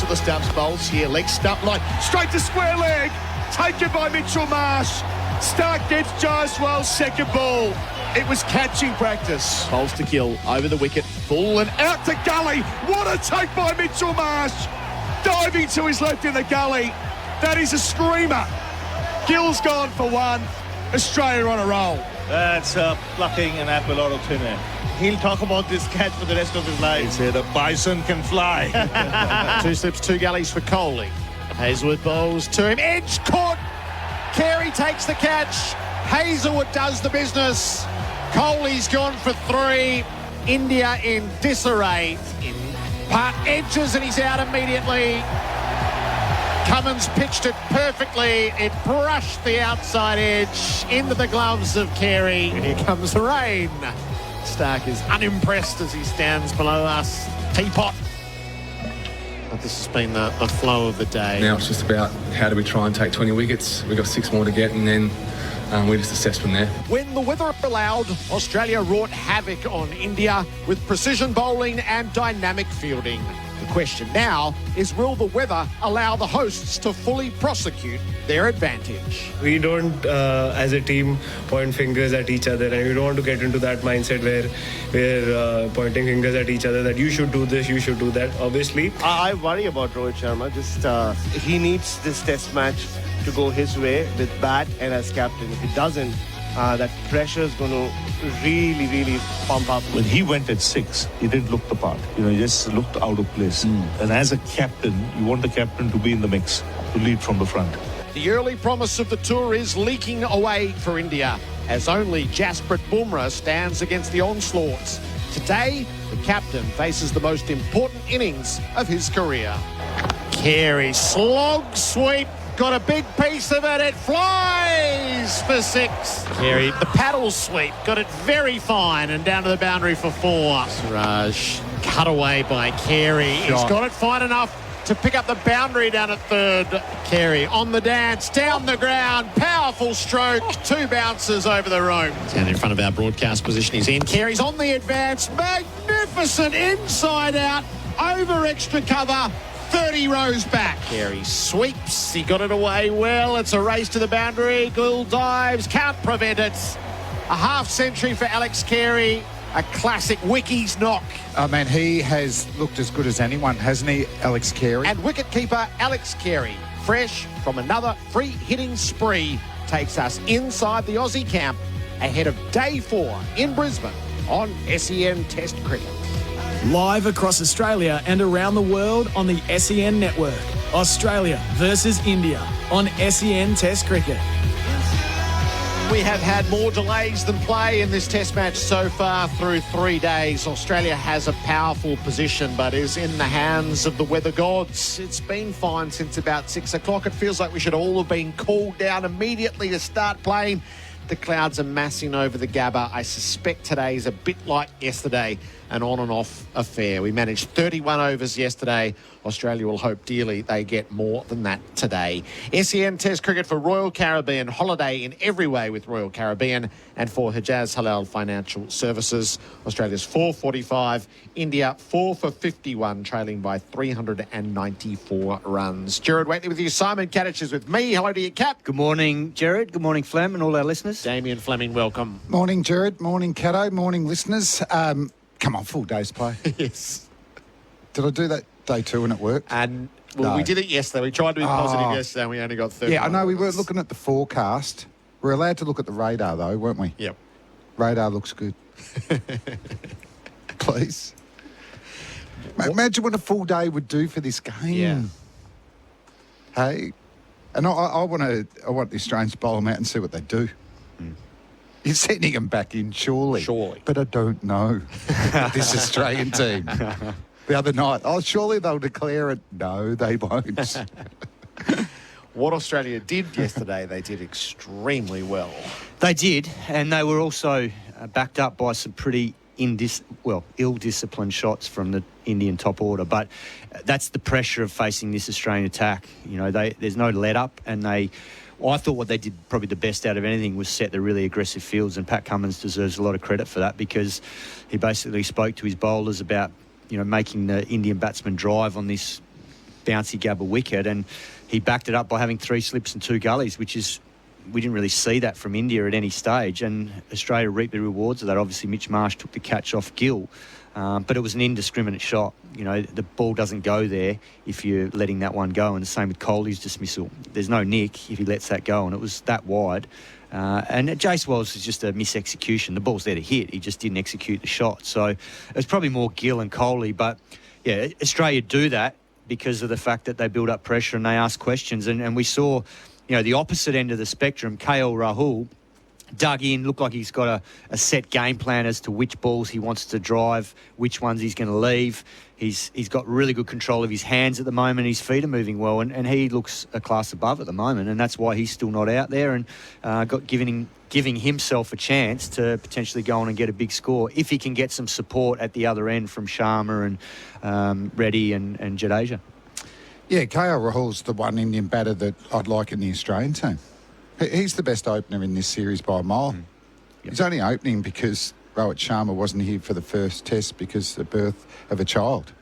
at the stumps, bowls here, leg stump line, straight to square leg, taken by Mitchell Marsh. Stark gets Jaiswal's second ball. It was catching practice. Bowls to kill, over the wicket, full and out to gully. What a take by Mitchell Marsh. Diving to his left in the gully. That is a screamer. Gill's gone for one. Australia on a roll. That's plucking an apple out of thin air. He'll talk about this catch for the rest of his life. He said a bison can fly. 2 slips, 2 gullies for Kohli. Hazelwood bowls to him. Edge caught. Carey takes the catch. Hazelwood does the business. Kohli's gone for 3. India in disarray. In part edges and he's out immediately. Cummins pitched it perfectly. It brushed the outside edge into the gloves of Carey. And here comes the rain. Stark is unimpressed as he stands below us. Teapot. But this has been the flow of the day. Now it's just about how do we try and take 20 wickets. We've got 6 more to get and then we just assess from there. When the weather allowed, Australia wrought havoc on India with precision bowling and dynamic fielding. The question now is, will the weather allow the hosts to fully prosecute their advantage? We don't, as a team, point fingers at each other, and we don't want to get into that mindset where we're pointing fingers at each other that you should do this, you should do that. Obviously, I worry about Rohit Sharma. He needs this test match to go his way with bat and as captain. If he doesn't, that pressure is going to really pump up. When he went at 6, he didn't look the part. He just looked out of place. And as a captain, you want the captain to be in the mix, to lead from the front. The early promise of the tour is leaking away for India, as only Jasprit Bumrah stands against the onslaughts. Today, the captain faces the most important innings of his career. Carey, slog sweep. Got a big piece of it. It flies for 6. Carey, the paddle sweep. Got it very fine and down to the boundary for 4. Siraj, cut away by Carey. He's got it fine enough to pick up the boundary down at 3rd. Carey on the dance, down the ground. Powerful stroke. 2 bounces over the rope. Down in front of our broadcast position. He's in. Carey's on the advance. Magnificent inside out. Over extra cover. 30 rows back. Carey sweeps. He got it away well. It's a race to the boundary. Gill dives. Can't prevent it. A half century for Alex Carey. A classic Wicky's knock. I mean, he has looked as good as anyone, hasn't he, Alex Carey? And wicketkeeper Alex Carey, fresh from another free hitting spree, takes us inside the Aussie camp ahead of day 4 in Brisbane on SEN Test Cricket. Live across Australia and around the world on the SEN network. Australia versus India on SEN Test Cricket. We have had more delays than play in this test match so far through 3 days. Australia has a powerful position but is in the hands of the weather gods. It's been fine since about 6 o'clock. It feels like we should all have been cooled down immediately to start playing. The clouds are massing over the Gabba. I suspect today's a bit like yesterday, an on and off affair. We managed 31 overs yesterday. Australia will hope dearly they get more than that today. SEN Test Cricket for Royal Caribbean. Holiday in every way with Royal Caribbean. And for Hijaz Halal Financial Services, Australia's 445, India 4 for 51, trailing by 394 runs. Gerard Whateley with you. Simon Katich is with me. Hello to you, Cap. Good morning, Gerard. Good morning, Flem, and all our listeners. Damien, Fleming, welcome. Morning, Gerard. Morning, Cato. Morning, listeners. Come on, full day's play. Yes. Did I do that day 2 and it worked? And well, No. we did it yesterday. We tried to be positive yesterday and we only got 30. Yeah, I know we weren't looking at the forecast. We're allowed to look at the radar, though, weren't we? Yep. Radar looks good. Please. Imagine what a full day would do for this game. Yeah. Hey, and I want the Australians to bowl them out and see what they do. You're sending them back in, surely. Surely. But I don't know this Australian team. The other night, surely they'll declare it. No, they won't. What Australia did yesterday, they did extremely well. They did, and they were also backed up by some pretty ill-disciplined shots from the Indian top order. But that's the pressure of facing this Australian attack. You know, there's no let-up, and I thought what they did probably the best out of anything was set the really aggressive fields, and Pat Cummins deserves a lot of credit for that because he basically spoke to his bowlers about, you know, making the Indian batsmen drive on this bouncy Gabba wicket, and he backed it up by having 3 slips and 2 gullies, which is, we didn't really see that from India at any stage, and Australia reaped the rewards of that. Obviously, Mitch Marsh took the catch off Gill, but it was an indiscriminate shot. You know, the ball doesn't go there if you're letting that one go, and the same with Kohli's dismissal. There's no nick if he lets that go, and it was that wide. And Jace Wells is just a misexecution. The ball's there to hit. He just didn't execute the shot. So it was probably more Gill and Kohli. But, yeah, Australia do that because of the fact that they build up pressure and they ask questions. And we saw, you know, the opposite end of the spectrum, KL Rahul dug in, looked like he's got a set game plan as to which balls he wants to drive, which ones he's going to leave. He's got really good control of his hands at the moment. His feet are moving well, and he looks a class above at the moment, and that's why he's still not out there, and giving himself a chance to potentially go on and get a big score if he can get some support at the other end from Sharma and Reddy and Jadeja. Yeah, KL Rahul's the one Indian batter that I'd like in the Australian team. He's the best opener in this series by a mile. Yep. He's only opening because Rohit Sharma wasn't here for the first test because of the birth of a child.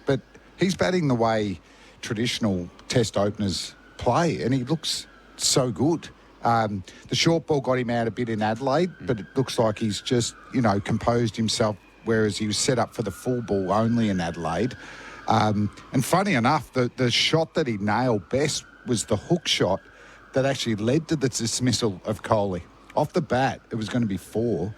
But he's batting the way traditional test openers play, and he looks so good. The short ball got him out a bit in Adelaide, but it looks like he's just, you know, composed himself, whereas he was set up for the full ball only in Adelaide. And funny enough, the shot that he nailed best was the hook shot that actually led to the dismissal of Kohli. Off the bat, it was going to be 4,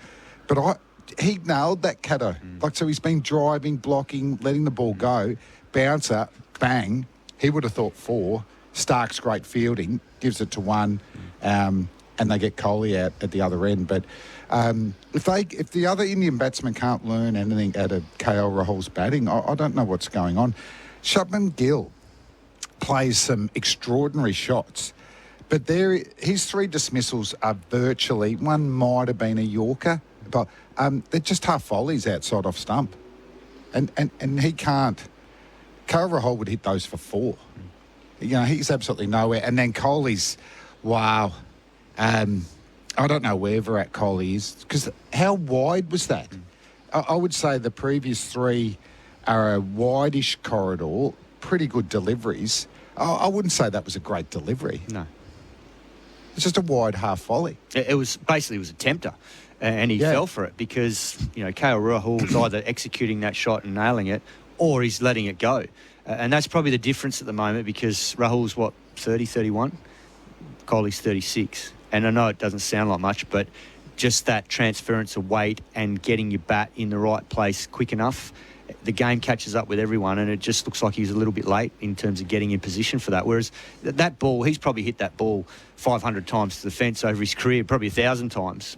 but he nailed that cutter. Like, so he's been driving, blocking, letting the ball go, bouncer, bang. He would have thought 4. Stark's great fielding, gives it to 1, and they get Kohli out at the other end. But if the other Indian batsmen can't learn anything out of KL Rahul's batting, I don't know what's going on. Shubman Gill plays some extraordinary shots, but his 3 dismissals are virtually, one might have been a Yorker, but they're just half volleys outside off stump. And he can't. KL Rahul would hit those for 4. You know, he's absolutely nowhere. And then Kohli's, wow. I don't know where Virat Kohli is, because how wide was that? I would say the previous 3 are a wide-ish corridor, pretty good deliveries. I wouldn't say that was a great delivery. No. It's just a wide half volley. It was basically a tempter, and he fell for it because, you know, KL Rahul was either executing that shot and nailing it, or he's letting it go. And that's probably the difference at the moment, because Rahul's, 30, 31? Kohli's 36. And I know it doesn't sound like much, but just that transference of weight and getting your bat in the right place quick enough, the game catches up with everyone, and it just looks like he's a little bit late in terms of getting in position for that. Whereas that ball, he's probably hit that ball 500 times to the fence over his career, probably 1,000 times.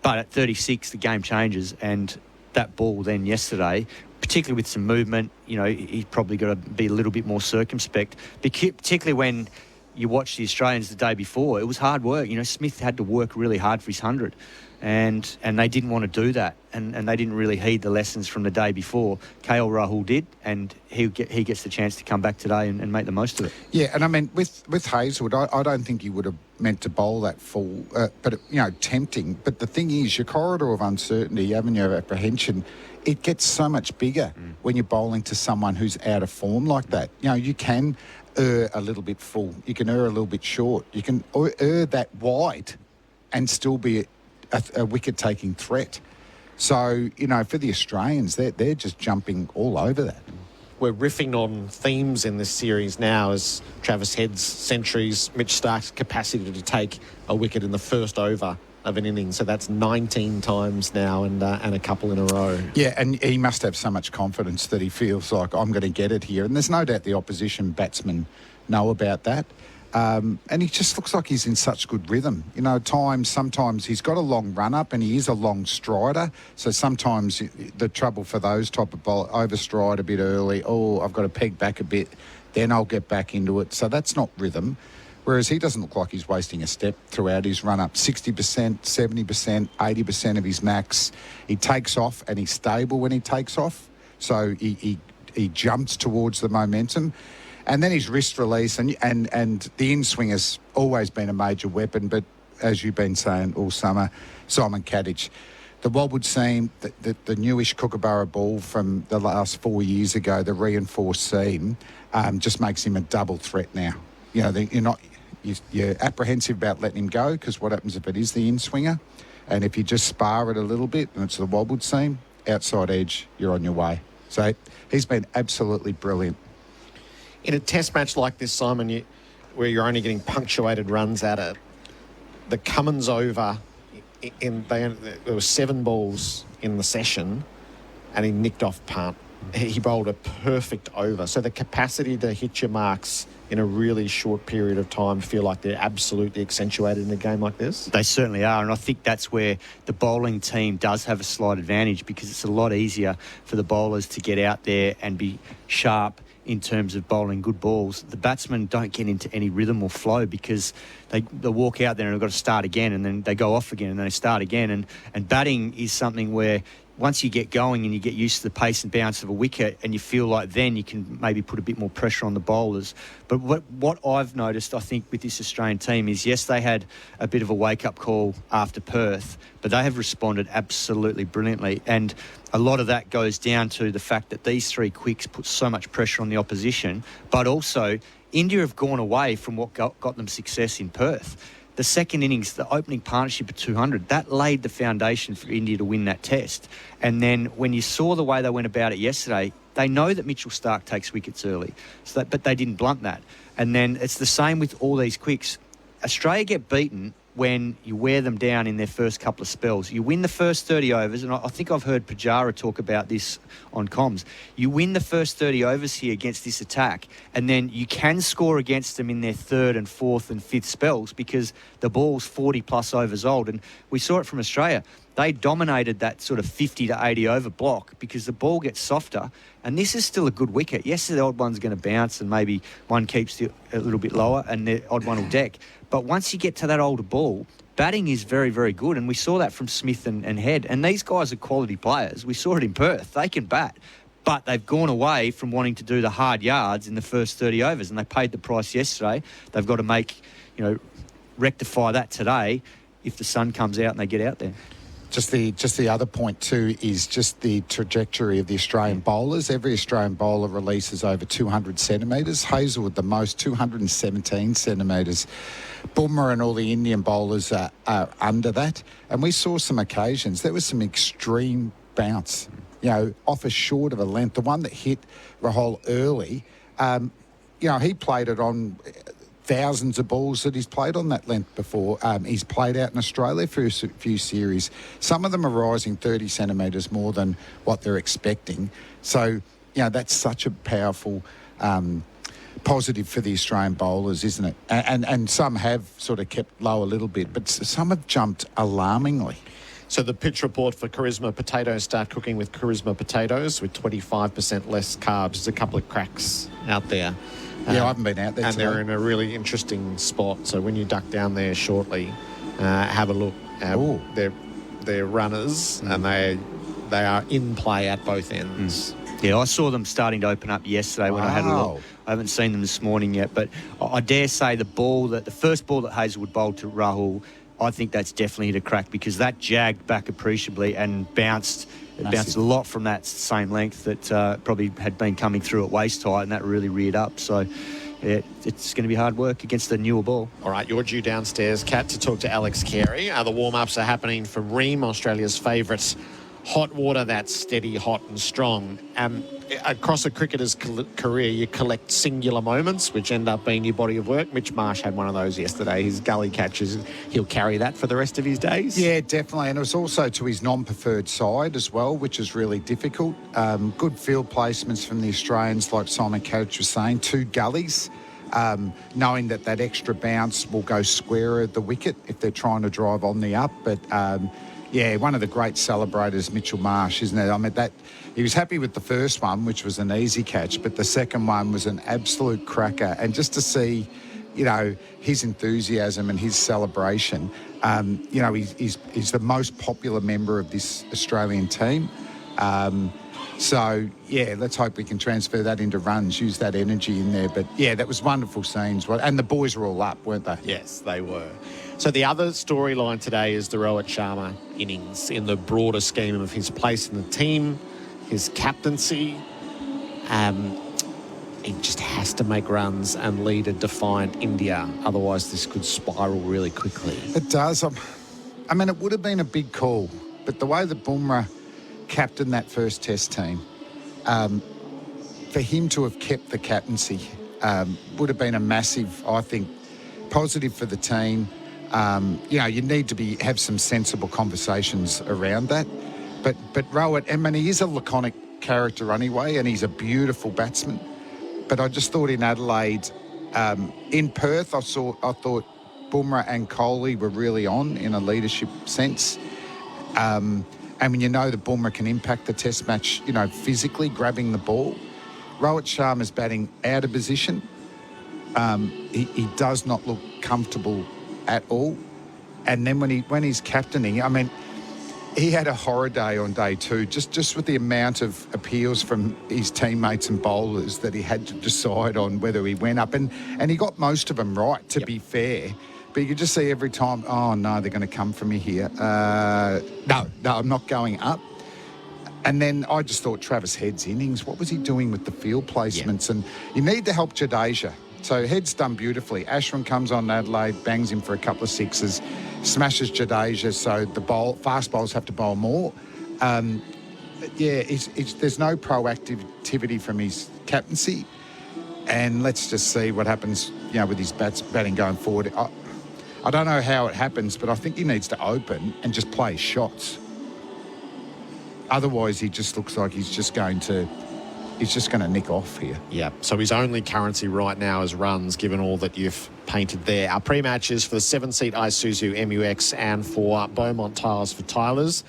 But at 36, the game changes, and that ball then yesterday, particularly with some movement, you know, he's probably got to be a little bit more circumspect, particularly when you watch the Australians the day before. It was hard work. You know, Smith had to work really hard for his 100, and they didn't want to do that, and they didn't really heed the lessons from the day before. KL Rahul did, and he gets the chance to come back today and make the most of it. Yeah, and I mean, with Hazelwood, I don't think he would have meant to bowl that full, but, you know, tempting. But the thing is, your corridor of uncertainty, avenue of apprehension, it gets so much bigger when you're bowling to someone who's out of form like that. You know, you can err a little bit full. You can err a little bit short. You can err that wide and still be a wicket-taking threat. So, you know, for the Australians, they're just jumping all over that. We're riffing on themes in this series now as Travis Head's centuries, Mitch Stark's capacity to take a wicket in the first over of an innings. So that's 19 times now and a couple in a row. Yeah, and he must have so much confidence that he feels like, I'm going to get it here. And there's no doubt the opposition batsmen know about that. And he just looks like he's in such good rhythm. You know, sometimes he's got a long run-up and he is a long strider. So sometimes the trouble for those type of bowlers, overstride a bit early. Oh, I've got to peg back a bit, then I'll get back into it. So that's not rhythm. Whereas he doesn't look like he's wasting a step throughout his run-up. 60%, 70%, 80% of his max. He takes off and he's stable when he takes off. So he jumps towards the momentum. And then his wrist release and the in-swing has always been a major weapon. But as you've been saying all summer, Simon Katich, the Wobwood seam, the newish Kookaburra ball from the last 4 years ago, the reinforced seam, just makes him a double threat now. You know, you're apprehensive about letting him go because what happens if it is the in-swinger? And if you just spar it a little bit and it's the Wobwood seam, outside edge, you're on your way. So he's been absolutely brilliant. In a test match like this, Simon, where you're only getting punctuated runs at it, the Cummins over, there were 7 balls in the session and he nicked off punt. He bowled a perfect over. So the capacity to hit your marks in a really short period of time feel like they're absolutely accentuated in a game like this? They certainly are, and I think that's where the bowling team does have a slight advantage because it's a lot easier for the bowlers to get out there and be sharp in terms of bowling good balls. The batsmen don't get into any rhythm or flow because they walk out there and they've got to start again, and then they go off again and then they start again. And batting is something where once you get going and you get used to the pace and bounce of a wicket and you feel like then you can maybe put a bit more pressure on the bowlers. But what I've noticed, I think, with this Australian team is, yes, they had a bit of a wake-up call after Perth, but they have responded absolutely brilliantly. And a lot of that goes down to the fact that these 3 quicks put so much pressure on the opposition, but also India have gone away from what got them success in Perth. The second innings, the opening partnership at 200, that laid the foundation for India to win that test. And then when you saw the way they went about it yesterday, they know that Mitchell Starc takes wickets early, but they didn't blunt that. And then it's the same with all these quicks. Australia get beaten when you wear them down in their first couple of spells. You win the first 30 overs, and I think I've heard Pujara talk about this on comms. You win the first 30 overs here against this attack, and then you can score against them in their third and fourth and fifth spells because the ball's 40-plus overs old. And we saw it from Australia. They dominated that sort of 50 to 80 over block because the ball gets softer, and this is still a good wicket. Yes, the odd one's going to bounce and maybe one keeps it a little bit lower and the odd one will deck. But once you get to that older ball, batting is very, very good, and we saw that from Smith and Head. And these guys are quality players. We saw it in Perth. They can bat. But they've gone away from wanting to do the hard yards in the first 30 overs, and they paid the price yesterday. They've got to rectify that today if the sun comes out and they get out there. Just the other point too is just the trajectory of the Australian bowlers. Every Australian bowler releases over 200 centimetres. Hazelwood the most, 217 centimetres. Bumrah and all the Indian bowlers are under that. And we saw some occasions, there was some extreme bounce, off a short of a length. The one that hit Rahul early, he played it on thousands of balls that he's played on that length before. He's played out in Australia for a few series. Some of them are rising 30 centimetres more than what they're expecting. So, that's such a powerful positive for the Australian bowlers, isn't it? And some have sort of kept low a little bit, but some have jumped alarmingly. So the pitch report for Charisma potatoes: start cooking with Charisma potatoes with 25% less carbs. There's a couple of cracks out there. Yeah, I haven't been out there and today. They're in a really interesting spot. So when you duck down there shortly, have a look at their runners, and they are in play at both ends. Yeah, I saw them starting to open up yesterday when I had a look. I haven't seen them this morning yet, but I dare say the first ball that Hazelwood bowled to Rahul, I think that's definitely hit a crack because that jagged back appreciably and bounced. It bounced a lot from that same length that probably had been coming through at waist height, and that really reared up. So, yeah, it's going to be hard work against the newer ball. All right, you're due downstairs, Kat, to talk to Alex Carey. The warm-ups are happening for Ream, Australia's favourite hot water that's steady, hot and strong. Across a cricketer's career, you collect singular moments, which end up being your body of work. Mitch Marsh had one of those yesterday. His gully catches, he'll carry that for the rest of his days. Yeah, definitely. And it was also to his non-preferred side as well, which is really difficult. Good field placements from the Australians, like Simon Katich was saying, 2 gullies. Knowing that extra bounce will go square at the wicket if they're trying to drive on the up. But, one of the great celebrators, Mitchell Marsh, isn't it? I mean, he was happy with the first one, which was an easy catch, but the second one was an absolute cracker. And just to see, his enthusiasm and his celebration, he's the most popular member of this Australian team. So, yeah, let's hope we can transfer that into runs, use that energy in there. But, yeah, that was wonderful scenes. And the boys were all up, weren't they? Yes, they were. So the other storyline today is the Rohit Sharma innings in the broader scheme of his place in the team, his captaincy. He just has to make runs and lead a defiant India. Otherwise, this could spiral really quickly. It does. I mean, it would have been a big call, but the way that Bumrah captained that first Test team, for him to have kept the captaincy would have been a massive, I think, positive for the team. You need to have some sensible conversations around that. But Rohit, I mean, he is a laconic character anyway, and he's a beautiful batsman. But I just thought in Adelaide, in Perth, I thought Bumrah and Kohli were really on in a leadership sense. And when you know that Bumrah can impact the Test match, physically grabbing the ball. Rohit Sharma's batting out of position. He does not look comfortable at all. And then when he's captaining, I mean, he had a horror day on day 2, just with the amount of appeals from his teammates and bowlers that he had to decide on whether he went up. And he got most of them right, to be fair. But you could just see every time, oh, no, they're going to come for me here. No, I'm not going up. And then I just thought Travis Head's innings, what was he doing with the field placements? And you need to help Jadeja. So Head's done beautifully. Ashwin comes on Adelaide, bangs him for a couple of sixes, smashes Jadeja, so the fast bowlers have to bowl more. There's no proactivity from his captaincy. And let's just see what happens, with his batting going forward. I don't know how it happens, but I think he needs to open and just play shots. Otherwise, he just looks like he's just going to nick off here. Yeah, so his only currency right now is runs, given all that you've painted there. Our pre-matches for the 7-seat Isuzu MUX and for Beaumont Tiles for Tylers.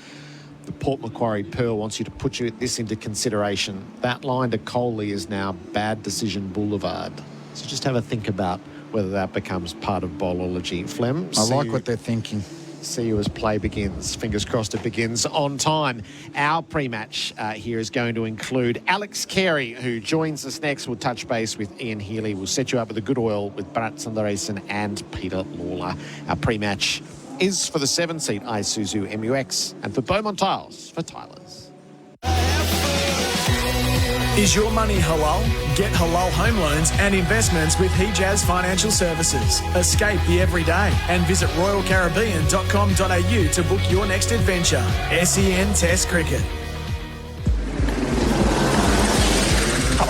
The Port Macquarie Pearl wants you to put this into consideration. That line to Kohli is now bad decision boulevard. So just have a think about whether that becomes part of bowlology. Flem, I like what they're thinking. See you as play begins. Fingers crossed it begins on time. Our pre-match here is going to include Alex Carey, who joins us next. We'll touch base with Ian Healy. We'll set you up with a good oil with Bharat Sundaresan and Peter Lalor. Our pre-match is for the 7-seat Isuzu MUX and for Beaumont Tiles for Tylers. Is your money halal? Get halal home loans and investments with Hijaz Financial Services. Escape the everyday and visit royalcaribbean.com.au to book your next adventure. SEN Test Cricket.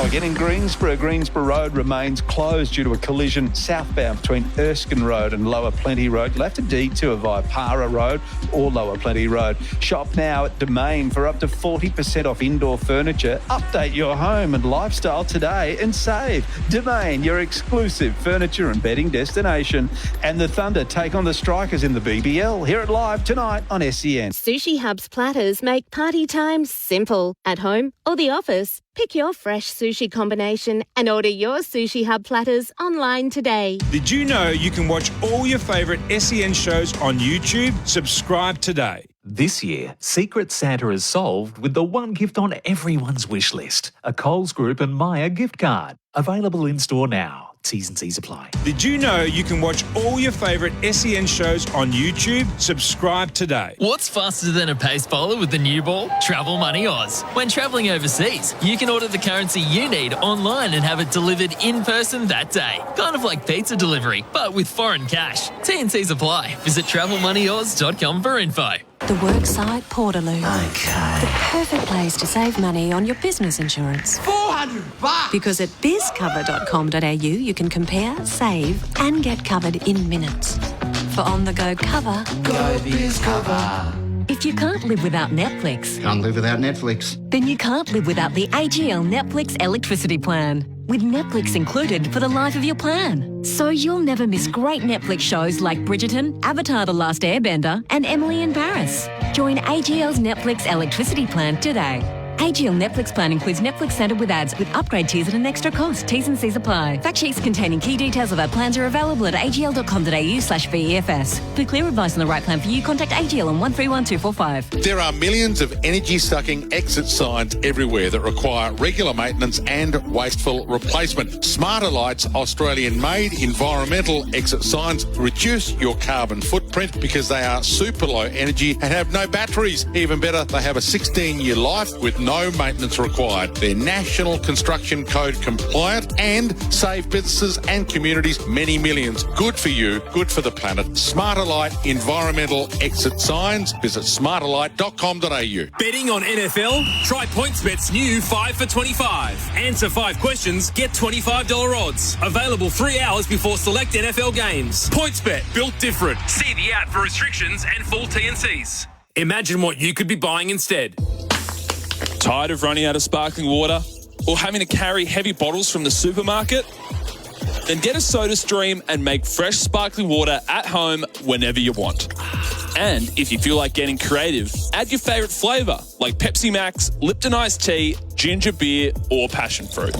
Again in Greensborough Road remains closed due to a collision southbound between Erskine Road and Lower Plenty Road. You'll have to detour via Para Road or Lower Plenty Road. Shop now at Domain for up to 40% off indoor furniture. Update your home and lifestyle today and save. Domain, your exclusive furniture and bedding destination. And the Thunder take on the Strikers in the BBL. Hear it live tonight on SEN. Sushi Hub's platters make party time simple. At home or the office, pick your fresh sushi combination and order your Sushi Hub platters online today. Did you know you can watch all your favourite SEN shows on YouTube? Subscribe today. This year, Secret Santa is solved with the one gift on everyone's wish list, a Coles Group and Myer gift card. Available in-store now. T's and C's apply. Did you know you can watch all your favourite SEN shows on YouTube? Subscribe today. What's faster than a pace bowler with the new ball? Travel Money Oz. When travelling overseas, you can order the currency you need online and have it delivered in person that day. Kind of like pizza delivery, but with foreign cash. T&Cs apply. Visit travelmoneyoz.com for info. The Worksite Portaloo. Okay. The perfect place to save money on your business insurance. $400! Because at bizcover.com.au you can compare, save and get covered in minutes. For on-the-go cover, go BizCover. If you can't live without Netflix, Can't live without Netflix. then you can't live without the AGL Netflix electricity plan. With Netflix included for the life of your plan. So you'll never miss great Netflix shows like Bridgerton, Avatar: The Last Airbender and Emily in Paris. Join AGL's Netflix electricity plan today. AGL Netflix plan includes Netflix Centre with ads with upgrade tiers at an extra cost. T's and C's apply. Fact sheets containing key details of our plans are available at agl.com.au/VEFS. For clear advice on the right plan for you, contact AGL on 131245. There are millions of energy-sucking exit signs everywhere that require regular maintenance and wasteful replacement. Smarter Lights Australian-made environmental exit signs reduce your carbon footprint because they are super low energy and have no batteries. Even better, they have a 16-year life with no maintenance required. They're National Construction Code compliant and save businesses and communities many millions. Good for you, good for the planet. Smarter Light environmental exit signs. Visit smarterlight.com.au. Betting on NFL? Try PointsBet's new 5 for 25. Answer 5 questions, get $25 odds. Available 3 hours before select NFL games. PointsBet, built different. See the app for restrictions and full T&Cs. Imagine what you could be buying instead. Tired of running out of sparkling water or having to carry heavy bottles from the supermarket? Then get a SodaStream and make fresh sparkling water at home whenever you want. And if you feel like getting creative, add your favourite flavour like Pepsi Max, Lipton Iced Tea, ginger beer or passion fruit.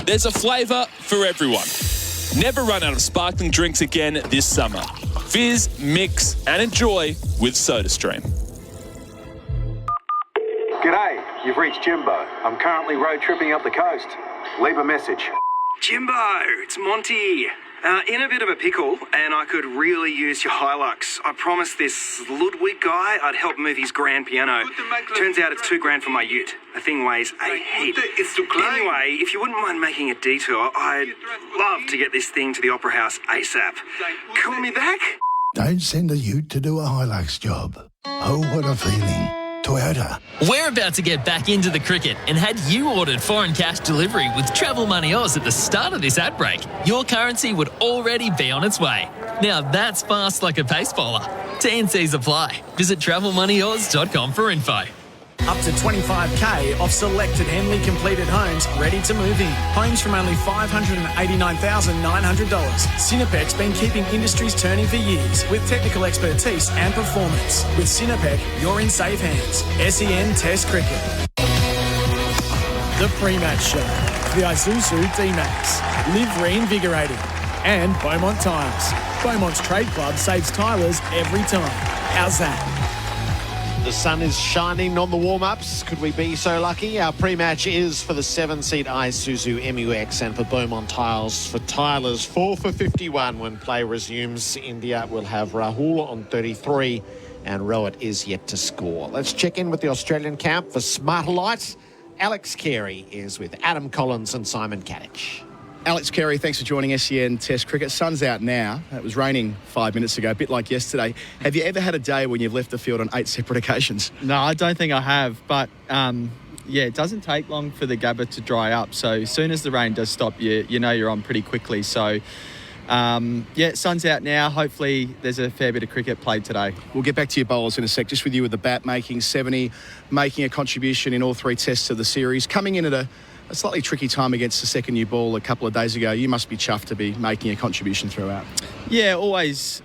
There's a flavour for everyone. Never run out of sparkling drinks again this summer. Fizz, mix and enjoy with SodaStream. G'day, you've reached Jimbo. I'm currently road tripping up the coast. Leave a message. Jimbo, it's Monty. In a bit of a pickle, and I could really use your Hilux. I promised this Ludwig guy I'd help move his grand piano. Turns out it's $2,000 for my ute. The thing weighs a heap. Anyway, if you wouldn't mind making a detour, I'd love to get this thing to the Opera House ASAP. Call me back? Don't send a ute to do a Hilux job. Oh, what a feeling. Toyota. We're about to get back into the cricket, and had you ordered foreign cash delivery with Travel Money Oz at the start of this ad break, your currency would already be on its way. Now that's fast like a pace bowler. T&Cs apply. Visit travelmoneyoz.com for info. Up to $25,000 off selected Henley completed homes ready to move in. Homes from only $589,900. Cinepec's been keeping industries turning for years with technical expertise and performance. With Cinepec, you're in safe hands. SEN Test Cricket. The pre-match show. The Isuzu D-Max. Live reinvigorated. And Beaumont Tyres. Beaumont's Trade Club saves tyres every time. How's that? The sun is shining on the warm-ups. Could we be so lucky? Our pre-match is for the 7-seat Isuzu MUX and for Beaumont Tiles for Tyler's 4 for 51 when play resumes. India will have Rahul on 33 and Rowett is yet to score. Let's check in with the Australian camp for Smarter Light. Alex Carey is with Adam Collins and Simon Katich. Alex Carey, thanks for joining SEN Test Cricket. Sun's out now. It was raining 5 minutes ago, a bit like yesterday. Have you ever had a day when you've left the field on 8 separate occasions? No, I don't think I have. But, it doesn't take long for the Gabba to dry up. So as soon as the rain does stop, you know you're on pretty quickly. So, sun's out now. Hopefully there's a fair bit of cricket played today. We'll get back to your bowlers in a sec. Just with you with the bat, making 70, making a contribution in all 3 tests of the series. Coming in at a slightly tricky time against the second new ball a couple of days ago. You must be chuffed to be making a contribution throughout. Yeah, always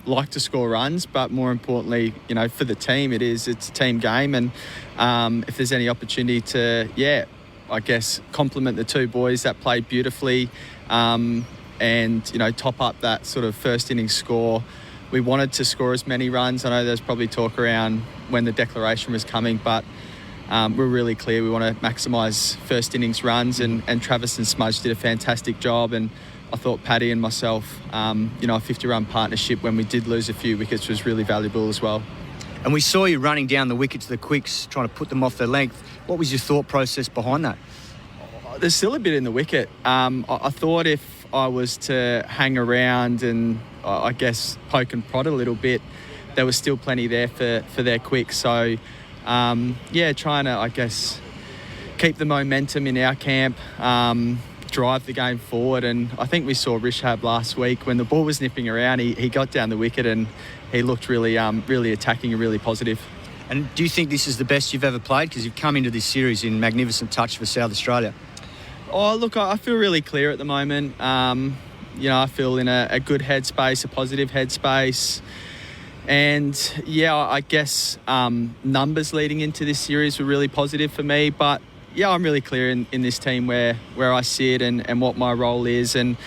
like to score runs, but more importantly, for the team, it's a team game. And if there's any opportunity to, compliment the 2 boys that played beautifully and, top up that sort of first innings score. We wanted to score as many runs. I know there's probably talk around when the declaration was coming, but we're really clear we want to maximise first innings runs and Travis and Smudge did a fantastic job, and I thought Paddy and myself, a 50-run partnership when we did lose a few wickets was really valuable as well. And we saw you running down the wicket to the quicks, trying to put them off their length. What was your thought process behind that? There's still a bit in the wicket. I thought if I was to hang around and poke and prod a little bit, there was still plenty there for their quicks. So trying to, keep the momentum in our camp, drive the game forward. And I think we saw Rishabh last week when the ball was nipping around, he got down the wicket and he looked really attacking and really positive. And do you think this is the best you've ever played? Because you've come into this series in magnificent touch for South Australia. Oh, look, I feel really clear at the moment. I feel in a good headspace, a positive headspace. And yeah, I guess numbers leading into this series were really positive for me. But yeah, I'm really clear in this team where I sit and what my role is, and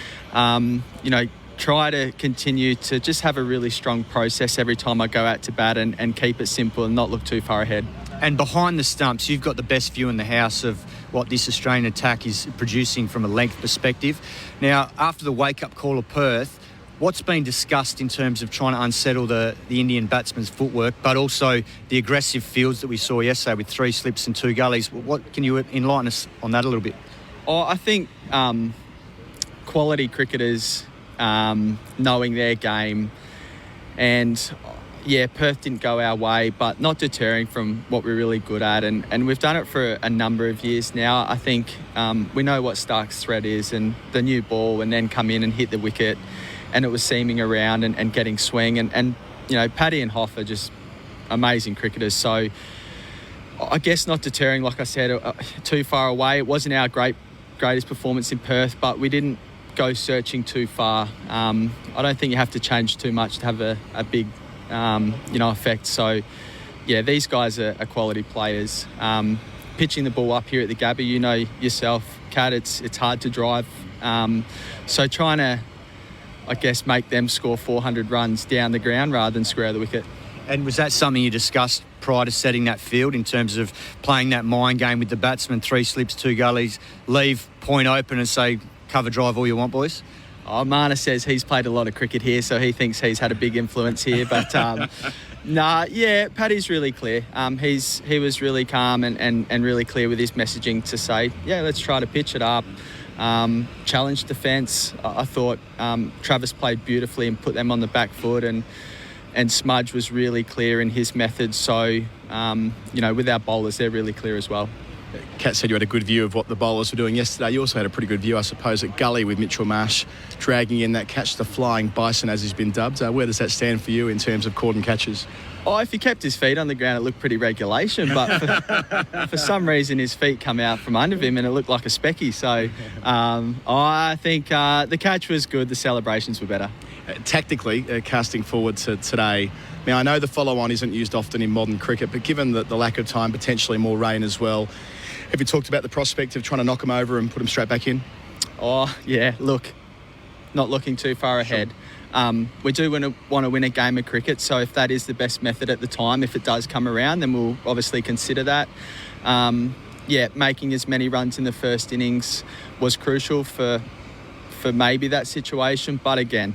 try to continue to just have a really strong process every time I go out to bat and keep it simple and not look too far ahead. And behind the stumps, you've got the best view in the house of what this Australian attack is producing from a length perspective. Now, after the wake-up call of Perth, what's been discussed in terms of trying to unsettle the Indian batsman's footwork, but also the aggressive fields that we saw yesterday with 3 slips and 2 gullies? What can you enlighten us on that a little bit? I think quality cricketers knowing their game, and yeah, Perth didn't go our way, but not deterring from what we're really good at, and we've done it for a number of years now. I think we know what Stark's threat is, and the new ball, and then come in and hit the wicket, and it was seaming around and getting swing, and Paddy and Hoff are just amazing cricketers. So I guess not deterring, like I said, too far away. It wasn't our greatest performance in Perth, but we didn't go searching too far. I don't think you have to change too much to have a big effect. So yeah, these guys are quality players. Pitching the ball up here at the Gabba, you know yourself, Kat, it's hard to drive. So trying to, I guess, make them score 400 runs down the ground rather than square the wicket. And was that something you discussed prior to setting that field in terms of playing that mind game with the batsman, 3 slips, 2 gullies, leave point open and say, cover drive all you want, boys? Marna says he's played a lot of cricket here, so he thinks he's had a big influence here. But Paddy's really clear. He was really calm and really clear with his messaging to say, yeah, let's try to pitch it up. Challenge defence. I thought Travis played beautifully and put them on the back foot, and Smudge was really clear in his methods. So, with our bowlers, they're really clear as well. Kat said you had a good view of what the bowlers were doing yesterday. You also had a pretty good view, I suppose, at Gully with Mitchell Marsh dragging in that catch, the flying bison, as he's been dubbed. Where does that stand for you in terms of caught and catches? Oh, if he kept his feet on the ground, it looked pretty regulation. But for some reason, his feet come out from under him and it looked like a specky. So I think the catch was good. The celebrations were better. Tactically, casting forward to today, now I know the follow-on isn't used often in modern cricket, but given the lack of time, potentially more rain as well, have you talked about the prospect of trying to knock them over and put them straight back in? Oh, yeah, look, not looking too far ahead. We do want to win a game of cricket, so if that is the best method at the time, if it does come around, then we'll obviously consider that. Making as many runs in the first innings was crucial for maybe that situation, but again,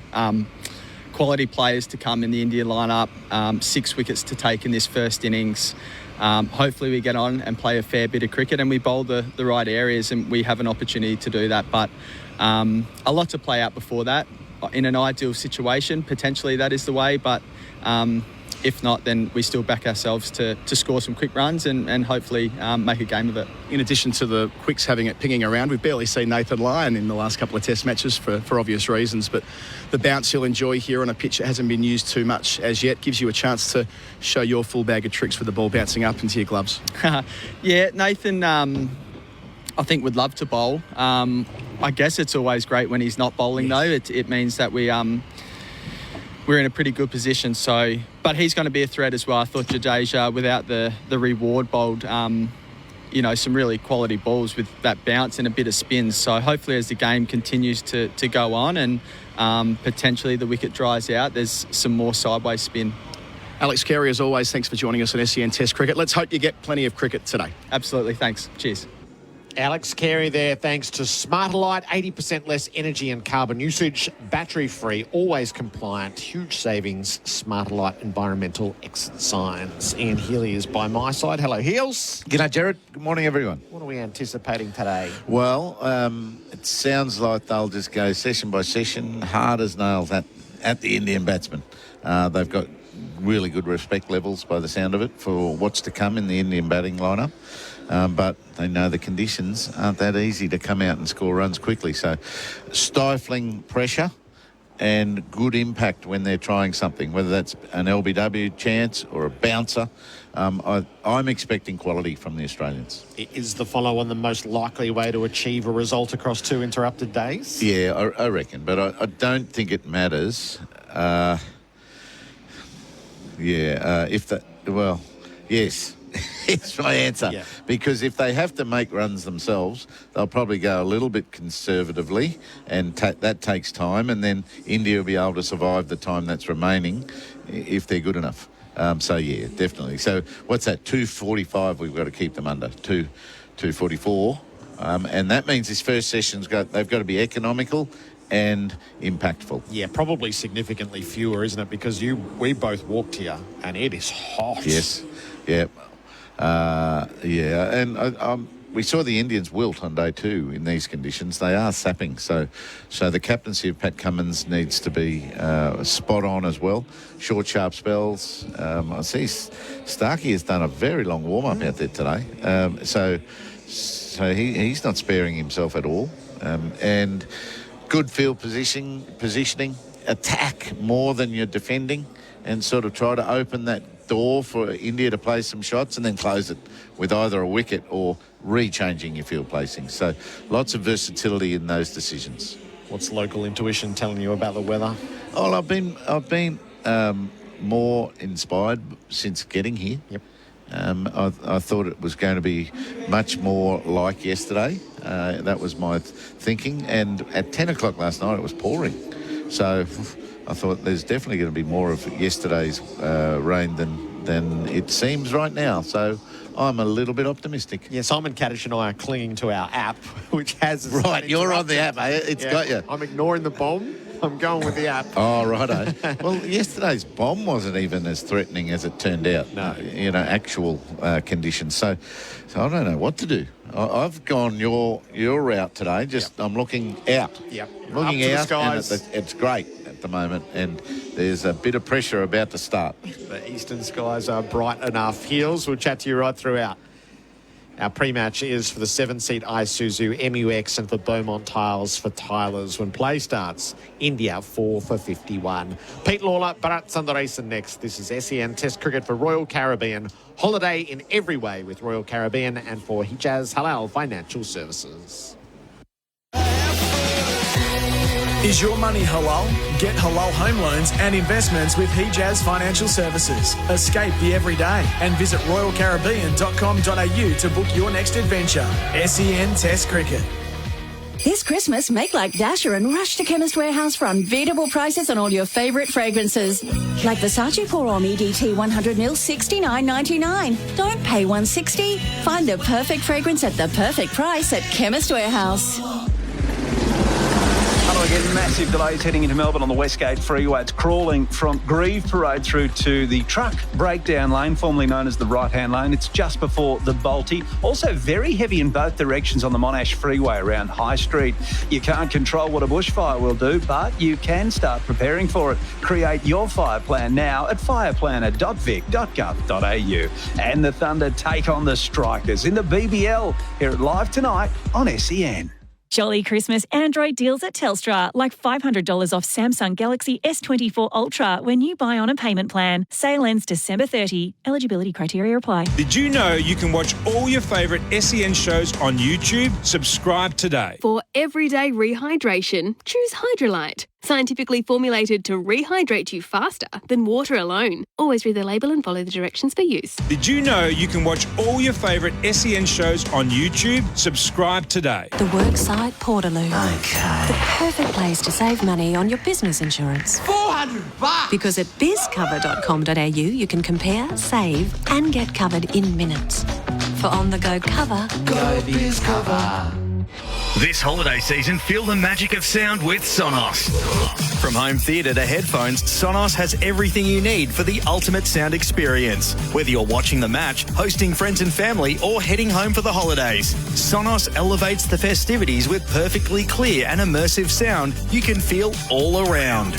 quality players to come in the Indian lineup, 6 wickets to take in this first innings. Hopefully we get on and play a fair bit of cricket and we bowl the right areas, and we have an opportunity to do that. But a lot to play out before that. In an ideal situation, potentially that is the way, but if not, then we still back ourselves to score some quick runs and hopefully make a game of it. In addition to the quicks having it pinging around, we've barely seen Nathan Lyon in the last couple of test matches for obvious reasons, but the bounce he'll enjoy here on a pitch that hasn't been used too much as yet gives you a chance to show your full bag of tricks with the ball bouncing up into your gloves. Yeah, Nathan, I think would love to bowl. I guess it's always great when he's not bowling, though. It means that we're in a pretty good position. So, but he's going to be a threat as well. I thought Jadeja, without the reward, bowled some really quality balls with that bounce and a bit of spin. So hopefully as the game continues to go on and potentially the wicket dries out, there's some more sideways spin. Alex Carey, as always, thanks for joining us on SEN Test Cricket. Let's hope you get plenty of cricket today. Absolutely, thanks. Cheers. Alex Carey there, thanks to Smarterlight, 80% less energy and carbon usage, battery-free, always compliant, huge savings, Smarterlight environmental exit signs. Ian Healy is by my side. Hello, Heels. G'day, Gerard. Good morning, everyone. What are we anticipating today? Well, it sounds like they'll just go session by session, hard as nails at the Indian batsmen. They've got really good respect levels by the sound of it for what's to come in the Indian batting lineup. But they know the conditions aren't that easy to come out and score runs quickly. So stifling pressure and good impact when they're trying something, whether that's an LBW chance or a bouncer. I'm expecting quality from the Australians. Is the follow-on the most likely way to achieve a result across 2 interrupted days? Yeah, I reckon. But I don't think it matters. Yes. It's my answer. Yeah. Because if they have to make runs themselves, they'll probably go a little bit conservatively, and that takes time, and then India will be able to survive the time that's remaining if they're good enough. Definitely. So what's that? 245 we've got to keep them under. 244. And that means this first session's they've got to be economical and impactful. Yeah, probably significantly fewer, isn't it? Because we both walked here and it is hot. Yes. Yeah. And we saw the Indians wilt on day 2 in these conditions. They are sapping, so the captaincy of Pat Cummins needs to be spot on as well. Short, sharp spells. I see Starkey has done a very long warm-up out there today, so he's not sparing himself at all. And good field positioning, attack more than you're defending, and sort of try to open that door for India to play some shots and then close it with either a wicket or rechanging your field placing. So lots of versatility in those decisions. What's local intuition telling you about the weather? Oh, I've been more inspired since getting here. Yep. I thought it was going to be much more like yesterday. That was my thinking. And at 10 o'clock last night, it was pouring. So I thought there's definitely going to be more of yesterday's rain than it seems right now. So I'm a little bit optimistic. Yeah, Simon Katich and I are clinging to our app, which has... Right, you're on the app, eh? It's got you. I'm ignoring the bomb. I'm going with the app. Oh, righto. Well, yesterday's bomb wasn't even as threatening as it turned out. No. Actual conditions. So I don't know what to do. I've gone your route today. I'm looking out. Yep. Looking Up to out, the skies. and it's great at the moment, and there's a bit of pressure about to start. The eastern skies are bright enough. Heels, we'll chat to you right throughout. Our pre-match is for the 7-seat Isuzu MUX and for Beaumont Tiles for Tylers when play starts. India 4 for 51. Pete Lalor, Bharat Sundaresan next. This is SEN Test Cricket for Royal Caribbean. Holiday in every way with Royal Caribbean and for Hijaz Halal Financial Services. Is your money halal? Get halal home loans and investments with Hijaz Financial Services. Escape the everyday and visit royalcaribbean.com.au to book your next adventure. SEN Test Cricket. This Christmas, make like Dasher and rush to Chemist Warehouse for unbeatable prices on all your favourite fragrances. Like Versace Pour Homme EDT 100ml, $69.99. Don't pay $160. Find the perfect fragrance at the perfect price at Chemist Warehouse. Hello again. Massive delays heading into Melbourne on the Westgate Freeway. It's crawling from Grieve Parade through to the truck breakdown lane, formerly known as the right-hand lane. It's just before the Balti. Also very heavy in both directions on the Monash Freeway around High Street. You can't control what a bushfire will do, but you can start preparing for it. Create your fire plan now at fireplanner.vic.gov.au. And the Thunder take on the Strikers in the BBL. Hear it live tonight on SEN. Jolly Christmas Android deals at Telstra, like $500 off Samsung Galaxy S24 Ultra when you buy on a payment plan. Sale ends December 30. Eligibility criteria apply. Did you know you can watch all your favourite SEN shows on YouTube? Subscribe today. For everyday rehydration, choose Hydrolite. Scientifically formulated to rehydrate you faster than water alone. Always read the label and follow the directions for use. Did you know you can watch all your favourite SEN shows on YouTube? Subscribe today. The Worksite Portaloo. Okay. The perfect place to save money on your business insurance. $400! Because at bizcover.com.au you can compare, save and get covered in minutes. For on-the-go cover, Go BizCover. This holiday season, feel the magic of sound with Sonos. From home theatre to headphones, Sonos has everything you need for the ultimate sound experience. Whether you're watching the match, hosting friends and family, or heading home for the holidays, Sonos elevates the festivities with perfectly clear and immersive sound you can feel all around.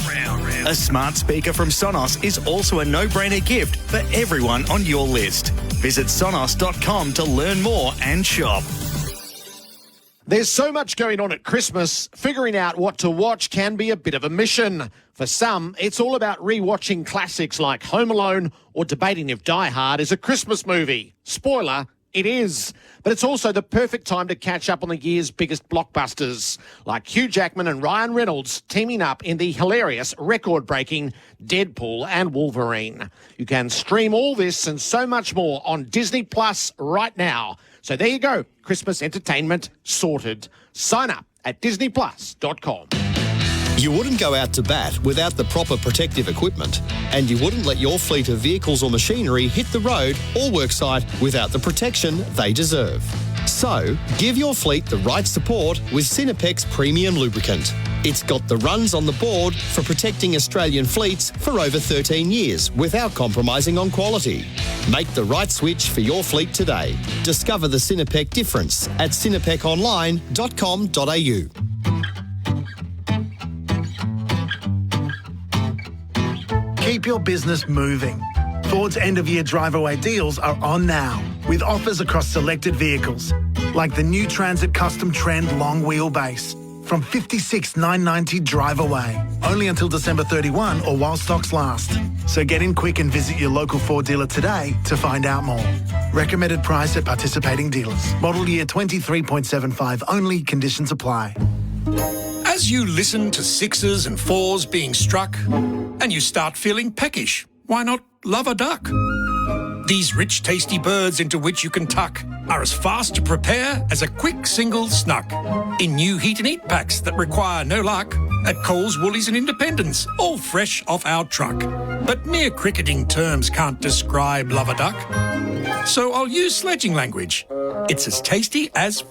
A smart speaker from Sonos is also a no-brainer gift for everyone on your list. Visit sonos.com to learn more and shop. There's so much going on at Christmas, figuring out what to watch can be a bit of a mission. For some, it's all about re-watching classics like Home Alone or debating if Die Hard is a Christmas movie. Spoiler, It is. But it's also the perfect time to catch up on the year's biggest blockbusters, like Hugh Jackman and Ryan Reynolds teaming up in the hilarious, record-breaking Deadpool and Wolverine. You can stream all this and so much more on Disney Plus right now. So there you go. Christmas entertainment sorted. Sign up at disneyplus.com. You wouldn't go out to bat without the proper protective equipment, and you wouldn't let your fleet of vehicles or machinery hit the road or worksite without the protection they deserve. So, give your fleet the right support with Cinepex Premium Lubricant. It's got the runs on the board for protecting Australian fleets for over 13 years without compromising on quality. Make the right switch for your fleet today. Discover the Cinepec difference at cinepeconline.com.au. Keep your business moving. Ford's end-of-year drive-away deals are on now, with offers across selected vehicles, like the new Transit Custom Trend long wheelbase, from $56,990 drive away, only until December 31 or while stocks last. So get in quick and visit your local Ford dealer today to find out more. Recommended price at participating dealers. Model year 23.75 only, conditions apply. As you listen to sixes and fours being struck, and you start feeling peckish, why not love a duck? These rich, tasty birds into which you can tuck are as fast to prepare as a quick single snuck. In new heat and eat packs that require no luck, at Coles, Woolies and Independents, all fresh off our truck. But mere cricketing terms can't describe love a duck. So I'll use sledging language. It's as tasty as...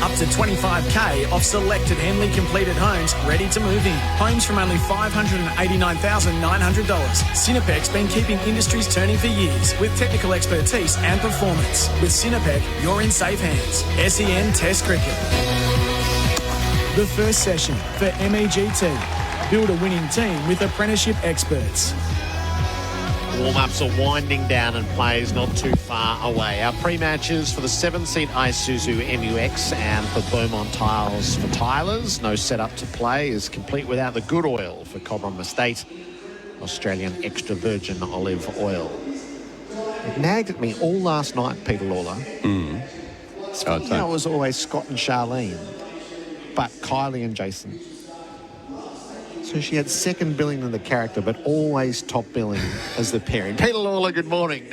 Up to 25k off selected Henley completed homes ready to move in. Homes from only $589,900. Cinepec's been keeping industries turning for years with technical expertise and performance. With Cinepec, you're in safe hands. SEN Test Cricket. The first session for MEGT. Build a winning team with apprenticeship experts. Warm-ups are winding down and players not too far away. Our pre-matches for the 7-seat Isuzu MUX and for Beaumont Tiles for tilers. No setup to play is complete without the good oil for Cobram Estate, Australian extra virgin olive oil. It nagged at me all last night, Peter Lawler. It was always Scott and Charlene, but Kylie and Jason. So she had second billing in the character, but always top billing as the pairing. Peter Lawler, good morning.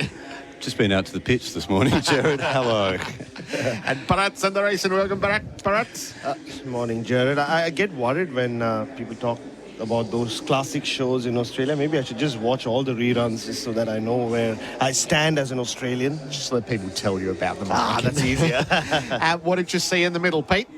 Just been out to the pitch this morning, Gerard. Hello. And Bharat, Sundaresan, welcome, Bharat. Morning, Gerard. I get worried when people talk about those classic shows in Australia. Maybe I should just watch all the reruns just so that I know where I stand as an Australian. Just let people tell you about them. That's easier. What did you see in the middle, Pete?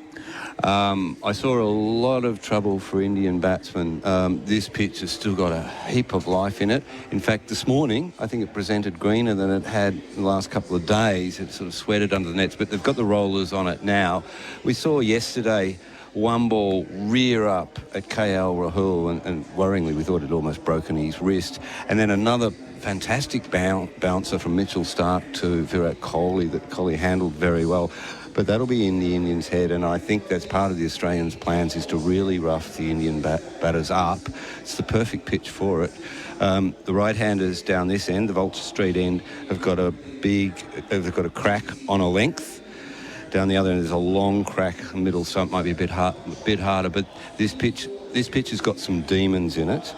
I saw a lot of trouble for Indian batsmen. This pitch has still got a heap of life in it. In fact, this morning, I think it presented greener than it had the last couple of days. It sort of sweated under the nets, but they've got the rollers on it now. We saw yesterday one ball rear up at KL Rahul, and worryingly, we thought it almost broken his wrist. And then another fantastic bouncer from Mitchell Stark to Virat Kohli that Kohli handled very well. But that'll be in the Indians' head, and I think that's part of the Australians' plans, is to really rough the Indian batters up. It's the perfect pitch for it. The right-handers down this end, the Vulture Street end, have got they've got a crack on a length. Down the other end, there's a long crack in the middle, so it might be a bit harder. But this pitch has got some demons in it.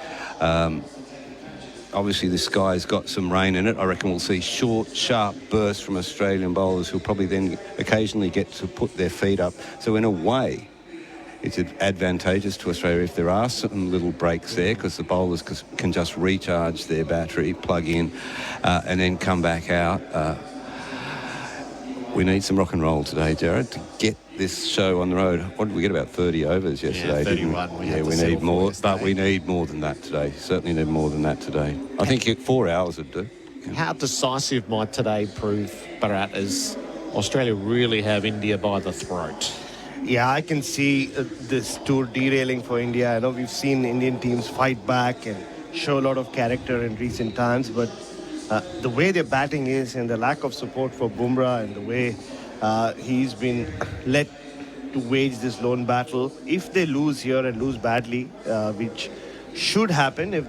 Obviously, the sky's got some rain in it. I reckon we'll see short, sharp bursts from Australian bowlers who'll probably then occasionally get to put their feet up. So in a way, it's advantageous to Australia if there are some little breaks there, because the bowlers can just recharge their battery, plug in, and then come back out. We need some rock and roll today, Gerard, to get this show on the road. What did we get? About 30 overs yesterday, 31. didn't we? We need more, but we need more than that today. Certainly need more than that today. I think 4 hours would do. How decisive might today prove, Bharat, as Australia really have India by the throat? Yeah, I can see this tour derailing for India. I know we've seen Indian teams fight back and show a lot of character in recent times, but the way their batting is and the lack of support for Bumrah and the way he's been let to wage this lone battle, if they lose here and lose badly, which should happen if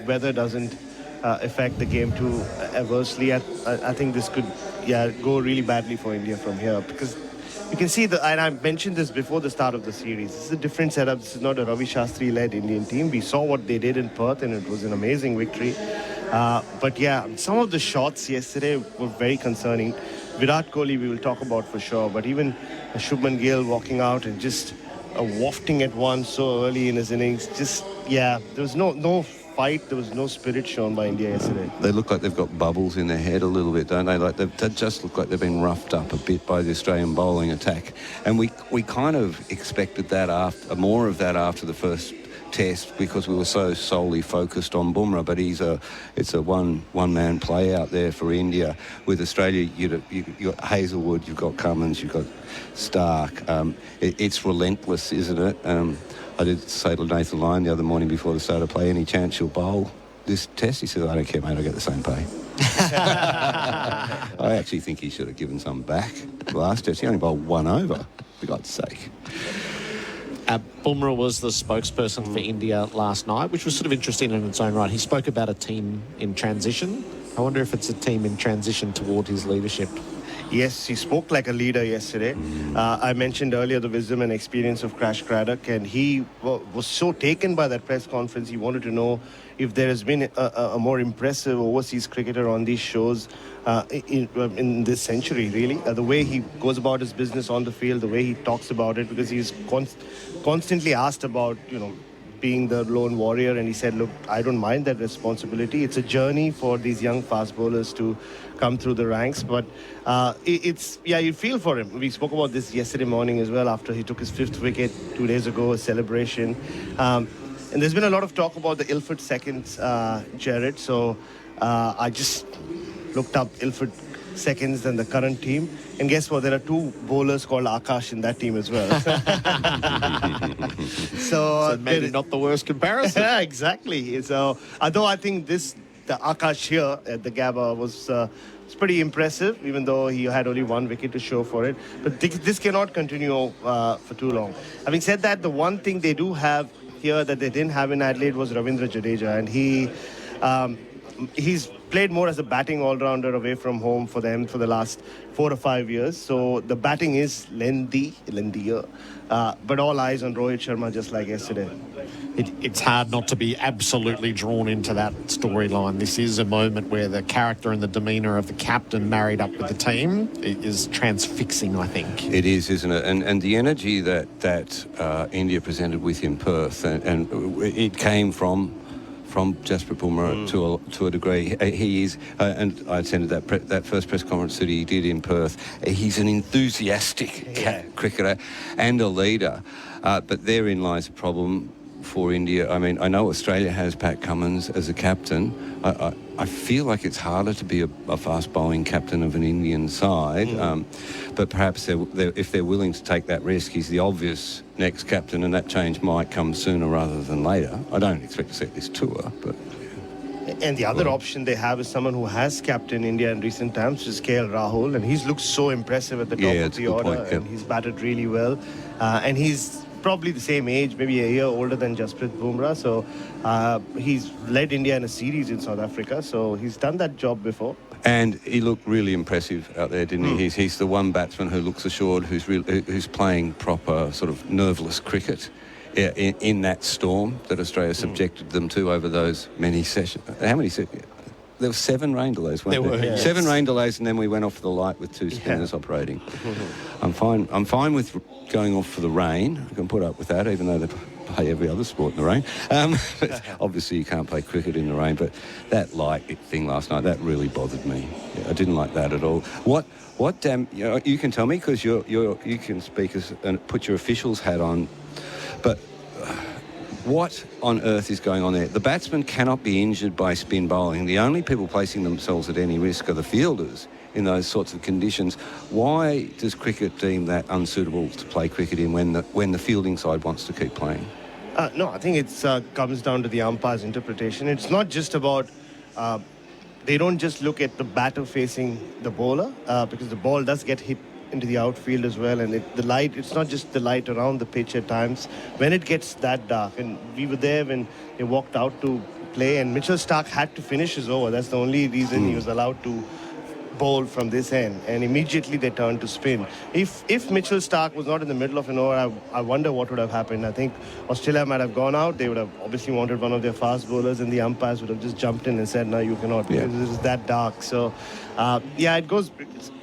weather doesn't affect the game too adversely. I think this could go really badly for India from here, because you can see, and I mentioned this before the start of the series, this is a different setup. This is not a Ravi Shastri-led Indian team. We saw what they did in Perth, and it was an amazing victory. But yeah, some of the shots yesterday were very concerning. Virat Kohli we will talk about for sure, but even Shubman Gill walking out and just wafting at one so early in his innings, there was no fight, there was no spirit shown by India yesterday. They look like they've got bubbles in their head a little bit, don't they? Like they just look like they've been roughed up a bit by the Australian bowling attack. And we kind of expected that more of that after the first test, because we were so solely focused on Bumrah, but it's a one-man play out there for India. With Australia, you've got Hazelwood, you've got Cummins, you've got Stark. It's relentless, isn't it? I did say to Nathan Lyon the other morning before the start of play, any chance you'll bowl this test? He said, I don't care, mate, I get the same pay. I actually think he should have given some back last test. He only bowled one over, for God's sake. Bumrah was the spokesperson for India last night, which was sort of interesting in its own right. He spoke about a team in transition. I wonder if it's a team in transition toward his leadership. Yes, he spoke like a leader yesterday. I mentioned earlier the wisdom and experience of Crash Craddock, and he was so taken by that press conference. He wanted to know if there has been a more impressive overseas cricketer on these shows in this century, really. The way he goes about his business on the field, the way he talks about it, because he's constantly asked about, being the lone warrior, and he said, look, I don't mind that responsibility. It's a journey for these young fast bowlers to come through the ranks, but you feel for him. We spoke about this yesterday morning as well, after he took his 5th wicket 2 days ago, a celebration. And there's been a lot of talk about the Ilford seconds, Jared, so I just looked up Ilford seconds than the current team, and guess what, there are 2 bowlers called Akash in that team as well. So maybe not the worst comparison. Yeah, exactly. So although I think the Akash here at the Gabba was pretty impressive, even though he had only 1 wicket to show for it, but this cannot continue for too long. Having said that, the one thing they do have here that they didn't have in Adelaide was Ravindra Jadeja, and he's played more as a batting all-rounder away from home for them for the last 4 or 5 years. So the batting is lengthier. But all eyes on Rohit Sharma, just like yesterday. It's hard not to be absolutely drawn into that storyline. This is a moment where the character and the demeanour of the captain married up with the team is transfixing, I think. It is, isn't it? And the energy that India presented with in Perth, and it came from Jasprit Bumrah to a degree. He is, and I attended that first press conference that he did in Perth. He's an enthusiastic cricketer and a leader, but therein lies a problem for India. I mean, I know Australia has Pat Cummins as a captain. I feel like it's harder to be a fast bowling captain of an Indian side, but perhaps if they're willing to take that risk, he's the obvious next captain, and that change might come sooner rather than later. I don't expect to see this tour, but... And the other option they have is someone who has captained India in recent times, which is KL Rahul, and he's looked so impressive at the top of the order, and he's batted really well, and he's probably the same age, maybe a year older than Jasprit Bumrah, so he's led India in a series in South Africa, so he's done that job before. And he looked really impressive out there, didn't he? He's the one batsman who looks assured, who's playing proper sort of nerveless cricket in that storm that Australia subjected them to over those many sessions. How many sessions? There were 7 rain delays, weren't there? Yes. 7 rain delays, and then we went off the light with 2 spinners operating. I'm fine with going off for the rain. I can put up with that, even though they play every other sport in the rain. But obviously, you can't play cricket in the rain. But that light thing last night, that really bothered me. I didn't like that at all. What damn? You can tell me, because you can speak and put your official's hat on, but. What on earth is going on there? The batsman cannot be injured by spin bowling. The only people placing themselves at any risk are the fielders in those sorts of conditions. Why does cricket deem that unsuitable to play cricket in when the fielding side wants to keep playing? No, I think it comes down to the umpire's interpretation. It's not just about... they don't just look at the batter facing the bowler, because the ball does get hit into the outfield as well, and it's not just the light around the pitch at times. When it gets that dark, and we were there when they walked out to play, and Mitchell Starc had to finish his over. That's the only reason he was allowed to bowl from this end, and immediately they turned to spin. If Mitchell Starc was not in the middle of an over, I wonder what would have happened. I think Australia might have gone out. They would have obviously wanted one of their fast bowlers, and the umpires would have just jumped in and said, no, you cannot, because it is that dark. So it goes,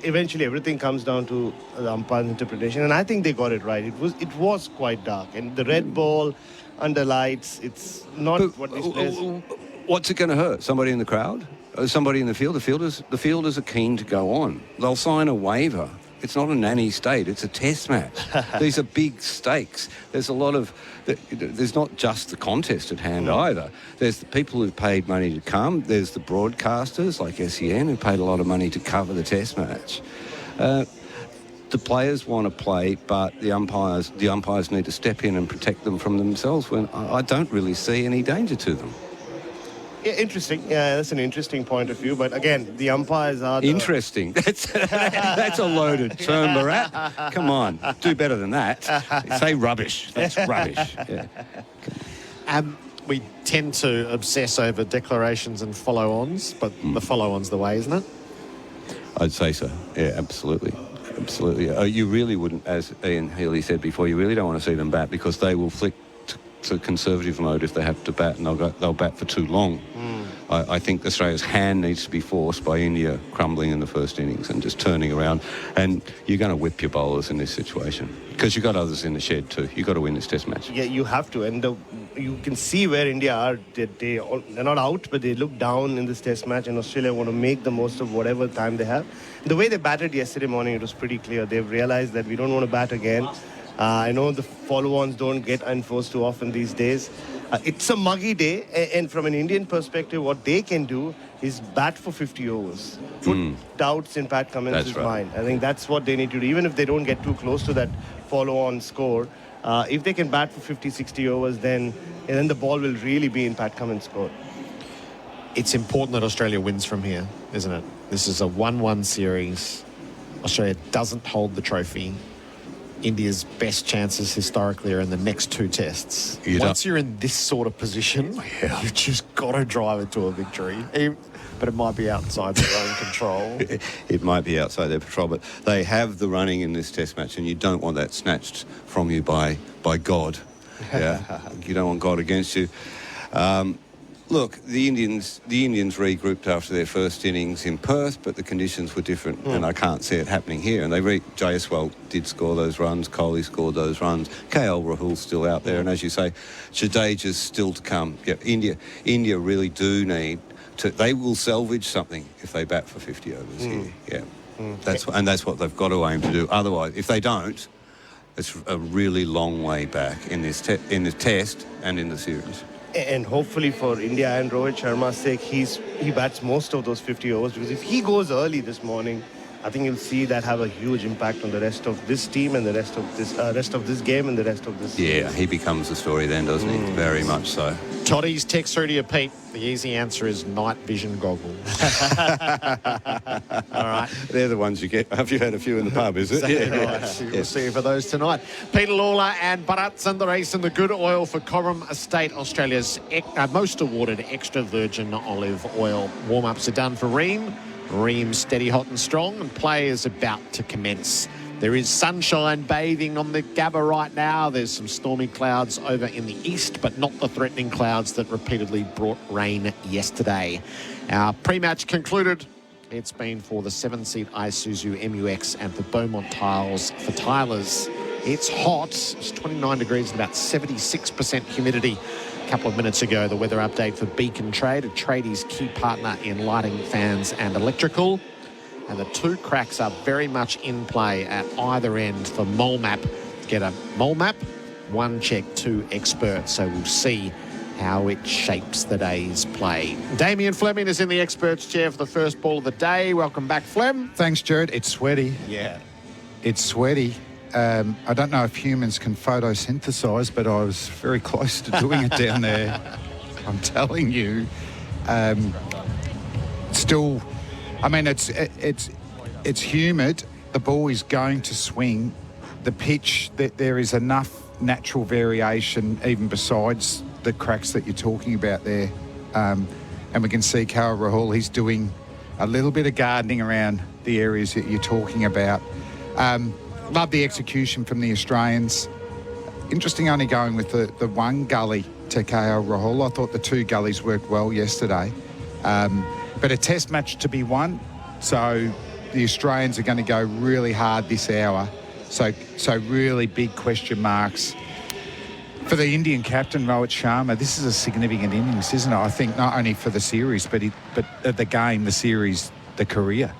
eventually everything comes down to the umpire's interpretation, and I think they got it right. It was quite dark, and the red ball under lights, it's not what these players... What's it going to hurt? Somebody in the crowd? Somebody in the field? The fielders are keen to go on. They'll sign a waiver. It's not a nanny state. It's a test match. These are big stakes. There's a lot of... There's not just the contest at hand either. There's the people who've paid money to come. There's the broadcasters like SEN who paid a lot of money to cover the test match. The players want to play, but the umpires need to step in and protect them from themselves when I don't really see any danger to them. Yeah, interesting. Yeah, that's an interesting point of view. But again, the umpires are... Interesting. That's a loaded term, Bharat. Come on, do better than that. Say rubbish. That's rubbish. Yeah. We tend to obsess over declarations and follow-ons, but the follow-on's the way, isn't it? I'd say so. Yeah, absolutely. Absolutely. You really wouldn't, as Ian Healy said before, you really don't want to see them bat because they will flick to conservative mode if they have to bat, and they'll bat for too long. I think Australia's hand needs to be forced by India crumbling in the first innings and just turning around. And you're going to whip your bowlers in this situation because you've got others in the shed too. You've got to win this test match. Yeah, you have to. And you can see where India are. They're not out, but they look down in this test match, and Australia want to make the most of whatever time they have. The way they batted yesterday morning, it was pretty clear. They've realized that we don't want to bat again. I know the follow-ons don't get enforced too often these days. It's a muggy day, and from an Indian perspective, what they can do is bat for 50 overs. Put doubts in Pat Cummins' mind. I think that's what they need to do. Even if they don't get too close to that follow-on score, if they can bat for 50, 60 overs, then the ball will really be in Pat Cummins' court. It's important that Australia wins from here, isn't it? This is a 1-1 series. Australia doesn't hold the trophy. India's best chances historically are in the next two tests. Once you're in this sort of position, you've just got to drive it to a victory. But it might be outside their own control. It might be outside their control, but they have the running in this test match, and you don't want that snatched from you by God. Yeah, you don't want God against you. Look, the Indians regrouped after their first innings in Perth, but the conditions were different, and I can't see it happening here. And Jaiswal did score those runs, Kohli scored those runs, KL Rahul's still out there, and as you say, Jadeja's still to come. Yeah, India really do need to. They will salvage something if they bat for 50 overs here. Yeah, that's what they've got to aim to do. Otherwise, if they don't, it's a really long way back in this test and in the series. And hopefully for India and Rohit Sharma's sake, he bats most of those 50 overs, because if he goes early this morning, I think you'll see that have a huge impact on the rest of this team and the rest of this game and the rest of this. Yeah, he becomes the story then, doesn't he? Very much so. Toddy's text through to you, Pete. The easy answer is night vision goggles. All right. They're the ones you get. Have you had a few in the pub, is it? Exactly right. We'll see you for those tonight. Peter Lalor and Bharat Sundaresan, the good oil for Coram Estate, Australia's most awarded extra virgin olive oil. Warm-ups are done for Ream. Ream steady, hot and strong, and play is about to commence. There is sunshine bathing on the Gabba right now. There's some stormy clouds over in the east, but not the threatening clouds that repeatedly brought rain yesterday. Our pre-match concluded. It's been for the 7-seat Isuzu MUX and for Beaumont Tiles for Tylers. It's hot. It's 29 degrees and about 76% humidity. A couple of minutes ago, the weather update for Beacon Trade, a tradie's key partner in lighting, fans and electrical. And the two cracks are very much in play at either end for mole map. Get a mole map, one check, two experts. So we'll see how it shapes the day's play. Damien Fleming is in the experts chair for the first ball of the day. Welcome back, Flem. Thanks, Gerard. It's sweaty. Yeah. It's sweaty. I don't know if humans can photosynthesize, but I was very close to doing it down there. I'm telling you. Still, I mean, it's humid. The ball is going to swing. The pitch, that there is enough natural variation, even besides the cracks that you're talking about there. And we can see KL Rahul, he's doing a little bit of gardening around the areas that you're talking about. Love the execution from the Australians. Interesting only going with the one gully to KL Rahul. I thought the two gullies worked well yesterday. But a test match to be won, so the Australians are going to go really hard this hour. So really big question marks. For the Indian captain, Rohit Sharma, this is a significant innings, isn't it? I think not only for the series, but the game, the series, the career.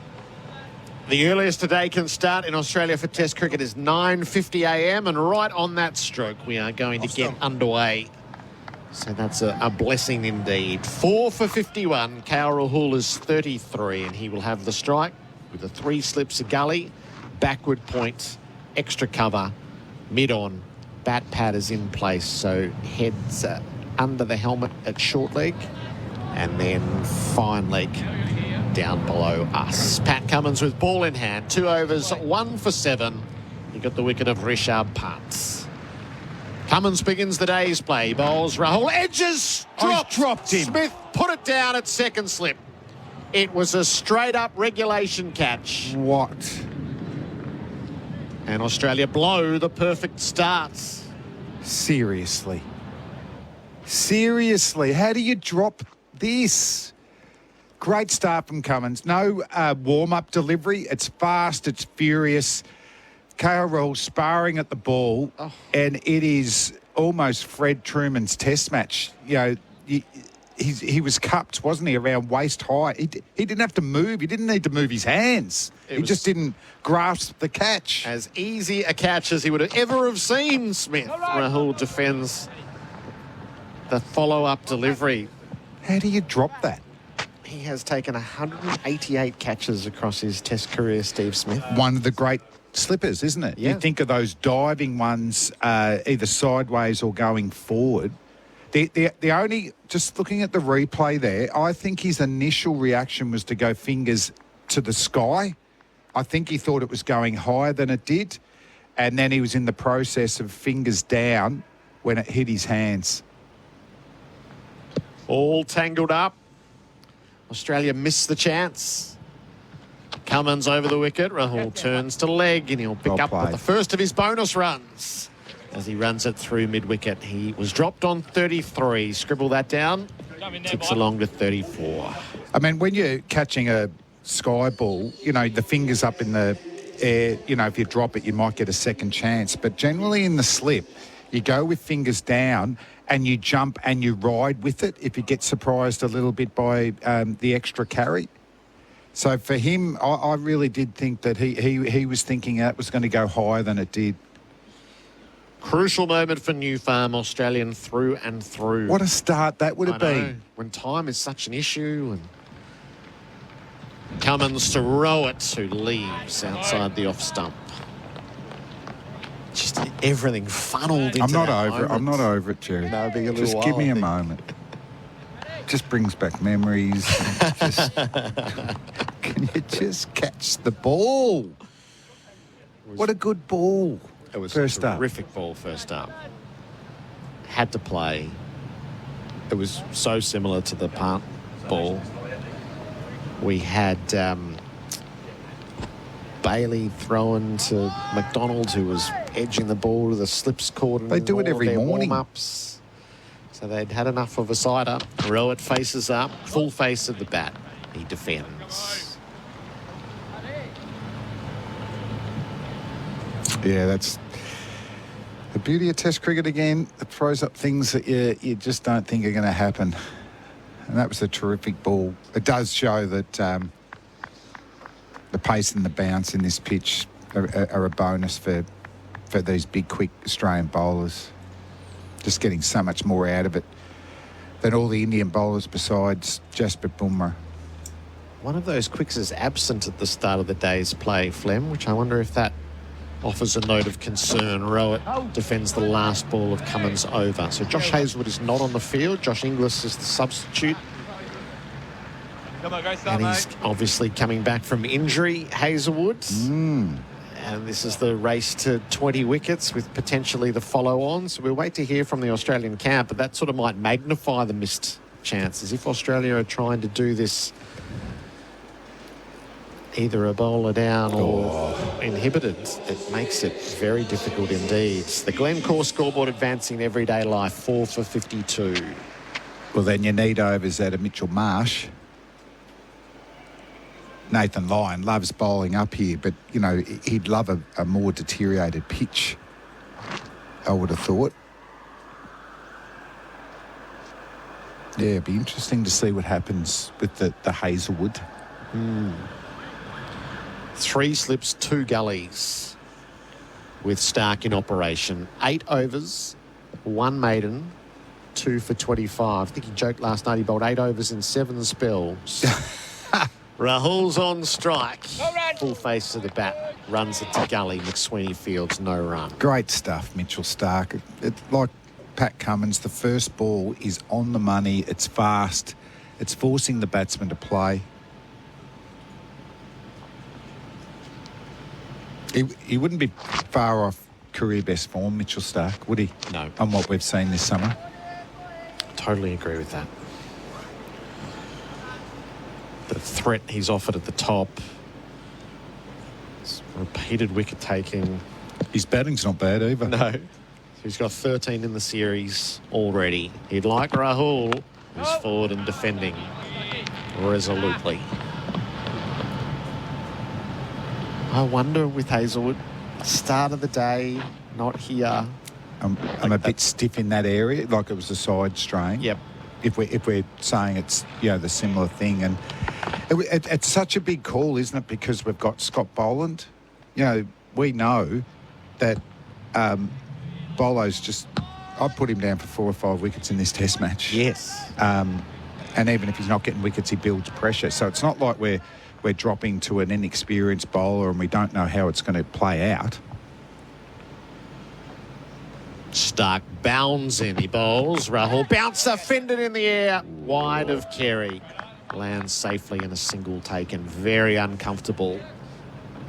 The earliest today can start in Australia for Test cricket is 9:50 a.m. and right on that stroke we are going to get underway. So that's a blessing indeed. 4 for 51. KL Rahul is 33 and he will have the strike with the 3 slips a gully, backward point, extra cover, mid-on. Bat pad is in place, so heads under the helmet at short leg and then fine leg down below us. Pat Cummins with ball in hand, 2 overs, 1 for 7. He got the wicket of Rishabh Pant. Cummins begins the day's play, bowls Rahul, edges, dropped him. Smith put it down at second slip. It was a straight up regulation catch. What? And Australia blow the perfect start. Seriously, how do you drop this? Great start from Cummins. No warm-up delivery. It's fast, it's furious. KL Rahul sparring at the ball, and it is almost Fred Truman's test match. You know, he was cupped, wasn't he, around waist high. He didn't have to move. He didn't need to move his hands. He just didn't grasp the catch. As easy a catch as he would ever have seen, Smith. Rahul defends the follow-up delivery. How do you drop that? He has taken 188 catches across his Test career, Steve Smith. One of the great slippers, isn't it? Yeah. You think of those diving ones, either sideways or going forward. The only, just looking at the replay there, I think his initial reaction was to go fingers to the sky. I think he thought it was going higher than it did. And then he was in the process of fingers down when it hit his hands. All tangled up. Australia missed the chance. Cummins over the wicket. Rahul turns to leg and he'll pick up with the first of his bonus runs. As he runs it through mid-wicket, he was dropped on 33. Scribble that down. Ticks along to 34. I mean, when you're catching a sky ball, you know, the fingers up in the air, you know, if you drop it, you might get a second chance. But generally in the slip, you go with fingers down and you jump and you ride with it if you get surprised a little bit by the extra carry. So for him, I really did think that he was thinking that was going to go higher than it did. Crucial moment for New Farm, Australian through and through. What a start that would have been. When time is such an issue. And Cummins to Rowett, who leaves outside the off stump. Just everything funneled into I'm not that over moment. it. I'm not over it, Jerry. No, it'll be a little just while, give me I a think. moment. Just brings back memories. Can you just catch the ball? What a good ball. It was first a up. terrific ball first up. Had to play. It was so similar to the punt ball. We had Bailey throwing to McDonald, who was edging the ball to the slips court. They do it every morning. Warm-ups. So they'd had enough of a side up. Rowett faces up, full face of the bat. He defends. Yeah, that's the beauty of Test cricket again. It throws up things that you just don't think are going to happen. And that was a terrific ball. It does show that the pace and the bounce in this pitch are a bonus for these big, quick Australian bowlers. Just getting so much more out of it than all the Indian bowlers besides Jasprit Bumrah. One of those quicks is absent at the start of the day's play, Flem, which I wonder if that offers a note of concern. Rowett defends the last ball of Cummins over. So Josh Hazlewood is not on the field. Josh Inglis is the substitute. And he's obviously coming back from injury, Hazlewood. And this is the race to 20 wickets with potentially the follow-on. So we'll wait to hear from the Australian camp, but that sort of might magnify the missed chances. If Australia are trying to do this, either a bowler down or inhibited, it makes it very difficult indeed. The Glencore scoreboard advancing everyday life, 4 for 52. Well, then you need overs out of Mitchell Marsh. Nathan Lyon loves bowling up here, but, you know, he'd love a more deteriorated pitch, I would have thought. Yeah, it'd be interesting to see what happens with the Hazelwood. 3 slips, 2 gullies with Stark in operation. 8 overs, 1 maiden, 2 for 25. I think he joked last night he bowled 8 overs in 7 spells. Rahul's on strike. Full face to the bat. Runs it to gully. McSweeney Fields, no run. Great stuff, Mitchell Stark. Like Pat Cummins, the first ball is on the money. It's fast. It's forcing the batsman to play. He wouldn't be far off career best form, Mitchell Stark, would he? No. On what we've seen this summer. Totally agree with that. The threat he's offered at the top. Repeated wicket taking. His batting's not bad either. No. He's got 13 in the series already. He'd like Rahul, who's forward and defending resolutely. I wonder with Hazelwood, start of the day, not here. I'm a bit stiff in that area, like it was a side strain. Yep. If we're saying it's, you know, the similar thing, and it's such a big call, isn't it? Because we've got Scott Boland. You know, we know that Bolo's just. I put him down for 4 or 5 wickets in this Test match. Yes. And even if he's not getting wickets, he builds pressure. So it's not like we're dropping to an inexperienced bowler and we don't know how it's going to play out. Stark bounds in, he bowls. Rahul bouncer, fended in the air, wide of Carey. Lands safely in a single taken, very uncomfortable.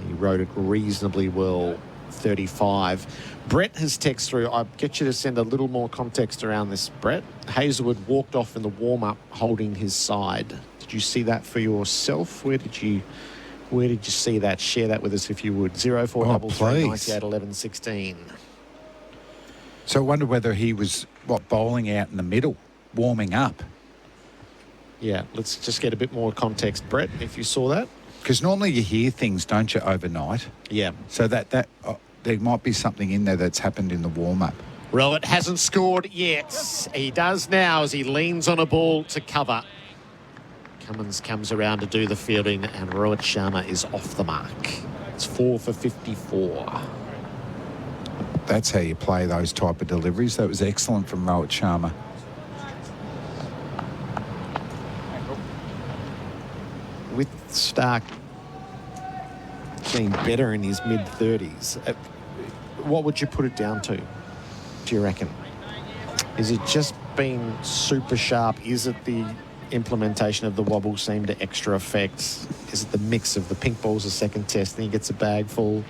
He rode it reasonably well, 35. Brett has texted through. I'll get you to send a little more context around this, Brett. Hazelwood walked off in the warm-up holding his side. Did you see that for yourself? Where did you see that? Share that with us if you would. 0433 98 11 16. So I wonder whether he was, bowling out in the middle, warming up. Yeah, let's just get a bit more context, Brett, if you saw that. Because normally you hear things, don't you, overnight? Yeah. So that there might be something in there that's happened in the warm-up. Rowett hasn't scored yet. He does now as he leans on a ball to cover. Cummins comes around to do the fielding and Rohit Sharma is off the mark. It's 4 for 54. That's how you play those type of deliveries. That was excellent from Rohit Sharma. With Stark getting better in his mid-30s, what would you put it down to, do you reckon? Is it just being super sharp? Is it the implementation of the wobble seam to extra effect? Is it the mix of the pink balls a second test and he gets a bag full?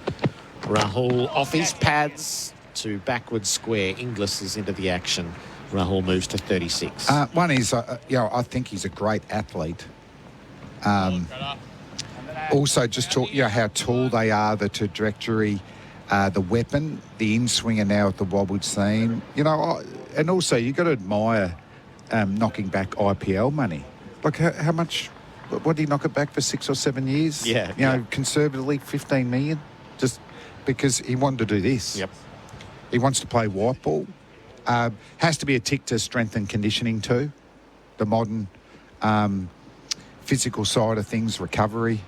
Rahul off his pads to backward square. Inglis is into the action. Rahul moves to 36. One is, I think he's a great athlete. Also, just talk, how tall they are, the trajectory, the weapon, the in-swinger now at the wobbled seam. And also you've got to admire knocking back IPL money. Like how much? What did he knock it back for 6 or 7 years? Yeah. Conservatively 15 million, just because he wanted to do this. Yep. He wants to play white ball. Has to be a tick to strength and conditioning too. The modern physical side of things, recovery.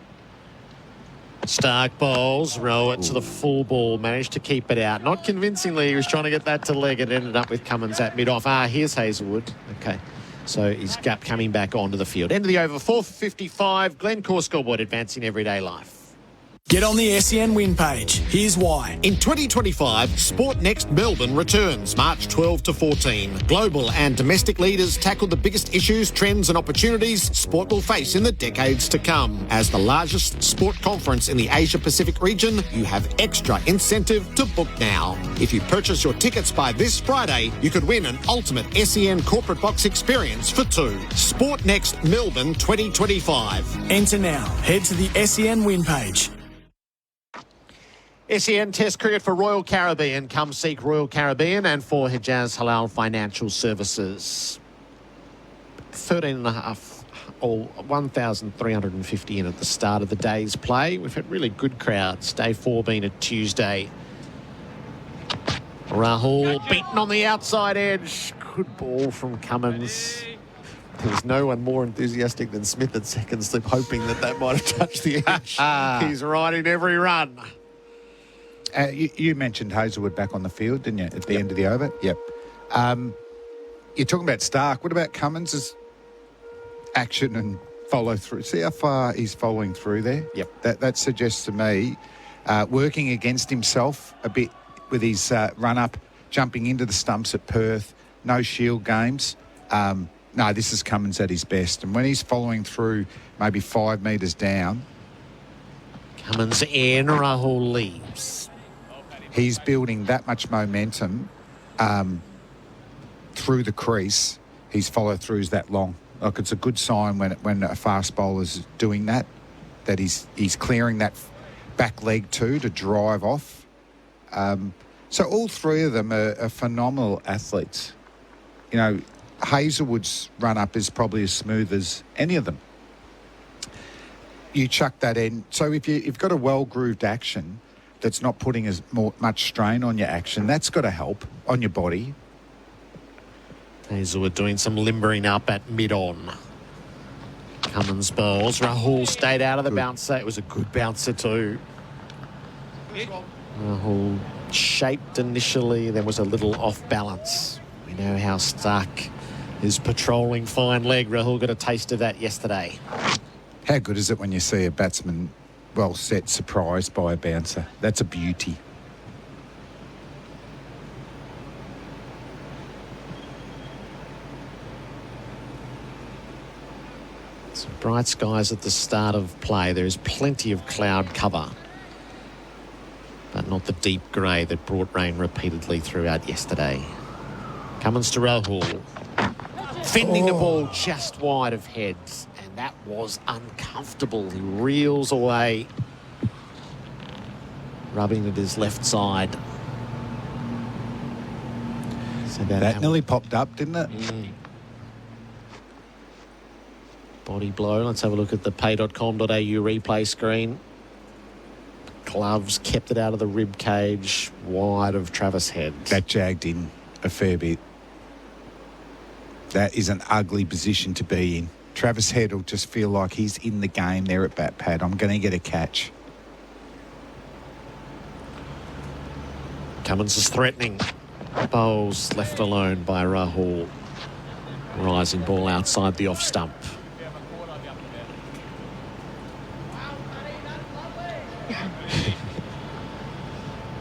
Stark bowls, Rowett to the full ball, managed to keep it out. Not convincingly, he was trying to get that to leg. It ended up with Cummins at mid-off. Here's Hazelwood. Okay, so he's coming back onto the field. End of the over, 4 for 55. Glencore scoreboard advancing everyday life. Get on the SEN win page. Here's why. In 2025, Sport Next Melbourne returns March 12 to 14. Global and domestic leaders tackle the biggest issues, trends and opportunities sport will face in the decades to come. As the largest sport conference in the Asia-Pacific region, you have extra incentive to book now. If you purchase your tickets by this Friday, you could win an ultimate SEN corporate box experience for two. Sport Next Melbourne 2025. Enter now. Head to the SEN win page. SEN Test Cricket for Royal Caribbean. Come seek Royal Caribbean and for Hijaz Halal Financial Services. 13.5 or 1,350 in at the start of the day's play. We've had really good crowds. Day 4 being a Tuesday. Rahul beaten on the outside edge. Good ball from Cummins. There was no one more enthusiastic than Smith at second slip, hoping that might have touched the edge. He's right in every run. You mentioned Hazelwood back on the field, didn't you, at the end of the over? Yep. You're talking about Stark. What about Cummins' action and follow through? See how far he's following through there? Yep. That suggests to me working against himself a bit with his run-up, jumping into the stumps at Perth, no shield games. No, this is Cummins at his best. And when he's following through maybe 5 metres down... Cummins in, Rahul leaves. He's building that much momentum through the crease. His follow-through's that long. Like, it's a good sign when a fast bowler's doing that he's clearing that back leg too to drive off. So all three of them are phenomenal athletes. You know, Hazelwood's run-up is probably as smooth as any of them. You chuck that in. So if you've got a well-grooved action that's not putting much strain on your action, that's got to help on your body. Hazelwood doing some limbering up at mid-on. Cummins bowls. Rahul stayed out of the bouncer. It was a good bouncer too. Rahul shaped initially, then was a little off balance. We know how Stark is patrolling fine leg. Rahul got a taste of that yesterday. How good is it when you see a batsman well set, surprised by a bouncer? That's a beauty. Some bright skies at the start of play. There's plenty of cloud cover, but not the deep grey that brought rain repeatedly throughout yesterday. Cummins to Rahul. Fending the ball just wide of heads. And that was uncomfortable. He reels away. Rubbing at his left side. So that nearly popped up, didn't it? Body blow. Let's have a look at the pay.com.au replay screen. Gloves kept it out of the rib cage, wide of Travis Head. That jagged in a fair bit. That is an ugly position to be in. Travis Head will just feel like he's in the game there at bat pad. I'm going to get a catch. Cummins is threatening. Bowls left alone by Rahul. Rising ball outside the off stump.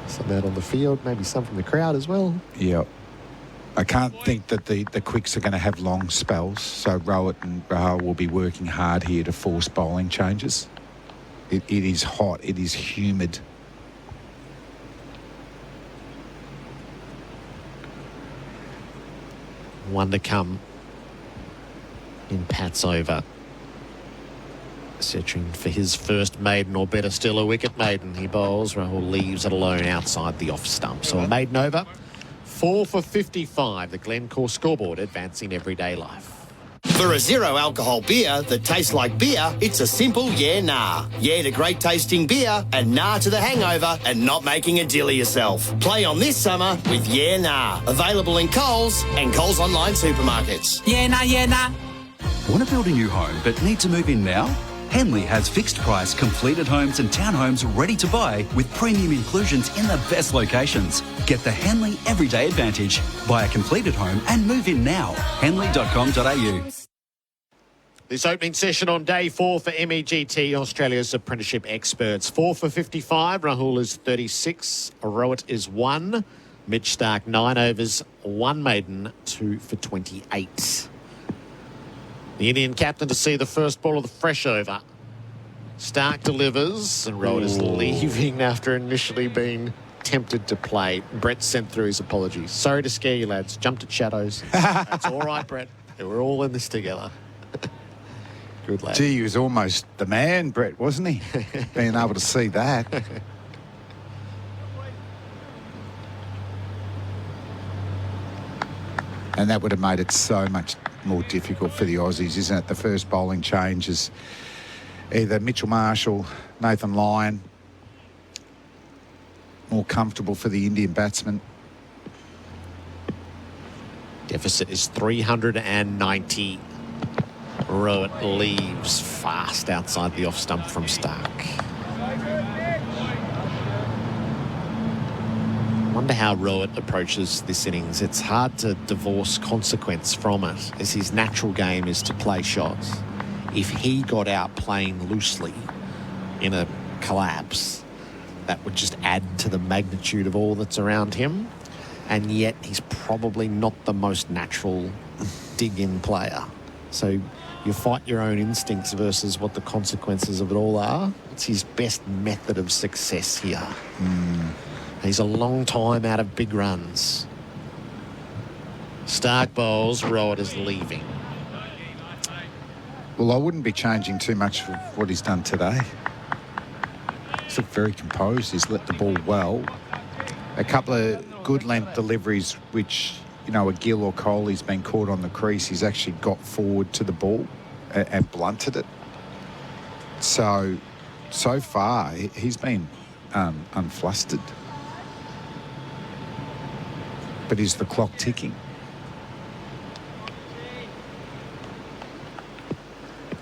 Some out on the field, maybe some from the crowd as well. Yep. I can't think that the quicks are going to have long spells, so Rowett and Rahul will be working hard here to force bowling changes. It is hot, it is humid. One to come in Pat's over. Searching for his first maiden, or better still, a wicket maiden. He bowls. Rahul leaves it alone outside the off stump. So a maiden over. 4 for 55. The Glencore scoreboard advancing everyday life. For a zero alcohol beer that tastes like beer, it's a simple yeah, nah. Yeah to great tasting beer and nah to the hangover and not making a deal of yourself. Play on this summer with Yeah Nah. Available in Coles and Coles online supermarkets. Yeah, nah, yeah, nah. Want to build a new home but need to move in now? Henley has fixed price completed homes and townhomes ready to buy with premium inclusions in the best locations. Get the Henley Everyday Advantage. Buy a completed home and move in now. Henley.com.au. This opening session on day 4 for MEGT, Australia's apprenticeship experts. 4 for 55, Rahul is 36, Rowett is 1, Mitch Starc 9 overs, 1 maiden, 2 for 28. The Indian captain to see the first ball of the fresh over. Starc delivers, and Rowett is leaving after initially being tempted to play. Brett sent through his apologies. Sorry to scare you, lads. Jumped at shadows. That's all right, Brett. We're all in this together. Good lad. Gee, he was almost the man, Brett, wasn't he? Being able to see that. And that would have made it so much more difficult for the Aussies, isn't it? The first bowling change is either Mitchell Marshall, Nathan Lyon. More comfortable for the Indian batsman. Deficit is 390. Rowett leaves fast outside the off stump from Starc. Wonder how Rowett approaches this innings. It's hard to divorce consequence from it, as his natural game is to play shots. If he got out playing loosely in a collapse, that would just add to the magnitude of all that's around him. And yet he's probably not the most natural dig-in player. So you fight your own instincts versus what the consequences of it all are. It's his best method of success here. He's a long time out of big runs. Starc bowls, Rowett is leaving. Well, I wouldn't be changing too much of what he's done today. He's looked very composed. He's let the ball well. A couple of good length deliveries, which, you know, a Gill or Kohli's been caught on the crease. He's actually got forward to the ball and blunted it. So far, he's been unflustered. But is the clock ticking?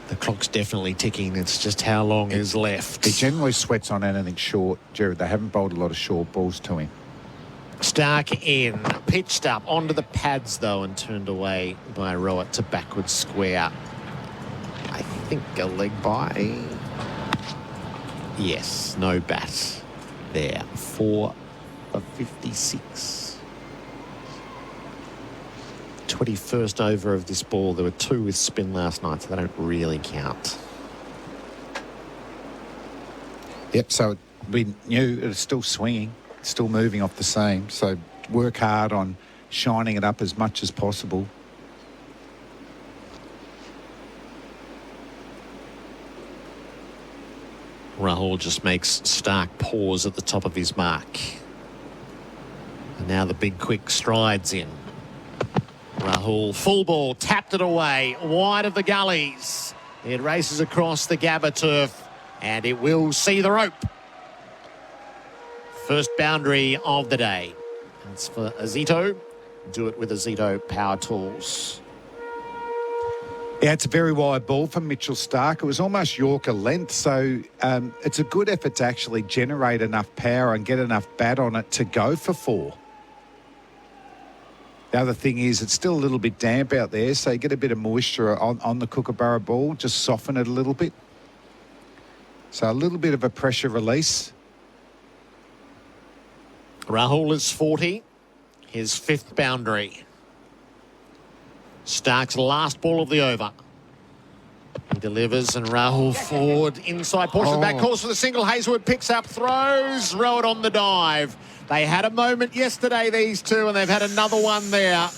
The clock's definitely ticking. It's just how long is left. He generally sweats on anything short, Gerard. They haven't bowled a lot of short balls to him. Starc in, pitched up onto the pads though and turned away by Rowett to backward square. I think a leg by. Yes, no bat there. 4 for 56. 21st over of this ball. There were 2 with spin last night, so they don't really count. Yep, so we knew it's still swinging, still moving off the seam. So work hard on shining it up as much as possible. Rahul just makes Starc pause at the top of his mark. And now the big quick strides in. Rahul, full ball, tapped it away, wide of the gullies. It races across the Gabba turf, and it will see the rope. First boundary of the day. That's for Azito. Do it with Azito Power Tools. Yeah, it's a very wide ball from Mitchell Starc. It was almost Yorker length, so it's a good effort to actually generate enough power and get enough bat on it to go for 4. The other thing is it's still a little bit damp out there, so you get a bit of moisture on the Kookaburra ball, just soften it a little bit. So a little bit of a pressure release. Rahul is 40, his 5th boundary. Starc's last ball of the over. He delivers, and Rahul forward, inside portion of the back, calls for the single. Hazelwood picks up, throws, Rowett on the dive. They had a moment yesterday, these two, and they've had another one there.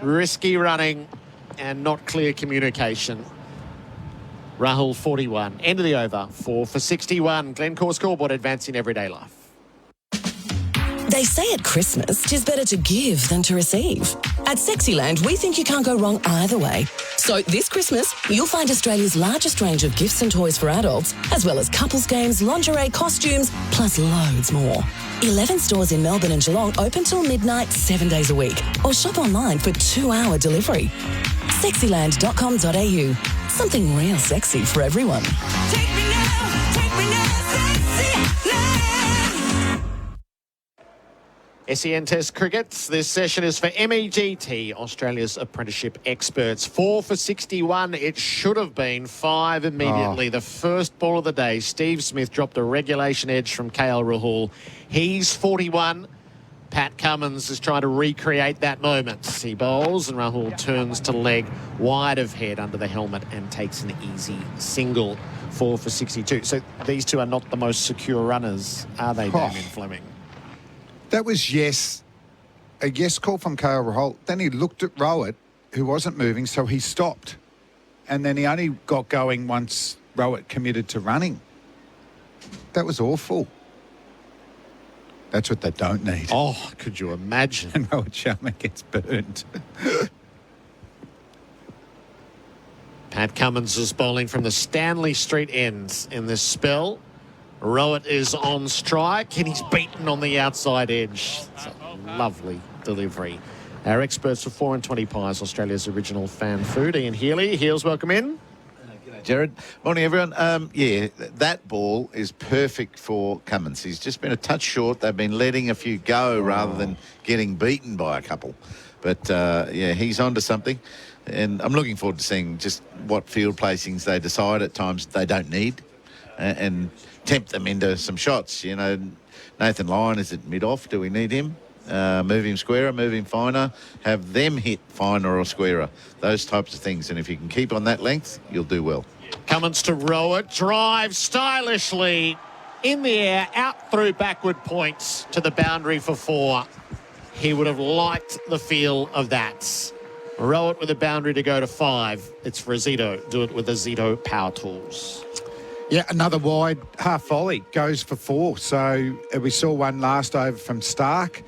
Risky running and not clear communication. Rahul 41, end of the over, 4 for 61. Glencore scoreboard, advancing everyday life. They say at Christmas, 'tis better to give than to receive. At Sexyland, we think you can't go wrong either way. So this Christmas, you'll find Australia's largest range of gifts and toys for adults, as well as couples games, lingerie, costumes, plus loads more. 11 stores in Melbourne and Geelong open till midnight 7 days a week. Or shop online for 2-hour delivery. Sexyland.com.au. Something real sexy for everyone. Take me now, Sexyland. SEN Test Cricket. This session is for MEGT, Australia's apprenticeship experts. 4 for 61. It should have been 5 immediately. The first ball of the day, Steve Smith dropped a regulation edge from KL Rahul. He's 41. Pat Cummins is trying to recreate that moment. He bowls and Rahul turns to leg wide of head under the helmet and takes an easy single. 4 for 62. So these two are not the most secure runners, are they, Damien Fleming? That was a yes call from KL Rahul. Then he looked at Rowett, who wasn't moving, so he stopped. And then he only got going once Rowett committed to running. That was awful. That's what they don't need. Oh, could you imagine? And Rohit Sharma gets burned. Pat Cummins is bowling from the Stanley Street end in this spell. Rowett is on strike and he's beaten on the outside edge. It's a lovely delivery. Our experts for 4 and 20 pies, Australia's original fan food. Ian Healy. Heels, welcome in. Gerard. Morning, everyone. That ball is perfect for Cummins. He's just been a touch short. They've been letting a few go rather than getting beaten by a couple. But, he's onto something. And I'm looking forward to seeing just what field placings they decide at times they don't need and tempt them into some shots. You know, Nathan Lyon is at mid-off. Do we need him? Move him squarer, move him finer, have them hit finer or squarer. Those types of things. And if you can keep on that length, you'll do well. Cummins to Rowett, drives stylishly in the air, out through backward points to the boundary for 4. He would have liked the feel of that. Rowett with a boundary to go to 5. It's for a Zito. Do it with the Zito Power Tools. Yeah, another wide half volley goes for 4. So we saw one last over from Stark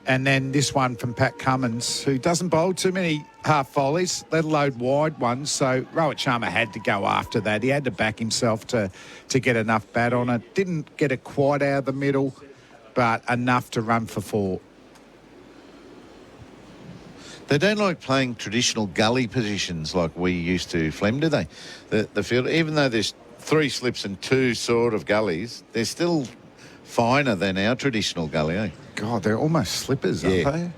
and then this one from Pat Cummins, who doesn't bowl too many half volleys, let alone wide ones. So Rohit Sharma had to go after that. He had to back himself to get enough bat on it. Didn't get it quite out of the middle, but enough to run for 4. They don't like playing traditional gully positions like we used to, Flem, do they? The field, even though there's 3 slips and 2 sort of gullies, they're still finer than our traditional gully, eh? God, they're almost slippers, aren't they?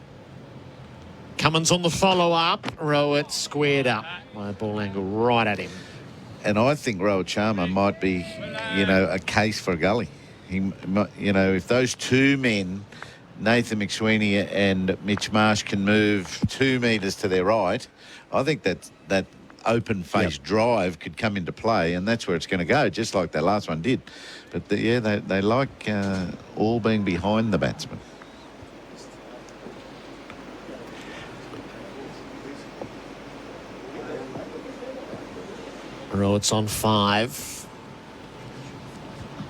Cummins on the follow-up. Rowett squared up. My ball angle right at him. And I think Rohit Sharma might be, a case for a gully. He, if those 2 men, Nathan McSweeney and Mitch Marsh, can move 2 metres to their right, I think that open face drive could come into play, and that's where it's going to go, just like that last one did. But they like all being behind the batsman. Rowett's on 5.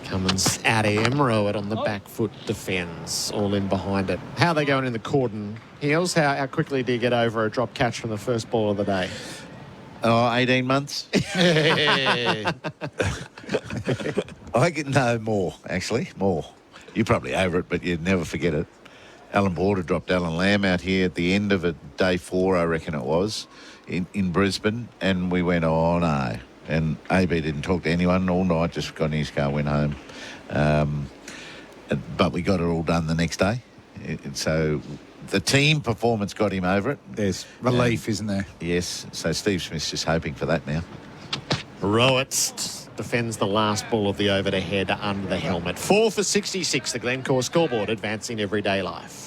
Cummins at him. Rowett on the back foot defends. All in behind it. How are they going in the cordon? Heels, how quickly do you get over a drop catch from the first ball of the day? 18 months. I get more, actually, more. You're probably over it, but you'd never forget it. Alan Border dropped Alan Lamb out here at the end of it, day 4, I reckon it was, in Brisbane, and we went, oh, no. And AB didn't talk to anyone all night, just got in his car, went home. But we got it all done the next day. So the team performance got him over it. There's relief, isn't there? Yes. So Steve Smith's just hoping for that now. Rowett defends the last ball of the over the head under the helmet. 4 for 66, the Glencore scoreboard, advancing everyday life.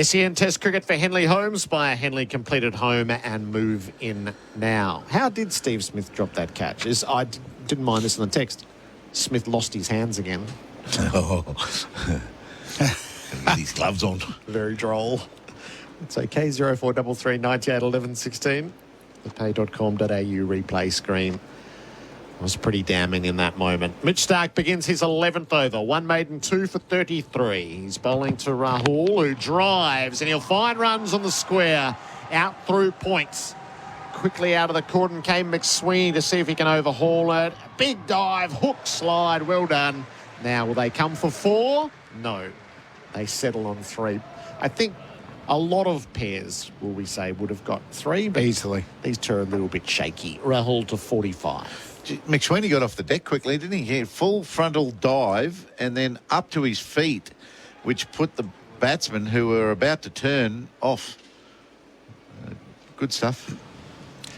SEN Test Cricket for Henley Homes by a Henley completed home and move in now. How did Steve Smith drop that catch? I didn't mind this in the text. Smith lost his hands again. With his gloves on. Very droll. It's okay, 0433 98 11 16. The pay.com.au replay screen. Was pretty damning in that moment. Mitch Starc begins his 11th over. 1 maiden, 2 for 33. He's bowling to Rahul, who drives, and he'll find runs on the square. Out through points. Quickly out of the cordon came McSweeney to see if he can overhaul it. Big dive, hook slide, well done. Now, will they come for 4? No. They settle on 3. I think a lot of pairs, will we say, would have got 3. But easily. These two are a little bit shaky. Rahul to 45. McSweeney got off the deck quickly, didn't he? He had full frontal dive and then up to his feet, which put the batsmen who were about to turn off. Good stuff.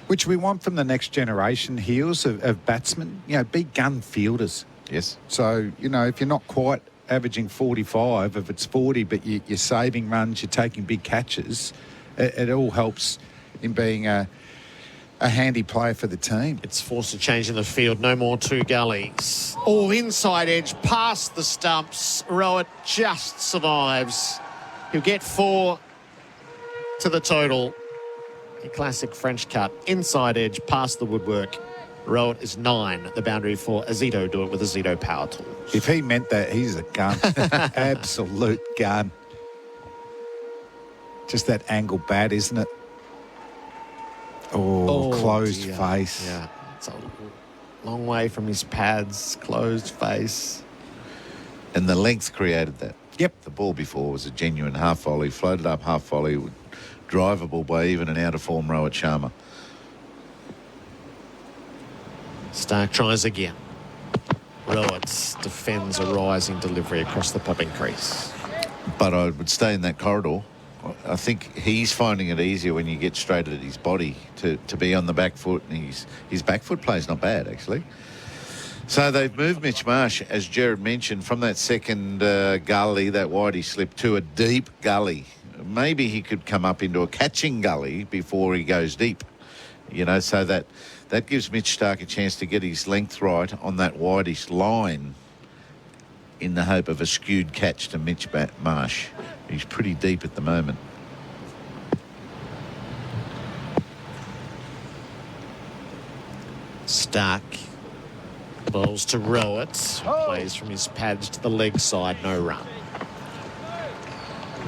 Which we want from the next generation, Heels, of batsmen. You know, be gun fielders. Yes. So, you know, if you're not quite averaging 45, if it's 40, but you're saving runs, you're taking big catches, it all helps in being a handy player for the team. It's forced a change in the field. No more 2 gullies. Oh, inside edge, past the stumps. Rowett just survives. He'll get 4 to the total. A classic French cut. Inside edge, past the woodwork. Rowett is 9 at the boundary for Azito. Do it with Azito power tools. If he meant that, he's a gun. Absolute gun. Just that angle bat, isn't it? Oh, closed dear. face. Yeah, it's a long way from his pads, closed face. And the length created that. Yep. The ball before was a genuine half volley, floated up half volley, drivable by even an out-of-form Rowett Sharma. Starc tries again. Rowett defends a rising delivery across the popping crease. But I would stay in that corridor. I think he's finding it easier when you get straight at his body to be on the back foot, and his back foot play is not bad, actually. So they've moved Mitch Marsh, as Gerard mentioned, from that second gully, that widey slip, to a deep gully. Maybe he could come up into a catching gully before he goes deep, you know, so that gives Mitch Starc a chance to get his length right on that widest line in the hope of a skewed catch to Mitch Marsh. He's pretty deep at the moment. Starc bowls to Rowett. Plays from his pads to the leg side. No run.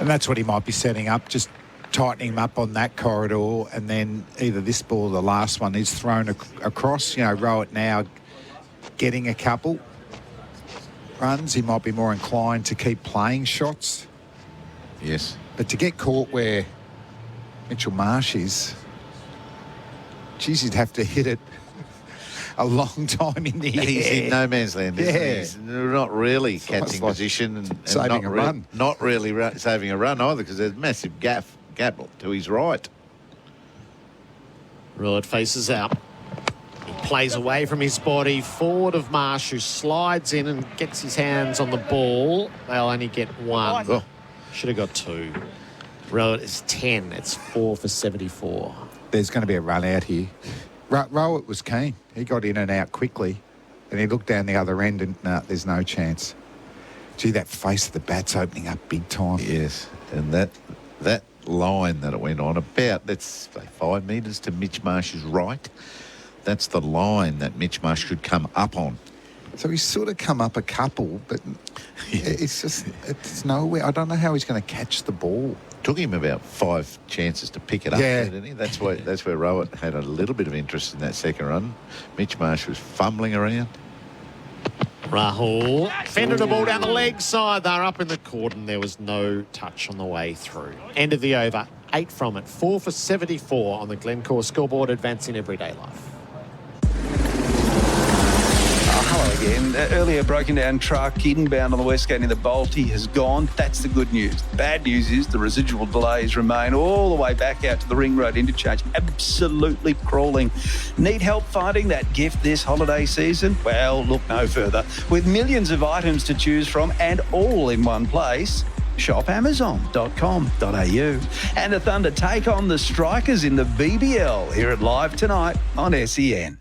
And that's what he might be setting up, just tightening him up on that corridor, and then either this ball or the last one is thrown across. You know, Rowett now getting a couple runs. He might be more inclined to keep playing shots. Yes. But to get caught where Mitchell Marsh is, geez, he'd have to hit it a long time in the air. He's in no man's land, isn't he? He's not really catching position and saving a run. Not really saving a run either, because there's a massive gap to his right. Rowett faces out. He plays away from his body, forward of Marsh, who slides in and gets his hands on the ball. They'll only get 1. Oh. Should have got 2. Rowett is 10. It's 4 for 74. There's going to be a run out here. Rowett was keen. He got in and out quickly, and he looked down the other end and, there's no chance. Gee, that face of the bat's opening up big time. Yes, and that line that it went on, about, let's say, 5 metres to Mitch Marsh's right, that's the line that Mitch Marsh should come up on. So he's sort of come up a couple, but it's nowhere. I don't know how he's going to catch the ball. Took him about 5 chances to pick it up, didn't he? That's where Rowett had a little bit of interest in that second run. Mitch Marsh was fumbling around. Rahul fended the ball down the leg side. They're up in the cordon. There was no touch on the way through. End of the over. 8 from it. 4 for 74 on the Glencore scoreboard, advancing everyday life. Hello again. Earlier broken down truck inbound on the West Gate in the Balti has gone. That's the good news. The bad news is the residual delays remain all the way back out to the Ring Road interchange. Absolutely crawling. Need help finding that gift this holiday season? Well, look no further. With millions of items to choose from and all in one place, shop amazon.com.au. And the Thunder take on the Strikers in the BBL here at Live Tonight on SEN.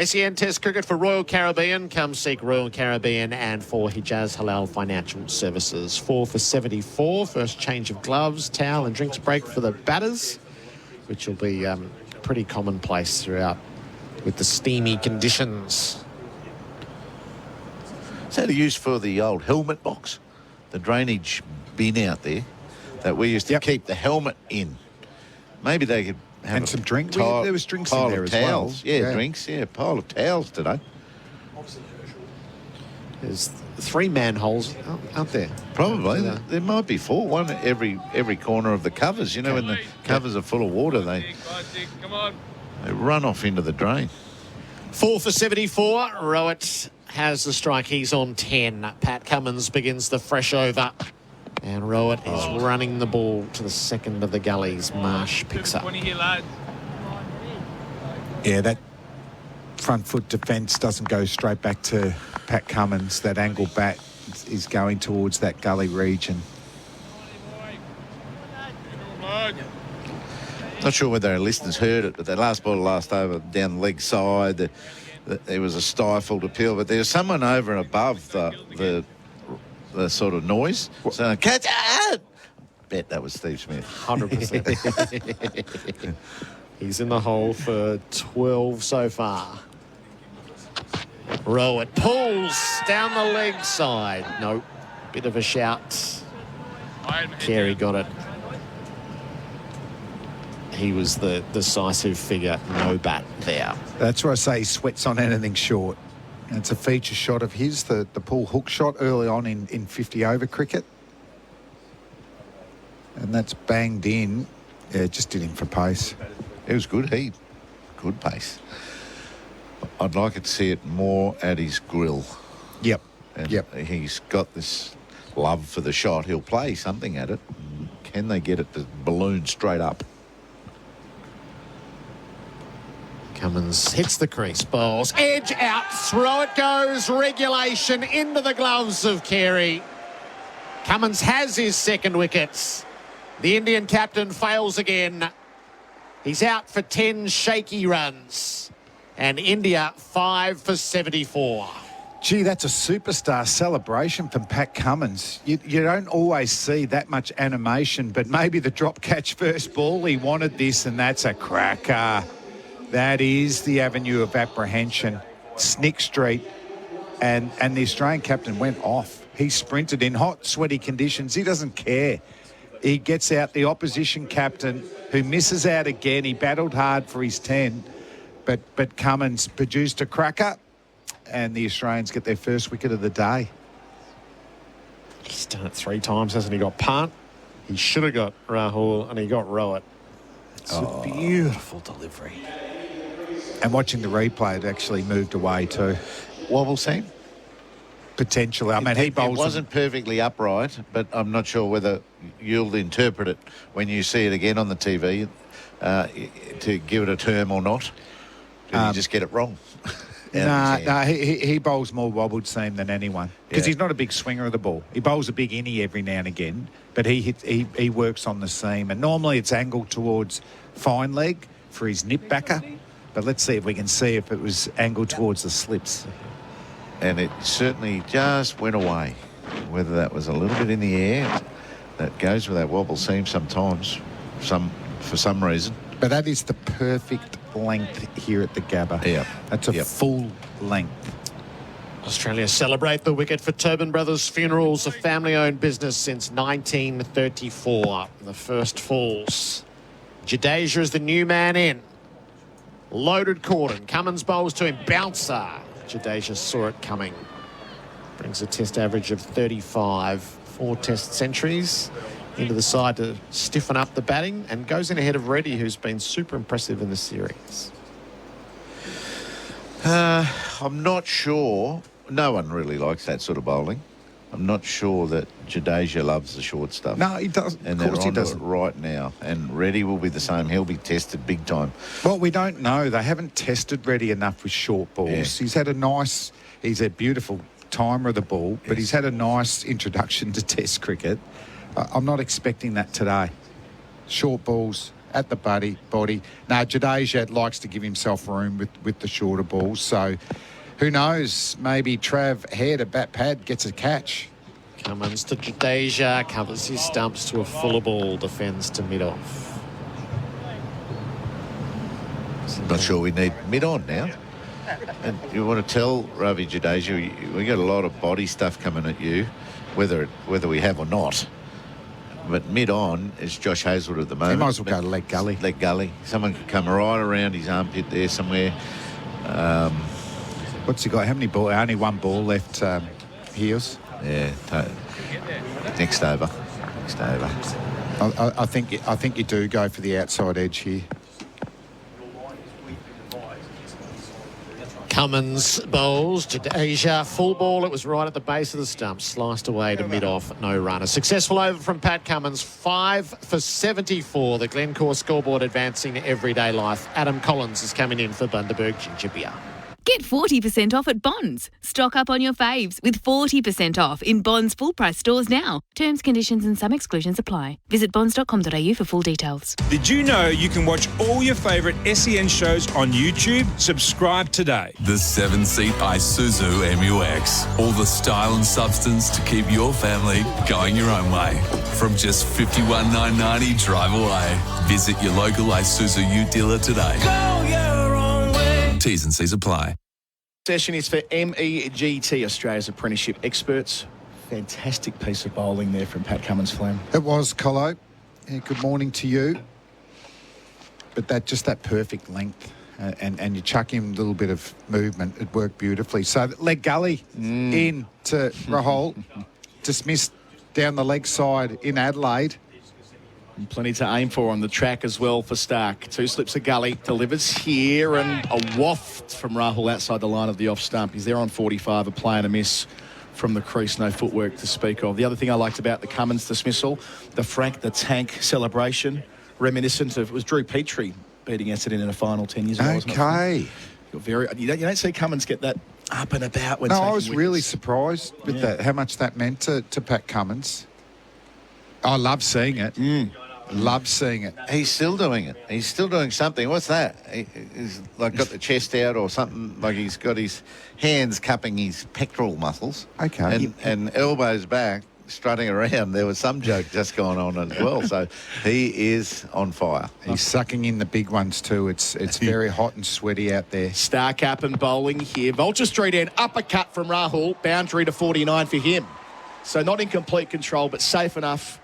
SEN Test Cricket for Royal Caribbean. Come seek Royal Caribbean and for Hijaz Halal Financial Services. 4 for 74. First change of gloves, towel and drinks break for the batters, which will be pretty commonplace throughout with the steamy conditions. Is that a use for the old helmet box? The drainage bin out there that we used to keep the helmet in. Maybe they could have and some drink. There was drinks pile in there of as towels. well. Yeah, drinks. Yeah, pile of towels today. There's 3 manholes, aren't there? Probably. There might be 4. One at every corner of the covers. You know, when the covers are full of water, they run off into the drain. 4 for 74. Rowett has the strike. He's on 10. Pat Cummins begins the fresh over. And Rowett is running the ball to the second of the gullies. Marsh picks up. Yeah, that front foot defence doesn't go straight back to Pat Cummins. That angle bat is going towards that gully region. Not sure whether our listeners heard it, but that last ball last over down the leg side, there was a stifled appeal, but there was someone over and above the sort of noise. So, catch it! Bet that was Steve Smith. 100%. He's in the hole for 12 so far. Rowett pulls down the leg side. No, bit of a shout. Carey got it. He was the decisive figure. No bat there. That's where I say he sweats on anything short. And it's a feature shot of his, the pull hook shot early on in 50-over cricket. And that's banged in. Yeah, just did him for pace. It was good heat. Good pace. I'd like to see it more at his grill. Yep. And he's got this love for the shot. He'll play something at it. Can they get it to balloon straight up? Cummins hits the crease, bowls, edge out, throw it goes, regulation into the gloves of Carey. Cummins has his second wickets. The Indian captain fails again. He's out for 10 shaky runs. And India 5 for 74. Gee, that's a superstar celebration from Pat Cummins. You don't always see that much animation, but maybe the drop catch first ball, he wanted this, and that's a cracker. That is the avenue of apprehension. Snick Street. And the Australian captain went off. He sprinted in hot, sweaty conditions. He doesn't care. He gets out the opposition captain, who misses out again. He battled hard for his 10, but Cummins produced a cracker, and the Australians get their first wicket of the day. He's done it 3 times, hasn't he? Got Punt, he should have got Rahul, and he got Rowett. It's a beautiful delivery. And watching the replay, it actually moved away too. Wobble seam? Potentially. I mean, he bowls. It wasn't perfectly upright, but I'm not sure whether you'll interpret it when you see it again on the TV to give it a term or not. Did you just get it wrong? No, he bowls more wobbled seam than anyone because he's not a big swinger of the ball. He bowls a big innie every now and again, but he works on the seam, and normally it's angled towards fine leg for his nip backer. But let's see if we can see if it was angled towards the slips. And it certainly just went away. Whether that was a little bit in the air, that goes with that wobble seam sometimes, for some reason. But that is the perfect length here at the Gabba. Yeah. That's a full length. Australia celebrate the wicket for Tobin Brothers Funerals, a family-owned business since 1934. The first falls. Jadeja is the new man in. Loaded cordon. Cummins bowls to him. Bouncer. Jadeja saw it coming. Brings a test average of 35. 4 test centuries into the side to stiffen up the batting, and goes in ahead of Reddy, who's been super impressive in the series. I'm not sure. No one really likes that sort of bowling. I'm not sure that Jadeja loves the short stuff. No, he doesn't. And of course he they're doesn't. it right now. And Reddy will be the same. He'll be tested big time. Well, we don't know. They haven't tested Reddy enough with short balls. Yeah. He's a beautiful timer of the ball, but he's had a nice introduction to Test cricket. I'm not expecting that today. Short balls at the body. Now, Jadeja likes to give himself room with the shorter balls. So, who knows? Maybe Trav Head, a bat pad, gets a catch. Cummins to Jadeja, covers his stumps to a fuller ball, defends to mid-off. Not sure we need mid-on now. And you want to tell Ravi Jadeja, we got a lot of body stuff coming at you, whether we have or not. But mid-on is Josh Hazlewood at the moment. He might as well go to leg gully. Leg gully. Someone could come right around his armpit there somewhere. What's he got? How many ball? Only one ball left, Heels. Yeah. Next over. I think you do go for the outside edge here. Cummins bowls. Jadeja, full ball. It was right at the base of the stump. Sliced away to mid-off. No run. A successful over from Pat Cummins. 5 for 74. The Glencore scoreboard advancing everyday life. Adam Collins is coming in for Bundaberg Ginger Beer. Get 40% off at Bonds. Stock up on your faves with 40% off in Bonds full price stores now. Terms, conditions and some exclusions apply. Visit bonds.com.au for full details. Did you know you can watch all your favourite SEN shows on YouTube? Subscribe today. The 7-seat Isuzu MUX. All the style and substance to keep your family going your own way. From just $51,990 drive away. Visit your local Isuzu U dealer today. Go your own way. T's and C's apply. Session is for MEGT, Australia's apprenticeship experts. Fantastic piece of bowling there from Pat Cummins, Flem. It was, Colo. Yeah, good morning to you. But that perfect length, and you chuck him a little bit of movement, it worked beautifully. So leg gully in to Rahul, dismissed down the leg side in Adelaide. And plenty to aim for on the track as well for Stark. 2 slips of gully, delivers here, and a waft from Rahul outside the line of the off stump. He's there on 45, a play and a miss from the crease, no footwork to speak of. The other thing I liked about the Cummins dismissal, the Frank the Tank celebration, reminiscent of, it was Drew Petrie beating Essendon in a final 10 years ago, wasn't it? Okay. You don't see Cummins get that up and about when No, taking I was wickets. really surprised with that, how much that meant to Pat Cummins. I love seeing it. Love seeing it. He's still doing it. He's still doing something. What's that? He's like got the chest out or something, like he's got his hands cupping his pectoral muscles. Okay. And elbows back, strutting around. There was some joke just going on as well. So he is on fire. He's sucking in the big ones too. It's very hot and sweaty out there. Star cap and bowling here. Vulture Street end, uppercut from Rahul, boundary to 49 for him. So not in complete control, but safe enough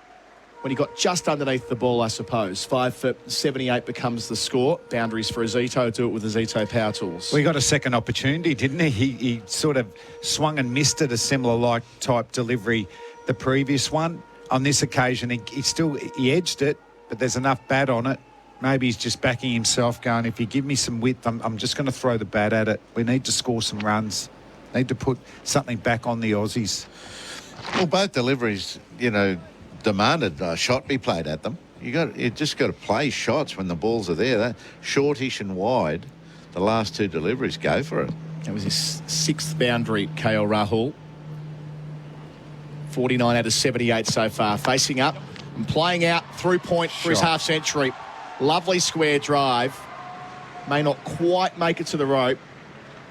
when he got just underneath the ball, I suppose. 5 for 78 becomes the score. Boundaries for Azito. Do it with Azito Power Tools. Well, he got a second opportunity, didn't he? He sort of swung and missed it, a similar type delivery the previous one. On this occasion, he edged it, but there's enough bat on it. Maybe he's just backing himself, going, if you give me some width, I'm just going to throw the bat at it. We need to score some runs. Need to put something back on the Aussies. Well, both deliveries, demanded a shot be played at them. You just got to play shots when the balls are there. That shortish and wide, the last 2 deliveries, go for it. That was his 6th boundary, KL Rahul. 49 out of 78 so far. Facing up and playing out through point for his half century. Lovely square drive. May not quite make it to the rope.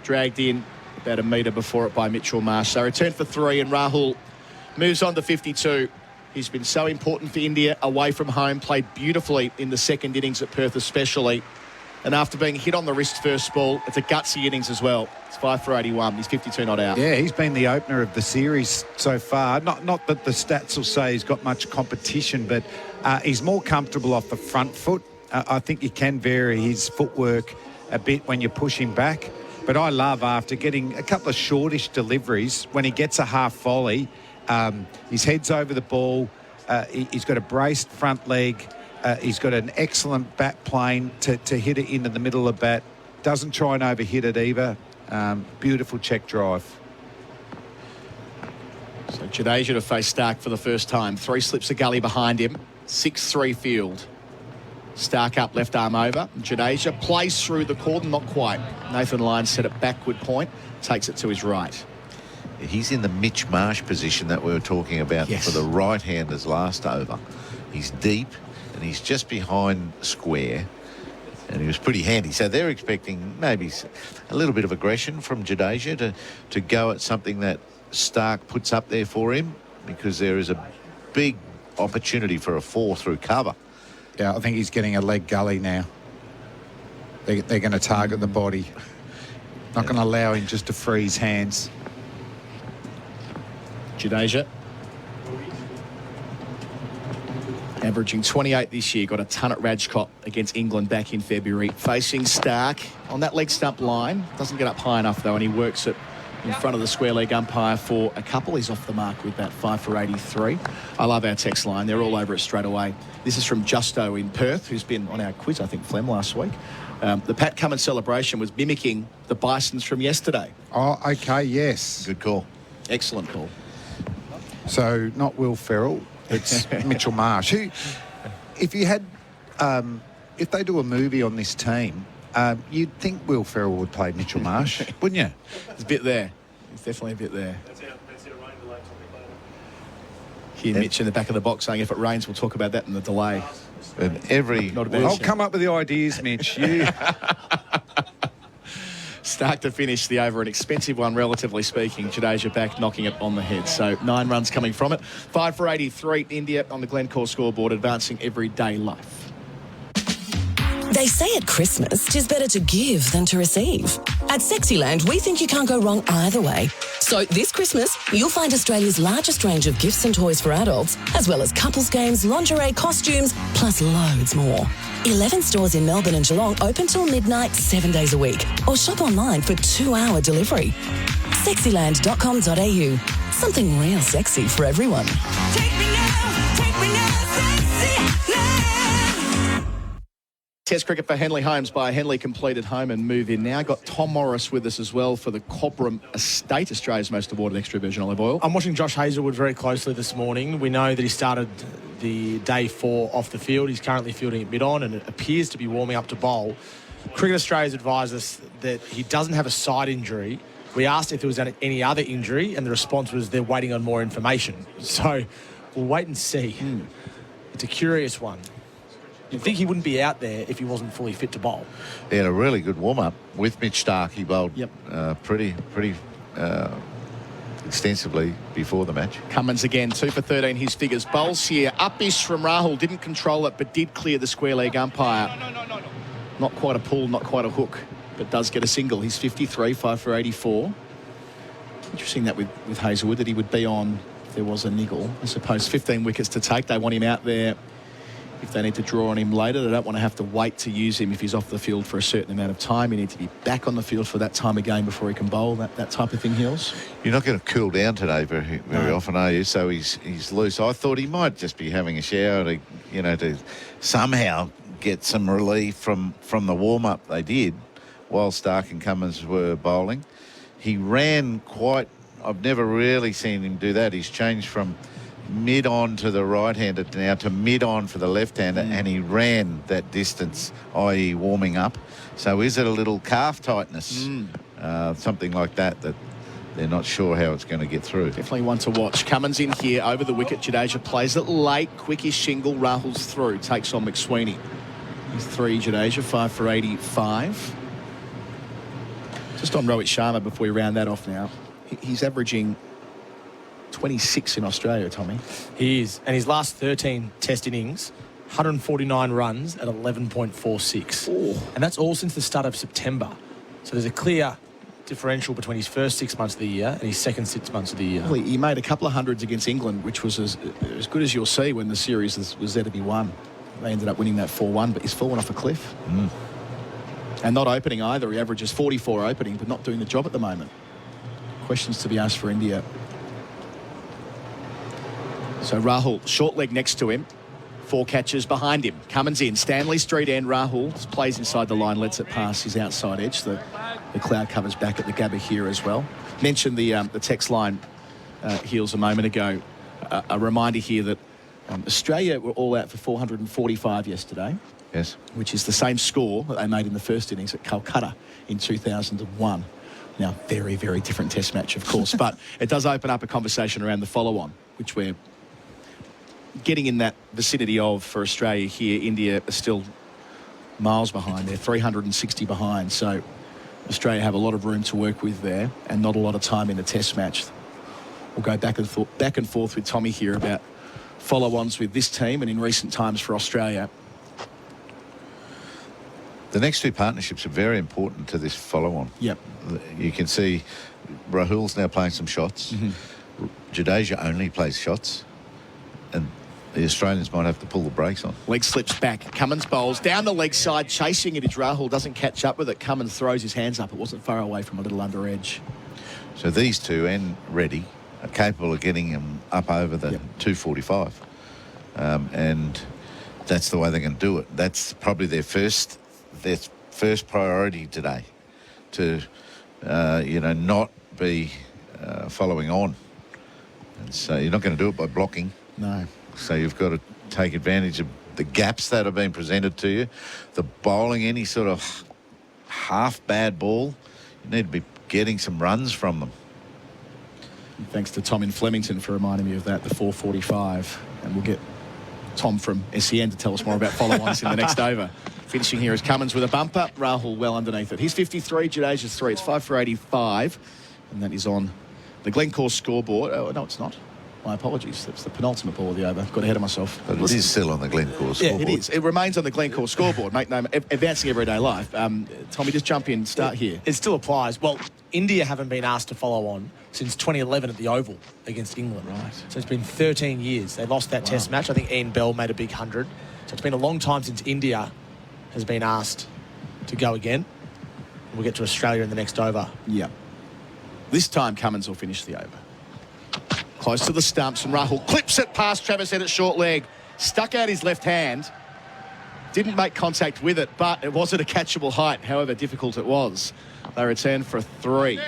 Dragged in about a metre before it by Mitchell Marsh. So return for 3 and Rahul moves on to 52. He's been so important for India away from home, played beautifully in the second innings at Perth especially. And after being hit on the wrist first ball, it's a gutsy innings as well. It's 5 for 81. He's 52 not out. Yeah, he's been the opener of the series so far. Not that the stats will say he's got much competition, but he's more comfortable off the front foot. I think he can vary his footwork a bit when you push him back. But I love, after getting a couple of shortish deliveries, when he gets a half volley, his head's over the ball. He's got a braced front leg. He's got an excellent bat plane to hit it into the middle of the bat. Doesn't try and overhit it either. Beautiful check drive. So Jadeja to face Stark for the first time. 3 slips of gully behind him. 6-3 field. Stark up, left arm over. Jadeja plays through the cordon, not quite. Nathan Lyons set it backward point. Takes it to his right. He's in the Mitch Marsh position that we were talking about for the right-handers last over. He's deep and he's just behind square, and he was pretty handy. So they're expecting maybe a little bit of aggression from Jadeja to go at something that Stark puts up there for him, because there is a big opportunity for a 4 through cover. Yeah, I think he's getting a leg gully now. They're going to target the body. Not going to allow him just to freeze hands. Jadeja. Averaging 28 this year. Got a ton at Rajkot against England back in February. Facing Stark on that leg stump line. Doesn't get up high enough, though, and he works it in front of the square leg umpire for a couple. He's off the mark with that 5 for 83. I love our text line. They're all over it straight away. This is from Justo in Perth, who's been on our quiz, I think, Flem, last week. The Pat Cummins celebration was mimicking the Bisons from yesterday. Oh, okay, yes. Good call. Excellent call. So, not Will Ferrell, it's Mitchell Marsh. Who, if you had, if they do a movie on this team, you'd think Will Ferrell would play Mitchell Marsh, wouldn't you? There's a bit there. There's definitely a bit there. Hear Mitch in the back of the box saying, if it rains, we'll talk about that in the delay. And I'll come up with the ideas, Mitch. You. Start to finish the over, an expensive one, relatively speaking. Jadeja back knocking it on the head. So 9 runs coming from it. 5 for 83. India on the Glencore scoreboard, advancing everyday life. They say at Christmas, 'tis better to give than to receive. At Sexyland, we think you can't go wrong either way. So this Christmas, you'll find Australia's largest range of gifts and toys for adults, as well as couples games, lingerie, costumes, plus loads more. 11 stores in Melbourne and Geelong open till midnight 7 days a week. Or shop online for 2-hour delivery. Sexyland.com.au. Something real sexy for everyone. Take me now, sexy land. Test cricket for Henley Homes by Henley completed home and move in now. Got Tom Morris with us as well for the Cobram Estate, Australia's most awarded extra virgin olive oil. I'm watching Josh Hazelwood very closely this morning. We know that he started the day 4 off the field. He's currently fielding at mid-on and it appears to be warming up to bowl. Cricket Australia's advised us that he doesn't have a side injury. We asked if there was any other injury and the response was they're waiting on more information. So we'll wait and see. It's a curious one. You'd think he wouldn't be out there if he wasn't fully fit to bowl. He had a really good warm-up with Mitch Stark. He bowled pretty extensively before the match. Cummins again, 2 for 13, his figures. Bowls here, up-ish from Rahul, didn't control it, but did clear the square leg umpire. Not quite a pull, not quite a hook, but does get a single. He's 53, 5 for 84. Interesting that with Hazelwood, that he would be on if there was a niggle. I suppose 15 wickets to take. They want him out there if they need to draw on him later. They don't want to have to wait to use him if he's off the field for a certain amount of time. He needs to be back on the field for that time of game before he can bowl, that type of thing, Hills. You're not going to cool down today very often, are you? So he's loose. I thought he might just be having a shower to somehow get some relief from the warm-up they did while Stark and Cummins were bowling. He ran quite... I've never really seen him do that. He's changed from mid-on to the right-hander now to mid-on for the left-hander, and he ran that distance, i.e. warming up. So is it a little calf tightness? Something like that they're not sure how it's going to get through. Definitely one to watch. Cummins in here over the wicket. Jadeja plays it late. Quickish shingle. Rahul's through. Takes on McSweeney. He's 3, Jadeja, 5 for 85. Just on Rohit Sharma before we round that off now. He's averaging 26 in Australia, Tommy. He is. And his last 13 test innings, 149 runs at 11.46. And that's all since the start of September. So there's a clear differential between his first 6 months of the year and his second 6 months of the year. Well, he made a couple of hundreds against England, which was as good as you'll see when the series was there to be won. They ended up winning that 4-1, but he's fallen off a cliff. And not opening either. He averages 44 opening, but not doing the job at the moment. Questions to be asked for India. So Rahul, short leg next to him. 4 catches behind him. Cummins in. Stanley Street end. Rahul plays inside the line, lets it pass his outside edge. The cloud covers back at the Gabba here as well. Mentioned the text line, Heels, a moment ago. A reminder here that Australia were all out for 445 yesterday. Yes. Which is the same score that they made in the first innings at Calcutta in 2001. Now, very, very different test match, of course, but it does open up a conversation around the follow-on, which we're getting in that vicinity of for Australia here. India are still miles behind. They're 360 behind, so Australia have a lot of room to work with there and not a lot of time in the test match. We'll go back and forth with Tommy here about follow-ons with this team and in recent times for Australia. The next two partnerships are very important to this follow-on. Yep. You can see Rahul's now playing some shots. Jadeja only plays shots. And the Australians might have to pull the brakes on. Leg slips back. Cummins bowls down the leg side, chasing it. Rahul doesn't catch up with it. Cummins throws his hands up. It wasn't far away from a little under edge. So these two and Reddy are capable of getting him up over the 245. And that's the way they're going to do it. That's probably their first priority today, to not be following on. And so you're not going to do it by blocking. No. So you've got to take advantage of the gaps that have been presented to you. The bowling, any sort of half bad ball, you need to be getting some runs from them. Thanks to Tom in Flemington for reminding me of that, the 445. And we'll get Tom from SEN to tell us more about follow-ons in the next over. Finishing here is Cummins with a bumper. Rahul well underneath it. He's 53, Jadeja's 3. It's 5 for 85. And that is on the Glencore scoreboard. Oh, no, it's not. My apologies. That's the penultimate ball of the over. Got ahead of myself. But it is still on the Glencore scoreboard. Yeah, it is. It remains on the Glencore scoreboard, mate. No, advancing everyday life. Tommy, just jump in, start here. It still applies. Well, India haven't been asked to follow on since 2011 at the Oval against England. Right. So it's been 13 years. They lost that Test match. I think Ian Bell made a big 100. So it's been a long time since India has been asked to go again. We'll get to Australia in the next over. Yeah. This time Cummins will finish the over. Close to the stumps, and Rahul clips it past Travis Head at short leg. Stuck out his left hand. Didn't make contact with it, but it wasn't a catchable height, however difficult it was. They return for 3.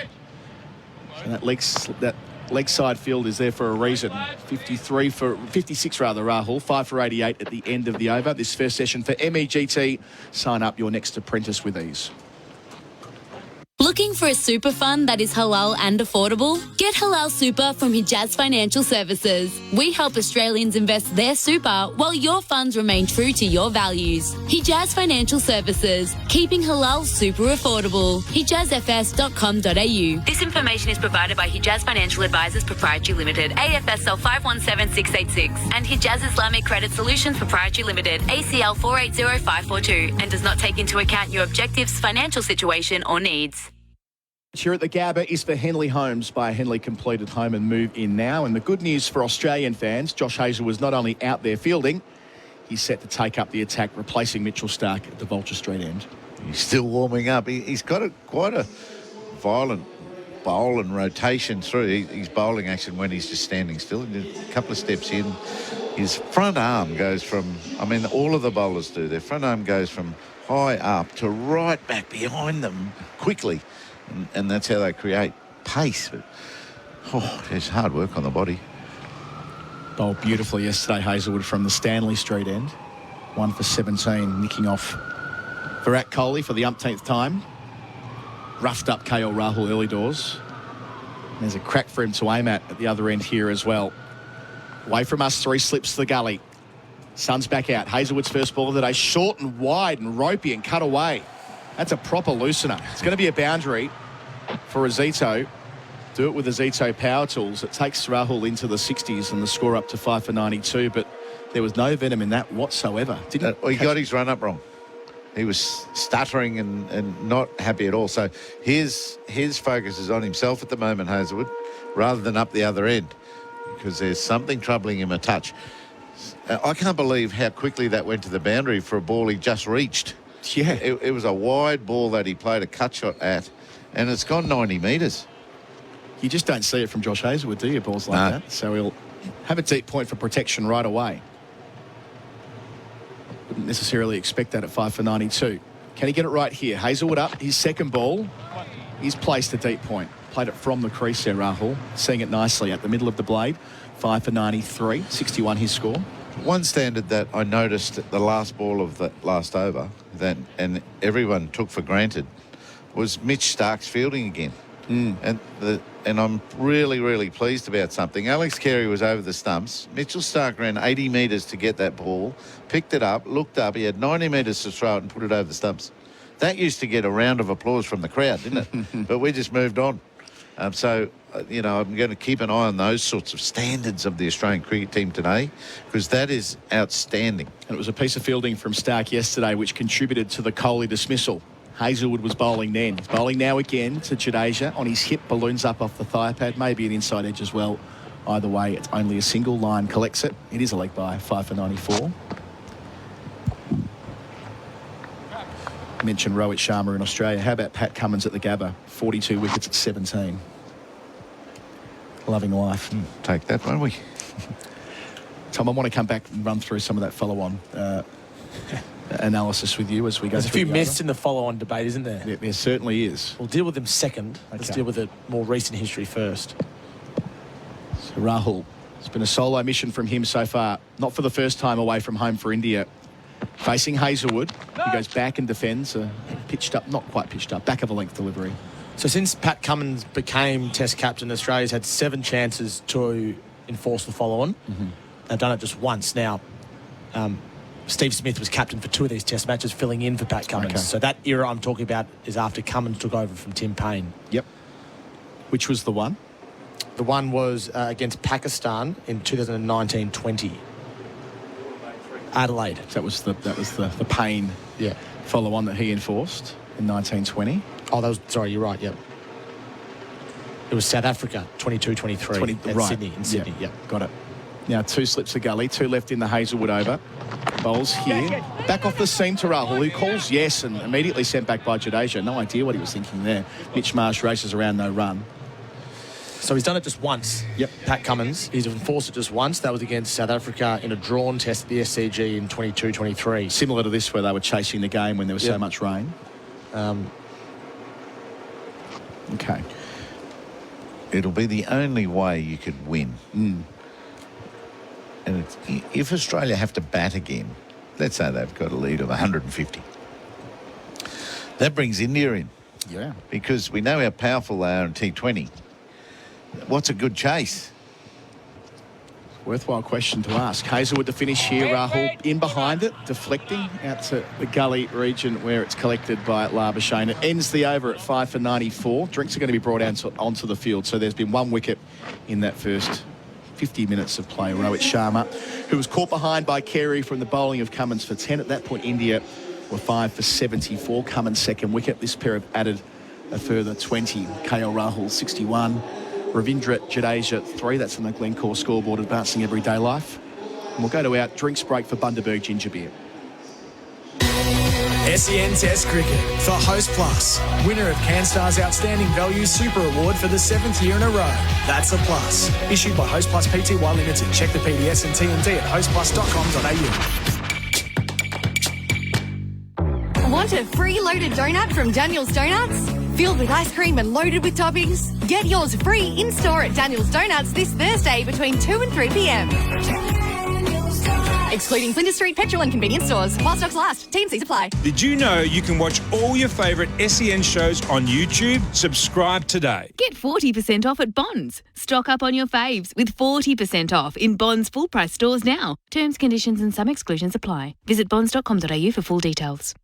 So that leg side field is there for a reason. 56 Rahul, 5 for 88 at the end of the over. This first session for MEGT. Sign up your next apprentice with ease. Looking for a super fund that is halal and affordable? Get Halal Super from Hijaz Financial Services. We help Australians invest their super while your funds remain true to your values. Hijaz Financial Services, keeping halal super affordable. hijazfs.com.au. This information is provided by Hijaz Financial Advisors Proprietary Limited, AFSL 517686, and Hijaz Islamic Credit Solutions Proprietary Limited, ACL 480542, and does not take into account your objectives, financial situation, or needs. Here at the Gabba is for Henley Homes. Buy a Henley completed home and move in now. And the good news for Australian fans, Josh Hazel was not only out there fielding, he's set to take up the attack, replacing Mitchell Starc at the Vulture Street end. He's still warming up. He's got quite a violent bowl and rotation through. His bowling action when he's just standing still. A couple of steps in. His front arm goes from, all of the bowlers do. Their front arm goes from high up to right back behind them quickly. And that's how they create pace. But, there's hard work on the body. Bowled beautifully yesterday, Hazelwood, from the Stanley Street end. 1 for 17, nicking off Virat Kohli for the umpteenth time. Roughed up KL Rahul early doors. There's a crack for him to aim at the other end here as well. Away from us, 3 slips to the gully. Sun's back out. Hazelwood's first ball of the day. Short and wide and ropey and cut away. That's a proper loosener. It's going to be a boundary for a Zito. Do it with the Zito power tools. It takes Rahul into the 60s and the score up to 5 for 92, but there was no venom in that whatsoever. He got his run up wrong. He was stuttering and not happy at all. So his focus is on himself at the moment, Hazelwood, rather than up the other end, because there's something troubling him a touch. I can't believe how quickly that went to the boundary for a ball he just reached. Yeah. It was a wide ball that he played a cut shot at, and it's gone 90 metres. You just don't see it from Josh Hazelwood, do you, balls like that? So he'll have a deep point for protection right away. Wouldn't necessarily expect that at 5 for 92. Can he get it right here? Hazelwood up, his second ball. He's placed a deep point. Played it from the crease there, Rahul. Seeing it nicely at the middle of the blade. 5 for 93, 61 his score. One standard that I noticed at the last ball of the last over, and everyone took for granted, was Mitch Starc's fielding again. And I'm really, really pleased about something. Alex Carey was over the stumps. Mitchell Starc ran 80 metres to get that ball, picked it up, looked up. He had 90 metres to throw it and put it over the stumps. That used to get a round of applause from the crowd, didn't it? But we just moved on. So I'm going to keep an eye on those sorts of standards of the Australian cricket team today, because that is outstanding. And it was a piece of fielding from Stark yesterday which contributed to the Kohli dismissal. Hazelwood was bowling then. He's bowling now again to Jadeja on his hip, balloons up off the thigh pad, maybe an inside edge as well. Either way, it's only a single line collects it. It is a leg by 5 for 94. Mentioned Rohit Sharma in Australia. How about Pat Cummins at the Gabba? 42 wickets at 17. Loving life. Take that, won't we? Tom, I want to come back and run through some of that follow-on analysis with you as we go There's a through few the myths in the follow-on debate, isn't there? Yeah, there certainly is. We'll deal with them second. Let's deal with the more recent history first. So Rahul, it's been a solo mission from him so far. Not for the first time away from home for India. Facing Hazelwood, he goes back and defends. Pitched up, not quite pitched up, back of a length delivery. So since Pat Cummins became Test captain, Australia's had 7 chances to enforce the follow-on. They've done it just once. Now, Steve Smith was captain for 2 of these Test matches, filling in for Pat Cummins. Okay. So that era I'm talking about is after Cummins took over from Tim Payne. Yep. Which was the one? The one was against Pakistan in 2019-20. Adelaide. That was the Payne follow-on that he enforced in 1920. Oh, that was, sorry, you're right, yep. It was South Africa, 22-23 at right. Sydney. In Sydney, Yep, got it. Now 2 slips of gully, 2 left in the Hazelwood over. Bowls here. Back off the seam to Rahul, who calls yes and immediately sent back by Jadeja. No idea what he was thinking there. Mitch Marsh races around, no run. So he's done it just once. Yep. Pat Cummins. He's enforced it just once. That was against South Africa in a drawn test at the SCG in 22-23. Similar to this, where they were chasing the game when there was so much rain. Okay. It'll be the only way you could win. And if Australia have to bat again, let's say they've got a lead of 150, that brings India in. Yeah. Because we know how powerful they are in T20. What's a good chase? Worthwhile question to ask. Hazelwood to finish here. Rahul in behind it, deflecting out to the gully region where it's collected by Labuschagne. It ends the over at 5 for 94. Drinks are going to be brought out onto the field. So there's been 1 wicket in that first 50 minutes of play. Rohit Sharma, who was caught behind by Carey from the bowling of Cummins for 10. At that point, India were 5 for 74. Cummins' second wicket. This pair have added a further 20. KL Rahul, 61. Ravindra Jadeja, 3. That's on the Glencore scoreboard, advancing everyday life. And we'll go to our drinks break for Bundaberg Ginger Beer. SEN Test Cricket for Host Plus. Winner of CanStar's Outstanding Value Super Award for the 7th year in a row. That's a plus. Issued by Host Plus Pty Limited. Check the PDS and TND at hostplus.com.au. Want a free loaded donut from Daniel's Donuts? Filled with ice cream and loaded with toppings? Get yours free in-store at Daniel's Donuts this Thursday between 2 and 3 p.m. Excluding Flinders Street petrol and convenience stores. While stocks last. T&Cs apply. Did you know you can watch all your favourite SEN shows on YouTube? Subscribe today. Get 40% off at Bonds. Stock up on your faves with 40% off in Bonds full price stores now. Terms, conditions and some exclusions apply. Visit bonds.com.au for full details.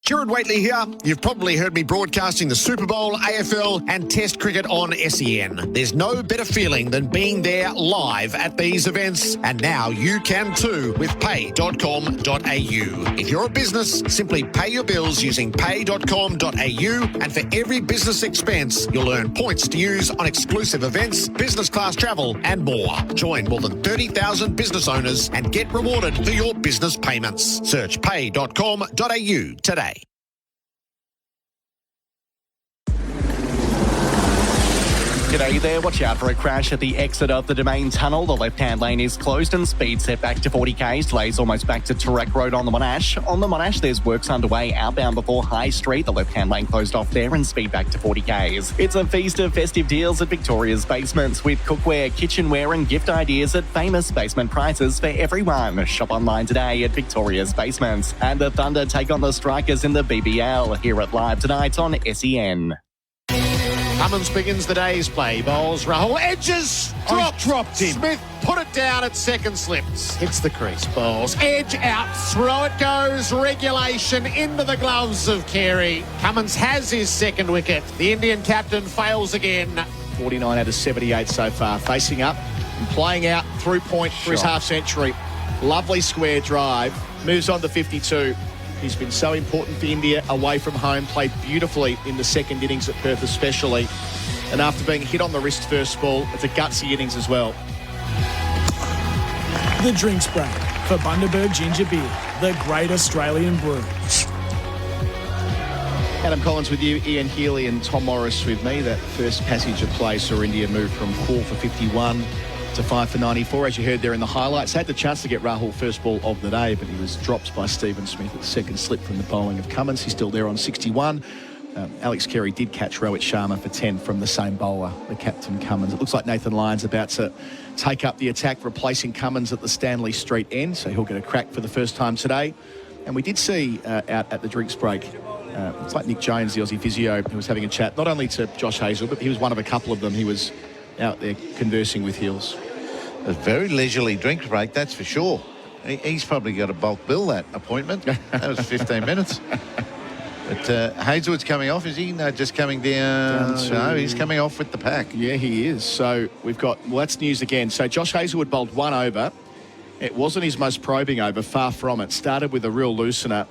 Gerard Whateley here. You've probably heard me broadcasting the Super Bowl, AFL and Test cricket on SEN. There's no better feeling than being there live at these events, and now you can too with pay.com.au. If you're a business, simply pay your bills using pay.com.au, and for every business expense, you'll earn points to use on exclusive events, business class travel and more. Join more than 30,000 business owners and get rewarded for your business payments. Search pay.com.au today. G'day there, watch out for a crash at the exit of the Domain Tunnel. The left-hand lane is closed and speed set back to 40 k's. Delays almost back to Tarak Road on the Monash. On the Monash, there's works underway outbound before High Street. The left-hand lane closed off there and speed back to 40 k's. It's a feast of festive deals at Victoria's Basements with cookware, kitchenware and gift ideas at famous basement prices for everyone. Shop online today at Victoria's Basements. And the Thunder take on the Strikers in the BBL. Hear it live tonight on SEN. Cummins begins the day's play. Bowls Rahul. Edges. Dropped him. Smith put it down at second slips. Hits the crease. Bowls. Edge out. Throw it goes. Regulation into the gloves of Carey. Cummins has his second wicket. The Indian captain fails again. 49 out of 78 so far. Facing up and playing out through point for his half century. Lovely square drive. Moves on to 52. He's been so important for India away from home. Played beautifully in the second innings at Perth especially. And after being hit on the wrist first ball, it's a gutsy innings as well. The drinks break for Bundaberg Ginger Beer, the great Australian brew. Adam Collins with you, Ian Healy and Tom Morris with me. That first passage of play saw India move from 4 for 51 to 5 for 94. As you heard there in the highlights, had the chance to get Rahul first ball of the day, but he was dropped by Stephen Smith at the second slip from the bowling of Cummins. He's still there on 61. Alex Carey did catch Rohit Sharma for 10 from the same bowler, the captain Cummins. It looks like Nathan Lyon's about to take up the attack, replacing Cummins at the Stanley Street end, so he'll get a crack for the first time today. And we did see out at the drinks break, it's like Nick Jones, the Aussie physio, who was having a chat, not only to Josh Hazel, but he was one of a couple of them. He was out there conversing with Hills. A very leisurely drinks break, that's for sure. He's probably got a bulk bill, that appointment. That was 15 minutes. But Hazelwood's coming off, is he? No, just coming down. No, he's coming off with the pack. Yeah, he is. So we've got, well, that's news again. So Josh Hazelwood bowled one over. It wasn't his most probing over, far from it. Started with a real loosener.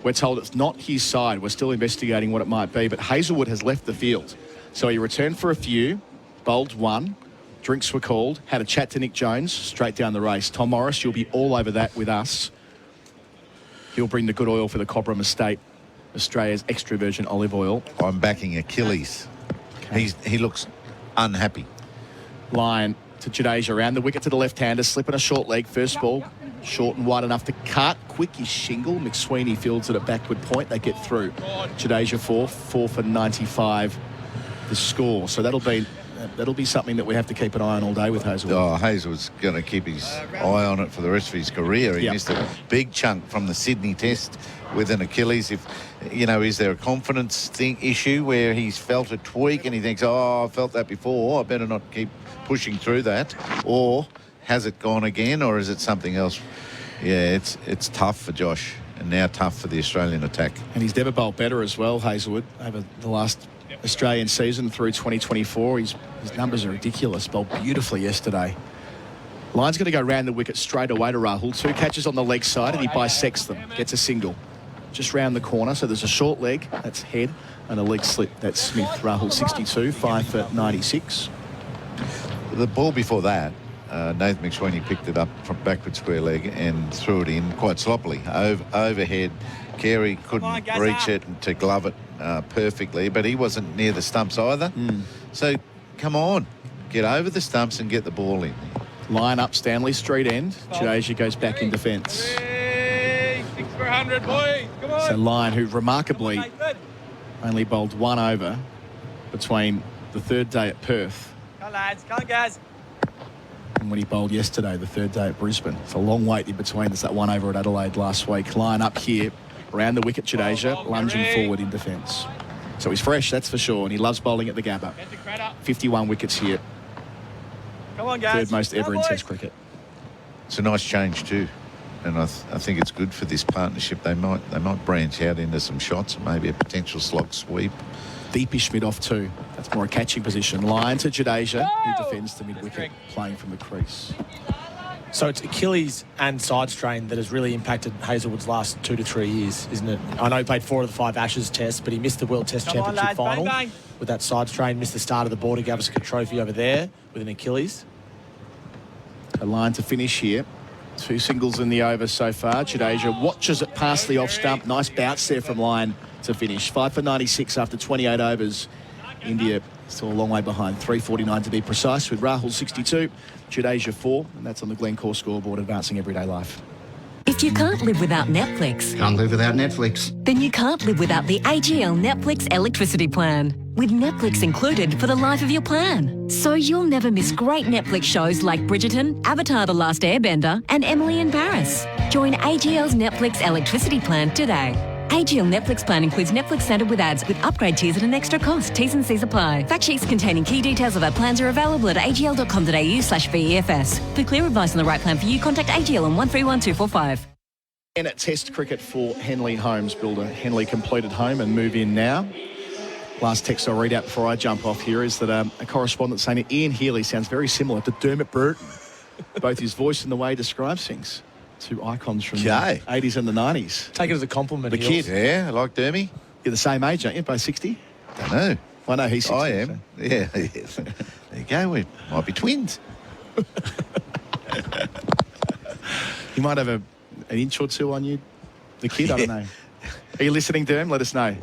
We're told it's not his side. We're still investigating what it might be, but Hazelwood has left the field. So he returned for a few, bowled one, drinks were called, had a chat to Nick Jones, straight down the race. Tom Morris, you'll be all over that with us. He'll bring the good oil for the Cobram Estate, Australia's extra virgin olive oil. I'm backing Achilles. Okay. He looks unhappy. Lyon to Jadeja around the wicket to the left-hander, slipping a short leg. First ball, short and wide enough to cut. Quickie shingle. McSweeney fields at a backward point. They get through. Jadeja 4 for 95 the score. So that'll be something that we have to keep an eye on all day with Hazelwood. Oh, Hazelwood's going to keep his eye on it for the rest of his career. He missed a big chunk from the Sydney Test with an Achilles. If is there a confidence issue where he's felt a tweak and he thinks, oh, I felt that before, I better not keep pushing through that? Or has it gone again, or is it something else? Yeah, it's tough for Josh, and now tough for the Australian attack. And he's never bowled better as well, Hazelwood, over the last Australian season through 2024. His numbers are ridiculous. Bowled beautifully yesterday. Lyon's going to go round the wicket straight away to Rahul. 2 catches on the leg side, and he bisects them. Gets a single. Just round the corner, so there's a short leg, that's head, and a leg slip, that's Smith. Rahul 62, 5 for 96. The ball before that, Nathan McSweeney picked it up from backward square leg and threw it in quite sloppily. Overhead, Carey couldn't reach it to glove it perfectly, but he wasn't near the stumps either. So, come on, get over the stumps and get the ball in. Line up Stanley Street end. Jadeja goes back in defence. 6 for 100, boys. Come on. So Lyon, who remarkably only bowled one over between the third day at Perth. Come on, lads. Come on, guys. And when he bowled yesterday, the third day at Brisbane. It's a long wait in between. There's that one over at Adelaide last week. Line up here, around the wicket, Jadeja, lunging forward in defence. So he's fresh, that's for sure, and he loves bowling at the Gabba. 51 wickets here. Come on, guys. Third most ever in Test cricket. It's a nice change too, and I think it's good for this partnership. They might branch out into some shots, maybe a potential slog sweep. Deepish mid-off too. That's more a catching position. Lyon to Jadeja, who defends the mid-wicket, playing from the crease. So it's Achilles and side strain that has really impacted Hazelwood's last 2 to 3 years, isn't it? I know he played 4 of the 5 Ashes tests, but he missed the World Test Championship final with that side strain, missed the start of the Border Gavaskar Trophy over there with an Achilles. A line to finish here. 2 singles in the over so far. Jadeja watches it past the off stump. Nice bounce there from Lyon to finish. 5 for 96 after 28 overs. India still a long way behind. 3:49 to be precise, with Rahul 62, Jadeja 4, and that's on the Glencore scoreboard, advancing everyday life. If you can't live without Netflix, Can't live without Netflix. then you can't live without the AGL Netflix electricity plan. With Netflix included for the life of your plan. So you'll never miss great Netflix shows like Bridgerton, Avatar The Last Airbender, and Emily in Paris. Join AGL's Netflix electricity plan today. AGL Netflix plan includes Netflix standard with ads with upgrade tiers at an extra cost. T's and C's apply. Fact sheets containing key details of our plans are available at agl.com.au/VEFS. For clear advice on the right plan for you, contact AGL on 131245. And at Test cricket for Henley Homes Builder. Henley completed home and move in now. Last text I'll read out before I jump off here is that a correspondent saying that Ian Healy sounds very similar to Dermot Burton. Both his voice and the way he describes things. Two icons from the 80s and the 90s. Take it as a compliment. The kid. Yeah, I like Dermy. You're the same age, aren't you? Both 60? Don't know. I know he's 60. I am. So. Yeah. There you go. We might be twins. You might have an inch or two on you, the kid. I don't know. Are you listening, Derm? Let us know.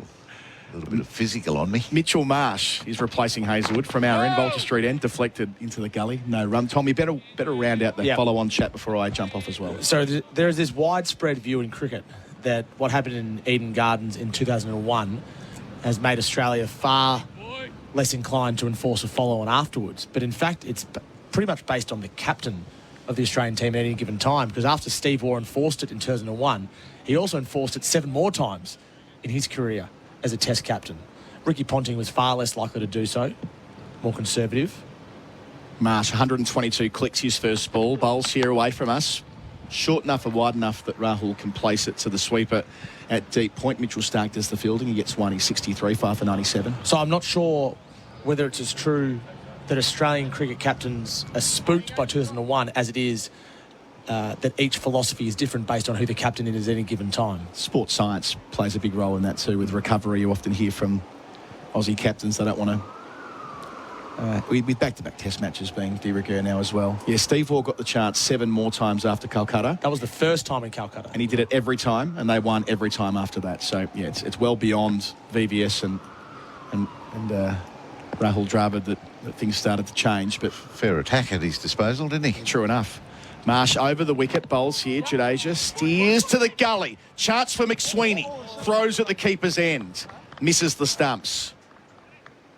A little bit of physical on me. Mitchell Marsh is replacing Hazelwood from our end, Vulture Street end, deflected into the gully. No run. Tommy, better round out the follow-on chat before I jump off as well. So there is this widespread view in cricket that what happened in Eden Gardens in 2001 has made Australia far less inclined to enforce a follow-on afterwards. But in fact, it's pretty much based on the captain of the Australian team at any given time, because after Steve Waugh enforced it in 2001, he also enforced it 7 more times in his career as a Test captain. Ricky Ponting was far less likely to do so, more conservative. Marsh, 122 clicks his first ball. Bowls here away from us. Short enough and wide enough that Rahul can place it to the sweeper at deep point. Mitchell Stark does the fielding. He gets one. He's 63, 5 for 97. So I'm not sure whether it's as true that Australian cricket captains are spooked by 2001 as it is that each philosophy is different based on who the captain is at any given time. Sports science plays a big role in that too. With recovery, you often hear from Aussie captains they don't want to... with back-to-back Test matches being de rigueur now as well. Yeah, Steve Waugh got the chance 7 more times after Calcutta. That was the first time in Calcutta. And he did it every time, and they won every time after that. So, yeah, it's well beyond VVS and Rahul Dravid that things started to change. But fair attack at his disposal, didn't he? True enough. Marsh over the wicket, bowls here. Jadeja steers to the gully. Chance for McSweeney. Throws at the keeper's end. Misses the stumps.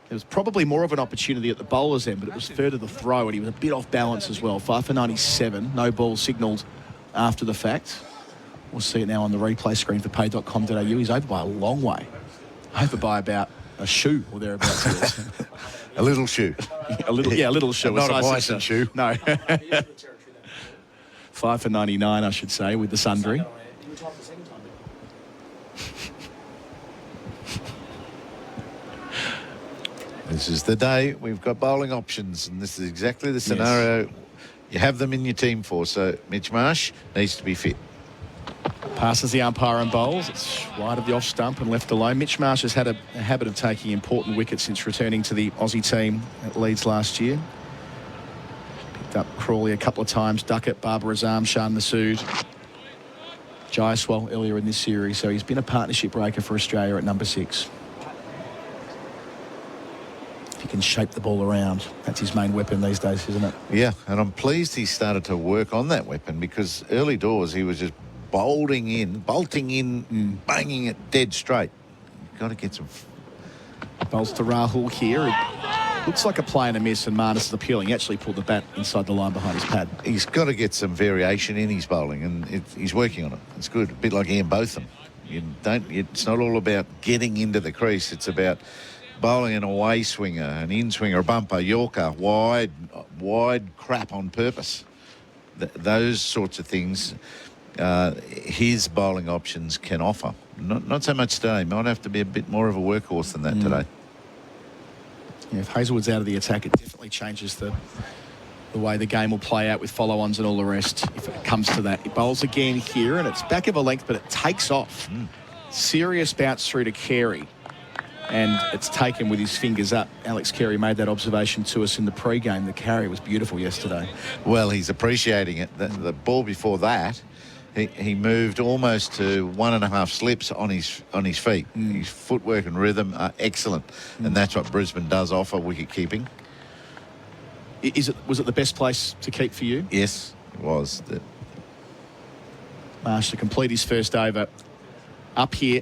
There was probably more of an opportunity at the bowler's end, but it was further the throw, and he was a bit off balance as well. 5 for 97. No ball signalled after the fact. We'll see it now on the replay screen for pay.com.au. He's over by a long way. Over by about a shoe or thereabouts. A little shoe. a little shoe. Not a bison shoe. No. 5 for 99, I should say, with the sundry. This is the day we've got bowling options, and this is exactly the scenario you have them in your team for. So Mitch Marsh needs to be fit. Passes the umpire and bowls. It's wide of the off stump and left alone. Mitch Marsh has had a habit of taking important wickets since returning to the Aussie team at Leeds last year. Picked up Crawley a couple of times, Duckett, Barbara Azam, Shan Masood, Jaiswal earlier in this series. So he's been a partnership breaker for Australia at number 6. He can shape the ball around. That's his main weapon these days, isn't it? Yeah, and I'm pleased he started to work on that weapon, because early doors he was just bolting in, banging it dead straight. Got to get some... Bowls to Rahul here. It looks like a play and a miss, and Marnus is appealing. He actually pulled the bat inside the line behind his pad. He's got to get some variation in his bowling, and he's working on it. It's good. A bit like Ian Botham. It's not all about getting into the crease. It's about bowling an away swinger, an in swinger, a bumper, Yorker, wide crap on purpose. Those sorts of things his bowling options can offer. Not so much today. Might have to be a bit more of a workhorse than that today. Yeah, if Hazelwood's out of the attack, it definitely changes the way the game will play out with follow-ons and all the rest, if it comes to that. He bowls again here, and it's back of a length, but it takes off. Serious bounce through to Carey. And it's taken with his fingers up. Alex Carey made that observation to us in the pre-game. The carry was beautiful yesterday. Well, he's appreciating it. The ball before that, he moved almost to 1.5 slips on his feet. His footwork and rhythm are excellent, and that's what Brisbane does offer wicket keeping. Was it the best place to keep for you? Yes, it was. Marsh to complete his first over. Up here,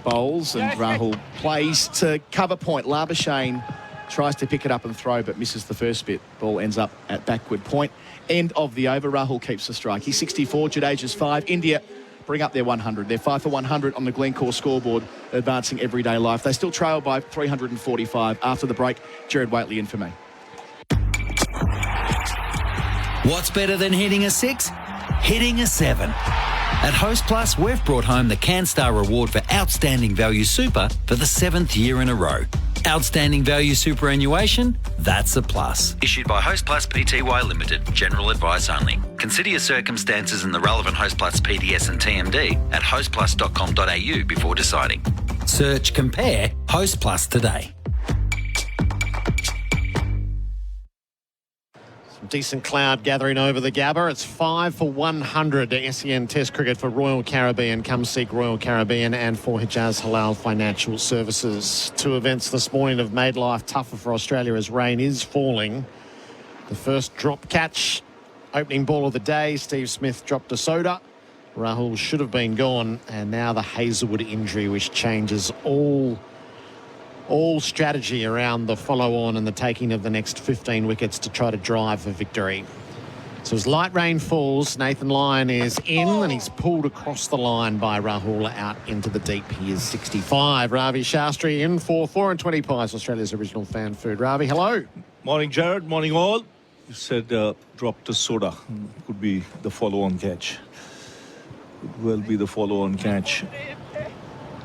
bowls, and Rahul plays to cover point. Labuschagne tries to pick it up and throw, but misses the first bit. Ball ends up at backward point. End of the over. Rahul keeps the strike. He's 64, Jadeja's 5. India bring up their 100. They're 5 for 100 on the Glencore scoreboard, advancing everyday life. They still trail by 345 after the break. Gerard Whateley in for me. What's better than hitting a 6? Hitting a 7. At Host Plus, we've brought home the CanStar Reward for Outstanding Value Super for the 7th year in a row. Outstanding Value Superannuation? That's a plus. Issued by Host Plus Pty Limited. General advice only. Consider your circumstances and the relevant Host Plus PDS and TMD at hostplus.com.au before deciding. Search, compare, Host Plus today. Decent cloud gathering over the Gabba. It's 5 for 100 to SEN Test cricket for Royal Caribbean. Come seek Royal Caribbean and for Hijaz Halal Financial Services. 2 events this morning have made life tougher for Australia as rain is falling. The first drop catch, opening ball of the day. Steve Smith dropped a soda. Rahul should have been gone. And now the Hazelwood injury, which changes all strategy around the follow-on and the taking of the next 15 wickets to try to drive for victory. So as light rain falls, Nathan Lyon is in and he's pulled across the line by Rahul out into the deep. He is 65. Ravi Shastri in for 4 and 20 pies, Australia's original fan food. Ravi, hello. Morning, Gerard. Morning, all. You said dropped a soda. Could be the follow-on catch. Could well be the follow-on catch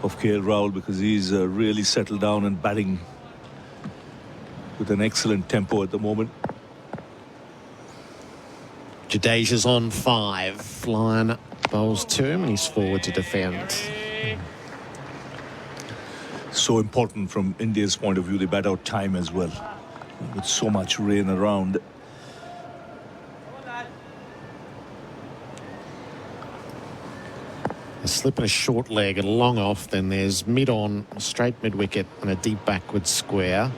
of KL Rahul, because he's really settled down and batting with an excellent tempo at the moment. Jadeja's on 5. Lyon bowls to him and he's forward to defend. So important from India's point of view. They bat out time as well. With so much rain around. A slip and a short leg, a long off, then there's mid-on, straight mid-wicket and a deep backward square.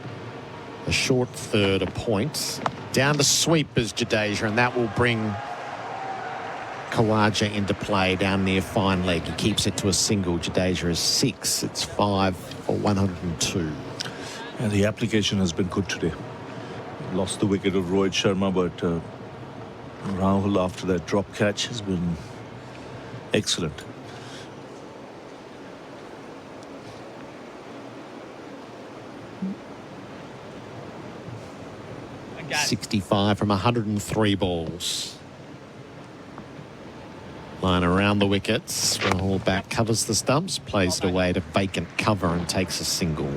A short third, a point. Down to sweep is Jadeja, and that will bring Khawaja into play down near fine leg. He keeps it to a single. Jadeja is 6. It's 5 for 102. And the application has been good today. Lost the wicket of Rohit Sharma, but Rahul after that drop catch has been excellent. 65 from 103 balls. Line around the wickets. Rahul back, covers the stumps, plays it away to vacant cover and takes a single.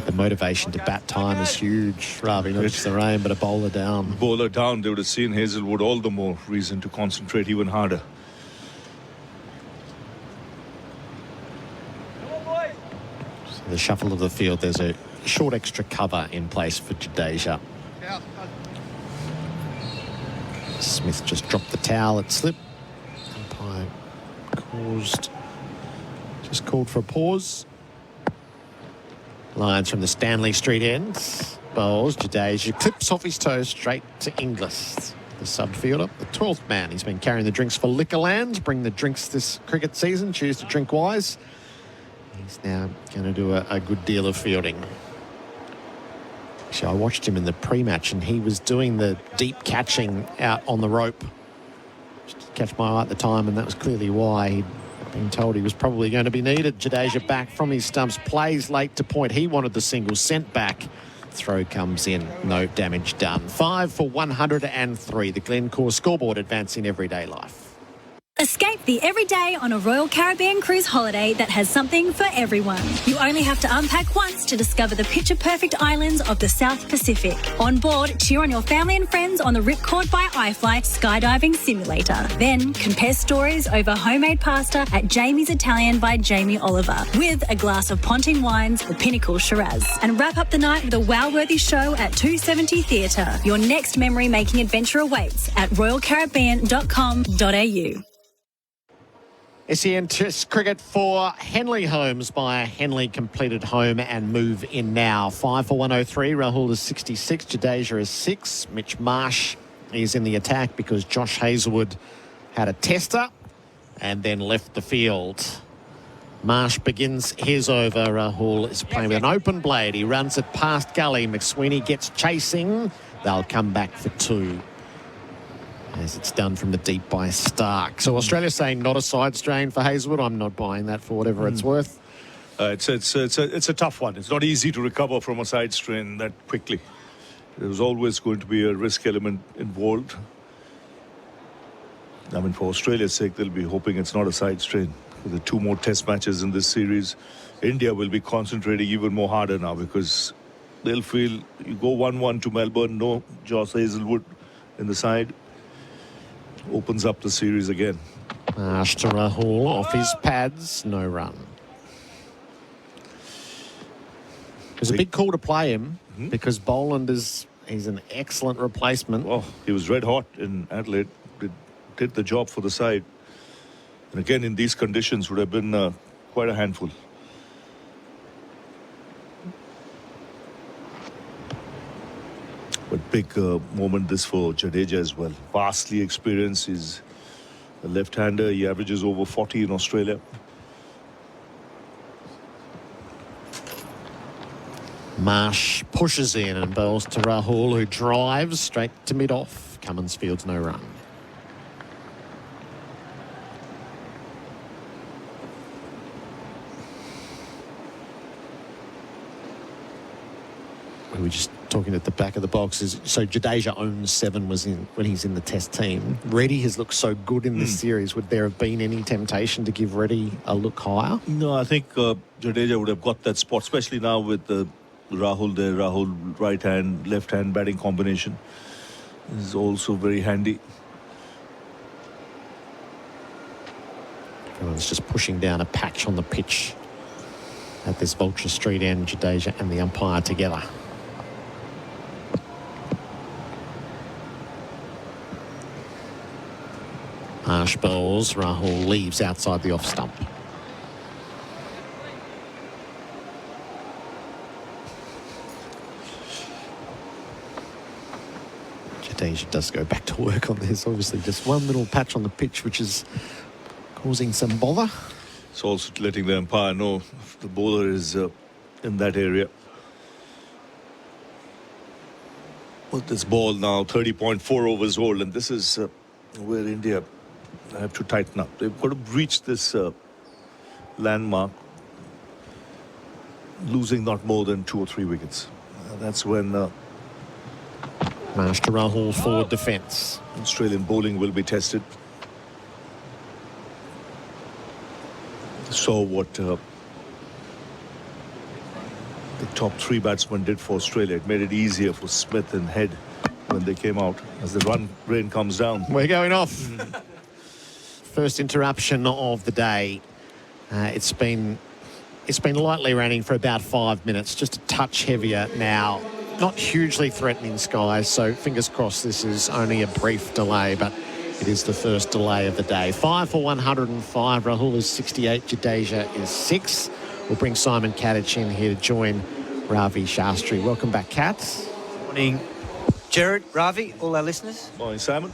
The motivation to bat time is huge. Ravi, not just the rain, but a bowler down. Bowler down, they would have seen Hazelwood all the more reason to concentrate even harder. So the shuffle of the field, there's a short extra cover in place for Jadeja. Smith just dropped the towel at slip. Umpire just called for a pause. Lions from the Stanley Street end. Bowls, Jadeja clips off his toes straight to Inglis, the subfielder, the 12th man. He's been carrying the drinks for Liquorland. Bring the drinks this cricket season. Choose to drink wise. He's now going to do a good deal of fielding. Actually, I watched him in the pre-match and he was doing the deep catching out on the rope. Just catch my eye at the time, and that was clearly why he'd been told he was probably going to be needed. Jadeja back from his stumps, plays late to point. He wanted the single, sent back. Throw comes in, no damage done. 5 for 103. The Glencore scoreboard advancing everyday life. Escape the everyday on a Royal Caribbean cruise holiday that has something for everyone. You only have to unpack once to discover the picture-perfect islands of the South Pacific. On board, cheer on your family and friends on the Ripcord by iFly skydiving simulator. Then compare stories over homemade pasta at Jamie's Italian by Jamie Oliver with a glass of Ponting Wines, the Pinnacle Shiraz. And wrap up the night with a wow-worthy show at 270 Theatre. Your next memory-making adventure awaits at royalcaribbean.com.au. SEN Test cricket for Henley Homes by a Henley completed home and move in now. 5 for 103. Rahul is 66. Jadeja is 6. Mitch Marsh is in the attack because Josh Hazelwood had a tester and then left the field. Marsh begins his over. Rahul is playing with an open blade. He runs it past gully. McSweeney gets chasing. They'll come back for 2. as it's done from the deep by Stark. So Australia's saying not a side strain for Hazelwood. I'm not buying that for whatever it's worth. It's a tough one. It's not easy to recover from a side strain that quickly. There's always going to be a risk element involved. I mean, for Australia's sake, they'll be hoping it's not a side strain. With the 2 more test matches in this series, India will be concentrating even more harder now because they'll feel you go 1-1 to Melbourne, no Josh Hazelwood in the side, opens up the series again. To Rahul off his pads, no run. It was a big call to play him because Boland he's an excellent replacement. Oh, he was red hot in Adelaide, did the job for the side. And again, in these conditions, would have been quite a handful. But big moment this for Jadeja as well. Vastly experienced. He's a left-hander. He averages over 40 in Australia. Marsh pushes in and bowls to Rahul, who drives straight to mid-off. Cummins fields no run. We were just talking at the back of the box. So Jadeja owns 7 when he's in the test team. Reddy has looked so good in this series. Would there have been any temptation to give Reddy a look higher? No, I think Jadeja would have got that spot, especially now with Rahul there. Rahul right hand, left hand batting combination is also very handy. Everyone's just pushing down a patch on the pitch at this Vulture Street end, Jadeja and the umpire together. Marsh bowls, Rahul leaves outside the off stump. Jadeja does go back to work on this. Obviously just one little patch on the pitch which is causing some bother. It's also letting the umpire know if the bowler is in that area. Well, this ball now 30.4 overs old, and this is where India have to tighten up. They've got to breach this landmark, losing not more than 2 or 3 wickets. That's when Marsh to Rahul forward defence. Australian bowling will be tested. Saw what the top 3 batsmen did for Australia. It made it easier for Smith and Head when they came out as the rain comes down. We're going off. First interruption of the day. It's been lightly raining for about 5 minutes, just a touch heavier now. Not hugely threatening skies, so fingers crossed this is only a brief delay, but it is the first delay of the day. 5 for 105. Rahul is 68. Jadeja is 6. We'll bring Simon Katich in here to join Ravi Shastri. Welcome back, Kat. Morning, Gerard, Ravi, all our listeners. Morning, Simon.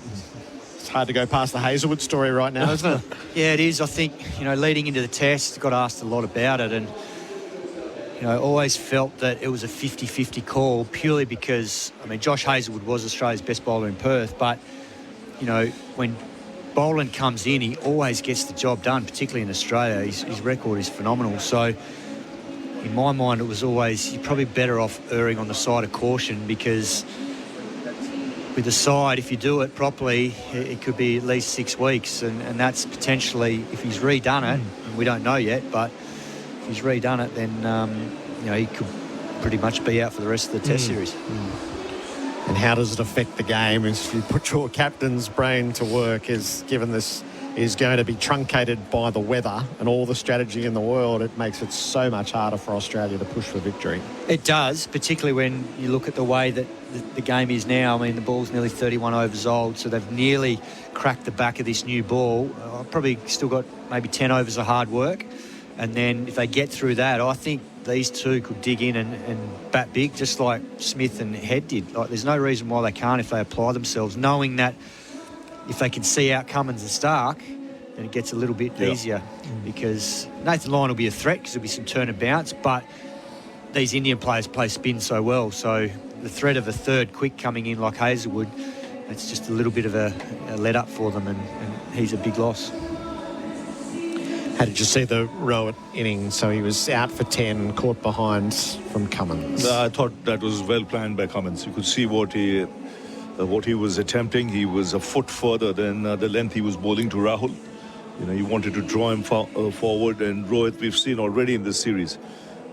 It's hard to go past the Hazelwood story right now, isn't it? Yeah, it is. I think, leading into the test, got asked a lot about it, and always felt that it was a 50-50 call purely because, Josh Hazelwood was Australia's best bowler in Perth, but, when Boland comes in, he always gets the job done, particularly in Australia. His record is phenomenal. So, in my mind, it was always, you're probably better off erring on the side of caution because with the side, if you do it properly, it could be at least 6 weeks, and that's potentially, if he's redone it, and we don't know yet, but if he's redone it, then he could pretty much be out for the rest of the Test series. And how does it affect the game? If you put your captain's brain to work, given this is going to be truncated by the weather and all the strategy in the world, it makes it so much harder for Australia to push for victory. It does, particularly when you look at the way that the game is now. The ball's nearly 31 overs old, so they've nearly cracked the back of this new ball. Probably still got maybe 10 overs of hard work. And then if they get through that, I think these two could dig in and bat big, just like Smith and Head did. There's no reason why they can't if they apply themselves, knowing that if they can see out Cummins and Stark, then it gets a little bit easier because Nathan Lyon will be a threat because there'll be some turn and bounce, but these Indian players play spin so well. So the threat of a third quick coming in like Hazelwood, it's just a little bit of a let up for them, and he's a big loss. How did you see the Rowett innings? So he was out for 10, caught behind from Cummins. I thought that was well planned by Cummins. You could see what he was attempting. He was a foot further than the length he was bowling to Rahul. He wanted to draw him forward, and Rohit, we've seen already in this series,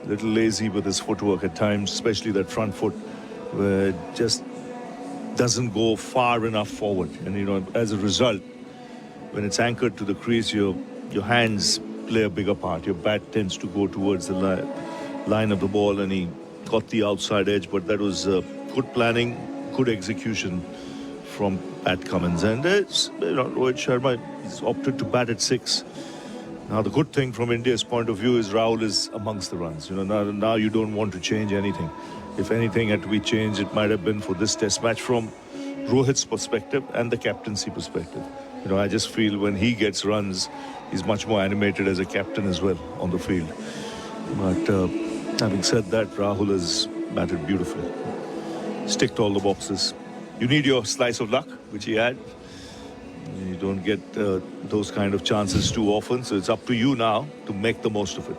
a little lazy with his footwork at times, especially that front foot, where it just doesn't go far enough forward. And, as a result, when it's anchored to the crease, your hands play a bigger part. Your bat tends to go towards the line of the ball, and he got the outside edge, but that was good planning, good execution from Pat Cummins. And Rohit Sharma, he's opted to bat at 6. Now, the good thing from India's point of view is Rahul is amongst the runs. Now you don't want to change anything. If anything had to be changed, it might have been for this test match from Rohit's perspective and the captaincy perspective. I just feel when he gets runs, he's much more animated as a captain as well on the field. But having said that, Rahul has batted beautifully. Ticked all the boxes. You need your slice of luck, which he had. You don't get those kind of chances too often, so it's up to you now to make the most of it.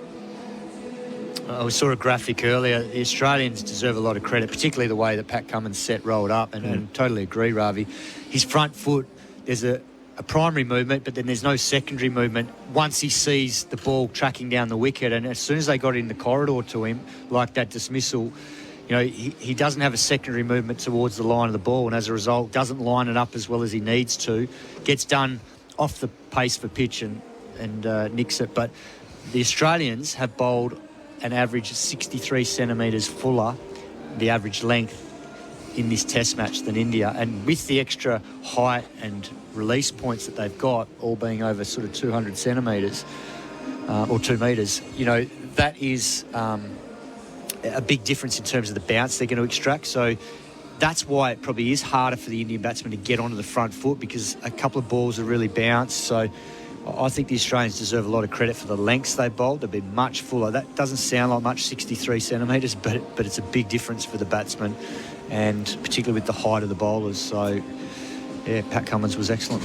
We saw a graphic earlier. The Australians deserve a lot of credit, particularly the way that Pat Cummins set rolled up, and totally agree, Ravi. His front foot, there's a primary movement, but then there's no secondary movement once he sees the ball tracking down the wicket. And as soon as they got in the corridor to him, like that dismissal, he doesn't have a secondary movement towards the line of the ball, and as a result doesn't line it up as well as he needs to. Gets done off the pace for pitch and nicks it. But the Australians have bowled an average 63 centimetres fuller, the average length in this test match, than India. And with the extra height and release points that they've got, all being over sort of 200 centimetres or 2 metres, that is a big difference in terms of the bounce they're going to extract. So that's why it probably is harder for the Indian batsman to get onto the front foot, because a couple of balls are really bounced. So I think the Australians deserve a lot of credit for the lengths they bowled. They've been much fuller. That doesn't sound like much, 63 centimetres, but it's a big difference for the batsman, and particularly with the height of the bowlers. So, yeah, Pat Cummins was excellent.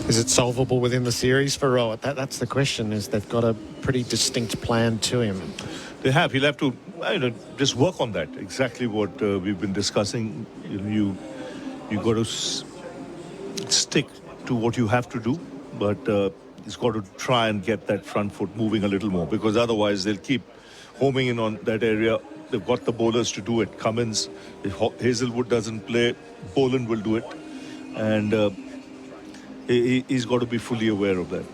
Is it solvable within the series for Rowett? That's the question, is they've got a pretty distinct plan to him. They have. He'll have to just work on that. Exactly what we've been discussing. You got to stick to what you have to do, but he's got to try and get that front foot moving a little more, because otherwise they'll keep homing in on that area. They've got the bowlers to do it. Cummins, if Hazelwood doesn't play, Boland will do it, and he's got to be fully aware of that.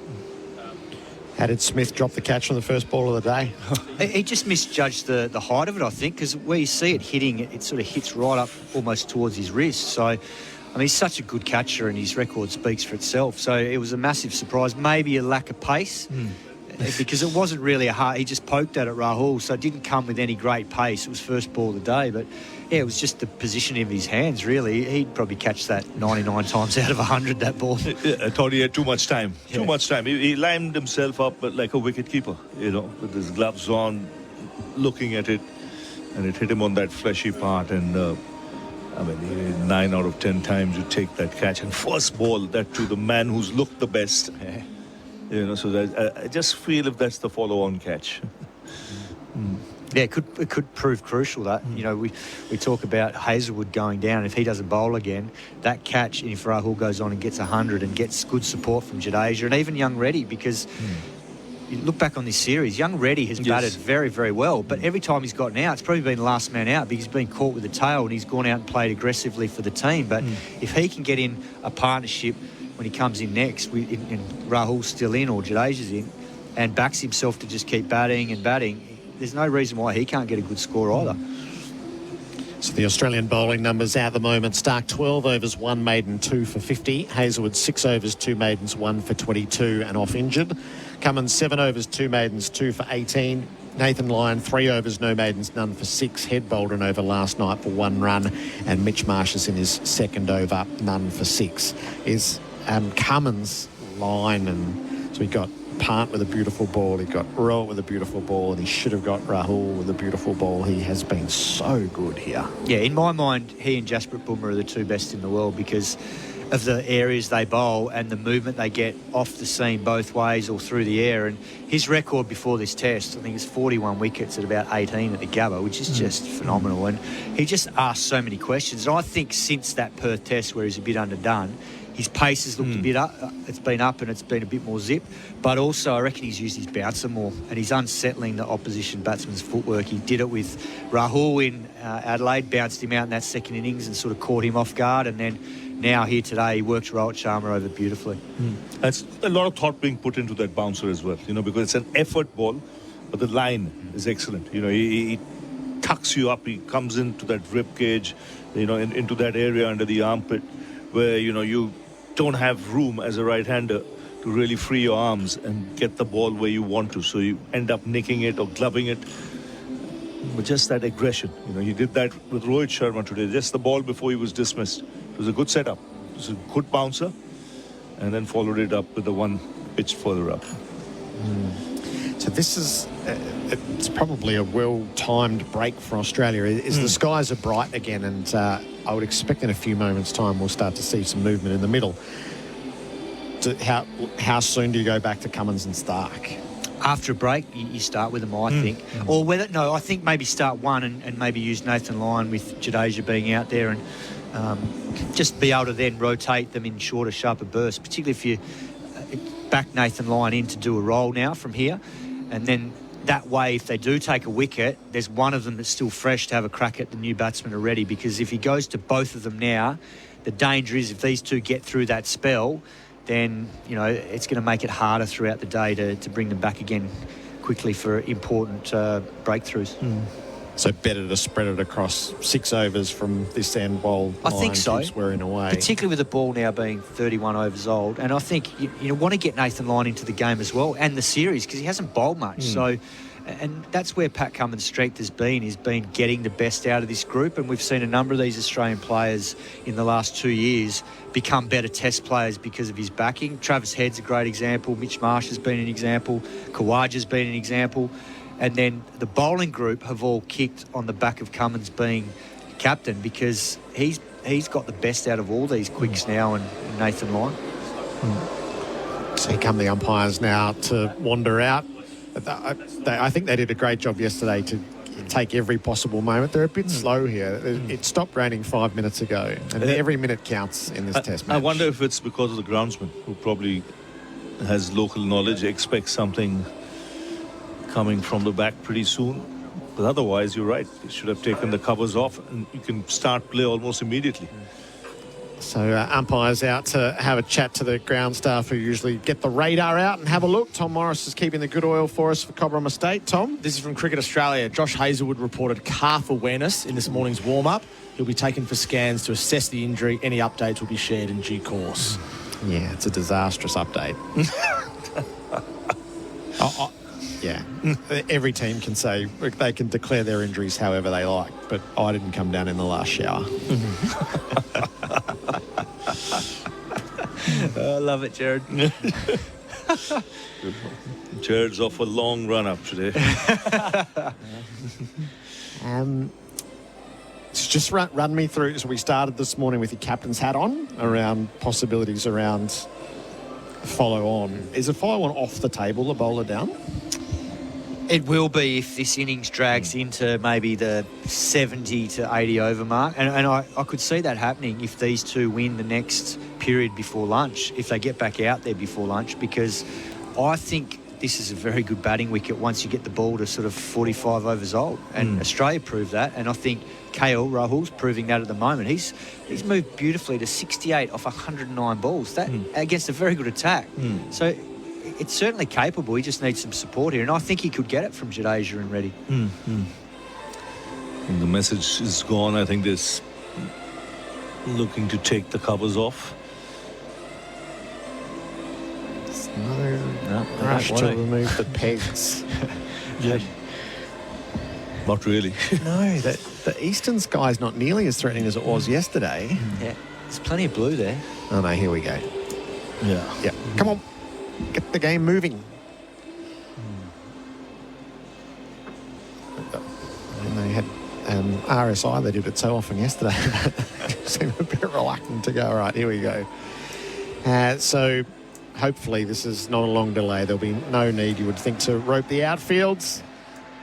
How did Smith drop the catch on the first ball of the day? He just misjudged the height of it, I think, because where you see it hitting, it sort of hits right up almost towards his wrist. So, he's such a good catcher, and his record speaks for itself. So it was a massive surprise. Maybe a lack of pace, because it wasn't really he just poked at it, Rahul, so it didn't come with any great pace. It was first ball of the day, but yeah, it was just the positioning of his hands, really. He'd probably catch that 99 times out of 100, that ball. I thought he had too much time. Too much time. He lined himself up like a wicket keeper, with his gloves on, looking at it, and it hit him on that fleshy part. And 9 out of 10 times you take that catch, and first ball, that to the man who's looked the best. So that, I just feel if that's the follow-on catch. Yeah, it could prove crucial, that. We talk about Hazelwood going down. If he doesn't bowl again, that catch, and if Rahul goes on and gets 100 and gets good support from Jadeja and even young Reddy, because you look back on this series, young Reddy has batted very, very well, but every time he's gotten out, it's probably been last man out, because he's been caught with the tail and he's gone out and played aggressively for the team. But if he can get in a partnership when he comes in next, and Rahul's still in or Jadeja's in, and backs himself to just keep batting and batting, there's no reason why he can't get a good score either. So the Australian bowling numbers at the moment: Stark 12 overs, 1 maiden, 2 for 50. Hazelwood 6 overs, 2 maidens, 1 for 22 and off injured. Cummins 7 overs, 2 maidens, 2 for 18. Nathan Lyon 3 overs, no maidens, none for 6. Head bowled an over last night for 1 run, and Mitch Marsh is in his second over, none for 6. Is Cummins' line and So he got Pant with a beautiful ball, he got Rowe with a beautiful ball, and he should have got Rahul with a beautiful ball. He has been so good here. Yeah, in my mind, he and Jasprit Bumrah are the two best in the world because of the areas they bowl and the movement they get off the seam both ways or through the air. And his record before this test, I think it's 41 wickets at about 18 at the Gabba, which is just phenomenal. And he just asked so many questions. And I think since that Perth test where he's a bit underdone, his pace has looked a bit up. It's been up and it's been a bit more zip. But also, I reckon he's used his bouncer more and he's unsettling the opposition batsman's footwork. He did it with Rahul in Adelaide, bounced him out in that second innings and sort of caught him off guard. And then now here today, he worked Rohit Sharma over beautifully. That's a lot of thought being put into that bouncer as well, because it's an effort ball, but the line is excellent. He tucks you up. He comes into that rib cage, into that area under the armpit where, you don't have room as a right-hander to really free your arms and get the ball where you want to. So you end up nicking it or gloving it. But just that aggression. He did that with Rohit Sharma today. Just the ball before he was dismissed. It was a good setup. It was a good bouncer. And then followed it up with the one pitch further up. So this is, it's probably a well-timed break for Australia. The skies are bright again, and I would expect in a few moments' time we'll start to see some movement in the middle. How soon do you go back to Cummins and Stark? After a break, you start with them, I think. Or I think maybe start one and maybe use Nathan Lyon with Jadeja being out there and just be able to then rotate them in shorter, sharper bursts, particularly if you back Nathan Lyon in to do a roll now from here. And then that way, if they do take a wicket, there's one of them that's still fresh to have a crack at the new batsman already, because if he goes to both of them now, the danger is if these two get through that spell, then, it's going to make it harder throughout the day to bring them back again quickly for important breakthroughs. So better to spread it across 6 overs from this end while I think so. keeps wearing away. Particularly with the ball now being 31 overs old. And I think you want to get Nathan Lyon into the game as well and the series because he hasn't bowled much. So, and that's where Pat Cummins' strength has been getting the best out of this group. And we've seen a number of these Australian players in the last 2 years become better test players because of his backing. Travis Head's a great example. Mitch Marsh has been an example. Khawaja's been an example. And then the bowling group have all kicked on the back of Cummins being captain because he's got the best out of all these quicks now and Nathan Lyon. So here come the umpires now to wander out. I think they did a great job yesterday to take every possible moment. They're a bit slow here. It stopped raining 5 minutes ago, and every minute counts in this test match. I wonder if it's because of the groundsman who probably has local knowledge, expects something coming from the back pretty soon. But otherwise, you're right. They should have taken the covers off and you can start play almost immediately. So umpires out to have a chat to the ground staff who usually get the radar out and have a look. Tom Morris is keeping the good oil for us for Cobram Estate. Tom? This is from Cricket Australia. Josh Hazlewood reported calf awareness in this morning's warm-up. He'll be taken for scans to assess the injury. Any updates will be shared in due course. Yeah, it's a disastrous update. Yeah, every team can say they can declare their injuries however they like, but I didn't come down in the last shower. I love it, Gerard. Gerard's off a long run up today. So just run me through. So we started this morning with your captain's hat on around possibilities around follow on. Is a follow on off the table, the bowler down? It will be if this innings drags into maybe the 70 to 80 over mark. And I could see that happening if these two win the next period before lunch, if they get back out there before lunch, because I think this is a very good batting wicket once you get the ball to sort of 45 overs old. And Australia proved that. And I think KL Rahul's proving that at the moment. He's moved beautifully to 68 off 109 balls. That against a very good attack. So it's certainly capable. He just needs some support here. And I think he could get it from Jadeja and Reddy. And the message is gone. I think there's looking to take the covers off. It's no rush to remove the pegs. Yeah. Not really. No, the eastern sky's not nearly as threatening as it was yesterday. Yeah, there's plenty of blue there. Oh, no, here we go. Yeah. Come on. get the game moving. And they had RSI, they did it so often yesterday. They seemed a bit reluctant to go, all right, here we go. So hopefully this is not a long delay. There'll be no need, you would think, to rope the outfields.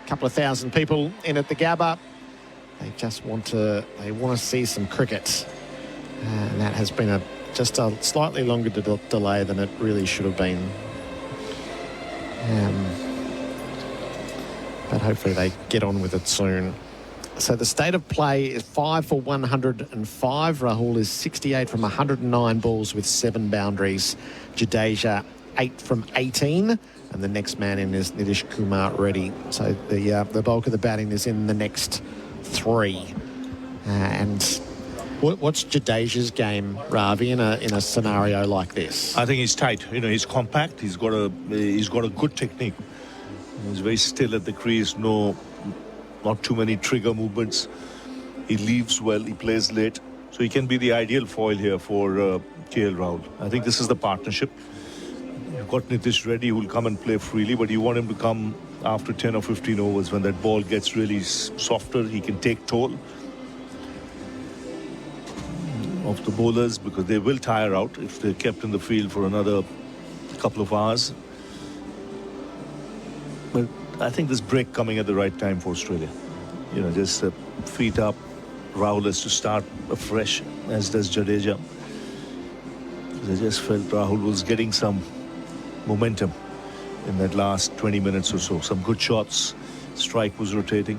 A couple of thousand people in at the Gabba. They just want to see some cricket. And that has been just a slightly longer delay than it really should have been. But hopefully they get on with it soon. So the state of play is 5 for 105. Rahul is 68 from 109 balls with 7 boundaries. Jadeja 8 from 18. And the next man in is Nitish Kumar Reddy. So the bulk of the batting is in the next 3. And what's Jadeja's game, Ravi, in a scenario like this? I think he's tight. He's compact. He's got a good technique. He's very still at the crease. Not too many trigger movements. He leaves well. He plays late. So he can be the ideal foil here for KL Rahul. I think this is the partnership. You've got Nitish Reddy who will come and play freely, but you want him to come after 10 or 15 overs when that ball gets really softer. He can take toll of the bowlers because they will tire out if they're kept in the field for another couple of hours. But I think this break coming at the right time for Australia. Just feet up. Rahul has to start afresh, as does Jadeja. I just felt Rahul was getting some momentum in that last 20 minutes or so. Some good shots. Strike was rotating.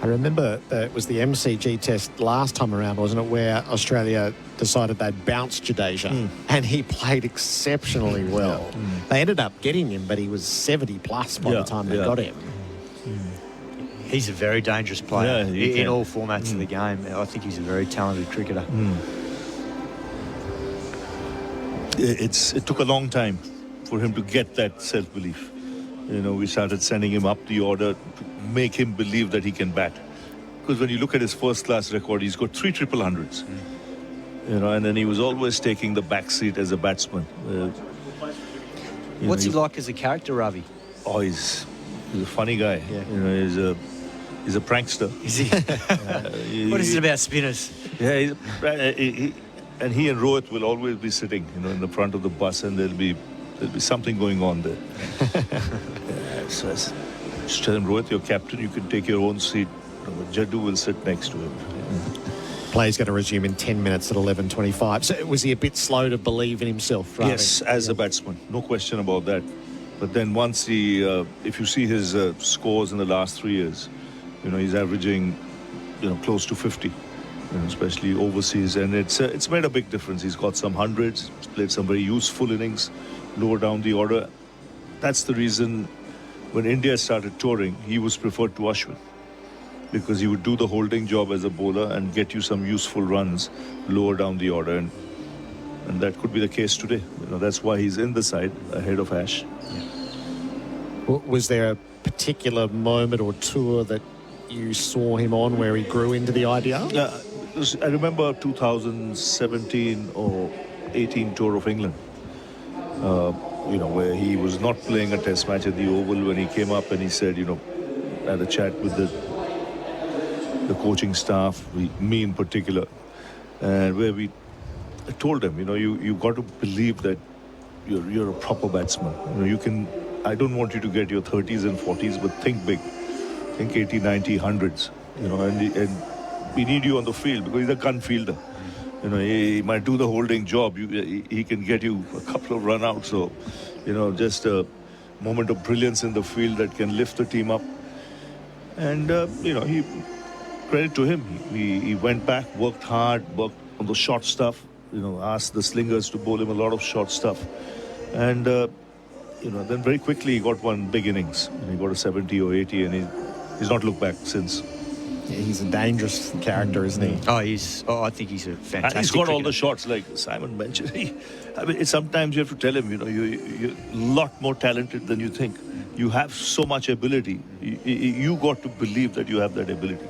I remember it was the MCG test last time around, wasn't it, where Australia decided they'd bounce Jadeja, and he played exceptionally well. Yeah. They ended up getting him, but he was 70 plus by the time they got him. He's a very dangerous player in all formats of the game. I think he's a very talented cricketer. It took a long time for him to get that self-belief. We started sending him up the order to make him believe that he can bat. Because when you look at his first-class record, he's got 3 triple hundreds. And then he was always taking the back seat as a batsman. What's he like as a character, Ravi? Oh, he's a funny guy. Yeah. He's a prankster. Is he? What is it about spinners? Yeah, and he and Rohit will always be sitting, in the front of the bus, and there'll be something going on there. So just tell him, Rohit, your captain, you can take your own seat. Jaddu will sit next to him. Play's going to resume in 10 minutes at 11:25. So was he a bit slow to believe in himself? Ravi? Yes, as a batsman, no question about that. But then once if you see his scores in the last 3 years, he's averaging, close to 50, especially overseas, and it's made a big difference. He's got some hundreds, he's played some very useful innings, lower down the order. That's the reason when India started touring, he was preferred to Ashwin, because he would do the holding job as a bowler and get you some useful runs lower down the order, and that could be the case today. That's why he's in the side ahead of Ash. Was there a particular moment or tour that you saw him on where he grew into the idea? Yeah, I remember 2017 or 18 tour of England, where he was not playing a test match at the Oval when he came up and he said, had a chat with the coaching staff, me in particular, and where we told him, you got to believe that you're a proper batsman. You can. I don't want you to get your 30s and 40s, but think big. Think 80, 90, 100s. And we need you on the field because he's a gun fielder. He might do the holding job. He can get you a couple of run-outs. So, just a moment of brilliance in the field that can lift the team up. And, he credit to him. He went back, worked hard, worked on the short stuff. Asked the slingers to bowl him a lot of short stuff. And, then very quickly he got one big innings. He got a 70 or 80 and he's not looked back since. Yeah, he's a dangerous character, isn't he? I think he's a fantastic. And he's got cricketer. all the shots, like Simon mentioned. Sometimes you have to tell him, you're a lot more talented than you think. You have so much ability. You got to believe that you have that ability.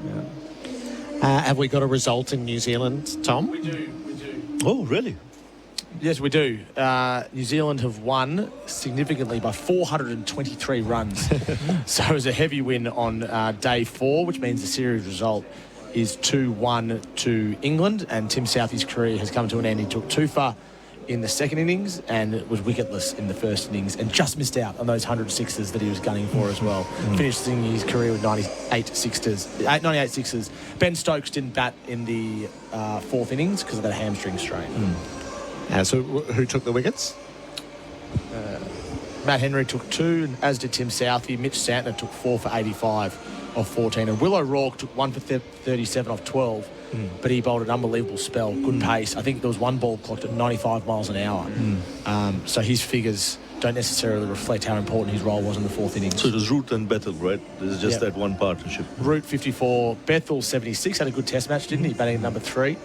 Yeah. Have we got a result in New Zealand, Tom? We do. Oh, really? Yes, we do. New Zealand have won significantly by 423 runs. So it was a heavy win on day 4, which means the series result is 2-1 to England, and Tim Southey's career has come to an end. He took 2 for in the second innings and was wicketless in the first innings and just missed out on those 100 sixes that he was gunning for as well. Finishing his career with 98 sixes. Ben Stokes didn't bat in the 4th innings because of that hamstring strain. So who took the wickets? Matt Henry took 2, as did Tim Southey. Mitch Santner took 4 for 85 off 14, and Will O'Rourke took 1 for 37 off 12. But he bowled an unbelievable spell, good pace. I think there was one ball clocked at 95 miles an hour. So his figures don't necessarily reflect how important his role was in the 4th innings. So it was Root and Bethel, right? This is just that one partnership. Root 54, Bethel 76, had a good test match, didn't he? Batting at number 3.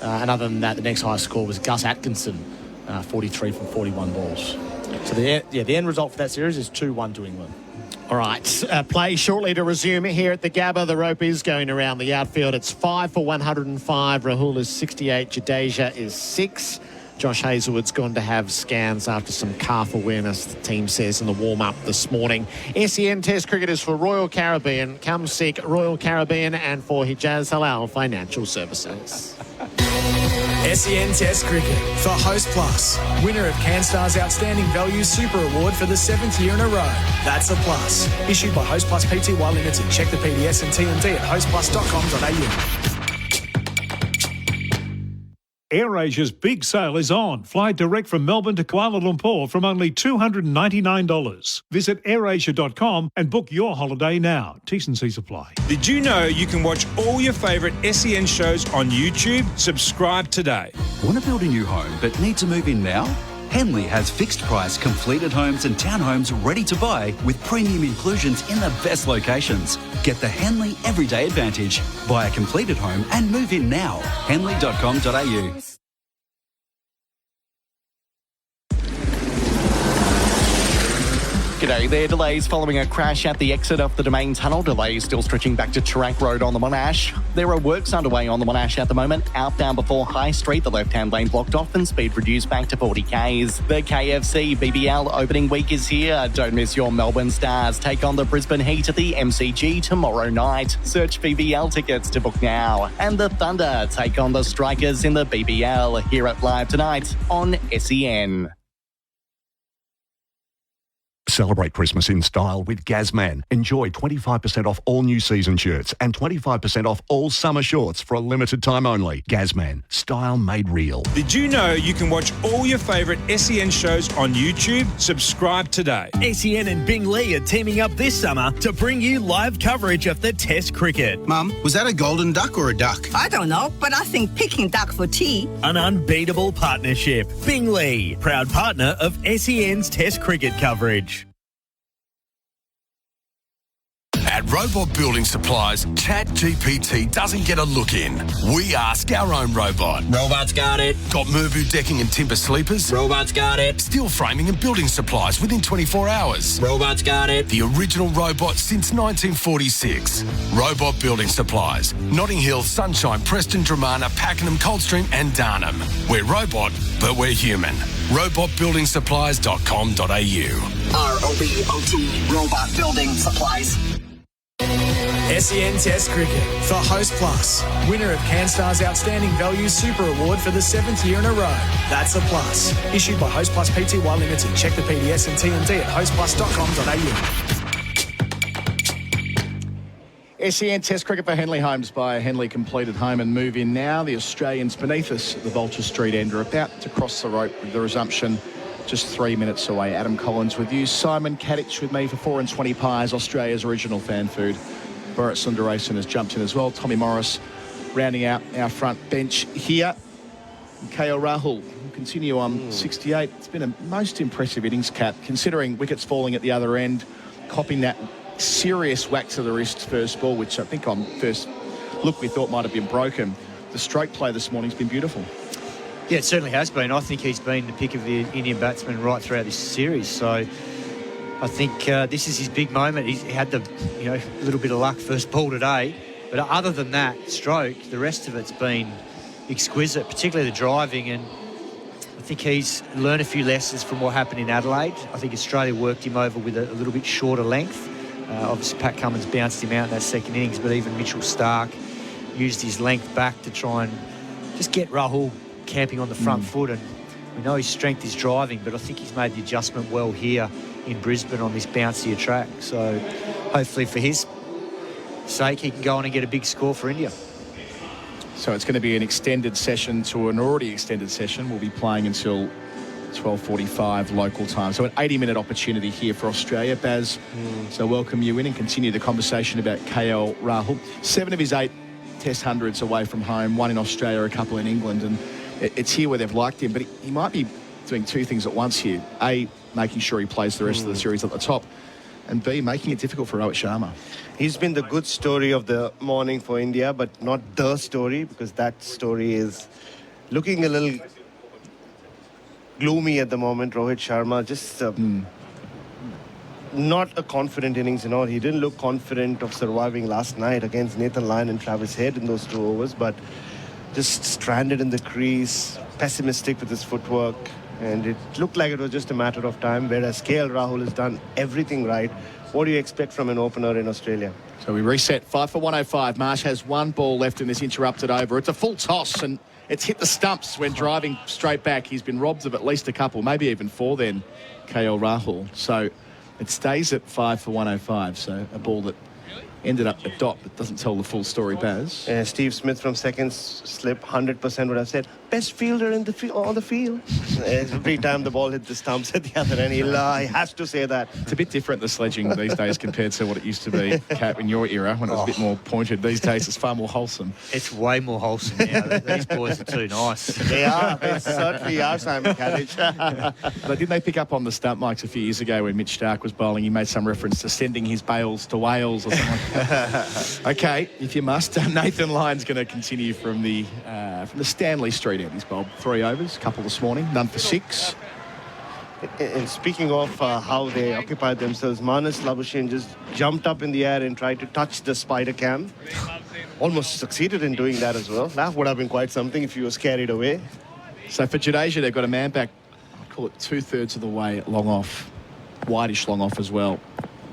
And other than that, the next highest score was Gus Atkinson, 43 from 41 balls. So the end result for that series is 2-1 to England. All right, play shortly to resume here at the Gabba. The rope is going around the outfield. It's 5 for 105. Rahul is 68. Jadeja is 6. Josh Hazlewood's going to have scans after some calf awareness, the team says, in the warm-up this morning. SEN Test Cricket is for Royal Caribbean. Come seek Royal Caribbean and for Hijaz Halal Financial Services. SEN Test Cricket for Host Plus, winner of CanStar's Outstanding Value Super Award for the 7th year in a row. That's a plus. Issued by Host Plus Pty Limited. Check the PDS and TMD at hostplus.com.au. AirAsia's big sale is on. Fly direct from Melbourne to Kuala Lumpur from only $299. Visit airasia.com and book your holiday now. T's and C's apply. Did you know you can watch all your favourite SEN shows on YouTube? Subscribe today. Want to build a new home but need to move in now? Healy has fixed price completed homes and townhomes ready to buy with premium inclusions in the best locations. Get the Healy Everyday Advantage. Buy a completed home and move in now. Healy.com.au. G'day there. Delays following a crash at the exit of the Domain Tunnel. Delays still stretching back to Tarak Road on the Monash. There are works underway on the Monash at the moment. Outbound before High Street, the left-hand lane blocked off and speed reduced back to 40 k's. The KFC BBL opening week is here. Don't miss your Melbourne Stars take on the Brisbane Heat at the MCG tomorrow night. Search BBL tickets to book now. And the Thunder take on the Strikers in the BBL. Hear it live tonight on SEN. Celebrate Christmas in style with Gazman. Enjoy 25% off all new season shirts and 25% off all summer shorts for a limited time only. Gazman, style made real. Did you know you can watch all your favourite SEN shows on YouTube? Subscribe today. SEN and Bing Lee are teaming up this summer to bring you live coverage of the Test cricket. Mum, was that a golden duck or a duck? I don't know, but I think Peking duck for tea. An unbeatable partnership. Bing Lee, proud partner of SEN's Test cricket coverage. At Robot Building Supplies, ChatGPT doesn't get a look in. We ask our own robot. Robot's got it. Got Merbu decking and timber sleepers? Robot's got it. Steel framing and building supplies within 24 hours? Robot's got it. The original robot since 1946. Robot Building Supplies. Notting Hill, Sunshine, Preston, Dramana, Pakenham, Coldstream and Darnham. We're robot, but we're human. robotbuildingSupplies.com.au. ROBOT, Robot Building Supplies. SEN Test Cricket for Host Plus, winner of CanStar's Outstanding Value Super Award for the 7th year in a row. That's a plus. Issued by Host Plus Pty Limited. Check the PDS and TMD at hostplus.com.au. SEN Test Cricket for Henley Homes by Henley completed home and move in now. The Australians beneath us at the Vulture Street end are about to cross the rope with the resumption just 3 minutes away. Adam Collins with you. Simon Katich with me for 4 and 20 pies, Australia's original fan food. Bharat Sundaresan has jumped in as well. Tommy Morris rounding out our front bench here. KL Rahul will continue on 68. It's been a most impressive innings, Kat, considering wickets falling at the other end, copping that serious whack to the wrist first ball, which I think on first look we thought might have been broken. The stroke play this morning's been beautiful. Yeah, it certainly has been. I think he's been the pick of the Indian batsman right throughout this series. So I think this is his big moment. He had the, little bit of luck first ball today. But other than that stroke, the rest of it's been exquisite, particularly the driving. And I think he's learned a few lessons from what happened in Adelaide. I think Australia worked him over with a little bit shorter length. Obviously, Pat Cummins bounced him out in that second innings, but even Mitchell Starc used his length back to try and just get Rahul camping on the front foot. And we know his strength is driving, but I think he's made the adjustment well here in Brisbane on this bouncier track. So hopefully for his sake, he can go on and get a big score for India. So it's going to be an extended session to an already extended session. We'll be playing until 12:45 local time. So an 80-minute opportunity here for Australia. Baz, so welcome you in and continue the conversation about KL Rahul. 7 of his 8 Test hundreds away from home, 1 in Australia, a couple in England. And it's here where they've liked him. But he might be doing 2 things at once here. A, making sure he plays the rest of the series at the top. And B, making it difficult for Rohit Sharma. He's been the good story of the morning for India, but not the story, because that story is looking a little gloomy at the moment. Rohit Sharma just not a confident innings and all. He didn't look confident of surviving last night against Nathan Lyon and Travis Head in those 2 overs, but just stranded in the crease, pessimistic with his footwork. And it looked like it was just a matter of time, whereas KL Rahul has done everything right. What do you expect from an opener in Australia? So we reset 5 for 105. Marsh has 1 ball left in this interrupted over. It's a full toss and it's hit the stumps when driving straight back. He's been robbed of at least a couple, maybe even 4 then, KL Rahul. So it stays at 5 for 105. So a ball that ended up a dot, but doesn't tell the full story, Baz. Steve Smith from second slip, 100% would have said, best fielder in the on the field. Every time the ball hit the stumps at the other end, he has to say that. It's a bit different, the sledging these days, compared to what it used to be, Kat, in your era, when it was a bit more pointed. These days, it's far more wholesome. It's way more wholesome now. These boys are too nice. They are. They certainly are, Simon Katich. But didn't they pick up on the stump mics a few years ago when Mitch Starc was bowling? He made some reference to sending his bails to Wales or something like that. OK, if you must, Nathan Lyon's going to continue from the Stanley Street end. He's bowled 3 overs, a couple this morning, none for 6. And speaking of how they occupied themselves, Manas Labuschagne just jumped up in the air and tried to touch the spider cam. Almost succeeded in doing that as well. That would have been quite something if he was carried away. So for Jadeja, they've got a man back, I'll call it 2/3 of the way long off, wideish long off as well.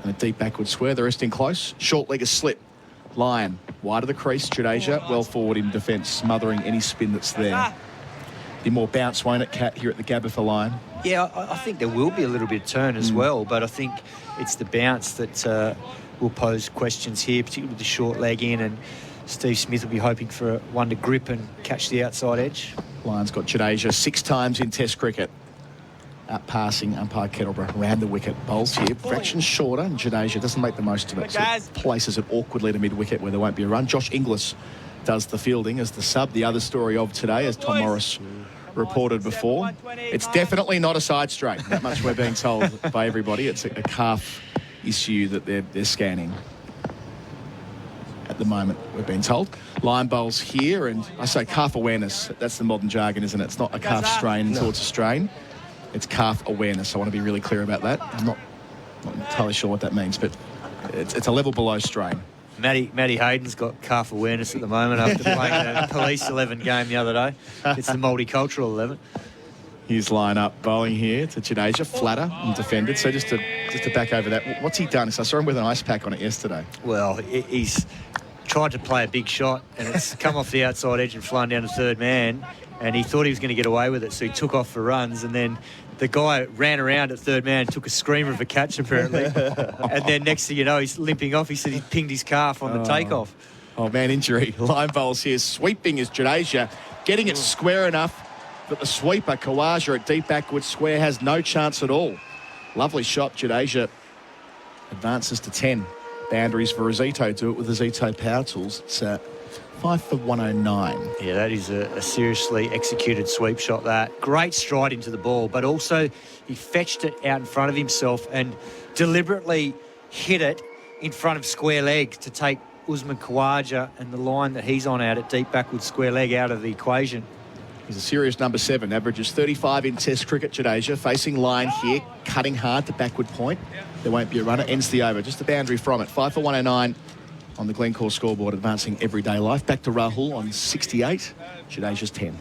And a deep backward square, the rest in close. Short leg a slip. Lyon, wide of the crease. Jadeja, well forward in defence, smothering any spin that's there. Be more bounce, won't it, Kat, here at the Gabba for Lyon? Yeah, I think there will be a little bit of turn as well, but I think it's the bounce that will pose questions here, particularly with the short leg in, and Steve Smith will be hoping for one to grip and catch the outside edge. Lyon's got Jadeja 6 times in Test cricket. Out passing umpire Kettleborough around the wicket. Bowls here, fraction shorter, and Jadeja doesn't make the most of it. So places it awkwardly to mid-wicket where there won't be a run. Josh Inglis does the fielding as the sub. The other story of today, as Tom Morris reported before, it's definitely not a side strain. That much we're being told by everybody. It's a calf issue that they're scanning at the moment, we've been told. Lyon bowls here, and I say calf awareness. That's the modern jargon, isn't it? It's not a calf strain until it's a strain. It's calf awareness. I want to be really clear about that. I'm not entirely sure what that means, but it's a level below strain. Matty Hayden's got calf awareness at the moment after playing a Police 11 game the other day. It's the multicultural 11. Here's line up bowling here to Jadeja, flatter and defended. So just to back over that, what's he done? So I saw him with an ice pack on it yesterday. Well, he's tried to play a big shot and it's come off the outside edge and flown down to third man, and he thought he was going to get away with it, so he took off for runs, and then the guy ran around at third man, took a screamer of a catch apparently, and then next thing you know, he's limping off. He said he pinged his calf on the takeoff. Oh man, injury. Line bowls here, sweeping is Jadeja, getting it square enough that the sweeper, Khawaja, at deep backward square has no chance at all. Lovely shot, Jadeja advances to 10. Boundaries for Zito, do it with the Zito power tools. It's 5 for 109. Yeah, that is a seriously executed sweep shot, that. Great stride into the ball, but also he fetched it out in front of himself and deliberately hit it in front of square leg to take Usman Khawaja and the line that he's on out at deep backward square leg out of the equation. He's a serious number 7, averages 35 in Test cricket. Jadeja facing line here, cutting hard to backward point. There won't be a runner, ends the over, just the boundary from it. 5 for 109 on the Glencore scoreboard, advancing everyday life. Back to Rahul on 68, Jadeja's 10.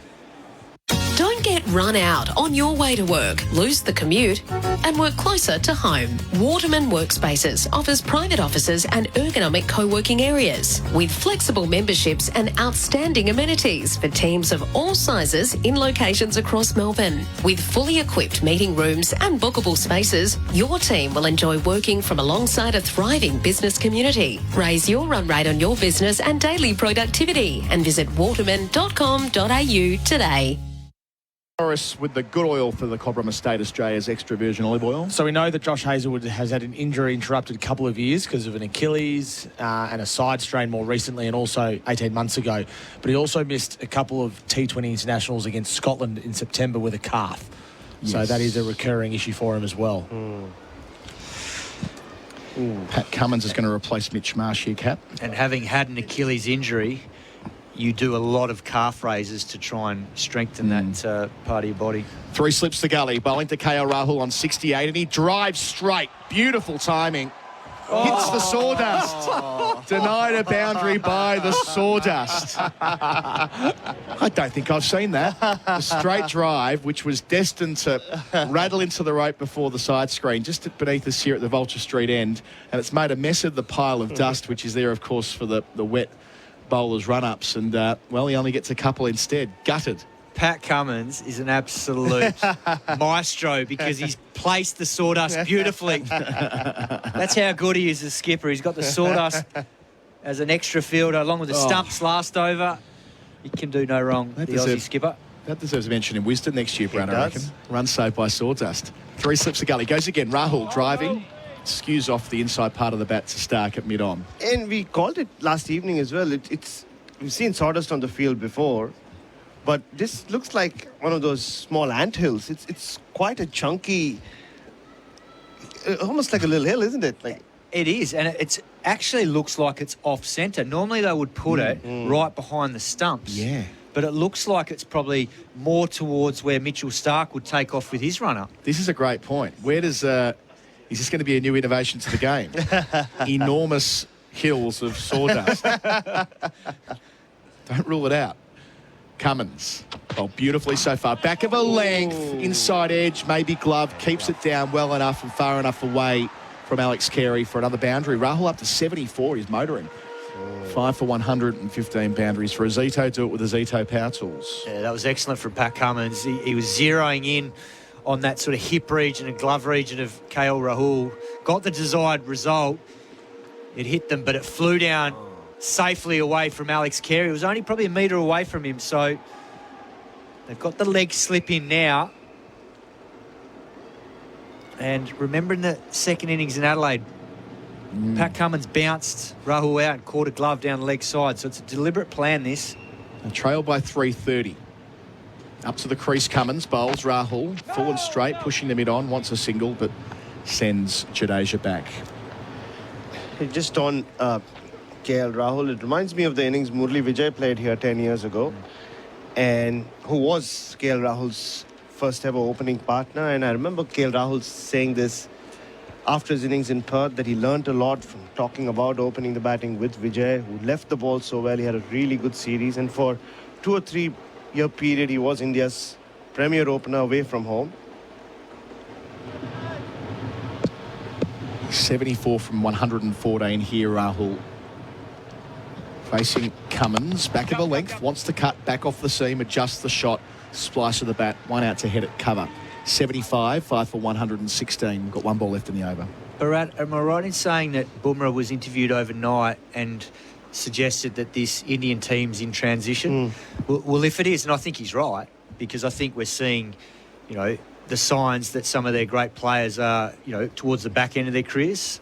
Don't get run out on your way to work, lose the commute, and work closer to home. Waterman Workspaces offers private offices and ergonomic co-working areas with flexible memberships and outstanding amenities for teams of all sizes in locations across Melbourne. With fully equipped meeting rooms and bookable spaces, your team will enjoy working from alongside a thriving business community. Raise your run rate on your business and daily productivity and visit waterman.com.au today. Morris with the good oil for the Cobram Estate Australia's extra virgin olive oil. So we know that Josh Hazlewood has had an injury interrupted a couple of years because of an Achilles and a side strain more recently, and also 18 months ago. But he also missed a couple of T20 internationals against Scotland in September with a calf. Yes. So that is a recurring issue for him as well. Pat Cummins is going to replace Mitch Marsh here, Cap. And having had an Achilles injury, you do a lot of calf raises to try and strengthen that part of your body. 3 slips to gully, bowling to KL Rahul on 68, and he drives straight. Beautiful timing. Hits the sawdust. Denied a boundary by the sawdust. I don't think I've seen that. The straight drive, which was destined to rattle into the rope before the side screen, just beneath us here at the Vulture Street end, and it's made a mess of the pile of dust, which is there, of course, for the wet bowlers' run-ups, and, well, he only gets a couple instead. Gutted. Pat Cummins is an absolute maestro because he's placed the sawdust beautifully. That's how good he is as skipper. He's got the sawdust as an extra fielder along with the stumps last over. He can do no wrong, the Aussie skipper. That deserves a mention in Wisdom next year, Brad, I reckon. Run saved by sawdust. 3 slips of gully. Goes again. Rahul driving. Skews off the inside part of the bat to Stark at mid-on. And we called it last evening as well. We've seen sawdust on the field before, but this looks like one of those small anthills. It's quite a chunky, almost like a little hill, isn't it? It is, and it actually looks like it's off-centre. Normally they would put it right behind the stumps. Yeah. But it looks like it's probably more towards where Mitchell Stark would take off with his runner. This is a great point. Where does... Is this going to be a new innovation to the game? Enormous hills of sawdust. Don't rule it out. Cummins. Oh, beautifully so far. Back of a length, inside edge, maybe glove, keeps it down well enough and far enough away from Alex Carey for another boundary. Rahul up to 74. He's motoring. 5 for 115 boundaries for a Zito. Do it with a Zito Power Tools. Yeah, that was excellent from Pat Cummins. He was zeroing in on that sort of hip region and glove region of KL Rahul. Got the desired result. It hit them, but it flew down safely away from Alex Carey. It was only probably a metre away from him, so they've got the leg slip in now. And remembering the second innings in Adelaide, Pat Cummins bounced Rahul out and caught a glove down the leg side, so it's a deliberate plan, this. A trail by 330. Up to the crease, Cummins, bowls Rahul, full and straight, pushing the mid-on, wants a single, but sends Jadeja back. Just on KL Rahul, it reminds me of the innings Murli Vijay played here 10 years ago, and who was KL Rahul's first ever opening partner. And I remember KL Rahul saying this after his innings in Perth, that he learnt a lot from talking about opening the batting with Vijay, who left the ball so well. He had a really good series, and for 2 or 3 year period, he was India's premier opener away from home. 74 from 114 here, Rahul. Facing Cummins, back of the length, wants to cut, back off the seam, adjust the shot, splice of the bat, 1 out to head at cover. 75, 5 for 116. Got 1 ball left in the over. Bharat, am I right in saying that Bumrah was interviewed overnight and suggested that this Indian team's in transition? Well, if it is, and I think he's right, because I think we're seeing, the signs that some of their great players are, towards the back end of their careers.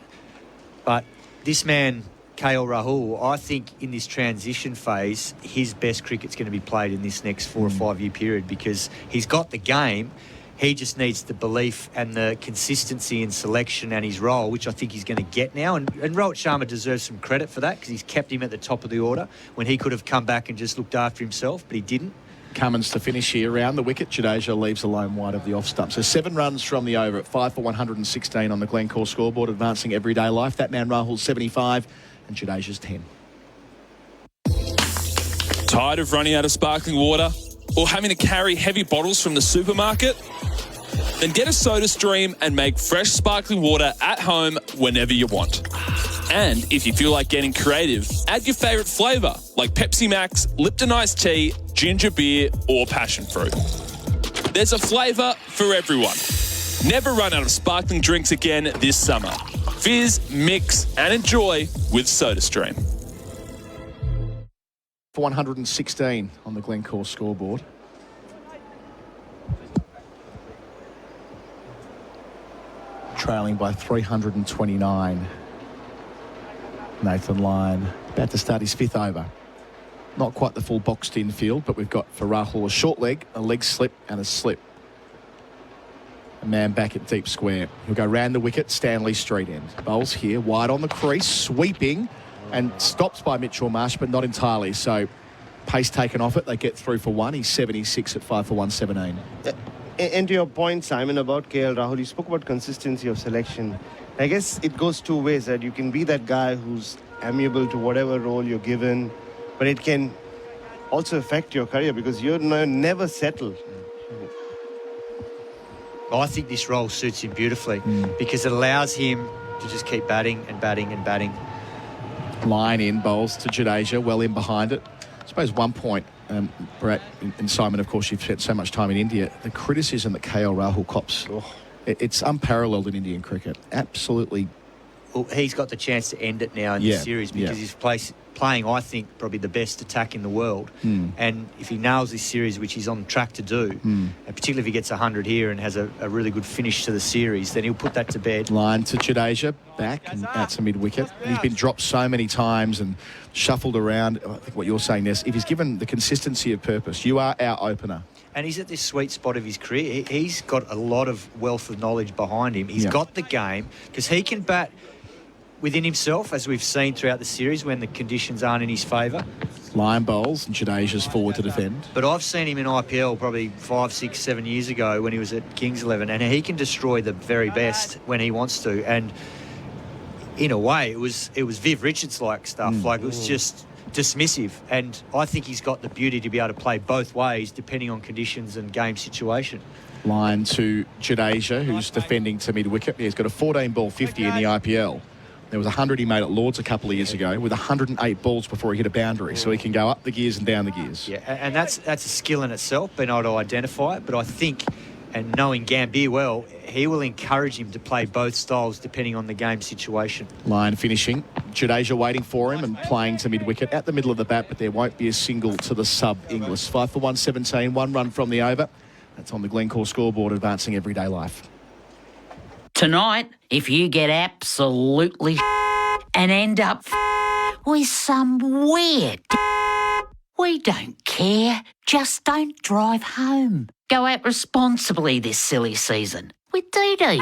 But this man, KL Rahul, I think in this transition phase, his best cricket's going to be played in this next 4 or 5 year period, because he's got the game. He just needs the belief and the consistency in selection and his role, which I think he's going to get now. And Rohit Sharma deserves some credit for that, because he's kept him at the top of the order when he could have come back and just looked after himself, but he didn't. Cummins to finish here around the wicket. Jadeja leaves alone wide of the off stump. So 7 runs from the over at 5 for 116 on the Glencore scoreboard, advancing everyday life. That man Rahul's 75 and Jadeja's 10. Tired of running out of sparkling water? or having to carry heavy bottles from the supermarket? Then get a SodaStream and make fresh sparkling water at home whenever you want. And if you feel like getting creative, add your favourite flavour like Pepsi Max, Lipton Iced Tea, ginger beer or passion fruit. There's a flavour for everyone. Never run out of sparkling drinks again this summer. Fizz, mix and enjoy with SodaStream. For 116 on the Glencore scoreboard. Trailing by 329. Nathan Lyon about to start his 5th over. Not quite the full boxed in field, but we've got for Rahul a short leg, a leg slip and a slip. A man back at deep square. He'll go round the wicket, Stanley Street end. Bowls here, wide on the crease, sweeping and stops by Mitchell Marsh, but not entirely. So pace taken off it. They get through for 1. He's 76 at 5 for 117. And to your point, Simon, about KL Rahul, you spoke about consistency of selection. I guess it goes two ways, that you can be that guy who's amiable to whatever role you're given, but it can also affect your career because you're never settled. I think this role suits him beautifully because it allows him to just keep batting and batting and batting. Line in, bowls to Jadeja, well in behind it. I suppose one point, Bharat and Simon, of course, you've spent so much time in India. The criticism that KL Rahul cops, it's unparalleled in Indian cricket. Absolutely. Well, he's got the chance to end it now in the series because he's playing, I think, probably the best attack in the world. And if he nails this series, which he's on track to do, and particularly if he gets 100 here and has a really good finish to the series, then he'll put that to bed. Line to Jadeja, back and out to mid-wicket. He's been dropped so many times and shuffled around. I think what you're saying, Ness, if he's given the consistency of purpose, you are our opener. And he's at this sweet spot of his career. He's got a lot of wealth of knowledge behind him. He's got the game because he can bat within himself, as we've seen throughout the series when the conditions aren't in his favour. Line bowls and Jadeja's forward to defend. But I've seen him in IPL probably 5, 6, 7 years ago when he was at Kings 11, and he can destroy the very best when he wants to. And in a way, it was Viv Richards-like stuff. Like, it was just dismissive. And I think he's got the beauty to be able to play both ways depending on conditions and game situation. Line to Jadeja, who's defending to mid-wicket. He's got a 14-ball 50 in the IPL. There was 100 he made at Lords a couple of years ago with 108 balls before he hit a boundary. So he can go up the gears and down the gears. Yeah, and that's a skill in itself, being able to identify it. But I think, and knowing Gambir well, he will encourage him to play both styles depending on the game situation. Line finishing. Jadeja waiting for him and playing to mid-wicket at the middle of the bat, but there won't be a single to the sub-Inglis. 5 for 117, 1 run from the over. That's on the Glencore scoreboard, advancing everyday life. Tonight, if you get absolutely and end up with some weird, we don't care. Just don't drive home. Go out responsibly this silly season with DD.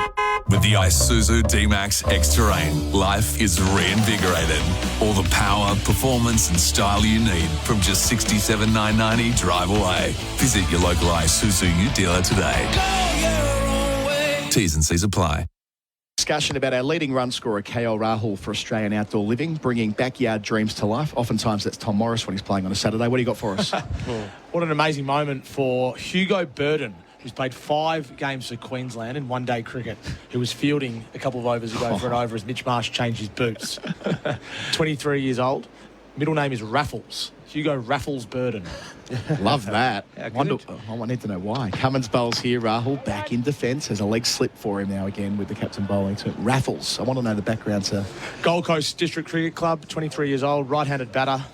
With the Isuzu D-Max X-Terrain, life is reinvigorated. All the power, performance and style you need from just $67,990 drive away. Visit your local Isuzu dealer today. T's and C's apply. Discussion about our leading run scorer, KL Rahul, for Australian outdoor living, bringing backyard dreams to life. Oftentimes that's Tom Morris when he's playing on a Saturday. What do you got for us? What an amazing moment for Hugo Burden, who's played 5 games for Queensland in one-day cricket, who was fielding a couple of overs ago for an over as Mitch Marsh changed his boots. 23 years old. Middle name is Raffles. Hugo Raffles Burden. Love that. I need to know why. Cummins bowls here. Rahul back in defence. Has a leg slip for him now again with the captain bowling to Raffles. I want to know the background to Gold Coast District Cricket Club, 23 years old, right-handed batter.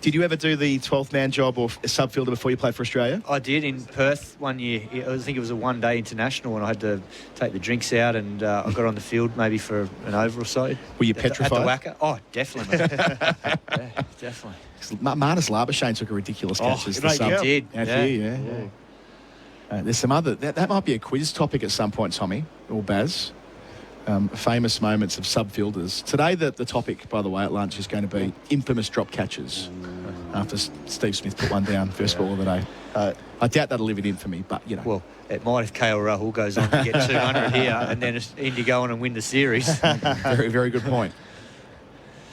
Did you ever do the 12th man job or a sub-fielder before you played for Australia? I did in Perth one year. I think it was a one-day international and I had to take the drinks out and I got on the field maybe for an over or so. Were you petrified? At the Wacker? Oh, definitely. Yeah, definitely. Marnus Labuschagne took a ridiculous catch as the sub. He did. There's some other... That might be a quiz topic at some point, Tommy, or Baz. Famous moments of sub-fielders. Today, the topic, by the way, at lunch is going to be infamous drop catches. After Steve Smith put one down, first ball of the day. I doubt that'll live in infamy, but, you know. Well, it might if KL Rahul goes on to get 200 here and then India go on and win the series. Very, very good point.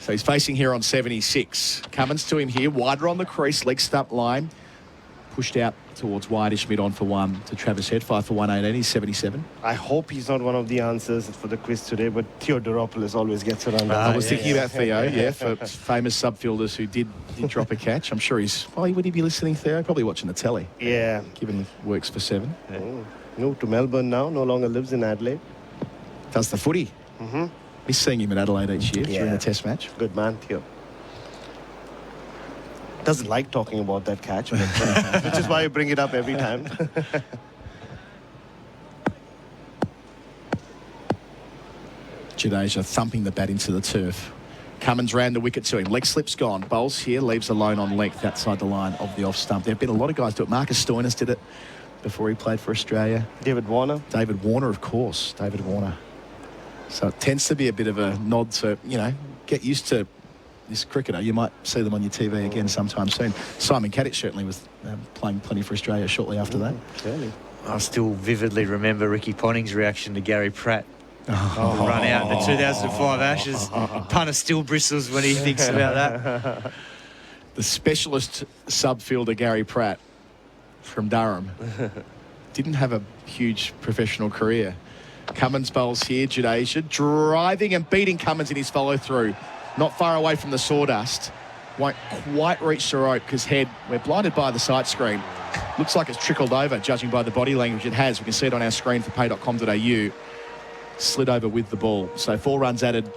So he's facing here on 76. Cummins to him here, wider on the crease, leg stump line. pushed out towards wideish mid-on for 1 to Travis Head, 5 for 118. He's 77. I hope he's not one of the answers for the quiz today, but Theodoropoulos always gets around. I was thinking about Theo, for famous subfielders who did drop a catch. I'm sure he's... would he be listening, Theo? Probably watching the telly. Yeah. Given he works for 7. Moved to Melbourne now, no longer lives in Adelaide. Does the footy. Mm-hmm. He's seeing him in Adelaide each year during the test match. Good man, Theo. Doesn't like talking about that catch, but, which is why I bring it up every time. Jadeja thumping the bat into the turf. Cummins ran the wicket to him. Leg slip's gone. Bowles here, leaves alone on length outside the line of the off stump. There have been a lot of guys do it. Marcus Stoinis did it before he played for Australia. David Warner, of course. David Warner. So it tends to be a bit of a nod to, get used to this cricketer. You might see them on your TV again sometime soon. Simon Katich certainly was playing plenty for Australia shortly after that. Clearly. I still vividly remember Ricky Ponting's reaction to Gary Pratt. Run out in the 2005 Ashes. Punter still bristles when he thinks about that. The specialist subfielder Gary Pratt from Durham didn't have a huge professional career. Cummins bowls here. Jadeja driving and beating Cummins in his follow-through. Not far away from the sawdust. Won't quite reach the rope because Head, we're blinded by the sight screen. Looks like it's trickled over, judging by the body language it has. We can see it on our screen for pay.com.au. Slid over with the ball. So 4 runs added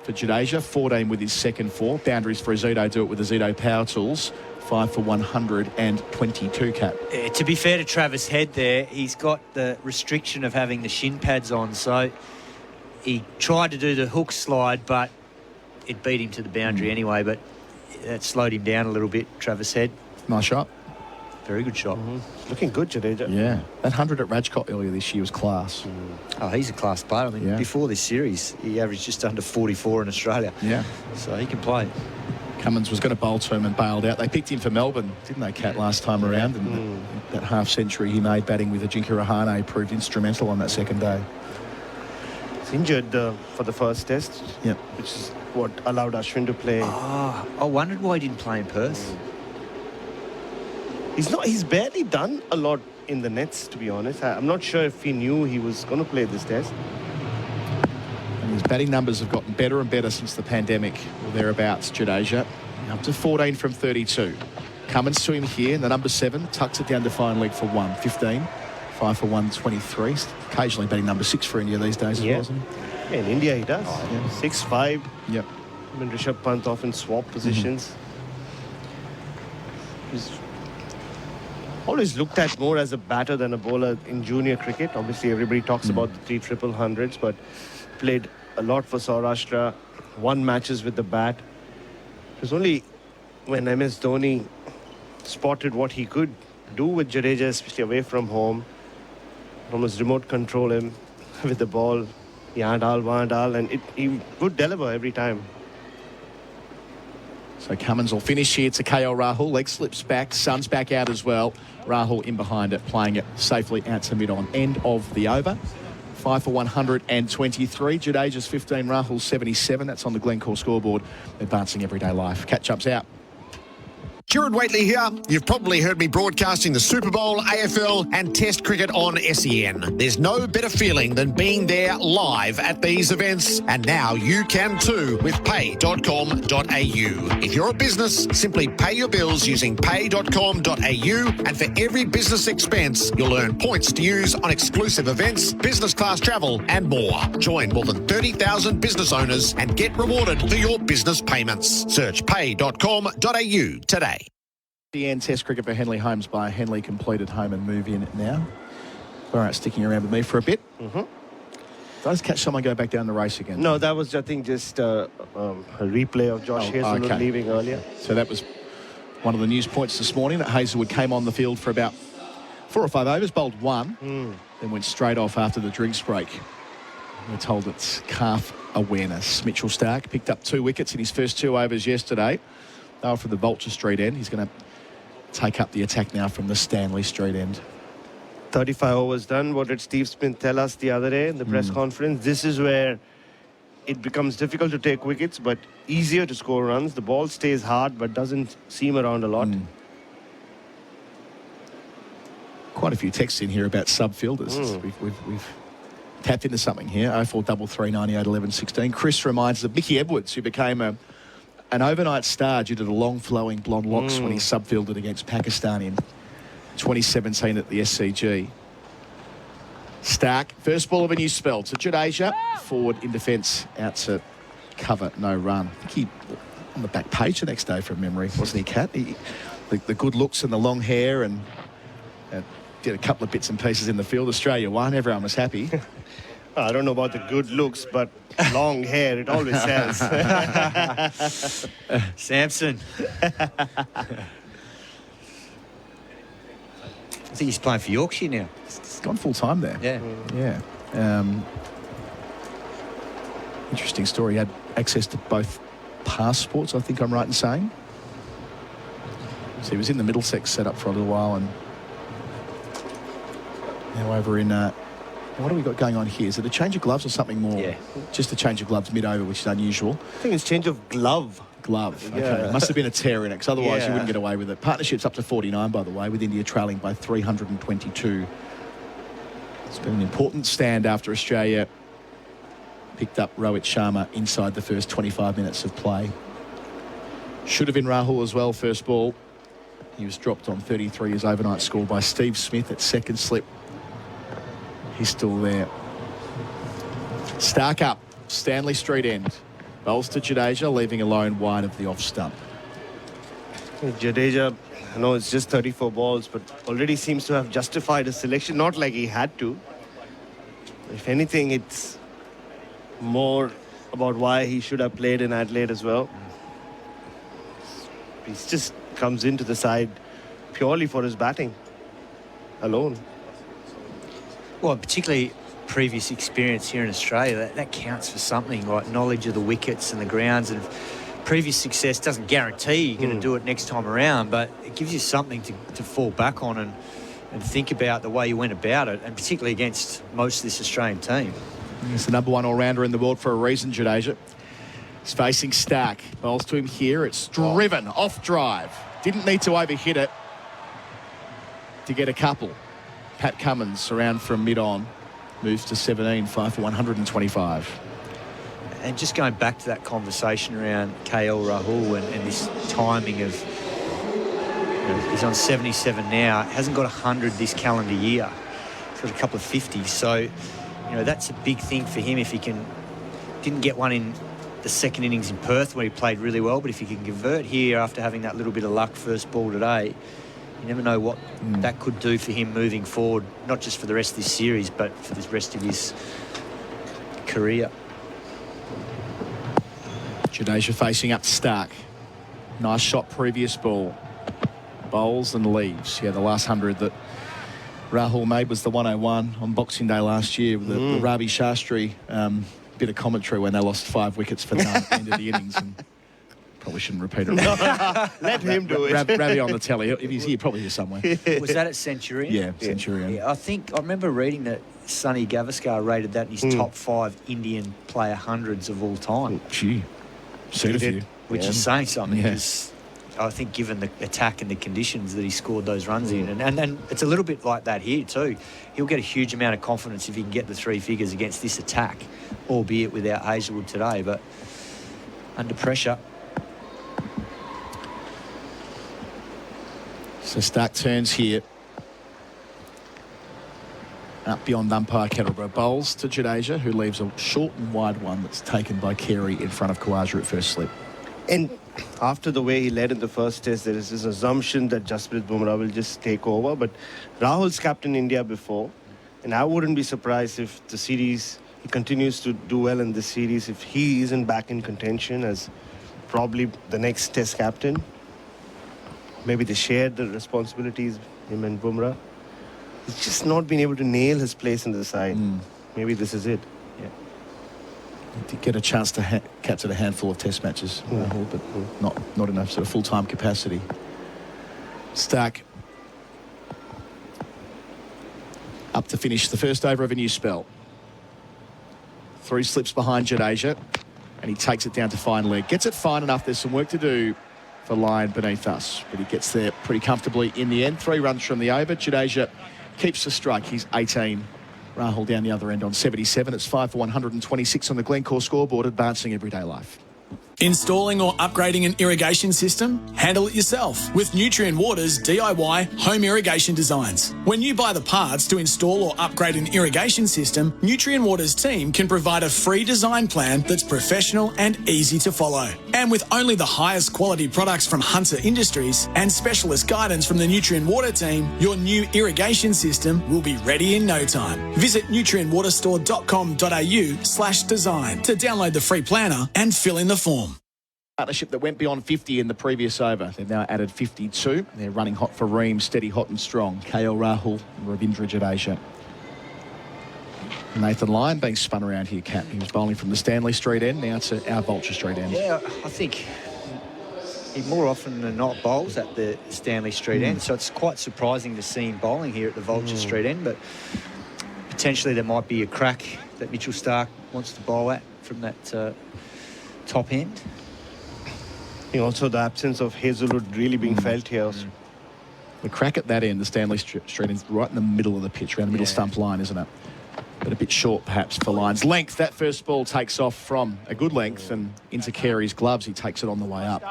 for Jadeja, 14 with his second 4. Boundaries for Azito, do it with Azito Power Tools. 5 for 122 cap. To be fair to Travis Head there, he's got the restriction of having the shin pads on, so he tried to do the hook slide, but it beat him to the boundary anyway, but that slowed him down a little bit, Travis Head. Nice shot. Very good shot. Looking good, Jadeja. Yeah. That 100 at Rajkot earlier this year was class. Oh, he's a class player. I mean, before this series, he averaged just under 44 in Australia. Yeah. So he can play. Cummins was going to bowl to him and bailed out. They picked him for Melbourne, didn't they, Kat, last time around? And that half century he made batting with Ajinkya Rahane proved instrumental on that second day. He's injured for the first test, which is what allowed Ashwin to play. Oh, I wondered why he didn't play in Perth. He's barely done a lot in the nets, to be honest. I'm not sure if he knew he was going to play this test. And his batting numbers have gotten better and better since the pandemic, or thereabouts. Jadeja up to 14 from 32. Cummins to him here, and the number 7 tucks it down to fine leg for 1. 15, 5 for 123. Occasionally batting number 6 for India these days, wasn't he? Yeah, in India he does. 6-5. Yep. Him and Rishabh Pant often swap positions. He's always looked at more as a batter than a bowler in junior cricket. Obviously, everybody talks about the 3 triple hundreds, but played a lot for Saurashtra, won matches with the bat. It was only when MS Dhoni spotted what he could do with Jadeja, especially away from home, almost remote control him with the ball, Yandal, and he would deliver every time. So Cummins will finish here to KL Rahul. Leg slips back. Sun's back out as well. Rahul in behind it, playing it safely out to mid-on. End of the over. 5 for 123. Jadeja's 15, Rahul's 77. That's on the Glencore scoreboard. Advancing everyday life. Catch-ups out. Gerard Whateley here. You've probably heard me broadcasting the Super Bowl, AFL and Test cricket on SEN. There's no better feeling than being there live at these events, and now you can too with pay.com.au. If you're a business, simply pay your bills using pay.com.au, and for every business expense, you'll earn points to use on exclusive events, business class travel and more. Join more than 30,000 business owners and get rewarded for your business payments. Search pay.com.au today. SEN Test cricket for Henley Holmes by Henley completed home and move in now. Bharat sticking around with me for a bit. Did I just catch someone go back down the race again? No, that was, I think, just a replay of Josh Hazelwood leaving earlier. So that was one of the news points this morning, that Hazelwood came on the field for about 4 or 5 overs, bowled 1, then went straight off after the drinks break. We're told it's calf awareness. Mitchell Starc picked up 2 wickets in his first 2 overs yesterday. They were from the Vulture Street end. He's going to take up the attack now from the Stanley Street end. 35 overs done. What did Steve Smith tell us the other day in the press conference? This is where it becomes difficult to take wickets, but easier to score runs. The ball stays hard, but doesn't seam around a lot. quite a few texts in here about sub-fielders. We've tapped into something here. 0433 98 11 16. Chris reminds us of Mickey Edwards, who became an overnight star due to the long flowing blonde locks when he sub-fielded against Pakistan in 2017 at the SCG. Stark, first ball of a new spell to Jadeja. Forward in defence, out to cover, no run. I think he on the back page the next day from memory, wasn't he, Kat? The good looks and the long hair, and did a couple of bits and pieces in the field. Australia won, everyone was happy. I don't know about the good looks, but long hair, it always sells. Samson. I think he's playing for Yorkshire now. He's gone full time there. Yeah. Interesting story. He had access to both passports, I think I'm right in saying. So he was in the Middlesex setup for a little while, and now over in... what have we got going on here? Is it a change of gloves or something more? Yeah. Just a change of gloves mid-over, which is unusual. I think it's change of glove. Okay. Yeah. Must have been a tear in it, because otherwise you wouldn't get away with it. Partnership's up to 49, by the way, with India trailing by 322. It's been an important stand after Australia picked up Rohit Sharma inside the first 25 minutes of play. Should have been Rahul as well, first ball. He was dropped on 33, his overnight score, by Steve Smith at second slip. He's still there. Stark up, Stanley Street end. Bowls to Jadeja, leaving alone wide of the off stump. Jadeja, I know it's just 34 balls, but already seems to have justified his selection. Not like he had to. If anything, it's more about why he should have played in Adelaide as well. He just comes into the side purely for his batting alone. Well, particularly previous experience here in Australia, that counts for something, like knowledge of the wickets and the grounds, and previous success doesn't guarantee you're going to do it next time around, but it gives you something to fall back on and think about the way you went about it, and particularly against most of this Australian team. He's the number one all-rounder in the world for a reason, Jadeja. He's facing Stark. Bowls to him here. It's driven off drive. Didn't need to overhit it to get a couple. Pat Cummins around from mid-on. Moves to 17, 5 for 125. And just going back to that conversation around KL Rahul and this timing of, he's on 77 now, hasn't got 100 this calendar year. He's got a couple of 50s. So, that's a big thing for him if he didn't get one in the second innings in Perth where he played really well, but if he can convert here after having that little bit of luck first ball today, you never know what that could do for him moving forward, not just for the rest of this series, but for the rest of his career. Jadeja facing up to Stark. Nice shot, previous ball. Bowls and leaves. Yeah, the last 100 that Rahul made was the 101 on Boxing Day last year with the Ravi Shastri bit of commentary when they lost 5 wickets for none at the end of the innings. And probably shouldn't repeat it. Let him do it. Ravi on the telly. If he's here, probably here somewhere. Was that at Centurion? Yeah, Centurion. Yeah, I remember reading that Sunny Gavaskar rated that in his top 5 Indian player hundreds of all time. Gee, seen a few. Which is saying something, because I think given the attack and the conditions that he scored those runs in, and it's a little bit like that here too. He'll get a huge amount of confidence if he can get the 3 figures against this attack, albeit without Hazelwood today, but under pressure. So Stark turns here. Up beyond umpire Kettleborough. Bowls to Jadeja, who leaves a short and wide one that's taken by Carey in front of Khawaja at first slip. And after the way he led in the first test, there is this assumption that Jasprit Bumrah will just take over. But Rahul's captained India before, and I wouldn't be surprised if the series, he continues to do well in this series, if he isn't back in contention as probably the next test captain. Maybe they shared the responsibilities, him and Bumrah. He's just not been able to nail his place in the side. Maybe this is it. Yeah. He did get a chance to captain a handful of test matches, Rahul, but not enough sort of full-time capacity. Stark up to finish the first over of a new spell. 3 slips behind Jadeja, and he takes it down to fine leg. Gets it fine enough. There's some work to do for Lyon beneath us, but he gets there pretty comfortably in the end. 3 runs from the over. Jadeja keeps the strike. He's 18. Rahul down the other end on 77. It's 5 for 126 on the Glencore scoreboard, advancing everyday life. Installing or upgrading an irrigation system? Handle it yourself with Nutrient Water's DIY home irrigation designs. When you buy the parts to install or upgrade an irrigation system, Nutrient Water's team can provide a free design plan that's professional and easy to follow. And with only the highest quality products from Hunter Industries and specialist guidance from the Nutrient Water team, your new irrigation system will be ready in no time. Visit nutrientwaterstore.com.au/design to download the free planner and fill in the form. Partnership that went beyond 50 in the previous over. They've now added 52. They're running hot for Ream, steady, hot and strong. KL Rahul and Ravindra Jadeja. Nathan Lyon being spun around here, Kat. He was bowling from the Stanley Street end, now to our Vulture Street end. Yeah, I think he more often than not bowls at the Stanley Street end, so it's quite surprising to see him bowling here at the Vulture Street end, but potentially there might be a crack that Mitchell Starc wants to bowl at from that top end. Also, the absence of Hazelwood really being felt here. The crack at that end, the Stanley Street is right in the middle of the pitch, around the middle stump line, isn't it? But a bit short, perhaps, for Lyons. Length, that first ball takes off from a good length and into Carey's gloves. He takes it on the way up.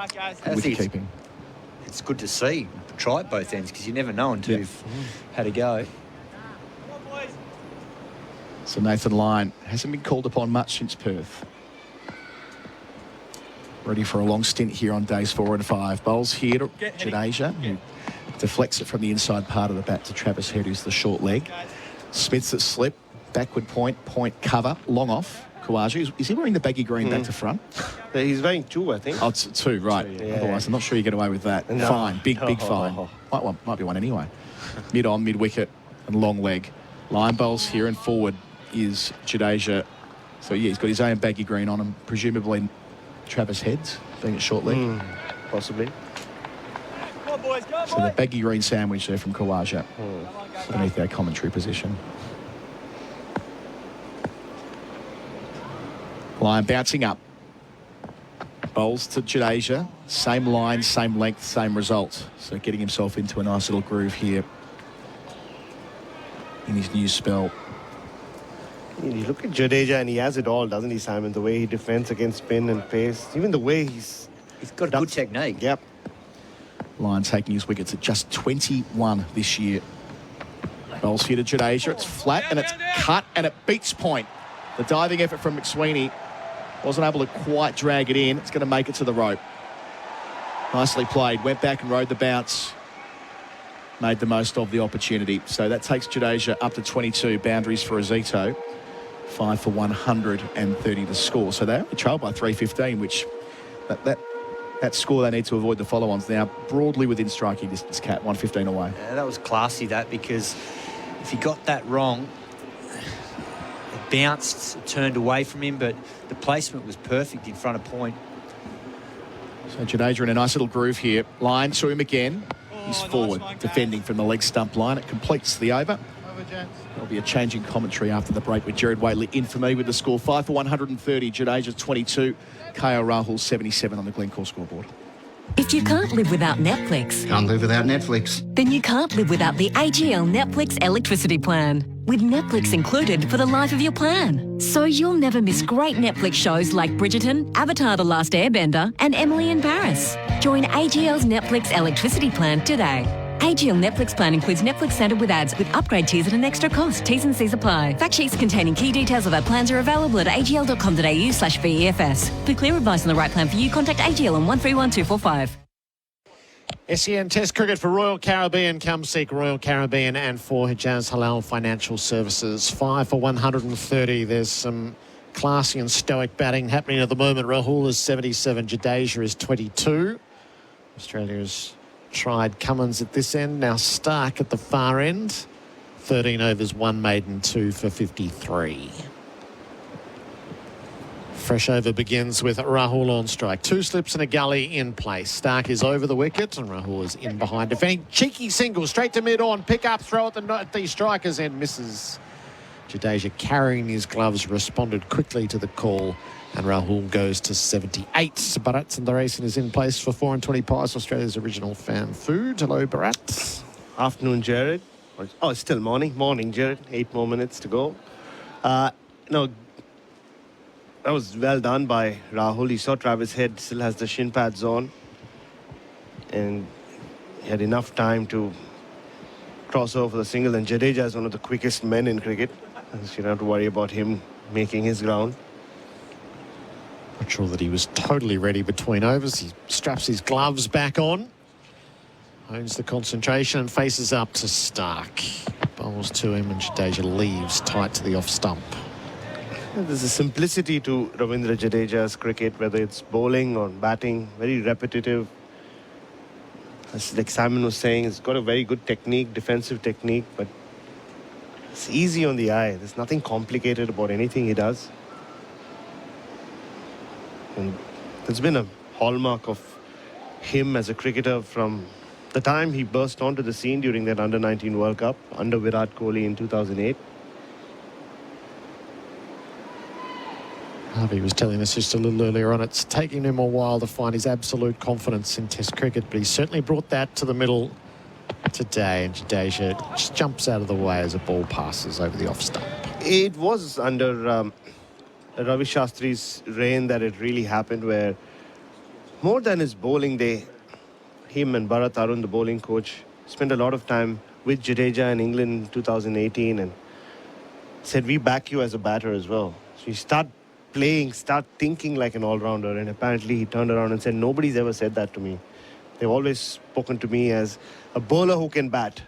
Wicket keeping. It's good to see. Try at both ends because you never know until you've had a go. So Nathan Lyon hasn't been called upon much since Perth. Ready for a long stint here on days 4 and 5. Bowls here to Jadeja, who deflects it from the inside part of the bat to Travis Head, who's the short leg. Smith's at slip, backward point cover, long off. Khawaja, is he wearing the baggy green back to front? He's wearing 2, I think. Oh, it's 2, right. Otherwise, I'm not sure you get away with that. No. Fine, big fine. Might be one anyway. Mid-on, mid-wicket, and long leg. Line bowls here and forward is Jadeja. So, yeah, he's got his own baggy green on him, presumably Travis Head's being at short leg. Possibly. So the baggy green sandwich there from Khawaja beneath our commentary position. Lyon bouncing up. Bowls to Jadeja. Same line, same length, same result. So getting himself into a nice little groove here in his new spell. You look at Jadeja and he has it all, doesn't he, Simon? The way he defends against spin and pace. Even the way he's got a good technique. Yep. Lyon taking his wickets at just 21 this year. Bowls here to Jadeja. It's flat and it's cut and it beats point. The diving effort from McSweeney wasn't able to quite drag it in. It's going to make it to the rope. Nicely played. Went back and rode the bounce. Made the most of the opportunity. So that takes Jadeja up to 22 boundaries for Azito. 5 for 130 to score. So they're only trailed by 315, which that score they need to avoid the follow-ons now. Broadly within striking distance, Cat, 115 away. Yeah, that was classy, that, because if he got that wrong, it bounced, it turned away from him, but the placement was perfect in front of point. So Jadeja in a nice little groove here. Line to him again. He's forward, defending from the leg stump line. It completes the over. There'll be a change in commentary after the break with Gerard Whateley in for me with the score 5 for 130. Jadeja 22. KL Rahul 77 on the Glencore scoreboard. If you can't live without Netflix, Can't live without Netflix. then you can't live without the AGL Netflix electricity plan. With Netflix included for the life of your plan. So you'll never miss great Netflix shows like Bridgerton, Avatar The Last Airbender, and Emily in Paris. Join AGL's Netflix electricity plan today. AGL Netflix plan includes Netflix standard with ads with upgrade tiers at an extra cost. T's and C's apply. Fact sheets containing key details of our plans are available at agl.com.au/VEFS. For clear advice on the right plan for you, contact AGL on 131245. SEN Test Cricket for Royal Caribbean. Come seek Royal Caribbean and for Hijaz Halal Financial Services. 5 for 130. There's some classy and stoic batting happening at the moment. Rahul is 77. Jadeja is 22. Australia's tried Cummins at this end. Now Starc at the far end. 13 overs, 1 maiden, 2 for 53. Fresh over begins with Rahul on strike. 2 slips and a gully in place. Starc is over the wicket and Rahul is in behind. Defending cheeky single straight to mid-on. Pick up, throw at the striker's end. Misses. Jadeja carrying his gloves responded quickly to the call and Rahul goes to 78. Bharat Sundaresan is in place for 4 and 20 pies. Australia's original fan food. Hello, Bharat. Afternoon, Jared. Oh, it's still morning. Morning, Gerard. 8 more minutes to go. No, that was well done by Rahul. He saw Travis Head still has the shin pads on. And he had enough time to cross over for the single. And Jadeja is one of the quickest men in cricket. So you don't have to worry about him making his ground. Not sure that he was totally ready between overs. He straps his gloves back on. Owns the concentration and faces up to Stark. Bowls to him and Jadeja leaves tight to the off stump. There's a simplicity to Ravindra Jadeja's cricket, whether it's bowling or batting, very repetitive. As like Simon was saying, he's got a very good technique, defensive technique, but it's easy on the eye. There's nothing complicated about anything he does. And there's been a hallmark of him as a cricketer from the time he burst onto the scene during that Under-19 World Cup under Virat Kohli in 2008. Ravi was telling us just a little earlier on, it's taking him a while to find his absolute confidence in Test cricket, but he certainly brought that to the middle today, and Jadeja just jumps out of the way as a ball passes over the off stump. It was under Ravi Shastri's reign that it really happened, where more than his bowling day, him and Bharat Arun, the bowling coach, spent a lot of time with Jadeja in England in 2018 and said, we back you as a batter as well. So you start playing, start thinking like an all-rounder. And apparently he turned around and said, nobody's ever said that to me. They've always spoken to me as a bowler who can bat,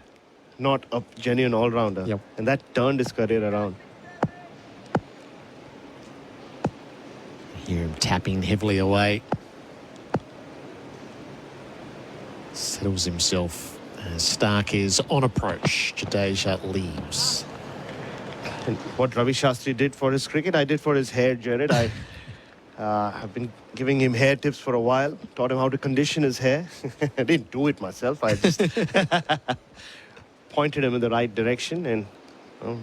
not a genuine all-rounder. Yep. And that turned his career around. Hear him tapping heavily away. Settles himself as Stark is on approach. Jadeja leaves. And what Ravi Shastri did for his cricket, I did for his hair, Gerard. I have been giving him hair tips for a while. Taught him how to condition his hair. I didn't do it myself. I just pointed him in the right direction. And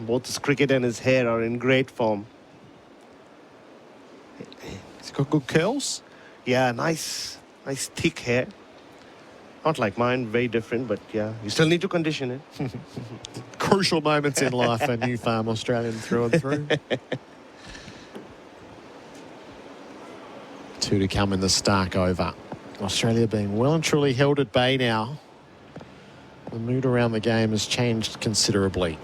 both his cricket and his hair are in great form. He's got good curls. Yeah, nice thick hair. Not like mine, very different, but yeah, you still need to condition it. Crucial moments in life, a new farm Australian through and through. 2 to come in the Stark over. Australia being well and truly held at bay now. The mood around the game has changed considerably.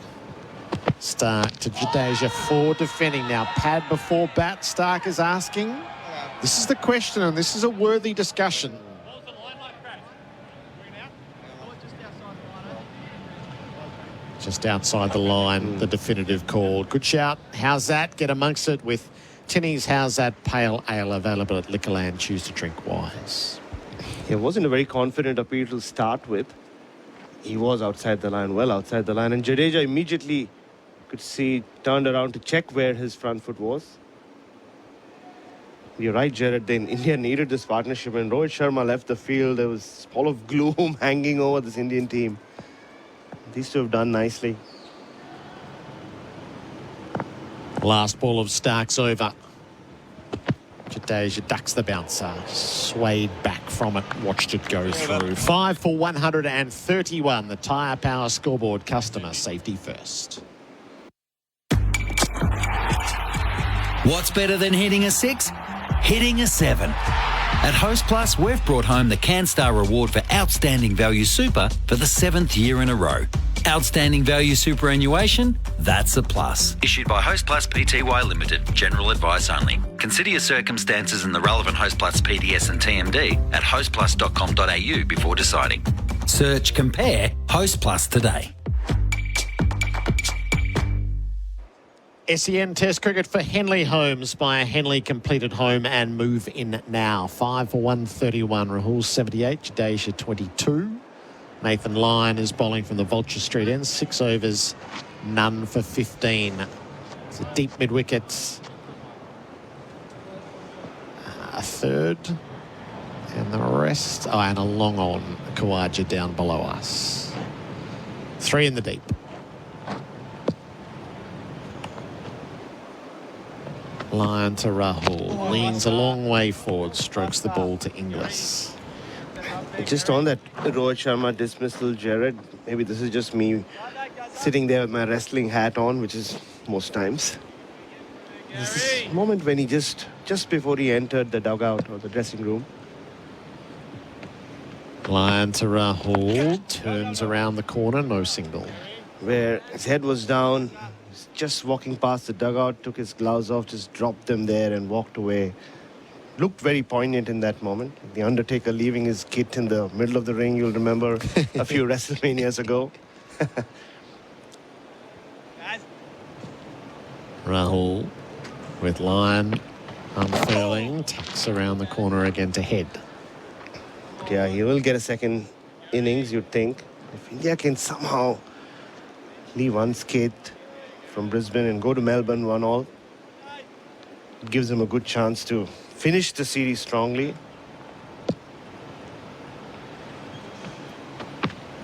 Stark to Jadeja, 4 defending now. Pad before bat, Stark is asking. This is the question, and this is a worthy discussion. Just outside the line, the definitive call. Good shout. How's that? Get amongst it with Tinny's How's That Pale Ale available at Liquorland. Choose to drink wise. It wasn't a very confident appeal to start with. He was outside the line, well outside the line. And Jadeja immediately could see, turned around to check where his front foot was. You're right, Gerard. Then India needed this partnership. When Rohit Sharma left the field, there was a pall of gloom hanging over this Indian team. These two have done nicely. Last ball of Stark's over. Jadeja ducks the bouncer. Swayed back from it. Watched it go through. 5 for 131. The Tyre Power scoreboard. Customer safety first. What's better than hitting a 6? Hitting a 7. At Host Plus, we've brought home the CanStar Reward for Outstanding Value Super for the 7th year in a row. Outstanding Value Superannuation? That's a plus. Issued by Host Plus Pty Limited. General advice only. Consider your circumstances and the relevant Host Plus PDS and TMD at hostplus.com.au before deciding. Search, compare Host Plus today. SEN Test cricket for Henley Homes by a Henley completed home and move in now. 5 for 131. Rahul 78, Jadeja 22. Nathan Lyon is bowling from the Vulture Street end. 6 overs, none for 15. It's a deep mid wicket. A third. And the rest. Oh, and a long on. Khawaja down below us. 3 in the deep. Lyon to Rahul. Leans a long way forward. Strokes the ball to Inglis. Just on that Rohit Sharma dismissal, Gerard, maybe this is just me sitting there with my wrestling hat on, which is most times. This moment when he just before he entered the dugout or the dressing room. Line to Rahul, turns around the corner, no single. Where his head was down, just walking past the dugout, took his gloves off, just dropped them there and walked away. Looked very poignant in that moment. The Undertaker leaving his kit in the middle of the ring, you'll remember a few WrestleManias ago. Rahul with line unfurling, tucks around the corner again to head. Yeah, he will get a second innings, you'd think. If India can somehow leave unscathed from Brisbane and go to Melbourne 1-all, it gives them a good chance to finish the series strongly.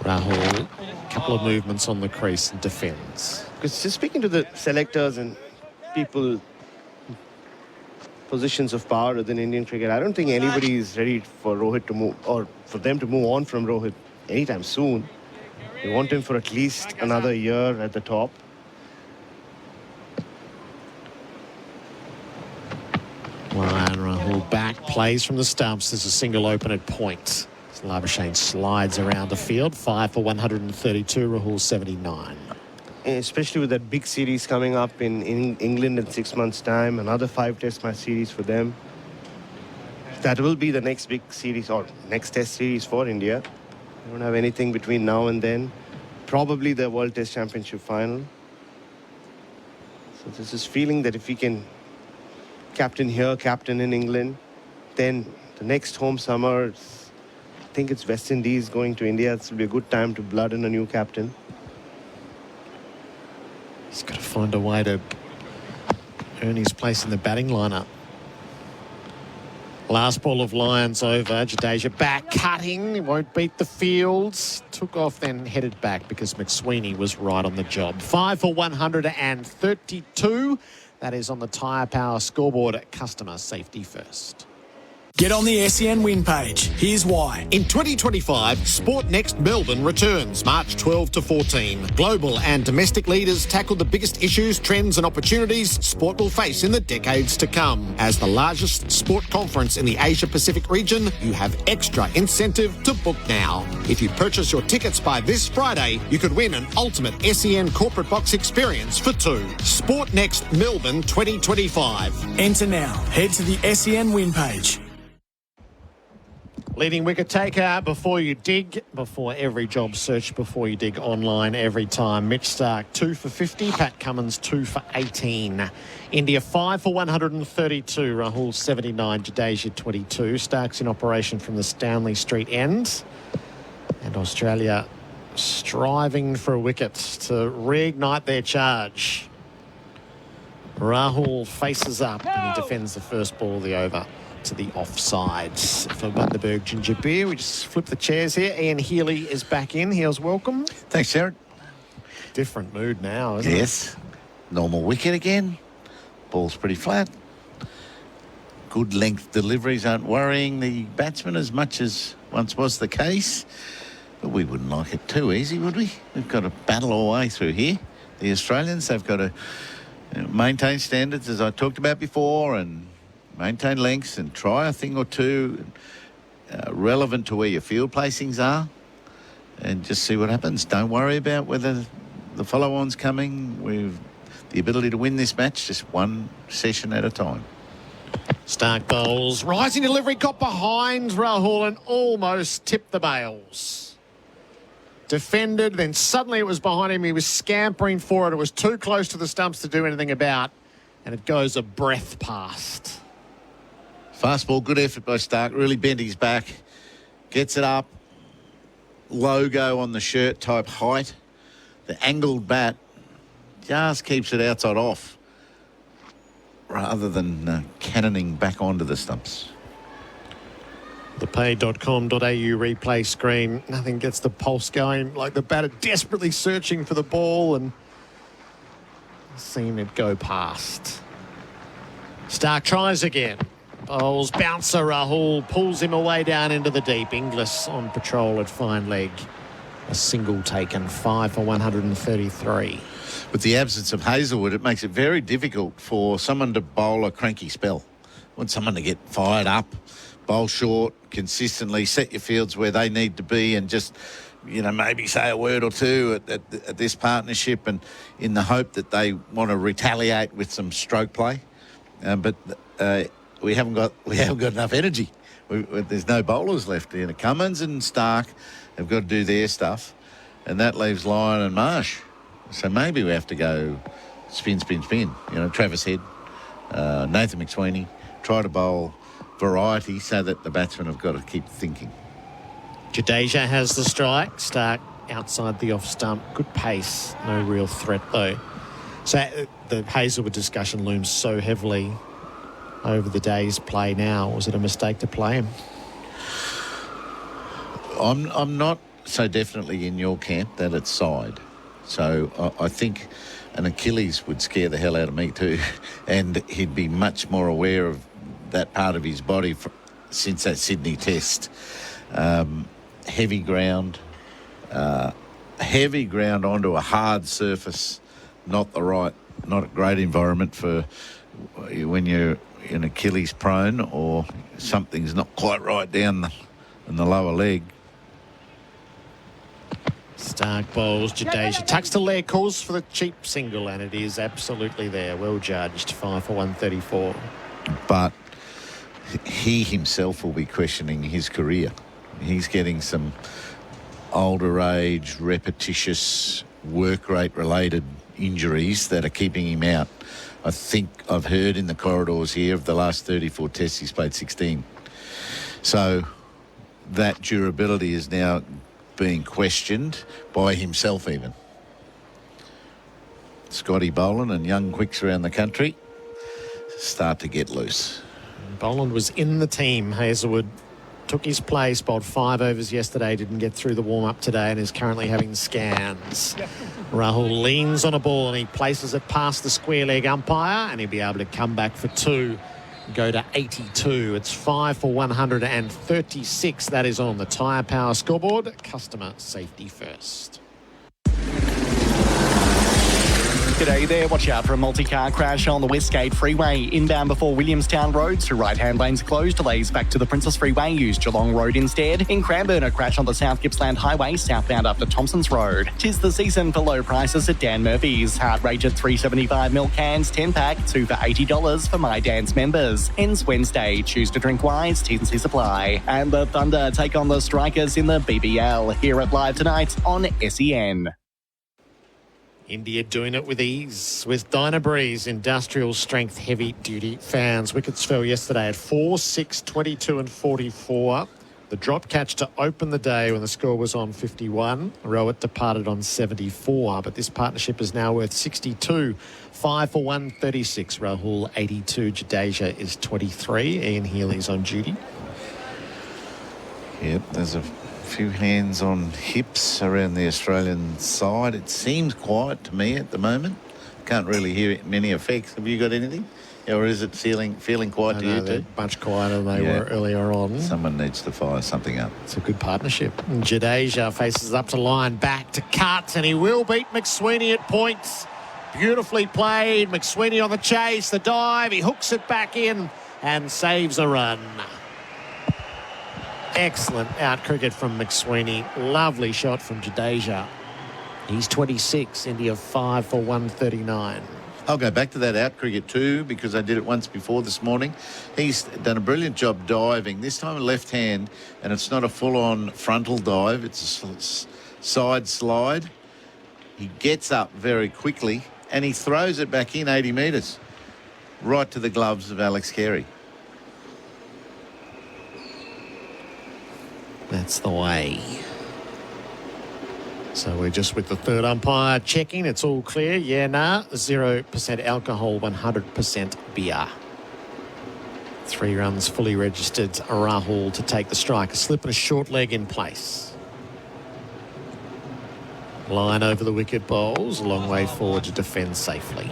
Rahul, a couple of movements on the crease and defends. Because just speaking to the selectors and people positions of power within Indian cricket, I don't think anybody is ready for Rohit to move, or for them to move on from Rohit anytime soon. They want him for at least another year at the top. Ryan Rahul back, plays from the stumps. There's a single open at point. Labuschagne slides around the field. 5 for 132, Rahul 79. Especially with that big series coming up in England in 6 months' time, another 5 test match series for them. That will be the next big series or next test series for India. They don't have anything between now and then. Probably the World Test Championship final. So there's this feeling that if we can captain here, captain in England, then the next home summer, I think it's West Indies going to India. This will be a good time to blood in a new captain. He's got to find a way to earn his place in the batting lineup. Last ball of Lions over. Jadeja back, cutting. He won't beat the fields. Took off, then headed back because McSweeney was right on the job. 5 for 132. That is on the Tyre Power scoreboard. Customer safety first. Get on the SEN win page. Here's why. In 2025, Sport Next Melbourne returns March 12 to 14. Global and domestic leaders tackle the biggest issues, trends and opportunities sport will face in the decades to come. As the largest sport conference in the Asia-Pacific region, you have extra incentive to book now. If you purchase your tickets by this Friday, you could win an ultimate SEN corporate box experience for 2. Sport Next Melbourne 2025. Enter now. Head to the SEN win page. Leading wicket taker before you dig, before every job search, before you dig online every time. Mitch Starc 2 for 50, Pat Cummins 2 for 18. India 5 for 132, Rahul 79, Jadeja 22. Starc's in operation from the Stanley Street end. And Australia striving for a wicket to reignite their charge. Rahul faces up and he defends the first ball of the over to the offside. For Bundaberg Ginger Beer, we just flip the chairs here. Ian Healy is back in. Heels welcome. Thanks, Jared. Different mood now, isn't it? Yes. Normal wicket again. Ball's pretty flat. Good length deliveries aren't worrying the batsman as much as once was the case. But we wouldn't like it too easy, would we? We've got to battle our way through here. The Australians, they've got to maintain standards, as I talked about before, and maintain lengths and try a thing or two relevant to where your field placings are and just see what happens. Don't worry about whether the follow-on's coming. We've the ability to win this match just one session at a time. Starc bowls. Rising delivery, got behind Rahul and almost tipped the bails. Defended, then suddenly it was behind him. He was scampering for it. It was too close to the stumps to do anything about, and it goes a breath past. Fast ball, good effort by Starc. Really bent his back. Gets it up. Logo on the shirt type height. The angled bat just keeps it outside off rather than cannoning back onto the stumps. The pay.com.au replay screen. Nothing gets the pulse going. Like the batter desperately searching for the ball and seeing it go past. Starc tries again. Bowls, bouncer Rahul pulls him away down into the deep. Inglis on patrol at fine leg. a single taken, 5 for 133. With the absence of Hazelwood, it makes it very difficult for someone to bowl a cranky spell. Want someone to get fired up, bowl short, consistently, set your fields where they need to be, and just, maybe say a word or two at this partnership, and in the hope that they want to retaliate with some stroke play. But we haven't got enough energy. There's no bowlers left. Cummins and Stark have got to do their stuff, and that leaves Lyon and Marsh. So maybe we have to go spin. Travis Head, Nathan McSweeney, try to bowl variety so that the batsmen have got to keep thinking. Jadeja has the strike. Stark outside the off stump. Good pace. No real threat, though. So the Hazelwood discussion looms so heavily over the day's play now. Was it a mistake to play him? I'm not so definitely in your camp that it's side. So I think an Achilles would scare the hell out of me too, and he'd be much more aware of that part of his body since that Sydney test. Heavy ground onto a hard surface, not a great environment for when you're in Achilles prone or something's not quite right down in the lower leg. Stark bowls, Jadeja tucks to leg, calls for the cheap single, and it is absolutely there. Well judged, 5 for 134. But he himself will be questioning his career. He's getting some older age, repetitious, work rate related injuries that are keeping him out. I think I've heard in the corridors here of the last 34 tests he's played 16. So that durability is now being questioned by himself even. Scotty Boland and young quicks around the country start to get loose. Boland was in the team. Hazelwood took his place, bowled 5 overs yesterday, didn't get through the warm-up today, and is currently having scans. Rahul leans on a ball and he places it past the square leg umpire, and he'll be able to come back for 2, go to 82. It's 5 for 136. That is on the Tyre Power scoreboard. Customer safety first. G'day there. Watch out for a multi-car crash on the Westgate Freeway. Inbound before Williamstown Road, through right-hand lanes closed. Delays back to the Princess Freeway. Use Geelong Road instead. In Cranbourne, a crash on the South Gippsland Highway, southbound up to Thompson's Road. 'Tis the season for low prices at Dan Murphy's. Heart rate at $3.75 milk cans, 10-pack, 2 for $80 for My Dance members. Ends Wednesday. Choose to drink wise. T&C supply. And the Thunder take on the Strikers in the BBL. Hear it live tonight on SEN. India doing it with ease with Dynabreeze industrial strength heavy duty fans. Wickets fell yesterday at 4, 6, 22 and 44. The drop catch to open the day when the score was on 51. Rowett departed on 74, but this partnership is now worth 62. 5 for 136. Rahul 82. Jadeja is 23. Ian Healy's on duty. Yep, there's a few hands on hips around the Australian side. It seems quiet to me at the moment. Can't really hear many effects. Have you got anything? Or is it feeling quiet to you too? Much quieter than they were earlier on. Someone needs to fire something up. It's a good partnership. And Jadeja faces up to line, back to cut, and he will beat McSweeney at points. Beautifully played. McSweeney on the chase, the dive. He hooks it back in and saves a run. Excellent out cricket from McSweeney. Lovely shot from Jadeja. He's 26. India 5 for 139. I'll go back to that out cricket too, because I did it once before this morning. He's done a brilliant job diving, this time left hand, and it's not a full-on frontal dive. It's a side slide. He gets up very quickly and he throws it back in 80 metres, right to the gloves of Alex Carey. That's the way. So we're just with the third umpire checking. It's all clear. Yeah, nah. 0% alcohol, 100% beer. 3 runs fully registered. Rahul to take the strike. A slip and a short leg in place. Line over the wicket bowls. A long way forward to defend safely.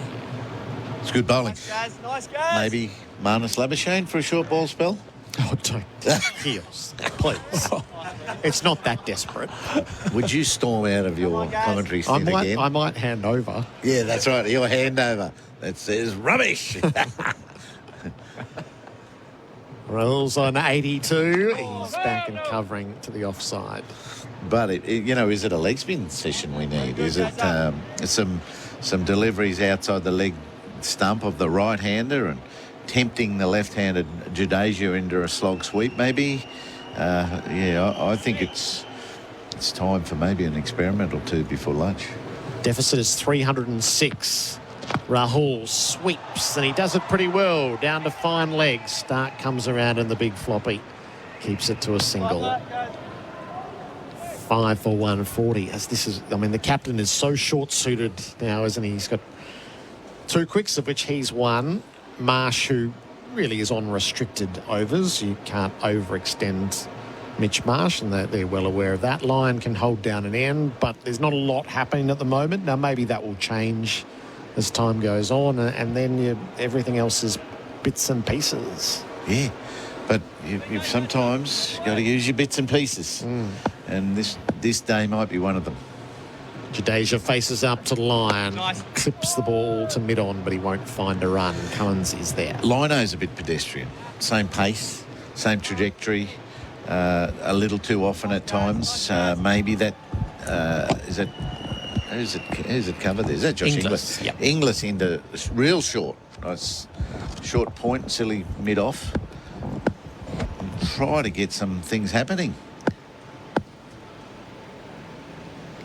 It's good bowling. Nice guys. Maybe Marnus Labuschagne for a short ball spell. Oh, don't. Heels, please. It's not that desperate. Would you storm out of your commentary stint again? I might hand over. Yeah, that's right. Your handover. That says rubbish. Rolls on 82. He's back and covering to the offside. But, is it a leg spin session we need? Is it some deliveries outside the leg stump of the right-hander and tempting the left-handed Jadeja into a slog sweep maybe? I think it's time for maybe an experiment or two before lunch. Deficit is 306. Rahul sweeps, and he does it pretty well. Down to fine legs. Stark comes around in the big floppy. Keeps it to a single. 5 for 140. The captain is so short-suited now, isn't he? He's got 2 quicks, of which he's won. Marsh, who really is on restricted overs. You can't overextend Mitch Marsh, and they're well aware of that. Lyon can hold down an end, but there's not a lot happening at the moment. Now, maybe that will change as time goes on, and then everything else is bits and pieces. Yeah, but you've sometimes got to use your bits and pieces, and this day might be one of them. Jadeja faces up to Lyon, clips the ball to mid-on, but he won't find a run. Cummins is there. Lino's a bit pedestrian. Same pace, same trajectory, a little too often at times. Maybe that is it. Who's it covered? Is that Josh Inglis? Yep. Inglis into real short. Nice short point, silly mid-off. Try to get some things happening.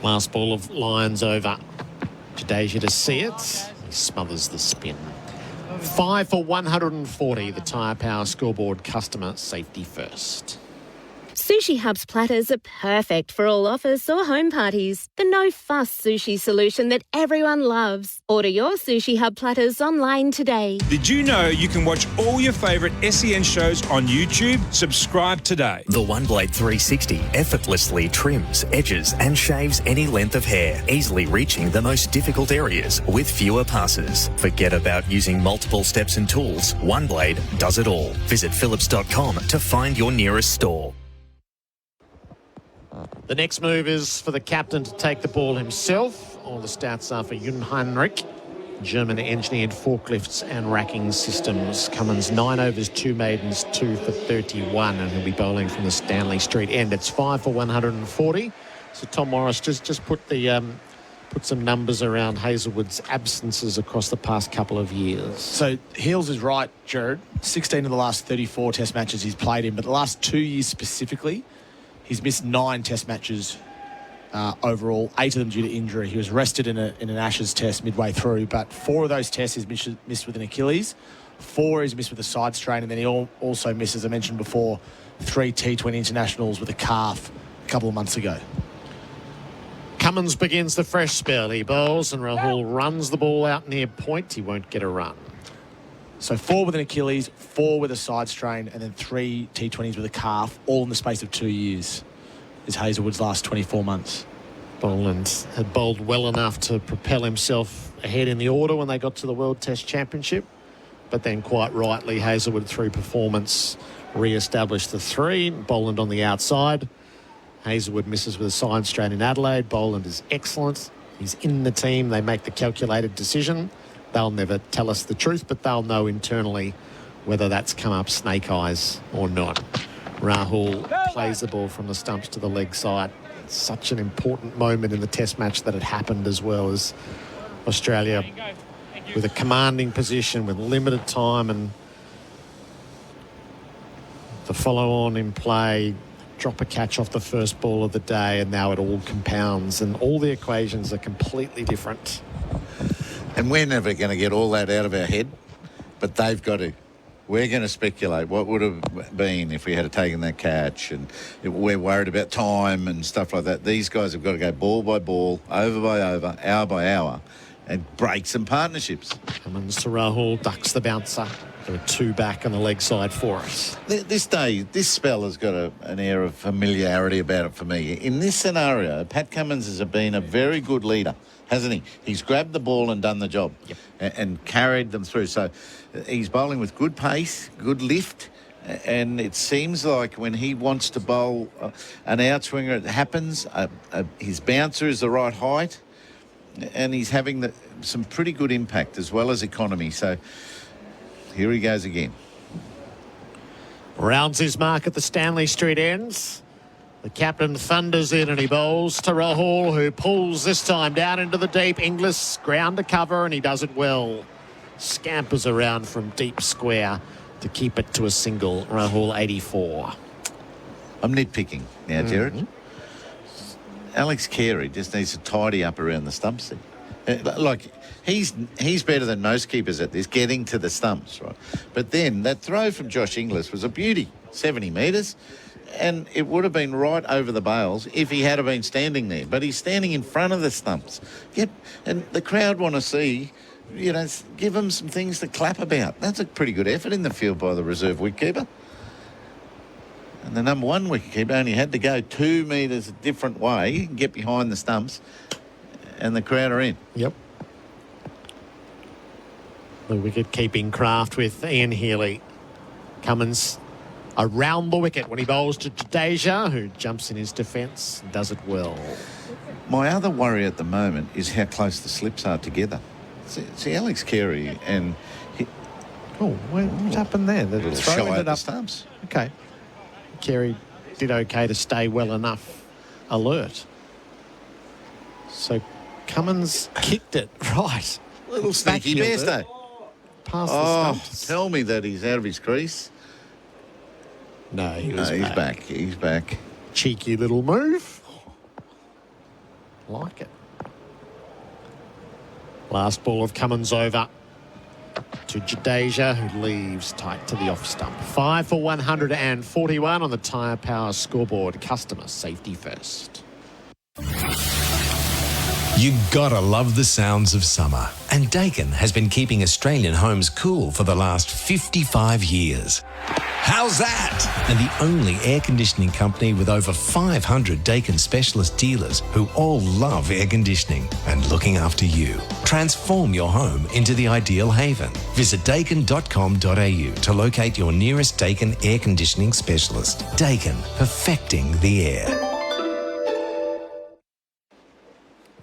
Last ball of Lyons over. Jadeja to see it. He smothers the spin. 5 for 140. The Tyre Power scoreboard. Customer safety first. Sushi Hub's platters are perfect for all office or home parties. The no-fuss sushi solution that everyone loves. Order your Sushi Hub platters online today. Did you know you can watch all your favourite SEN shows on YouTube? Subscribe today. The One Blade 360 effortlessly trims, edges and shaves any length of hair, easily reaching the most difficult areas with fewer passes. Forget about using multiple steps and tools. One Blade does it all. Visit phillips.com to find your nearest store. The next move is for the captain to take the ball himself. All the stats are for Jun Heinrich. German engineered forklifts and racking systems. Cummins 9 overs, 2 maidens, 2 for 31, and he'll be bowling from the Stanley Street end. It's 5 for 140. So Tom Morris just put some numbers around Hazelwood's absences across the past couple of years. So Heels is right, Gerard. 16 of the last 34 Test matches he's played in, but the last 2 years specifically, he's missed 9 Test matches overall, 8 of them due to injury. He was rested in an Ashes Test midway through, but 4 of those Tests he's missed with an Achilles, 4 he's missed with a side strain, and then he also missed, as I mentioned before, 3 T20 internationals with a calf a couple of months ago. Cummins begins the fresh spell. He bowls and Rahul runs the ball out near point. He won't get a run. So 4 with an Achilles, 4 with a side strain, and then 3 T20s with a calf, all in the space of 2 years, is Hazelwood's last 24 months. Boland had bowled well enough to propel himself ahead in the order when they got to the World Test Championship, but then quite rightly, Hazelwood through performance re-established the 3. Boland on the outside. Hazelwood misses with a side strain in Adelaide. Boland is excellent. He's in the team. They make the calculated decision. They'll never tell us the truth, but they'll know internally whether that's come up snake eyes or not. Rahul plays the ball from the stumps to the leg side. It's such an important moment in the Test match that it happened, as well as Australia with a commanding position with limited time, and the follow-on in play, drop a catch off the first ball of the day, and now it all compounds, and all the equations are completely different. And we're never going to get all that out of our head, but they've got to. We're going to speculate what would have been if we had taken that catch, and we're worried about time and stuff like that. These guys have got to go ball by ball, over by over, hour by hour, and break some partnerships. Cummins to Rahul, ducks the bouncer. There are 2 back on the leg side for us. This spell has got an air of familiarity about it for me. In this scenario, Pat Cummins has been a very good leader, hasn't he? He's grabbed the ball and done the job. Yep. and carried them through. So he's bowling with good pace, good lift, And it seems like when he wants to bowl an outswinger, it happens. His bouncer is the right height, and he's having some pretty good impact as well as economy. So here he goes again. Rounds his mark at the Stanley Street ends. The captain thunders in and he bowls to Rahul, who pulls this time down into the deep. Inglis ground to cover, and he does it well. Scampers around from deep square to keep it to a single. Rahul 84. I'm nitpicking now, Gerard. Alex Carey just needs to tidy up around the stumps there. Like, he's better than most keepers at this, getting to the stumps, right? But then that throw from Josh Inglis was a beauty, 70 metres, and it would have been right over the bails if he had been standing there. But he's standing in front of the stumps. And the crowd want to see, give him some things to clap about. That's a pretty good effort in the field by the reserve wicketkeeper. And the number one wicketkeeper only had to go 2 metres a different way and get behind the stumps, and the crowd are in. Yep. The wicket-keeping craft with Ian Healy. Cummins around the wicket when he bowls to Jadeja, who jumps in his defence and does it well. My other worry at the moment is how close the slips are together. See Alex Carey and... what happened there? The throw shy ended at the up... stumps. Okay. Carey did okay to stay well enough alert. So Cummins kicked it right. Little sneaky besto. Past the stumps. Tell me that he's out of his crease. No, he's back. He's back. Cheeky little move. Like it. Last ball of Cummins over to Jadeja, who leaves tight to the off stump. 5 for 141 on the Tyre Power scoreboard. Customer safety first. You gotta love the sounds of summer. And Dakin has been keeping Australian homes cool for the last 55 years. How's that? And the only air conditioning company with over 500 Dakin specialist dealers who all love air conditioning and looking after you. Transform your home into the ideal haven. Visit dakin.com.au to locate your nearest Dakin air conditioning specialist. Dakin, perfecting the air.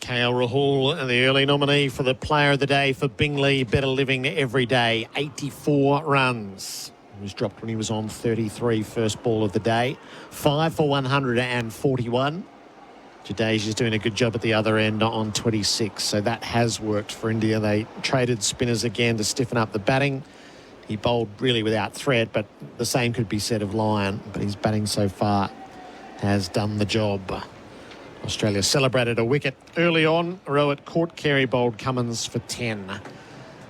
KL Rahul, the early nominee for the Player of the Day for Bingley. Better living every day. 84 runs. He was dropped when he was on 33, first ball of the day. 5 for 141. Jadeja's doing a good job at the other end on 26. So that has worked for India. They traded spinners again to stiffen up the batting. He bowled really without threat, but the same could be said of Lyon. But his batting so far has done the job. Australia celebrated a wicket early on. Rohit caught Carey, bowled Cummins for 10.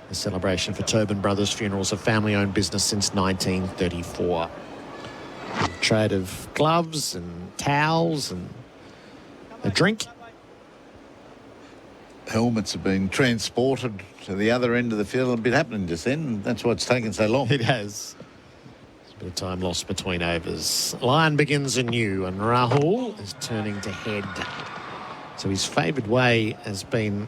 The celebration for Tobin Brothers Funerals, a family-owned business since 1934. Trade of gloves and towels and a drink. Helmets have been transported to the other end of the field. A bit happening just then, and that's why it's taken so long. It has. A bit of time lost between overs. Lyon begins anew, and Rahul is turning to head. So his favoured way has been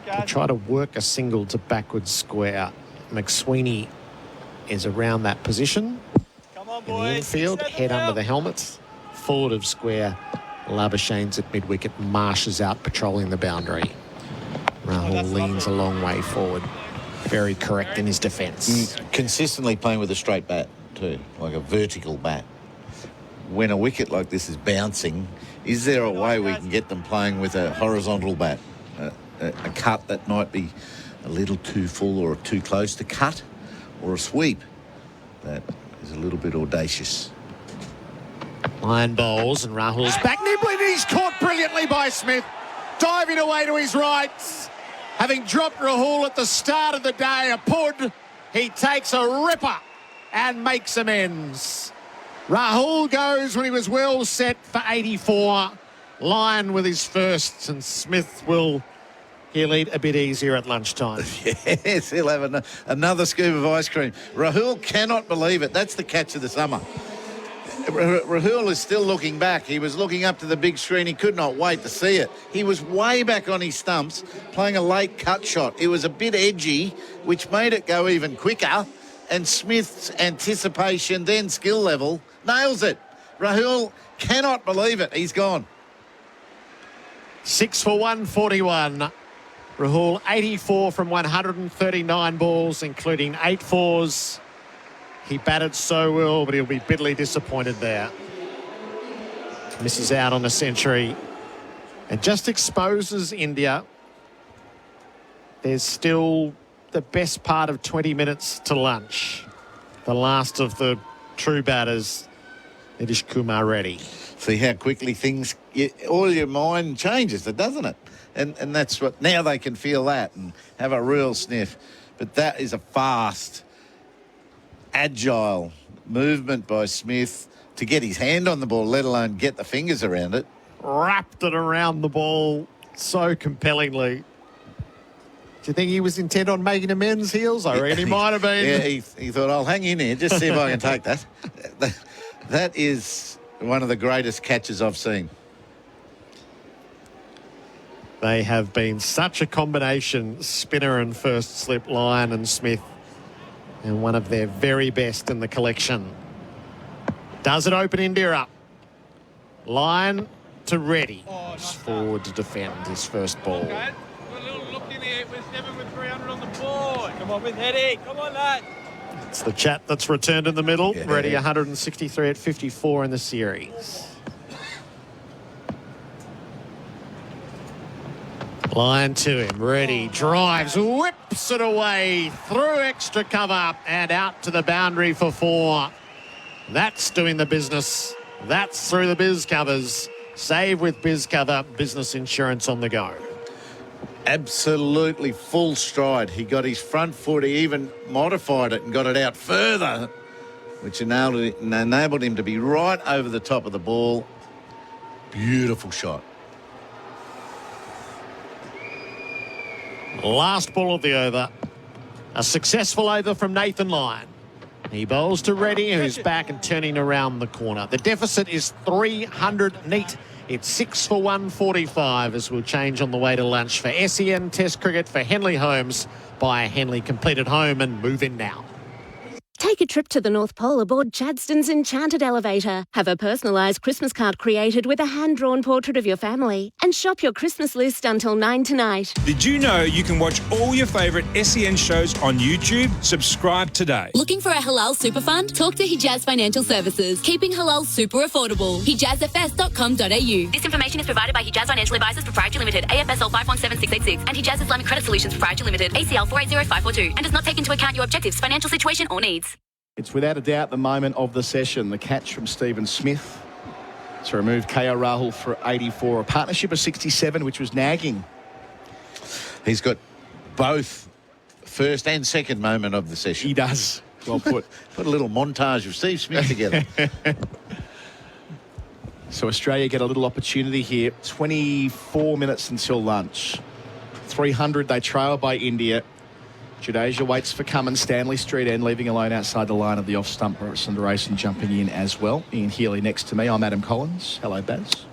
to try to work a single to backwards square. McSweeney is around that position. In the infield, head under the helmets. Forward of square, Labuschagne's at mid-wicket. Marsh is out patrolling the boundary. Rahul leans a long way forward. Very correct in his defence. Consistently playing with a straight bat too, like a vertical bat. When a wicket like this is bouncing, is there a way we can get them playing with a horizontal bat? A cut that might be a little too full or too close to cut, or a sweep that is a little bit audacious. Lyon bowls and Rahul's back. Nibbling, he's caught brilliantly by Smith. Diving away to his right. Having dropped Rahul at the start of the day, a pud, he takes a ripper and makes amends. Rahul goes when he was well set for 84. Lyon with his first, and Smith he'll eat a bit easier at lunchtime. Yes, he'll have another scoop of ice cream. Rahul cannot believe it. That's the catch of the summer. Rahul is still looking back. He was looking up to the big screen. He could not wait to see it. He was way back on his stumps playing a late cut shot. It was a bit edgy, which made it go even quicker. and Smith's anticipation, then skill level, nails it. Rahul cannot believe it. He's gone. 6 for 141. Rahul 84 from 139 balls, including 8 fours. He batted so well, but he'll be bitterly disappointed there. Misses out on a century and just exposes India. There's still the best part of 20 minutes to lunch. The last of the true batters, Nitish Kumar Reddy. See how quickly things, all your mind changes, doesn't it? And that's what, now they can feel that and have a real sniff. But that is a fast, agile movement by Smith to get his hand on the ball, let alone get the fingers around it. Wrapped it around the ball so compellingly. Do you think he was intent on making amends, Heels? I reckon he might have been. Yeah, he thought, I'll hang in here, just see if I can take that. That is one of the greatest catches I've seen. They have been such a combination, Spinner and first slip, Lyon and Smith, and one of their very best in the collection. Does it open India up? Lyon to Reddy. He's forward to defend his first ball. Okay. A little look in here. We're 7 with 300 on the board. Come on with Heady. Come on, lad. It's the chat that's returned in the middle. Yeah. Reddy 163 at 54 in the series. Lyon to him. Reddy drives, whips it away through extra cover and out to the boundary for 4. That's doing the business. That's through the biz covers. Save with biz cover. Business insurance on the go. Absolutely full stride. He got his front foot. He even modified it and got it out further, which enabled him to be right over the top of the ball. Beautiful shot. Last ball of the over. A successful over from Nathan Lyon. He bowls to Reddy, who's back and turning around the corner. The deficit is 300 neat. It's 6 for 145 as we'll change on the way to lunch for SEN Test Cricket for Henley Homes. Buy a Henley completed home and move in now. Take a trip to the North Pole aboard Chadstone's Enchanted Elevator. Have a personalised Christmas card created with a hand-drawn portrait of your family. And shop your Christmas list until 9 tonight. Did you know you can watch all your favourite SEN shows on YouTube? Subscribe today. Looking for a halal super fund? Talk to Hijaz Financial Services. Keeping halal super affordable. HijazFS.com.au. This information is provided by Hijaz Financial Advisors Proprietary Limited, AFSL 517686, and Hijaz Islamic Credit Solutions Proprietary Limited, ACL 480542, and does not take into account your objectives, financial situation, or needs. It's without a doubt the moment of the session. The catch from Stephen Smith to remove KL Rahul for 84. A partnership of 67, which was nagging. He's got both first and second moment of the session. He does. Well put. Put a little montage of Steve Smith together. So Australia get a little opportunity here. 24 minutes until lunch. 300 they trail by India. Jadeja waits for Cummins, Stanley Street end, leaving alone outside the line of the off-stump. Sundaresan jumping in as well. Ian Healy next to me. I'm Adam Collins. Hello, Baz.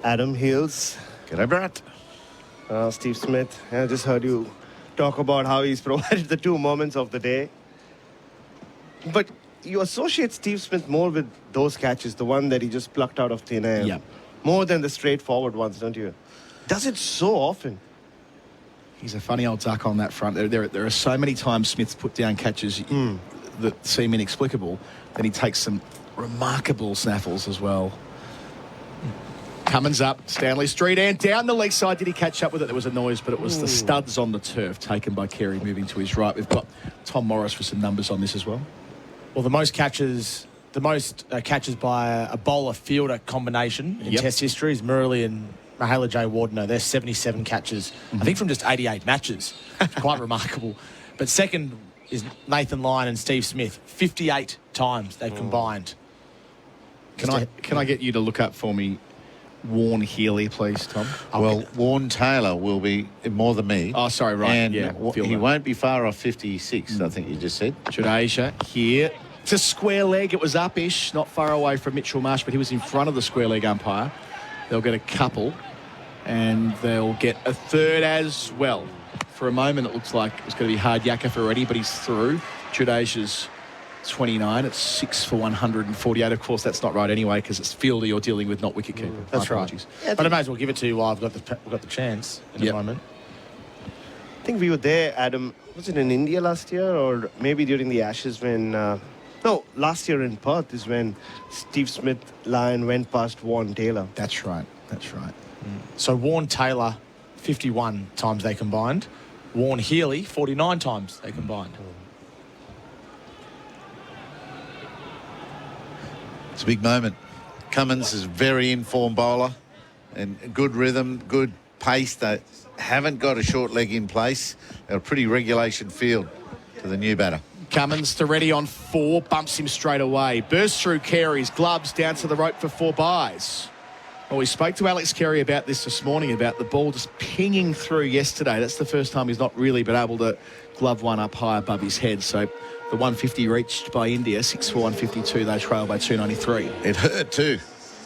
Adam Heels. G'day, Bharat. Steve Smith. I just heard you talk about how he's provided the 2 moments of the day. But you associate Steve Smith more with those catches, the one that he just plucked out of thin air. Yeah. More than the straightforward ones, don't you? Does it so often. He's a funny old duck on that front. There are so many times Smith's put down catches that seem inexplicable. Then he takes some remarkable snaffles as well. Cummins up, Stanley Street and down the leg side. Did he catch up with it? There was a noise, but it was the studs on the turf taken by Carey moving to his right. We've got Tom Morris with some numbers on this as well. Well, the most catches by a bowler-fielder combination in Test history is Murali and Mahela J. Wardener. They're 77 catches, I think from just 88 matches. It's quite remarkable. But second is Nathan Lyon and Steve Smith. 58 times they've combined. Can I get you to look up for me Warren Healy, please, Tom? Well, Warren Taylor will be more than me. Oh, sorry, right. And he won't be far off 56, I think you just said. Jadeja here. It's a square leg. It was up-ish, not far away from Mitchell Marsh, but he was in front of the square leg umpire. They'll get a couple, and they'll get a third as well. For a moment, it looks like it's going to be hard yakka for Reddy, but he's through. Judasia's 29. It's 6 for 148. Of course, that's not right anyway because it's fielder you're dealing with, not wicketkeeper. That's right. Yeah, but I may as well give it to you while I've got the chance in a moment. I think we were there, Adam. Was it in India last year or maybe during the Ashes when... no, last year in Perth is when Steve Smith Lyon went past Warren Taylor. That's right. That's right. So Warren Taylor, 51 times they combined. Warren Healy, 49 times they combined. It's a big moment. Cummins is a very informed bowler and good rhythm, good pace. They haven't got a short leg in place. They're a pretty regulation field to the new batter. Cummins to ready on 4, bumps him straight away. Bursts through Carey's gloves down to the rope for 4 byes. Well, we spoke to Alex Carey about this morning, about the ball just pinging through yesterday. That's the first time he's not really been able to glove one up high above his head. So the 150 reached by India, 6 for 152. They trail by 293. It hurt too.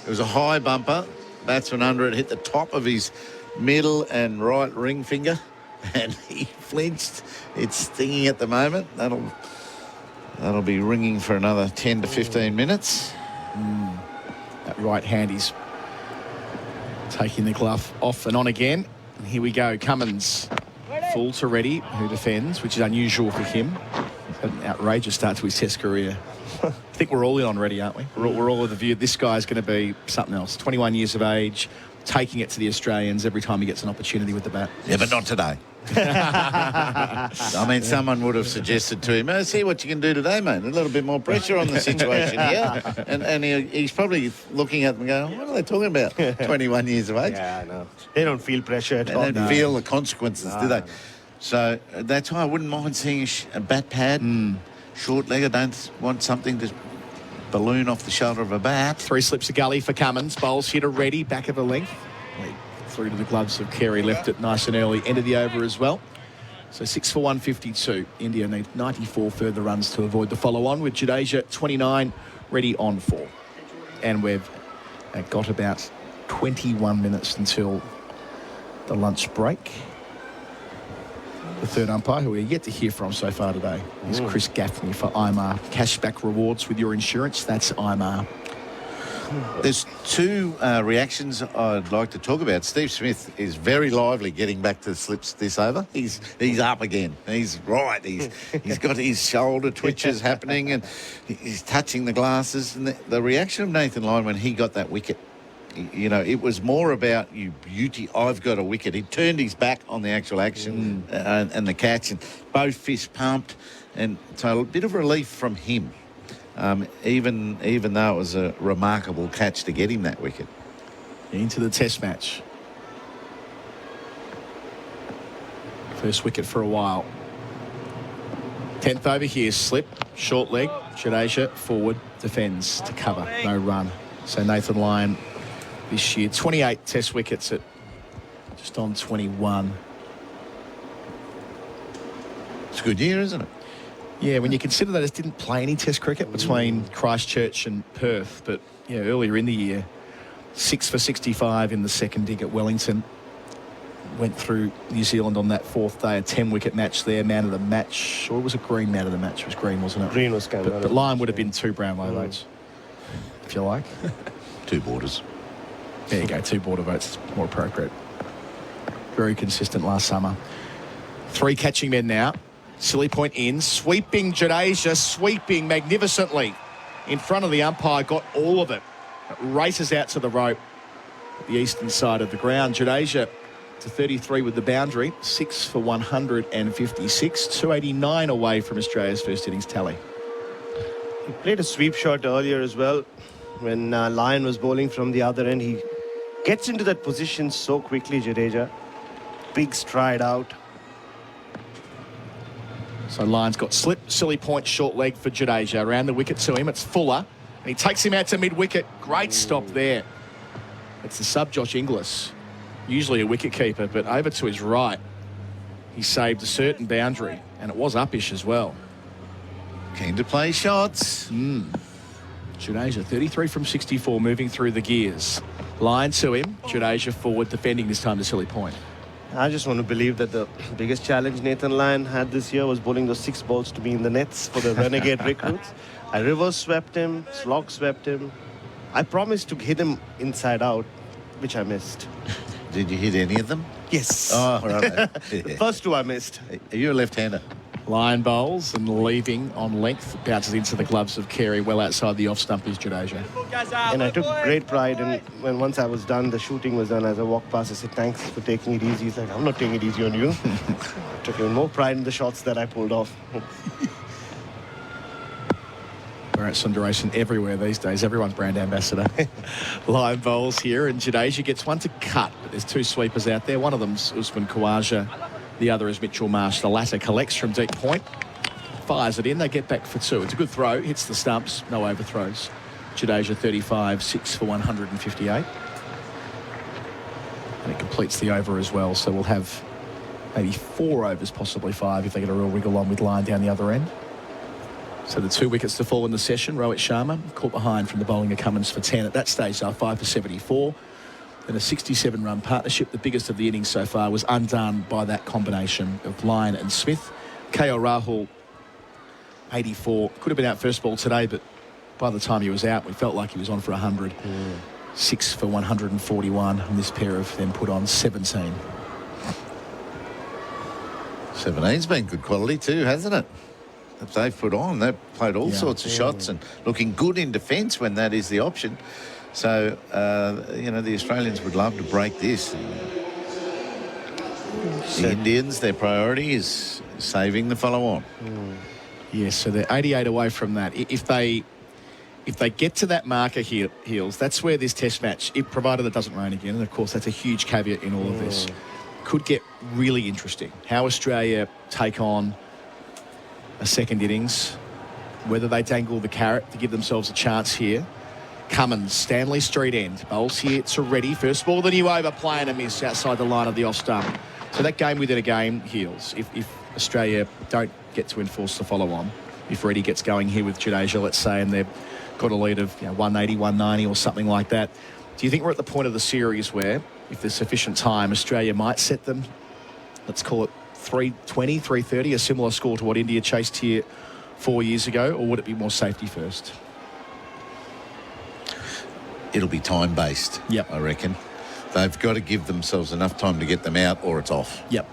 It was a high bumper. Batsman under it hit the top of his middle and right ring finger, and he flinched. It's stinging at the moment. That'll be ringing for another 10 to 15 minutes. That right hand is taking the glove off and on again. And here we go. Cummins full to ready, who defends, which is unusual for him. An outrageous start to his Test career. I think we're all in on ready, aren't we? We're all with the view this guy's going to be something else. 21 years of age, taking it to the Australians every time he gets an opportunity with the bat. Yeah, but not today. I mean, someone would have suggested to him, see what you can do today, mate. A little bit more pressure on the situation here. And he's probably looking at them going, what are they talking about? 21 years of age. Yeah, I know. They don't feel pressure at all. They don't feel the consequences, do they? So that's why I wouldn't mind seeing a bat pad, short leg. I don't want something to balloon off the shoulder of a bat. 3 slips of gully for Cummins. Bowls hit a ready, back of a length. Through to the gloves of Carey, left it nice and early. End of the over as well. So 6 for 152. India need 94 further runs to avoid the follow-on, with Jadeja 29 ready on 4. And we've got about 21 minutes until the lunch break. The third umpire, who we're yet to hear from so far today, is Chris Gaffney for IMAR. Cashback rewards with your insurance. That's IMAR. There's 2 reactions I'd like to talk about. Steve Smith is very lively getting back to slips this over. He's up again. He's right. He's got his shoulder twitches happening and he's touching the glasses. And the reaction of Nathan Lyon when he got that wicket, you know, it was more about, you beauty, I've got a wicket. He turned his back on the actual action and the catch, and both fists pumped. And so a bit of relief from him. Even though it was a remarkable catch to get him that wicket. Into the Test match. First wicket for a while. 10th over here, slip, short leg, Jadeja forward, defends to cover, no run. So Nathan Lyon this year, 28 Test wickets at just on 21. It's a good year, isn't it? Yeah, when you consider they just didn't play any Test cricket between Christchurch and Perth, but yeah, earlier in the year, 6 for 65 in the second dig at Wellington. Went through New Zealand on that 4th day, a 10-wicket match there, man of the match. Or was it Green man of the match? It was Green, wasn't it? Green was kind But Lyon would have been 2 Brownlow votes, if you like. 2 Borders. There you go, 2 Border votes, more appropriate. Very consistent last summer. 3 catching men now. Silly point in, sweeping Jadeja, sweeping magnificently. In front of the umpire, got all of it. It races out to the rope at the eastern side of the ground. Jadeja to 33 with the boundary, 6 for 156, 289 away from Australia's first innings tally. He played a sweep shot earlier as well. When Lyon was bowling from the other end, he gets into that position so quickly, Jadeja. Big stride out. So Lyon's got slip, silly point, short leg for Jadeja. Around the wicket to him, it's Fuller. And he takes him out to mid-wicket. Great stop there. It's the sub Josh Inglis. Usually a wicket keeper, but over to his right. He saved a certain boundary, and it was uppish as well. Keen to play shots. Jadeja, 33 from 64, moving through the gears. Lyon to him. Jadeja forward, defending this time to silly point. I just want to believe that the biggest challenge Nathan Lyon had this year was bowling those 6 balls to be in the nets for the renegade recruits. I reverse swept him, slog swept him. I promised to hit him inside out, which I missed. Did you hit any of them? Yes. Oh, right. The first 2 I missed. Are you a left-hander? Line bowls and leaving on length. Bounces into the gloves of Carey. Well outside the off stump is Jadeja. And I took great pride in when once I was done, the shooting was done. As I walked past, I said, thanks for taking it easy. He's like, I'm not taking it easy on you. Took even more pride in the shots that I pulled off. We're at Sundaresan everywhere these days. Everyone's brand ambassador. Line bowls here, and Jadeja gets one to cut, but there's 2 sweepers out there. One of them's Usman Khawaja. The other is Mitchell Marsh. The latter collects from deep point, fires it in. They get back for 2. It's a good throw. Hits the stumps. No overthrows. Jadeja 35, 6 for 158. And it completes the over as well. So we'll have maybe 4 overs, possibly 5, if they get a real wiggle on with Lyon down the other end. So the 2 wickets to fall in the session. Rohit Sharma caught behind from the bowling of Cummins for 10. At that stage, they are 5 for 74. And a 67-run partnership, the biggest of the innings so far, was undone by that combination of Lyon and Smith. KL Rahul, 84. Could have been out first ball today, but by the time he was out, we felt like he was on for 100. 6 for 141, and this pair of them put on 17. 17's been good quality too, hasn't it? That they've put on. They've played all sorts of shots and looking good in defence when that is the option. So, you know, the Australians would love to break this. The Indians, their priority is saving the follow-on. Yes, so they're 88 away from that. If they get to that marker here, Heels, that's where this test match, if provided it doesn't rain again, and of course that's a huge caveat in all of this, could get really interesting. How Australia take on a second innings, whether they dangle the carrot to give themselves a chance here. Cummins, Stanley Street end, bowls here to Reddy. First ball, the new over, play and a miss outside the line of the off stump. So that game within a game, Heels. If Australia don't get to enforce the follow-on, if Reddy gets going here with Jadeja, let's say, and they've got a lead of 180, 190 or something like that, do you think we're at the point of the series where, if there's sufficient time, Australia might set them, let's call it 320, 330, a similar score to what India chased here 4 years ago, or would it be more safety first? It'll be time-based, I reckon. They've got to give themselves enough time to get them out or it's off. Yep.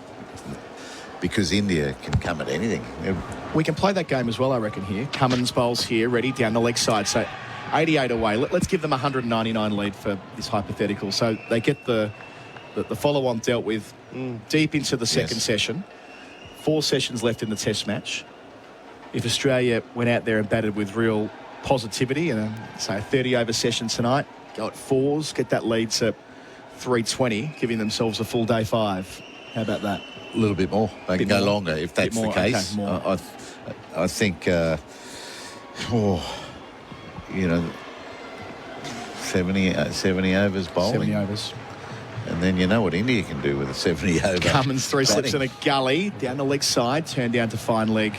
Because India can come at anything. We can play that game as well, I reckon, here. Cummins bowls here, Reddy down the leg side. So 88 away. Let's give them a 199 lead for this hypothetical. So they get the follow-on dealt with deep into the second session. 4 sessions left in the test match. If Australia went out there and batted with real positivity and say a 30-over session tonight, go at 4s, get that lead to 320, giving themselves a full day 5. How about that? A little bit more. They can go longer if that's the case. Okay, I think, you know, 70 overs bowling. 70 overs. And then you know what India can do with a 70 over. Cummins 3 slips in a gully, down the leg side, turned down to fine leg.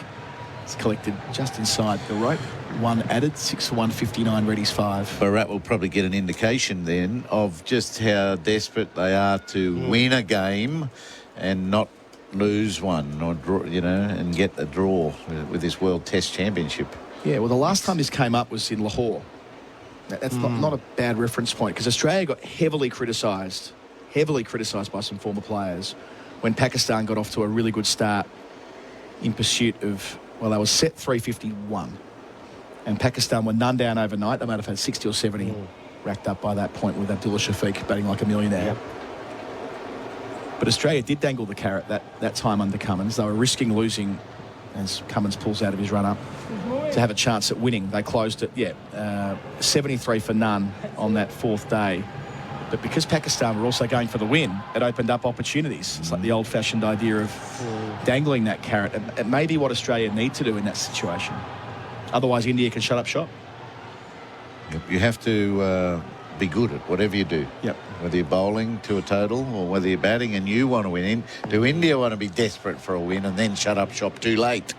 It's collected just inside the rope. 1 added, 6 for 159, Reddy's 5. Bharat will probably get an indication then of just how desperate they are to win a game and not lose one, or draw, you know, and get a draw with this World Test Championship. Yeah, well, the last time this came up was in Lahore. That's not a bad reference point, because Australia got heavily criticised by some former players when Pakistan got off to a really good start in pursuit of, well, they were set 351. And Pakistan were none down overnight. They might have had 60 or 70 racked up by that point with Abdullah Shafiq batting like a millionaire. Yep. But Australia did dangle the carrot that time under Cummins. They were risking losing as Cummins pulls out of his run-up to have a chance at winning. They closed it, 73 for none on that 4th day. But because Pakistan were also going for the win, it opened up opportunities. It's like the old-fashioned idea of dangling that carrot. It may be what Australia need to do in that situation. Otherwise, India can shut up shop. You have to be good at whatever you do. Yep. Whether you're bowling to a total or whether you're batting and you want to win. Do India want to be desperate for a win and then shut up shop too late?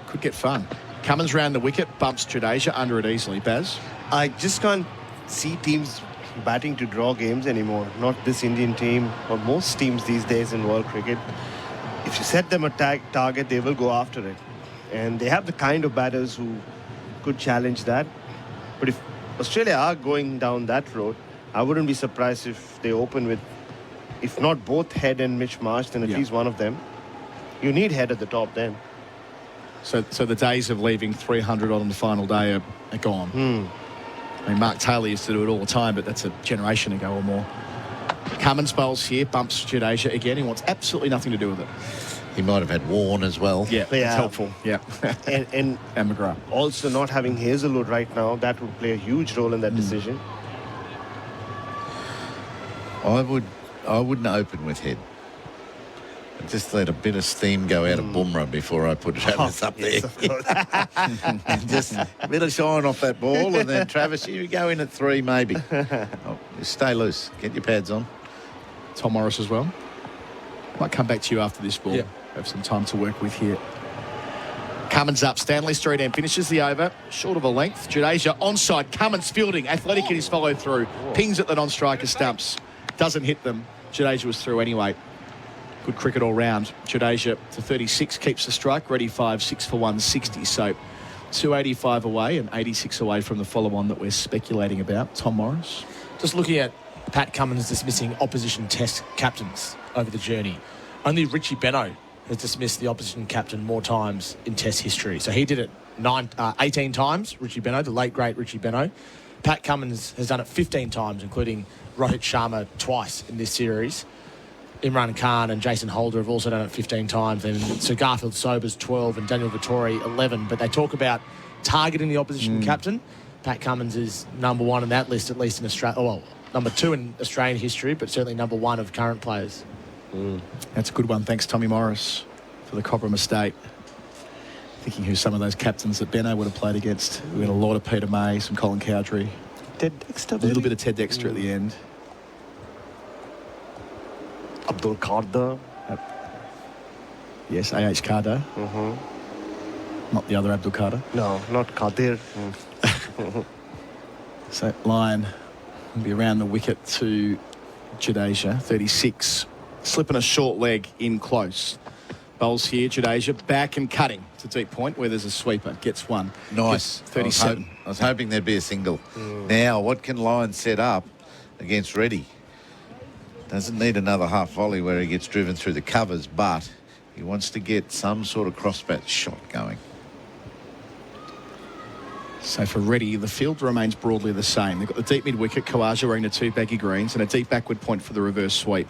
Could get fun. Cummins round the wicket, bumps Jadeja under it easily. Baz? I just can't see teams batting to draw games anymore. Not this Indian team or most teams these days in world cricket. If you set them a target, they will go after it. And they have the kind of batters who could challenge that. But if Australia are going down that road, I wouldn't be surprised if they open with, if not both Head and Mitch Marsh, then at least one of them. You need Head at the top then. So the days of leaving 300 on the final day are gone. I mean, Mark Taylor used to do it all the time, but that's a generation ago or more. Cummins bowls here, bumps Jadeja again. He wants absolutely nothing to do with it. He might have had Warren as well. Yeah, that's helpful. Yeah. and McGrath. Also not having Hazelwood right now, that would play a huge role in that decision. I wouldn't open with Head. I'd just let a bit of steam go out of Bumrah before I put Travis up there. And just a bit of shine off that ball, and then Travis, you go in at 3 maybe. Just stay loose. Get your pads on. Tom Morris as well. Might come back to you after this ball. Yeah. Have some time to work with here. Cummins up. Stanley Street and finishes the over. Short of a length. Jadeja onside. Cummins fielding. Athletic in his follow through. Pings at the non-striker stumps. Doesn't hit them. Jadeja was through anyway. Good cricket all round. Jadeja to 36 keeps the strike. Ready 5, 6 for 160. So 285 away and 86 away from the follow-on that we're speculating about. Tom Morris. Just looking at Pat Cummins dismissing opposition test captains over the journey. Only Richie Benaud has dismissed the opposition captain more times in test history. So he did it 18 times, Richie Benaud, the late, great Richie Benaud. Pat Cummins has done it 15 times, including Rohit Sharma twice in this series. Imran Khan and Jason Holder have also done it 15 times. And Sir Garfield Sobers 12 and Daniel Vittori 11. But they talk about targeting the opposition captain. Pat Cummins is number 1 on that list, at least in Australia. Well, number 2 in Australian history, but certainly number 1 of current players. That's a good one. Thanks, Tommy Morris, for the Cobram estate. Thinking who some of those captains that Benno would have played against. We had a lot of Peter May, some Colin Cowdrey. Ted Dexter. A little bit of Ted Dexter at the end. Abdul Qadir. Yes, A.H. Qadir. Not the other Abdul Qadir. No, not Qadir. So Lyon will be around the wicket to Jadeja, 36. Slipping a short leg in close. Bowls here, Jadeja back and cutting to deep point where there's a sweeper. Gets one. Nice. Gets 37. I was hoping there'd be a single. Now, what can Lyon set up against Reddy? Doesn't need another half volley where he gets driven through the covers, but he wants to get some sort of crossbat shot going. So for Reddy, the field remains broadly the same. They've got the deep mid-wicket, Kawaja wearing the 2 baggy greens, and a deep backward point for the reverse sweep.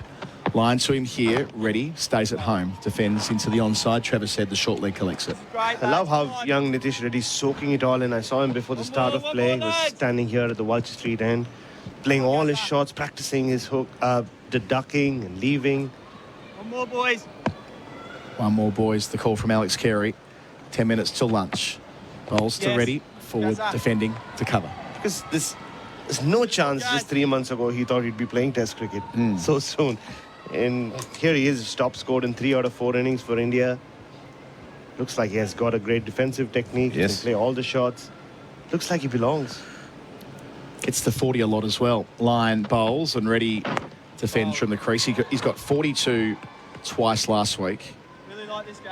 Line to him here, Reddy, stays at home, defends into the onside. Travis said the short leg collects it. I love how young Nitish Reddy's soaking it all in. I saw him before the start of play. He was standing here at the Vulture Street end, playing all his shots, practicing his hook, the ducking and leaving. One more, boys. One more, boys. The call from Alex Carey. 10 minutes till lunch. Bowls to Reddy, forward, defending to cover. Because there's no chance just 3 months ago he thought he'd be playing Test cricket so soon. And here he is, top scored in 3 out of 4 innings for India. Looks like he has got a great defensive technique. He can play all the shots. Looks like he belongs. Gets the 40 a lot as well. Lyon bowls and Reddy defends from the crease. He's got 42 twice last week.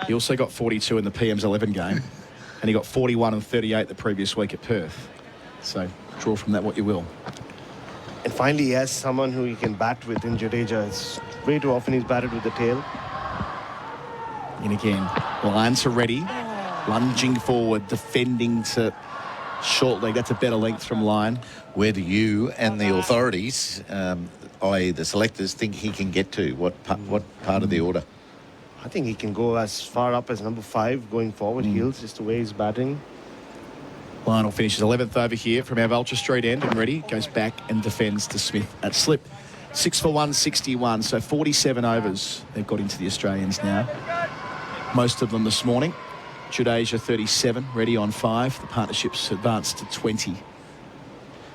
He also got 42 in the PM's 11 game. And he got 41 and 38 the previous week at Perth. So draw from that what you will. And finally, he has someone who he can bat with in Jadeja. It's way too often he's batted with the tail. In again. Lyon to Reddy. Lunging forward, defending to short leg. That's a better length from Lyon. Where do you and the authorities, i.e. the selectors, think he can get to? What part of the order? I think he can go as far up as number 5 going forward. Heels, just the way he's batting. Lionel finishes 11th over here from our Vulture Street end and Reddy goes back and defends to Smith at slip. 6 for 161, so 47 overs they've got into the Australians now. Most of them this morning. Jadeja 37, Reddy on 5. The partnerships advanced to 20.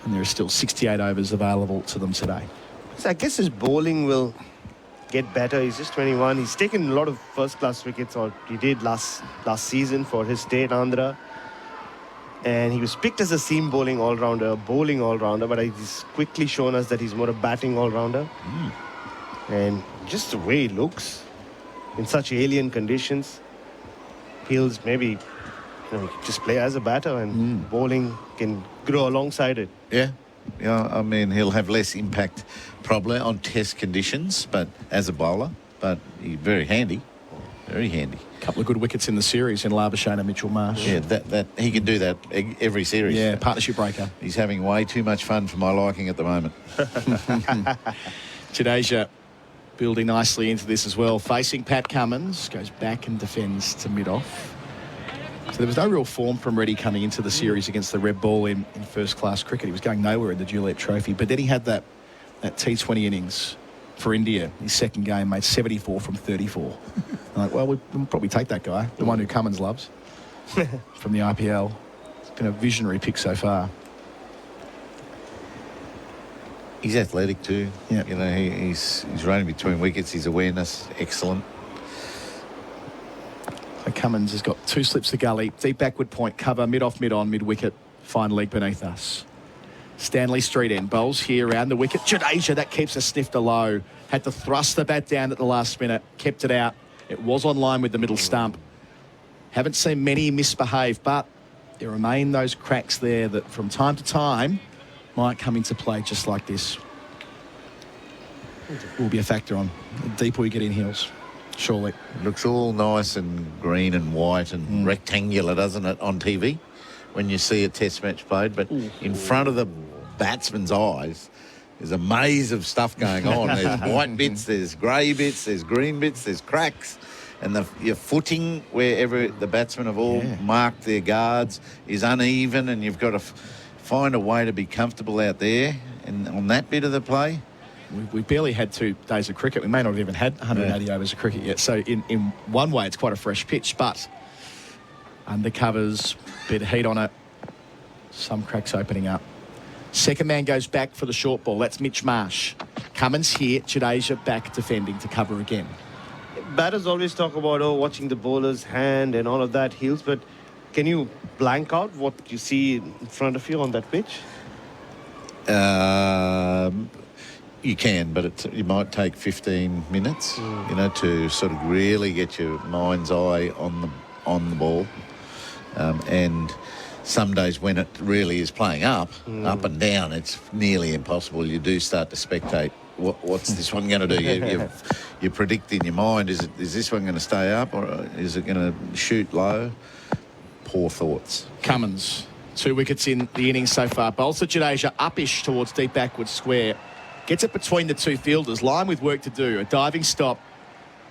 And there are still 68 overs available to them today. So I guess his bowling will get better. He's just 21. He's taken a lot of first-class wickets, or he did last season for his state, Andhra. And he was picked as a seam bowling all-rounder, but he's quickly shown us that he's more a batting all-rounder. And just the way he looks in such alien conditions, he'll maybe just play as a batter, and bowling can grow alongside it. Yeah. I mean, he'll have less impact probably on test conditions, but as a bowler, but he's very handy. Very handy. A couple of good wickets in the series in Labuschagne and Mitchell Marsh. Yeah, that he can do that every series. Yeah, partnership breaker. He's having way too much fun for my liking at the moment. Jadeja building nicely into this as well. Facing Pat Cummins, goes back and defends to mid-off. So there was no real form from Reddy coming into the series against the red ball in first-class cricket. He was going nowhere in the Duleep Trophy. But then he had that T20 innings for India. His second game made 74 from 34. I'm like, well, we'll probably take that guy, the one who Cummins loves, from the IPL. It's been a visionary pick so far. He's athletic too. Yeah. He's running between wickets. His awareness, excellent. So Cummins has got 2 slips to gully, deep backward point cover, mid-off, mid-on, mid-wicket, fine leg beneath us. Stanley Street end bowls here around the wicket. Jadeja, that keeps a snifter low. Had to thrust the bat down at the last minute, kept it out. It was on line with the middle stump. Haven't seen many misbehave, but there remain those cracks there that from time to time might come into play just like this. Will be a factor on the deeper we get in hills. Surely. It looks all nice and green and white and rectangular, doesn't it, on TV when you see a test match played? But in front of the batsman's eyes, there's a maze of stuff going on. There's white bits, there's grey bits, there's green bits, there's cracks. And your footing, wherever the batsmen have all marked their guards, is uneven, and you've got to find a way to be comfortable out there. And on that bit of the play, we barely had 2 days of cricket. We may not have even had 180 overs of cricket yet. So in one way, it's quite a fresh pitch, but undercovers, bit of heat on it, some cracks opening up. Second man goes back for the short ball. That's Mitch Marsh. Cummins here, Jadeja back defending to cover again. Batters always talk about watching the bowler's hand and all of that, Heels, but can you blank out what you see in front of you on that pitch? You can, but it might take 15 minutes, to sort of really get your mind's eye on the ball. And some days when it really is playing up and down, it's nearly impossible. You do start to spectate. What's this one going to do? You predict in your mind, is this one going to stay up or is it going to shoot low? Poor thoughts. Cummins, 2 wickets in the innings so far. Bowls to Jadeja, upish towards deep backward square. Gets it between the 2 fielders. Line with work to do. A diving stop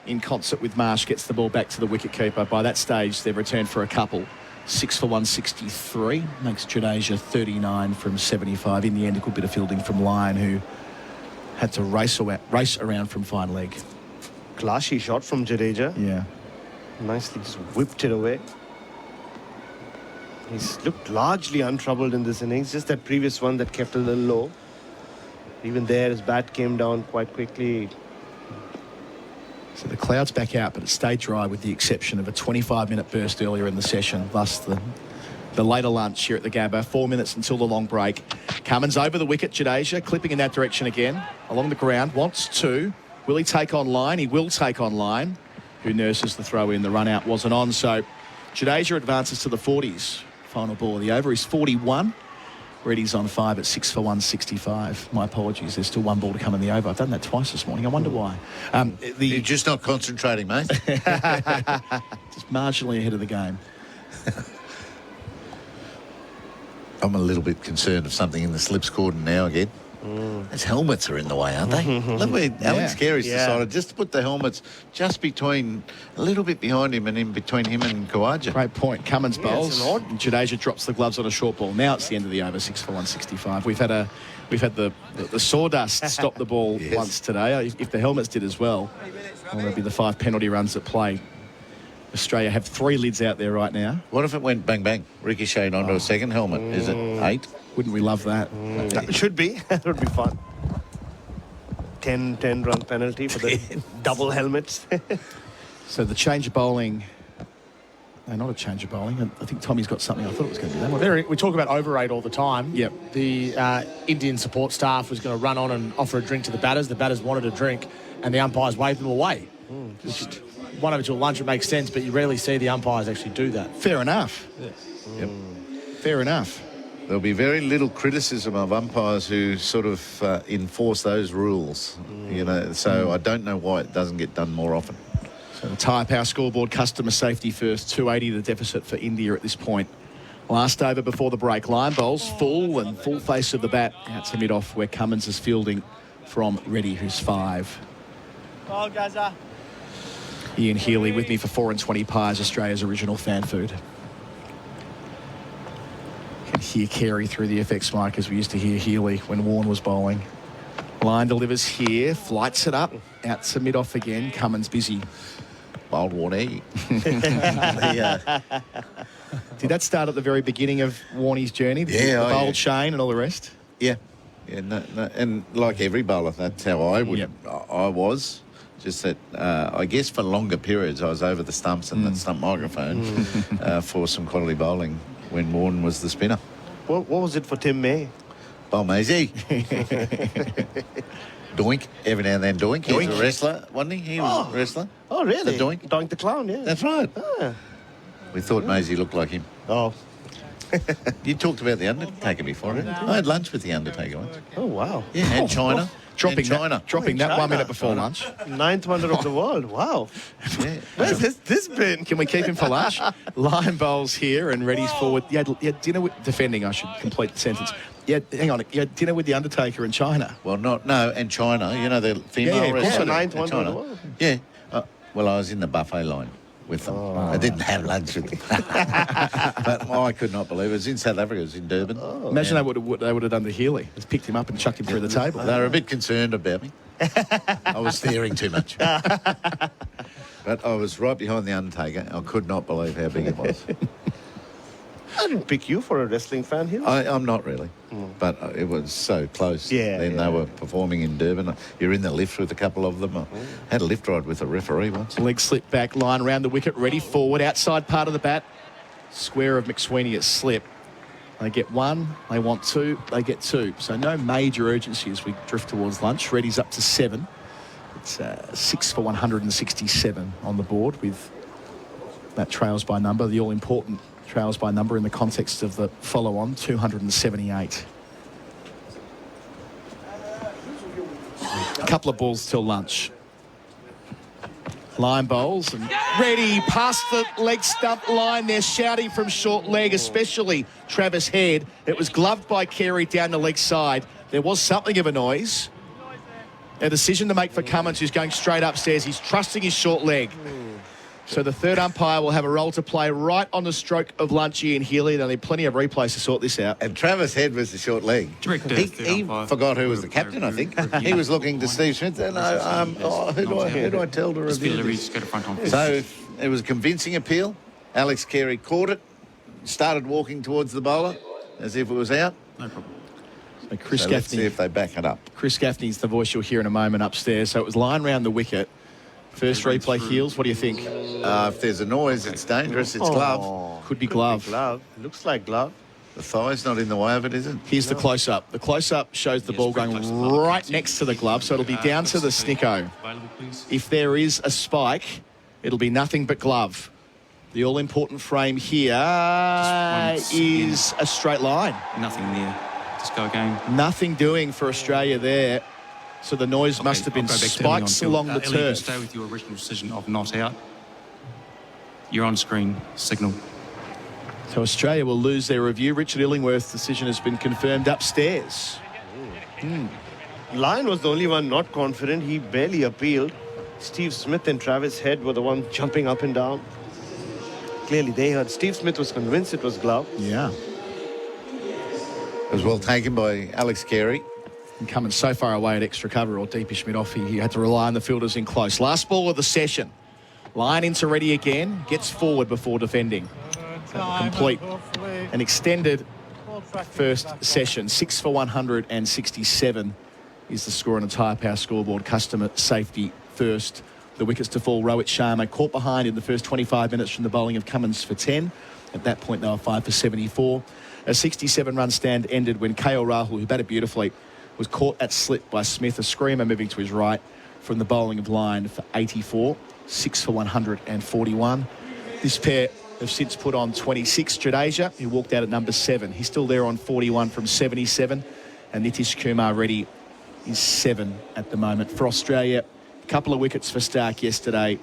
in concert with Marsh gets the ball back to the wicketkeeper. By that stage, they've returned for a couple. 6 for 163. Makes Jadeja 39 from 75. In the end, a good bit of fielding from Lyon, who had to race around from fine leg. Classy shot from Jadeja. Yeah. Nicely just whipped it away. He's looked largely untroubled in this innings. Just that previous one that kept a little low. Even there, his bat came down quite quickly. So the cloud's back out, but it stayed dry with the exception of a 25-minute burst earlier in the session, thus the later lunch here at the Gabba. 4 minutes until the long break. Cummins over the wicket, Jadeja clipping in that direction again. Along the ground, wants to. Will he take on Line? He will take on Line, who nurses the throw in. The run out wasn't on, so Jadeja advances to the 40s. Final ball of the over is 41. Reddy's on 5 at 6 for 165. My apologies, there's still 1 ball to come in the over. I've done that twice this morning. I wonder why. You're just not concentrating, mate. Just marginally ahead of the game. I'm a little bit concerned of something in the slips cordon now again. Those helmets are in the way, aren't they? Look where Alex Carey's decided just to put the helmets just between, a little bit behind him and in between him and Khawaja. Great point. Cummins bowls. Jadeja drops the gloves on a short ball. Now it's the end of the over, 6 for 165. We've had the sawdust stop the ball once today. If the helmets did as well, there'll be the 5 penalty runs at play. Australia have 3 lids out there right now. What if it went bang bang, ricocheted onto a second helmet? Is it 8? Wouldn't we love that? It should be. That would be fun. 10 run penalty for the double helmets. So the change of bowling No, not a change of bowling. I think Tommy's got something. I thought it was going to be that one. We talk about overrate all the time. Yep. The Indian support staff was going to run on and offer a drink to the batters. The batters wanted a drink, and the umpires waved them away. Just one over to a lunch, it makes sense, but you rarely see the umpires actually do that. Fair enough. Yes. Yep. Fair enough. There'll be very little criticism of umpires who sort of enforce those rules, so I don't know why it doesn't get done more often. So the Tyre Power scoreboard, customer safety first, 280 the deficit for India at this point. Last over before the break. Line bowls, full face of the bat out to mid-off where Cummins is fielding from Reddy, who's 5. Oh, Gaza. Ian Healy with me for 4 and 20 pies, Australia's original fan food. You can hear Carey through the FX mic as we used to hear Healy when Warren was bowling. Line delivers here, flights it up, out to mid-off again. Cummins busy. Wild Warney. Did that start at the very beginning of Warney's journey? The bold chain and all the rest? Yeah. No, and like every bowler, that's how I was. Just that, I guess for longer periods, I was over the stumps and the stump microphone for some quality bowling when Warren was the spinner. What was it for Tim May? Bowl Maisie. Doink. Every now and then Doink. He was a wrestler, wasn't he? He was a wrestler. Oh, really? The Doink. Doink the Clown, yeah. That's right. Ah. We thought Maisie looked like him. Oh. You talked about the Undertaker before, didn't you? I had lunch with the Undertaker once. Oh, wow. Yeah, and China. Dropping that 1 minute before lunch. 9th wonder of the world. Wow. Yeah. Where's this been? Can we keep him for lunch? Line bowls here and Reddy's forward. You had dinner with... Defending, I should complete the sentence. Hang on. You had dinner with the Undertaker in China. Well, and China. You know, the female wrestler. 9th wonder of the world. Yeah. Well, I was in the buffet line with them. I didn't have lunch with them. But I could not believe it. It was in South Africa. It was in Durban. Imagine they would have done to Healy. Just picked him up and chucked him through the table. They were a bit concerned about me. I was staring too much. But I was right behind the Undertaker. I could not believe how big it was. I didn't pick you for a wrestling fan here. I'm not really, but it was so close. They were performing in Durban. You're in the lift with a couple of them. I had a lift ride with a referee once. Leg slip back, line around the wicket, ready forward, outside part of the bat. Square of McSweeney at slip. They get 1, they want 2, they get 2. So no major urgency as we drift towards lunch. Reddy's up to 7. It's 6 for 167 on the board with that trails by number, the all-important trails by number in the context of the follow-on, 278. A couple of balls till lunch. Line bowls and Reddy past the leg stump line. They're shouting from short leg, especially Travis Head. It was gloved by Carey down the leg side. There was something of a noise. A decision to make for Cummins, who's going straight upstairs. He's trusting his short leg. So the third umpire will have a role to play right on the stroke of lunch. Ian Healy. They'll need plenty of replays to sort this out. And Travis Head was the short leg. He forgot who was the captain, I think. He was looking to Steve Smith. Who do I tell to review this? So it was a convincing appeal. Alex Carey caught it, started walking towards the bowler as if it was out. No problem. So Chris Gaffney. Let's see if they back it up. Chris Gaffney's the voice you'll hear in a moment upstairs. So it was line round the wicket. First replay, Heels. What do you think? If there's a noise, it's dangerous. It's glove. Could be glove. Looks like glove. The thigh's not in the way of it, is it? Here's the close-up. The close-up shows the ball going right next to the glove, so it'll be down to the snicko. If there is a spike, it'll be nothing but glove. The all-important frame here is a straight line. Nothing there. Just go again. Nothing doing for Australia there. So the noise must have been spikes along the turf. Stay with your original decision of not out. You're on screen. Signal. So Australia will lose their review. Richard Illingworth's decision has been confirmed upstairs. Lyon was the only one not confident. He barely appealed. Steve Smith and Travis Head were the ones jumping up and down. Clearly they heard. Steve Smith was convinced it was glove. Yeah. It was well taken by Alex Carey. And coming so far away at extra cover or deepish mid-off, he had to rely on the fielders in close. Last ball of the session. Line into Reddy again. Gets forward before defending. Complete an extended first session. 6 for 167 is the score on the Tyre Power scoreboard. Customer safety first. the wickets to fall. Rohit Sharma caught behind in the first 25 minutes from the bowling of Cummins for 10. At that point, they were 5 for 74. A 67-run stand ended when KL Rahul, who batted beautifully, was caught at slip by Smith, a screamer moving to his right from the bowling of Lyon for 84, 6 for 141. This pair have since put on 26. Jadeja, who walked out at number 7. He's still there on 41 from 77. And Nitish Kumar Reddy is 7 at the moment. For Australia, a couple of wickets for Stark yesterday.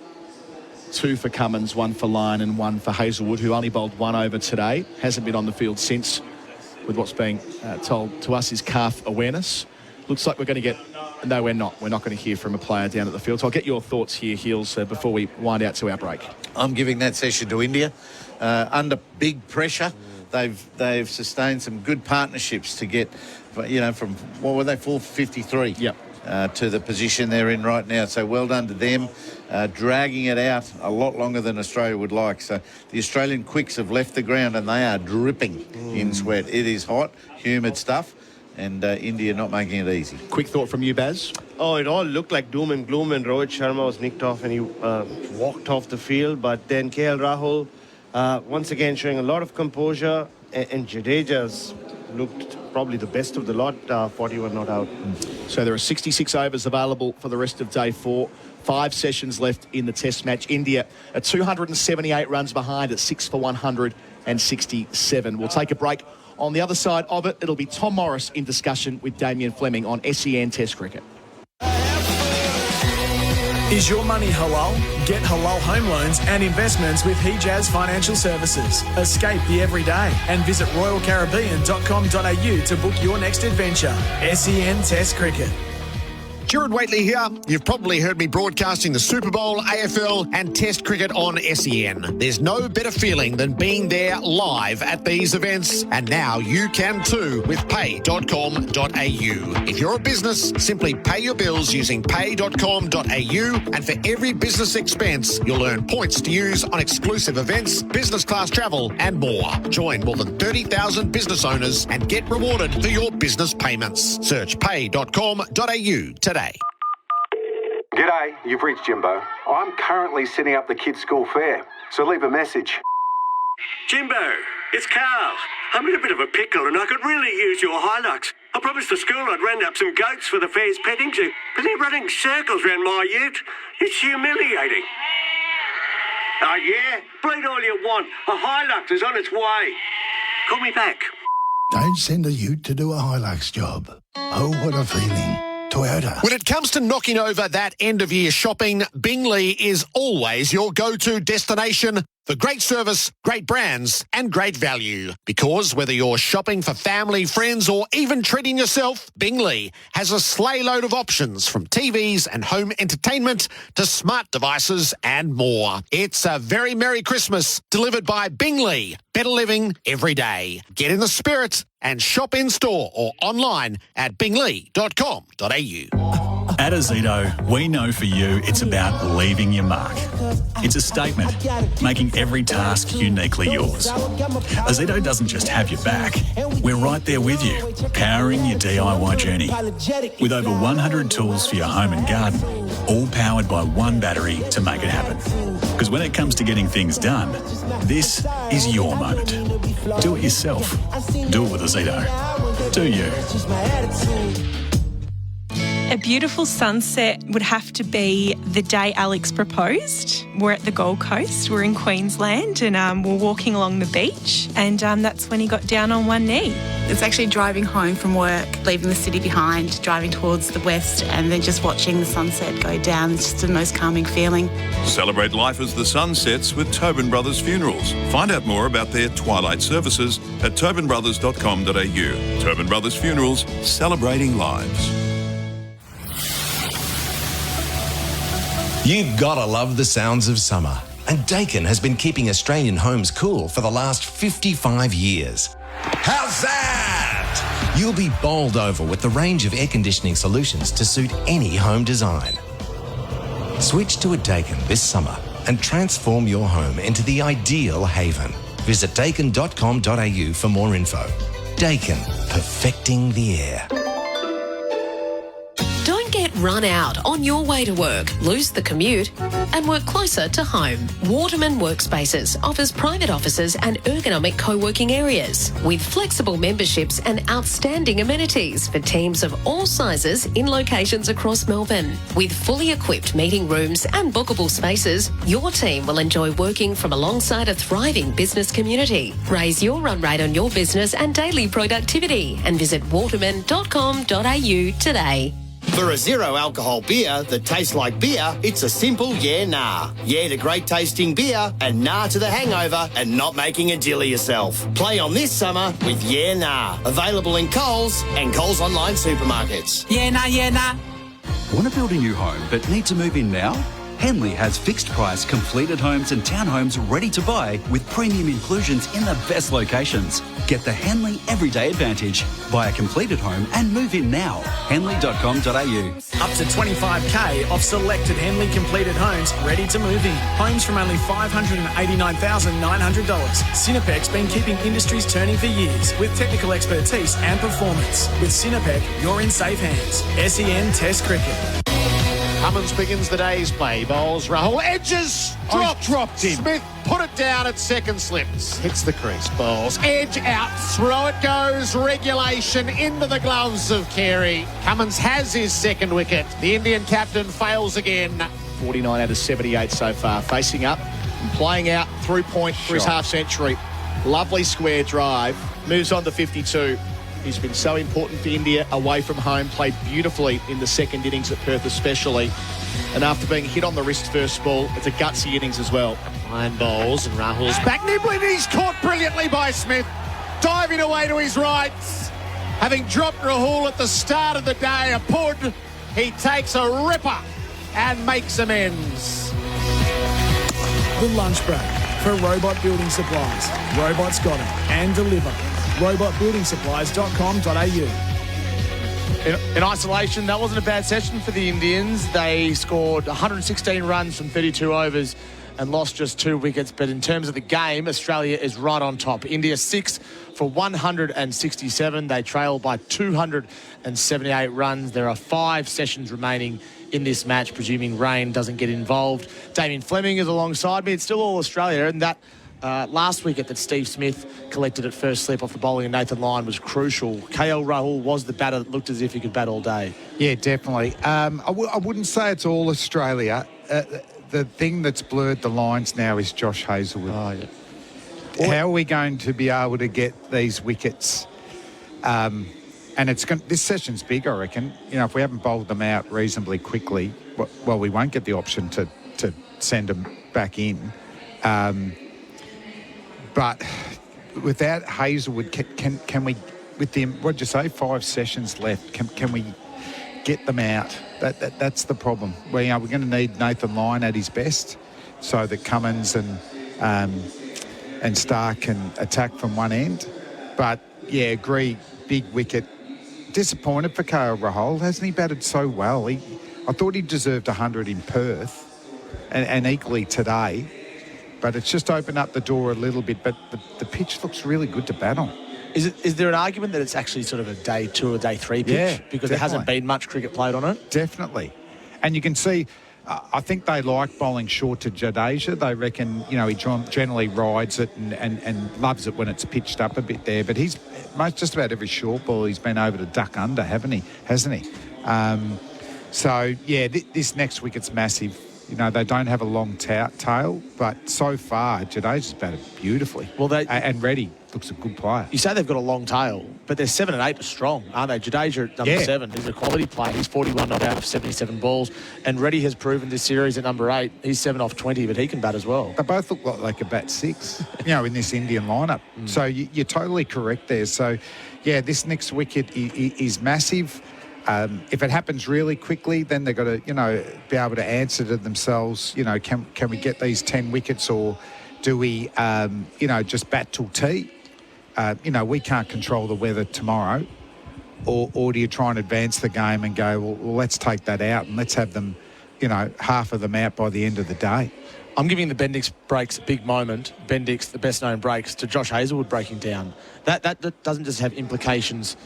2 for Cummins, 1 for Lyon and 1 for Hazelwood, who only bowled 1 over today. Hasn't been on the field since, with what's being told to us is calf awareness. Looks like we're going to get... No, we're not. We're not going to hear from a player down at the field. So I'll get your thoughts here, Heels, before we wind out to our break. I'm giving that session to India. Under big pressure, they've sustained some good partnerships to get, from, what were they, 453? Yep. To the position they're in right now. So well done to them, dragging it out a lot longer than Australia would like. So the Australian quicks have left the ground and they are dripping in sweat. It is hot, humid stuff, and India not making it easy. Quick thought from you, Baz? Oh, it all looked like doom and gloom, and Rohit Sharma was nicked off and he walked off the field. But then KL Rahul, once again, showing a lot of composure, and Jadeja's looked probably the best of the lot, 41 not out. So there are 66 overs available for the rest of day 4. 5 sessions left in the test match. India at 278 runs behind at 6 for 167. We'll take a break. On the other side of it, it'll be Tom Morris in discussion with Damien Fleming on SEN Test Cricket. Is your money halal? Get halal home loans and investments with Hijaz Financial Services. Escape the everyday and visit royalcaribbean.com.au to book your next adventure. SEN Test Cricket. Gerard Whateley here. You've probably heard me broadcasting the Super Bowl, AFL and Test cricket on SEN. There's no better feeling than being there live at these events, and now you can too with pay.com.au. If you're a business, simply pay your bills using pay.com.au, and for every business expense, you'll earn points to use on exclusive events, business class travel and more. Join more than 30,000 business owners and get rewarded for your business payments. Search pay.com.au today. G'day, you've reached Jimbo. I'm currently setting up the kids' school fair, so leave a message. Jimbo, it's Carl. I'm in a bit of a pickle and I could really use your Hilux. I promised the school I'd round up some goats for the fair's petting zoo, but they're running circles round my ute. It's humiliating. Oh yeah? Bleed all you want. A Hilux is on its way. Call me back. Don't send a ute to do a Hilux job. Oh, what a feeling. Toyota. When it comes to knocking over that end-of-year shopping, Bingley is always your go-to destination for great service, great brands and great value. Because whether you're shopping for family, friends or even treating yourself, Bingley has a sleigh load of options from TVs and home entertainment to smart devices and more. It's a very Merry Christmas delivered by Bingley. Better living every day. Get in the spirit and shop in-store or online at bingley.com.au. At Ozito, we know for you it's about leaving your mark. It's a statement, making every task uniquely yours. Ozito doesn't just have your back, we're right there with you, powering your DIY journey. With over 100 tools for your home and garden, all powered by one battery to make it happen. Because when it comes to getting things done, this is your moment. Do it yourself. Do it with Ozito. Do you? A beautiful sunset would have to be the day Alex proposed. We're at the Gold Coast, we're in Queensland, and we're walking along the beach, and that's when he got down on one knee. It's actually driving home from work, leaving the city behind, driving towards the west, and then just watching the sunset go down. It's just the most calming feeling. Celebrate life as the sun sets with Tobin Brothers Funerals. Find out more about their twilight services at tobinbrothers.com.au. Tobin Brothers Funerals, celebrating lives. You've got to love the sounds of summer. And Dakin has been keeping Australian homes cool for the last 55 years. How's that? You'll be bowled over with the range of air conditioning solutions to suit any home design. Switch to a Dakin this summer and transform your home into the ideal haven. Visit dakin.com.au for more info. Dakin, perfecting the air. Don't get run out on your way to work, lose the commute, and work closer to home. Waterman Workspaces offers private offices and ergonomic co-working areas with flexible memberships and outstanding amenities for teams of all sizes in locations across Melbourne. With fully equipped meeting rooms and bookable spaces, your team will enjoy working from alongside a thriving business community. Raise your run rate on your business and daily productivity and visit waterman.com.au today. For a zero alcohol beer that tastes like beer, it's a simple yeah, nah. Yeah to great tasting beer and nah to the hangover and not making a deal of yourself. Play on this summer with Yeah Nah. Available in Coles and Coles online supermarkets. Yeah, nah, yeah, nah. Want to build a new home but need to move in now? Henley has fixed price completed homes and townhomes ready to buy with premium inclusions in the best locations. Get the Henley Everyday Advantage. Buy a completed home and move in now. Henley.com.au. Up to $25,000 off selected Henley completed homes ready to move in. Homes from only $589,900. Cinepec's been keeping industries turning for years with technical expertise and performance. With Cinepec, you're in safe hands. SEN Test Cricket. Cummins begins the day's play. Bowls Rahul. Edges. Dropped him. Smith put it down at second slips. Hits the crease. Bowls. Edge out. Through it goes. Regulation into the gloves of Carey. Cummins has his second wicket. The Indian captain fails again. 49 out of 78 so far. Facing up and playing out through point for his half century. Lovely square drive. Moves on to 52. He's been so important for India away from home, played beautifully in the second innings at Perth especially. And after being hit on the wrist first ball, it's a gutsy innings as well. Iron bowls and Rahul's back nibbling. He's caught brilliantly by Smith. Diving away to his right. Having dropped Rahul at the start of the day, a pud, he takes a ripper and makes amends. The lunch break for Robot Building Supplies. Robots got it and deliver. robotbuildingSupplies.com.au. In isolation, that wasn't a bad session for the Indians. They scored 116 runs from 32 overs and lost just 2 wickets. But in terms of the game, Australia is right on top. India 6 for 167. They trail by 278 runs. There are 5 sessions remaining in this match, presuming rain doesn't get involved. Damien Fleming is alongside me. It's still all Australia, and that last wicket that Steve Smith collected at first slip off the bowling of Nathan Lyon was crucial. KL Rahul was the batter that looked as if he could bat all day. Yeah, definitely. I wouldn't say it's all Australia. The thing that's blurred the lines now is Josh Hazlewood. Oh, yeah. How are we going to be able to get these wickets? And this session's big, I reckon. You know, if we haven't bowled them out reasonably quickly, well, we won't get the option to send them back in. But without Hazlewood, can we, with the, what'd you say, 5 sessions left, can we get them out? That's the problem. We're going to need Nathan Lyon at his best so that Cummins and Stark can attack from one end. But, yeah, agree, big wicket. Disappointed for KL Rahul. Hasn't he batted so well? I thought he deserved 100 in Perth and equally today. But it's just opened up the door a little bit. But the pitch looks really good to bat on. Is there an argument that it's actually sort of a day 2 or day 3 pitch? Yeah, because there hasn't been much cricket played on it? Definitely. And you can see, I think they like bowling short to Jadeja. They reckon, you know, he generally rides it and loves it when it's pitched up a bit there. But he's just about every short ball he's been over to duck under, hasn't he? So, yeah, this next wicket's massive. You know, they don't have a long tail, but so far, Jadeja's batted beautifully. Well, and Reddy looks a good player. You say they've got a long tail, but their 7 and 8 are strong, aren't they? Jadeja at number 7 is a quality player. He's 41 not out of 77 balls. And Reddy has proven this series at number 8. He's 7 off 20, but he can bat as well. They both look like they could bat 6, you know, in this Indian lineup. So you're totally correct there. So, yeah, this next wicket is massive. If it happens really quickly, then they've got to, you know, be able to answer to themselves, you know, can we get these 10 wickets or do we, you know, just bat till tea? You know, we can't control the weather tomorrow. Or do you try and advance the game and go, well, let's take that out and let's have them, you know, half of them out by the end of the day. I'm giving the Bendix breaks a big moment. Bendix, the best-known breaks, to Josh Hazlewood breaking down. That doesn't just have implications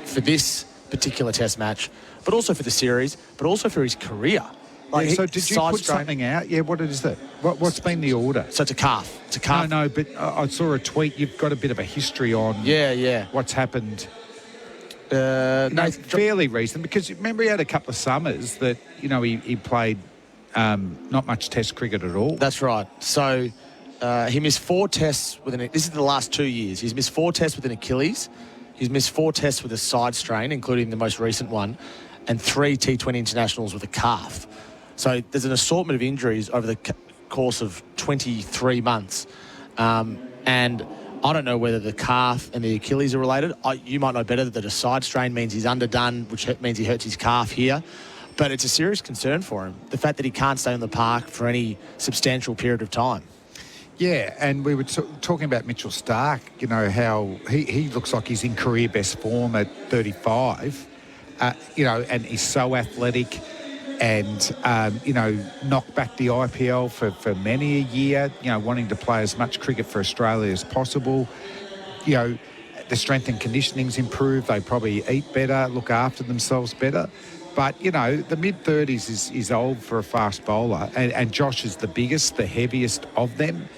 for this particular Test match, but also for the series, but also for his career. So did you put something out? Yeah, what is that? What's been the order? So it's a calf. It's a calf. No, but I saw a tweet. You've got a bit of a history on what's happened. Fairly recent, because remember he had a couple of summers that, he played not much Test cricket at all. That's right. So he missed 4 tests this is the last 2 years. He's missed 4 tests with an Achilles. He's missed 4 tests with a side strain, including the most recent one, and 3 T20 internationals with a calf. So there's an assortment of injuries over the course of 23 months. And I don't know whether the calf and the Achilles are related. You might know better that a side strain means he's underdone, which means he hurts his calf here. But it's a serious concern for him, the fact that he can't stay on the park for any substantial period of time. Yeah, and we were talking about Mitchell Starc, how he looks like he's in career best form at 35, and he's so athletic and, knocked back the IPL for many a year, wanting to play as much cricket for Australia as possible. The strength and conditioning's improved. They probably eat better, look after themselves better. But, the mid-30s is old for a fast bowler, and Josh is the biggest, the heaviest of them.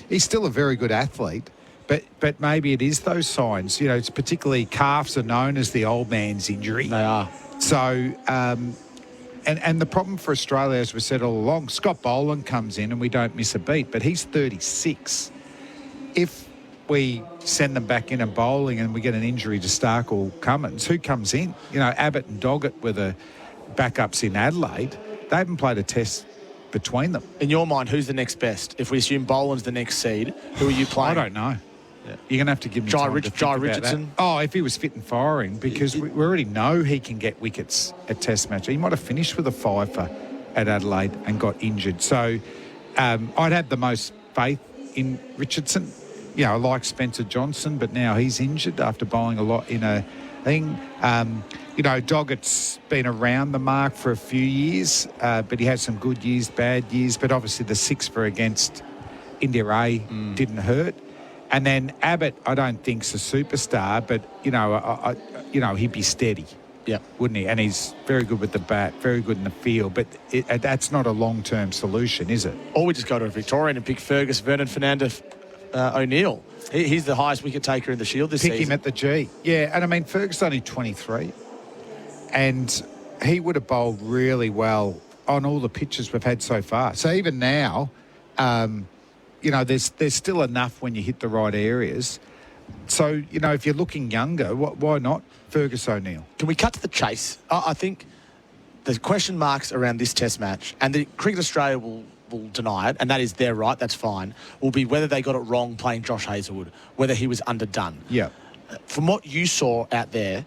He's still a very good athlete, but maybe it is those signs. It's particularly calves are known as the old man's injury. They are. So, and the problem for Australia, as we said all along, Scott Boland comes in and we don't miss a beat, but he's 36. If we send them back in and bowling and we get an injury to Starc or Cummins, who comes in? Abbott and Doggett were the backups in Adelaide. They haven't played a test between them. In your mind, who's the next best? If we assume Boland's the next seed, who are you playing? I don't know. Yeah. You're going to have to give me time to think about Richardson? That. Oh, if he was fit and firing, because we already know he can get wickets at Test match. He might have finished with a 5 at Adelaide and got injured. So I'd have the most faith in Richardson. I like Spencer Johnson, but now he's injured after bowling a lot in a thing. Doggett's been around the mark for a few years, but he had some good years, bad years. But obviously the 6 for against India A didn't hurt. And then Abbott, I don't think's a superstar, but, he'd be steady. Yeah, wouldn't he? And he's very good with the bat, very good in the field. But that's not a long-term solution, is it? Or we just go to a Victorian and pick Vernon Fernandez O'Neill. He's the highest wicket taker in the Shield this season. Pick him at the G. Yeah, and I mean, Ferguson's only 23. And he would have bowled really well on all the pitches we've had so far. So even now, there's still enough when you hit the right areas. So, if you're looking younger, why not Fergus O'Neill? Can we cut to the chase? I think the question marks around this Test match, and the Cricket Australia will deny it, and that is their right, that's fine, will be whether they got it wrong playing Josh Hazlewood, whether he was underdone. Yeah. From what you saw out there,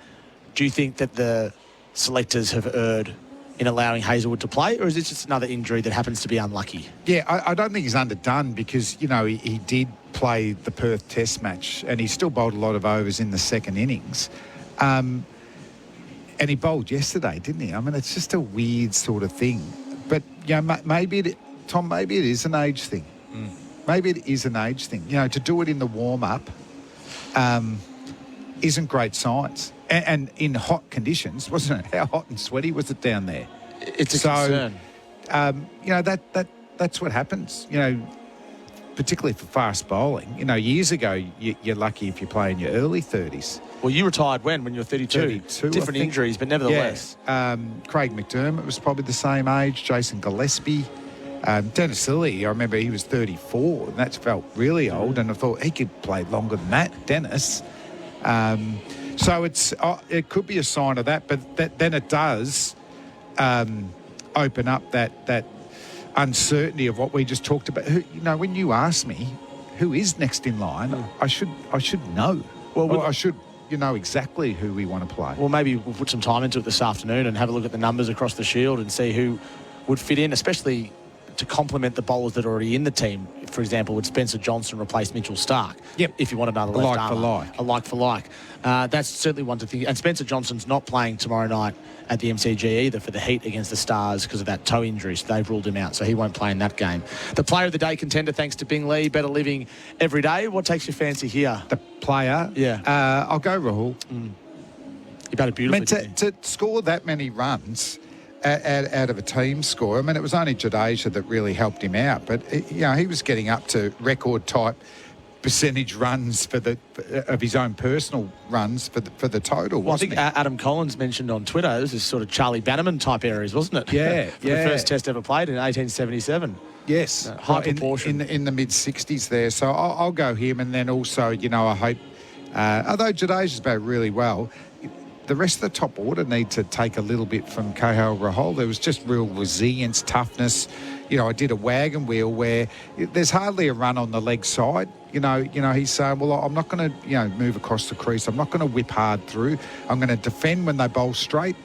do you think that the selectors have erred in allowing Hazlewood to play, or is it just another injury that happens to be unlucky? Yeah, I don't think he's underdone because, he did play the Perth Test match and he still bowled a lot of overs in the second innings. And he bowled yesterday, didn't he? I mean, it's just a weird sort of thing. But, maybe it is an age thing. Maybe it is an age thing. To do it in the warm-up isn't great science. And in hot conditions, wasn't it? How hot and sweaty was it down there? It's a concern. That's what happens, particularly for fast bowling. Years ago, you're lucky if you play in your early 30s. Well, you retired when you were 32? 32, different injuries, but nevertheless. Yeah. Craig McDermott was probably the same age, Jason Gillespie. Dennis Lilly, I remember he was 34, and that felt really old, and I thought he could play longer than that, Dennis. So it could be a sign of that, but then it does open up that uncertainty of what we just talked about. When you ask me who is next in line, I should know. Well, I should know exactly who we want to play. Well, maybe we'll put some time into it this afternoon and have a look at the numbers across the Shield and see who would fit in, especially to complement the bowlers that are already in the team. For example, would Spencer Johnson replace Mitchell Starc? Yep. If you want another left armour. A like for like. That's certainly one to think. And Spencer Johnson's not playing tomorrow night at the MCG either for the Heat against the Stars because of that toe injury. So they've ruled him out, so he won't play in that game. The player of the day contender, thanks to Bing Lee, better living every day. What takes your fancy here? The player? Yeah. I'll go Rahul. He batted beautifully. To score that many runs out of a team score, I mean, it was only Jadeja that really helped him out. But, he was getting up to record-type percentage runs of his own personal runs for the total. Well, I think Adam Collins mentioned on Twitter, this is sort of Charlie Bannerman type areas, wasn't it? Yeah, The first test ever played in 1877. Yes, high proportion in the mid-60s there. So I'll go him, and then also, I hope, although Jadeja's batted really well, the rest of the top order need to take a little bit from KL Rahul. There was just real resilience, toughness. I did a wagon wheel where there's hardly a run on the leg side. He's saying, well, I'm not going to, move across the crease. I'm not going to whip hard through. I'm going to defend when they bowl straight,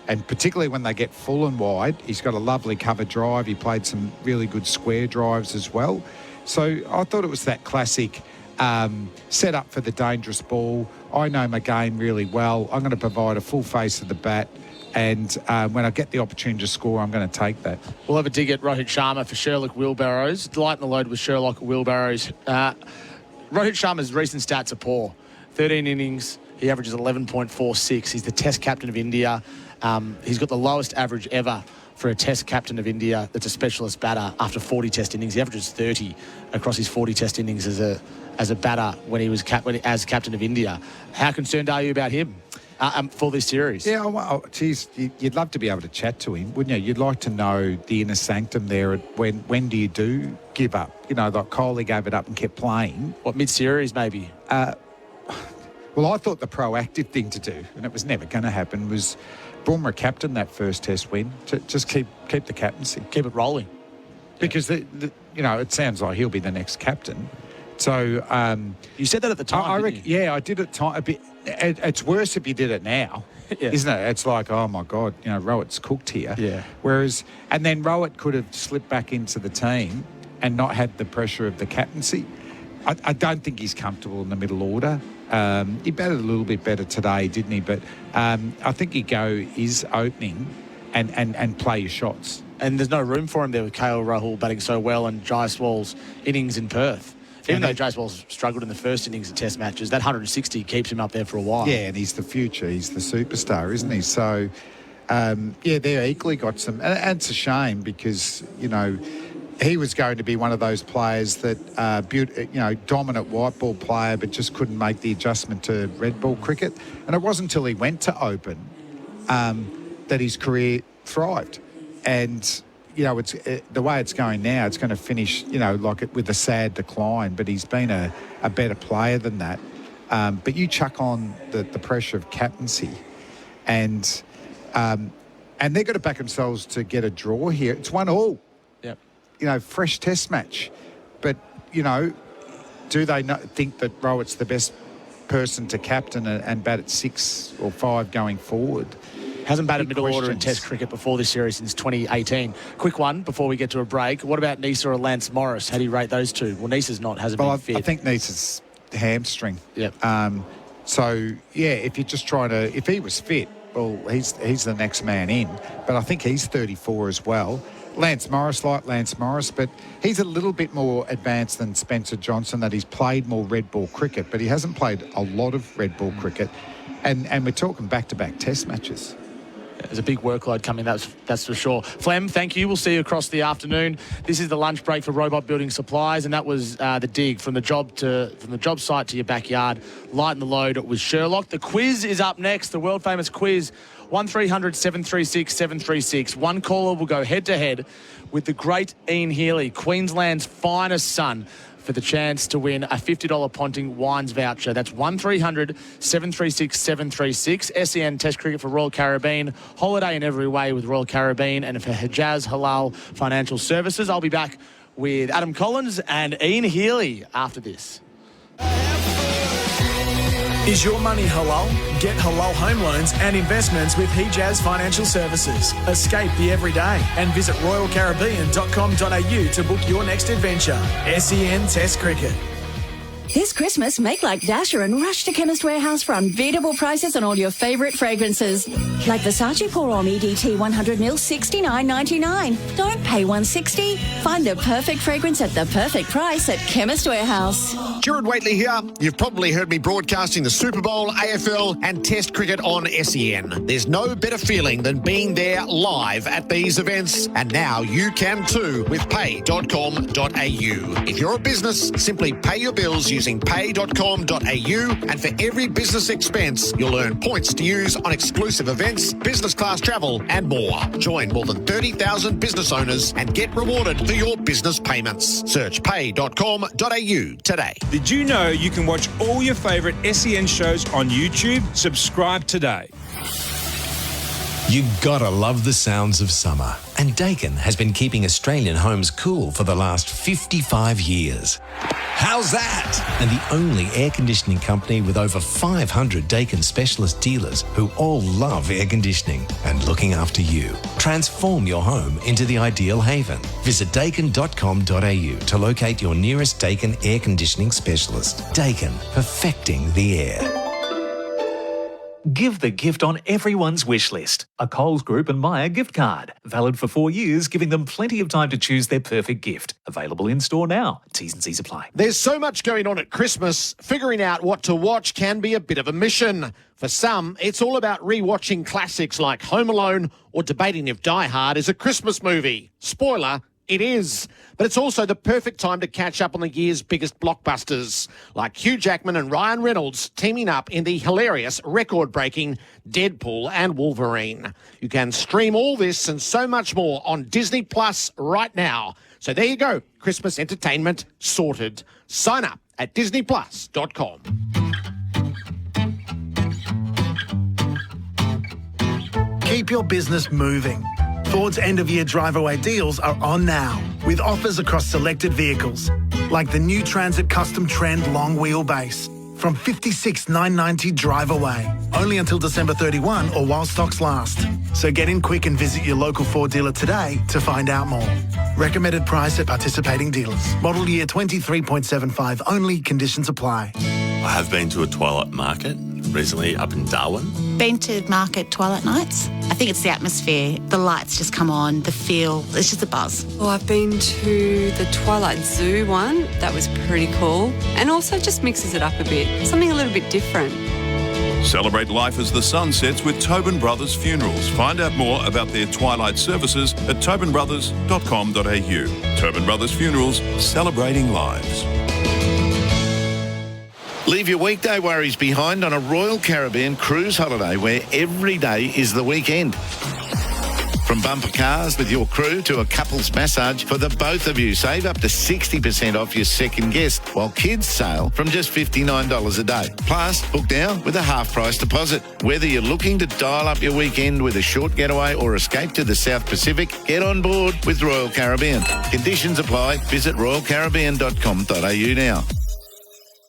and particularly when they get full and wide. He's got a lovely cover drive. He played some really good square drives as well. So I thought it was that classic set up for the dangerous ball. I know my game really well. I'm going to provide a full face of the bat. And when I get the opportunity to score, I'm going to take that. We'll have a dig at Rohit Sharma for Sherlock Wheelbarrows. Lighten the load with Sherlock Wheelbarrows. Rohit Sharma's recent stats are poor. 13 innings, he averages 11.46. He's the Test captain of India. He's got the lowest average ever for a Test captain of India that's a specialist batter after 40 Test innings. He averages 30 across his 40 Test innings as a batter when he was as captain of India. How concerned are you about him for this series? Yeah, well, geez, you'd love to be able to chat to him, wouldn't you? You'd like to know the inner sanctum there. When do you give up? Like Kohli gave it up and kept playing. What, mid-series maybe? Well, I thought the proactive thing to do, and it was never going to happen, was Bumrah captain that first Test win. To just keep the captaincy. Keep it rolling. Because, it sounds like he'll be the next captain. So you said that at the time, didn't you? Yeah, I did it a bit. It's worse if you did it now, isn't it? It's like, oh, my God, Rohit's cooked here. Yeah. And then Rohit could have slipped back into the team and not had the pressure of the captaincy. I don't think he's comfortable in the middle order. He batted a little bit better today, didn't he? But I think you go his opening and play your shots. And there's no room for him there with KL Rahul batting so well and Jaiswal's innings in Perth. Even though Jaiswal's struggled in the first innings of Test matches, that 160 keeps him up there for a while. Yeah, and he's the future. He's the superstar, isn't he? So, they're equally got some... And it's a shame because, he was going to be one of those players that, dominant white ball player, but just couldn't make the adjustment to red ball cricket. And it wasn't until he went to Open that his career thrived. And... it's the way it's going now, it's going to finish, with a sad decline. But he's been a better player than that. But you chuck on the pressure of captaincy, and they've got to back themselves to get a draw here. It's 1-1. Yep. Fresh Test match. But, do they not think that Rohit's the best person to captain and bat at 6 or 5 going forward? Hasn't batted middle order in Test cricket before this series since 2018. Quick one before we get to a break. What about Nisa or Lance Morris? How do you rate those two? Well, Nisa's hasn't been fit. I think Nisa's hamstring. Yep. If you're just trying to... If he was fit, well, he's the next man in. But I think he's 34 as well. Lance Morris, but he's a little bit more advanced than Spencer Johnson, that he's played more red ball cricket, but he hasn't played a lot of red ball cricket. And we're talking back-to-back Test matches. There's a big workload coming, that's for sure. Flem, thank you. We'll see you across the afternoon. This is the lunch break for Robot Building Supplies, and that was the dig from the job site to your backyard. Lighten the load with Sherlock. The quiz is up next, the world famous quiz. 1300 736 736. One caller will go head-to-head with the great Ian Healy, Queensland's finest son, for the chance to win a $50 Ponting Wines voucher. That's 1300 736 736. SEN Test Cricket for Royal Caribbean. Holiday in every way with Royal Caribbean, and for Hijaz Halal Financial Services. I'll be back with Adam Collins and Ian Healy after this. Is your money halal? Get halal home loans and investments with Hijaz Financial Services. Escape the everyday and visit royalcaribbean.com.au to book your next adventure. SEN Test Cricket. This Christmas, make like Dasher and rush to Chemist Warehouse for unbeatable prices on all your favourite fragrances. Like Versace Pour Homme EDT 100ml, $69.99. Don't pay $160. Find the perfect fragrance at the perfect price at Chemist Warehouse. Gerard Whateley here. You've probably heard me broadcasting the Super Bowl, AFL and Test cricket on SEN. There's no better feeling than being there live at these events, and now you can too with pay.com.au. If you're a business, simply pay your bills using pay.com.au, and for every business expense, you'll earn points to use on exclusive events, business class travel and more. Join more than 30,000 business owners and get rewarded for your business payments. Search pay.com.au today. Did you know you can watch all your favourite SEN shows on YouTube? Subscribe today. You gotta love the sounds of summer. And Dakin has been keeping Australian homes cool for the last 55 years. How's that? And the only air conditioning company with over 500 Dakin specialist dealers who all love air conditioning and looking after you. Transform your home into the ideal haven. Visit dakin.com.au to locate your nearest Dakin air conditioning specialist. Dakin, perfecting the air. Give the gift on everyone's wish list. A Coles Group and Myer gift card. Valid for 4 years, giving them plenty of time to choose their perfect gift. Available in store now. T's and C's apply. There's so much going on at Christmas, figuring out what to watch can be a bit of a mission. For some, it's all about rewatching classics like Home Alone or debating if Die Hard is a Christmas movie. Spoiler, it is. But it's also the perfect time to catch up on the year's biggest blockbusters, like Hugh Jackman and Ryan Reynolds teaming up in the hilarious, record-breaking Deadpool and Wolverine. You can stream all this and so much more on Disney Plus right now. So there you go, Christmas entertainment sorted. Sign up at disneyplus.com. Keep your business moving. Ford's end-of-year drive-away deals are on now, with offers across selected vehicles, like the new Transit Custom Trend long wheelbase, from $56,990 drive away, only until December 31 or while stocks last. So get in quick and visit your local Ford dealer today to find out more. Recommended price at participating dealers. Model year 23.75 only, conditions apply. I have been to a twilight market recently up in Darwin. Been to market twilight nights? I think it's the atmosphere. The lights just come on, the feel, it's just a buzz. Well, I've been to the Twilight Zoo one. That was pretty cool. And also just mixes it up a bit. Something a little bit different. Celebrate life as the sun sets with Tobin Brothers Funerals. Find out more about their twilight services at tobinbrothers.com.au. Tobin Brothers Funerals, celebrating lives. Leave your weekday worries behind on a Royal Caribbean cruise holiday where every day is the weekend. From bumper cars with your crew to a couple's massage for the both of you. Save up to 60% off your second guest, while kids sail from just $59 a day. Plus, book now with a half-price deposit. Whether you're looking to dial up your weekend with a short getaway or escape to the South Pacific, get on board with Royal Caribbean. Conditions apply. Visit royalcaribbean.com.au now.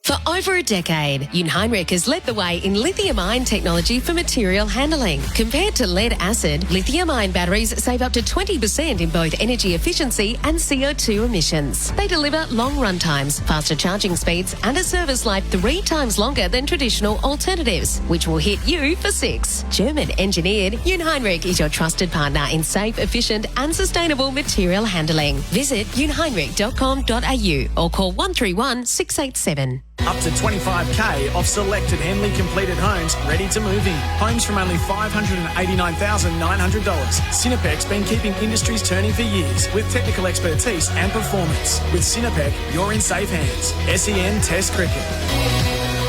For over a decade, Junheinrich has led the way in lithium-ion technology for material handling. Compared to lead-acid, lithium-ion batteries save up to 20% in both energy efficiency and CO2 emissions. They deliver long run times, faster charging speeds, and a service life 3 times longer than traditional alternatives, which will hit you for 6. German-engineered, Junheinrich is your trusted partner in safe, efficient, and sustainable material handling. Visit junheinrich.com.au or call 131 687. Up to 25k off selected Henley completed homes ready to move in. Homes from only $589,900. Cinepec's been keeping industries turning for years with technical expertise and performance. With Cinepec, you're in safe hands. SEN Test Cricket.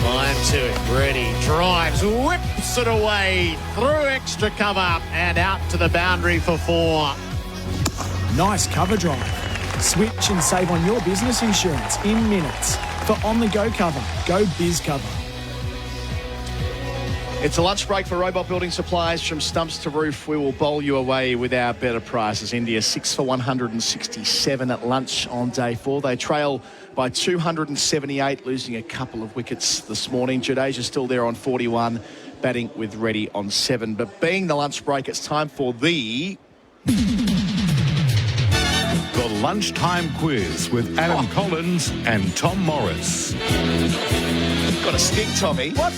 Line 2, ready, drives, whips it away, through extra cover and out to the boundary for 4. Nice cover drive. Switch and save on your business insurance in minutes. For on-the-go cover, go Biz Cover. It's a lunch break for Robot Building Supplies. From stumps to roof, we will bowl you away with our better prices. India 6 for 167 at lunch on day 4. They trail by 278, losing a couple of wickets this morning. Jadesia's still there on 41, batting with Reddy on 7. But being the lunch break, it's time for the... your lunchtime quiz with Adam Collins and Tom Morris. Got a stick, Tommy. What?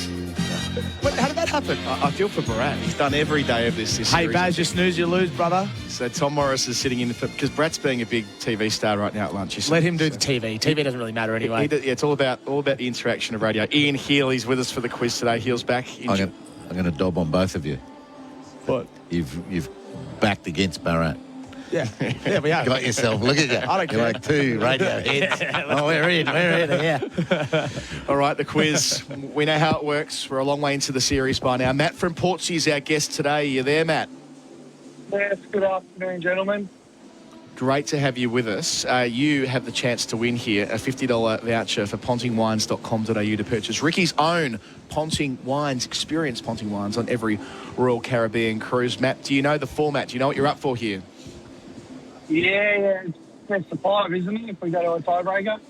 How did that happen? I feel for Bharat. He's done every day of this Hey, series. Baz, you snooze, you lose, brother. So Tom Morris is sitting in because Brat's being a big TV star right now at lunch. Let him do the TV. TV doesn't really matter anyway. It's all about the interaction of radio. Ian Healy's with us for the quiz today. Heel's back. I'm going to dob on both of you. What? You've backed against Bharat. Yeah, we are. Got yourself. Look at you. I don't care. You're like two radio heads. Oh, we're in. Yeah. All right, the quiz. We know how it works. We're a long way into the series by now. Matt from Portsea is our guest today. You there, Matt? Yes, good afternoon, gentlemen. Great to have you with us. You have the chance to win here a $50 voucher for pontingwines.com.au to purchase Ricky's own Ponting Wines. Experience Ponting Wines on every Royal Caribbean cruise. Matt, do you know the format? Do you know what you're up for here? Yeah, it's best of 5, isn't it, if we go to a tiebreaker?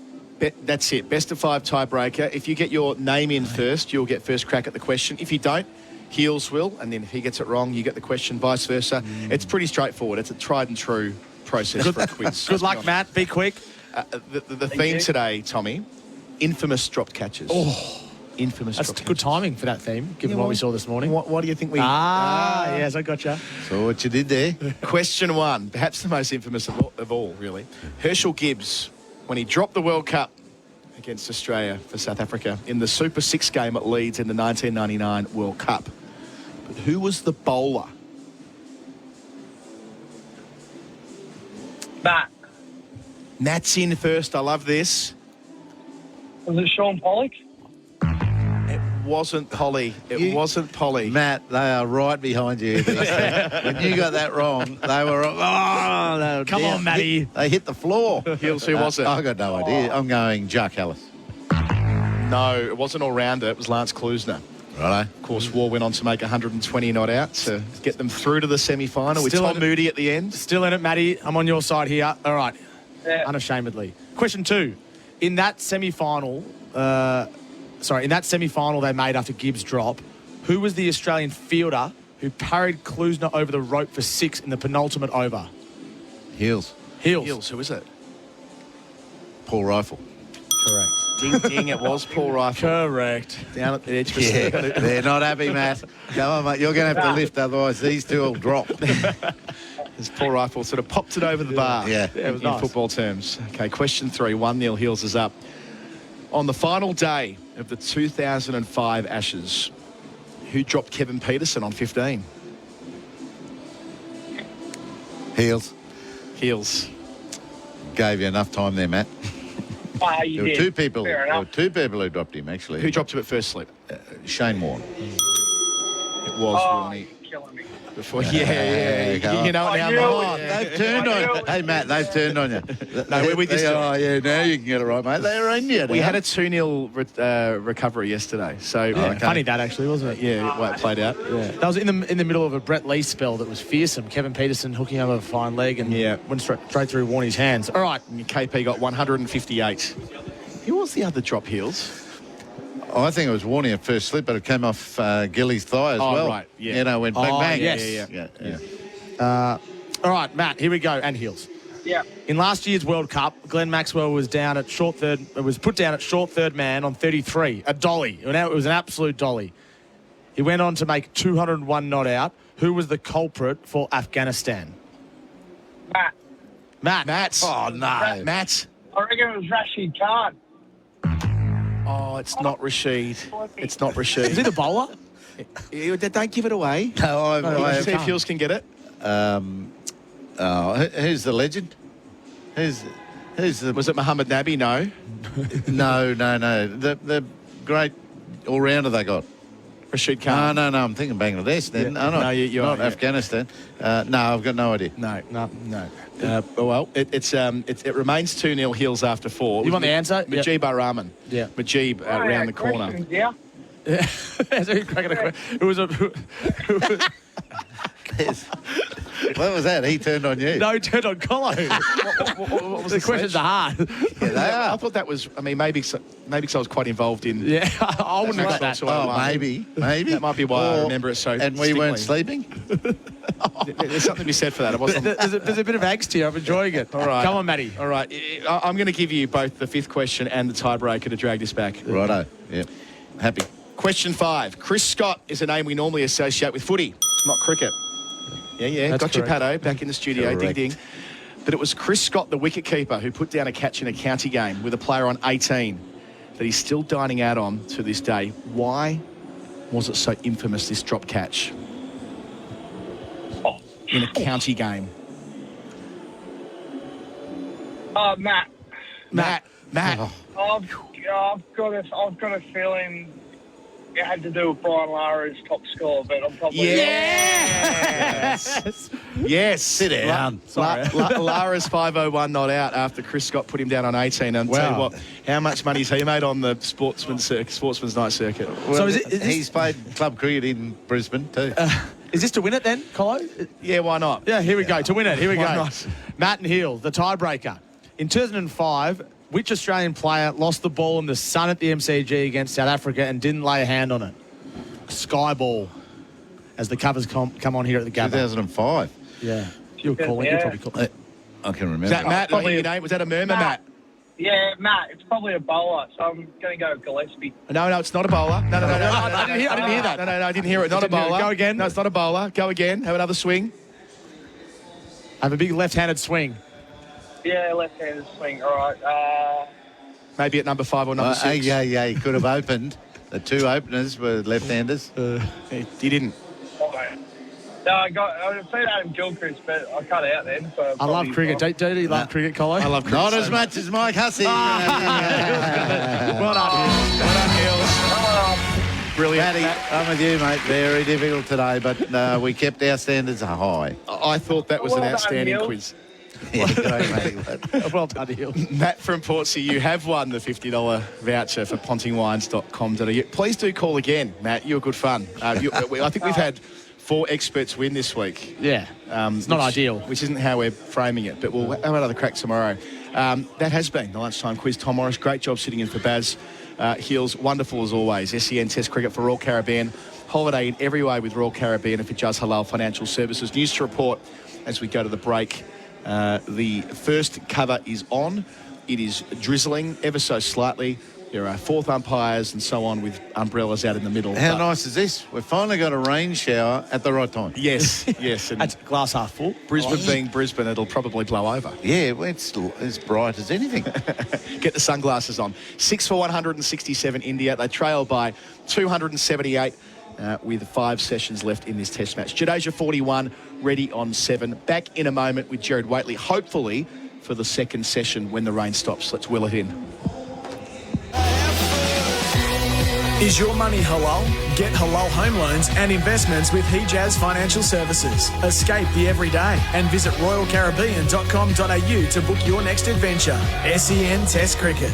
That's it. Best of 5 tiebreaker. If you get your name in first, you'll get first crack at the question. If you don't, Heels will. And then if he gets it wrong, you get the question, vice versa. It's pretty straightforward. It's a tried and true process for a quiz. Good luck, Matt. Be quick. The theme today, Tommy, infamous dropped catches. Oh, infamous. That's good timing for that theme, given what we saw this morning. What do you think we... yes, I gotcha. So what you did there? Question 1, perhaps the most infamous of all, really. Herschel Gibbs, when he dropped the World Cup against Australia for South Africa in the Super 6 game at Leeds in the 1999 World Cup. But who was the bowler? Matt. Matt's in first. I love this. Was it Sean Pollock? It wasn't Polly. It wasn't Polly. Matt, they are right behind you. When you got that wrong, they were... Oh, they were Come down. on, Matty. They hit the floor. Heels, who was it? I got no idea. I'm going Jack Ellis. No, it wasn't all-rounder. It was Lance Klusener. Righto. Of course, War went on to make 120 not out to get them through to the semi-final with Tom Moody at the end. Still in it, Matty. I'm on your side here. All right. Yeah. Unashamedly. Question 2. In that semi-final, they made after Gibbs' drop, who was the Australian fielder who parried Klusener over the rope for 6 in the penultimate over? Heels. Heels, who is it? Paul Rifle. Correct. Ding, ding, it was Paul Rifle. Correct. Down at the edge. Yeah, they're not happy, Matt. Come on, mate. You're going to have to lift, otherwise these two will drop. As Paul Rifle sort of popped it over the bar. Yeah. It was in football terms. Okay, question 3. 1-0, Heels is up. On the final day of the 2005 Ashes, who dropped Kevin Peterson on 15? Heels. Heels. Gave you enough time there, Matt. You There were did. two people. Fair There were enough. two people who dropped him actually. Who dropped him at first slip? Shane Warne. It was Warney. You're killing me. Before, yeah. You know it now. Oh, they've turned on you. Hey, Matt, they've turned on you. No, we're with you still. Oh, yeah, now you can get it right, mate. They're in you. We had a 2-0 recovery yesterday. So Funny that, actually, wasn't it? Yeah, well, it played out. Yeah. That was in the middle of a Brett Lee spell that was fearsome. Kevin Peterson hooking over a fine leg and went straight through Warney's hands. All right. And KP got 158. Who was the other drop, Heels? I think it was Warney at first slip, but it came off Gilly's thigh as well. Right, yeah. You know, went bang, bang. Yes. Yeah. All right, Matt, here we go. And Heels. Yeah. In last year's World Cup, Glenn Maxwell was put down at short third man on 33, a dolly. It was an absolute dolly. He went on to make 201 not out. Who was the culprit for Afghanistan? Matt. Oh, no. Matt. I reckon it was Rashid Khan. Oh, it's not Rashid. It's not Rashid. Is he the bowler? Don't give it away. No, I See if Heels can get it. Who's the legend? Who's the... Was it Muhammad Nabi? No. No. The great all-rounder they got. Rashid Khan. No. I'm thinking Bangladesh then. Yeah. No, you're not right, Afghanistan. No, I've got no idea. No. Well, it remains 2-0 Heels after 4. You want the answer? Majib Ar-Rahman. Yeah. Majib around the corner. Yeah. It was a... What was that? He turned on you. No, he turned on Colo. What was the questions are hard. Yeah, they are. I thought that was. I mean, maybe because I was quite involved in. Yeah, I wouldn't have got that. Maybe. That might be why I remember it so. And we weren't sleeping. There's something to be said for that. I wasn't. There's a bit of angst here. I'm enjoying it. All right. Come on, Matty. All right. I'm going to give you both the fifth question and the tiebreaker to drag this back. Righto. Yep. Happy. Question 5. Chris Scott is a name we normally associate with footy, not cricket. Yeah. That's Got your correct. Pato back in the studio. Correct. Ding, ding. But it was Chris Scott, the wicketkeeper, who put down a catch in a county game with a player on 18 that he's still dining out on to this day. Why was it so infamous, this drop catch? In a county game. Matt. Matt. I've got a feeling it had to do with Brian Lara's top score, but I'm probably Yes. Sit down. Lara's 501 not out after Chris Scott put him down on 18. And tell you what, how much money's he made on the Sportsman's Night circuit? Well, So he's played club cricket in Brisbane too. Is this to win it then, Colo? Yeah, why not? Yeah, here we go. To win it, here we Why go. not? Matt and Heal, the tiebreaker. In 2005, which Australian player lost the ball in the sun at the MCG against South Africa and didn't lay a hand on it? Sky ball, as the covers come on here at the Gabba. 2005. Yeah. You were calling. You probably called. I can remember. Is that Matt? Did I hear your name? Was that a murmur, Matt? Yeah, Matt. It's probably a bowler, so I'm going to go with Gillespie. No, it's not a bowler. No. I didn't hear that. No, I didn't hear it. Not a bowler. Go again. No, it's not a bowler. Go again. Have another swing. Have a big left-handed swing. Yeah, left-handed swing. All right. Maybe at number 5 or number 6. Yeah, he could have opened. The two openers were left-handers. He didn't. No, I was saying Adam Gilchrist, but I cut out then. So I love cricket. Don't you love cricket, Colo? I love cricket. Not as much as Mike Hussey. Well done, Heels. Brilliant. Matty, I'm with you, mate. Very difficult today, but we kept our standards high. I thought that was an outstanding quiz. Yeah, great, mate. Well done, Heal. Matt from Portsea, you have won the $50 voucher for pontingwines.com.au. Please do call again, Matt. You're good fun. I think we've had 4 experts win this week. Yeah, it's not ideal. Which isn't how we're framing it, but we'll have another crack tomorrow. That has been the lunchtime quiz. Tom Morris, great job sitting in for Baz. Heels, wonderful as always. SEN Test Cricket for Royal Caribbean. Holiday in every way with Royal Caribbean if it does Halal Financial Services. News to report as we go to the break. The first cover is on. It is drizzling ever so slightly. There are 4th umpires and so on with umbrellas out in the middle. How nice is this? We've finally got a rain shower at the right time. Yes. And That's glass half full. Brisbane being Brisbane, it'll probably blow over. Yeah, well, it's as bright as anything. Get the sunglasses on. 6 for 167 India. They trail by 278 with 5 sessions left in this test match. Jadeja 41, ready on 7. Back in a moment with Gerard Whateley, hopefully for the second session when the rain stops. Let's will it in. Is your money halal? Get halal home loans and investments with Hijaz Financial Services. Escape the everyday and visit royalcaribbean.com.au to book your next adventure. SEN Test Cricket.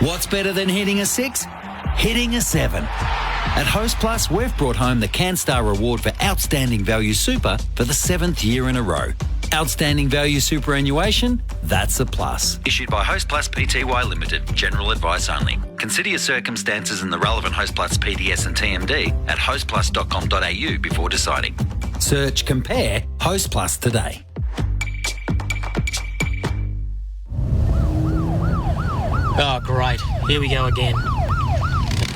What's better than hitting a 6? Hitting a 7. At Host Plus, we've brought home the CanStar Award for Outstanding Value Super for the 7th year in a row. Outstanding Value Superannuation? That's a plus. Issued by Host Plus Pty Limited. General advice only. Consider your circumstances and the relevant Host Plus PDS and TMD at hostplus.com.au before deciding. Search Compare Host Plus today. Oh, great. Here we go again.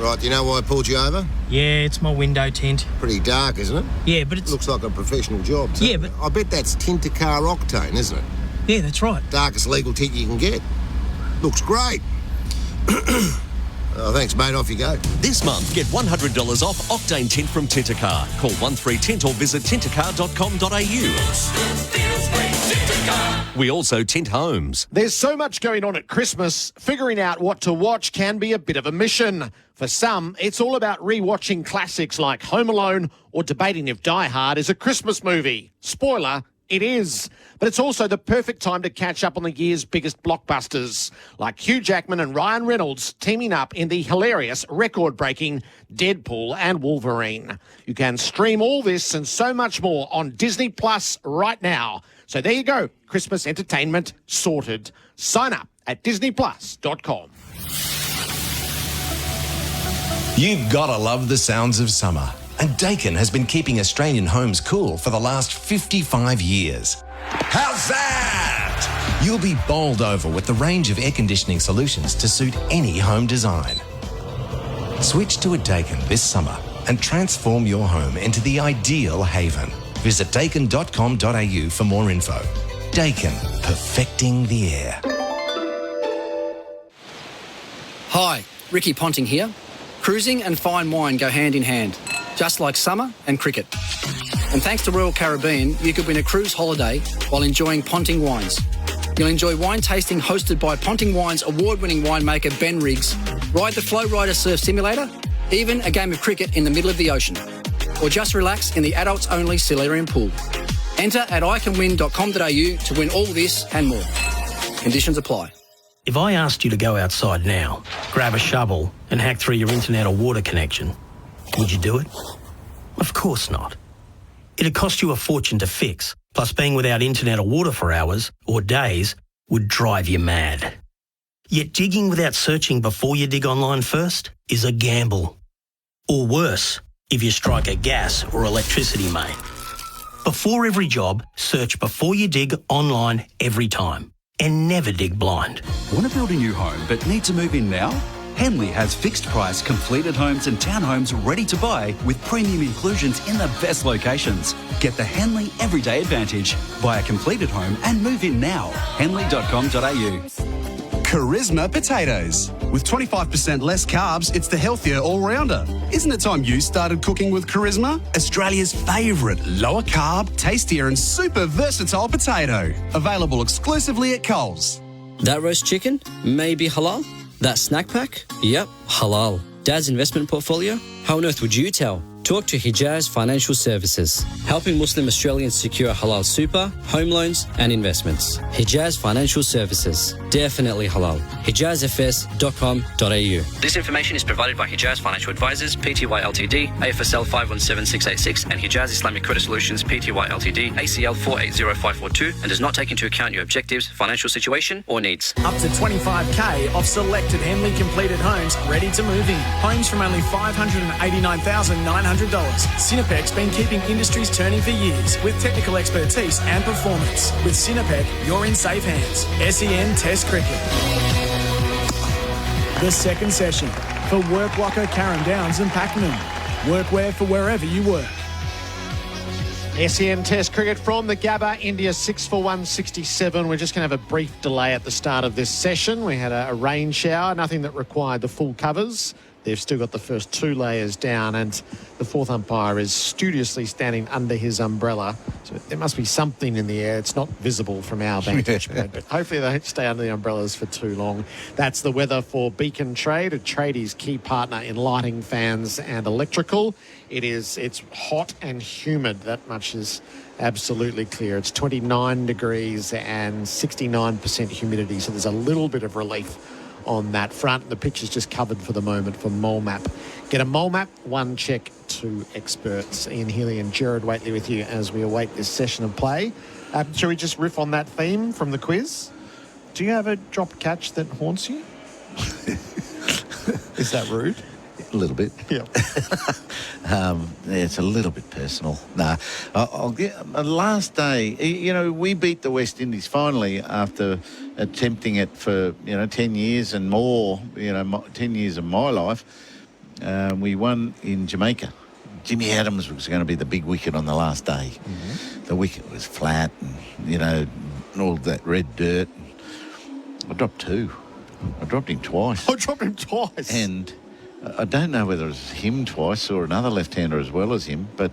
Right, do you know why I pulled you over? Yeah, it's my window tint. Pretty dark, isn't it? Yeah, but it's... Looks like a professional job, too. Yeah, but... I bet that's tint to car octane, isn't it? Yeah, that's right. Darkest legal tint you can get. Looks great. Oh, thanks, mate. Off you go. This month, get $100 off Octane Tint from Tintercar. Call 13Tint or visit tintercar.com.au. We also tint homes. There's so much going on at Christmas, figuring out what to watch can be a bit of a mission. For some, it's all about re-watching classics like Home Alone or debating if Die Hard is a Christmas movie. Spoiler, It is. But it's also the perfect time to catch up on the year's biggest blockbusters, like Hugh Jackman and Ryan Reynolds teaming up in the hilarious, record-breaking Deadpool and Wolverine. You can stream all this and so much more on Disney Plus right now. So there you go. Christmas entertainment sorted. Sign up at disneyplus.com. You've gotta love the sounds of summer. And Dakin has been keeping Australian homes cool for the last 55 years. How's that? You'll be bowled over with the range of air conditioning solutions to suit any home design. Switch to a Dakin this summer and transform your home into the ideal haven. Visit dakin.com.au for more info. Dakin, perfecting the air. Hi, Ricky Ponting here. Cruising and fine wine go hand in hand, just like summer and cricket. And thanks to Royal Caribbean, you could win a cruise holiday while enjoying Ponting wines. You'll enjoy wine tasting hosted by Ponting Wine's award-winning winemaker Ben Riggs, ride the Flow Rider surf simulator, even a game of cricket in the middle of the ocean. Or just relax in the adults-only Solarium pool. Enter at iCanWin.com.au to win all this and more. Conditions apply. If I asked you to go outside now, grab a shovel and hack through your internet or water connection, would you do it? Of course not. It'd cost you a fortune to fix, plus being without internet or water for hours or days would drive you mad. Yet digging without searching before you dig online first is a gamble. Or worse, if you strike a gas or electricity main. Before every job, search before you dig online every time. And never dig blind. Want to build a new home but need to move in now? Henley has fixed price completed homes and townhomes ready to buy with premium inclusions in the best locations. Get the Henley Everyday Advantage. Buy a completed home and move in now. Henley.com.au. Charisma potatoes. With 25% less carbs, it's the healthier all-rounder. Isn't it time you started cooking with Charisma? Australia's favourite lower carb, tastier and super versatile potato. Available exclusively at Coles. That roast chicken? Maybe halal? That snack pack? Yep, halal. Dad's investment portfolio? How on earth would you tell? Talk to Hijaz Financial Services, helping Muslim Australians secure halal super, home loans and investments. Hijaz Financial Services. Definitely halal. hijazfs.com.au. This information is provided by Hijaz Financial Advisors, Pty Ltd, AFSL 517686 and Hijaz Islamic Credit Solutions, Pty Ltd, ACL 480542 and does not take into account your objectives, financial situation or needs. Up to $25,000 off selected Henley completed homes ready to move in. Homes from only $589,900. Cinepec's been keeping industries turning for years with technical expertise and performance. With Cinepec, you're in safe hands. SEN Test Cricket. The second session for Work Locker, Carrum Downs and Pakenham. Workwear for wherever you work. SEN Test Cricket from the Gabba, India 6 for 167. We're just going to have a brief delay at the start of this session. We had a rain shower, nothing that required the full covers. They've still got the first two layers down and the fourth umpire is studiously standing under his umbrella. So there must be something in the air. It's not visible from our vantage point, but hopefully they don't stay under the umbrellas for too long. That's the weather for Beacon Trade, a tradie's key partner in lighting, fans and electrical. It's hot and humid. That much is absolutely clear. It's 29 degrees and 69% humidity. So there's a little bit of relief on that front. The pitch is just covered for the moment for Mole Map. Get a Mole Map, one check, two experts. Ian Healy and Gerard Whateley with you as we await this session of play. Shall we just riff on that theme from the quiz? Do you have a drop catch that haunts you? Is that rude? A little bit. Yeah. It's a little bit personal. I'll get last day. You know, we beat the West Indies finally after attempting it for 10 years and more. 10 years of my life. We won in Jamaica. Jimmy Adams was going to be the big wicket on the last day. Mm-hmm. The wicket was flat, and all that red dirt. I dropped two. I dropped him twice. I dropped him twice. And I don't know whether it was him twice or another left-hander as well as him, but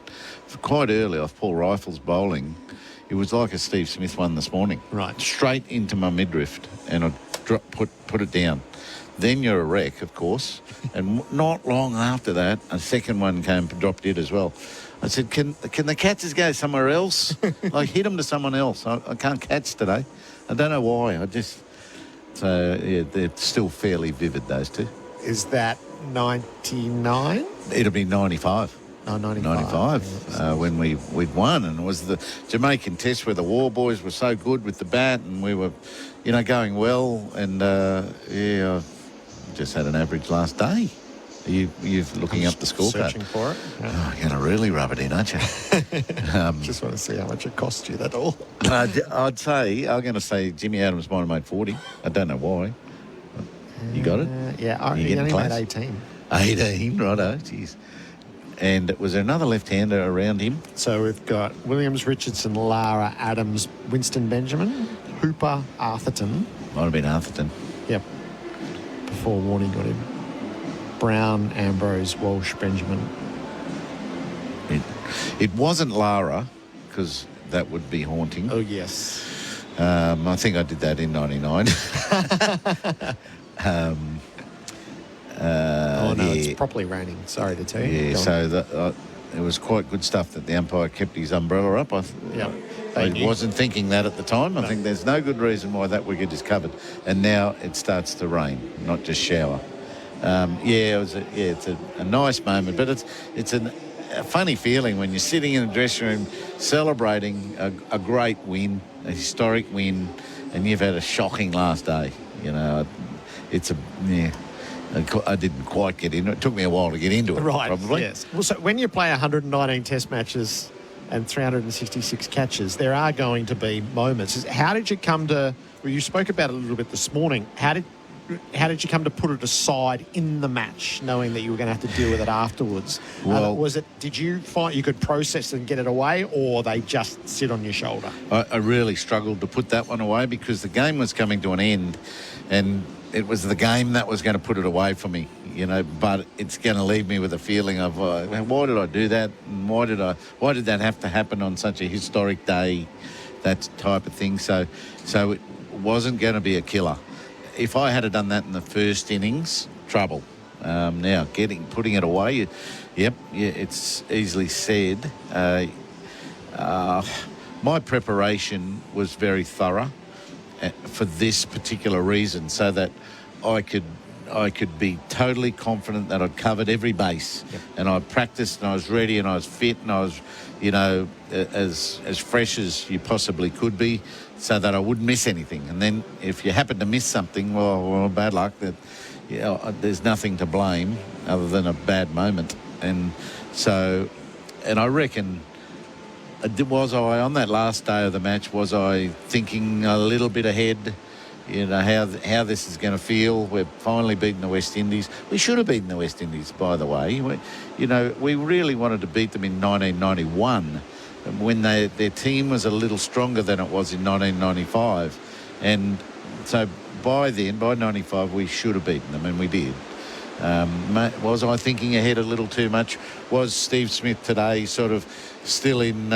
quite early off Paul Rifle's bowling, it was like a Steve Smith one this morning. Right. Straight into my midriff, and I put it down. then you're a wreck, of course. And not long after that, a second one came and dropped it as well. I said, can the catches go somewhere else? Like, hit them to someone else. I can't catch today. I don't know why. So, yeah, they're still fairly vivid, those two. Is that 99? It'll be 95. Oh, 95. When we'd won, and it was the Jamaican Test where the War Boys were so good with the bat, and we were, going well. And I just had an average last day. You're looking up the scorecard. Searching for it. Yeah. Oh, you're going to really rub it in, aren't you? Just want to see how much it cost you, that's all. I'm going to say Jimmy Adams might have made 40. I don't know why. You got it? Yeah, he only made 18. 18, righto, jeez. And was there another left-hander around him? So we've got Williams, Richardson, Lara, Adams, Winston Benjamin, Hooper, Arthurton. Might have been Arthurton. Yep. Before Warney got him. Brown, Ambrose, Walsh, Benjamin. It wasn't Lara, because that would be haunting. Oh, yes. I think I did that in 99. It's properly raining. Sorry to tell you. Yeah, so it was quite good stuff that the umpire kept his umbrella up. I wasn't thinking that at the time. I think there's no good reason why that wicket is covered. And now it starts to rain, not just shower. It's a nice moment, but it's a funny feeling when you're sitting in the dressing room celebrating a great win, a historic win, and you've had a shocking last day. I didn't quite get into it. It took me a while to get into it, right, probably. Yes. Well, so when you play 119 Test matches and 366 catches, there are going to be moments. How did you come to... Well, you spoke about it a little bit this morning. How did you come to put it aside in the match, knowing that you were going to have to deal with it afterwards? Well, did you find you could process and get it away, or they just sit on your shoulder? I really struggled to put that one away because the game was coming to an end, and it was the game that was going to put it away for me, but it's going to leave me with a feeling of, why did I do that? And why did that have to happen on such a historic day? That type of thing. So it wasn't going to be a killer. If I had done that in the first innings, trouble. Now, putting it away, it's easily said. My preparation was very thorough for this particular reason, so that I could be totally confident that I'd covered every base. Yep. And I practiced, and I was ready, and I was fit, and I was, as fresh as you possibly could be, so that I wouldn't miss anything. And then if you happen to miss something, well bad luck. There's nothing to blame other than a bad moment. And I reckon, was I on that last day of the match, was I thinking a little bit ahead, how this is going to feel? We've finally beaten the West Indies. We should have beaten the West Indies, by the way. We really wanted to beat them in 1991 when their team was a little stronger than it was in 1995. And so by 95, we should have beaten them, and we did. Was I thinking ahead a little too much? Was Steve Smith today sort of still in,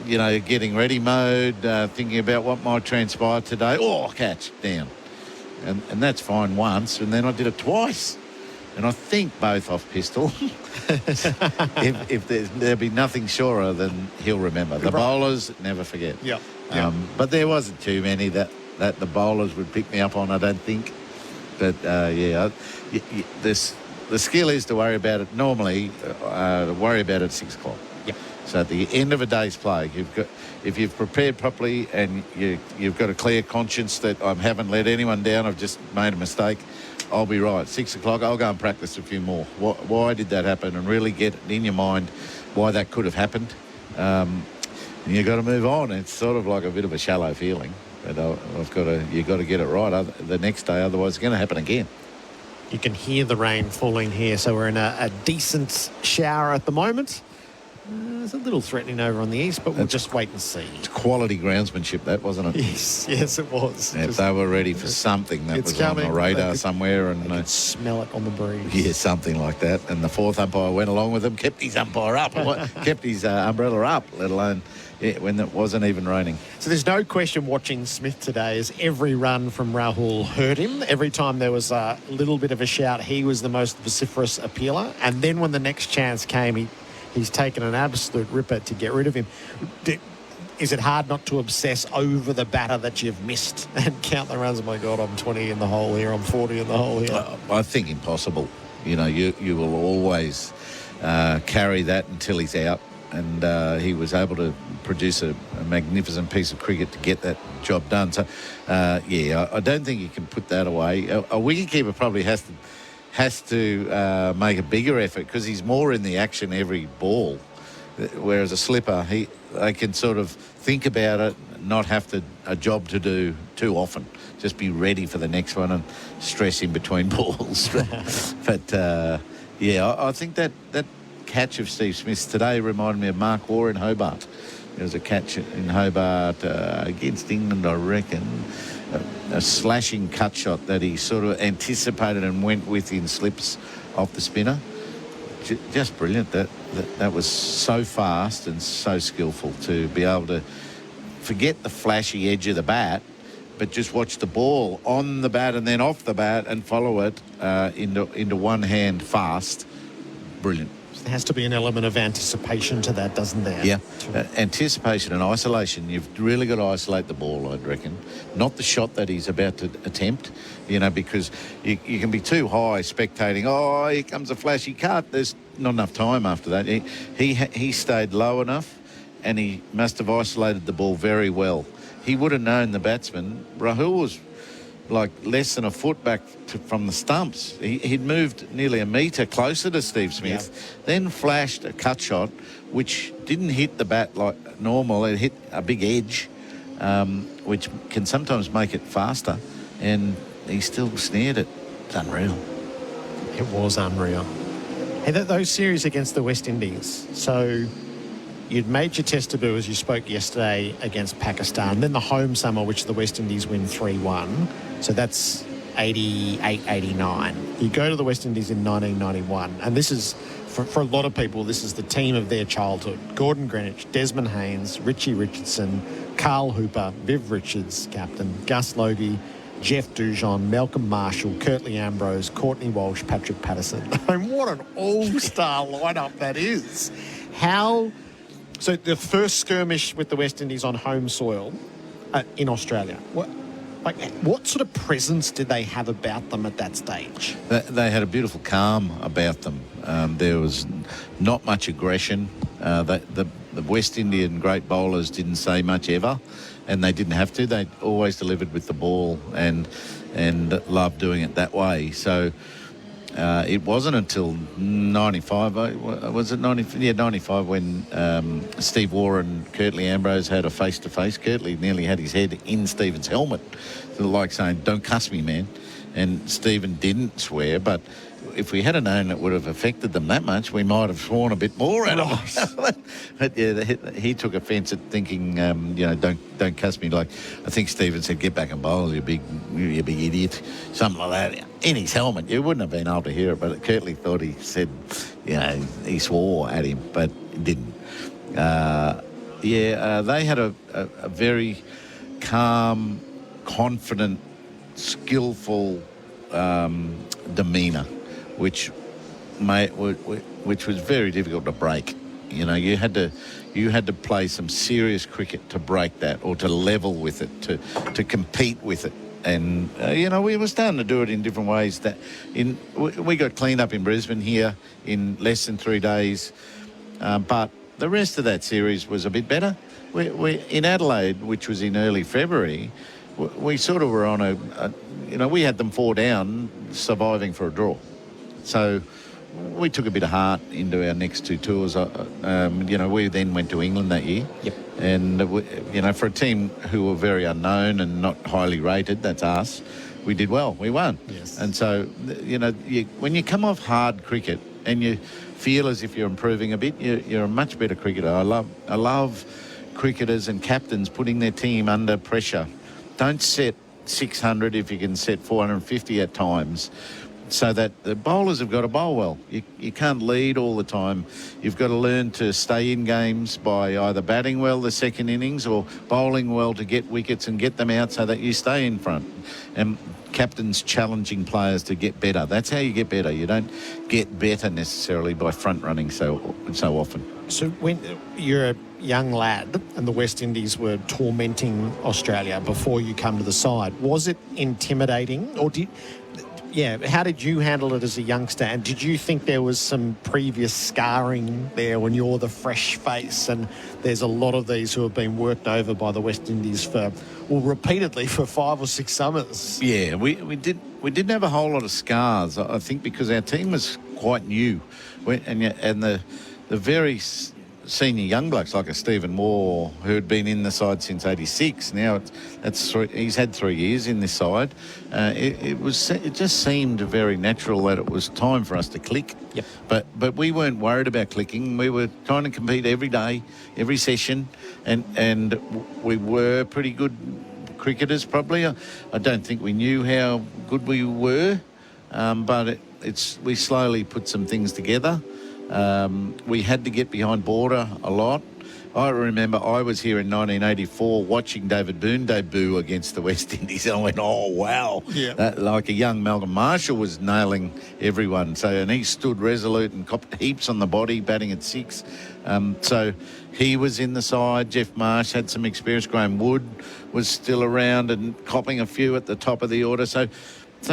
getting ready mode, thinking about what might transpire today? Oh, catch, down. And that's fine once, and then I did it twice. And I think both off pistol. if there'll be nothing surer than he'll remember. The bowlers never forget. Yeah. But there wasn't too many that the bowlers would pick me up on, I don't think. But, the skill is to worry about it normally, worry about it at 6 o'clock. Yep. So at the end of a day's play, if you've prepared properly and you've got a clear conscience that I haven't let anyone down, I've just made a mistake, I'll be right. 6 o'clock, I'll go and practice a few more. Why did that happen? And really get in your mind why that could have happened. And you've got to move on. It's sort of like a bit of a shallow feeling. But you've got to get it right the next day, otherwise it's going to happen again. You can hear the rain falling here, so we're in a decent shower at the moment. It's a little threatening over on the east, but we'll just wait and see. It's quality groundsmanship, that, wasn't it? Yes, it was. If they were ready for something that was on the radar somewhere, and could smell it on the breeze. Yeah, something like that. And the fourth umpire went along with them, kept his umpire up, kept his umbrella up, let alone when it wasn't even raining. So there's no question watching Smith today as every run from Rahul hurt him. Every time there was a little bit of a shout, he was the most vociferous appealer. And then when the next chance came, he's taken an absolute ripper to get rid of him. Is it hard not to obsess over the batter that you've missed and count the runs? Oh, my God, I'm 20 in the hole here, I'm 40 in the hole here. I think impossible. You know, you will always carry that until he's out. And he was able to produce a magnificent piece of cricket to get that job done. So, I don't think you can put that away. A wicketkeeper probably has to make a bigger effort because he's more in the action every ball, whereas a slipper, they can sort of think about it, not have a job to do too often. Just be ready for the next one and stress in between balls. But, I think that catch of Steve Smith's today reminded me of Mark Waugh in Hobart. There was a catch in Hobart against England, I reckon. A slashing cut shot that he sort of anticipated and went with in slips off the spinner. Just brilliant. That was so fast and so skillful to be able to forget the flashy edge of the bat, but just watch the ball on the bat and then off the bat and follow it into one hand fast. Brilliant. There has to be an element of anticipation to that, doesn't there? Yeah, anticipation and isolation. You've really got to isolate the ball, I'd reckon. Not the shot that he's about to attempt, because you can be too high spectating. Oh, here comes a flashy cut. There's not enough time after that. He stayed low enough and he must have isolated the ball very well. He would have known the batsman. Rahul was like less than a foot back from the stumps. He'd moved nearly a metre closer to Steve Smith, then flashed a cut shot, which didn't hit the bat like normal. It hit a big edge, which can sometimes make it faster, and he still snared it. It's unreal. It was unreal. Hey, those series against the West Indies, so you'd made your test debut, as you spoke yesterday, against Pakistan, then the home summer, which the West Indies win 3-1. So that's 88, 89. You go to the West Indies in 1991, and this is, for a lot of people, this is the team of their childhood. Gordon Greenwich, Desmond Haynes, Richie Richardson, Carl Hooper, Viv Richards, captain, Gus Logie, Jeff Dujon, Malcolm Marshall, Curtly Ambrose, Courtney Walsh, Patrick Patterson. I mean, what an all-star lineup that is. So the first skirmish with the West Indies on home soil in Australia, what sort of presence did they have about them at that stage? They had a beautiful calm about them. There was not much aggression. The West Indian great bowlers didn't say much ever, and they didn't have to. They always delivered with the ball and loved doing it that way. So it wasn't until 95, was it 90? Yeah, 95 when Steve Waugh and Curtly Ambrose had a face-to-face. Curtly nearly had his head in Stephen's helmet, like saying, "Don't cuss me, man." And Stephen didn't swear, but if we had known it would have affected them that much, we might have sworn a bit more at him. But yeah, he took offence at thinking, don't cuss me. Like, I think Stephen said, "Get back and bowl, you big idiot," something like that. In his helmet, you wouldn't have been able to hear it, but Curtly thought he said, he swore at him, but he didn't. They had a very calm, confident, skillful demeanour, which was very difficult to break. You had to play some serious cricket to break that, or to level with it, to compete with it. And we were starting to do it in different ways. We got cleaned up in Brisbane here in less than 3 days, but the rest of that series was a bit better. We in Adelaide, which was in early February, we sort of were on we had them 4 down, surviving for a draw. So we took a bit of heart into our next 2 tours. We then went to England that year. Yep. And, for a team who were very unknown and not highly rated, that's us, we did well. We won. Yes. And so, when you come off hard cricket and you feel as if you're improving a bit, you're a much better cricketer. I love cricketers and captains putting their team under pressure. Don't set 600 if you can set 450 at times, so that the bowlers have got to bowl well. You can't lead all the time. You've got to learn to stay in games by either batting well the second innings or bowling well to get wickets and get them out so that you stay in front. And captains challenging players to get better. That's how you get better. You don't get better necessarily by front running so often. So when you're a young lad and the West Indies were tormenting Australia before you come to the side, was it intimidating, or how did you handle it as a youngster? And did you think there was some previous scarring there when you're the fresh face? And there's a lot of these who have been worked over by the West Indies repeatedly for 5 or 6 summers. Yeah, we didn't have a whole lot of scars, I think, because our team was quite new. And the very senior young blokes like a Stephen Moore, who had been in the side since '86. Now he's had 3 years in this side. It just seemed very natural that it was time for us to click. Yep. But we weren't worried about clicking. We were trying to compete every day, every session, and we were pretty good cricketers. Probably, I don't think we knew how good we were, but we slowly put some things together. We had to get behind border a lot. I remember I was here in 1984 watching David Boone debut against the West Indies. I went, oh, wow. Yeah. Like a young Malcolm Marshall was nailing everyone. And he stood resolute and copped heaps on the body, batting at 6. So he was in the side. Jeff Marsh had some experience. Graham Wood was still around and copping a few at the top of the order. So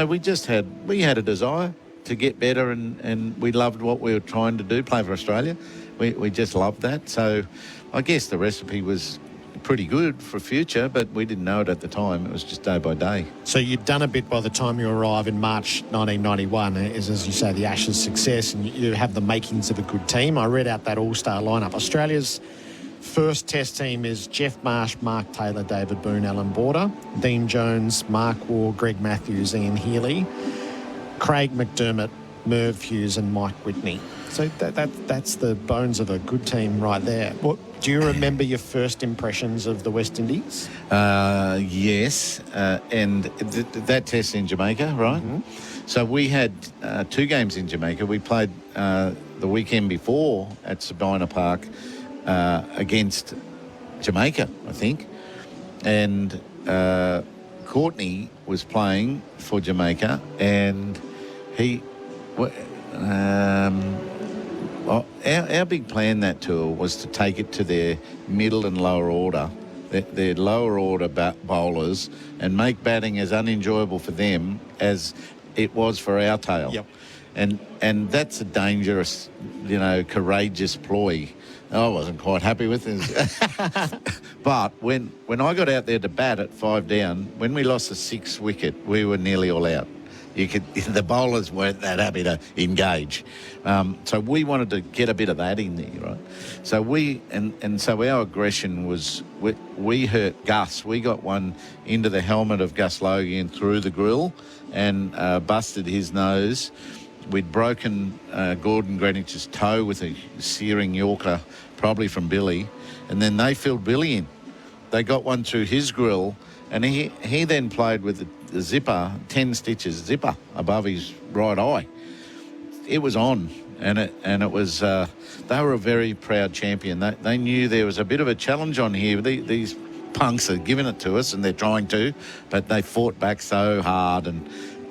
we had a desire to get better, and we loved what we were trying to do, play for Australia. We just loved that. So I guess the recipe was pretty good for future, but we didn't know it at the time. It was just day by day. So you'd done a bit by the time you arrive in March 1991, as you say, the Ashes success, and you have the makings of a good team. I read out that all-star lineup. Australia's first test team is Jeff Marsh, Mark Taylor, David Boone, Alan Border, Dean Jones, Mark Waugh, Greg Matthews, Ian Healy, Craig McDermott, Merv Hughes and Mike Whitney. So that's the bones of a good team right there. Do you remember your first impressions of the West Indies? Yes, and that test in Jamaica, right? Mm-hmm. So we had 2 games in Jamaica. We played the weekend before at Sabina Park against Jamaica, I think. And Courtney was playing for Jamaica, and our big plan that tour was to take it to their middle and lower order, their lower order bowlers, and make batting as unenjoyable for them as it was for our tail. Yep. And that's a dangerous, courageous ploy. I wasn't quite happy with it. But when I got out there to bat at 5 down, when we lost the 6th wicket, we were nearly all out. The bowlers weren't that happy to engage. So we wanted to get a bit of that in there, right? So so our aggression was, we hurt Gus. We got one into the helmet of Gus Logan through the grill and busted his nose. We'd broken Gordon Greenwich's toe with a searing Yorker, probably from Billy, and then they filled Billy in. They got one through his grill, and he then played with the zipper, 10 stitches zipper above his right eye. It was on, and it was. They were a very proud champion. They knew there was a bit of a challenge on here. These punks are giving it to us, and they're trying to, but they fought back so hard. And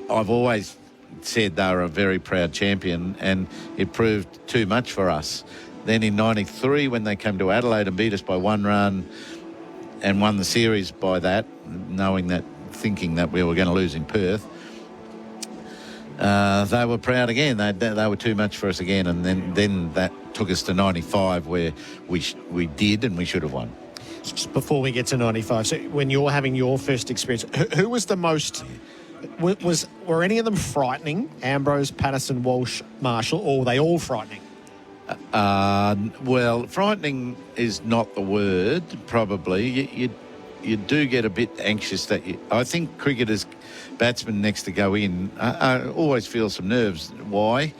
I've always said they were a very proud champion, and it proved too much for us. Then in '93, when they came to Adelaide and beat us by 1 run and won the series by that, thinking that we were going to lose in Perth, they were proud again. They were too much for us again, and then that took us to '95, where we did and we should have won. Just before we get to '95, so when you're having your first experience, who was the most? Were any of them frightening? Ambrose, Patterson, Walsh, Marshall, or were they all frightening? Well, frightening is not the word, probably. You do get a bit anxious I think cricketers, batsmen next to go in, always feel some nerves. Why?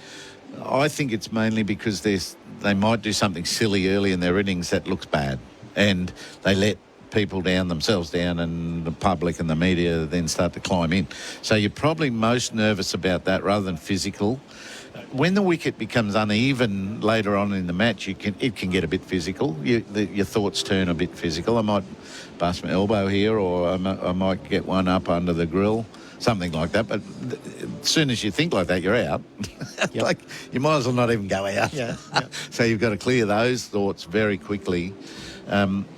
I think it's mainly because they might do something silly early in their innings that looks bad, and they let people down, themselves down, and the public and the media then start to climb in. So you're probably most nervous about that rather than physical. When the wicket becomes uneven later on in the match, it can get a bit physical. Your thoughts turn a bit physical. I might bust my elbow here, or I might get one up under the grill, something like that. But as soon as you think like that, you're out. Yep. Like, you might as well not even go out. Yeah. So you've got to clear those thoughts very quickly.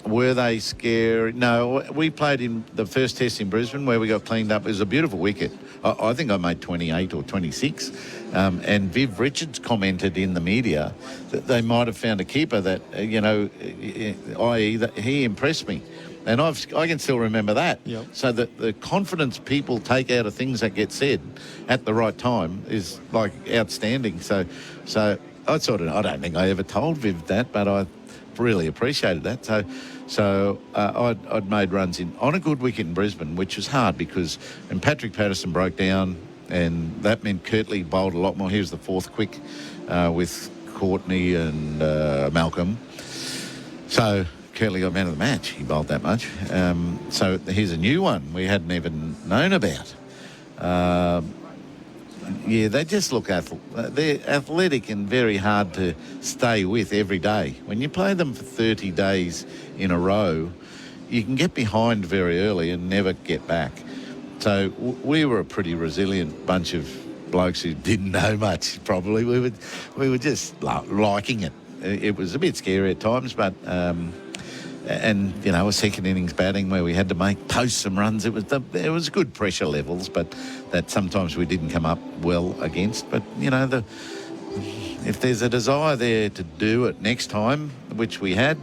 Were they scary? No, we played in the first test in Brisbane where we got cleaned up. It was a beautiful wicket. I think I made 28 or 26. And Viv Richards commented in the media that they might have found a keeper that, i.e. that he impressed me. And I can still remember that. Yep. So the confidence people take out of things that get said at the right time is, like, outstanding. So I don't think I ever told Viv that, but I really appreciated that. So I'd made runs on a good wicket in Brisbane, which was hard because when Patrick Patterson broke down, and that meant Kirtley bowled a lot more. He was the fourth quick with Courtney and Malcolm. So Kirtley got man of the match. He bowled that much. So here's a new one we hadn't even known about. They just look they're athletic and very hard to stay with every day. When you play them for 30 days in a row, you can get behind very early and never get back. So we were a pretty resilient bunch of blokes who didn't know much, probably. We were just liking it. It was a bit scary at times, but... a second innings batting where we had to post some runs. It was good pressure levels, but that sometimes we didn't come up well against. But, if there's a desire there to do it next time, which we had,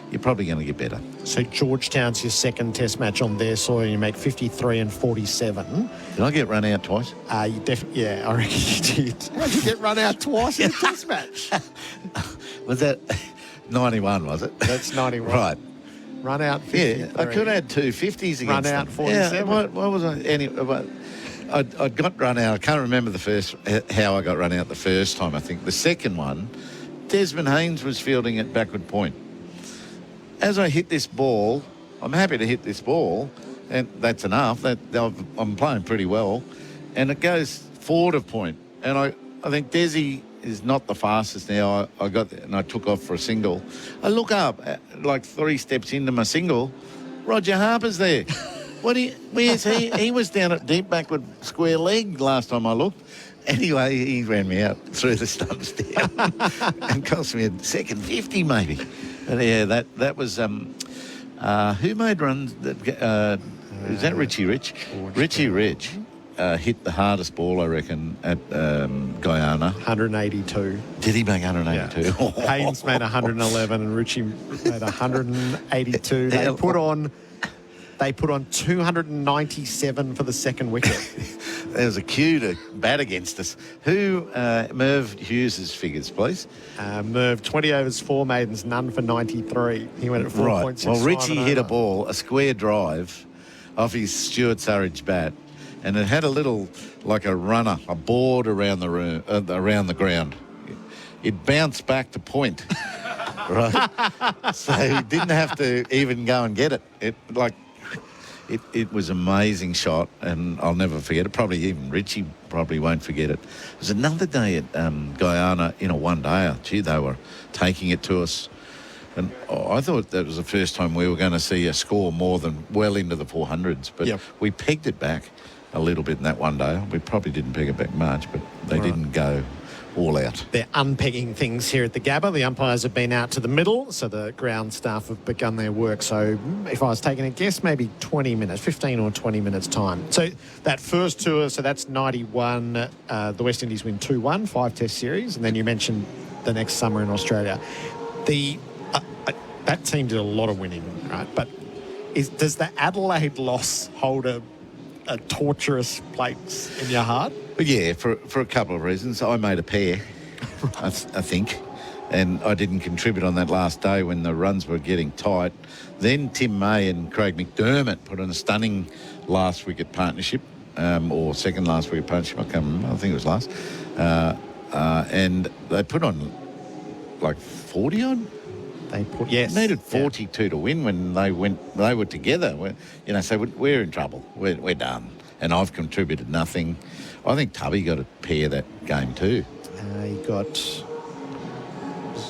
you're probably going to get better. So Georgetown's your second test match on their soil. You make 53 and 47. Did I get run out twice? I reckon you did. How'd you get run out twice in a test match? Was that 91, was it? That's 91. Right. Run out 53. Yeah, I could have had 250s against Run out them. 47. Yeah, what was I? Anyway, I got run out. I can't remember how I got run out the first time, I think. The second one, Desmond Haynes was fielding at backward point. As I hit this ball, I'm happy to hit this ball, and that's enough. I'm playing pretty well. And it goes forward of point. And I think Desi is not the fastest now. I got there and I took off for a single. I look up, like 3 steps into my single, Roger Harper's there. Where's he? He was down at deep backward square leg last time I looked. Anyway, he ran me out through the stumps down and cost me a second 50 maybe. But yeah, that was who made runs? Is that Richie Rich? Richie Rich hit the hardest ball, I reckon, at Guyana. 182. Did he make 182? Yeah. Haynes made 111 and Richie made 182. They put on 297 for the second wicket. There was a cue to bat against us. Who, Merv Hughes' figures, please? Merv, 20 overs, 4 maidens, none for 93. He went at 4.6. Right. Well, Richie hit a ball, a square drive, off his Stuart Surridge bat, and it had a little, like a runner, a board around the room, around the ground. It bounced back to point, right? So he didn't have to even go and get it. It was an amazing shot, and I'll never forget it. Probably even Richie probably won't forget it. It was another day at Guyana in a one-dayer. Gee, they were taking it to us. And I thought that was the first time we were going to see a score more than well into the 400s. But we pegged it back a little bit in that one day. We probably didn't peg it back much, but they didn't go all out. They're unpegging things here at the Gabba. The umpires have been out to the middle, so the ground staff have begun their work. So if I was taking a guess, maybe 20 minutes, 15 or 20 minutes time. So that first tour, so that's 91. The West Indies win 2-1, 5-test series. And then you mentioned the next summer in Australia. That team did a lot of winning, right? But does the Adelaide loss hold a torturous place in your heart? Yeah, for a couple of reasons. I made a pair, I think, and I didn't contribute on that last day when the runs were getting tight. Then Tim May and Craig McDermott put on a stunning last wicket partnership, or second last wicket partnership. I can't remember. I think it was last. and they put on like 40 odd. They put needed 42 to win when they were together. So we're in trouble. We're done. And I've contributed nothing. I think Tubby got a pair that game too. He got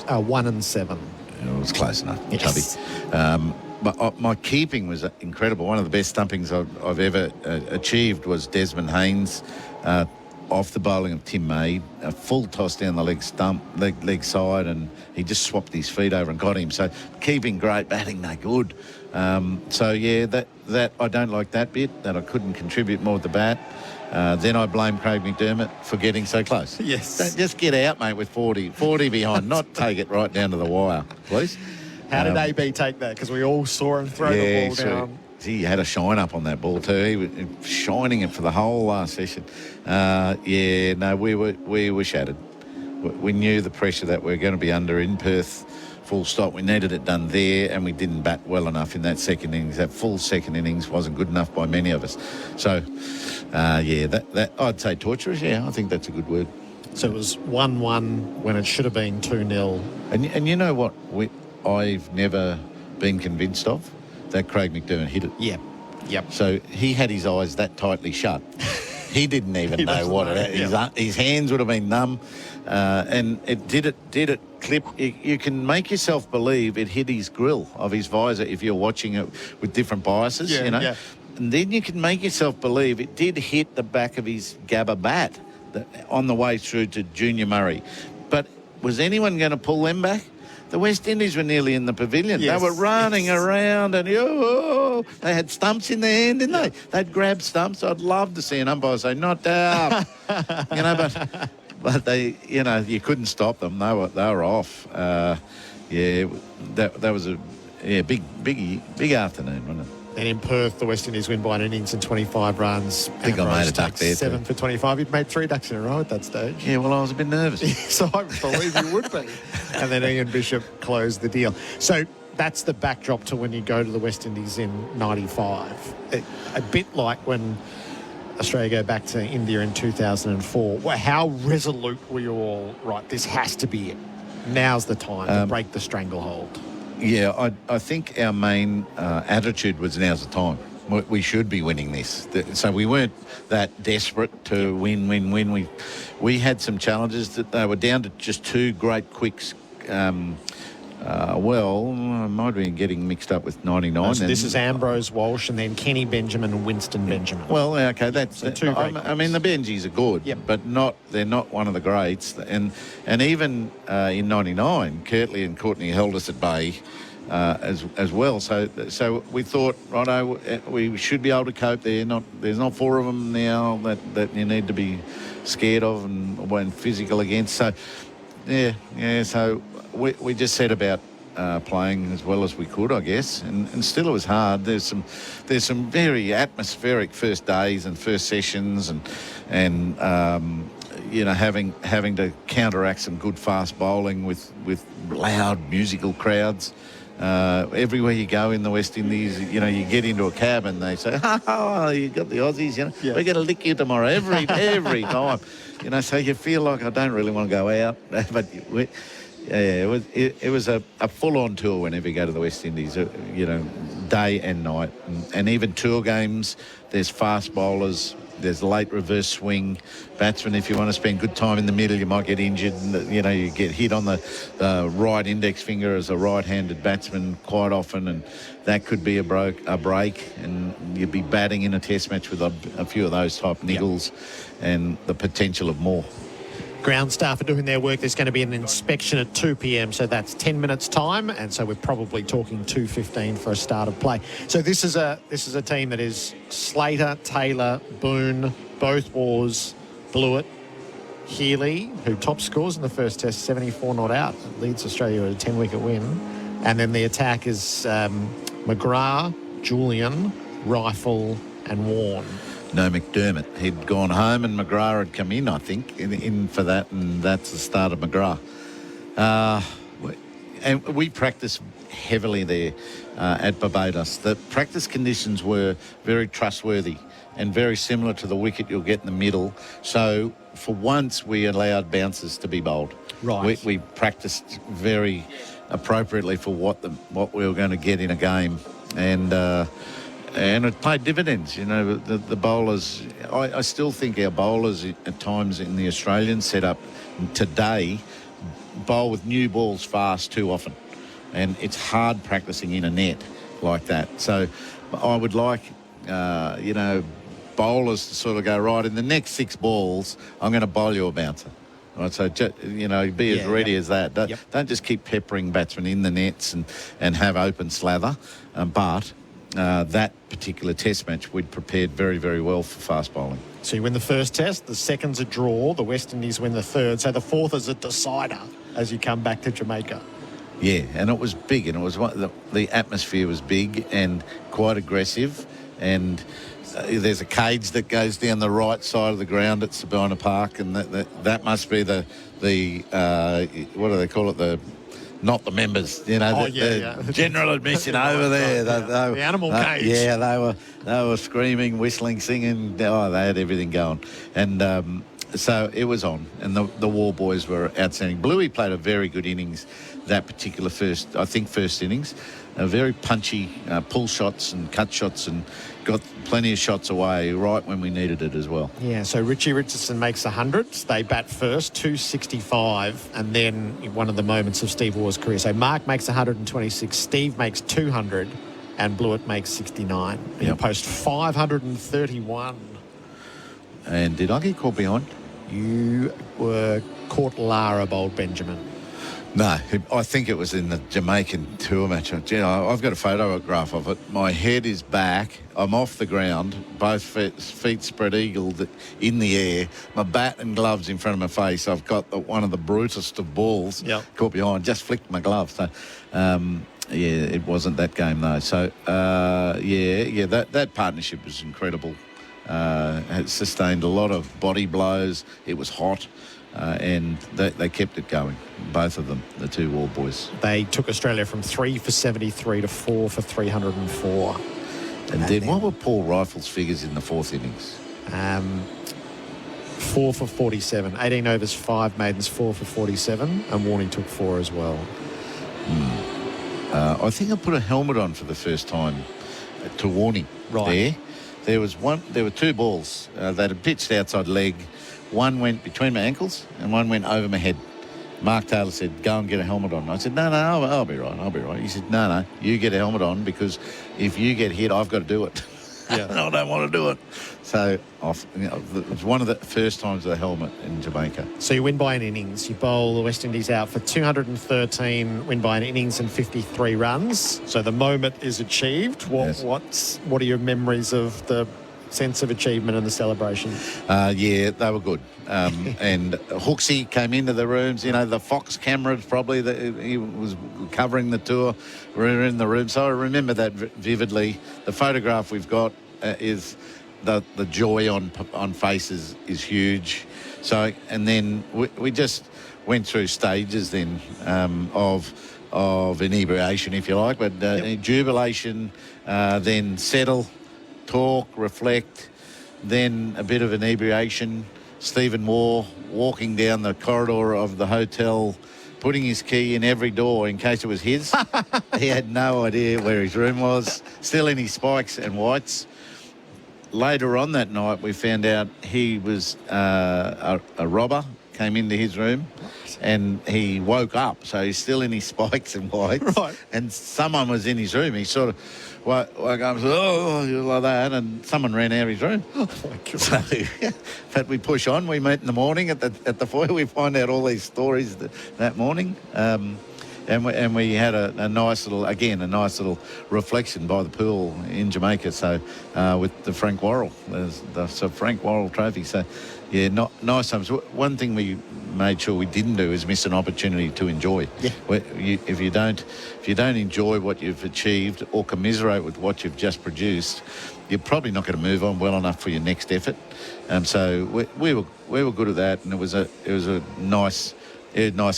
1 and 7. It was close enough, Yes. Tubby. But my keeping was incredible. One of the best stumpings I've ever achieved was Desmond Haynes off the bowling of Tim May, a full toss down the leg side, and he just swapped his feet over and got him. So keeping great, batting no good. That I don't like that bit, that I couldn't contribute more with the bat. Then I blame Craig McDermott for getting so close. Yes. Just get out, mate, with 40 behind, not take it right down to the wire, please. How did AB take that? Because we all saw him throw the ball down. He had a shine up on that ball too. He was shining it for the whole last session. We were shattered. We knew the pressure that we were going to be under in Perth. Full stop. We needed it done there, and we didn't bat well enough in that second innings. That full second innings wasn't good enough by many of us. So, that I'd say torturous. Yeah, I think that's a good word. So it was 1-1 when it should have been 2-0. And you know what? I've never been convinced of that Craig McDermott hit it. Yep. So he had his eyes that tightly shut. He didn't even know what it is. His hands would have been numb. And it did it clip. You can make yourself believe it hit his grill of his visor if you're watching it with different biases, Yeah. And then you can make yourself believe it did hit the back of his Gabba bat on the way through to Junior Murray. But was anyone going to pull them back? The West Indies were nearly in the pavilion. Yes, they were running around and they had stumps in their hand, didn't they? They'd grab stumps. I'd love to see an umpire say, not down. But they, you couldn't stop them. They were off. That was a big afternoon, wasn't it? And in Perth, the West Indies win by an innings and 25 runs. I think I made a duck there. 7 for 25. You'd made 3 ducks in a row at that stage. Yeah, well, I was a bit nervous. So I believe you would be. And then Ian Bishop closed the deal. So that's the backdrop to when you go to the West Indies in 95. A bit like when Australia go back to India in 2004. Well, how resolute were you all? Right, this has to be it. Now's the time to break the stranglehold. Yeah, I think our main attitude was now's the time. We should be winning this. So we weren't that desperate to win. We had some challenges that they were down to just 2 great quicks. I might be getting mixed up with 99. So this is Ambrose Walsh and then Kenny Benjamin and Winston Benjamin. Well, okay, that's so 2 great I mean, the Benjis are good, but they're not one of the greats. And even in 99, Kirtley and Courtney held us at bay as well. So we thought, righto, we should be able to cope there. There's not 4 of them now that you need to be scared of and physical against. So So we just set about playing as well as we could, I guess, and still it was hard. There's some very atmospheric first days and first sessions, and having to counteract some good fast bowling with loud musical crowds. Everywhere you go in the West Indies, you get into a cab and they say, "Oh, you got the Aussies, we're going to lick you tomorrow every time." So you feel like I don't really want to go out, but it was a full-on tour whenever you go to the West Indies, day and night, and even tour games. There's fast bowlers. There's late reverse swing batsmen. If you want to spend good time in the middle, you might get injured. And, you get hit on the right index finger as a right-handed batsman quite often, and that could be a break. And you'd be batting in a test match with a few of those type niggles, and the potential of more. Ground staff are doing their work. There's going to be an inspection at 2 p.m, so that's 10 minutes time, and so we're probably talking 2:15 for a start of play. So this is a team that is Slater, Taylor, Boone, both wars, Blewett, Healy, who top scores in the first test, 74 not out, leads Australia at a 10-wicket win, and then the attack is McGrath, Julian, Rifle, and Warne. No McDermott. He'd gone home and McGrath had come in, I think, in for that, and that's the start of McGrath. And we practiced heavily there at Barbados. The practice conditions were very trustworthy, and very similar to the wicket you'll get in the middle. So for once, we allowed bouncers to be bowled. Right. We practiced very appropriately for what we were going to get in a game, and it paid dividends. You know, the bowlers. I still think our bowlers at times in the Australian setup today bowl with new balls fast too often, and it's hard practicing in a net like that. So I would like, bowlers to sort of go, right, in the next 6 balls, I'm going to bowl you a bouncer. Right, so, be as ready as that. Don't just keep peppering batsmen in the nets and have open slather. But that particular test match, we'd prepared very, very well for fast bowling. So you win the first test, the second's a draw, the West Indies win the third, so the fourth is a decider as you come back to Jamaica. Yeah, and it was big, and it was the atmosphere was big and quite aggressive, and there's a cage that goes down the right side of the ground at Sabina Park, and that must be the what do they call it, not the members, the general admission over there. The animal cage. They were screaming, whistling, singing. Oh, they had everything going, and so it was on, and the War Boys were outstanding. Bluey played a very good innings that particular first innings. Very punchy pull shots and cut shots, and got plenty of shots away right when we needed it as well. Yeah, so Richie Richardson makes 100. They bat first, 265, and then one of the moments of Steve Waugh's career. So Mark makes 126, Steve makes 200, and Blewett makes 69. You post 531. And did I get caught behind? You were caught Lara bowled Benjamin. No, I think it was in the Jamaican tour match. I've got a photograph of it. My head is back. I'm off the ground, both feet spread eagled in the air. My bat and gloves in front of my face. I've got one of the brutest of balls caught behind. Just flicked my glove. So, it wasn't that game though. So, that partnership was incredible. It sustained a lot of body blows. It was hot. And they kept it going, both of them, the two War Boys. They took Australia from 3 for 73 to 4 for 304. And then what were Paul Rifle's figures in the fourth innings? 4 for 47. 18 overs, 5 maidens, 4 for 47. And Warney took 4 as well. I think I put a helmet on for the first time to Warney. Right. There were 2 balls that had pitched outside leg. One went between my ankles and one went over my head. Mark Taylor said, go and get a helmet on. I said, no, I'll be right. He said, no, you get a helmet on, because if you get hit, I've got to do it. Yeah. I don't want to do it. So it was one of the first times with a helmet in Jamaica. So you win by an innings. You bowl the West Indies out for 213, win by an innings and 53 runs. So the moment is achieved. What are your memories of the sense of achievement and the celebration? They were good. And Hooksy came into the rooms. The Fox cameras probably, he was covering the tour. We were in the room. So I remember that vividly. The photograph we've got is the joy on faces is huge. So, and then we just went through stages then of inebriation, if you like, but jubilation, then settle, talk, reflect, then a bit of inebriation. Stephen Waugh walking down the corridor of the hotel, putting his key in every door in case it was his. He had no idea where his room was, still in his spikes and whites. Later on that night, we found out he was a robber, came into his room, and he woke up, so he's still in his spikes and whites. Right. And someone was in his room. He sort of woke up and said, like that, and someone ran out of his room. Oh, my God. So, but we push on. We meet in the morning at the foyer. We find out all these stories that morning. And we had a nice little reflection by the pool in Jamaica. So with the Frank Worrell, the Frank Worrell Trophy. So nice times. One thing we made sure we didn't do is miss an opportunity to enjoy. Yeah. If you don't enjoy what you've achieved or commiserate with what you've just produced, you're probably not going to move on well enough for your next effort. So we were good at that, and it was a nice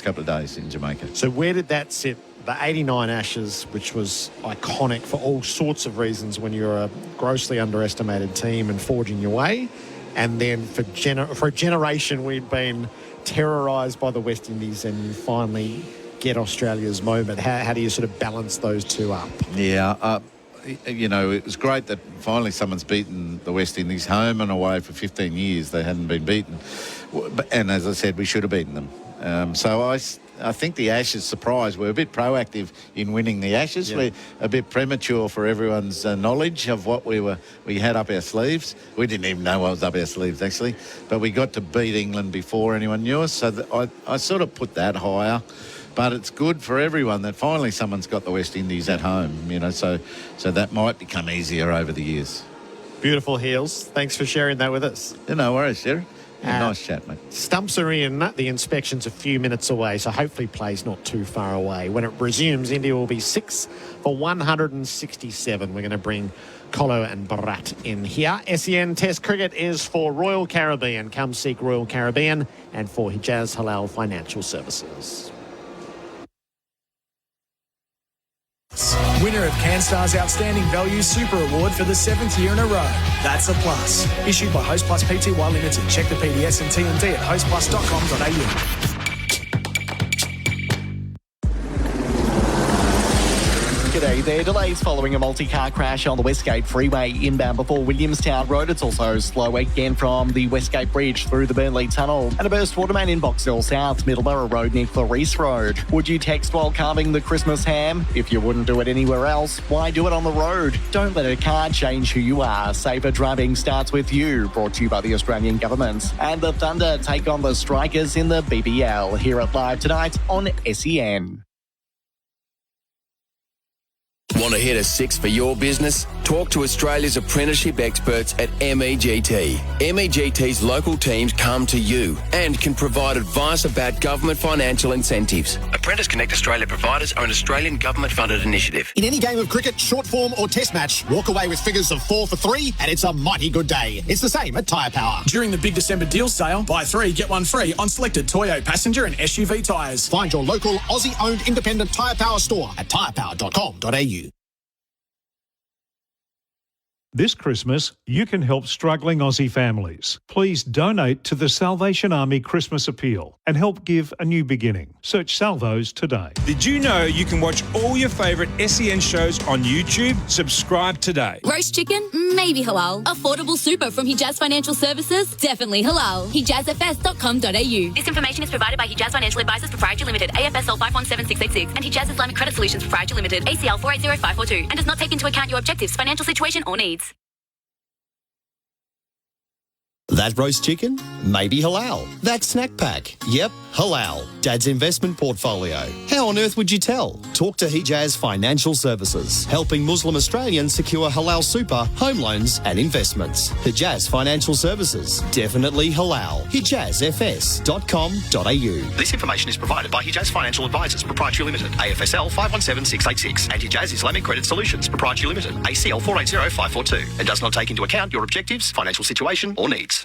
couple of days in Jamaica. So where did that sit, the 89 Ashes, which was iconic for all sorts of reasons when you're a grossly underestimated team and forging your way. And then for a generation, we've been terrorised by the West Indies, and you finally get Australia's moment. How do you sort of balance those two up? Yeah, it was great that finally someone's beaten the West Indies home and away for 15 years. They hadn't been beaten. And as I said, we should have beaten them. So I think the Ashes surprised. We're a bit proactive in winning the Ashes. Yeah. We're a bit premature for everyone's knowledge of what we had up our sleeves. We didn't even know what was up our sleeves, actually. But we got to beat England before anyone knew us. So I sort of put that higher. But it's good for everyone that finally someone's got the West Indies at home, so that might become easier over the years. Beautiful, Heels. Thanks for sharing that with us. Yeah, no worries, Jerry. Nice chat, mate. Stumps are in. The inspection's a few minutes away, so hopefully play's not too far away. When it resumes, India will be 6 for 167. We're going to bring Colo and Bharat in here. SEN Test Cricket is for Royal Caribbean. Come seek Royal Caribbean, and for Hijaz Halal Financial Services. Winner of CanStar's Outstanding Value Super Award for the 7th year in a row. That's a plus. Issued by Host Plus Pty Limited. Check the PDS and TMD at hostplus.com.au. G'day there. Delays following a multi-car crash on the Westgate Freeway inbound before Williamstown Road. It's also slow again from the Westgate Bridge through the Burnley Tunnel. And a burst water main in Boxhill South, Middleborough Road near Clarice Road. Would you text while carving the Christmas ham? If you wouldn't do it anywhere else, why do it on the road? Don't let a car change who you are. Safer driving starts with you. Brought to you by the Australian Government. And the Thunder take on the Strikers in the BBL. Hear it live tonight on SEN. Want to hit a 6 for your business? Talk to Australia's apprenticeship experts at MEGT. MEGT's local teams come to you and can provide advice about government financial incentives. Apprentice Connect Australia providers are an Australian government-funded initiative. In any game of cricket, short form or test match, walk away with figures of 4 for 3 and it's a mighty good day. It's the same at Tyre Power. During the big December deal sale, buy 3, get 1 free on selected Toyo passenger and SUV tyres. Find your local Aussie-owned independent Tyre Power store at tyrepower.com.au. This Christmas, you can help struggling Aussie families. Please donate to the Salvation Army Christmas Appeal and help give a new beginning. Search Salvos today. Did you know you can watch all your favourite SEN shows on YouTube? Subscribe today. Roast chicken? Maybe halal. Affordable super from Hijaz Financial Services? Definitely halal. HijazFS.com.au. This information is provided by Hijaz Financial Advisors Proprietary Limited, AFSL 517686, and Hijaz Islamic Credit Solutions Proprietary Limited, ACL 480542, and does not take into account your objectives, financial situation or needs. That roast chicken? Maybe halal. That snack pack? Yep, halal. Dad's investment portfolio. How on earth would you tell? Talk to Hijaz Financial Services, helping Muslim Australians secure halal super, home loans and investments. Hijaz Financial Services. Definitely halal. HijazFS.com.au. This information is provided by Hijaz Financial Advisors Proprietary Limited, AFSL 517686, and Hijaz Islamic Credit Solutions Proprietary Limited, ACL 480542, and does not take into account your objectives, financial situation or needs.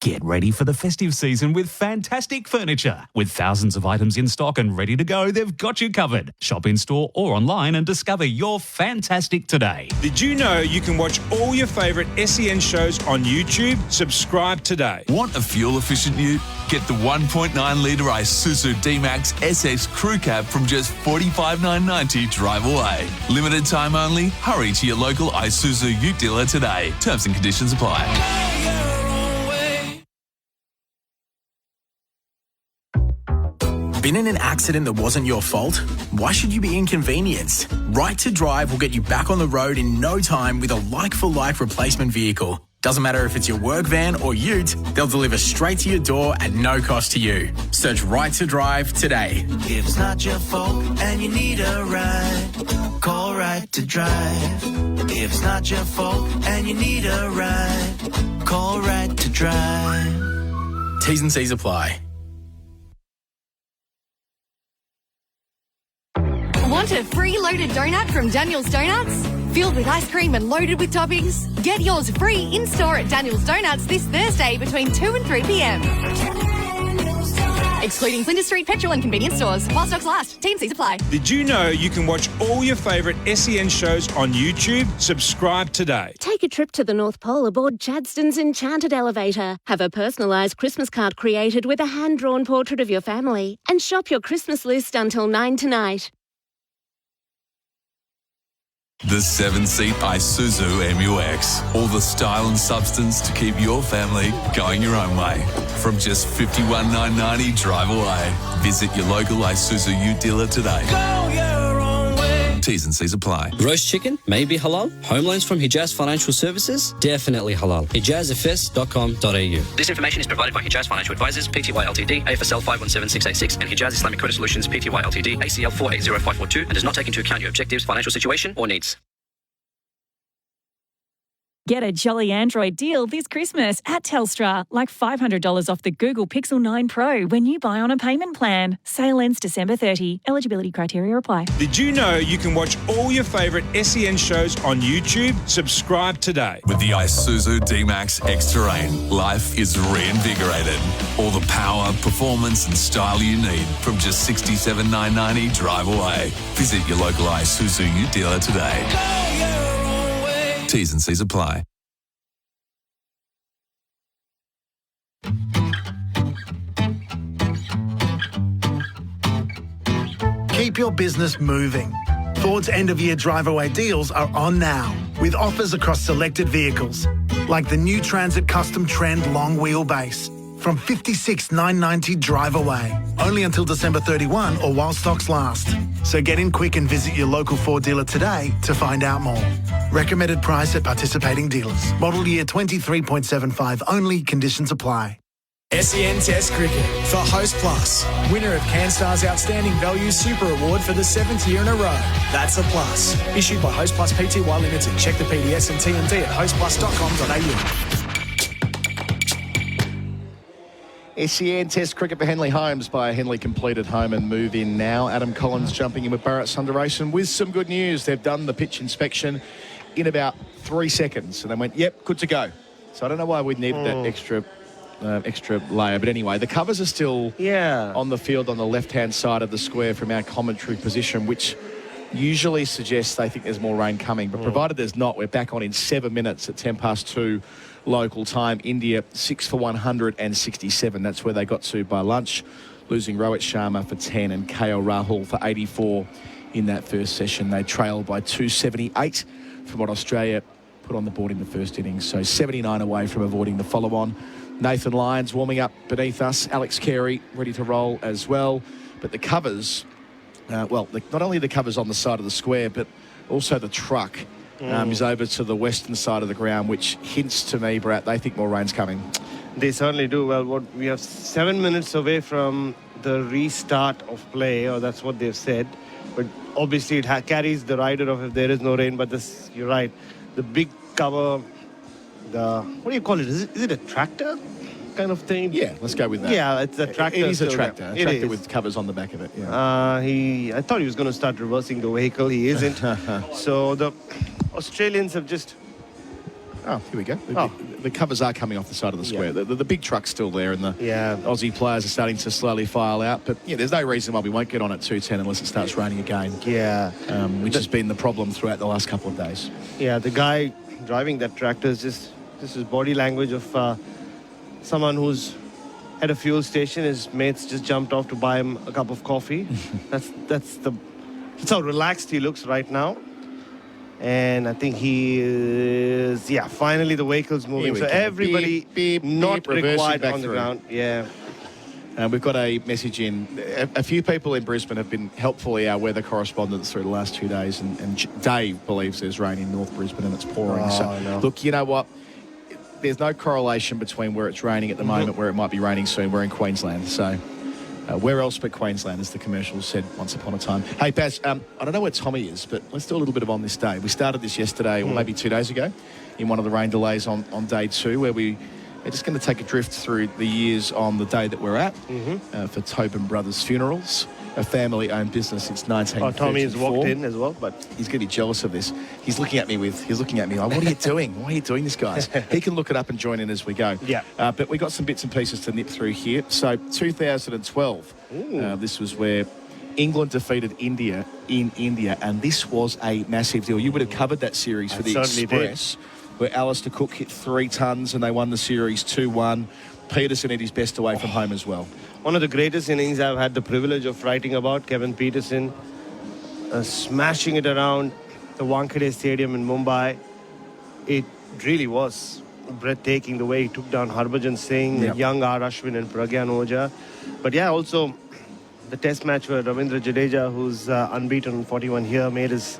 Get ready for the festive season with fantastic furniture. With thousands of items in stock and ready to go, they've got you covered. Shop in store or online and discover your fantastic today. Did you know you can watch all your favourite SEN shows on YouTube? Subscribe today. Want a fuel-efficient ute? Get the 1.9-litre Isuzu D-Max SX Crew Cab from just $45,990 drive away. Limited time only. Hurry to your local Isuzu ute dealer today. Terms and conditions apply. Been in an accident that wasn't your fault? Why should you be inconvenienced? Right to Drive will get you back on the road in no time with a like-for-like replacement vehicle. Doesn't matter if it's your work van or ute, they'll deliver straight to your door at no cost to you. Search Right to Drive today. If it's not your fault and you need a ride, call Right to Drive. If it's not your fault and you need a ride, call Right to Drive. T's and C's apply. Want a free loaded donut from Daniel's Donuts? Filled with ice cream and loaded with toppings? Get yours free in-store at Daniel's Donuts this Thursday between 2 and 3 p.m. Excluding Flinders Street petrol and convenience stores. While stocks last. T&Cs apply. Did you know you can watch all your favourite SEN shows on YouTube? Subscribe today. Take a trip to the North Pole aboard Chadstone's Enchanted Elevator. Have a personalised Christmas card created with a hand-drawn portrait of your family. And shop your Christmas list until 9 tonight. The 7-seat Isuzu MUX. All the style and substance to keep your family going your own way. From just $51,990 drive away. Visit your local Isuzu U dealer today. Go your own way. T's and C's apply. Roast chicken? Maybe halal? Home loans from Hijaz Financial Services? Definitely halal. HijazFS.com.au. This information is provided by Hijaz Financial Advisors, Pty Ltd, AFSL 517686, and Hijaz Islamic Credit Solutions, Pty Ltd, ACL 480542, and does not take into account your objectives, financial situation, or needs. Get a jolly Android deal this Christmas at Telstra, like $500 off the Google Pixel 9 Pro when you buy on a payment plan. Sale ends December 30. Eligibility criteria apply. Did you know you can watch all your favourite SEN shows on YouTube? Subscribe today. With the Isuzu D-Max X-Terrain, life is reinvigorated. All the power, performance and style you need from just $67,990 drive away. Visit your local Isuzu U dealer today. T's and C's apply. Keep your business moving. Ford's end-of-year drive-away deals are on now, with offers across selected vehicles, like the new Transit Custom Trend long wheelbase, from $56,990 drive away, only until December 31 or while stocks last. So get in quick and visit your local Ford dealer today to find out more. Recommended price at participating dealers. Model year 23.75 only. Conditions apply. SEN Test Cricket for Host Plus, winner of CanStar's Outstanding Value Super Award for the 7th year in a row. That's a plus. Issued by Host Plus Pty Limited. Check the PDS and TMD at hostplus.com.au. SEN Test Cricket for Henley Homes by Henley completed home and move in now. Adam Collins jumping in with Bharat Sundaresan with some good news. They've done the pitch inspection in about 3 seconds and they went, yep, good to go. So I don't know why we needed that extra layer. But anyway, the covers are still on the field on the left-hand side of the square from our commentary position, which usually suggests they think there's more rain coming. But provided there's not, we're back on in 7 minutes at 2:10 local time. India 6 for 167. That's where they got to by lunch, losing Rohit Sharma for 10 and KL Rahul for 84 in that first session. They trailed by 278 from what Australia put on the board in the first innings. So 79 away from avoiding the follow-on. Nathan Lyons warming up beneath us. Alex Carey ready to roll as well. But the covers, not only the covers on the side of the square, but also the truck is over to the western side of the ground, which hints to me, Bharat, they think more rain's coming. They certainly do. Well, we have 7 minutes away from the restart of play, or that's what they've said. But obviously it carries the rider of if there is no rain. But this, you're right, the big cover, what do you call it? Is it a tractor kind of thing? Yeah, let's go with that. Yeah, it's a tractor. It is a tractor. A tractor is. with covers on the back of it. Yeah. I thought he was going to start reversing the vehicle. He isn't. So the Australians have just... Oh, here we go. The covers are coming off the side of the square. Yeah. The big truck's still there, and the Aussie players are starting to slowly file out. But yeah, there's no reason why we won't get on at 2:10 unless it starts raining again. Yeah. Which has been the problem throughout the last couple of days. Yeah, the guy driving that tractor is just... This is body language of someone who's at a fuel station. His mates just jumped off to buy him a cup of coffee. That's how relaxed he looks right now. And I think he is, finally the vehicle's moving. So everybody not required on the ground. Yeah. We've got a message in. A few people in Brisbane have been helpfully our weather correspondents through the last 2 days. And Dave believes there's rain in North Brisbane and it's pouring. Look, you know what? There's no correlation between where it's raining at the moment, where it might be raining soon. We're in Queensland. So where else but Queensland, as the commercial said once upon a time. Hey, Baz, I don't know where Tommy is, but let's do a little bit of On This Day. We started this yesterday, or maybe 2 days ago, in one of the rain delays on day 2, where we're just going to take a drift through the years on the day that we're at for Tobin Brothers Funerals. a family-owned business since 1934. Tommy's walked in as well, but he's going to be jealous of this. He's looking at me like, what are you doing? Why are you doing this, guys? He can look it up and join in as we go. Yeah. But we got some bits and pieces to nip through here. So 2012, this was where England defeated India in India, and this was a massive deal. You would have covered that series for the Express, where Alistair Cook hit 3 tons and they won the series 2-1. Peterson did his best away from home as well. One of the greatest innings I've had the privilege of writing about, Kevin Peterson, smashing it around the Wankhede Stadium in Mumbai. It really was breathtaking the way he took down Harbhajan Singh, young R. Ashwin and Pragyan Ojha. But yeah, also the test match where Ravindra Jadeja, who's unbeaten on 41 here, made his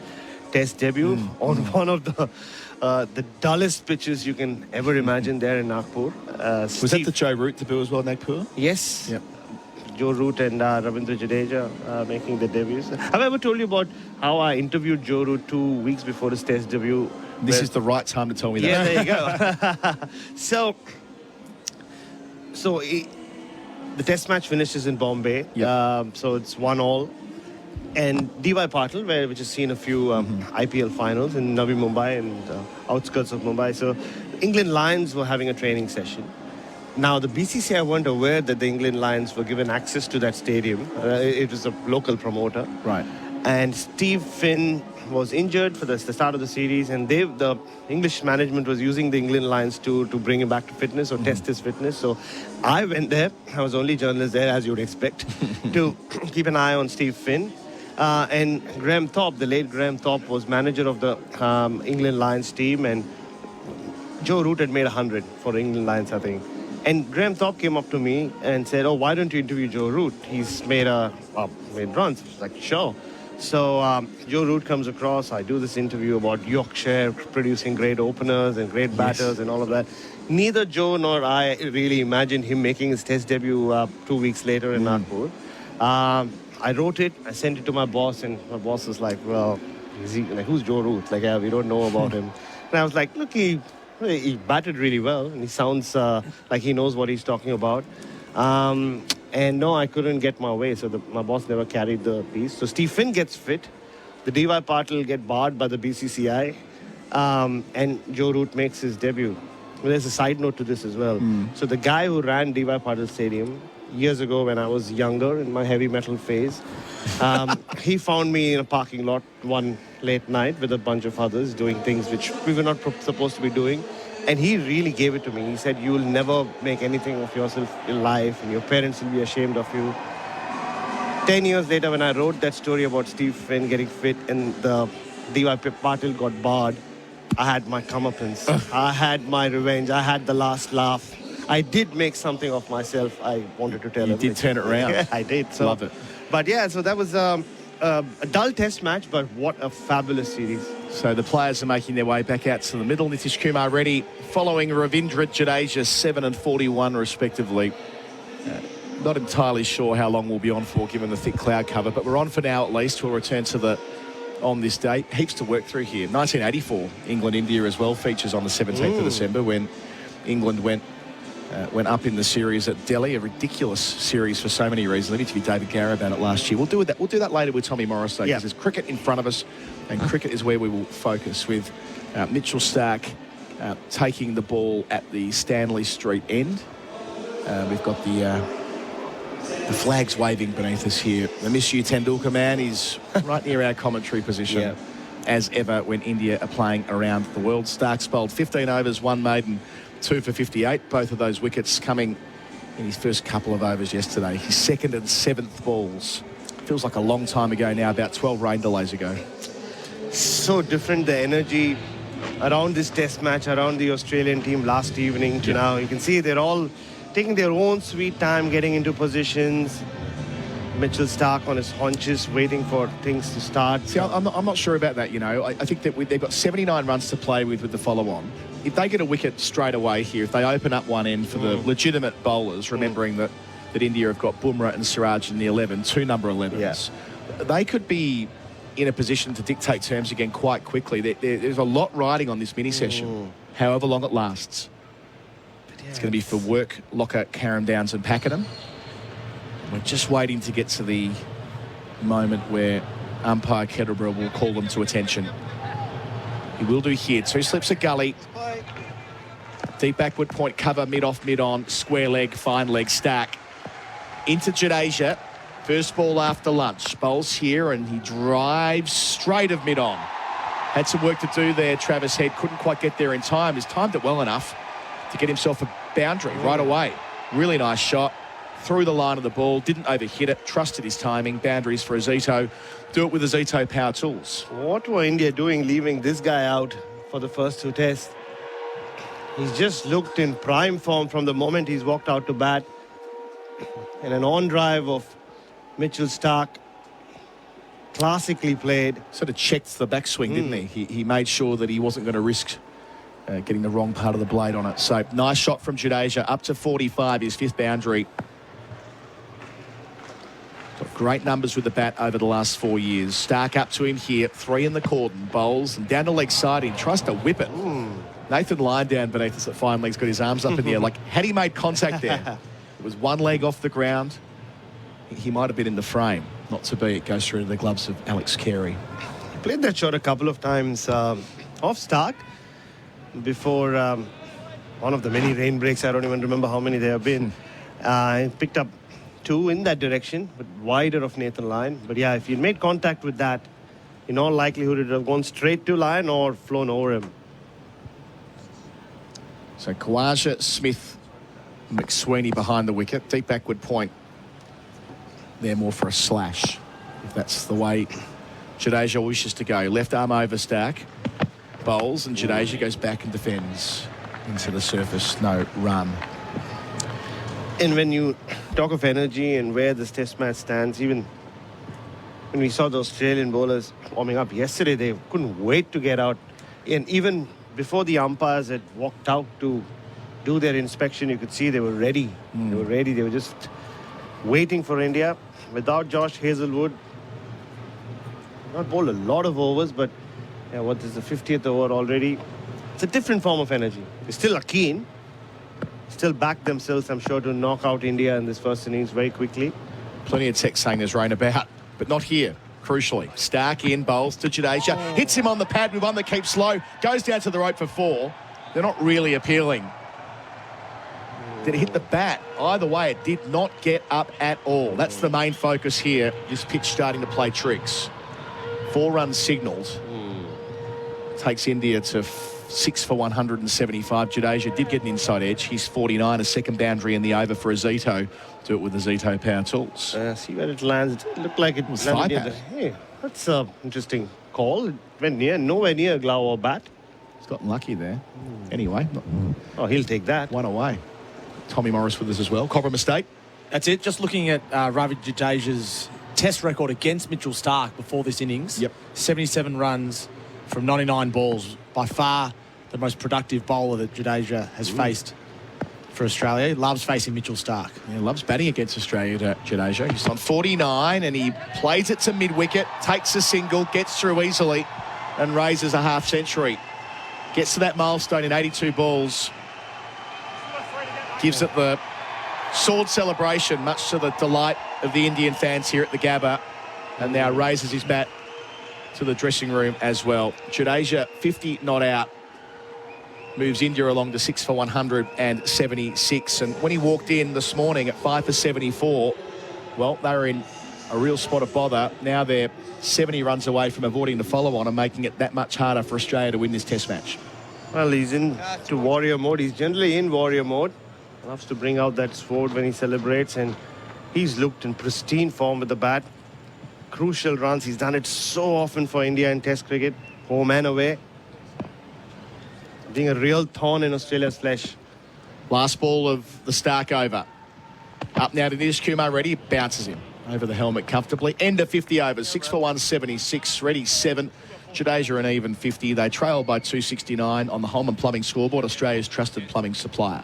test debut on one of the dullest pitches you can ever imagine there in Nagpur. Was that the Joe Root debut as well, Nagpur? Yes. Yep. Joe Root and Ravindra Jadeja making their debuts. Have I ever told you about how I interviewed Joe Root 2 weeks before his test debut? This is the right time to tell me that. Yeah, there you go. So the test match finishes in Bombay. Yep. So it's 1-1. And D.Y. Patil, which has seen a few IPL finals in Navi Mumbai and outskirts of Mumbai. So England Lions were having a training session. Now, the BCCI weren't aware that the England Lions were given access to that stadium. It was a local promoter. Right. And Steve Finn was injured for the start of the series, and the English management was using the England Lions to bring him back to fitness or test his fitness. So I went there. I was the only journalist there, as you would expect, to keep an eye on Steve Finn. And Graham Thorpe, the late Graham Thorpe, was manager of the England Lions team, and Joe Root had made 100 for England Lions, I think. And Graham Thorpe came up to me and said, "Oh, why don't you interview Joe Root? He's made runs." I was like, "Sure." So Joe Root comes across. I do this interview about Yorkshire producing great openers and great batters and all of that. Neither Joe nor I really imagined him making his test debut 2 weeks later in Nagpur. I wrote it, I sent it to my boss, and my boss was like, "Well, who's Joe Root? Like, we don't know about him." And I was like, "Look, he batted really well, and he sounds like he knows what he's talking about." And no, I couldn't get my way, so my boss never carried the piece. So Steve Finn gets fit. The D.Y. Patil get barred by the BCCI, and Joe Root makes his debut. Well, there's a side note to this as well. So the guy who ran D.Y. Patil Stadium years ago when I was younger in my heavy metal phase, he found me in a parking lot one late night with a bunch of others doing things which we were not supposed to be doing. And he really gave it to me. He said, "You will never make anything of yourself in life, and your parents will be ashamed of you." 10 years later, when I wrote that story about Steve Finn getting fit and the D.Y. Patil got barred, I had my comeuppance. I had my revenge. I had the last laugh. I did make something of myself. I wanted to tell him. You did turn it around. Yeah, I did. So. Love it. But yeah, so that was a dull test match, but what a fabulous series. So the players are making their way back out to the middle. Nitish Kumar ready, following Ravindra Jadeja 7 and 41 respectively. Not entirely sure how long we'll be on for given the thick cloud cover, but we're on for now at least. We'll return to on this day. Heaps to work through here. 1984, England-India as well features on the 17th of December when England went up in the series at Delhi, a ridiculous series for so many reasons. I need to be David Garrow about it last year. We'll do that later with Tommy Morris, though, because there's cricket in front of us, and cricket is where we will focus with Mitchell Starc taking the ball at the Stanley Street end. We've got the flags waving beneath us here. The Miss You Tendulkar man is right near our commentary position, as ever, when India are playing around the world. Stark's bowled 15 overs, 1 maiden, 2 for 58. Both of those wickets coming in his first couple of overs yesterday. His second and seventh balls. Feels like a long time ago now, about 12 rain delays ago. So different, the energy around this test match, around the Australian team last evening to now. You can see they're all taking their own sweet time, getting into positions. Mitchell Starc on his haunches, waiting for things to start. See, I'm not sure about that, you know. I think that they've got 79 runs to play with the follow-on. If they get a wicket straight away here, if they open up one end for the legitimate bowlers, remembering that India have got Bumrah and Siraj in the 11, 2 number 11s, they could be in a position to dictate terms again quite quickly. There's a lot riding on this mini-session, however long it lasts. It's going to be for Work, Locker, Carrum Downs and Pakenham. We're just waiting to get to the moment where umpire Kettleborough will call them to attention. He will do here. 2 slips a gully. Deep backward point cover, mid-off, mid-on, square leg, fine leg stack. Into Jadeja. First ball after lunch. Bowls here and he drives straight of mid-on. Had some work to do there, Travis Head. Couldn't quite get there in time. He's timed it well enough to get himself a boundary right away. Really nice shot. Through the line of the ball, didn't overhit it, trusted his timing. Boundaries for Azito. Do it with Azito Power Tools. What were India doing leaving this guy out for the first 2 tests? He's just looked in prime form from the moment he's walked out to bat. And an on-drive of Mitchell Starc, classically played. Sort of checked the backswing, didn't he? He made sure that he wasn't going to risk getting the wrong part of the blade on it. So nice shot from Jadeja, up to 45, his 5th boundary. Got great numbers with the bat over the last 4 years. Starc up to him here, 3 in the cordon, bowls, and down the leg side, he tries to whip it. Nathan lying down beneath us at fine leg's got his arms up in the air. Like, had he made contact there, it was 1 leg off the ground, he might have been in the frame. Not to be, it goes through to the gloves of Alex Carey. He played that shot a couple of times off Starc before one of the many rain breaks. I don't even remember how many there have been. He picked up 2 in that direction, but wider of Nathan Lyon. But yeah, if he'd made contact with that, in all likelihood, it would have gone straight to Lyon or flown over him. So Khawaja, Smith, McSweeney behind the wicket. Deep backward point. They're more for a slash, if that's the way Jadeja wishes to go. Left arm over Starc. Bowls, and Jadeja goes back and defends into the surface. No run. And when you talk of energy and where this test match stands, even when we saw the Australian bowlers warming up yesterday, they couldn't wait to get out. And even before the umpires had walked out to do their inspection, you could see they were ready. They were ready. They were just waiting for India. Without Josh Hazlewood, not bowled a lot of overs, but yeah, what is the 50th over already? It's a different form of energy. They still are keen. Still back themselves, I'm sure, to knock out India in this first innings very quickly. Plenty of text saying there's rain about, but not here. Crucially, Starc in, bowls to Jadeja. Hits him on the pad with one that keeps slow. Goes down to the rope for 4. They're not really appealing. Did it hit the bat? Either way, it did not get up at all. That's the main focus here. This pitch starting to play tricks. 4 runs signalled. Takes India to 6 for 175. Jadeja did get an inside edge. He's 49, a second boundary in the over for Azito. Do it with the Azito Power Tools. See where it lands. It looked like it was landed near the... Hey, that's an interesting call. It went near, nowhere near a glove or bat. He's gotten lucky there. Anyway. Oh, he'll take that. 1 away. Tommy Morris with us as well. Cobra mistake. That's it. Just looking at Ravi Jadeja's test record against Mitchell Starc before this innings. 77 runs from 99 balls. By far the most productive bowler that Jadeja has faced for Australia. He loves facing Mitchell Starc. Yeah, loves batting against Australia, Jadeja. He's on 49 and he plays it to mid-wicket, takes a single, gets through easily and raises a half century. Gets to that milestone in 82 balls. Gives it the sword celebration, much to the delight of the Indian fans here at the Gabba, and now raises his bat to the dressing room as well. Jadeja, 50 not out, moves India along to 6 for 176. And when he walked in this morning at 5 for 74, well, they were in a real spot of bother. Now they're 70 runs away from avoiding the follow-on and making it that much harder for Australia to win this test match. Well, he's into warrior mode. He's generally in warrior mode. Loves to bring out that sword when he celebrates, and he's looked in pristine form with the bat. Crucial runs. He's done it so often for India in Test cricket, home and away. Being a real thorn in Australia's flesh. Last ball of the Starc over. Up now to Nitish Kumar. Reddy bounces him over the helmet comfortably. End of 50 overs. 6 for 176. Reddy 7. Jadeja an even 50. They trail by 269 on the Holman Plumbing scoreboard, Australia's trusted plumbing supplier.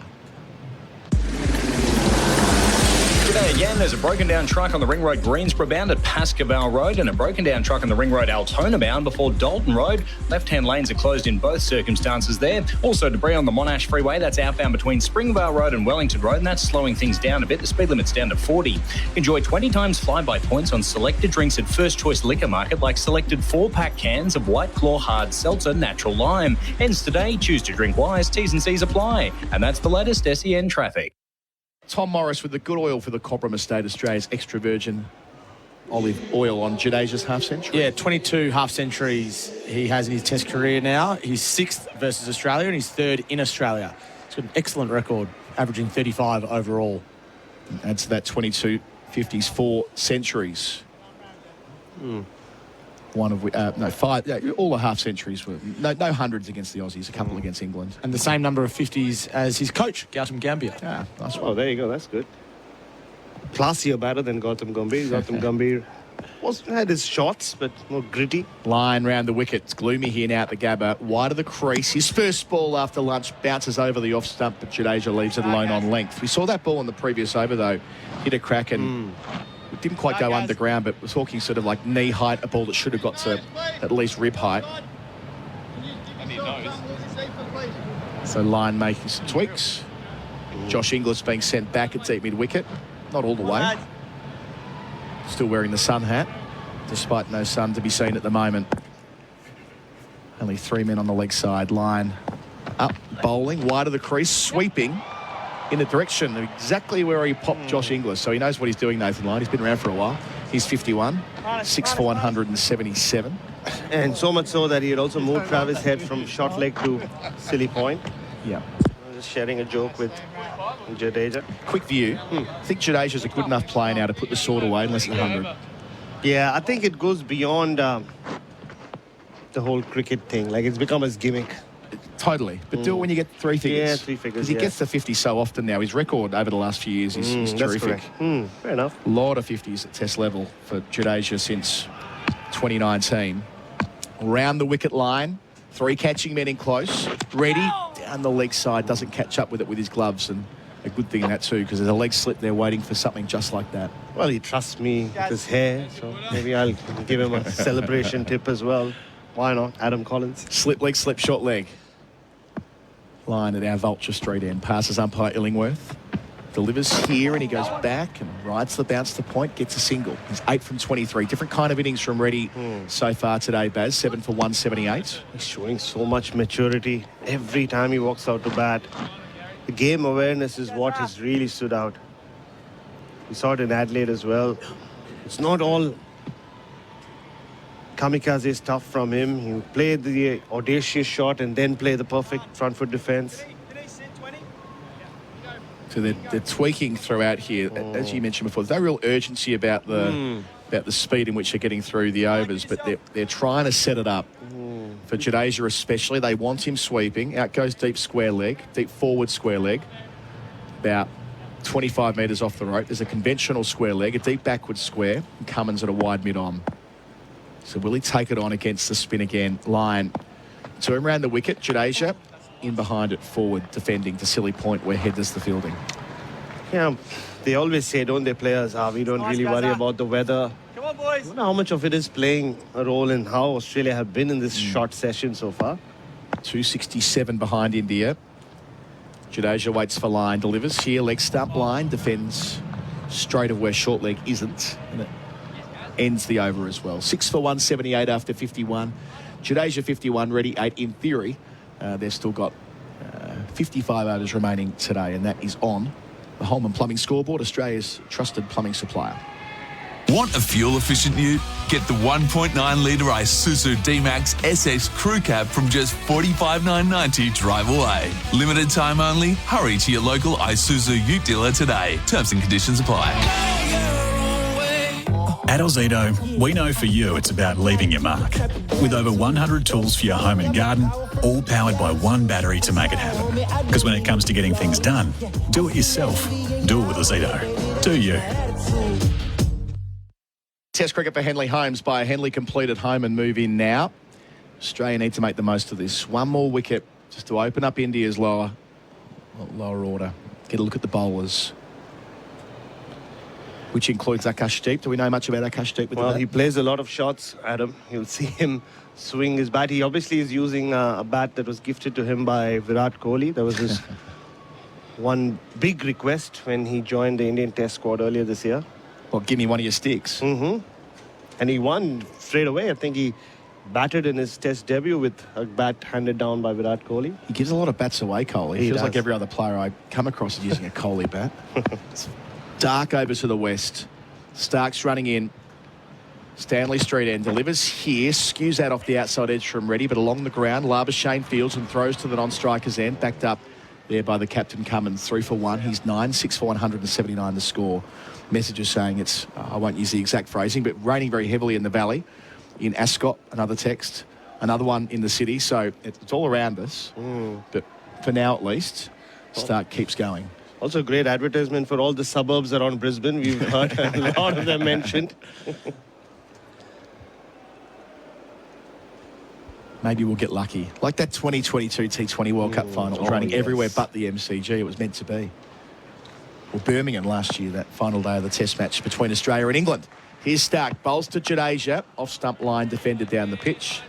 Today again, there's a broken down truck on the Ring Road Greensborough bound at Pascoe Road and a broken down truck on the Ring Road Altona bound before Dalton Road. Left-hand lanes are closed in both circumstances there. Also debris on the Monash Freeway, that's outbound between Springvale Road and Wellington Road, and that's slowing things down a bit. The speed limit's down to 40. Enjoy 20 times flyby points on selected drinks at First Choice Liquor Market, like selected 4-pack cans of White Claw Hard Seltzer Natural Lime. Ends today. Choose to drink wise. T's and C's apply. And that's the latest SEN traffic. Tom Morris with the good oil for the Cobram Estate, Australia's extra virgin olive oil on Jadasia's half-century. Yeah, 22 half-centuries he has in his Test career now. He's 6th versus Australia and he's 3rd in Australia. He's got an excellent record, averaging 35 overall. Adds to that 22 50s, 4 centuries. One of five. All the half centuries were no hundreds against the Aussies. A couple against England, and the same number of 50s as his coach, Gautam Gambhir. Yeah, nice one. Oh, there you go. That's good. Classier batter than Gautam Gambhir. Gautam Gambhir had his shots, but more gritty. Line round the wicket. It's gloomy here now at the Gabba. Wide of the crease. His first ball after lunch bounces over the off stump, but Jadeja leaves it alone on length. We saw that ball in the previous over though. Hit a crack and. It didn't quite go underground, but we're talking sort of like knee height, a ball that should have got to at least rib height. So line making some tweaks. Josh Inglis being sent back at deep mid-wicket. Not all the way. Still wearing the sun hat, despite no sun to be seen at the moment. Only 3 men on the leg side. Line up, bowling, wide of the crease, sweeping. In the direction of exactly where he popped Josh Inglis. So he knows what he's doing, Nathan Lyon. He's been around for a while. He's 51, 6 for 177. And so much so that he had also moved Travis Head from short leg to silly point. Yeah. Just sharing a joke with Jadeja. Quick view. I think Jadasia's a good enough player now to put the sword away in less than 100. Yeah, I think it goes beyond the whole cricket thing. Like, it's become his gimmick. Totally. But do it when you get 3 figures. Yeah, 3 figures, Because he gets the 50 so often now. His record over the last few years is terrific. Fair enough. A lot of 50s at Test level for Jadeja since 2019. Around the wicket line. 3 catching men in close. Ready. Down the leg side. Doesn't catch up with it with his gloves. And a good thing in that too, because there's a leg slip there waiting for something just like that. Well, he trusts me with his hair. So maybe I'll give him a celebration tip as well. Why not? Adam Collins. Slip leg, slip, short leg. Line at our Vulture Street end. Passes umpire Illingworth. Delivers here and he goes back and rides the bounce to point. Gets a single. He's 8 from 23. Different kind of innings from Reddy so far today, Baz. 7 for 178. He's showing so much maturity every time he walks out to bat. The game awareness is what has really stood out. We saw it in Adelaide as well. It's not all kamikaze stuff from him. He played the audacious shot and then play the perfect front foot defense. So they're tweaking throughout here, as you mentioned before. There's no real urgency about the speed in which they're getting through the overs, but they're trying to set it up. For Jadeja especially, they want him sweeping. Out goes deep square leg, deep forward square leg. About 25 metres off the rope. There's a conventional square leg, a deep backward square, and Cummins at a wide mid-on. So will he take it on against the spin again? Line to him around the wicket. Jadeja in behind it, forward, defending to silly point where Head does the fielding. Yeah, they always say, don't they, players, we don't really worry about the weather. Come on, boys. I don't know how much of it is playing a role in how Australia have been in this short session so far. 267 behind India. Jadeja waits for line, delivers here, leg stump line, defends straight of where short leg isn't. And it ends the over as well. 6 for 178 after 51. Jadeja 51, Reddy 8 in theory. They've still got 55 overs remaining today, and that is on the Holman Plumbing Scoreboard, Australia's trusted plumbing supplier. Want a fuel-efficient ute? Get the 1.9 litre Isuzu D-Max SX Crew Cab from just $45,990 drive away. Limited time only. Hurry to your local Isuzu ute dealer today. Terms and conditions apply. At Ozito, we know for you it's about leaving your mark. With over 100 tools for your home and garden, all powered by one battery to make it happen. Because when it comes to getting things done, do it yourself. Do it with Ozito. Do you? Test cricket for Henley Holmes by a Henley complete at home and move in now. Australia need to make the most of this. One more wicket just to open up India's lower order. Get a look at the bowlers. which includes Akashdeep. Do we know much about Akashdeep? Well, he plays a lot of shots, Adam. You'll see him swing his bat. He obviously is using a bat that was gifted to him by Virat Kohli. There was this one big request when he joined the Indian Test squad earlier this year. Well, give me one of your sticks. Mm-hmm. And he won straight away. I think he batted in his Test debut with a bat handed down by Virat Kohli. He gives a lot of bats away, Kohli. He Feels does. like every other player I come across is using a Kohli bat. Dark over to the west. Stark's running in. Stanley Street end delivers here, skews out off the outside edge from Reddy, but along the ground, Labuschagne fields and throws to the non-striker's end, backed up there by the captain Cummins. 3 for 1. He's 9, 6 for 179 the score. Messages saying it's, I won't use the exact phrasing, but raining very heavily in the valley. In Ascot, another text, another one in the city. So it's all around us, but for now at least, Stark keeps going. Also a great advertisement for all the suburbs around Brisbane. We've heard a lot of them mentioned. Maybe we'll get lucky. Like that 2022 T20 World Cup final. It was raining everywhere but the MCG. It was meant to be. Well, Birmingham last year, that final day of the Test match between Australia and England. Here's Stark, bowls to Jadeja, off stump line, defended down the pitch.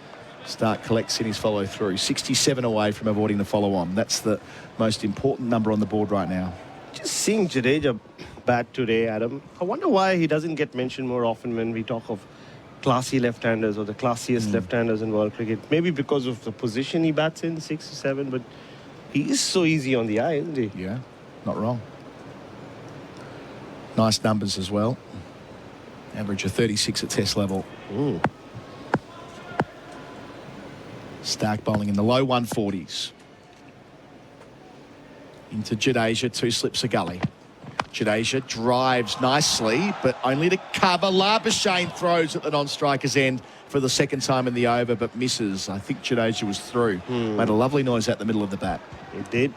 Stark collects in his follow-through. 67 away from avoiding the follow-on. That's the most important number on the board right now. Just seeing Jadeja bat today, Adam, I wonder why he doesn't get mentioned more often when we talk of classy left-handers or the classiest left-handers in world cricket. Maybe because of the position he bats in, 6 or 7, but he is so easy on the eye, isn't he? Yeah, not wrong. Nice numbers as well. Average of 36 at Test level. Stark bowling in the low 140s. Into Jadeja, 2 slips a gully. Jadeja drives nicely, but only to cover. Labuschagne throws at the non-striker's end for the second time in the over, but misses. I think Jadeja was through. Made a lovely noise out the middle of the bat. He did.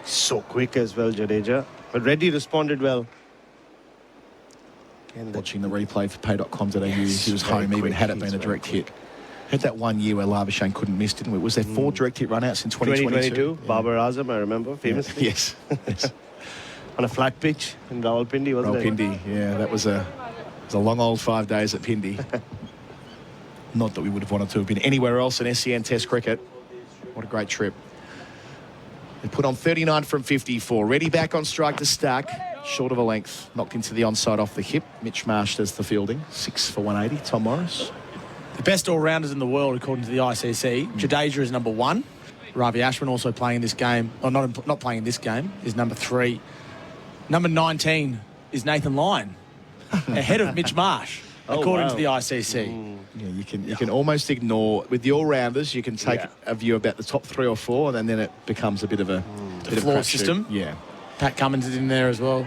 So quick as well, Jadeja. But Reddy responded well. Watching the replay for pay.com.au, he was home even had it been a direct hit. Had that 1 year where Labuschagne couldn't miss, didn't we? Was there 4 direct hit runouts in 2022? Babar Azam, I remember, famously. Yes. On a flat pitch in Rawalpindi, wasn't it? Rawalpindi, yeah, that was a long old 5 days at Pindi. Not that we would have wanted to have been anywhere else in SEN Test cricket. What a great trip. They put on 39 from 54. Ready back on strike to Stark. Short of a length. Knocked into the onside off the hip. Mitch Marsh does the fielding. 6 for 180. Tom Morris. The best all-rounders in the world, according to the ICC. Jadeja is number 1. Ravi Ashwin also playing in this game. Or not playing in this game, is number 3. Number 19 is Nathan Lyon, ahead of Mitch Marsh, according to the ICC. Yeah, you can almost ignore, with the all-rounders, you can take a view about the top 3 or 4, and then it becomes a bit of a floor system. Yeah. Pat Cummins is in there as well.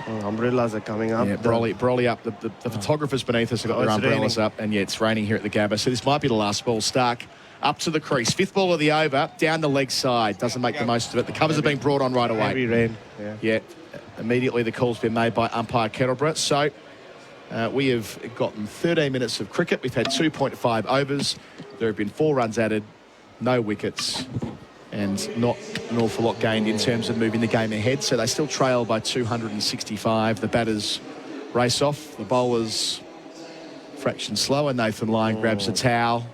Umbrellas are coming up. Yeah, Broly up. The photographers beneath us have got their umbrellas up, and it's raining here at the Gabba. So this might be the last ball. Stark up to the crease. 5th ball of the over, down the leg side. Doesn't make the most of it. The covers are being brought on right away. Heavy rain. Yeah. Immediately the call's been made by umpire Kettleborough. So we have gotten 13 minutes of cricket. We've had 2.5 overs. There have been 4 runs added, no wickets, and not an awful lot gained in terms of moving the game ahead. So they still trail by 265. The batters race off. The bowlers fraction slower. Nathan Lyon grabs a towel.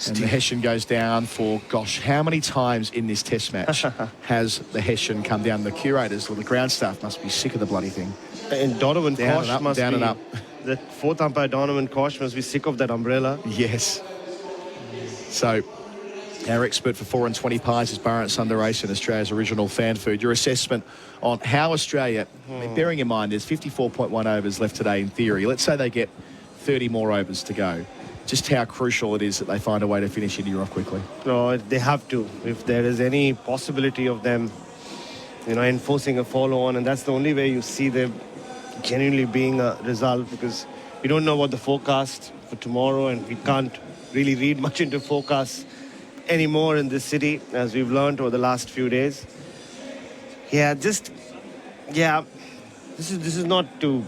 And the Hessian goes down for, gosh, how many times in this Test match has the Hessian come down? The curators or the ground staff must be sick of the bloody thing. And Donovan Kosh must down be... and up. The 4th umpire, Donovan Kosh, must be sick of that umbrella. Yes. So, our expert for 4 and 20 pies is Bharat Sundaresan, Australia's original fan food. Your assessment on how Australia, bearing in mind there's 54.1 overs left today in theory. Let's say they get 30 more overs to go. Just how crucial it is that they find a way to finish India off quickly. No, they have to. If there is any possibility of them, enforcing a follow-on, and that's the only way you see them genuinely being a result, because we don't know what the forecast for tomorrow, and we can't really read much into forecasts anymore in this city, as we've learned over the last few days. This is not to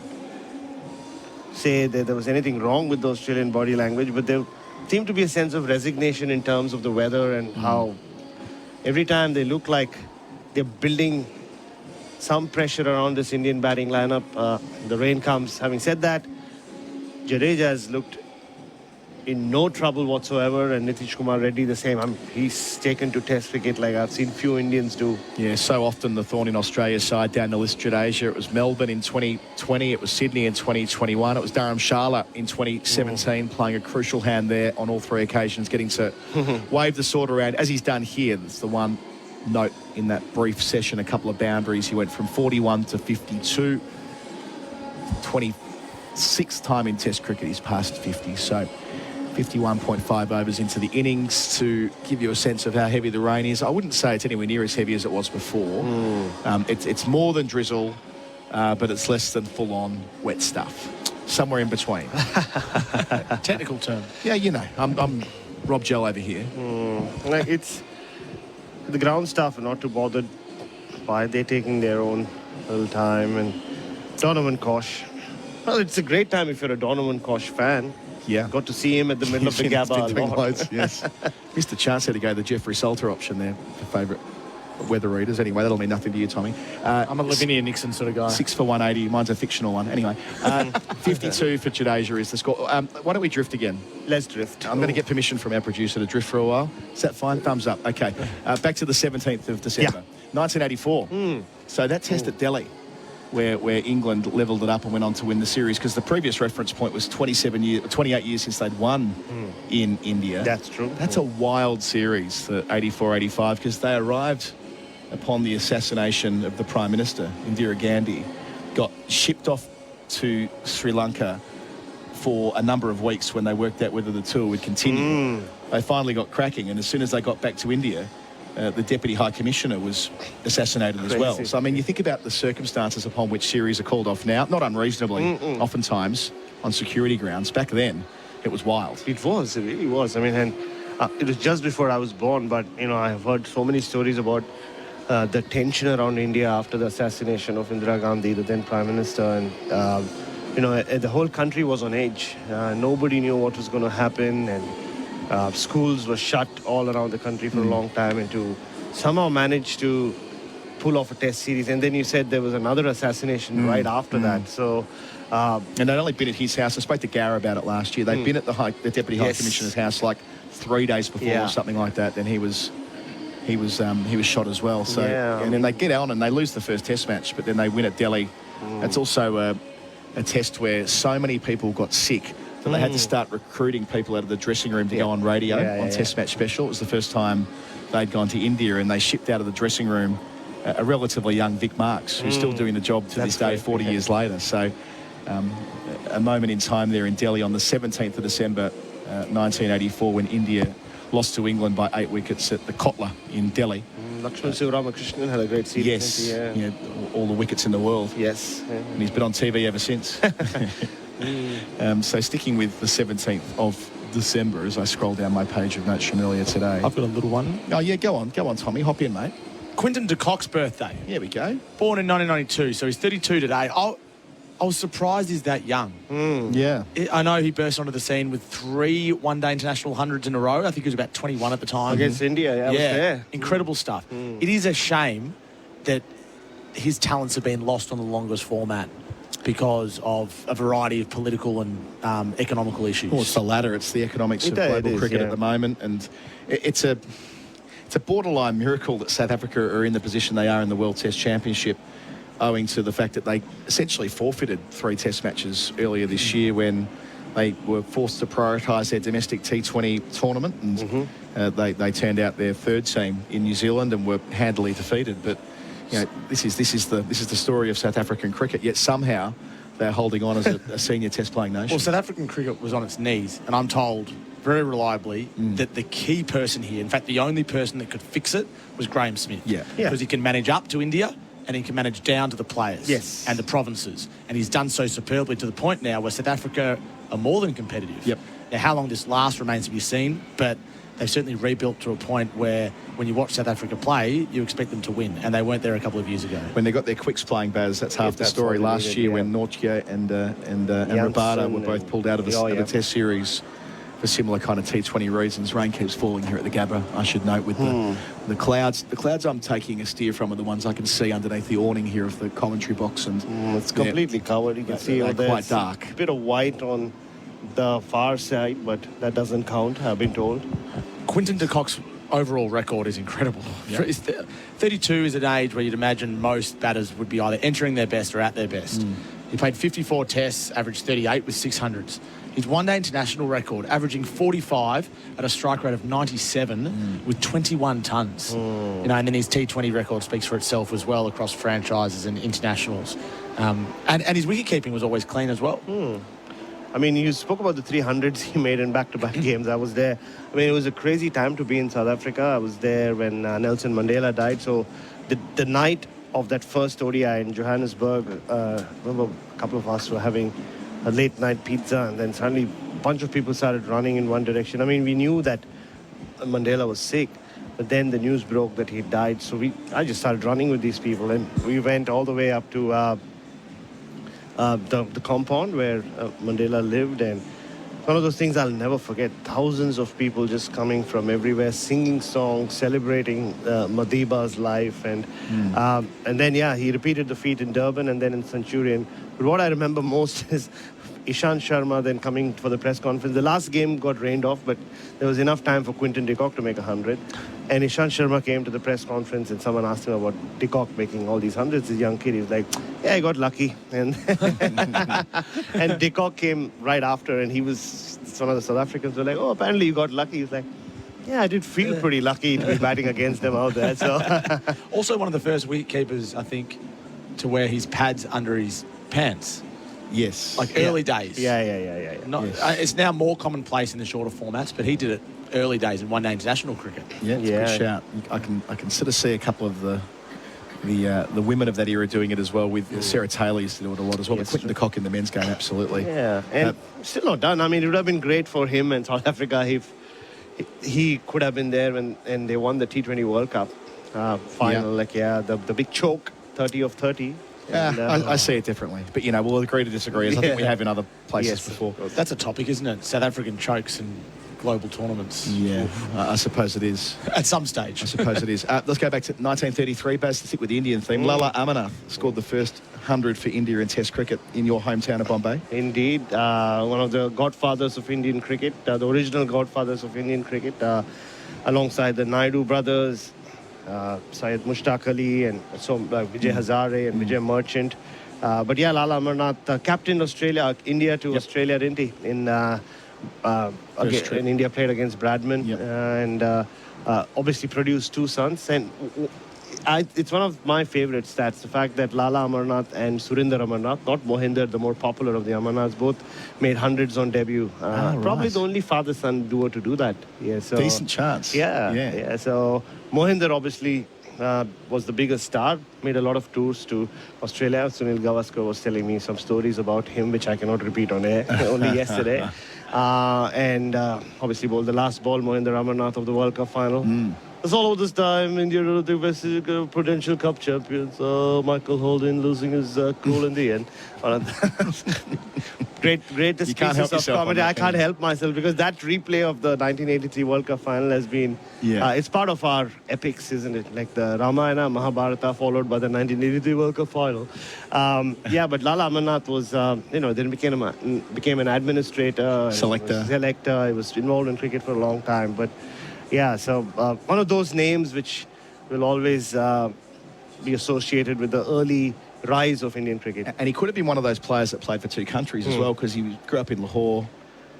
say that there was anything wrong with the Australian body language, but there seemed to be a sense of resignation in terms of the weather and how every time they look like they're building some pressure around this Indian batting lineup. The rain comes. Having said that, Jadeja has looked in no trouble whatsoever, and Nitish Kumar Reddy the same. He's taken to Test cricket like I've seen few Indians do. Yeah, so often the thorn in Australia's side down the list, Jadeja. It was Melbourne in 2020, it was Sydney in 2021, it was Dharamshala in 2017, playing a crucial hand there on all three occasions, getting to wave the sword around, as he's done here. That's the one note in that brief session, a couple of boundaries. He went from 41 to 52, 26th time in Test cricket he's passed 50, so 51.5 overs into the innings to give you a sense of how heavy the rain is. I wouldn't say it's anywhere near as heavy as it was before. It's more than drizzle, but it's less than full-on wet stuff. Somewhere in between. Technical term. Yeah, you know, I'm Rob Gell over here. Like it's the ground stuff, not too bothered by. They're taking their own little time. And Donovan Kosh. Well, it's a great time if you're a Donovan Kosh fan. Yeah. Got to see him at the middle of the Gabba a lot. Yes. Missed a chance here to go the Jeffrey Salter option there for favourite weather readers. Anyway, that'll mean nothing to you, Tommy. I'm a Lavinia Nixon sort of guy. 6 for 180. Mine's a fictional one. Anyway, 52 for Jadeja is the score. Why don't we drift again? Let's drift. I'm going to get permission from our producer to drift for a while. Is that fine? Thumbs up. Okay. Back to the 17th of December. 1984. So that test at Delhi, where England levelled it up and went on to win the series, because the previous reference point was 28 years since they'd won in India. That's true. That's a wild series, the 84-85, because they arrived upon the assassination of the Prime Minister, Indira Gandhi, got shipped off to Sri Lanka for a number of weeks when they worked out whether the tour would continue. They finally got cracking, and as soon as they got back to India, the Deputy High Commissioner was assassinated as well. So, I mean, you think about the circumstances upon which series are called off now, not unreasonably, oftentimes on security grounds. Back then, it was wild. It really was. I mean, and it was just before I was born, but, you know, I have heard so many stories about the tension around India after the assassination of Indira Gandhi, the then Prime Minister, and, you know, the whole country was on edge. Nobody knew what was going to happen, and schools were shut all around the country for a long time, and to somehow manage to pull off a test series. And then you said there was another assassination right after that. So, and they'd only been at his house. I spoke to Gara about it last year. They'd been at the Deputy High Commissioner's house like 3 days before or something like that. Then he was shot as well. So and then they get on and they lose the first test match, but then they win at Delhi. It's also a test where so many people got sick that they had to start recruiting people out of the dressing room to go on radio on Test Match Special. It was the first time they'd gone to India, and they shipped out of the dressing room a relatively young Vic Marks, who's still doing the job to this day, 40 years later. So a moment in time there in Delhi on the 17th of December 1984, when India lost to England by 8 wickets at the Kotla in Delhi. Lakshman Sivaramakrishnan had a great series. Yes, yeah, all the wickets in the world. Yes. And he's been on TV ever since. So sticking with the 17th of December as I scroll down my page of notes from earlier today. I've got a little one. Oh, yeah, go on, Tommy. Hop in, mate. Quinton de Kock's birthday. Here we go. Born in 1992, so he's 32 today. I was surprised he's that young. Yeah. I know he burst onto the scene with 3 one-day international hundreds in a row. I think he was about 21 at the time. Against India, I was there. Incredible stuff. It is a shame that his talents have been lost on the longest format because of a variety of political and economical issues. Well, it's the latter. It's the economics of global cricket at the moment, and it's a borderline miracle that South Africa are in the position they are in the World Test Championship, owing to the fact that they essentially forfeited 3 test matches earlier this year when they were forced to prioritise their domestic T20 tournament, and they turned out their third team in New Zealand and were handily defeated. But you know, this is the story of South African cricket. Yet somehow they're holding on as a senior test playing nation. Well, South African cricket was on its knees, and I'm told very reliably that the key person here, in fact, the only person that could fix it, was Graham Smith. Yeah. Because he can manage up to India, and he can manage down to the players and the provinces. And he's done so superbly to the point now where South Africa are more than competitive. Yep. Now, how long this lasts remains to be seen, but they've certainly rebuilt to a point where when you watch South Africa play, you expect them to win, and they weren't there a couple of years ago. When they got their quicks playing, Baz, that's half the story. Last year when Nortje and Rabada were both pulled out of the Test series for similar kind of T20 reasons. Rain keeps falling here at the Gabba, I should note, with the clouds. The clouds I'm taking a steer from are the ones I can see underneath the awning here of the commentary box. And it's completely covered. You can see they're there's quite dark. A bit of white on the far side, but that doesn't count, I've been told. Quinton de Kock's overall record is incredible. Yep. 32 is an age where you'd imagine most batters would be either entering their best or at their best. He played 54 tests, averaged 38 with 600s. His one-day international record, averaging 45 at a strike rate of 97 with 21 tons. And then his T20 record speaks for itself as well across franchises and internationals. And his wicket-keeping was always clean as well. I mean, you spoke about the 300s he made in back-to-back games. I was there. I mean, it was a crazy time to be in South Africa. I was there when Nelson Mandela died. So the night of that first ODI in Johannesburg, I remember a couple of us were having a late-night pizza, and then suddenly a bunch of people started running in one direction. I mean, we knew that Mandela was sick, but then the news broke that he died. So I just started running with these people, and we went all the way up to the compound where Mandela lived, and one of those things I'll never forget. Thousands of people just coming from everywhere, singing songs, celebrating Madiba's life, and then he repeated the feat in Durban and then in Centurion. But what I remember most is Ishant Sharma then coming for the press conference. The last game got rained off, but there was enough time for Quinton de Kock to make 100. And Ishant Sharma came to the press conference, and someone asked him about de Kock making all these hundreds. This young kid, he was like, yeah, I got lucky. And and de Kock came right after, and one of the South Africans were like, oh, apparently you got lucky. He's like, yeah, I did feel pretty lucky to be batting against them out there. So also one of the first wicket-keepers, I think, to wear his pads under his pants. Yes. Like early days. Yeah. It's now more commonplace in the shorter formats, but he did it early days in one-day international cricket. Yeah, it's a good shout. I can sort of see a couple of the women of that era doing it as well. With Sarah Taylor used to do it a lot as well. But Quinton de Kock in the men's game, absolutely. Yeah, and still not done. I mean, it would have been great for him and South Africa if he could have been there and they won the T20 World Cup final. The big choke, 30 of 30. I see it differently, but we'll agree to disagree, as I think we have in other places before. That's a topic, isn't it? South African chokes and global tournaments. Yeah, I suppose it is. At some stage. I suppose it is. Let's go back to 1933, Baz, to stick with the Indian theme. Lala Amarnath scored the first 100 for India in Test cricket in your hometown of Bombay. Indeed, one of the godfathers of Indian cricket, the original godfathers of Indian cricket, alongside the Naidu brothers, Syed Mushtaq Ali, and so Vijay Hazare and Vijay Merchant. But Lala Amarnath captained India to Australia, didn't he? In India played against Bradman and obviously produced two sons. And it's one of my favorite stats, the fact that Lala Amarnath and Surinder Amarnath, not Mohinder, the more popular of the Amarnaths, both made hundreds on debut. Probably the only father-son duo to do that. Yeah, so decent chance. Yeah. So Mohinder obviously was the biggest star, made a lot of tours to Australia. Sunil Gavaskar was telling me some stories about him, which I cannot repeat on air, only yesterday. And obviously bowled the last ball, Mohinder Amarnath of the World Cup final. That's all of this time. India are the Prudential Cup champions. Michael Holden losing his cool in the end. Greatest pieces of comedy. I can't help myself because that replay of the 1983 World Cup final has been, it's part of our epics, isn't it? Like the Ramayana, Mahabharata followed by the 1983 World Cup final. But Lala Amarnath was, then became an administrator. Selector. He was involved in cricket for a long time. But so one of those names which will always be associated with the early rise of Indian cricket. And he could have been one of those players that played for two countries as well, because he grew up in Lahore.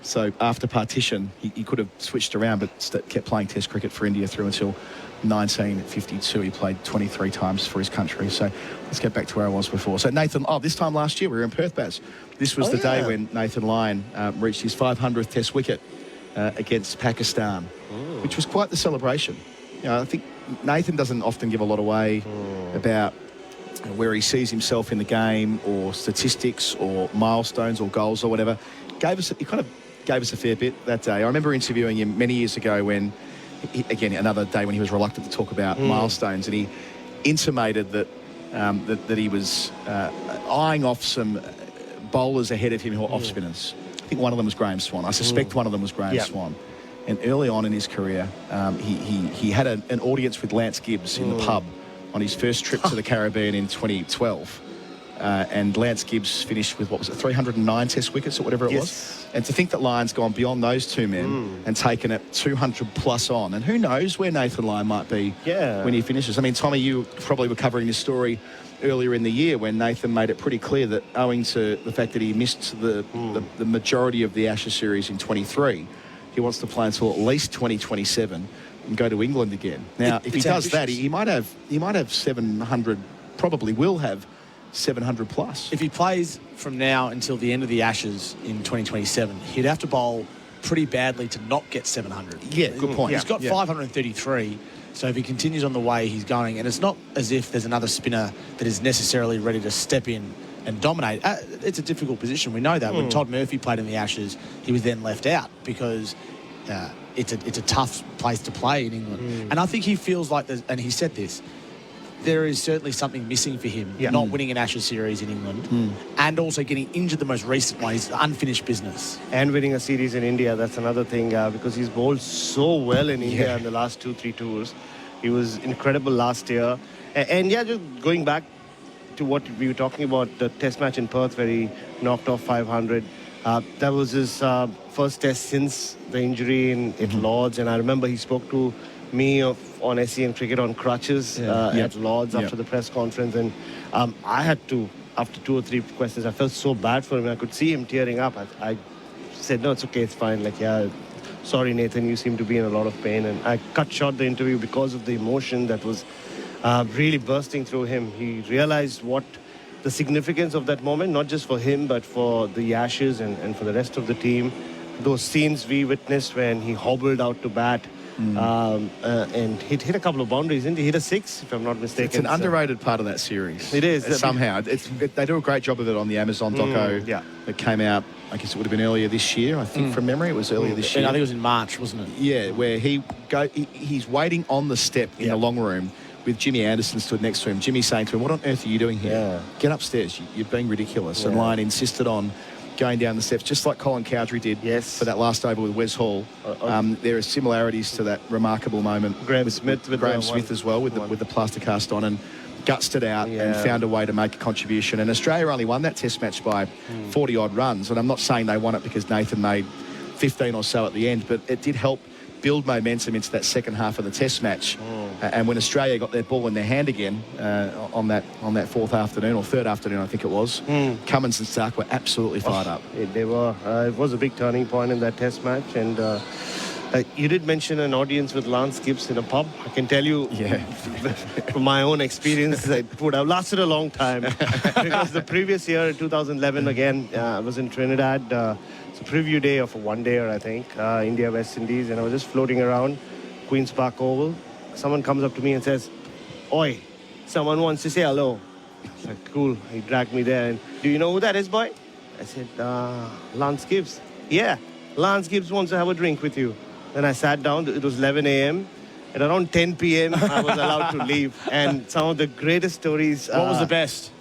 So after partition, he could have switched around, but kept playing Test cricket for India through until 1952. He played 23 times for his country. So let's get back to where I was before. So Nathan, this time last year we were in Perth, Baz. This was the day when Nathan Lyon reached his 500th Test wicket against Pakistan, which was quite the celebration. I think Nathan doesn't often give a lot away about where he sees himself in the game, or statistics, or milestones, or goals, or whatever. He kind of gave us a fair bit that day. I remember interviewing him many years ago when, again, another day when he was reluctant to talk about milestones, and he intimated that he was eyeing off some bowlers ahead of him who were off spinners. think one of them was Graham Swan. I suspect one of them was Graham Swan. And early on in his career, he had an audience with Lance Gibbs in the pub on his first trip to the Caribbean in 2012. And Lance Gibbs finished with, 309 test wickets or whatever it was. And to think that Lyon's gone beyond those two men and taken it 200 plus on. And who knows where Nathan Lyon might be when he finishes. I mean, Tommy, you probably were covering this story earlier in the year when Nathan made it pretty clear that owing to the fact that he missed the majority of the Ashes series in 23, he wants to play until at least 2027 and go to England again. Now, if he does that, he might have 700, probably will have 700 plus. If he plays from now until the end of the Ashes in 2027, he'd have to bowl pretty badly to not get 700. Yeah, good point. He's got 533, so if he continues on the way he's going, and it's not as if there's another spinner that is necessarily ready to step in and dominate. It's a difficult position. We know that. When Todd Murphy played in the Ashes, he was then left out because it's a tough place to play in England. And I think he feels like, and he said this, there is certainly something missing for him, not winning an Ashes series in England and also getting injured the most recent one. He's unfinished business. And winning a series in India, that's another thing, because he's bowled so well in India in the last 2-3 tours. He was incredible last year. And just going back to what we were talking about, the test match in Perth where he knocked off 500. That was his first test since the injury at Lord's. And I remember he spoke to me on SEN cricket on crutches at Lord's after the press conference, and I had to, after 2 or 3 questions, I felt so bad for him. I could see him tearing up. I said, no, it's okay, it's fine. Sorry, Nathan, you seem to be in a lot of pain. And I cut short the interview because of the emotion that was really bursting through him. He realized what the significance of that moment, not just for him, but for the Ashes and for the rest of the team. Those scenes we witnessed when he hobbled out to bat, and hit a couple of boundaries. Didn't he hit a 6, if I'm not mistaken? It's an underrated part of that series. It is. Somehow. They do a great job of it on the Amazon doco that came out, I guess it would have been earlier this year. I think from memory it was earlier this year. I think it was in March, wasn't it? Yeah, where he's waiting on the step in the long room with Jimmy Anderson stood next to him. Jimmy saying to him, what on earth are you doing here? Get upstairs. You're being ridiculous. And Lyon insisted on going down the steps, just like Colin Cowdrey did for that last over with Wes Hall. There are similarities to that remarkable moment. Graham Smith as well, with the plaster cast on, and gutsed it out and found a way to make a contribution. And Australia only won that test match by 40-odd runs. And I'm not saying they won it because Nathan made 15 or so at the end, but it did help build momentum into that second half of the test match. And when Australia got their ball in their hand again on that fourth afternoon, or third afternoon, I think it was, Cummins and Stark were absolutely fired up. They were. It was a big turning point in that test match. And you did mention an audience with Lance Gibbs in a pub. I can tell you from my own experience, it would have lasted a long time. Because the previous year, in 2011, again, I was in Trinidad. It's a preview day of a one-dayer, I think, India, West Indies, and I was just floating around Queen's Park Oval. Someone comes up to me and says, "Oi, someone wants to say hello." I was like, cool. He dragged me there. And, "Do you know who that is, boy?" I said, "Lance Gibbs." "Yeah, Lance Gibbs wants to have a drink with you." Then I sat down. It was 11 a.m. At around 10 p.m., I was allowed to leave. And some of the greatest stories... What was the best?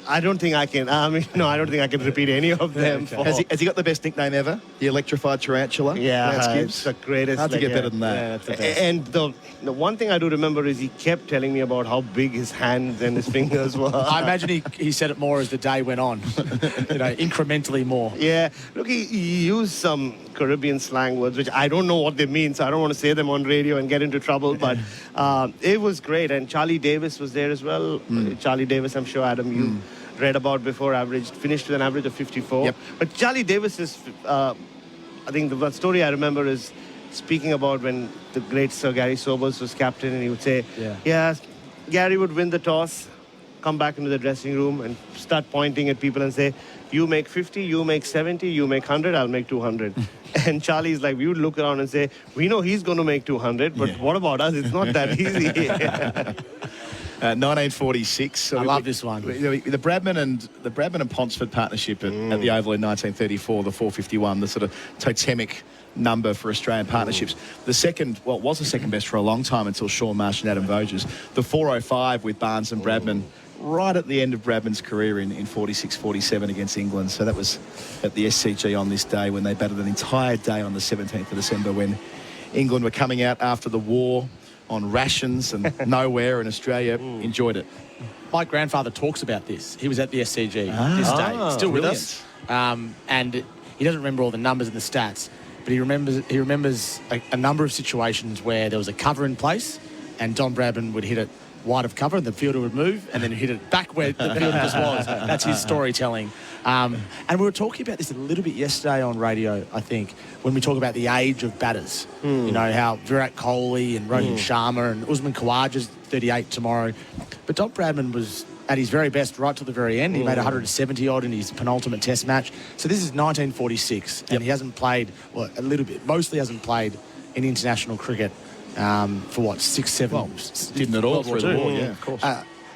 I don't think I can. I don't think I can repeat any of them. Okay. Has he got the best nickname ever? The Electrified Tarantula? Yeah, it's the greatest. Hard to get better than that. Yeah, that's the best. And the one thing I do remember is he kept telling me about how big his hands and his fingers were. I imagine he said it more as the day went on. Incrementally more. Yeah. Look, he used some Caribbean slang words, which I don't know what they mean, so I don't want to say them on radio and get into trouble. But it was great. And Charlie Davis was there as well. Charlie Davis, I'm sure, Adam, you read about before, finished with an average of 54. Yep. But Charlie Davis is, I think the story I remember is speaking about when the great Sir Gary Sobers was captain, and he would say, Gary would win the toss, come back into the dressing room and start pointing at people and say, "You make 50, you make 70, you make 100, I'll make 200. And Charlie's like, we would look around and say, "We know he's going to make 200, but what about us? It's not that easy." 1946. I love this one. The Bradman and Ponsford partnership at the Oval in 1934, the 451, the sort of totemic number for Australian partnerships. The second, was the second best for a long time until Sean Marsh and Adam Voges. The 405 with Barnes and Bradman right at the end of Bradman's career in 46-47 against England. So that was at the SCG on this day when they batted an entire day on the 17th of December when England were coming out after the war on rations and nowhere, and Australia enjoyed it. My grandfather talks about this. He was at the SCG this day, still with us. And he doesn't remember all the numbers and the stats, but he remembers a number of situations where there was a cover in place and Don Bradman would hit it wide of cover and the fielder would move and then hit it back where the fielder just was. That's his storytelling. And we were talking about this a little bit yesterday on radio, I think, when we talk about the age of batters. You know, how Virat Kohli and Rohit Sharma and Usman Khawaja's 38 tomorrow. But Don Bradman was at his very best right till the very end. He made 170-odd in his penultimate test match. So this is 1946, and he hasn't played, well, a little bit, mostly hasn't played in international cricket for what, 6, 7... Well, didn't at all through the war, yeah, of course.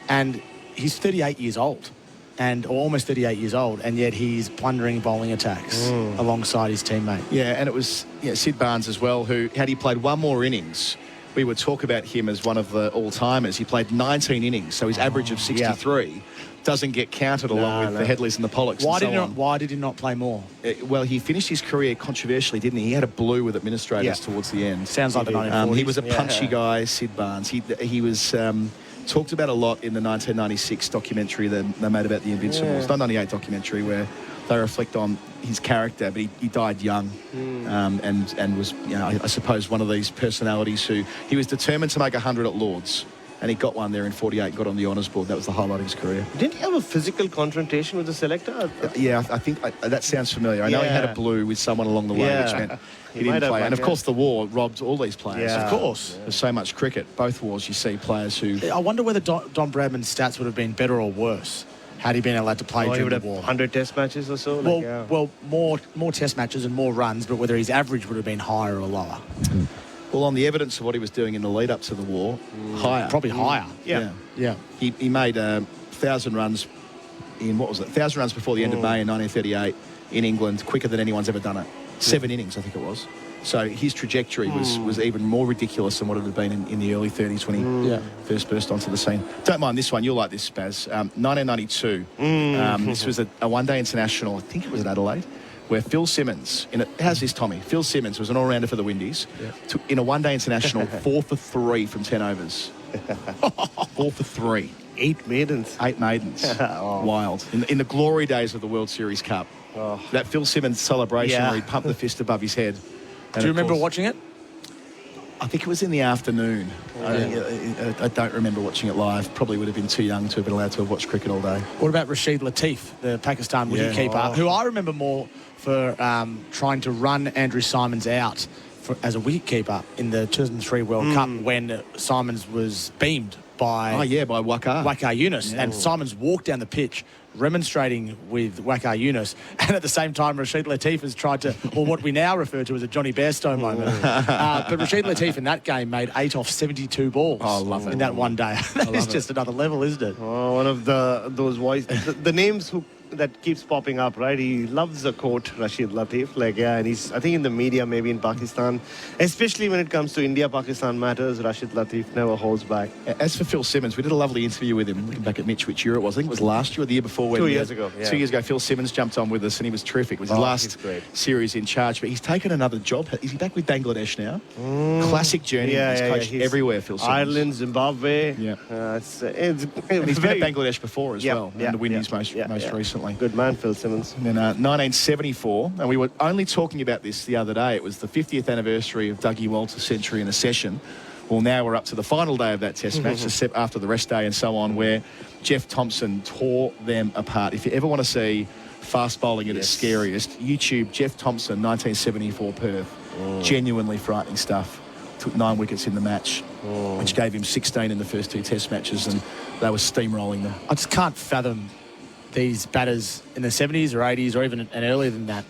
And he's 38 years old, or almost 38 years old, and yet he's plundering bowling attacks alongside his teammate. Yeah, and it was Sid Barnes as well, who, had he played one more innings, we would talk about him as one of the all-timers. He played 19 innings, so his average of 63 doesn't get counted along with the Headleys and the Pollocks. Why did he not play more? Well, he finished his career controversially, didn't he? He had a blue with administrators towards the end. Sounds like the 1940s. He was a punchy guy, Sid Barnes. He was talked about a lot in the 1996 documentary that they made about the Invincibles. 1998 documentary where they reflect on his character, but he died young and was, I suppose, one of these personalities who he was determined to make 100 at Lords. And he got one there in 48, got on the honours board. That was the highlight of his career. Didn't he have a physical confrontation with the selector? Yeah, I think that sounds familiar. I know he had a blue with someone along the way, which meant he didn't play. And, of course, the war robbed all these players. Of course. There's so much cricket. Both wars, you see players who... I wonder whether Don Bradman's stats would have been better or worse had he been allowed to play during the war. 100 test matches or so? Well, more test matches and more runs, but whether his average would have been higher or lower. Well, on the evidence of what he was doing in the lead-up to the war, higher. Probably higher. Yeah. He made 1,000 runs in, 1,000 runs before the end of May in 1938 in England, quicker than anyone's ever done it. 7 innings, I think it was. So his trajectory was even more ridiculous than what it had been in the early 30s when he first burst onto the scene. Don't mind this one. You'll like this, Spaz. 1992. This was a one-day international. I think it was at Adelaide, where Phil Simmons, how's this, Tommy? Phil Simmons was an all-rounder for the Windies. Took, in a one-day international, 4 for 3 from 10 overs. 4 for 3. 8 maidens. 8 maidens. Wild. In the glory days of the World Series Cup. That Phil Simmons celebration where he pumped the fist above his head. Do you remember watching it? I think it was in the afternoon. I don't remember watching it live. Probably would have been too young to have been allowed to have watched cricket all day. What about Rashid Latif, the Pakistan wicketkeeper, who I remember more for trying to run Andrew Simons out as a wicketkeeper in the 2003 World Cup when Simons was beamed by by Waqar Younis. And Simons walked down the pitch remonstrating with Waqar Younis, and at the same time Rashid Latif has tried to, or what we now refer to as a Johnny Bairstow moment. But Rashid Latif in that game made 8 off 72 balls in that one day. That is just another level, isn't it? One of those voices, the names that keeps popping up, right? He loves the quote, Rashid Latif. And he's, I think, in the media, maybe in Pakistan, especially when it comes to India-Pakistan matters, Rashid Latif never holds back. As for Phil Simmons, we did a lovely interview with him, looking back at Mitch, which year it was. I think it was last year or the year before. 2 years ago. 2 years ago, Phil Simmons jumped on with us, and he was terrific. It was his last series in charge, but he's taken another job. Is he back with Bangladesh now? Classic journey. He's coached everywhere, Phil Simmons. Ireland, Zimbabwe. And he's been at Bangladesh before as well, and the Windies most recently. Good man, Phil Simmons. And then 1974, and we were only talking about this the other day. It was the 50th anniversary of Dougie Walter's century in a session. Well, now we're up to the final day of that test match, after the rest day and so on, where Jeff Thompson tore them apart. If you ever want to see fast bowling at its scariest, YouTube Jeff Thompson, 1974 Perth. Genuinely frightening stuff. Took 9 wickets in the match, which gave him 16 in the first 2 test matches, and they were steamrolling them. I just can't fathom these batters in the 70s or 80s or even and earlier than that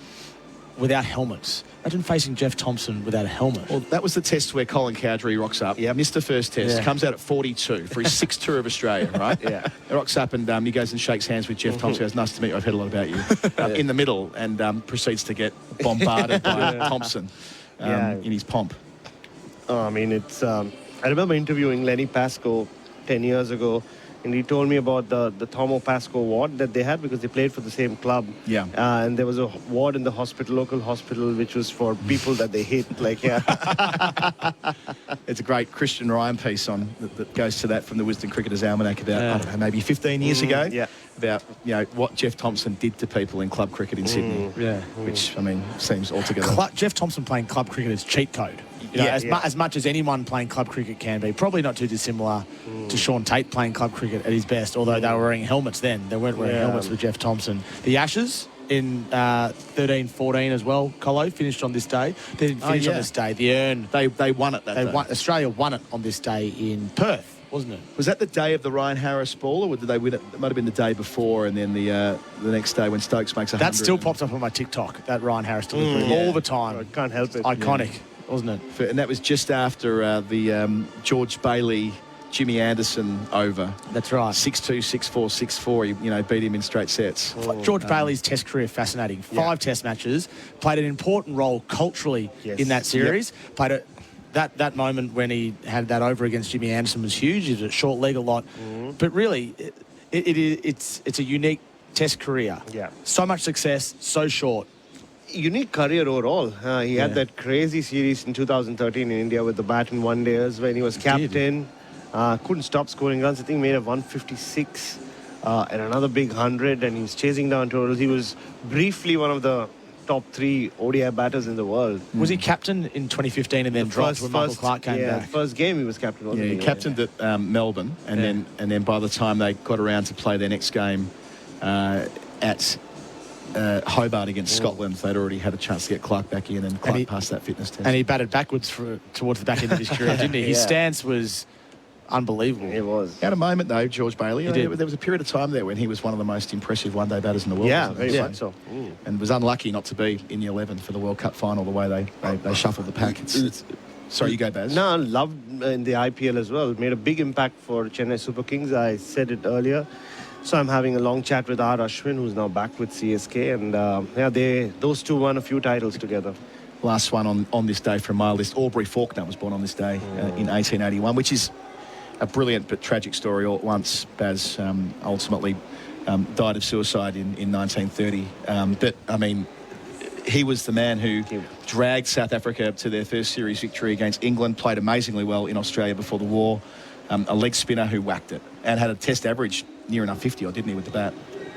without helmets. Imagine facing Jeff Thompson without a helmet. Well, that was the test where Colin Cowdery rocks up, missed the first test, comes out at 42 for his 6th tour of Australia, right? He rocks up and he goes and shakes hands with Jeff Thompson. Goes, nice to meet you, I've heard a lot about you. In the middle, and proceeds to get bombarded by Thompson in his pomp. I mean, it's... I remember interviewing Lenny Pascoe 10 years ago, And he told me about the Thomo Pascoe ward that they had because they played for the same club. Yeah. And there was a ward in the hospital, local hospital, which was for people that they hate. Like, yeah. It's a great Christian Ryan piece on that goes to that from the Wisden Cricketers Almanac about, I don't know, maybe 15 years ago. Yeah. About, what Jeff Thompson did to people in club cricket in Sydney. Yeah. Which, I mean, seems altogether... Jeff Thompson playing club cricket is cheat code. As much as anyone playing club cricket can be. Probably not too dissimilar to Sean Tate playing club cricket at his best, although they were wearing helmets then. They weren't wearing helmets with Jeff Thompson. The Ashes in 13-14 as well, Colo, finished on this day. They didn't finish on this day. The Urn... They won it that day. Australia won it on this day in Perth, wasn't it? Was that the day of the Ryan Harris ball, or did they win it? It might have been the day before, and then the next day when Stokes makes 100. That still pops up on my TikTok, that Ryan Harris delivery, all the time. I can't help it. Iconic, wasn't it? And that was just after the George Bailey, Jimmy Anderson over. That's right. 6-2, 6-4, 6-4. He beat him in straight sets. George Bailey's Test career fascinating. 5 Test matches, played an important role culturally in that series. Played that moment when he had that over against Jimmy Anderson was huge. He was a short leg a lot, but really, it's a unique Test career. Yeah, so much success, so short. Unique career overall. He had that crazy series in 2013 in India with the bat in one days when he was captain. Couldn't stop scoring runs. I think made a 156 and another big 100, and he's chasing down totals. He was briefly one of the top 3 ODI batters in the world. Was he captain in 2015 and then dropped when Michael Clark came back? First game he was captain, wasn't he? He captained at Melbourne, and then by the time they got around to play their next game at Hobart against Scotland, they'd already had a chance to get Clark back in, and Clark passed that fitness test. And he batted backwards towards the back end of his career, didn't he? His stance was unbelievable. It was. He had a moment, though, George Bailey. There was a period of time there when he was one of the most impressive one-day batters in the world. Yeah, very much so. And was unlucky not to be in the 11 for the World Cup final, the way they shuffled the pack. Sorry, you go, Baz. No, loved in the IPL as well. Made a big impact for Chennai Super Kings. I said it earlier. So I'm having a long chat with R. Ashwin, who's now back with CSK. And those two won a few titles together. Last one on this day from my list. Aubrey Faulkner was born on this day in 1881, which is a brilliant but tragic story all at once. Baz ultimately died of suicide in 1930. But, I mean, he was the man who dragged South Africa to their first series victory against England, played amazingly well in Australia before the war, a leg spinner who whacked it, and had a test average near enough 50, or didn't he, with the bat?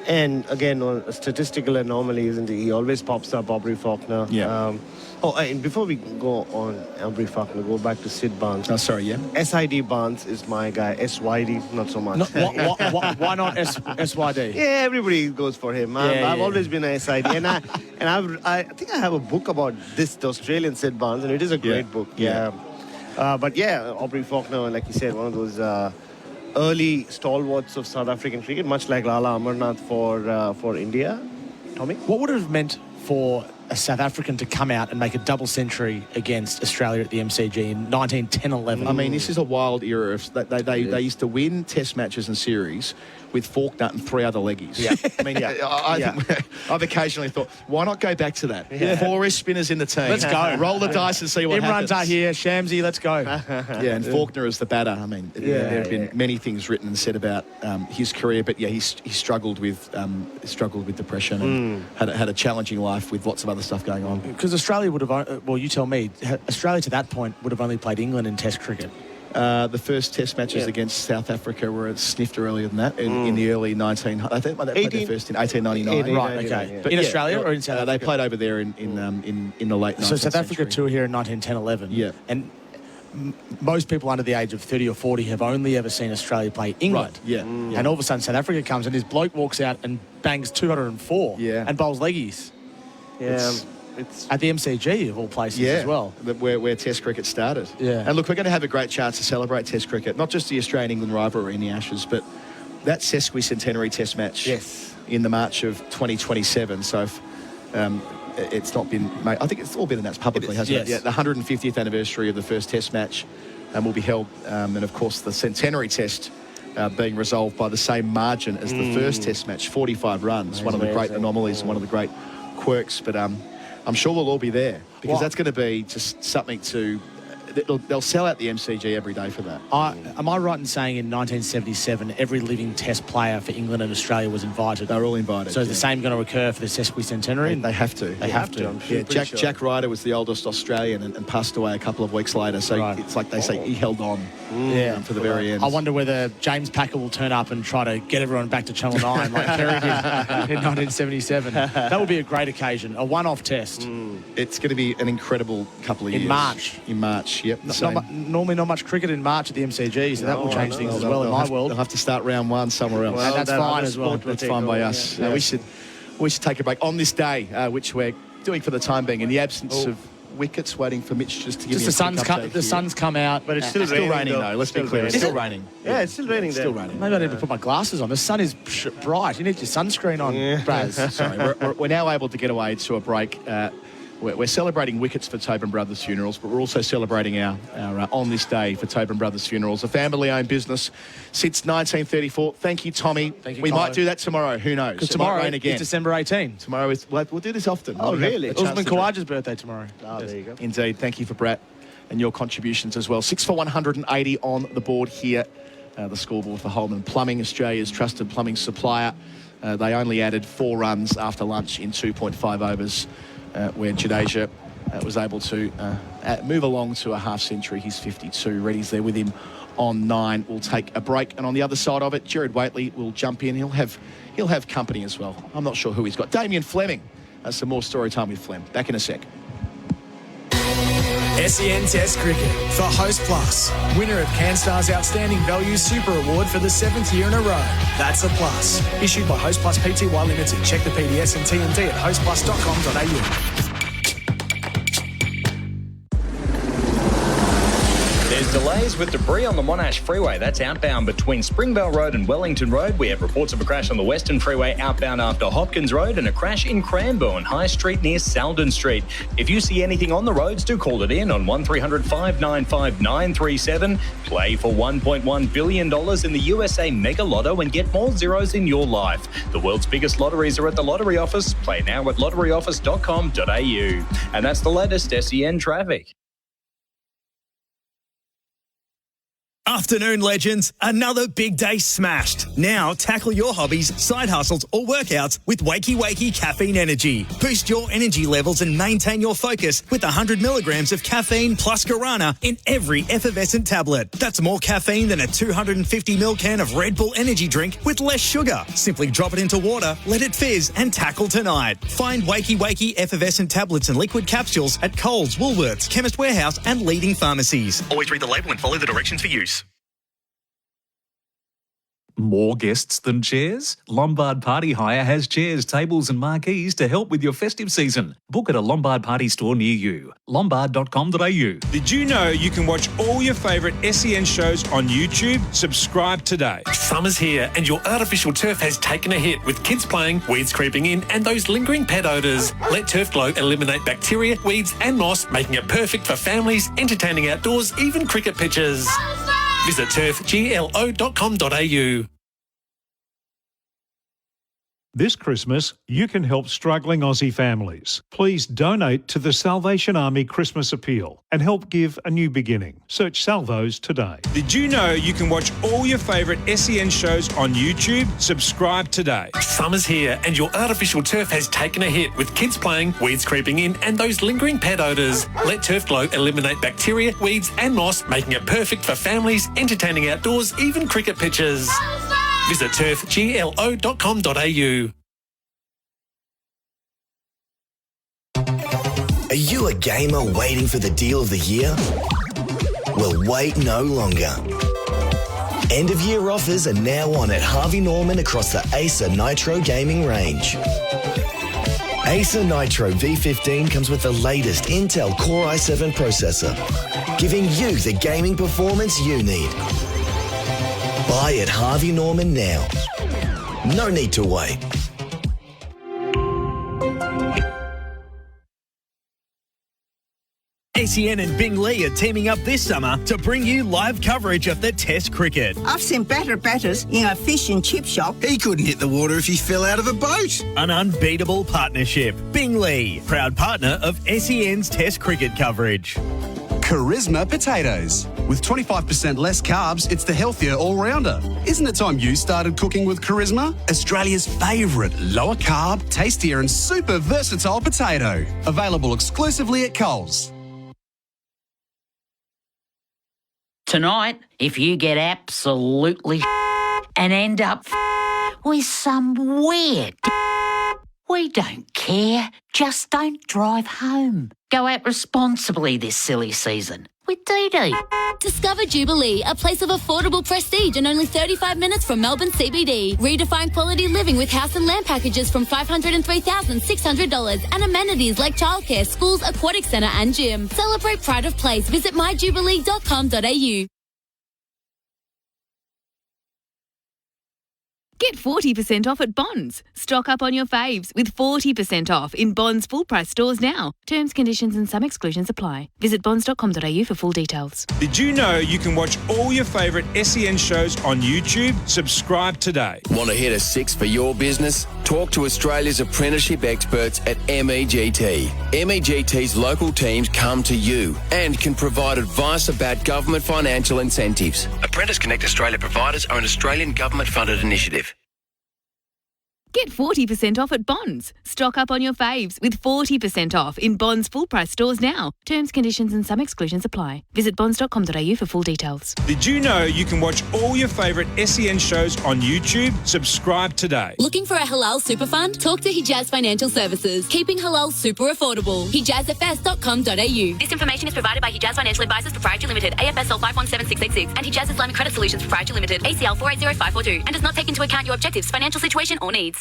And, again, a statistical anomaly, isn't he? He always pops up, Aubrey Faulkner. Yeah. And before we go on Aubrey Faulkner, go back to Sid Barnes. Oh, sorry, yeah. SID Barnes is my guy. SYD, not so much. Why not SYD? Yeah, everybody goes for him. I've always been a SID. And I think I have a book about the Australian Sid Barnes, and it is a great book. But Aubrey Faulkner, like you said, one of those early stalwarts of South African cricket, much like Lala Amarnath for India. Tommy? What would it have meant for a South African to come out and make a double century against Australia at the MCG in 1910-11? I mean, this is a wild era. They used to win test matches and series with Faulkner and 3 other leggies. Yeah. I mean, I've occasionally thought, why not go back to that? Yeah. 4 spinners in the team. Let's go. Roll the dice and see what happens. Imran's are here. Shamsi, let's go. And Faulkner as the batter. I mean, there have been many things written and said about his career, but he struggled with depression and had a challenging life with lots of other stuff going on. Because Australia would have, you tell me, Australia to that point would have only played England in Test cricket. The first Test matches against South Africa were sniffed earlier than that in the early 19... I think they played their first in 1899. Right, okay. But in Australia or in South Africa? They played over there in the late 19th So South Africa century. tour here in 1910-11. Yeah. And most people under the age of 30 or 40 have only ever seen Australia play England. Right, yeah. And all of a sudden South Africa comes and this bloke walks out and bangs 204 and bowls leggies. Yeah. It's at the MCG of all places as well. Where Test cricket started. Yeah. And look, we're going to have a great chance to celebrate Test cricket, not just the Australian-England rivalry in the Ashes, but that sesquicentenary Test match in the March of 2027. So if, it's not been made, I think it's all been announced publicly, hasn't it? Yeah, the 150th anniversary of the first Test match will be held, and of course the centenary Test being resolved by the same margin as the first Test match, 45 runs, one of the great anomalies and one of the great quirks, but I'm sure we'll all be there because that's going to be just something to they'll sell out the MCG every day for that. Am I right in saying in 1977 every living Test player for England and Australia was invited? They're all invited. So is the same going to occur for the They sesquicentenary? have to. They have to. Yeah, Jack Ryder was the oldest Australian and passed away a couple of weeks later. So it's like they say he held on to the very end. I wonder whether James Packer will turn up and try to get everyone back to Channel 9 like Kerry did in 1977. That would be a great occasion, a one-off Test. It's going to be an incredible couple of years. In March, yep. Normally not much cricket in March at the MCG, so that will change things as well in my world. They'll have to start round one somewhere else. And that's fine as well. That's fine by us. We should take a break on this day, which we're doing for the time being, in the absence of wickets, waiting for Mitch just to give me a quick update. The sun's come out, but it's still raining though. Let's be clear, it's still raining. Yeah, it's still raining there. Still raining. Maybe I need to put my glasses on. The sun is bright. You need your sunscreen on, Braz. Sorry, we're now able to get away to a break. We're celebrating wickets for Tobin Brothers Funerals, but we're also celebrating our on this day for Tobin Brothers Funerals, a family-owned business since 1934. Thank you, Tommy. Thank you, we Tommy. might do that tomorrow. Who knows? Because It tomorrow might rain again. is December 18. Tomorrow is. We'll do this often. Oh, really? Usman Khawaja's birthday tomorrow. Oh, there you go. Indeed. Thank you for Brett and your contributions as well. 6 for 180 on the board here. The scoreboard for Holman Plumbing, Australia's trusted plumbing supplier. They only added 4 runs after lunch in 2.5 overs, where Jadeja was able to move along to a half century. He's 52. Reddy's there with him on 9. We'll take a break, and on the other side of it, Gerard Whateley will jump in. He'll have company as well. I'm not sure who he's got. Damien Fleming. Some more story time with Flem. Back in a sec. SEN Test Cricket for Host Plus. Winner of CanStar's Outstanding Value Super Award for the 7th year in a row. That's a plus. Issued by Host Plus Pty Limited. Check the PDS and TNT at hostplus.com.au. There's delays with debris on the Monash Freeway. That's outbound between Springvale Road and Wellington Road. We have reports of a crash on the Western Freeway outbound after Hopkins Road and a crash in Cranbourne High Street near Saldon Street. If you see anything on the roads, do call it in on 1300 595 937. Play for $1.1 billion in the USA Mega Lotto and get more zeros in your life. The world's biggest lotteries are at the Lottery Office. Play now at lotteryoffice.com.au. And that's the latest SEN traffic. Afternoon, legends. Another big day smashed. Now tackle your hobbies, side hustles or workouts with Wakey Wakey Caffeine Energy. Boost your energy levels and maintain your focus with 100 milligrams of caffeine plus guarana in every effervescent tablet. That's more caffeine than a 250ml can of Red Bull energy drink with less sugar. Simply drop it into water, let it fizz and tackle tonight. Find Wakey Wakey effervescent tablets and liquid capsules at Coles, Woolworths, Chemist Warehouse and leading pharmacies. Always read the label and follow the directions for use. More guests than chairs? Lombard Party Hire has chairs, tables and marquees to help with your festive season. Book at a Lombard Party store near you. lombard.com.au. Did you know you can watch all your favourite SEN shows on YouTube? Subscribe today. Summer's here and your artificial turf has taken a hit with kids playing, weeds creeping in and those lingering pet odours. Let Turf Glow eliminate bacteria, weeds and moss, making it perfect for families, entertaining outdoors, even cricket pitches. Visit turfglo.com.au. This Christmas, you can help struggling Aussie families. Please donate to the Salvation Army Christmas Appeal and help give a new beginning. Search Salvos today. Did you know you can watch all your favourite SEN shows on YouTube? Subscribe today. Summer's here and your artificial turf has taken a hit with kids playing, weeds creeping in and those lingering pet odours. Let Turf Glow eliminate bacteria, weeds and moss, making it perfect for families, entertaining outdoors, even cricket pitches. Visit turfglo.com.au. Are you a gamer waiting for the deal of the year? Well, wait no longer. End-of-year offers are now on at Harvey Norman across the Acer Nitro gaming range. Acer Nitro V15 comes with the latest Intel Core i7 processor, giving you the gaming performance you need. Buy at Harvey Norman now. No need to wait. SEN and Bing Lee are teaming up this summer to bring you live coverage of the Test cricket. I've seen better batters in a fish and chip shop. He couldn't hit the water if he fell out of a boat. An unbeatable partnership. Bing Lee, proud partner of SEN's Test cricket coverage. Charisma potatoes. With 25% less carbs, it's the healthier all-rounder. Isn't it time you started cooking with Charisma? Australia's favourite lower carb, tastier and super versatile potato. Available exclusively at Coles. Tonight, if you get absolutely and end up with some weird, we don't care. Just don't drive home. Go out responsibly this silly season with DD. Discover Jubilee, a place of affordable prestige and only 35 minutes from Melbourne CBD. Redefine quality living with house and land packages from $503,600 and amenities like childcare, schools, aquatic centre and gym. Celebrate pride of place. Visit myjubilee.com.au. Get 40% off at Bonds. Stock up on your faves with 40% off in Bonds full price stores now. Terms, conditions and some exclusions apply. Visit bonds.com.au for full details. Did you know you can watch all your favourite SEN shows on YouTube? Subscribe today. Want to hit a 6 for your business? Talk to Australia's apprenticeship experts at MEGT. MEGT's local teams come to you and can provide advice about government financial incentives. Apprentice Connect Australia providers are an Australian government-funded initiative. Get 40% off at Bonds. Stock up on your faves with 40% off in Bonds full price stores now. Terms, conditions and some exclusions apply. Visit bonds.com.au for full details. Did you know you can watch all your favourite SEN shows on YouTube? Subscribe today. Looking for a halal super fund? Talk to Hijaz Financial Services. Keeping halal super affordable. HijazFS.com.au. This information is provided by Hijaz Financial Advisors Proprietary Limited, AFSL 517686, and Hijaz Islamic Credit Solutions Proprietary Limited, ACL 480542, and does not take into account your objectives, financial situation or needs.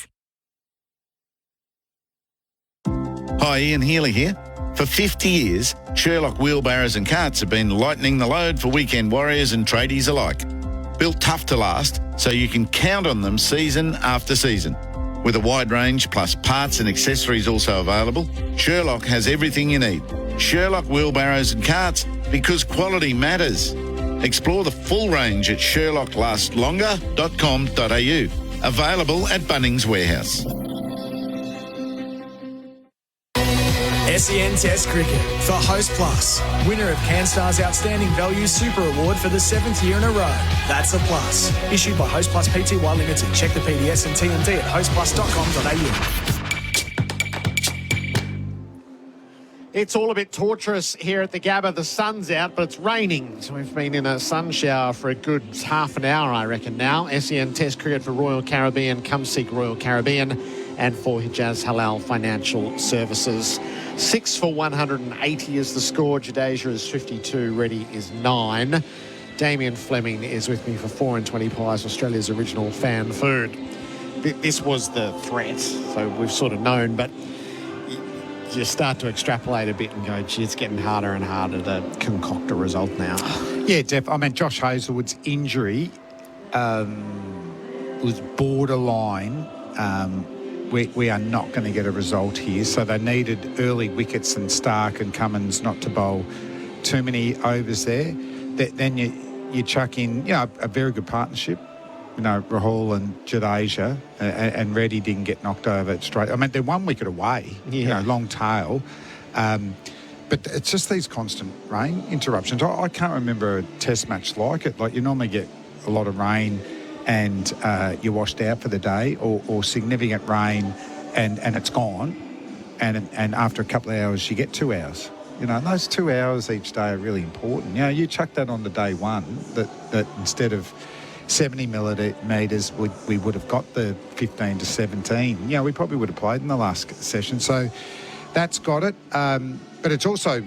Hi, Ian Healy here. For 50 years, Sherlock wheelbarrows and carts have been lightening the load for weekend warriors and tradies alike. Built tough to last, so you can count on them season after season. With a wide range plus parts and accessories also available, Sherlock has everything you need. Sherlock wheelbarrows and carts, because quality matters. Explore the full range at sherlocklastslonger.com.au. Available at Bunnings Warehouse. SEN Test Cricket for Host Plus. Winner of CanStar's Outstanding Value Super Award for the 7th year in a row. That's a plus. Issued by Host Plus Pty Limited. Check the PDS and TMD at hostplus.com.au. It's all a bit torturous here at the Gabba. The sun's out, but it's raining. So we've been in a sun shower for a good half an hour, I reckon now. SEN Test Cricket for Royal Caribbean. Come seek Royal Caribbean. And for Hijaz Halal Financial Services. 6 for 180 is the score. Jadeja is 52. Reddy is 9. Damien Fleming is with me for 4 and 20 pies, Australia's original fan food. This was the threat, so we've sort of known, but you start to extrapolate a bit and go, gee, it's getting harder and harder to concoct a result now. Yeah, Def. I mean, Josh Hazelwood's injury was borderline. We are not going to get a result here. So they needed early wickets and Stark and Cummins not to bowl too many overs there. Then you chuck in, a very good partnership. Rahul and Jadeja and Reddy didn't get knocked over straight. I mean, they're 1 wicket away, long tail. But it's just these constant rain interruptions. I can't remember a test match like it. Like, you normally get a lot of rain and you're washed out for the day, or significant rain and it's gone, and after a couple of hours you get 2 hours. And those 2 hours each day are really important. You chuck that on the day one, that instead of 70 millimetres we would have got the 15 to 17. We probably would have played in the last session. So that's got it. But it's also,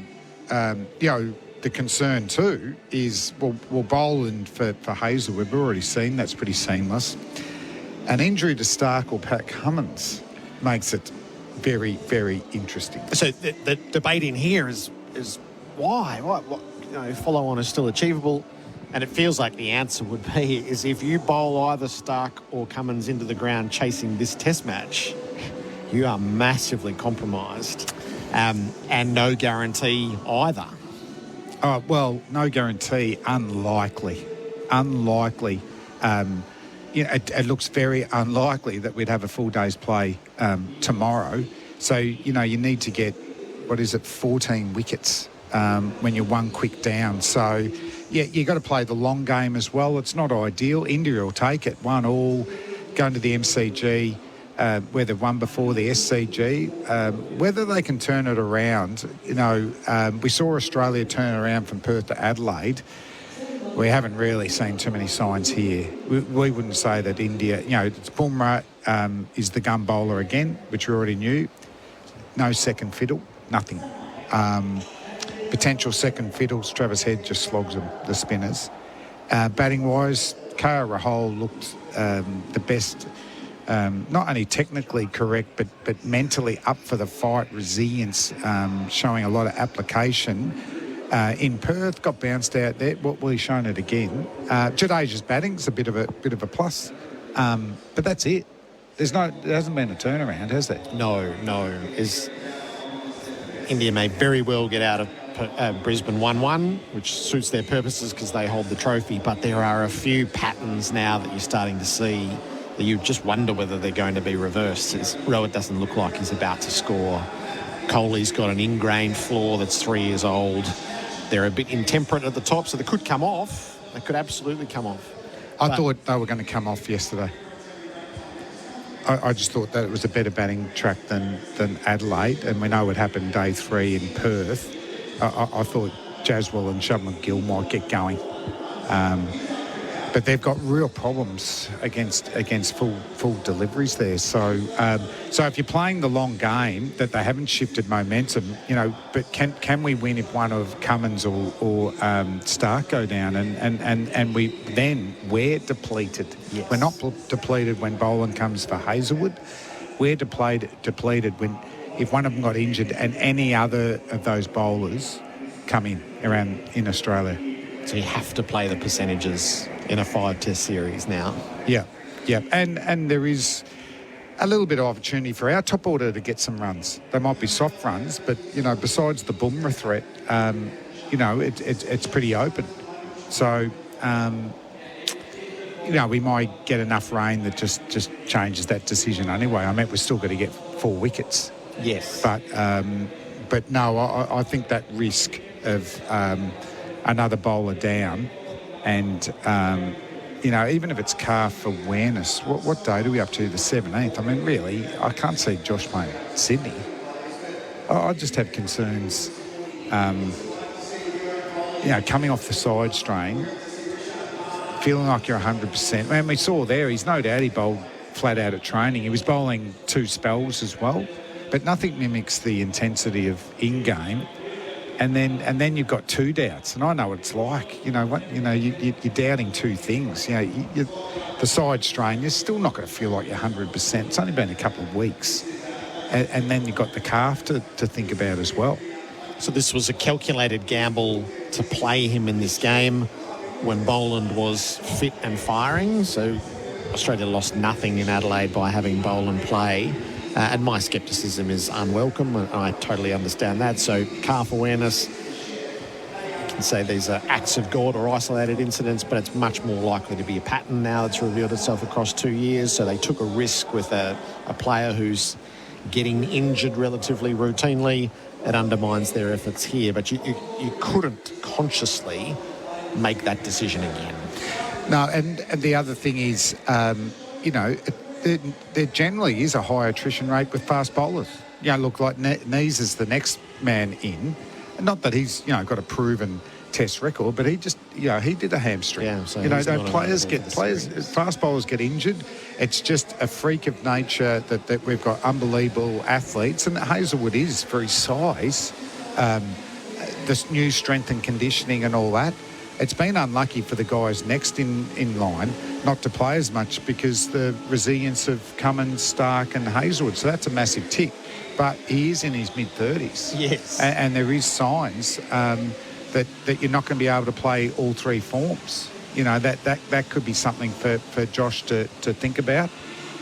the concern too is, we'll bowl in for Hazel. We've already seen that's pretty seamless. An injury to Stark or Pat Cummins makes it very, very interesting. So the debate in here is why? What follow on is still achievable, and it feels like the answer would be is if you bowl either Stark or Cummins into the ground chasing this test match, you are massively compromised, and no guarantee either. Oh, well, no guarantee. Unlikely. It looks very unlikely that we'd have a full day's play tomorrow. So, you need to get, 14 wickets when you're one quick down. So, yeah, you got to play the long game as well. It's not ideal. India will take it 1-1, going to the MCG, where they've won before the SCG. Whether they can turn it around, we saw Australia turn around from Perth to Adelaide. We haven't really seen too many signs here. We wouldn't say that India, it's Bumrah is the gun bowler again, which we already knew. No second fiddle, nothing. Potential second fiddles, Travis Head just slogs them, the spinners. Batting-wise, KL Rahul looked the best, not only technically correct, but mentally up for the fight, resilience, showing a lot of application. In Perth, got bounced out there. We've shown it again. Jadeja's batting's a bit of a plus, but that's it. There hasn't been a turnaround, has there? No. India may very well get out of Brisbane 1-1, which suits their purposes because they hold the trophy. But there are a few patterns now that you're starting to see that you just wonder whether they're going to be reversed. Rohit doesn't look like he's about to score. Kohli's got an ingrained flaw that's 3 years old. They're a bit intemperate at the top, so they could come off. They could absolutely come off. I thought they were going to come off yesterday. I just thought that it was a better batting track than Adelaide, and we know what happened day 3 in Perth. I thought Jaswell and Shubman Gill might get going. But they've got real problems against full deliveries there. So if you're playing the long game, that they haven't shifted momentum, but can we win if one of Cummins or Stark go down? And we're depleted. Yes. We're not depleted when Boland comes for Hazelwood. We're depleted when if one of them got injured and any other of those bowlers come in Australia. So you have to play the percentages in a 5-test series now. Yeah. And there is a little bit of opportunity for our top order to get some runs. They might be soft runs, but, besides the Bumrah threat, it's pretty open. So, we might get enough rain that just changes that decision anyway. I mean, we're still going to get 4 wickets. Yes. But no, I think that risk of another bowler down and, even if it's calf awareness, what date are we up to? The 17th? I mean, really, I can't see Josh playing Sydney. I just have concerns, coming off the side strain, feeling like you're 100%. Man, we saw there, he's no doubt he bowled flat out at training. He was bowling 2 spells as well, but nothing mimics the intensity of in-game. And then you've got 2 doubts, and I know what it's like. You're doubting 2 things. The side strain, you're still not going to feel like you're 100%. It's only been a couple of weeks, and then you've got the calf to think about as well. So this was a calculated gamble to play him in this game when Boland was fit and firing. So Australia lost nothing in Adelaide by having Boland play. And my scepticism is unwelcome, and I totally understand that. So calf awareness, you can say these are acts of God or isolated incidents, but it's much more likely to be a pattern now that's revealed itself across 2 years. So they took a risk with a player who's getting injured relatively routinely. It undermines their efforts here, but you couldn't consciously make that decision again. No, and the other thing is, there generally is a high attrition rate with fast bowlers. Look like Nees is the next man in. Not that he's, got a proven test record, but he just, he did a hamstring. Yeah, so fast bowlers get injured. It's just a freak of nature that we've got unbelievable athletes, and Hazelwood is for his size, this new strength and conditioning and all that. It's been unlucky for the guys next in line not to play as much because the resilience of Cummins, Stark and Hazelwood. So that's a massive tick. But he is in his mid-30s. Yes. And there is signs that you're not going to be able to play all 3 forms. That could be something for Josh to think about.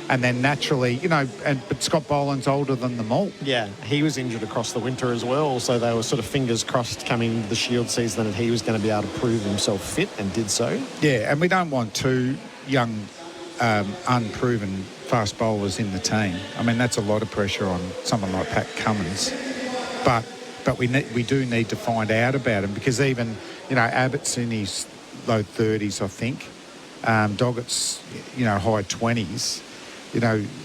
And then naturally, but Scott Boland's older than them all. Yeah, he was injured across the winter as well, so they were sort of fingers crossed coming into the Shield season that he was going to be able to prove himself fit, and did so. Yeah, and we don't want 2 young, unproven fast bowlers in the team. I mean, that's a lot of pressure on someone like Pat Cummins. But but we do need to find out about him, because even, Abbott's in his low 30s, I think. Doggett's, high 20s.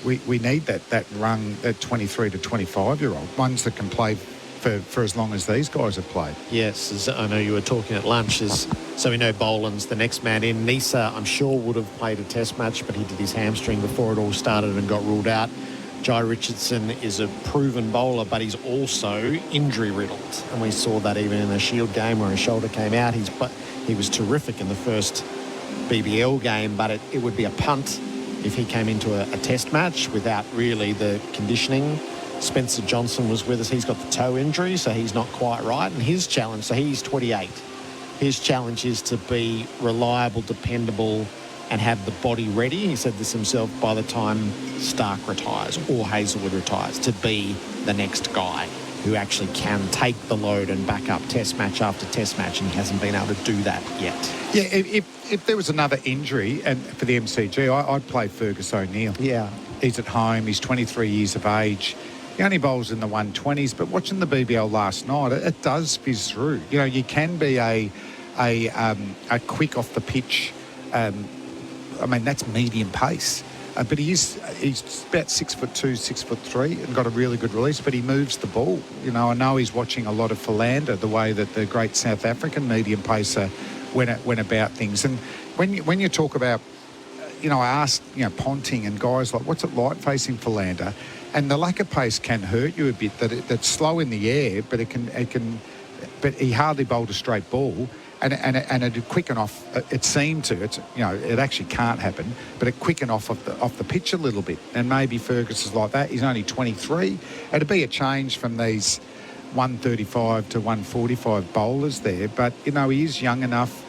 We need that rung, that 23 to 25-year-old, ones that can play for as long as these guys have played. Yes, as I know you were talking at lunch, so we know Boland's the next man in. Nisa, I'm sure, would have played a test match, but he did his hamstring before it all started and got ruled out. Jai Richardson is a proven bowler, but he's also injury-riddled. And we saw that even in the Shield game where his shoulder came out. He was terrific in the first BBL game, but it would be a punt if he came into a test match without really the conditioning. Spencer Johnson was with us. He's got the toe injury, so he's not quite right. And his challenge, so he's 28. His challenge is to be reliable, dependable, and have the body ready. He said this himself, by the time Stark retires or Hazelwood retires, to be the next guy who actually can take the load and back up test match after test match, and he hasn't been able to do that yet. Yeah, if there was another injury and for the MCG, I'd play Fergus O'Neill. Yeah. He's at home. He's 23 years of age. He only bowls in the 120s, but watching the BBL last night, it does fizz through. You can be a quick off the pitch. That's medium pace. But he's about 6'2", 6'3", and got a really good release. But he moves the ball. I know he's watching a lot of Philander, the way that the great South African medium pacer went about things. And when you talk about, I asked Ponting and guys like, what's it like facing Philander? And the lack of pace can hurt you a bit. That's slow in the air, but but he hardly bowled a straight ball. And it quicken off. It seemed to. It actually can't happen, but it quicken off the pitch a little bit. And maybe Fergus is like that. He's only 23. It'd be a change from these 135 to 145 bowlers there. But he is young enough.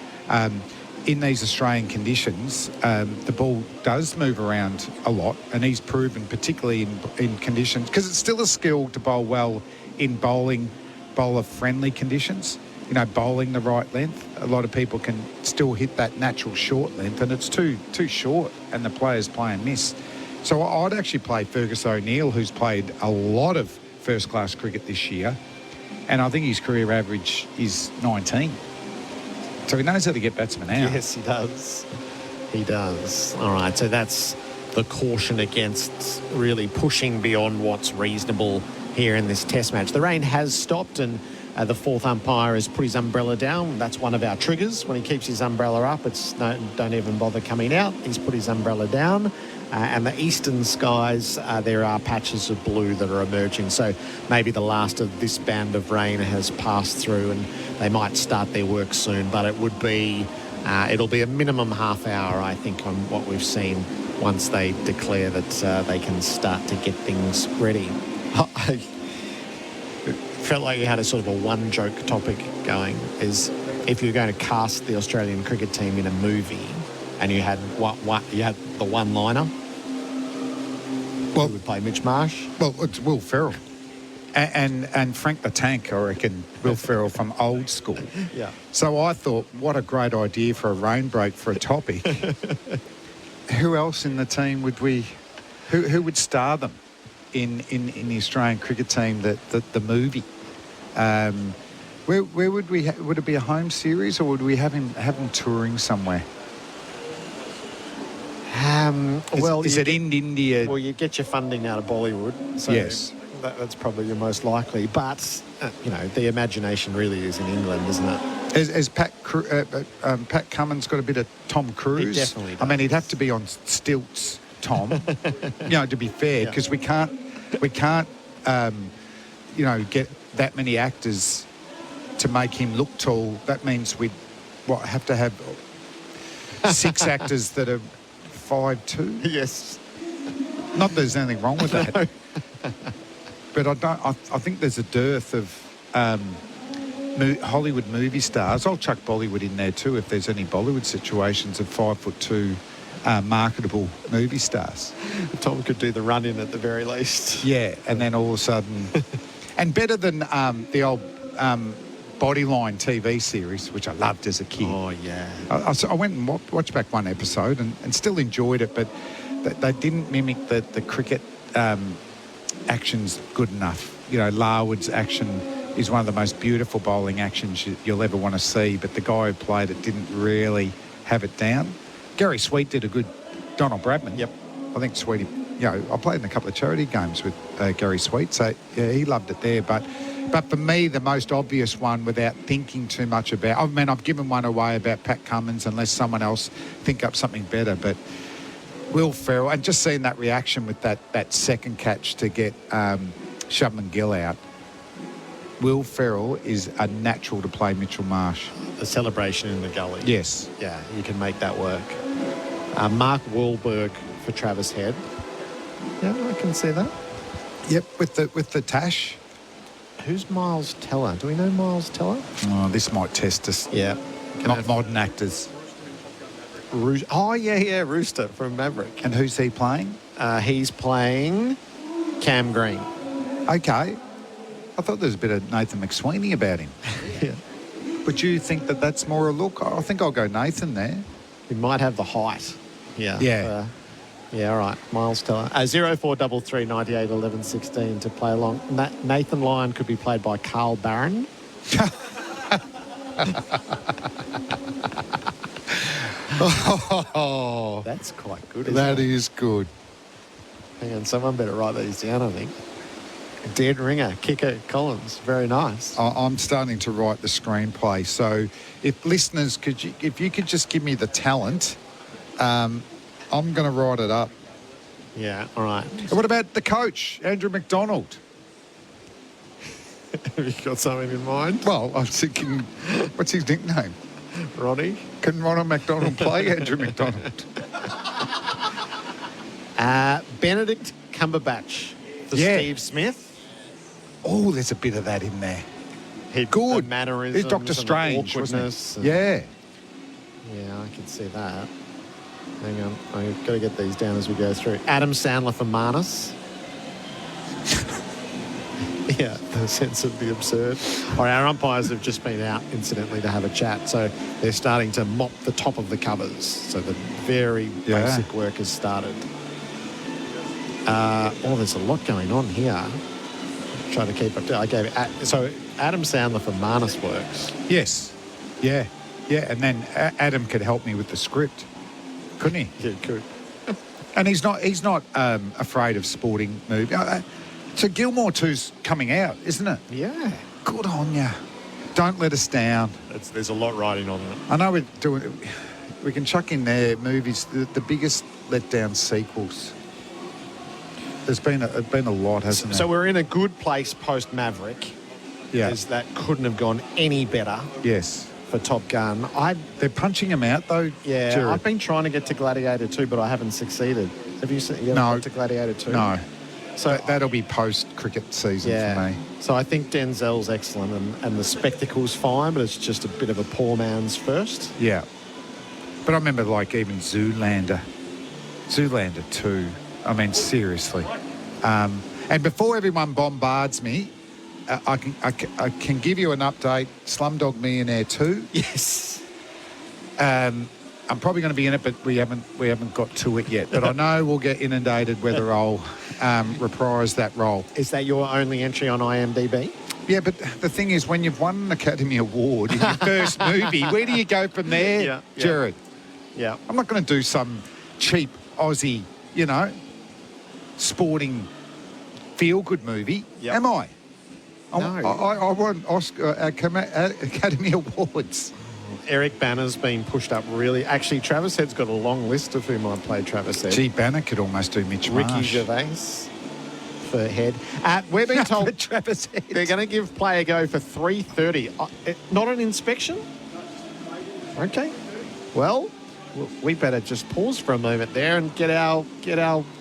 In these Australian conditions, the ball does move around a lot, and he's proven, particularly in conditions, because it's still a skill to bowl well in bowler-friendly conditions. Bowling the right length. A lot of people can still hit that natural short length, and it's too short, and the players play and miss. So I'd actually play Fergus O'Neill, who's played a lot of first-class cricket this year, and I think his career average is 19. So he knows how to get batsmen out. Yes, he does. He does. All right, so that's the caution against really pushing beyond what's reasonable here in this test match. The rain has stopped, and the fourth umpire has put his umbrella down. That's one of our triggers. When he keeps his umbrella up, it's don't even bother coming out. He's put his umbrella down. And the eastern skies, there are patches of blue that are emerging. So maybe the last of this band of rain has passed through, and they might start their work soon. But it'll be a minimum half hour, I think, on what we've seen once they declare that they can start to get things ready. I felt like you had a sort of a one-joke topic going, is if you're going to cast the Australian cricket team in a movie and you had the one-liner, who would play Mitch Marsh? Well, it's Will Ferrell. And Frank the Tank, I reckon, Will Ferrell from old school. Yeah. So I thought, what a great idea for a rain break for a topic. Who else in the team would who would star them in the Australian cricket team, the movie? Where would we would it be a home series, or would we have him touring somewhere? Is it in India? Well, you get your funding out of Bollywood, so yes, that's probably your most likely. But the imagination really is in England, isn't it? Has Pat Cummins got a bit of Tom Cruise? He definitely does. I mean, he'd have to be on stilts, Tom. To be fair, because we can't get that many actors to make him look tall. That means we'd have to have 6 actors that are 5'2". Yes. Not that there's anything wrong with that. But I think there's a dearth of Hollywood movie stars. I'll chuck Bollywood in there too if there's any Bollywood situations of 5'2" marketable movie stars. Tom could do the run-in at the very least. Yeah, and then all of a sudden... and better than the old Bodyline TV series, which I loved as a kid. Oh, yeah. I went and watched back one episode and still enjoyed it, but they didn't mimic the cricket actions good enough. Larwood's action is one of the most beautiful bowling actions you'll ever want to see, but the guy who played it didn't really have it down. Gary Sweet did a good Donald Bradman. Yep. I think Sweetie, I played in a couple of charity games with Gary Sweet, so yeah, he loved it there. But for me, the most obvious one, without thinking too much about, I've given one away about Pat Cummins unless someone else think up something better, but Will Ferrell, and just seeing that reaction with that second catch to get Shubman Gill out, Will Ferrell is a natural to play Mitchell Marsh. The celebration in the gully. Yes. Yeah, you can make that work. Mark Wahlberg for Travis Head. Yeah, I can see that. Yep, with the tash. Who's Miles Teller? Do we know Miles Teller? Oh, this might test us. Yeah. Not modern actors. Rooster from Maverick. And who's he playing? He's playing Cam Green. Okay. I thought there was a bit of Nathan McSweeney about him. Yeah. Would you think that that's more a look? I think I'll go Nathan there. He might have the height. Yeah. Yeah. Yeah, all right. Miles Teller. 0433 98 11 16 to play along. Nathan Lyon could be played by Carl Barron. Oh, that's quite good. That is good. Hang on, someone better write these down, I think. Dead ringer, kicker Collins. Very nice. I'm starting to write the screenplay. So if listeners, if you could just give me the talent, I'm going to write it up. Yeah, all right. What about the coach, Andrew McDonald? Have you got something in mind? Well, I was thinking, what's his nickname? Ronnie? Can Ronald McDonald play Andrew McDonald? Benedict Cumberbatch for Steve Smith. Oh, there's a bit of that in there. Good. The mannerisms. He's Dr. Strange, wasn't he? Yeah. Yeah, I can see that. Hang on. I've got to get these down as we go through. Adam Sandler for Marnus. Yeah, the sense of the absurd. All right, our umpires have just been out, incidentally, to have a chat. So they're starting to mop the top of the covers. So the very basic work has started. There's a lot going on here. Try to keep up. I gave so Adam Sandler for Marnus works. Yes. Yeah. Yeah. And then Adam could help me with the script, couldn't he? Yeah, he could. And he's not afraid of sporting movies. So Gilmore 2's coming out, isn't it? Yeah. Good on ya. Don't let us down. There's a lot riding on it. I know we can chuck in there movies, the biggest letdown sequels. There's been a lot, hasn't there? So we're in a good place post Maverick. Yeah. That couldn't have gone any better. Yes. For Top Gun. They're punching him out though. Yeah. Gerard. I've been trying to get to Gladiator 2, but I haven't succeeded. Have you seen? No. To Gladiator 2? No. So that'll be post-cricket season for me. So I think Denzel's excellent and the spectacle's fine, but it's just a bit of a poor man's first. Yeah. But I remember even Zoolander 2. I mean, seriously. And before everyone bombards me, I can give you an update. Slumdog Millionaire 2. Yes. I'm probably going to be in it, but we haven't got to it yet. But I know we'll get inundated whether I'll reprise that role. Is that your only entry on IMDb? Yeah, but the thing is, when you've won an Academy Award in your first movie, where do you go from there, Gerard? Yeah. I'm not going to do some cheap Aussie, sporting feel-good movie, am I? No. I want Academy Awards. Eric Banner's been pushed up really. Actually, Travis Head's got a long list of who might play Travis Head. Gee, Banner could almost do Mitch Ricky Marsh. Gervais for Head. We're being told Travis Head. They're going to give play a go for 3:30. Not an inspection? Okay. Well, we better just pause for a moment there and get our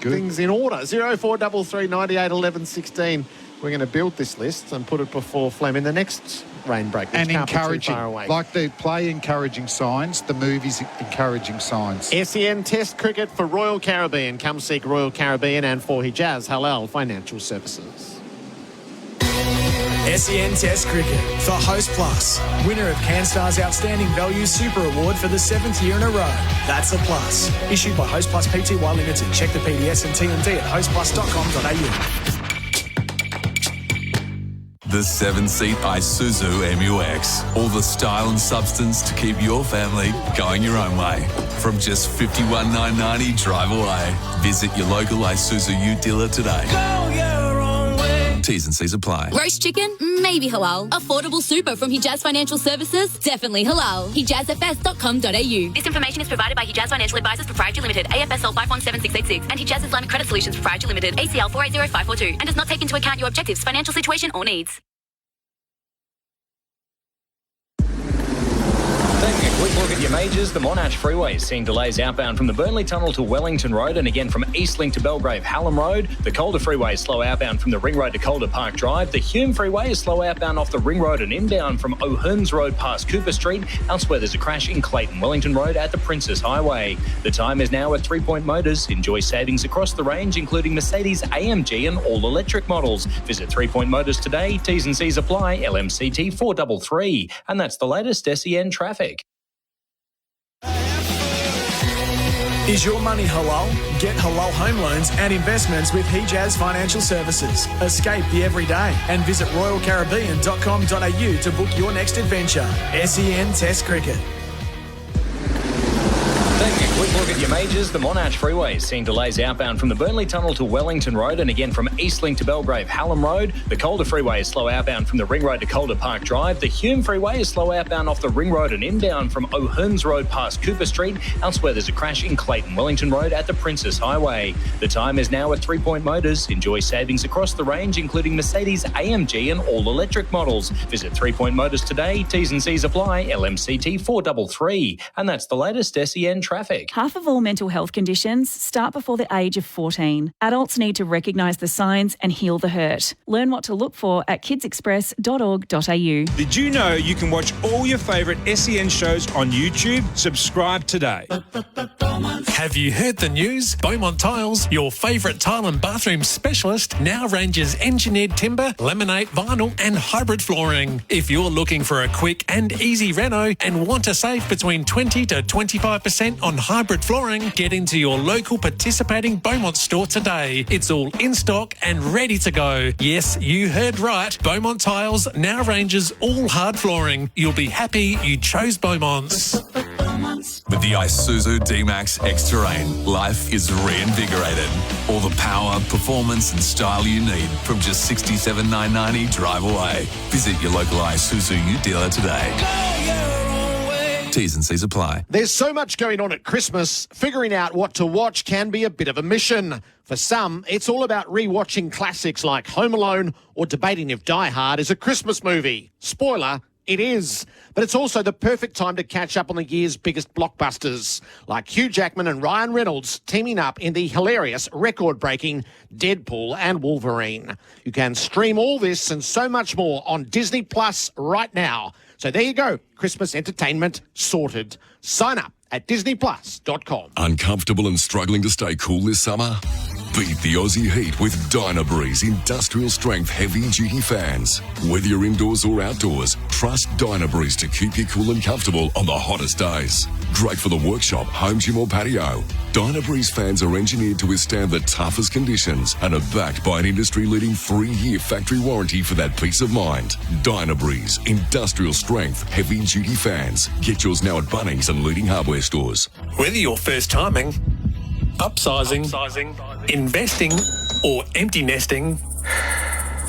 things in order. 0433 98 11 16. We're going to build this list and put it before Fleming the next rain break. And encouraging, like the play encouraging signs, the movie's encouraging signs. SEN Test Cricket for Royal Caribbean. Come seek Royal Caribbean and for Hijaz Halal Financial Services. SEN Test Cricket for Host Plus. Winner of CanStar's Outstanding Value Super Award for the 7th year in a row. That's a plus. Issued by Host Plus Pty Limited. Check the PDS and TMD at hostplus.com.au. the 7-seat Isuzu MUX. All the style and substance to keep your family going your own way. From just $51,990 drive away. Visit your local Isuzu U dealer today. Go your own way. T's and C's apply. Roast chicken? Maybe halal. Affordable super from Hijaz Financial Services? Definitely halal. HijazFS.com.au. This information is provided by Hijaz Financial Advisors Proprietary Limited, AFSL 517686, and Hijaz Islamic Credit Solutions Proprietary Limited, ACL 480542, and does not take into account your objectives, financial situation, or needs. Taking a quick look at your majors, the Monash Freeway is seeing delays outbound from the Burnley Tunnel to Wellington Road and again from Eastlink to Belgrave Hallam Road. The Calder Freeway is slow outbound from the Ring Road to Calder Park Drive. The Hume Freeway is slow outbound off the Ring Road and inbound from O'Hearns Road past Cooper Street. Elsewhere, there's a crash in Clayton Wellington Road at the Princess Highway. The time is now at 3 Point Motors. Enjoy savings across the range, including Mercedes AMG and all-electric models. Visit 3 Point Motors today. T's and C's apply. LMCT 433. And that's the latest SEN traffic. Is your money halal? Get halal home loans and investments with Hijaz Financial Services. Escape the everyday and visit royalcaribbean.com.au to book your next adventure. SEN Test Cricket. Taking a quick look at your majors, the Monash Freeway is seeing delays outbound from the Burnley Tunnel to Wellington Road and again from Eastlink to Belgrave Hallam Road. The Calder Freeway is slow outbound from the Ring Road to Calder Park Drive. The Hume Freeway is slow outbound off the Ring Road and inbound from O'Hearns Road past Cooper Street. Elsewhere, there's a crash in Clayton Wellington Road at the Princess Highway. The time is now at 3 Point Motors. Enjoy savings across the range, including Mercedes AMG and all-electric models. Visit 3 Point Motors today. T's and C's apply. LMCT 433. And that's the latest SEN traffic. Half of all mental health conditions start before the age of 14. Adults need to recognise the signs and heal the hurt. Learn what to look for at kidsexpress.org.au. Did you know you can watch all your favourite SEN shows on YouTube? Subscribe today. Have you heard the news? Beaumont Tiles, your favourite tile and bathroom specialist, now ranges engineered timber, laminate, vinyl and hybrid flooring. If you're looking for a quick and easy reno and want to save between 20 to 25% on hybrid flooring, get into your local participating Beaumont store today. It's all in stock and ready to go. Yes, you heard right. Beaumont Tiles now ranges all hard flooring. You'll be happy you chose Beaumont's. With the Isuzu D-Max X-Terrain, life is reinvigorated. All the power, performance and style you need from just $67,990 drive away. Visit your local Isuzu U dealer today. T's and C's apply. There's so much going on at Christmas, figuring out what to watch can be a bit of a mission. For some, it's all about rewatching classics like Home Alone or debating if Die Hard is a Christmas movie. Spoiler, it is. But it's also the perfect time to catch up on the year's biggest blockbusters, like Hugh Jackman and Ryan Reynolds teaming up in the hilarious, record-breaking Deadpool and Wolverine. You can stream all this and so much more on Disney Plus right now. So there you go, Christmas entertainment sorted. Sign up at disneyplus.com. Uncomfortable and struggling to stay cool this summer? Beat the Aussie heat with Dynabreeze industrial strength heavy duty fans. Whether you're indoors or outdoors, trust Dynabreeze to keep you cool and comfortable on the hottest days. Great for the workshop, home gym or patio. Dynabreeze fans are engineered to withstand the toughest conditions and are backed by an industry-leading 3-year factory warranty for that peace of mind. Dynabreeze industrial strength heavy duty fans. Get yours now at Bunnings and leading hardware stores. Whether you're first timing, upsizing, investing or empty nesting,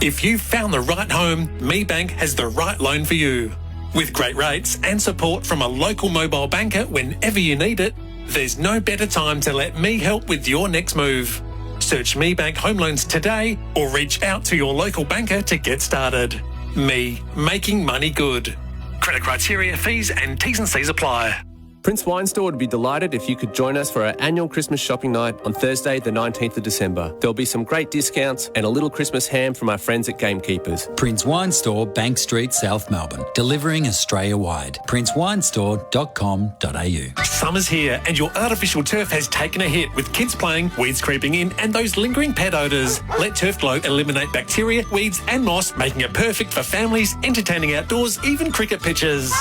if you've found the right home, MeBank has the right loan for you. With great rates and support from a local mobile banker whenever you need it, there's no better time to let me help with your next move. Search MeBank Home Loans today or reach out to your local banker to get started. Me, making money good. Credit criteria, fees and T's and C's apply. Prince Wine Store would be delighted if you could join us for our annual Christmas shopping night on Thursday, the 19th of December. There'll be some great discounts and a little Christmas ham from our friends at Gamekeepers. Prince Wine Store, Bank Street, South Melbourne. Delivering Australia-wide. princewinestore.com.au. Summer's here and your artificial turf has taken a hit with kids playing, weeds creeping in and those lingering pet odours. Let Turf Glow eliminate bacteria, weeds and moss, making it perfect for families, entertaining outdoors, even cricket pitches.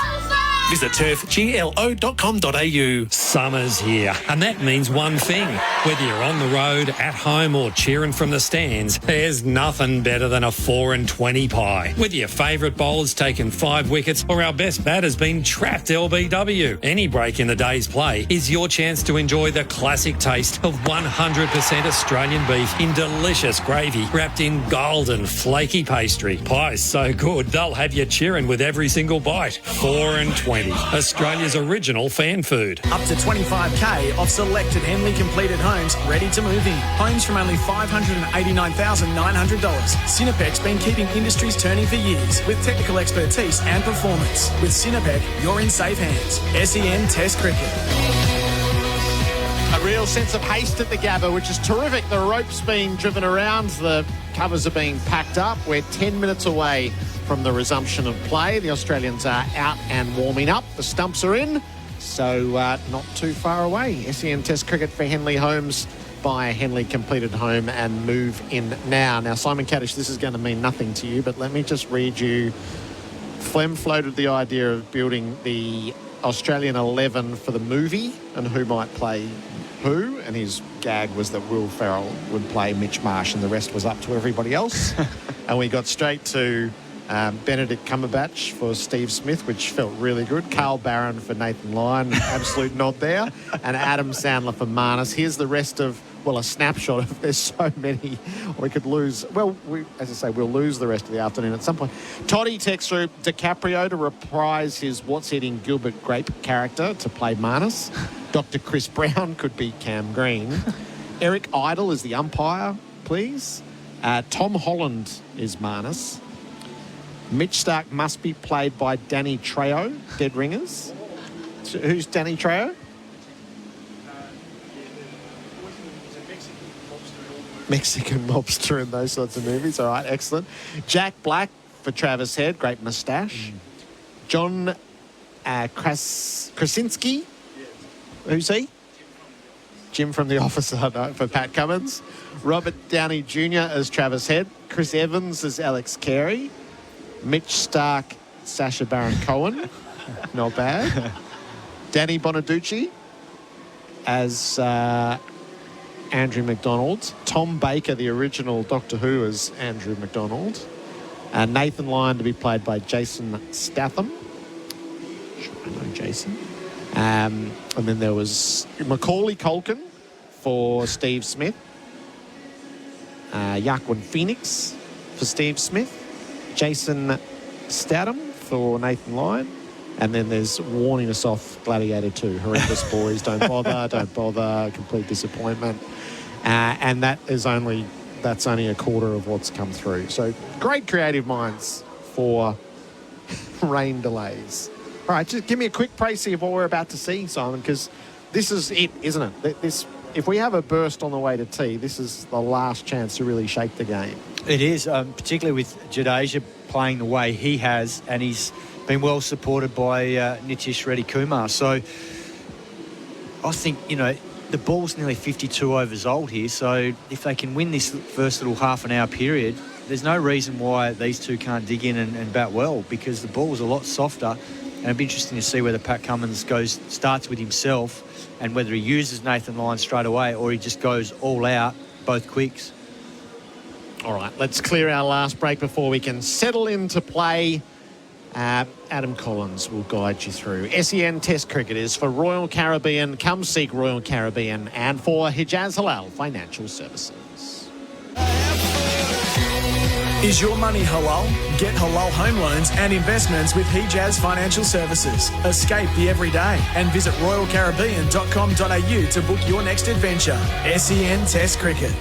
Visit turfglo.com.au. Summer's here, and that means one thing. Whether you're on the road, at home or cheering from the stands, there's nothing better than a 4 and 20 pie. Whether your favourite bowler's taken 5 wickets or our best batter's been trapped LBW, any break in the day's play is your chance to enjoy the classic taste of 100% Australian beef in delicious gravy wrapped in golden flaky pastry. Pie's so good, they'll have you cheering with every single bite. 4 and 20, Australia's original fan food. Up to 25k off selected Henley completed homes ready to move in. Homes from only $589,900. Cinepec's been keeping industries turning for years with technical expertise and performance. With Cinepec, you're in safe hands. SEN Test Cricket. A real sense of haste at the Gabba, which is terrific. The rope's being driven around, the covers are being packed up. We're 10 minutes away from the resumption of play. The Australians are out and warming up. The stumps are in, so not too far away. SEN Test Cricket for Henley Homes. Buy a Henley completed home and move in now. Now, Simon Katich, this is going to mean nothing to you, but let me just read you. Flem floated the idea of building the Australian 11 for the movie and who might play who, and his gag was that Will Ferrell would play Mitch Marsh and the rest was up to everybody else. And we got straight to Benedict Cumberbatch for Steve Smith, which felt really good. Carl Barron for Nathan Lyon, absolute nod there. And Adam Sandler for Marnus. Here's the rest of, well, a snapshot of, there's so many. We could lose, well, as I say, we'll lose the rest of the afternoon at some point. Toddy texts through DiCaprio to reprise his What's Eating Gilbert Grape character to play Marnus. Dr. Chris Brown could be Cam Green. Eric Idle is the umpire, please. Tom Holland is Marnus. Mitch Stark must be played by Danny Trejo, Dead Ringers. So who's Danny Trejo? Mexican mobster in those sorts of movies. All right, excellent. Jack Black for Travis Head, great moustache. John Krasinski. Who's he? Jim from The Office, I know, for Pat Cummins. Robert Downey Jr. as Travis Head. Chris Evans as Alex Carey. Mitch Stark, Sacha Baron Cohen. Not bad. Danny Bonaducci as Andrew McDonald. Tom Baker, the original Doctor Who, as Andrew McDonald. Nathan Lyon to be played by Jason Statham. Sure, I know Jason. And then there was Macaulay Culkin for Steve Smith. Joaquin Phoenix for Steve Smith. Jason Statham for Nathan Lyon. And then there's warning us off Gladiator 2. Horrendous boys, don't bother, complete disappointment. And that's only a quarter of what's come through. So great creative minds for rain delays. All right, just give me a quick précis of what we're about to see, Simon, because this is it, isn't it? If we have a burst on the way to tea, this is the last chance to really shape the game. It is, particularly with Jadeja playing the way he has, and he's been well supported by Nitish Reddy Kumar. So I think, the ball's nearly 52 overs old here, so if they can win this first little half an hour period, there's no reason why these two can't dig in and bat well, because the ball's a lot softer. And it'd be interesting to see whether Pat Cummins starts with himself and whether he uses Nathan Lyon straight away or he just goes all out, both quicks. All right, let's clear our last break before we can settle into play. Adam Collins will guide you through. SEN Test Cricket is for Royal Caribbean. Come seek Royal Caribbean, and for Hijaz Halal Financial Services. Is your money halal? Get halal home loans and investments with Hijaz Financial Services. Escape the everyday and visit royalcaribbean.com.au to book your next adventure. SEN Test Cricket.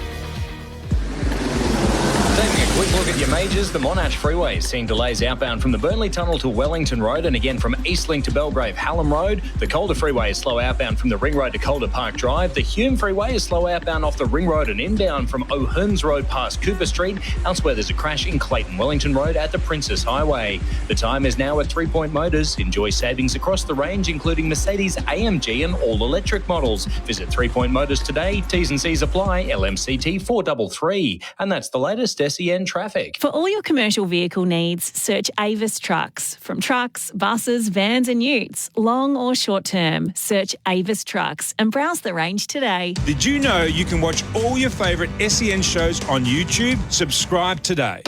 Taking a quick look at your majors, the Monash Freeway is seeing delays outbound from the Burnley Tunnel to Wellington Road, and again from Eastlink to Belgrave Hallam Road. The Calder Freeway is slow outbound from the Ring Road to Calder Park Drive. The Hume Freeway is slow outbound off the Ring Road and inbound from O'Hearns Road past Cooper Street. Elsewhere, there's a crash in Clayton Wellington Road at the Princess Highway. The time is now at 3 Point Motors. Enjoy savings across the range, including Mercedes AMG and all-electric models. Visit 3 Point Motors today. T's and C's apply. LMCT 433. And that's the latest SEN traffic. For all your commercial vehicle needs, search Avis Trucks. From trucks, buses, vans and utes, long or short term, search Avis Trucks and browse the range today. Did you know you can watch all your favourite SEN shows on YouTube? Subscribe today.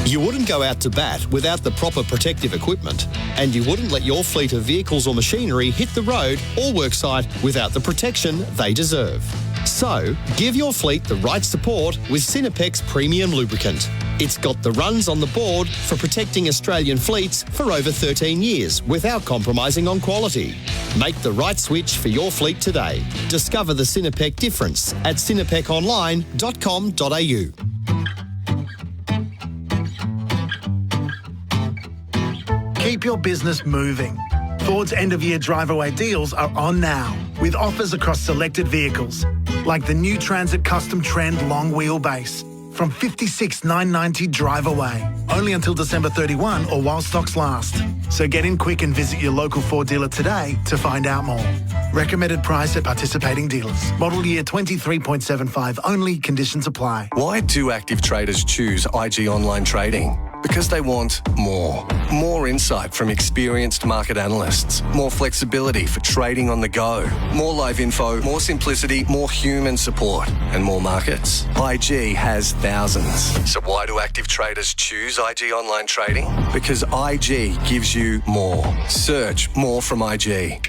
You wouldn't go out to bat without the proper protective equipment, and you wouldn't let your fleet of vehicles or machinery hit the road or worksite without the protection they deserve. So, give your fleet the right support with Sinopec's premium lubricant. It's got the runs on the board for protecting Australian fleets for over 13 years without compromising on quality. Make the right switch for your fleet today. Discover the Sinopec difference at sinopeconline.com.au. Keep your business moving. Ford's end-of-year drive-away deals are on now, with offers across selected vehicles, like the new Transit Custom Trend long wheelbase, from $56,990 drive away, only until December 31 or while stocks last. So get in quick and visit your local Ford dealer today to find out more. Recommended price at participating dealers. Model year 23.75 only, conditions apply. Why do active traders choose IG Online Trading? Because they want more. More insight from experienced market analysts. More flexibility for trading on the go. More live info, more simplicity, more human support, and more markets. IG has thousands. So why do active traders choose IG Online Trading? Because IG gives you more. Search more from IG.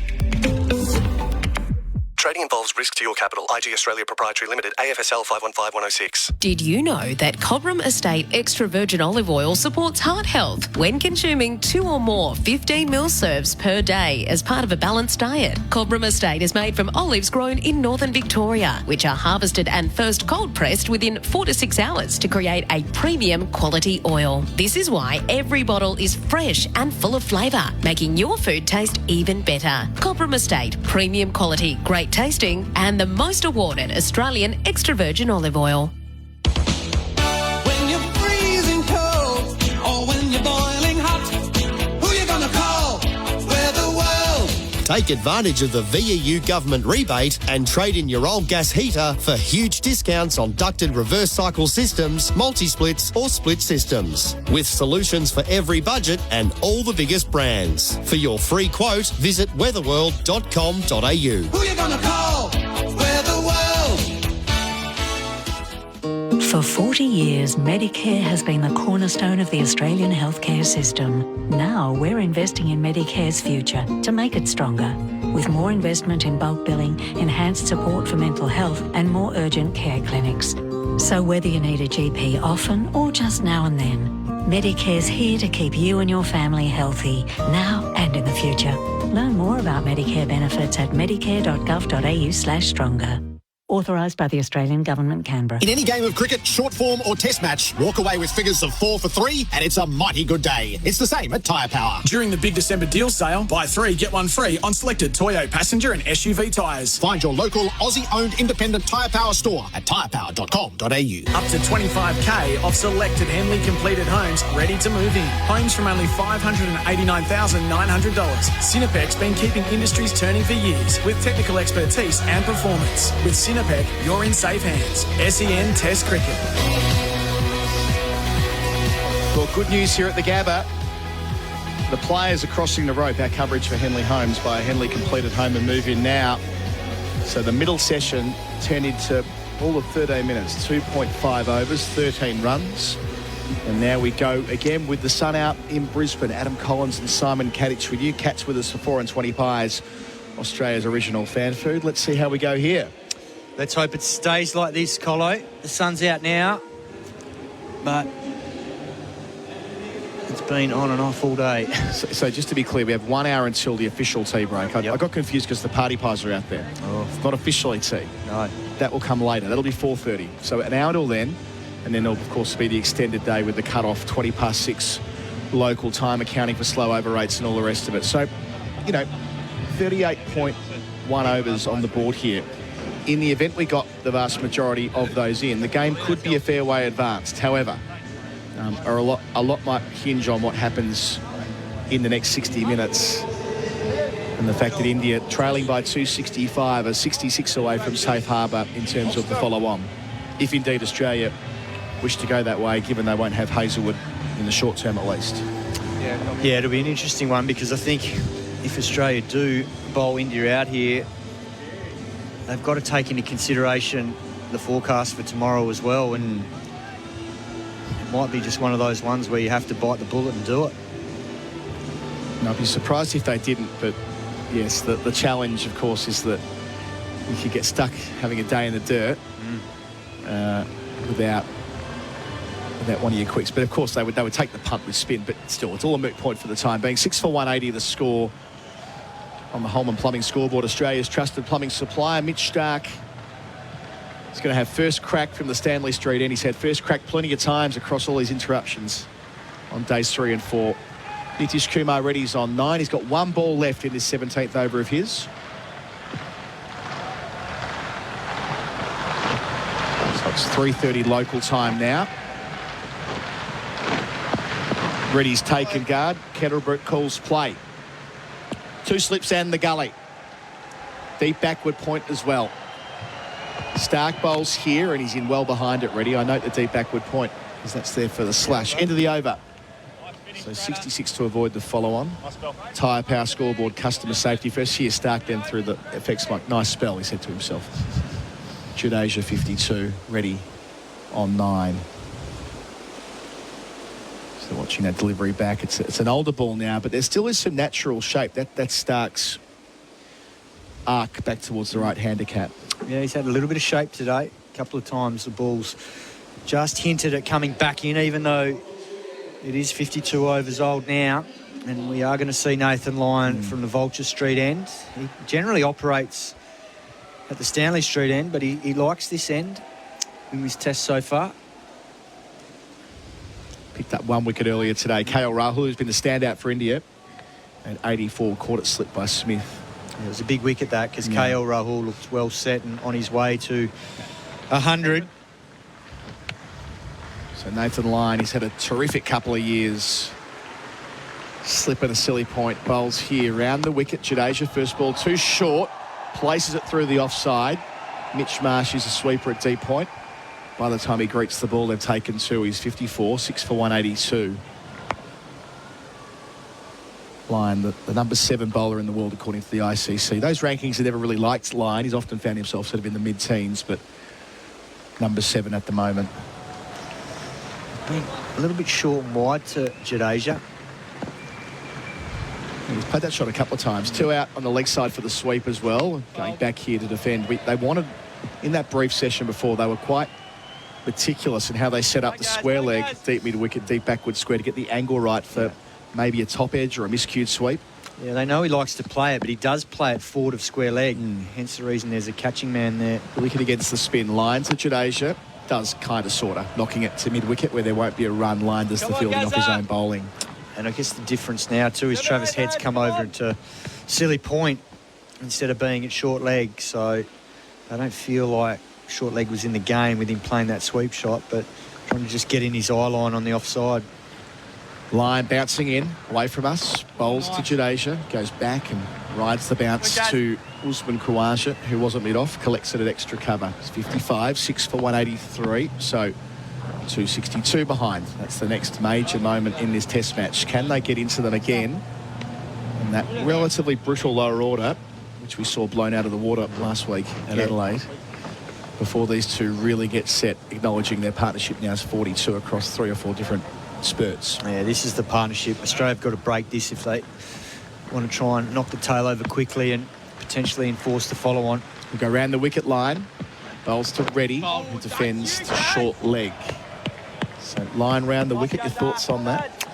Trading involves risk to your capital. IG Australia Proprietary Limited, AFSL 515106. Did you know that Cobram Estate Extra Virgin Olive Oil supports heart health when consuming 2 or more 15ml serves per day as part of a balanced diet? Cobram Estate is made from olives grown in northern Victoria, which are harvested and first cold pressed within 4 to 6 hours to create a premium quality oil. This is why every bottle is fresh and full of flavour, making your food taste even better. Cobram Estate, premium quality, great tasting, and the most awarded Australian extra virgin olive oil. When you're freezing cold or when you're boiling hot, who you gonna call? We're the world. Take advantage of the VEU government rebate and trade in your old gas heater for huge discounts on ducted reverse cycle systems, multi-splits or split systems. With solutions for every budget and all the biggest brands. For your free quote, visit weatherworld.com.au. Who you gonna call? We're the world. For 40 years, Medicare has been the cornerstone of the Australian healthcare system. Now we're investing in Medicare's future to make it stronger, with more investment in bulk billing, enhanced support for mental health and more urgent care clinics. So whether you need a GP often or just now and then, Medicare's here to keep you and your family healthy, now and in the future. Learn more about Medicare benefits at medicare.gov.au/stronger. Authorised by the Australian Government, Canberra. In any game of cricket, short form or test match, walk away with figures of 4 for 3 and it's a mighty good day. It's the same at Tyre Power. During the big December deal sale, buy 3, get 1 free on selected Toyo passenger and SUV tyres. Find your local Aussie-owned independent Tyre Power store at tyrepower.com.au. Up to $25,000 off selected Henley completed homes ready to move in. Homes from only $589,900. Sinopec's been keeping industries turning for years with technical expertise and performance. With Sinopec, you're in safe hands. SEN Test Cricket. Well, good news here at the Gabba. The players are crossing the rope. Our coverage for Henley Homes by a Henley completed home and move in now. So the middle session turned into all of 13 minutes, 2.5 overs, 13 runs. And now we go again with the sun out in Brisbane. Adam Collins and Simon Katich with you. Cats with us for 4 and 20 pies, Australia's original fan food. Let's see how we go here. Let's hope it stays like this, Colo. The sun's out now, but it's been on and off all day. So just to be clear, we have 1 hour until the official tea break. I got confused because the party pies are out there. Oh. It's not officially tea. No. That will come later. That'll be 4:30. So an hour till then, and then there'll, of course, be the extended day with the cut-off 6:20 local time, accounting for slow over rates and all the rest of it. So, 38.1 overs on the board here. In the event we got the vast majority of those in, the game could be a fair way advanced. However, a lot might hinge on what happens in the next 60 minutes. And the fact that India, trailing by 265, are 66 away from safe harbour in terms of the follow-on. If indeed Australia wish to go that way, given they won't have Hazelwood in the short term at least. Yeah, it'll be an interesting one because I think if Australia do bowl India out here, they've got to take into consideration the forecast for tomorrow as well, and it might be just one of those ones where you have to bite the bullet and do it. And I'd be surprised if they didn't, but yes, the challenge, of course, is that you could get stuck having a day in the dirt without one of your quicks. But of course, they would take the punt with spin, but still, it's all a moot point for the time being. 6 for 180, the score on the Holman Plumbing scoreboard. Australia's trusted plumbing supplier, Mitch Stark. He's going to have first crack from the Stanley Street end. He's had first crack plenty of times across all his interruptions on days 3 and 4. Nitish Kumar Reddy's on 9. He's got 1 ball left in this 17th over of his. So it's 3:30 local time now. Reddy's taken guard. Kettlebrook calls play. 2 slips and the gully. Deep backward point as well. Stark bowls here, and he's in well behind it, Reddy. I note the deep backward point, because that's there for the slash. End of the over. So 66 to avoid the follow-on. Tyre Power scoreboard, customer safety first. Here, Stark then through the FX mic. Nice spell, he said to himself. Jadeja 52, Reddy on 9. So watching that delivery back. It's an older ball now, but there still is some natural shape. That's Stark's arc back towards the right handicap. Yeah, he's had a little bit of shape today. A couple of times the ball's just hinted at coming back in, even though it is 52 overs old now. And we are going to see Nathan Lyon from the Vulture Street end. He generally operates at the Stanley Street end, but he likes this end in his test so far. Picked up 1 wicket earlier today. KL Rahul, who's been the standout for India, and 84, caught it slip by Smith. It was a big wicket that, because KL Rahul looked well set and on his way to 100. So Nathan Lyon, he's had a terrific couple of years. Slip at a silly point. Bowls here round the wicket. Jadeja, first ball too short. Places it through the offside. Mitch Marsh is a sweeper at deep point. By the time he greets the ball, they've taken 2. He's 54, 6 for 182. Lyon, the number 7 bowler in the world according to the ICC. Those rankings have never really liked Lyon. He's often found himself sort of in the mid-teens, but number 7 at the moment. Been a little bit short and wide to Jadeja. He's played that shot a couple of times. 2 out on the leg side for the sweep as well. Going back here to defend. They wanted, in that brief session before, they were quite meticulous in how they set up the square leg, deep mid-wicket, deep backward square to get the angle right for maybe a top edge or a miscued sweep. Yeah, they know he likes to play it, but he does play it forward of square leg. Hence the reason there's a catching man there. The wicket against the spin. Lyon to Jadeja. Does kind of, sort of, knocking it to mid-wicket where there won't be a run. Lyon does the fielding off his own bowling. And I guess the difference now too is Travis Head's come over to silly point instead of being at short leg. So I don't feel like short leg was in the game with him playing that sweep shot, but trying to just get in his eye line on the offside. Lyon bouncing in, away from us, bowls to Jadeja, goes back and rides the bounce to Usman Khawaja, who wasn't mid-off, collects it at extra cover. It's 55, 6 for 183, so 262 behind. That's the next major moment in this test match. Can they get into them again? And that relatively brutal lower order, which we saw blown out of the water last week at Adelaide, before these two really get set, acknowledging their partnership now is 42 across 3 or 4 different spurts. Yeah, this is the partnership. Australia have got to break this if they want to try and knock the tail over quickly and potentially enforce the follow-on. We'll go round the wicket line. Bowls to Reddy, who defends to short leg. So Lyon round the wicket. Your thoughts on that?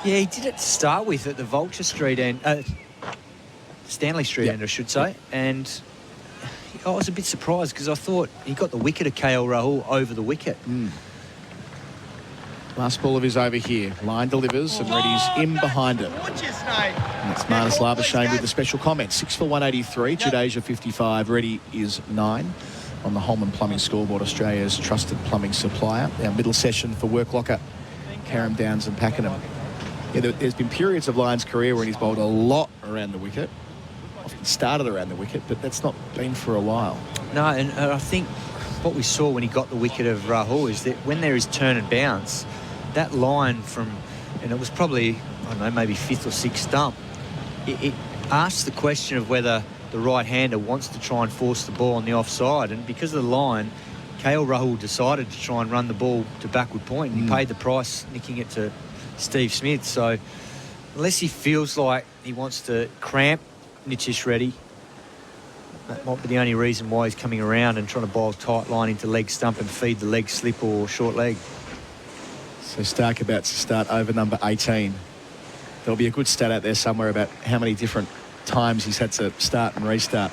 Yeah, he did it to start with at the Vulture Street end, Stanley Street end, I should say. And I was a bit surprised because I thought he got the wicket of KL Rahul over the wicket. Last ball of his over here. Lyon delivers and Reddy's in behind it. And that's Marnus Labuschagne with the special comment. 6 for 183. Jadeja 55. Reddy is 9 on the Holman Plumbing scoreboard, Australia's trusted plumbing supplier. Our middle session for Work Locker, Carrum Downs and Pakenham. Yeah, there's been periods of Lyon's career when he's bowled a lot around the wicket. Often started around the wicket, but that's not been for a while. No, and I think what we saw when he got the wicket of Rahul is that when there is turn and bounce, that line from, and it was probably, I don't know, maybe fifth or sixth stump, it asks the question of whether the right-hander wants to try and force the ball on the offside. And because of the line, KL Rahul decided to try and run the ball to backward point, and he paid the price, nicking it to Steve Smith. So unless he feels like he wants to cramp Nitish Reddy, that might be the only reason why he's coming around and trying to bowl tight line into leg stump and feed the leg slip or short leg. So Stark about to start over number 18. There'll be a good stat out there somewhere about how many different times he's had to start and restart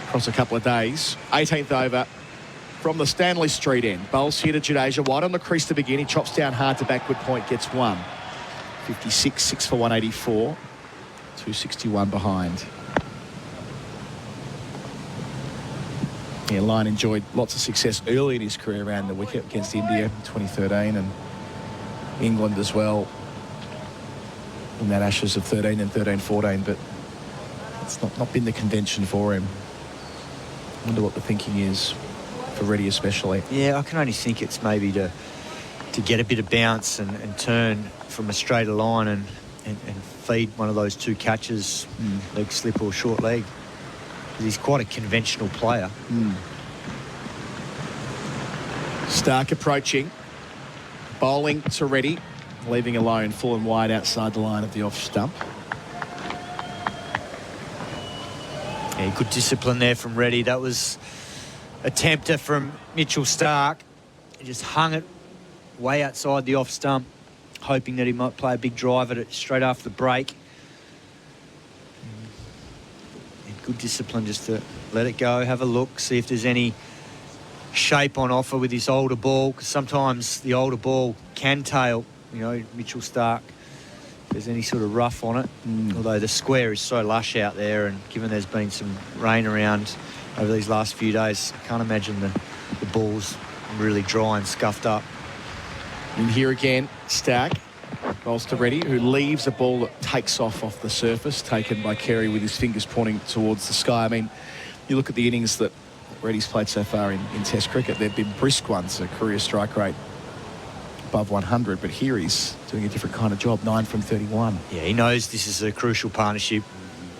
across a couple of days. 18th over from the Stanley Street end. Bowls here to Jadeja. Wide on the crease to begin. He chops down hard to backward point, gets one. 56, 6 for 184. 261 behind. Yeah, Lyon enjoyed lots of success early in his career around the wicket against India in 2013 and England as well in that Ashes of 13 and 13-14, but it's not been the convention for him. I wonder what the thinking is for Reddy especially. Yeah, I can only think it's maybe to get a bit of bounce and turn from a straighter line and feed one of those two catches, leg slip or short leg. He's quite a conventional player. Stark approaching. Bowling to Reddy. Leaving alone full and wide outside the line of the off stump. Yeah, good discipline there from Reddy. That was a tempter from Mitchell Stark. He just hung it way outside the off stump, hoping that he might play a big drive at it straight after the break. Good discipline just to let it go, have a look, see if there's any shape on offer with this older ball, because sometimes the older ball can tail, you know, Mitchell Stark, if there's any sort of rough on it. Although the square is so lush out there, and given there's been some rain around over these last few days, I can't imagine the ball's really dry and scuffed up. And here again, Stark bowls to Reddy, who leaves a ball that takes off the surface, taken by Carey with his fingers pointing towards the sky. I mean, you look at the innings that Reddy's played so far in Test cricket, they've been brisk ones, a career strike rate above 100, but here he's doing a different kind of job, 9 from 31. Yeah, he knows this is a crucial partnership.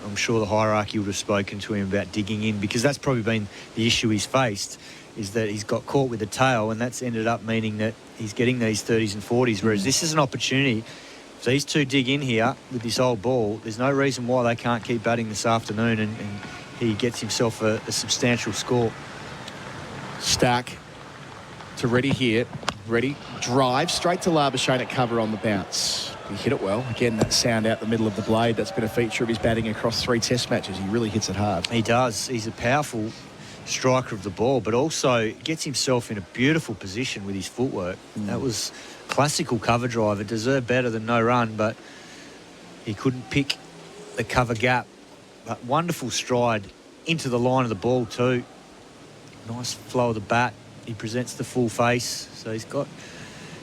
I'm sure the hierarchy would have spoken to him about digging in, because that's probably been the issue he's faced, is that he's got caught with the tail, and that's ended up meaning that he's getting these 30s and 40s, whereas this is an opportunity. If these two dig in here with this old ball, there's no reason why they can't keep batting this afternoon, and he gets himself a substantial score. Stark to Reddy here. Reddy drives straight to Labuschagne at cover on the bounce. He hit it well. Again, that sound out the middle of the blade, that's been a feature of his batting across 3 Test matches. He really hits it hard. He does. He's a powerful striker of the ball, but also gets himself in a beautiful position with his footwork. That was classical cover drive. It deserved better than no run, but he couldn't pick the cover gap. But wonderful stride into the line of the ball too. Nice flow of the bat. He presents the full face, so he's got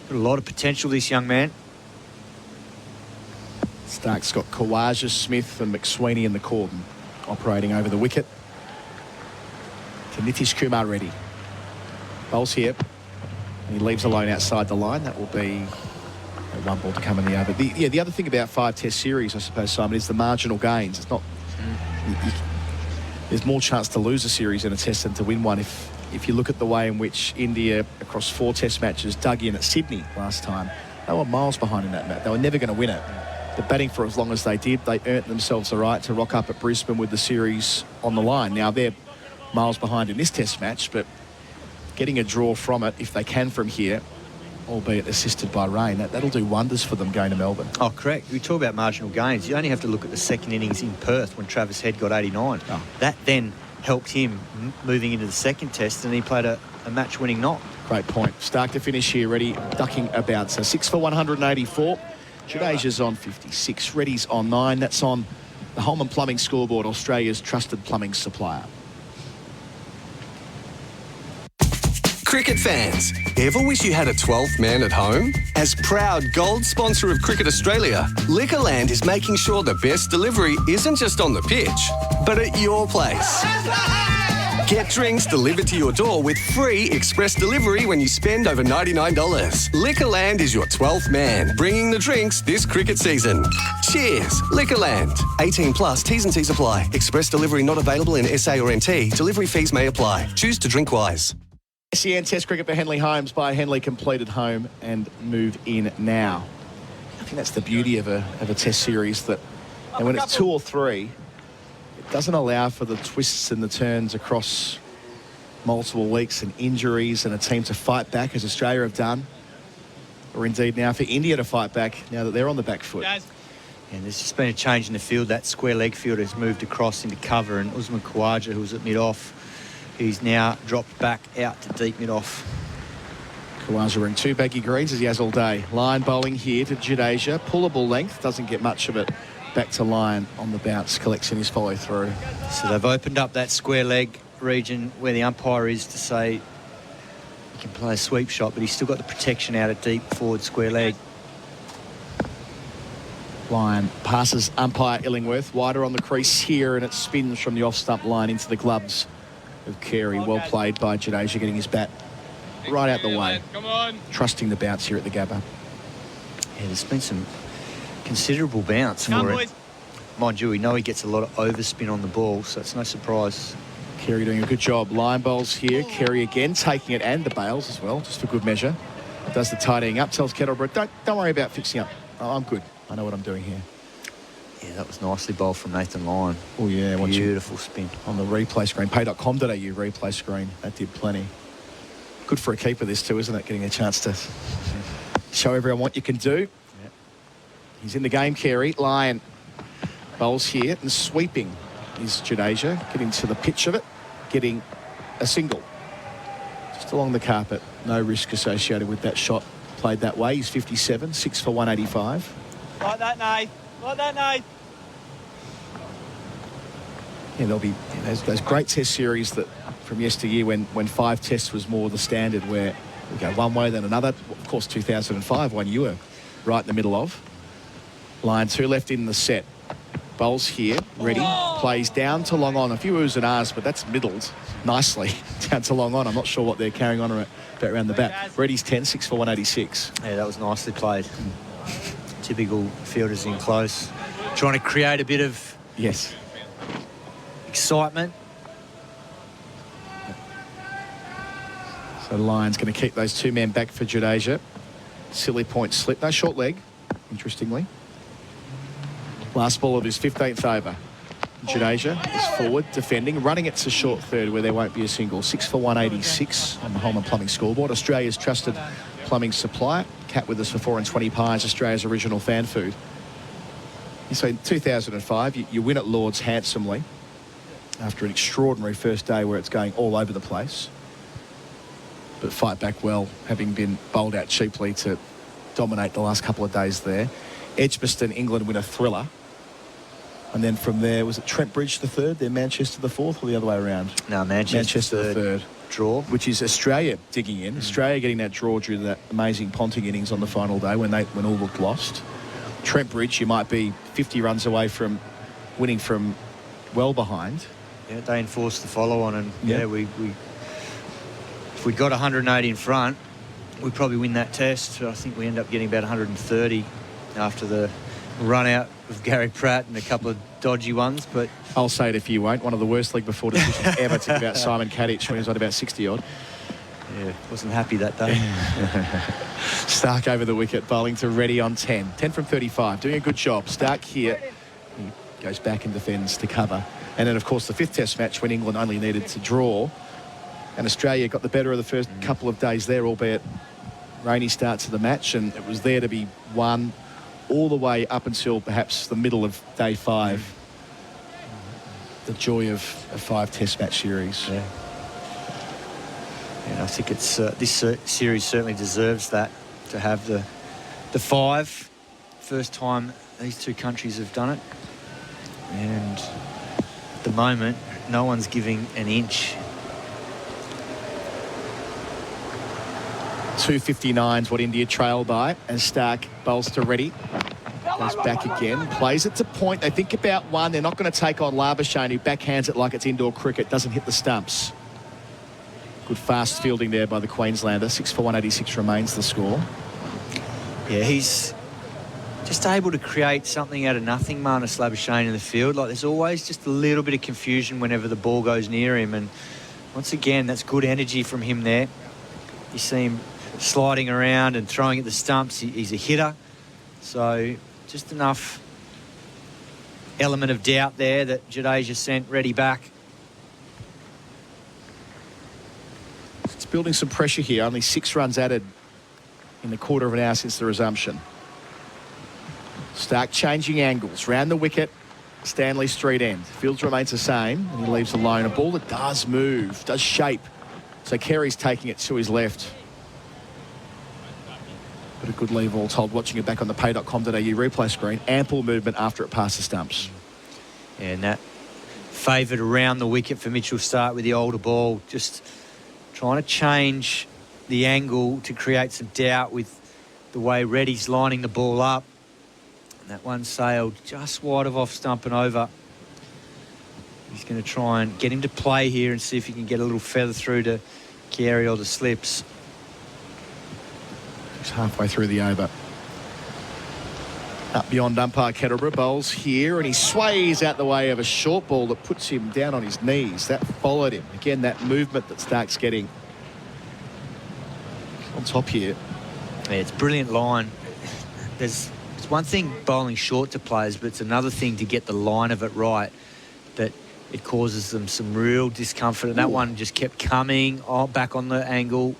a lot of potential, this young man. Stark's got Khawaja, Smith and McSweeney in the cordon operating over the wicket. To Nitish Kumar Reddy. Bowls here. And he leaves alone outside the line. That will be one ball to come in the over. The other thing about 5 Test series, I suppose, Simon, is the marginal gains. It's not... there's more chance to lose a series in a Test than to win one. If you look at the way in which India, across 4 Test matches, dug in at Sydney last time, they were miles behind in that match. They were never going to win it. But batting for as long as they did, they earned themselves the right to rock up at Brisbane with the series on the line. Now, they're miles behind in this Test match, but getting a draw from it, if they can from here, albeit assisted by rain, that'll do wonders for them going to Melbourne. Oh, correct. We talk about marginal gains. You only have to look at the second innings in Perth when Travis Head got 89. Oh. That then helped him moving into the second Test, and he played a match-winning knock. Great point. Stark to finish here, Reddy ducking about. So 6 for 184. Jadeja's on 56. Reddy's on 9. That's on the Holman Plumbing scoreboard, Australia's trusted plumbing supplier. Cricket fans, ever wish you had a 12th man at home? As proud gold sponsor of Cricket Australia, Liquorland is making sure the best delivery isn't just on the pitch, but at your place. Get drinks delivered to your door with free express delivery when you spend over $99. Liquorland is your 12th man, bringing the drinks this cricket season. Cheers, Liquorland. 18 plus, T's and C's apply. Express delivery not available in SA or NT. Delivery fees may apply. Choose to drink wise. SEN Test cricket for Henley Holmes by Henley completed home and move in now. I think that's the beauty of a Test series, that and when it's 2 or 3, it doesn't allow for the twists and the turns across multiple weeks and injuries and a team to fight back, as Australia have done, or indeed now for India to fight back now that they're on the back foot. And there's just been a change in the field. That square leg field has moved across into cover, and Usman Khawaja, who was at mid-off, he's now dropped back out to deep mid-off. Khawaja wearing 2 baggy greens as he has all day. Lyon bowling here to Jadeja. Pullable length, doesn't get much of it. Back to Lyon on the bounce, collects in his follow-through. So they've opened up that square leg region where the umpire is to say he can play a sweep shot, but he's still got the protection out at deep forward square leg. Lyon passes umpire Illingworth, wider on the crease here, and it spins from the off-stump line into the gloves of Carey. Well played by Jadeja, getting his bat right out the way. Come on. Trusting the bounce here at the Gabba. Yeah, there's been some considerable bounce for it. Mind you, we know he gets a lot of overspin on the ball, so it's no surprise. Carey doing a good job. Line bowls here. Carey again taking it, and the bails as well, just for good measure. Does the tidying up, tells Kettlebrook, don't worry about fixing up. I'm good. I know what I'm doing here. Yeah, that was nicely bowled from Nathan Lyon. Oh, yeah. Beautiful spin. On the replay screen, pay.com.au replay screen. That did plenty. Good for a keeper, this too, isn't it? Getting a chance to show everyone what you can do. Yep. He's in the game, Carey. Lyon bowls here, and sweeping is Jadeja. Getting to the pitch of it, getting a single. Just along the carpet. No risk associated with that shot played that way. He's 57, 6 for 185. Like that, Nate. Like that, Nate. Yeah, there'll be those great Test series that from yesteryear when 5 tests was more the standard, where we go one way then another. Of course, 2005, one you were right in the middle of. Line 2 left in the set. Bowls here, ready, plays down to long on. A few oohs and ahs, but that's middled nicely down to long on. I'm not sure what they're carrying on around the bat. Reddy's 10, 6 for 186. Yeah, that was nicely played. Typical fielders in close, trying to create a bit of excitement. So Lyon's going to keep those 2 men back for Jadeja. Silly point slip, no short leg, interestingly. Last ball of his 15th over. Jadeja is forward, defending, running it to short third where there won't be a single. 6 for 186 on the Holman Plumbing scoreboard. Australia's trusted plumbing supplier. Cat with us for 4 and 20 pies, Australia's original fan food. So in 2005, you win at Lord's handsomely after an extraordinary first day where it's going all over the place. But fight back well, having been bowled out cheaply to dominate the last couple of days there. Edgbaston, England win a thriller. And then from there, was it Trent Bridge the third, then Manchester the fourth, or the other way around? No, Manchester the third. Draw. Which is Australia digging in. Australia getting that draw due to that amazing Ponting innings on the final day when all looked lost. Trent Bridge, you might be 50 runs away from winning from well behind. Yeah, they enforced the follow-on, and we if we'd got 180 in front, we'd probably win that test. I think we end up getting about 130 after the run out of Gary Pratt and a couple of dodgy ones. But I'll say it if you won't. One of the worst league before decisions ever to about Simon Katich when he was on about 60-odd. Yeah, wasn't happy that day. Stark over the wicket, bowling to Reddy on 10. 10 from 35, doing a good job. Stark here, he goes back and defends to cover. And then, of course, the 5th Test match when England only needed to draw. And Australia got the better of the first couple of days there, albeit rainy start to the match. And it was there to be won all the way up until perhaps the middle of day 5. The joy of a 5 Test match series. Yeah. And I think it's this series certainly deserves that, to have the 5. First time these 2 countries have done it. And at the moment, no one's giving an inch. 259 is what India trail by, and Stark bowls to Reddy. Goes back again, plays it to point. They think about one. They're not going to take on Labuschagne, who backhands it like it's indoor cricket, doesn't hit the stumps. Good fast fielding there by the Queenslander. 6 for 186 remains the score. Yeah, he's just able to create something out of nothing, Marnus Labuschagne, in the field. Like, there's always just a little bit of confusion whenever the ball goes near him. And once again, that's good energy from him there. You see him sliding around and throwing at the stumps. He's a hitter. So just enough element of doubt there that Jadeja sent Reddy back. It's building some pressure here. Only 6 runs added in the quarter of an hour since the resumption. Stark changing angles. Round the wicket, Stanley Street end. Fields remains the same, and he leaves alone. A ball that does move, does shape. So Carey's taking it to his left. But a good leave all told, watching it back on the pay.com.au replay screen. Ample movement after it passed the stumps. Yeah, and that favoured around the wicket for Mitchell Stark with the older ball. Just trying to change the angle to create some doubt with the way Reddy's lining the ball up. And that one sailed just wide of off stump and over. He's going to try and get him to play here and see if he can get a little feather through to Carey or the slips. He's halfway through the over. Up beyond umpire Kettleborough, bowls here, and he sways out the way of a short ball that puts him down on his knees. That followed him. Again, that movement that Stark's getting on top here. Yeah, it's a brilliant line. It's one thing bowling short to players, but it's another thing to get the line of it right, that it causes them some real discomfort. And that one just kept coming back on the angle.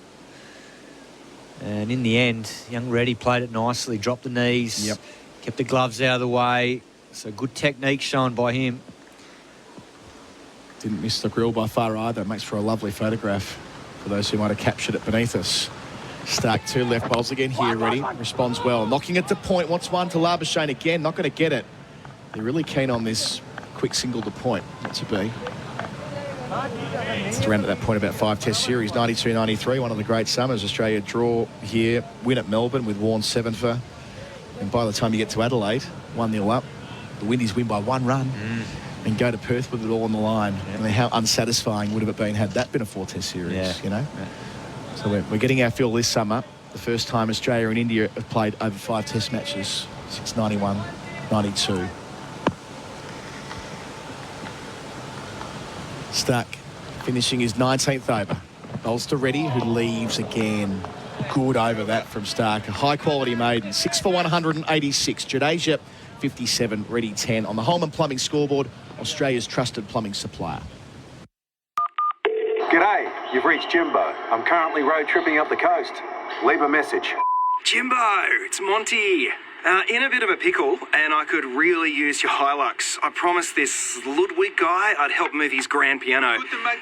And in the end, young Reddy played it nicely, dropped the knees, kept the gloves out of the way. So good technique shown by him. Didn't miss the grill by far either. Makes for a lovely photograph for those who might have captured it beneath us. Stark 2 left bowls again here, Reddy. Responds well. Knocking it to point. Wants one to Labuschagne again. Not going to get it. They're really keen on this quick single to point. Not to be. It's around at that point about 5 Test series. 92-93. One of the great summers. Australia draw here. Win at Melbourne with Warren 7 for. And by the time you get to Adelaide, 1-0 up. The Windies win by 1 run. And go to Perth with it all on the line. I mean, how unsatisfying would have it been had that been a 4 Test series, you know? So we're getting our fill this summer. The first time Australia and India have played over 5 Test matches since 91, 92. Stark finishing his 19th over. Bowls to Reddy, who leaves again. Good over that from Stark. A high-quality maiden. 6 for 186. Jadeja, 57. Reddy, 10. On the Holman Plumbing scoreboard, Australia's trusted plumbing supplier. G'day, you've reached Jimbo. I'm currently road tripping up the coast. Leave a message. Jimbo, it's Monty. In a bit of a pickle, and I could really use your Hilux. I promised this Ludwig guy I'd help move his grand piano.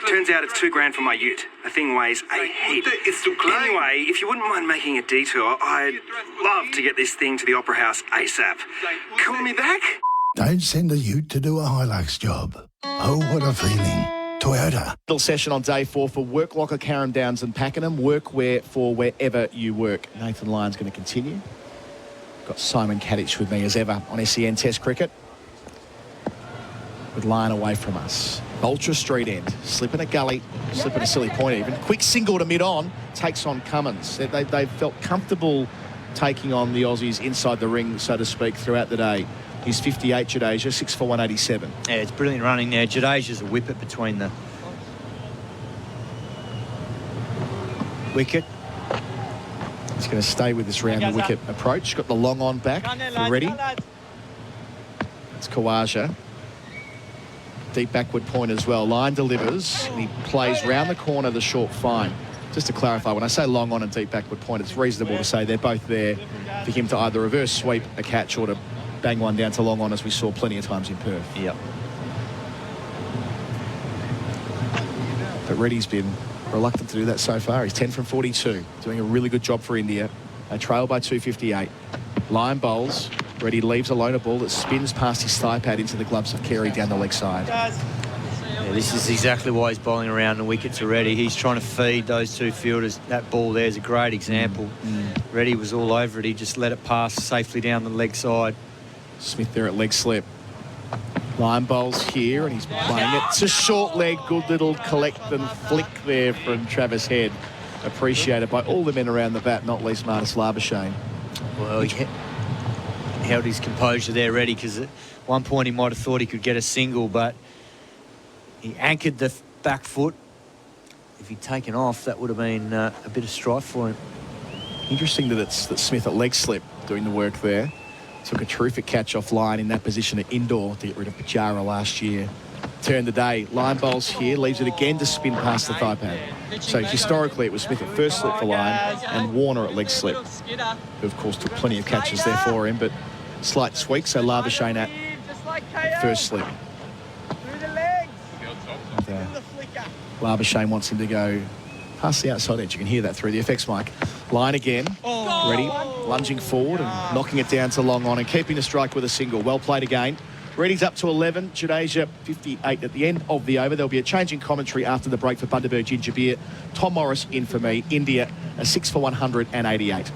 Turns out it's $2,000 for my ute. The thing weighs a heap. Anyway, if you wouldn't mind making a detour, I'd love to get this thing to the Opera House ASAP. Call me back? Don't send a ute to do a Hilux job. Oh, what a feeling. Toyota. Little session on day 4 for Work Locker, Carrum Downs and Pakenham. Workwear for wherever you work. Nathan Lyon's going to continue. Got Simon Katich with me as ever on SEN Test Cricket. With Lyon away from us. Ultra Street end. Slipping a gully. Slipping a silly point even. Quick single to mid-on. Takes on Cummins. They felt comfortable taking on the Aussies inside the ring, so to speak, throughout the day. He's 58, Jadeja, 6 for 187. Yeah, it's brilliant running there. Jadeja's a whippet between the wicket. He's going to stay with this round the wicket approach. Got the long on back for Reddy. It's Kawaja. Deep backward point as well. Line delivers, and he plays round the corner the short fine. Just to clarify, when I say long on and deep backward point, it's reasonable to say they're both there for him to either reverse sweep a catch or to bang one down to long on, as we saw plenty of times in Perth. Yep. But Reddy's been reluctant to do that so far. He's 10 from 42, doing a really good job for India. They trail by 258. Lyon bowls. Reddy leaves alone a ball that spins past his thigh pad into the gloves of Carey down the leg side. Yeah, this is exactly why he's bowling around the wickets already. He's trying to feed those two fielders. That ball there is a great example. Reddy was all over it. He just let it pass safely down the leg side. Smith there at leg slip. Line bowls here, and he's playing it. It's a short leg, good little collect and flick there from Travis Head. Appreciated by all the men around the bat, not least Marnus Labuschagne. Well, he held his composure there, ready, because at one point he might have thought he could get a single, but he anchored the back foot. If he'd taken off, that would have been a bit of strife for him. Interesting that Smith at leg slip doing the work there. Took a terrific catch off line in that position at indoor to get rid of Pajara last year. Turned the day. Line bowls here, leaves it again to spin past the thigh pad. So historically it was Smith at first slip for line and Warner at leg slip, who of course took plenty of catches there for him, but slight tweak, so Labuschagne at first slip. Labuschagne wants him to go past the outside edge. You can hear that through the effects mic. Line again, ready, lunging forward and knocking it down to long on and keeping the strike with a single. Well played again. Reddy's up to 11, Jadeja 58 at the end of the over. There'll be a change in commentary after the break for Bundaberg Ginger Beer. Tom Morris in for me. India, a 6 for 188.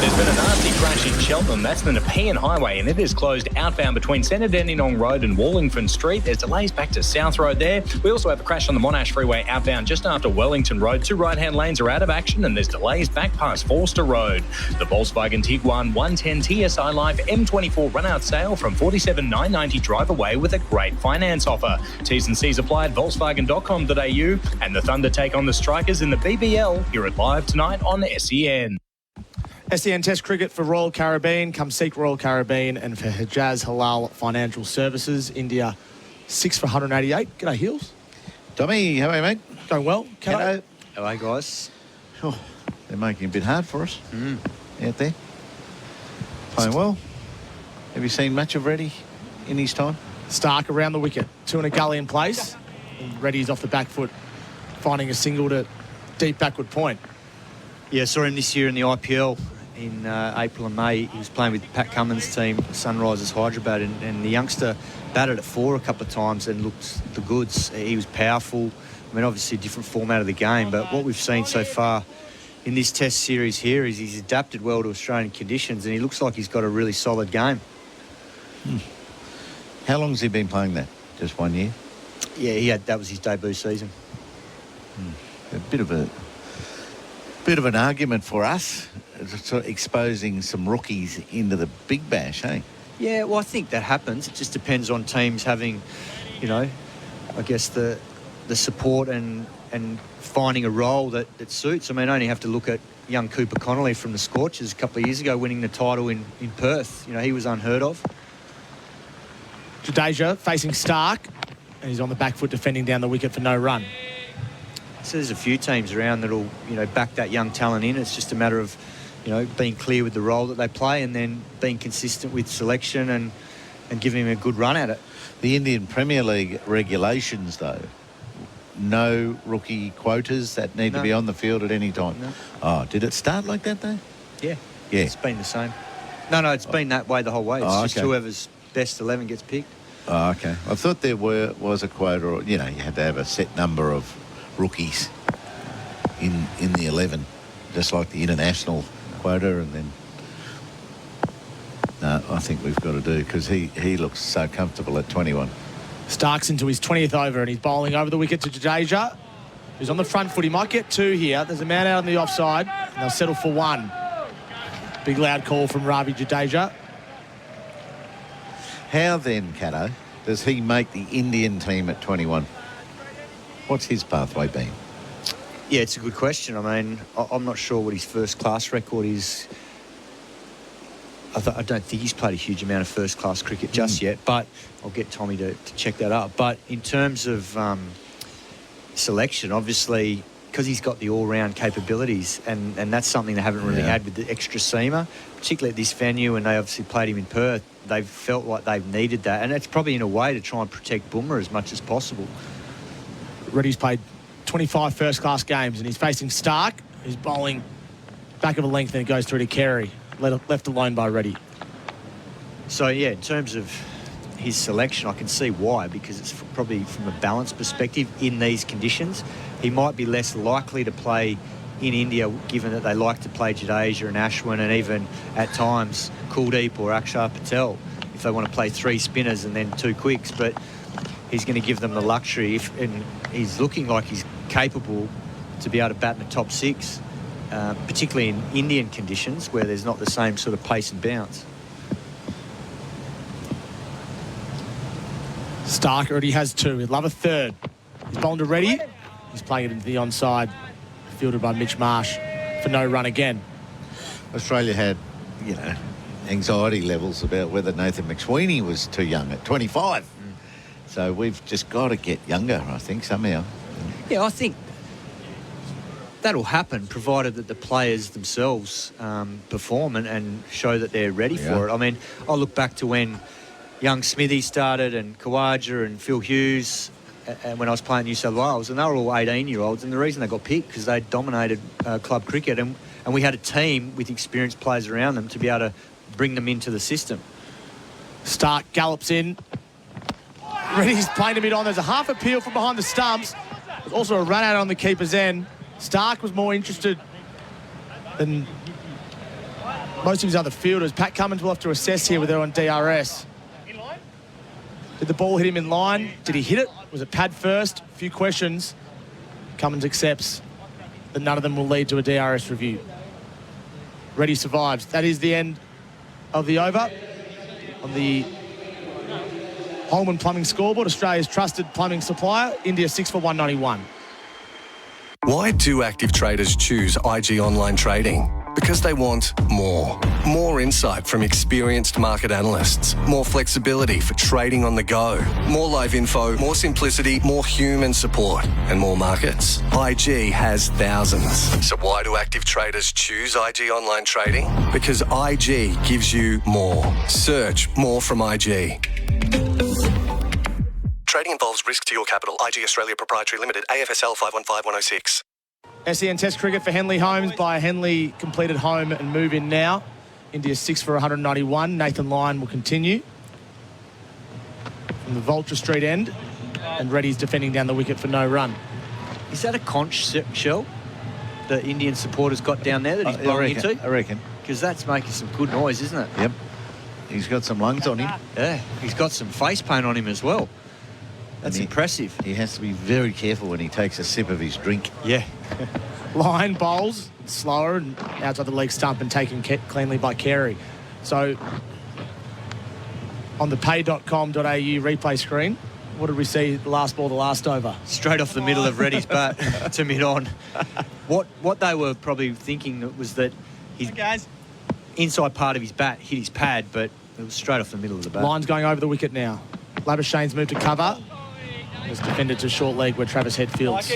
There's been a nasty crash in Cheltenham. That's the Nepean Highway, and it is closed outbound between Centre Dandenong Road and Wallingford Street. There's delays back to South Road there. We also have a crash on the Monash Freeway outbound just after Wellington Road. 2 right-hand lanes are out of action, and there's delays back past Forster Road. The Volkswagen Tiguan 110 TSI Life M24 run-out sale from $47,990 drive away with a great finance offer. T's and C's apply at Volkswagen.com.au, and the Thunder take on the Strikers in the BBL here at Live tonight on SEN. SEN Test Cricket for Royal Caribbean. Come seek Royal Caribbean, and for Hijaz Halal Financial Services. India 6 for 188. G'day, Heels. Tommy, how are you, mate? Going well. Hello. Hello, guys. Oh, they're making it a bit hard for us out there. Playing well. Have you seen much of Reddy in his time? Stark around the wicket. 2 in a gully in place. And Reddy's off the back foot, finding a single to deep backward point. Yeah, saw him this year in the IPL in April and May. He was playing with Pat Cummins' team, Sunrisers Hyderabad, and the youngster batted at 4 a couple of times and looked the goods. He was powerful. I mean, obviously a different format of the game, but what we've seen so far in this Test series here is he's adapted well to Australian conditions, and he looks like he's got a really solid game. How long has he been playing that? Just 1 year? Yeah, that was his debut season. A bit of an argument for us, sort of exposing some rookies into the big bash, hey? Yeah, well, I think that happens. It just depends on teams having, I guess the support and finding a role that suits. I mean, I only have to look at young Cooper Connolly from the Scorchers a couple of years ago winning the title in Perth. He was unheard of. Jadeja facing Stark, and he's on the back foot defending down the wicket for no run. So there's a few teams around that'll, back that young talent in. It's just a matter of, being clear with the role that they play and then being consistent with selection and giving him a good run at it. The Indian Premier League regulations, though, no rookie quotas that need to be on the field at any time. No. Oh, did it start like that, though? Yeah. Yeah. It's been the same. No, it's been that way the whole way. It's just whoever's best 11 gets picked. Oh, okay. I thought there was a quota, or, you had to have a set number of rookies in the 11, just like the international quota, and then I think we've got to do, because he looks so comfortable at 21. Stark's into his 20th over, and he's bowling over the wicket to Jadeja, who's on the front foot. He might get 2 here. There's a man out on the offside, and they'll settle for 1. Big loud call from Ravi Jadeja. How then, Cato, does he make the Indian team at 21? What's his pathway been? Yeah, it's a good question. I mean, I'm not sure what his first-class record is. I don't think he's played a huge amount of first-class cricket just yet, but I'll get Tommy to check that up. But in terms of selection, obviously, because he's got the all-round capabilities, and that's something they haven't really had with the extra seamer, particularly at this venue, and they obviously played him in Perth. They've felt like they've needed that, and it's probably in a way to try and protect Bumrah as much as possible. Reddy's played 25 first-class games, and he's facing Stark, who's bowling back of a length, and it goes through to Carey, left alone by Reddy. So, yeah, in terms of his selection, I can see why, because it's probably from a balance perspective in these conditions. He might be less likely to play in India, given that they like to play Jadeja and Ashwin and even, at times, Kuldeep or Akshar Patel. if they want to play 3 spinners and then 2 quicks, but he's going to give them the luxury, and he's looking like he's capable to be able to bat in the top 6, particularly in Indian conditions where there's not the same sort of pace and bounce. Stark already has 2. He'd love a third. He's bowled to Reddy. He's playing it into the onside, fielded by Mitch Marsh for no run again. Australia had, anxiety levels about whether Nathan McSweeney was too young at 25. So we've just got to get younger, I think, somehow. Yeah, I think that'll happen, provided that the players themselves perform and show that they're ready for it. I mean, I look back to when young Smithy started and Khawaja and Phil Hughes, and when I was playing New South Wales, and they were all 18-year-olds, and the reason they got picked because they dominated club cricket, and we had a team with experienced players around them to be able to bring them into the system. Stark gallops in. Reddy's playing to mid-on. There's a half appeal from behind the stumps. There's also a run out on the keeper's end. Stark was more interested than most of his other fielders. Pat Cummins will have to assess here with her on DRS. Did the ball hit him in line? Did he hit it? Was it pad first? A few questions. Cummins accepts that none of them will lead to a DRS review. Reddy survives. That is the end of the over on the Holman Plumbing scoreboard. Australia's trusted plumbing supplier. India 6 for 191. Why do active traders choose IG Online Trading? Because they want more. More insight from experienced market analysts. More flexibility for trading on the go. More live info, more simplicity, more human support, and more markets. IG has thousands. So why do active traders choose IG Online Trading? Because IG gives you more. Search more from IG. Trading involves risk to your capital. IG Australia Proprietary Limited, AFSL 515106. SEN Test cricket for Henley Holmes by Henley completed home and move in now. India 6 for 191. Nathan Lyon will continue from the Vulture Street end, and Reddy's defending down the wicket for no run. Is that a conch shell the Indian supporters got down there that he's blowing into? I reckon. Because that's making some good noise, isn't it? Yep. He's got some lungs on him. Yeah, he's got some face paint on him as well. That's impressive. He has to be very careful when he takes a sip of his drink. Yeah. Lyon bowls slower and outside the leg stump and taken cleanly by Carey. So on the pay.com.au replay screen, what did we see the last ball, the last over? Straight off the middle of Reddy's bat to mid-on. What they were probably thinking was that his inside part of his bat hit his pad, but it was straight off the middle of the bat. Line's going over the wicket now. Labuschagne's moved to cover. It's defended to short leg where Travis Head fields.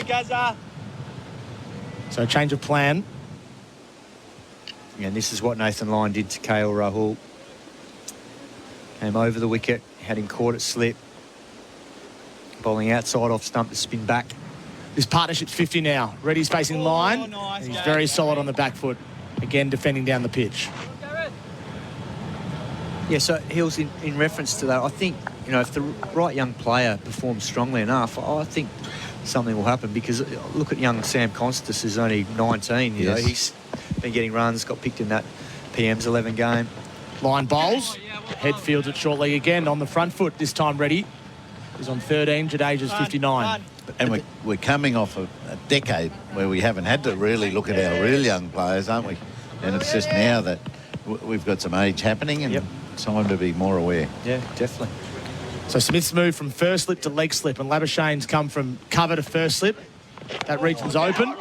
So change of plan. Yeah, and this is what Nathan Lyon did to KL Rahul. Came over the wicket, had him caught at slip. Bowling outside off stump to spin back. This partnership's 50 now. Reddy's facing Lyon. Nice, and he's very solid on the back foot. Again, defending down the pitch. Yeah, so Hills, in reference to that, I think, if the right young player performs strongly enough, I think something will happen, because look at young Sam Constas, who's only 19. You know, he's been getting runs, got picked in that PM's 11 game. Lyon bowls. Head fields at short leg again on the front foot. This time Reddy is on 13. Jadeja's 59. And we're coming off a decade where we haven't had to really look at our real young players, aren't we? And it's just now that we've got some age happening and time to be more aware. Yeah, definitely. So Smith's moved from first slip to leg slip, and Labuschagne's come from cover to first slip. That region's open,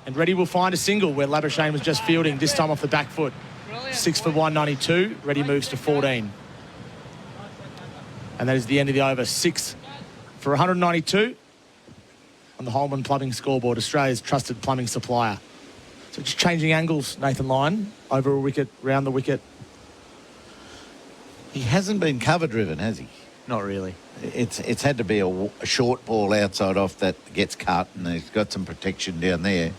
and Reddy will find a single where Labuschagne was just fielding, this time off the back foot. 6 for 192. Reddy moves to 14. And that is the end of the over. 6 for 192 on the Holman Plumbing scoreboard, Australia's trusted plumbing supplier. So just changing angles, Nathan Lyon, over a wicket, round the wicket. He hasn't been cover-driven, has he? Not really. It's had to be a short ball outside off that gets cut, and he's got some protection down there.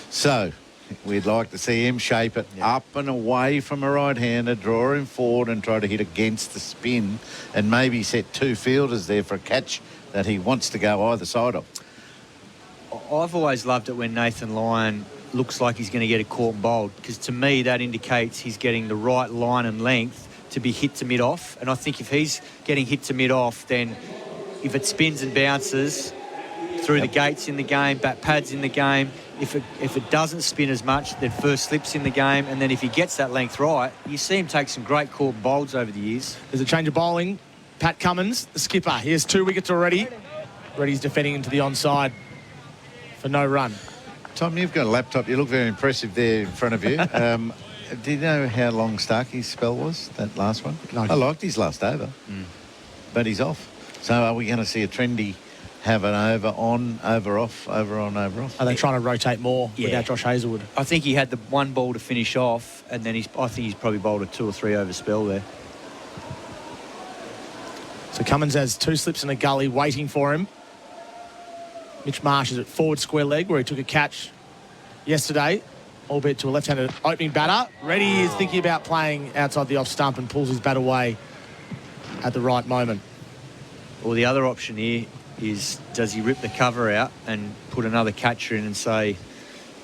So we'd like to see him shape it up and away from a right-hander, draw him forward and try to hit against the spin, and maybe set 2 fielders there for a catch that he wants to go either side of. I've always loved it when Nathan Lyon looks like he's going to get a caught and bowled, because to me that indicates he's getting the right line and length to be hit to mid-off. And I think if he's getting hit to mid-off, then if it spins and bounces through the gates in the game, bat pads in the game, if it doesn't spin as much, then first slips in the game, and then if he gets that length right, you see him take some great caught and bowls over the years. There's a change of bowling. Pat Cummins, the skipper. He has 2 wickets already. Reddy's defending into the onside for no run. Tom, you've got a laptop. You look very impressive there in front of you. Do you know how long Starkey's spell was, that last one? No. I liked his last over, but he's off. So are we going to see a trendy have an over on, over off, over on, over off? Are they trying to rotate more without Josh Hazlewood? I think he had the one ball to finish off, and then I think he's probably bowled a 2 or 3 over spell there. So Cummins has 2 slips in a gully waiting for him. Mitch Marsh is at forward square leg where he took a catch yesterday, albeit to a left-handed opening batter. Reddy is thinking about playing outside the off stump and pulls his bat away at the right moment. Well, the other option here is, does he rip the cover out and put another catcher in and say,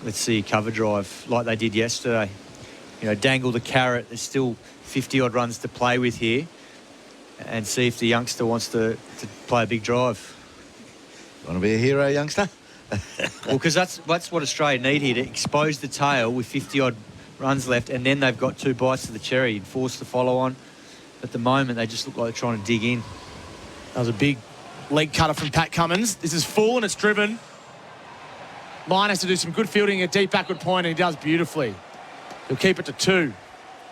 let's see a cover drive like they did yesterday? You know, dangle the carrot. There's still 50-odd runs to play with here, and see if the youngster wants to play a big drive. Want to be a hero, youngster? Well, because that's what Australia need here, to expose the tail with 50-odd runs left, and then they've got 2 bites of the cherry and force the follow-on. At the moment, they just look like they're trying to dig in. That was a big leg cutter from Pat Cummins. This is full and it's driven. Lyon has to do some good fielding at deep backward point, and he does beautifully. He'll keep it to 2.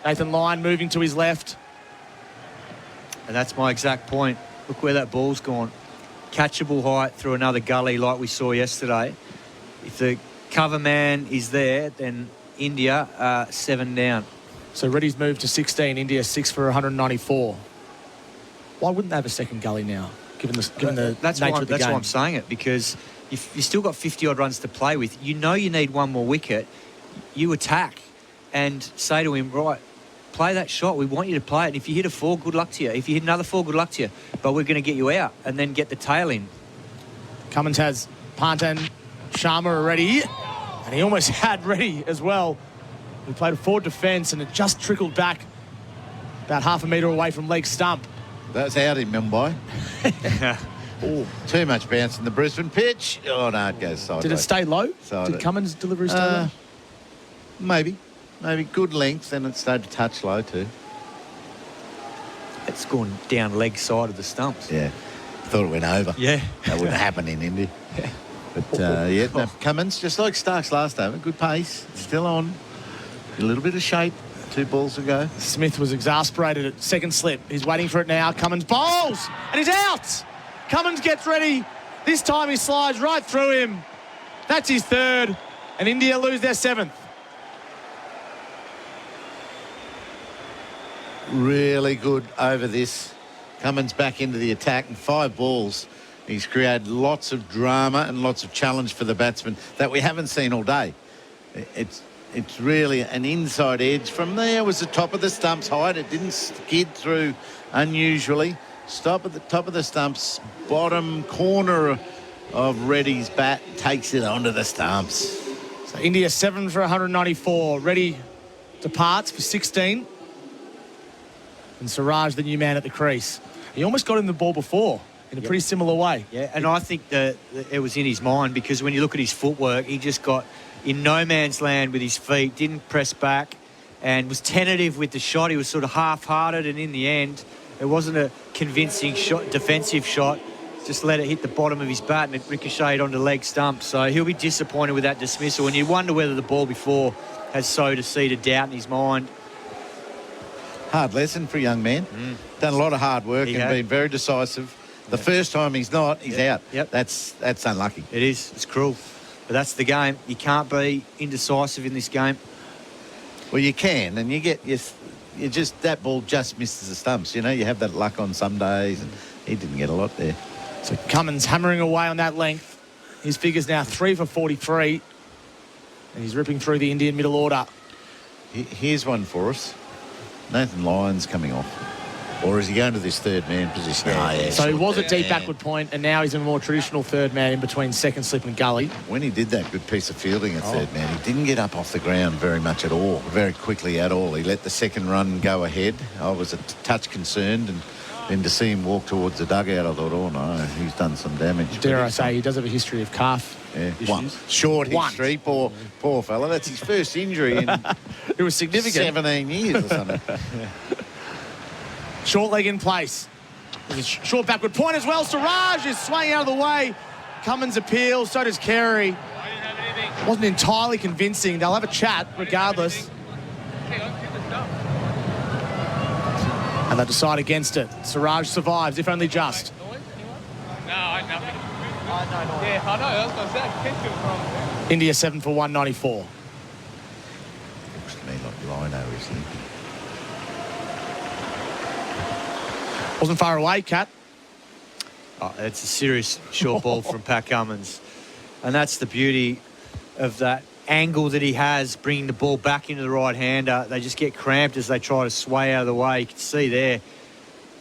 Nathan Lyon moving to his left. And that's my exact point. Look where that ball's gone. Catchable height through another gully like we saw yesterday. If the cover man is there, then India are 7 down. So Reddy's moved to 16, India 6 for 194. Why wouldn't they have a second gully now, given the that's nature why, of the that's game? why I'm saying it, because if you've still got 50-odd runs to play with, you know you need one more wicket, you attack and say to him, right, play that shot. We want you to play it. And if you hit a 4, good luck to you. If you hit another 4, good luck to you. But we're going to get you out and then get the tail in. Cummins has Pant and Sharma already, and he almost had Reddy as well. He played a forward defence, and it just trickled back about half a metre away from leg stump. That's out in Mumbai. Too much bounce in the Brisbane pitch. Oh, no, it goes sideways. Did it stay low? Sideways. Did Cummins' delivery stay low? Maybe good length, and it started to touch low too. It's gone down leg side of the stumps. Yeah, thought it went over. Yeah. That wouldn't happen in India. But no, Cummins, just like Stark's last over, good pace, still on, a little bit of shape. 2 balls ago. Smith was exasperated at second slip. He's waiting for it now. Cummins bowls, and he's out. Cummins gets ready. This time he slides right through him. That's his 3rd, and India lose their 7th. Really good over this. Cummins back into the attack, and 5 balls. He's created lots of drama and lots of challenge for the batsman that we haven't seen all day. It's really an inside edge. From there was the top of the stumps height. It didn't skid through unusually. Stop at the top of the stumps. Bottom corner of Reddy's bat takes it onto the stumps. So India 7 for 194. Reddy departs for 16. And Siraj, the new man at the crease. He almost got him the ball before in a pretty similar way. Yeah, and I think that it was in his mind, because when you look at his footwork, he just got in no man's land with his feet, didn't press back, and was tentative with the shot. He was sort of half-hearted, and in the end, it wasn't a convincing shot, defensive shot. Just let it hit the bottom of his bat, and it ricocheted onto leg stump. So he'll be disappointed with that dismissal, and you wonder whether the ball before has sowed a seed of doubt in his mind. Hard lesson for a young man. Done a lot of hard work and been very decisive. The first time he's not, he's out. Yep. That's unlucky. It is. It's cruel. But that's the game. You can't be indecisive in this game. Well, you can, and you just that ball just misses the stumps. You know, you have that luck on some days, and he didn't get a lot there. So Cummins hammering away on that length. His figure's now 3 for 43, and he's ripping through the Indian middle order. Here's one for us. Nathan Lyon's coming off. Or is he going to this third man position? So he was a deep backward point, and now he's in a more traditional third man in between second slip and gully. When he did that good piece of fielding at third man, he didn't get up off the ground very much at all, very quickly at all. He let the second run go ahead. I was a touch concerned, and then to see him walk towards the dugout, I thought, oh no, he's done some damage. Dare I say, he does have a history of calf issues. One. Short history, poor fella. That's his first injury in it was significant. 17 years or something. Short leg in place. There's a short backward point as well. Siraj is swaying out of the way. Cummins appeals, so does Carey. Wasn't entirely convincing. They'll have a chat regardless. And they decide against it. Siraj survives, if only just. India 7 for 194. Looks to me like Lino is limping. Wasn't far away, Kat. Oh, it's a serious short ball from Pat Cummins. And that's the beauty of that angle that he has, bringing the ball back into the right-hander. They just get cramped as they try to sway out of the way. You can see there,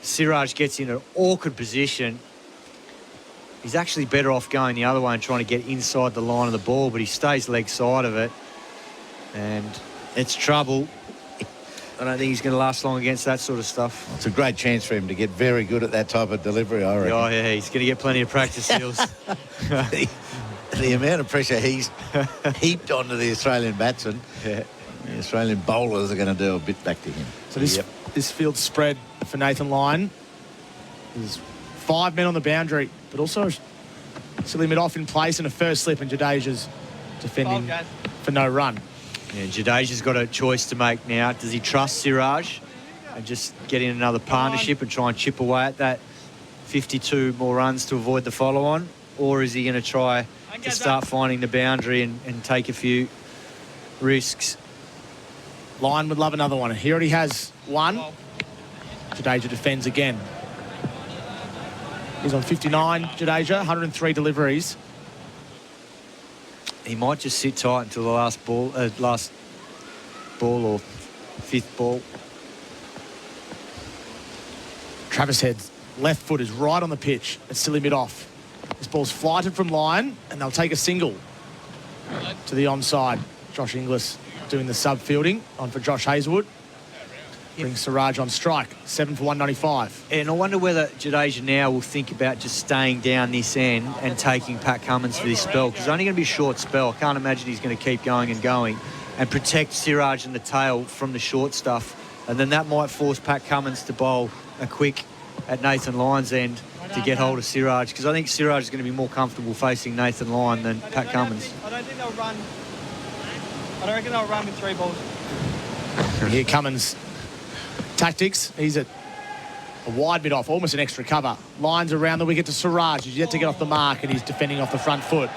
Siraj gets in an awkward position. He's actually better off going the other way and trying to get inside the line of the ball, but he stays leg side of it. And it's trouble. I don't think he's going to last long against that sort of stuff. It's a great chance for him to get very good at that type of delivery, I reckon. Oh, yeah, he's going to get plenty of practice skills. The amount of pressure he's heaped onto the Australian batsman, the Australian bowlers are going to do a bit back to him. So this field spread for Nathan Lyon. There's 5 men on the boundary, but also silly mid-off in place and a first slip, and Jadeja's defending for no run. Yeah, Jadeja's got a choice to make now. Does he trust Siraj and just get in another partnership and try and chip away at that 52 more runs to avoid the follow-on? Or is he going to try to start finding the boundary and take a few risks? Lyon would love another one. He already has one. Jadeja defends again. He's on 59, Jadeja, 103 deliveries. He might just sit tight until the last ball or fifth ball. Travis Head's left foot is right on the pitch. It's silly mid-off. This ball's flighted from Lyon, and they'll take a single to the onside. Josh Inglis doing the sub-fielding on for Josh Hazlewood. Brings Siraj on strike, 7 for 195. And I wonder whether Jadeja now will think about just staying down this end and taking Pat Cummins for this spell, because it's only going to be a short spell. I can't imagine he's going to keep going and protect Siraj and the tail from the short stuff. And then that might force Pat Cummins to bowl a quick at Nathan Lyon's end to get hold of Siraj, because I think Siraj is going to be more comfortable facing Nathan Lyon than Pat Cummins. I don't think they'll run. I don't reckon they'll run with 3 balls. Here Cummins. Tactics, he's at a wide mid-off, almost an extra cover. Lines around the wicket to Siraj. He's yet to get off the mark, and he's defending off the front foot.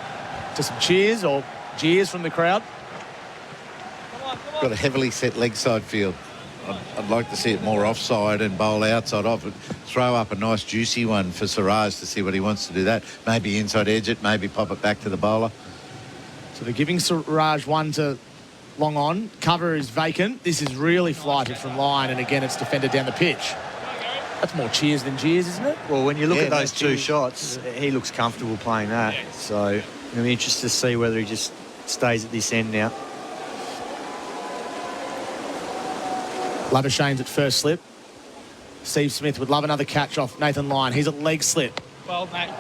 To some cheers or jeers from the crowd. Got a heavily set leg side field. I'd like to see it more offside and bowl outside off. Throw up a nice juicy one for Siraj to see what he wants to do that. Maybe inside edge it, maybe pop it back to the bowler. So they're giving Siraj one to long on. Cover is vacant. This is really flighted from line, and again it's defended down the pitch. That's more cheers than jeers, isn't it? Well, when you look at those two shots, he looks comfortable playing that. So I'm interested to see whether he just stays at this end now. Labuschagne's at first slip. Steve Smith would love another catch off Nathan Lyon. He's at leg slip. Well, mate.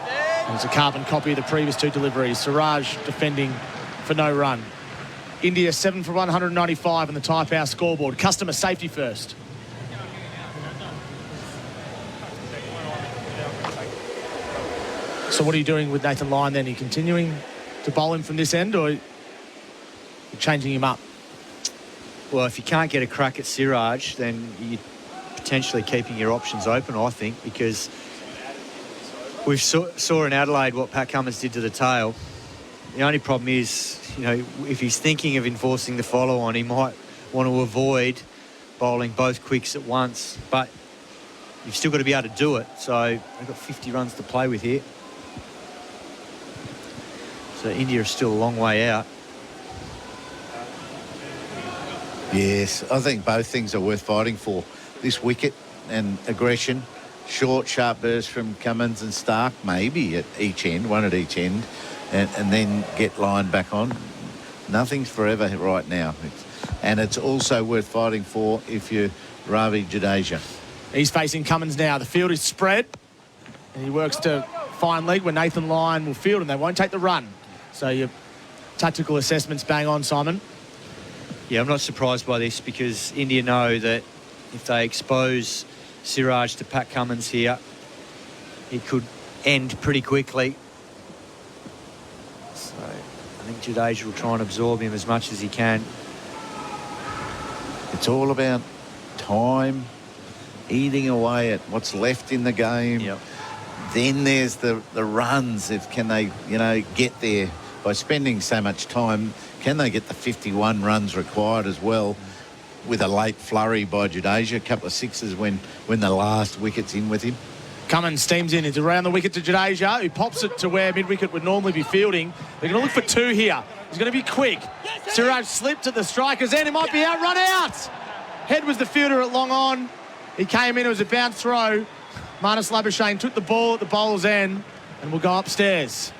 And it's a carbon copy of the previous 2 deliveries. Siraj defending for no run. India 7 for 195 on the Type House scoreboard. Customer safety first. So what are you doing with Nathan Lyon then? Are you continuing to bowl him from this end, or are you changing him up? Well, if you can't get a crack at Siraj, then you're potentially keeping your options open, I think, because we saw in Adelaide what Pat Cummins did to the tail. The only problem is, you know, if he's thinking of enforcing the follow-on, he might want to avoid bowling both quicks at once, but you've still got to be able to do it. So they've got 50 runs to play with here. So India is still a long way out. Yes, I think both things are worth fighting for. This wicket and aggression. Short, sharp bursts from Cummins and Stark, maybe at each end, one at each end, and then get lined back on. Nothing's forever right now. And it's also worth fighting for if you're Ravi Jadeja. He's facing Cummins now. The field is spread, and he works to fine leg where Nathan Lyon will field, and they won't take the run. So your tactical assessment's bang on, Simon. Yeah, I'm not surprised by this because India know that if they expose Siraj to Pat Cummins here, it could end pretty quickly. So I think Jadeja will try and absorb him as much as he can. It's all about time, eating away at what's left in the game. Yep. Then there's the runs. Can they, get there by spending so much time? Can they get the 51 runs required as well? With a late flurry by Jadeja, a couple of sixes when the last wicket's in with him. Cummins steams in. It's around the wicket to Jadeja, who pops it to where mid-wicket would normally be fielding. They're going to look for 2 here. He's going to be quick. Siraj slipped at the striker's end. He might be out, run out. Head was the fielder at long on. He came in. It was a bounce throw. Marnus Labuschagne took the ball at the bowler's end and will go upstairs.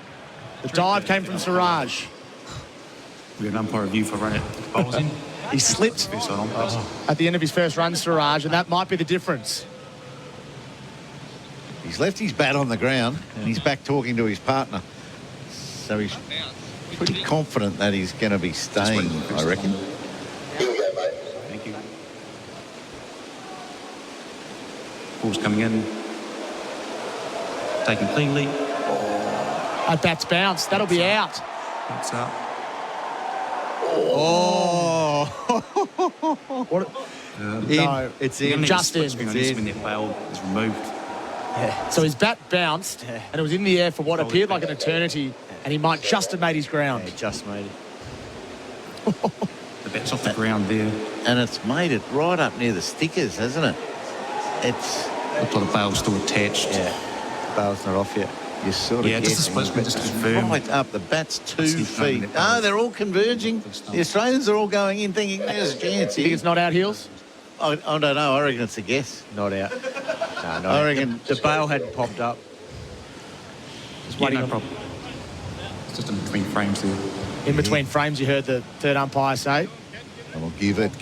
The dive came from Siraj. We got an umpire review for run it. Bowls in. He slipped at the end of his first run, Siraj, and that might be the difference. He's left his bat on the ground and he's back talking to his partner. So he's pretty confident that he's going to be staying, I reckon. Thank you. Ball's coming in. Taken cleanly. That bat's bounced. That'll be out. That's out. Oh! What? No, it's in. Just in. When their bail is removed. Yeah. So his bat bounced, and it was in the air for what appeared like an eternity, and he might just have made his ground. Yeah, just made it. The bat's off the ground there. And it's made it right up near the stickers, hasn't it? It's... Looks like the bail's still attached. Yeah, the bail's not off yet. You're sort of just a split screen, just to confirm. Right up, the bat's 2 feet. Oh, they're all converging. The Australians are all going in thinking there's a chance. You think it's not out, Heels? I don't know. I reckon it's a guess. Not out. No, not I out. reckon the bail hadn't popped up. Just waiting no problem. It's just in between frames there. In between frames, you heard the third umpire say. I'll give it.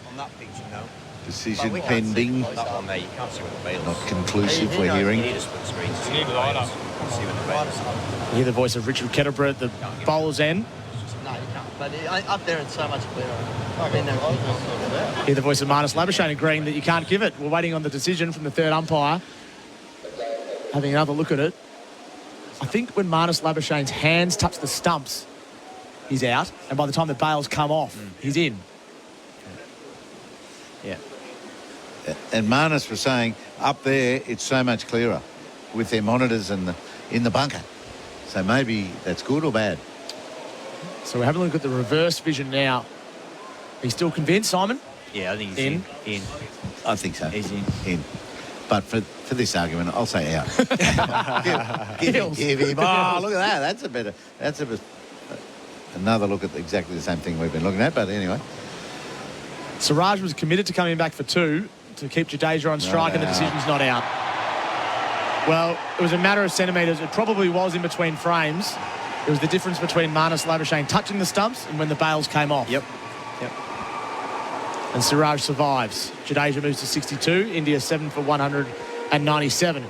On that picture, no. Decision pending. That one there, you can't see what the bail is. Not conclusive, we're hearing. You need a split screen to see what the bail is. See what the bail is. You hear the voice of Richard Kettleborough at the bowler's end. No, you can't. But up there it's so much clearer. I've been there. Hear the voice of Marnus Labuschagne agreeing that you can't give it. We're waiting on the decision from the third umpire. Having another look at it. I think when Marnus Labuschagne's hands touch the stumps, he's out. And by the time the bails come off, he's in. Yeah. And Marnus was saying, up there, it's so much clearer with their monitors and in the bunker. So maybe that's good or bad. So we're having a look at the reverse vision now. Are you still convinced, Simon? Yeah, I think he's in. I think so. He's in. But for this argument, I'll say out. give him. Oh, look at that. That's another look at exactly the same thing we've been looking at. But anyway. Siraj was committed to coming back for 2 to keep Jadeja on strike, and the decision's not out. Well, it was a matter of centimetres. It probably was in between frames. It was the difference between Marnus Labuschagne touching the stumps and when the bails came off. Yep. And Siraj survives. Jadeja moves to 62. India 7 for 197.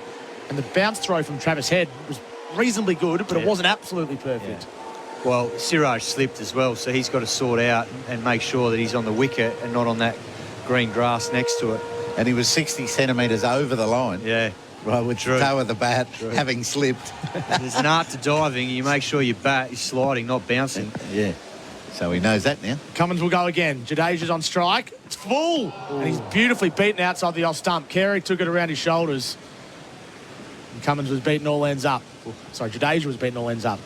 And the bounce throw from Travis Head was reasonably good, but it wasn't absolutely perfect. Yeah. Well, Siraj slipped as well, so he's got to sort out and make sure that he's on the wicket and not on that green grass next to it. And he was 60 centimetres over the line. Yeah. Right, with the toe of the bat, having slipped. There's an art to diving. You make sure your bat is sliding, not bouncing. Yeah. So he knows that now. Cummins will go again. Jadeja's on strike. It's full. And he's beautifully beaten outside the off stump. Carey took it around his shoulders. And Cummins was beaten all ends up. Sorry, Jadeja was beaten all ends up.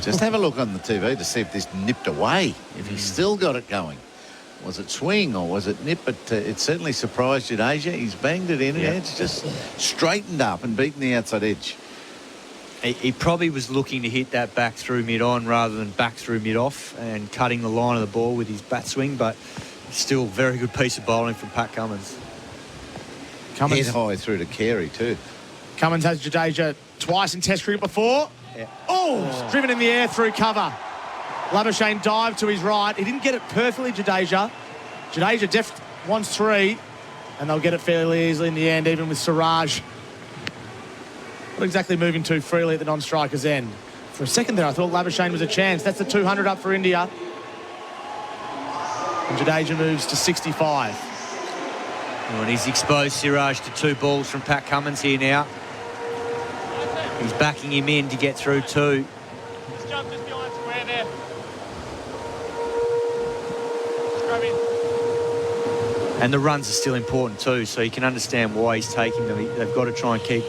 Just have a look on the TV to see if this nipped away, if he's still got it going. Was it swing or was it nip? But it certainly surprised Jadeja. He's banged it in and it's just straightened up and beaten the outside edge. He probably was looking to hit that back through mid-on rather than back through mid-off and cutting the line of the ball with his bat swing, but still very good piece of bowling from Pat Cummins. Head high through to Carey too. Cummins has Jadeja twice in Test cricket before. Yeah. Oh, driven in the air through cover. Labuschagne dived to his right. He didn't get it perfectly, Jadeja. Jadeja wants 3, and they'll get it fairly easily in the end, even with Siraj. Not exactly moving too freely at the non-striker's end. For a second there, I thought Labuschagne was a chance. That's the 200 up for India. And Jadeja moves to 65. Oh, and he's exposed Siraj to 2 balls from Pat Cummins here now. He's backing him in to get through 2. Just jump just behind square there. And the runs are still important too, so you can understand why he's taking them. They've got to try and keep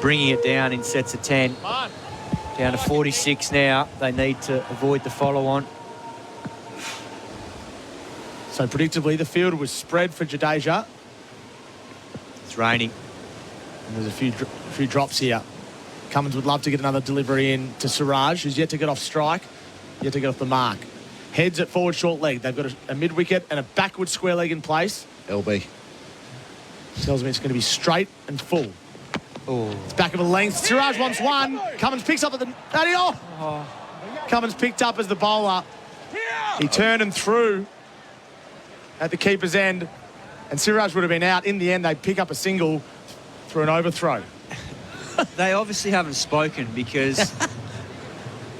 bringing it down in sets of 10. Down to 46 now. They need to avoid the follow-on. So predictably, the field was spread for Jadeja. It's raining. And there's a few drops here. Cummins would love to get another delivery in to Siraj, who's yet to get off strike, yet to get off the mark. Heads at forward short leg. They've got a mid-wicket and a backward square leg in place. LB. Tells me it's going to be straight and full. Oh. It's back of a length. Siraj wants 1. Cummins picks up at the... Cummins picked up as the bowler. He turned and threw at the keeper's end, and Siraj would have been out. In the end, they pick up a single through an overthrow. They obviously haven't spoken because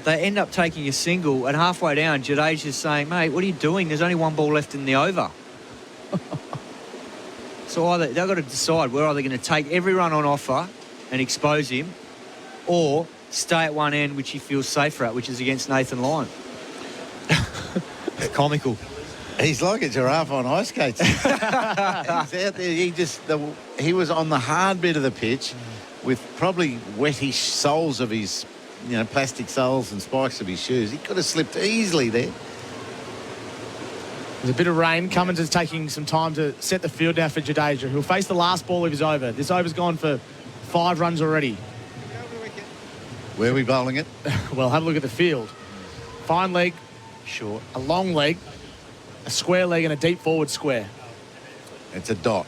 they end up taking a single, and halfway down, Jadeja's saying, mate, what are you doing? There's only 1 ball left in the over. So either they've got to decide whether they're going to take every run on offer and expose him, or stay at one end, which he feels safer at, which is against Nathan Lyon. It's comical. He's like a giraffe on ice skates. He's out there. He was on the hard bit of the pitch with probably wettish soles of his, plastic soles and spikes of his shoes. He could have slipped easily there. There's a bit of rain. Cummins is taking some time to set the field now for Jadeja, who'll face the last ball of his over. This over's gone for 5 runs already. Where are we bowling it? Well, have a look at the field. Fine leg, short. A long leg, a square leg and a deep forward square. It's a dot.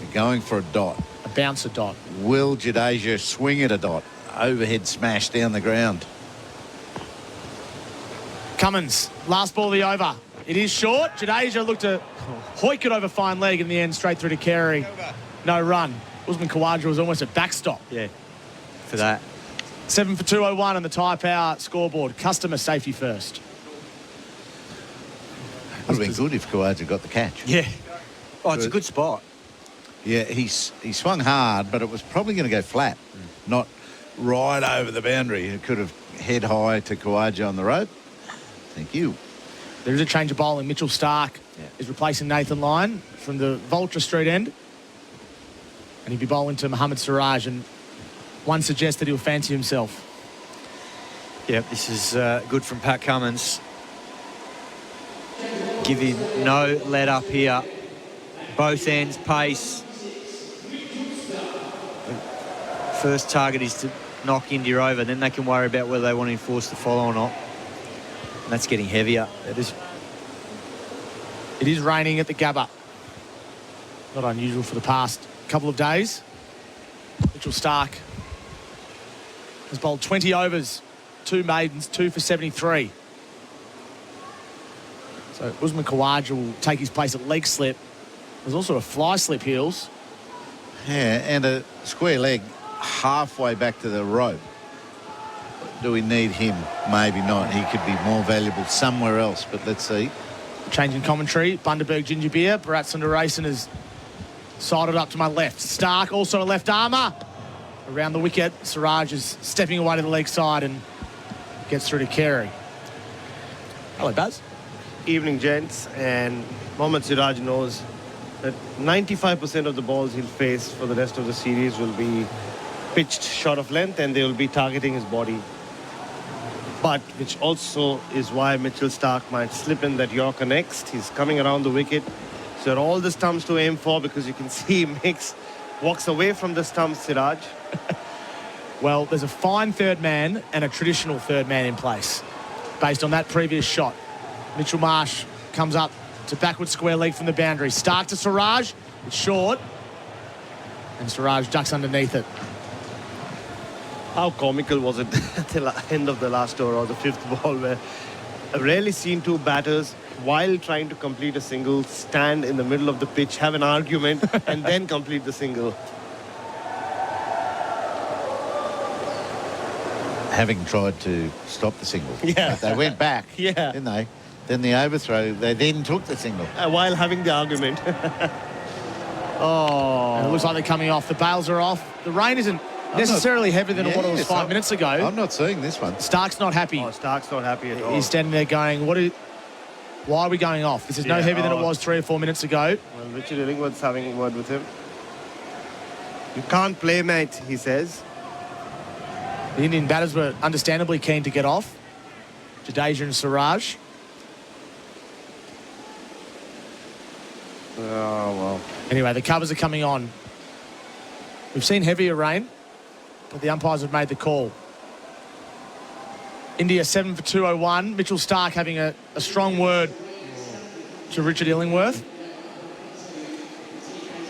You're going for a dot. A bouncer dot. Will Jadeja swing at a dot? Overhead smash down the ground. Cummins, last ball of the over. It is short. Jadeja looked to hoik it over fine leg in the end, straight through to Carey. No run. Usman Khawaja was almost a backstop. Yeah, for that. 7 for 201 on the Tyre Power scoreboard. Customer safety first. Would have been good if Khawaja got the catch. Yeah. Oh, it's a good spot. Yeah, he swung hard, but it was probably going to go flat, not right over the boundary. It could have head high to Khawaja on the rope. Thank you. There is a change of bowling. Mitchell Starc is replacing Nathan Lyon from the Vulture Street end. And he'd be bowling to Mohammad Siraj, and one suggests that he'll fancy himself. Yep, this is good from Pat Cummins. Give him no let up here. Both ends, pace. First target is to knock India over. Then they can worry about whether they want to enforce the follow or not. And that's getting heavier. It is raining at the Gabba. Not unusual for the past couple of days. Mitchell Starc has bowled 20 overs, 2 maidens, 2 for 73. So Usman Khawaja will take his place at leg slip. There's also a fly slip, Heels. Yeah, and a square leg halfway back to the rope. Do we need him? Maybe not. He could be more valuable somewhere else, but let's see. Changing commentary. Bundaberg Ginger Beer. Bharat Sundaresan is sided up to my left. Starc, also a left armour. Around the wicket, Siraj is stepping away to the leg side and gets through to Carey. Hello, Baz. Evening, gents. And Mohammad Siraj knows that 95% of the balls he'll face for the rest of the series will be pitched short of length, and they will be targeting his body. But which also is why Mitchell Starc might slip in that Yorker next. He's coming around the wicket. So all the stumps to aim for, because you can see he walks away from the stumps, Siraj. Well, there's a fine third man and a traditional third man in place based on that previous shot. Mitchell Marsh comes up to backward square leg from the boundary. Starc to Siraj. It's short. And Siraj ducks underneath it. How comical was it at the end of the last over or the fifth ball, where I've rarely seen two batters, while trying to complete a single, stand in the middle of the pitch, have an argument, and then complete the single. Having tried to stop the single. Yeah. But they went back, Yeah. didn't they? Then the overthrow, they then took the single. While having the argument. And it looks like they're coming off. The bails are off. The rain isn't necessarily heavier than what it was 5 minutes ago. I'm not seeing this one. Stark's not happy. Oh, Stark's not happy at all. He's standing there going, why are we going off? This is no heavier than it was 3 or 4 minutes ago. Well, Richard Illingworth's having a word with him. You can't play, mate, he says. The Indian batters were understandably keen to get off. Jadeja and Siraj. Oh, well. Anyway, the covers are coming on. We've seen heavier rain, but the umpires have made the call. India 7 for 201. Mitchell Starc having a strong word to Richard Illingworth.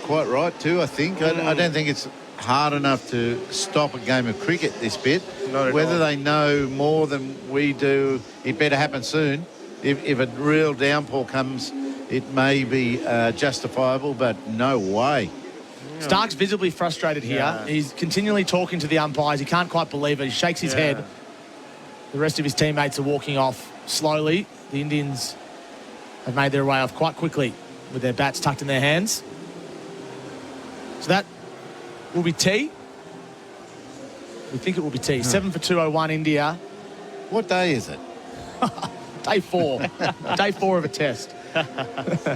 Quite right too, I think. I don't think it's hard enough to stop a game of cricket this bit. Not at Whether all. they know more than we do, it better happen soon. If a real downpour comes, it may be justifiable, but no way. Stark's visibly frustrated here. Yeah. He's continually talking to the umpires. He can't quite believe it. He shakes his head. The rest of his teammates are walking off slowly. The Indians have made their way off quite quickly with their bats tucked in their hands. So that will be tea. We think it will be tea. 7 for 201 India. What day is it? Day 4. Day 4 of a test.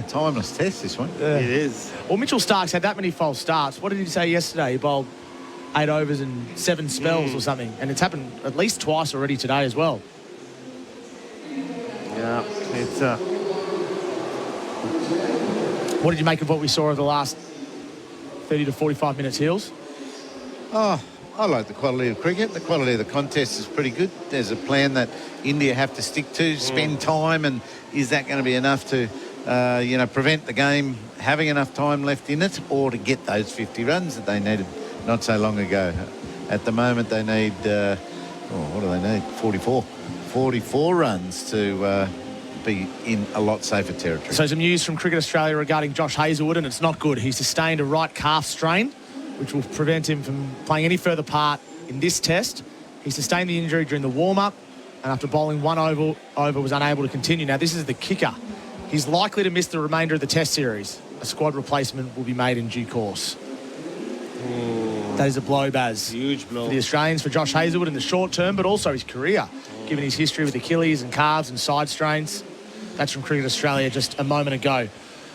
Timeless test, this one. It is. Well, Mitchell Stark's had that many false starts. What did he say yesterday? He bowled 8 overs and 7 spells or something. And it's happened at least twice already today as well. Yeah, it's... What did you make of what we saw over the last 30 to 45 minutes, Heels? Oh, I like the quality of cricket. The quality of the contest is pretty good. There's a plan that India have to stick to, spend time, and is that going to be enough to, prevent the game having enough time left in it, or to get those 50 runs that they needed not so long ago? At the moment, they need, what do they need? 44. 44 runs to be in a lot safer territory. So some news from Cricket Australia regarding Josh Hazlewood, and it's not good. He sustained a right calf strain, which will prevent him from playing any further part in this test. He sustained the injury during the warm-up, and after bowling one over was unable to continue. Now, this is the kicker. He's likely to miss the remainder of the test series. A squad replacement will be made in due course. That is a blow, Baz. Huge blow. For the Australians, for Josh Hazlewood in the short term, but also his career, given his history with Achilles and calves and side strains. That's from Cricket Australia just a moment ago.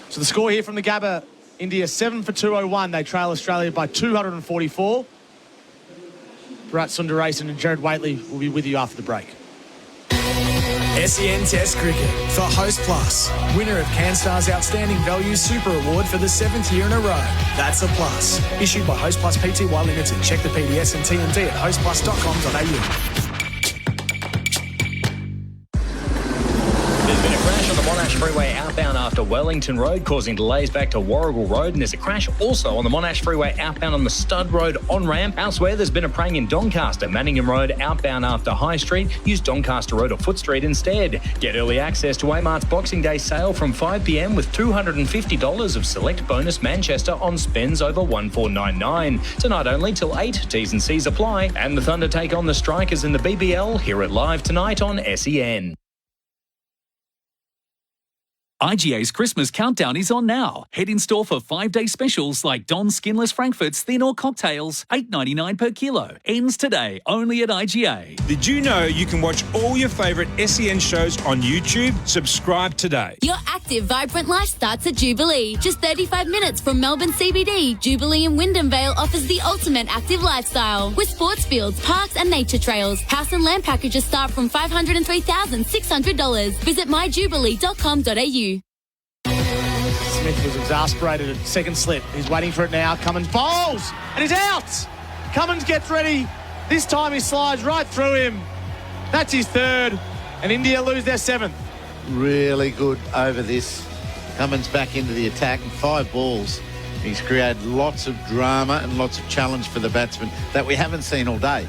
So the score here from the Gabba, India 7 for 201. They trail Australia by 244. Bharat, Sundaresan and Gerard Whateley will be with you after the break. SEN Test Cricket for Host Plus. Winner of CanStar's Outstanding Value Super Award for the 7th year in a row. That's a plus. Issued by Host Plus Pty Limited. Check the PDS and TMD at hostplus.com.au. There's been a crash on the Monash Freeway outbound after Wellington Road, causing delays back to Warrigal Road, and there's a crash also on the Monash Freeway outbound on the Stud Road on-ramp. Elsewhere, there's been a prang in Doncaster. Manningham Road outbound after High Street. Use Doncaster Road or Foot Street instead. Get early access to Amart's Boxing Day sale from 5 p.m. with $250 of select bonus Manchester on spends over $1499. Tonight only till 8. T's and C's apply. And the Thunder take on the Strikers in the BBL. Hear it live tonight on SEN. IGA's Christmas countdown is on now. Head in store for 5-day specials like Don's Skinless Frankfurts thin or cocktails, $8.99 per kilo. Ends today, only at IGA. Did you know you can watch all your favourite SEN shows on YouTube? Subscribe today. Your active, vibrant life starts at Jubilee. Just 35 minutes from Melbourne CBD, Jubilee in Wyndham Vale offers the ultimate active lifestyle with sports fields, parks and nature trails. House and land packages start from $503,600. Visit myjubilee.com.au. Smith was exasperated at second slip. He's waiting for it now. Cummins bowls, and he's out. Cummins gets ready. This time he slides right through him. That's his third, and India lose their 7th. Really good over this. Cummins back into the attack, and 5 balls He's created lots of drama and lots of challenge for the batsman that we haven't seen all day.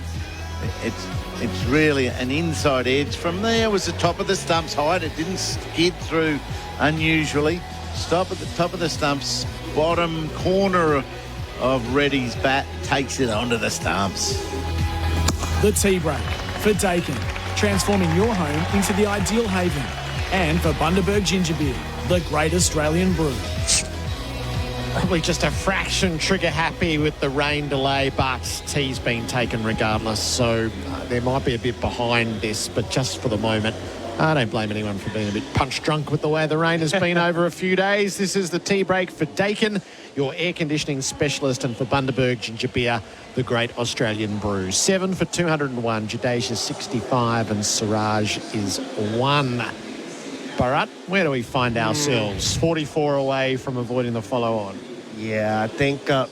It's really an inside edge. From there was the top of the stumps height. It didn't skid through unusually. Stop at the top of the stumps, bottom corner of Reddy's bat, takes it onto the stumps. The tea break for Dakin, transforming your home into the ideal haven. And for Bundaberg Ginger Beer, the great Australian brew. Probably just a fraction trigger happy with the rain delay, but tea's been taken regardless, so there might be a bit behind this, but just for the moment, I don't blame anyone for being a bit punch drunk with the way the rain has been over a few days. This is the tea break for Dakin, your air conditioning specialist, and for Bundaberg Ginger Beer, the great Australian brew. 7 for 201, Jadeja 65, and Siraj is 1. Bharat, where do we find ourselves? 44 away from avoiding the follow-on. Yeah, I think the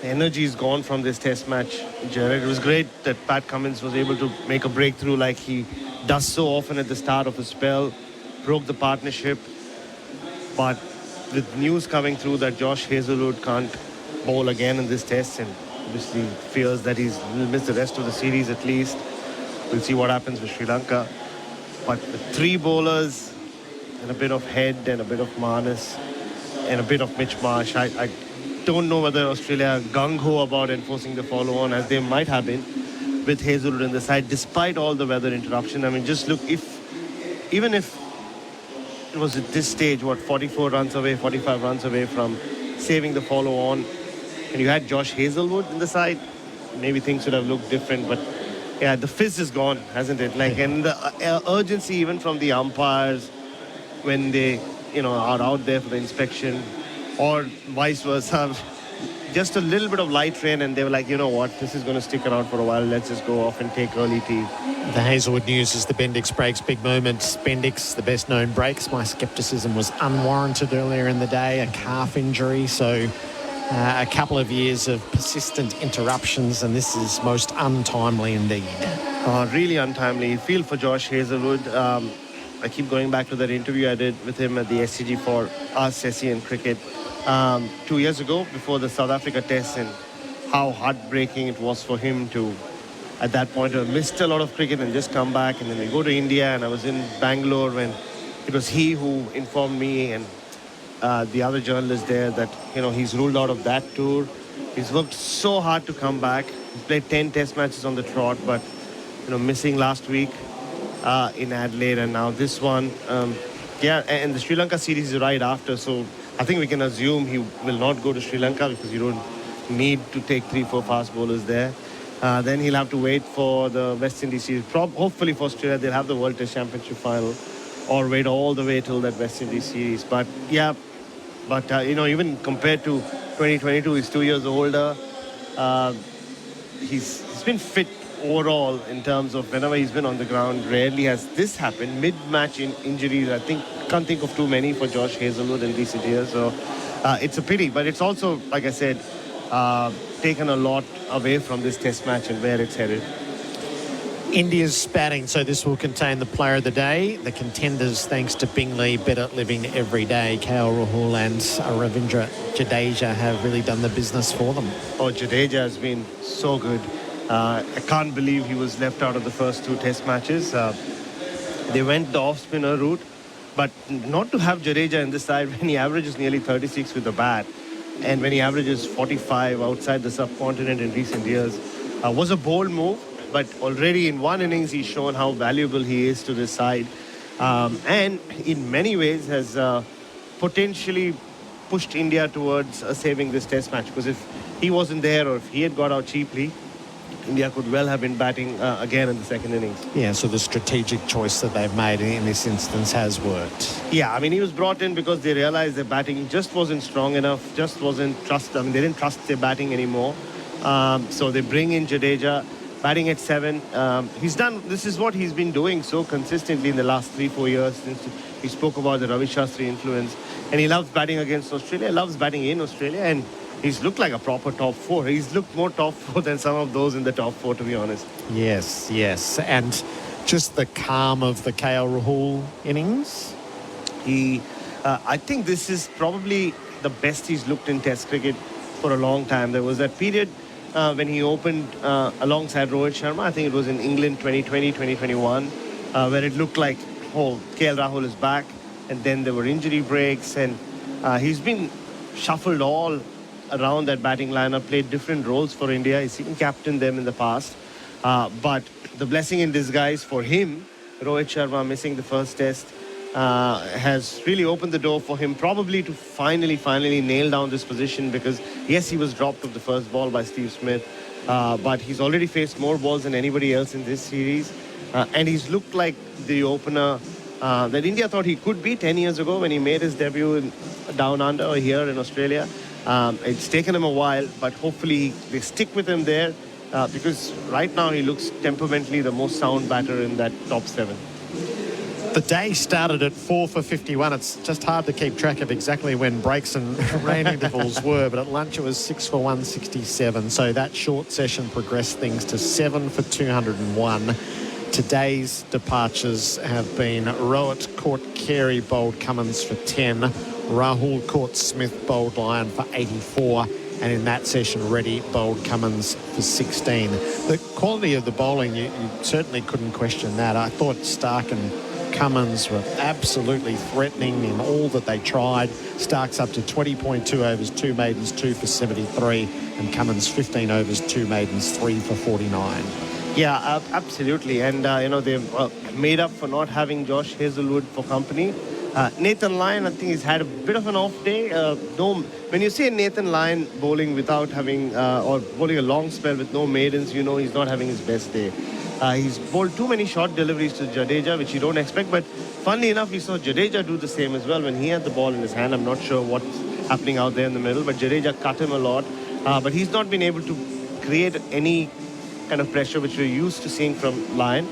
energy is gone from this test match, Gerard. It was great that Pat Cummins was able to make a breakthrough like he does so often at the start of a spell, broke the partnership. But with news coming through that Josh Hazlewood can't bowl again in this test, and obviously fears that he'll miss the rest of the series at least. We'll see what happens with Sri Lanka. But with 3 bowlers and a bit of Head and a bit of Manas and a bit of Mitch Marsh, I don't know whether Australia are gung-ho about enforcing the follow-on as they might have been with Hazlewood in the side, despite all the weather interruption. I mean, just look, even if it was at this stage, 44 runs away, 45 runs away from saving the follow-on, and you had Josh Hazlewood in the side, maybe things would have looked different, but yeah, the fizz is gone, hasn't it? Like, and the urgency even from the umpires when they, are out there for the inspection, or vice versa. Just a little bit of light rain, and they were like, you know what, this is going to stick around for a while. Let's just go off and take early tea. The Hazlewood news is the Bendix breaks big moment. Bendix, the best known breaks. My scepticism was unwarranted earlier in the day, a calf injury, so a couple of years of persistent interruptions, and this is most untimely indeed. Really untimely. You feel for Josh Hazlewood. I keep going back to that interview I did with him at the SCG for us, SEN Cricket, 2 years ago before the South Africa test, and how heartbreaking it was for him to, at that point, have missed a lot of cricket and just come back. And then we go to India, and I was in Bangalore when it was he who informed me and the other journalist there that, he's ruled out of that tour. He's worked so hard to come back. He's played 10 test matches on the trot, but, missing last week in Adelaide, and now this one. And the Sri Lanka series is right after, so I think we can assume he will not go to Sri Lanka because you don't need to take 3-4 fast bowlers there. Then he'll have to wait for the West Indies series. Hopefully for Australia, they'll have the World Test Championship final, or wait all the way till that West Indies series. But yeah, even compared to 2022, he's 2 years older. He's been fit overall in terms of whenever he's been on the ground. Rarely has this happened. Mid-match injuries, can't think of too many for Josh Hazlewood in recent years. So it's a pity, but it's also, like I said, taken a lot away from this test match and where it's headed. India's batting, so this will contain the player of the day. The contenders, thanks to Bingley, better living every day. KL Rahul and Ravindra Jadeja have really done the business for them. Oh, Jadeja has been so good. I can't believe he was left out of the first 2 test matches. They went the off-spinner route, but not to have Jadeja in this side when he averages nearly 36 with the bat, and when he averages 45 outside the subcontinent in recent years, was a bold move. But already in one innings, he's shown how valuable he is to this side. And in many ways has potentially pushed India towards saving this test match. Because if he wasn't there, or if he had got out cheaply, India could well have been batting again in the second innings. Yeah, so the strategic choice that they've made in this instance has worked. Yeah, I mean, he was brought in because they realized their batting just wasn't strong enough, just wasn't trust. I mean, they didn't trust their batting anymore. So they bring in Jadeja, batting at 7. This is what he's been doing so consistently in the last 3-4 years since he spoke about the Ravi Shastri influence. And he loves batting against Australia, loves batting in Australia, and he's looked like a proper top 4. He's looked more top 4 than some of those in the top 4, to be honest. Yes. And just the calm of the KL Rahul innings. I think this is probably the best he's looked in Test cricket for a long time. There was that period when he opened alongside Rohit Sharma. I think it was in England 2020, 2021, where it looked like, oh, KL Rahul is back. And then there were injury breaks, and he's been shuffled all around that batting lineup, played different roles for India. He's even captained them in the past. But the blessing in disguise for him, Rohit Sharma missing the first test, has really opened the door for him probably to finally nail down this position, because yes, he was dropped of the first ball by Steve Smith, but he's already faced more balls than anybody else in this series, and he's looked like the opener that India thought he could be 10 years ago when he made his debut down under or here in Australia. It's taken him a while, but hopefully they stick with him there, because right now he looks temperamentally the most sound batter in that top 7. The day started at 4 for 51. It's just hard to keep track of exactly when breaks and rain intervals were, but at lunch it was 6 for 167. So that short session progressed things to 7 for 201. Today's departures have been Rohit caught Carey, bowled Cummins for 10. Rahul caught Smith, bowled Lyon for 84. And in that session, Reddy bowled Cummins for 16. The quality of the bowling, you certainly couldn't question that. I thought Stark and Cummins were absolutely threatening in all that they tried. Stark's up to 20.2 overs, 2 maidens, 2 for 73. And Cummins 15 overs, 2 maidens, 3 for 49. Yeah, absolutely. And, they've made up for not having Josh Hazelwood for company. Nathan Lyon, I think he's had a bit of an off day. When you see Nathan Lyon bowling without having, or bowling a long spell with no maidens, you know he's not having his best day. He's bowled too many short deliveries to Jadeja, which you don't expect. But funnily enough, we saw Jadeja do the same as well when he had the ball in his hand. I'm not sure what's happening out there in the middle, but Jadeja cut him a lot. But he's not been able to create any kind of pressure which we're used to seeing from Lyon.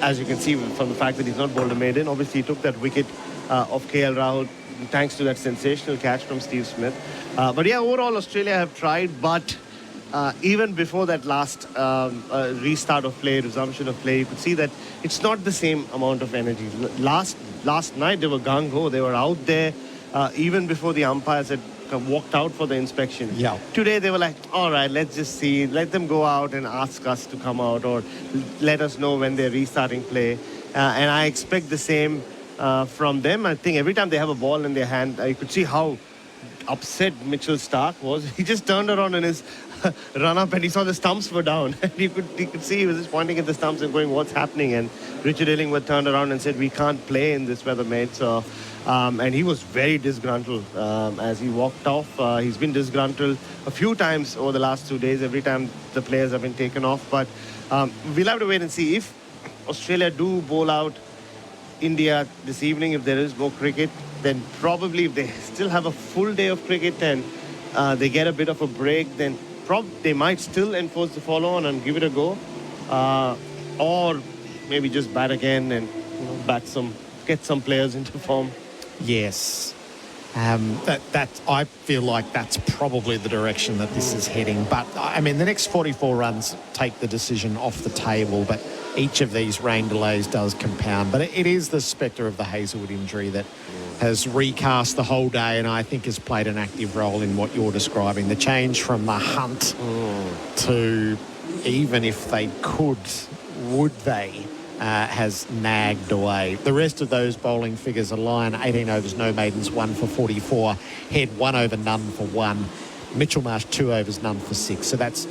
As you can see from the fact that he's not bowled a maiden. Obviously, he took that wicket of KL Rahul thanks to that sensational catch from Steve Smith. But yeah, overall, Australia have tried, but even before that last restart of play, resumption of play, you could see that it's not the same amount of energy. Last night, they were gung-ho. They were out there even before the umpires had walked out for the inspection. Yeah. Today, they were like, all right, let's just see. Let them go out and ask us to come out, or let us know when they're restarting play. And I expect the same from them. I think every time they have a ball in their hand, you could see how upset Mitchell Stark was. He just turned around in his run-up and he saw the stumps were down. And you could see he was just pointing at the stumps and going, what's happening? And Richard Illingworth turned around and said, we can't play in this weather, mate. So, and he was very disgruntled as he walked off. He's been disgruntled a few times over the last 2 days, every time the players have been taken off. But we'll have to wait and see. If Australia do bowl out India this evening, if there is no cricket, then probably if they still have a full day of cricket and they get a bit of a break, then they might still enforce the follow-on and give it a go, or maybe just bat again and get some players into form. Yes. I feel like that's probably the direction that this is heading. But, I mean, the next 44 runs take the decision off the table, but each of these rain delays does compound. But it is the spectre of the Hazelwood injury that has recast the whole day, and I think has played an active role in what you're describing. The change from the hunt to even if they could, would they, has nagged away. The rest of those bowling figures are Lyon, 18 overs, no maidens, 1 for 44. Head, 1 over, none for 1. Mitchell Marsh, 2 overs, none for 6. So that's,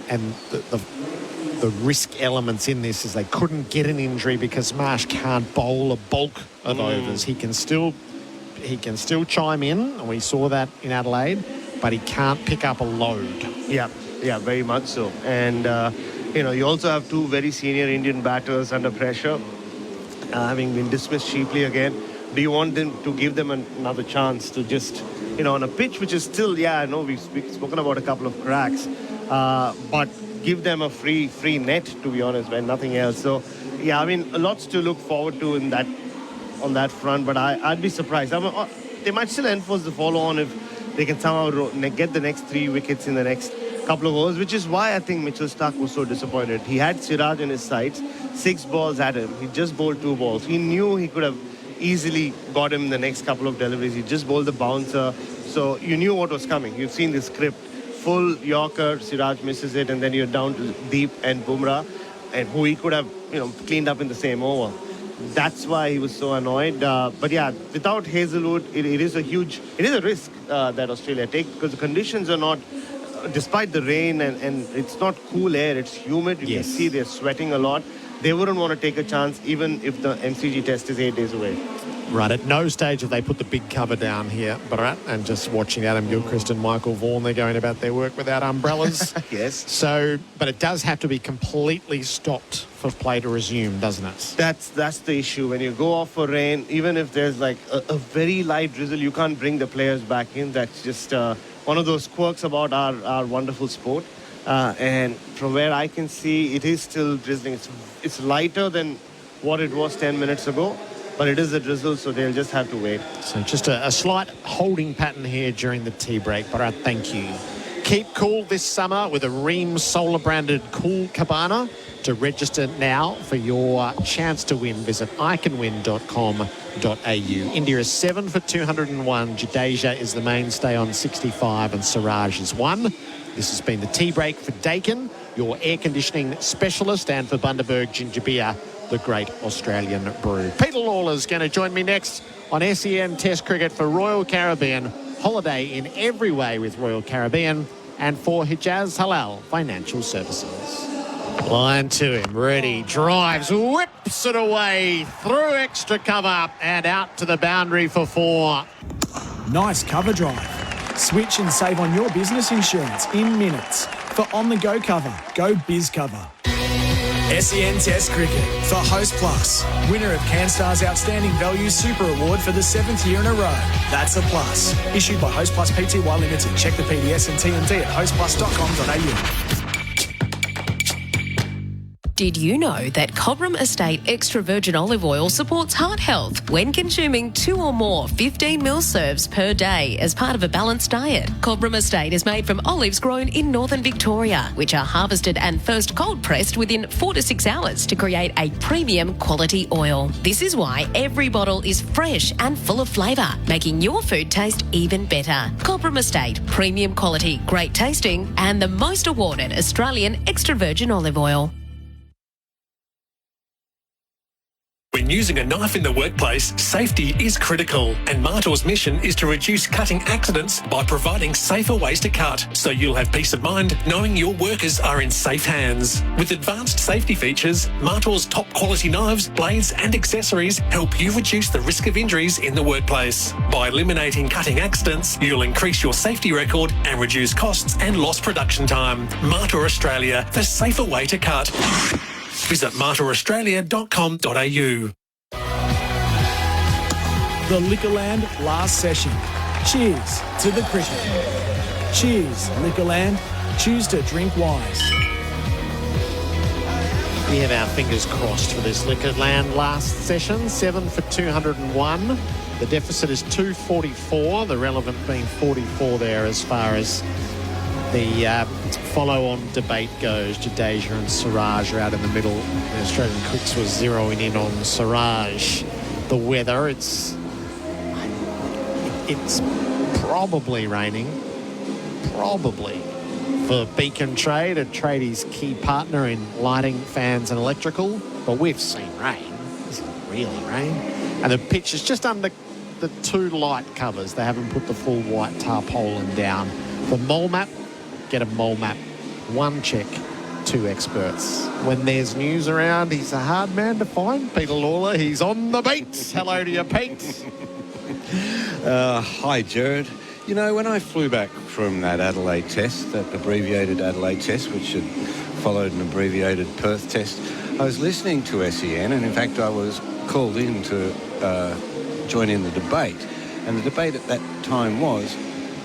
and the risk elements in this is they couldn't get an injury because Marsh can't bowl a bulk of overs. He can still chime in, and we saw that in Adelaide, but he can't pick up a load. Yeah, very much so. And you also have 2 very senior Indian batters under pressure, having been dismissed cheaply again. Do you want them to give them another chance to just, on a pitch which is still, I know we've spoken about a couple of cracks, but give them a free net, to be honest, and nothing else. So, lots to look forward to on that front, but I'd be surprised. They might still enforce the follow-on if they can somehow get the next 3 wickets in the next couple of overs, which is why I think Mitchell Stark was so disappointed. He had Siraj in his sights, 6 balls at him. He just bowled 2 balls. He knew he could have easily got him the next couple of deliveries. He just bowled the bouncer, So you knew what was coming. You've seen the script. Full Yorker, Siraj misses it, and then you're down to Deep and Bumrah, and who he could have, cleaned up in the same over. That's why he was so annoyed. But yeah, without Hazelwood, it is a risk that Australia take, because the conditions are not, despite the rain and it's not cool air, it's humid. You can see they're sweating a lot. They wouldn't want to take a chance even if the MCG test is 8 days away. Right, at no stage have they put the big cover down here, Bharat, and just watching Adam Gilchrist and Michael Vaughan, they're going about their work without umbrellas. Yes. So, but it does have to be completely stopped for play to resume, doesn't it? That's the issue. When you go off for rain, even if there's like a very light drizzle, you can't bring the players back in. That's just one of those quirks about our wonderful sport. And from where I can see, it is still drizzling. It's lighter than what it was 10 minutes ago. But it is a drizzle, so they'll just have to wait. So just a slight holding pattern here during the tea break. Bharat, thank you. Keep cool this summer with a Ream solar-branded Cool Cabana. To register now for your chance to win, visit iCanWin.com.au. India is 7 for 201. Jadeja is the mainstay on 65, and Siraj is 1. This has been the tea break for Dakin, your air conditioning specialist, and for Bundaberg Ginger Beer, the great Australian brew. Peter Lawler's going to join me next on SEN Test Cricket for Royal Caribbean. Holiday in every way with Royal Caribbean, and for Hijaz Halal Financial Services. Line to him, ready, drives, whips it away, through extra cover and out to the boundary for 4. Nice cover drive. Switch and save on your business insurance in minutes. For on-the-go cover, go Biz Cover. SEN Test Cricket for Host Plus, winner of CanStar's Outstanding Value Super Award for the 7th year in a row. That's a plus. Issued by Host Plus Pty Limited. Check the PDS and TMD at hostplus.com.au. Did you know that Cobram Estate Extra Virgin Olive Oil supports heart health when consuming 2 or more 15ml serves per day as part of a balanced diet? Cobram Estate is made from olives grown in northern Victoria, which are harvested and first cold pressed within 4 to 6 hours to create a premium quality oil. This is why every bottle is fresh and full of flavour, making your food taste even better. Cobram Estate, premium quality, great tasting, and the most awarded Australian extra virgin olive oil. When using a knife in the workplace, safety is critical, and Martor's mission is to reduce cutting accidents by providing safer ways to cut, so you'll have peace of mind knowing your workers are in safe hands. With advanced safety features, Martor's top quality knives, blades and accessories help you reduce the risk of injuries in the workplace. By eliminating cutting accidents, you'll increase your safety record and reduce costs and lost production time. Martor Australia, the safer way to cut. Visit martoraustralia.com.au. The Liquorland last session. Cheers to the cricket. Cheers, Liquorland. Choose to drink wise. We have our fingers crossed for this Liquorland last session. 7 for 201. The deficit is 244. The relevant being 44 there as far as the follow-on debate goes. Jadeja and Siraj are out in the middle. The Australian Cooks was zeroing in on Siraj. The weather, it's probably raining. Probably. For Beacon Trade, a tradie's key partner in lighting, fans and electrical. But we've seen rain. This isn't really rain. And the pitch is just under the 2 light covers. They haven't put the full white tarpaulin down. For mole map, get a mole map. 1 check, 2 experts. When there's news around, he's a hard man to find. Peter Lawler, he's on the beat. Hello to you, Pete. Hi, Gerard. You know, when I flew back from that Adelaide test, that abbreviated Adelaide test, which had followed an abbreviated Perth test, I was listening to SEN, and in fact I was called in to join in the debate. And the debate at that time was,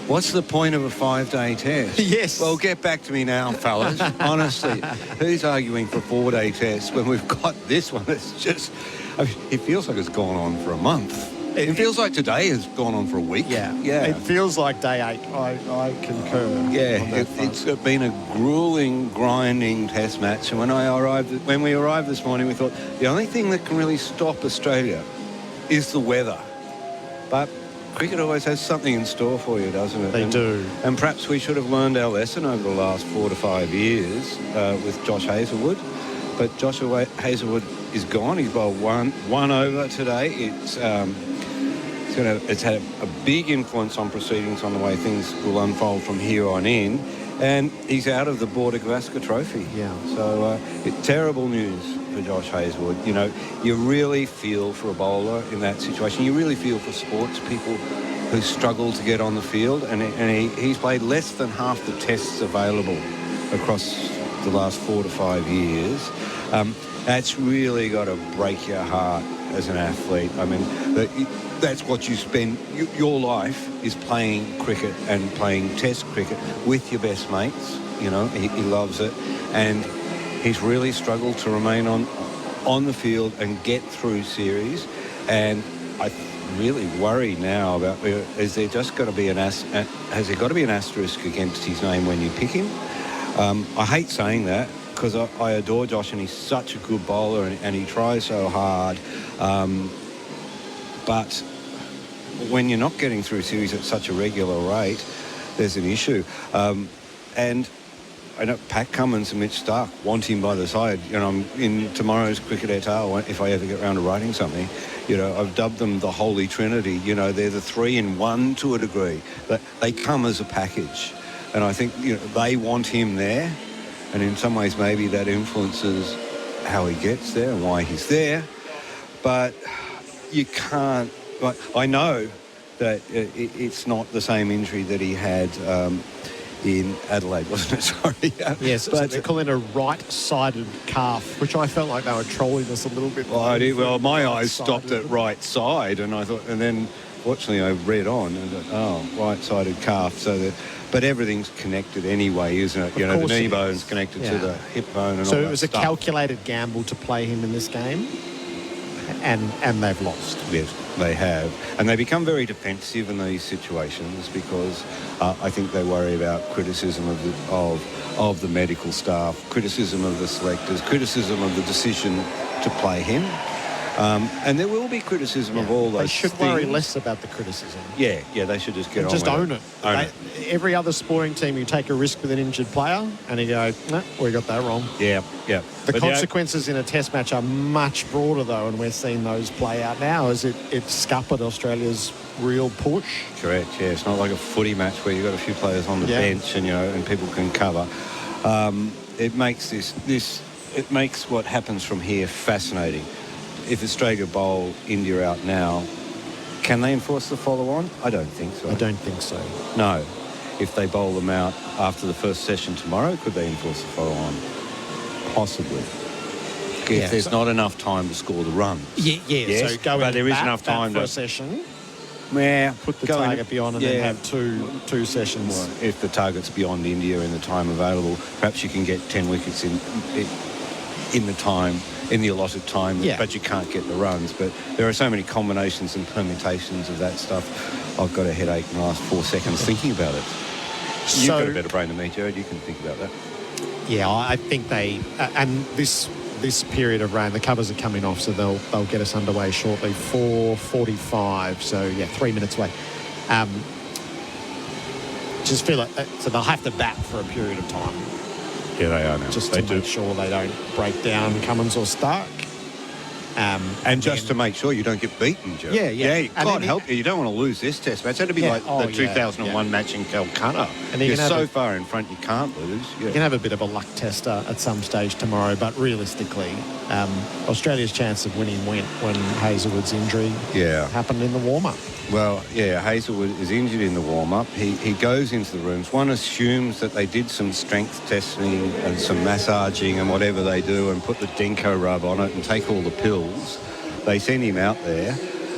what's the point of a 5-day test? Yes. Well, get back to me now, fellas. Honestly, who's arguing for 4-day tests when we've got this one? It's just, I mean, it feels like it's gone on for a month. It feels like today has gone on for a week. Yeah. It feels like day 8. I concur. Yeah, it's been a grueling, grinding test match. And when we arrived this morning, we thought the only thing that can really stop Australia is the weather. But cricket always has something in store for you, doesn't it? They do. And perhaps we should have learned our lesson over the last 4 to 5 years with Josh Hazlewood. But Joshua Hazlewood is gone. He's bowled one over today. It's had a big influence on proceedings on the way things will unfold from here on in. And he's out of the Border Gavaskar Trophy. Yeah. So terrible news for Josh Hazlewood. You know, you really feel for a bowler in that situation. You really feel for sports people who struggle to get on the field. And he's played less than half the tests available across the last 4 to 5 years. That's really got to break your heart as an athlete. I mean, that's what you spend your life is playing cricket and playing test cricket with your best mates. You know, he loves it, and he's really struggled to remain on the field and get through series. And I really worry now about has there got to be an asterisk against his name when you pick him? I hate saying that because I adore Josh and he's such a good bowler and he tries so hard. But when you're not getting through series at such a regular rate, there's an issue. And I know Pat Cummins and Mitch Stark want him by the side. You know, in tomorrow's Cricket Etal, if I ever get around to writing something, you know, I've dubbed them the Holy Trinity. You know, they're the 3-in-1 to a degree. But they come as a package. And I think, you know, they want him there. And in some ways, maybe that influences how he gets there and why he's there. But you can't... Like, I know that it's not the same injury that he had in Adelaide, wasn't it? Sorry. Yes, but they're calling it a right-sided calf, which I felt like they were trolling us a little bit. Well, my eyes stopped at right side, and I thought, and then fortunately I read on and thought, right-sided calf. But everything's connected anyway, isn't it? You know, the knee bone's connected to the hip bone and all that. So it was a calculated gamble to play him in this game, and they've lost. Yes, they have. And they become very defensive in these situations because I think they worry about criticism of the medical staff, criticism of the selectors, criticism of the decision to play him. And there will be criticism of all those They should things. worry less about the criticism. Yeah, they should just get on just with own it. Every other sporting team, you take a risk with an injured player and you go, no, we got that wrong. Yeah. The consequences in a test match are much broader, though, and we're seeing those play out now as it scuppered Australia's real push. Correct, yeah. It's not like a footy match where you've got a few players on the bench and, you know, and people can cover. It makes it makes what happens from here fascinating. If Australia bowl India out now, can they enforce the follow-on? I don't think so. I don't think so. No. If they bowl them out after the first session tomorrow, could they enforce the follow-on? Possibly. If there's not enough time to score the runs. Yes, so go but there is bat enough time for to a session. Yeah, put the target beyond and then have two sessions. Well, if the target's beyond India in the time available, perhaps you can get 10 wickets in the allotted time, but you can't get the runs. But there are so many combinations and permutations of that stuff. I've got a headache in the last 4 seconds thinking about it. You've got a better brain than me, Gerard. You can think about that. Yeah, I think they and this period of rain, the covers are coming off, so they'll get us underway shortly. 4:45, so 3 minutes away. Just feel like so they'll have to bat for a period of time. Yeah, they are now. Just to make sure they don't break down Cummins or Stark. And just to make sure you don't get beaten, Joe. Yeah. God help you. You don't want to lose this test match. That'd be like the 2001 match in Calcutta. And you're so far in front, you can't lose. Yeah. You can have a bit of a luck tester at some stage tomorrow, but realistically, Australia's chance of winning went when Hazlewood's injury happened in the warm-up. Well, Hazlewood is injured in the warm-up. He goes into the rooms. One assumes that they did some strength testing and some massaging and whatever they do and put the Denko rub on it and take all the pills. They send him out there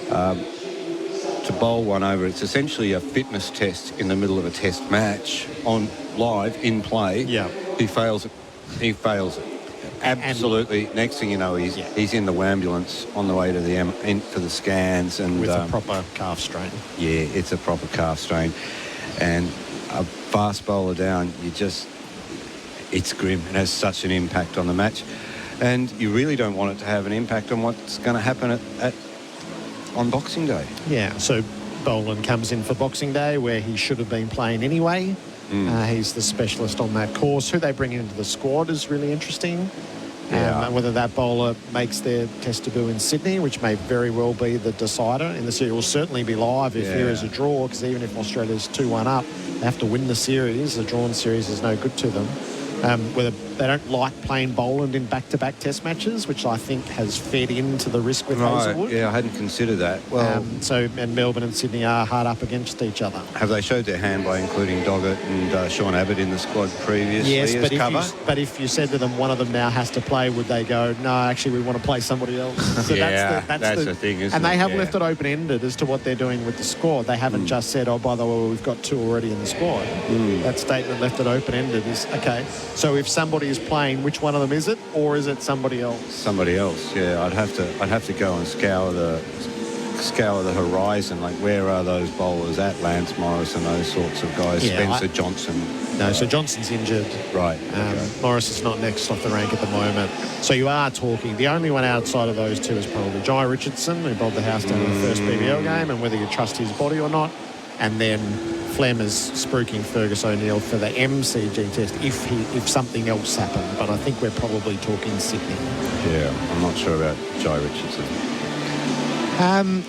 to bowl one over. It's essentially a fitness test in the middle of a test match on live, in play. Yeah. He fails it. Absolutely. Next thing you know, he's in the ambulance on the way to for the scans and with a proper calf strain. Yeah, it's a proper calf strain, and a fast bowler down. It's grim. It has such an impact on the match, and you really don't want it to have an impact on what's going to happen on Boxing Day. Yeah. So Boland comes in for Boxing Day, where he should have been playing anyway. He's the specialist on that course. Who they bring into the squad is really interesting. And whether that bowler makes their test debut in Sydney, which may very well be the decider in the series. It will certainly be live if there is a draw, because even if Australia's 2-1 up, they have to win the series. The drawn series is no good to them. Whether they don't like playing Boland in back-to-back test matches, which I think has fed into the risk with Hazelwood. Yeah, I hadn't considered that. Well, and Melbourne and Sydney are hard up against each other. Have they showed their hand by including Doggett and Sean Abbott in the squad previously Yes, as cover? but if you said to them one of them now has to play, would they go, no, actually we want to play somebody else? So that's the thing, isn't and they it? have left it open-ended as to what they're doing with the squad. They haven't just said, oh, by the way, we've got 2 already in the squad. That statement left it open-ended is, okay, so if somebody is playing, which one of them is it, or is it somebody else? Somebody else, yeah. I'd have to go and scour the horizon. Like, where are those bowlers at? Lance Morris and those sorts of guys. Spencer Johnson. No, so Johnson's injured. Right. Morris is not next off the rank at the moment. So you are talking. The only one outside of those two is probably Jai Richardson, who bowled the house down in the first BBL game, and whether you trust his body or not. And then Flem is spruiking Fergus O'Neill for the MCG test if something else happened. But I think we're probably talking Sydney. Yeah, I'm not sure about Jai Richardson.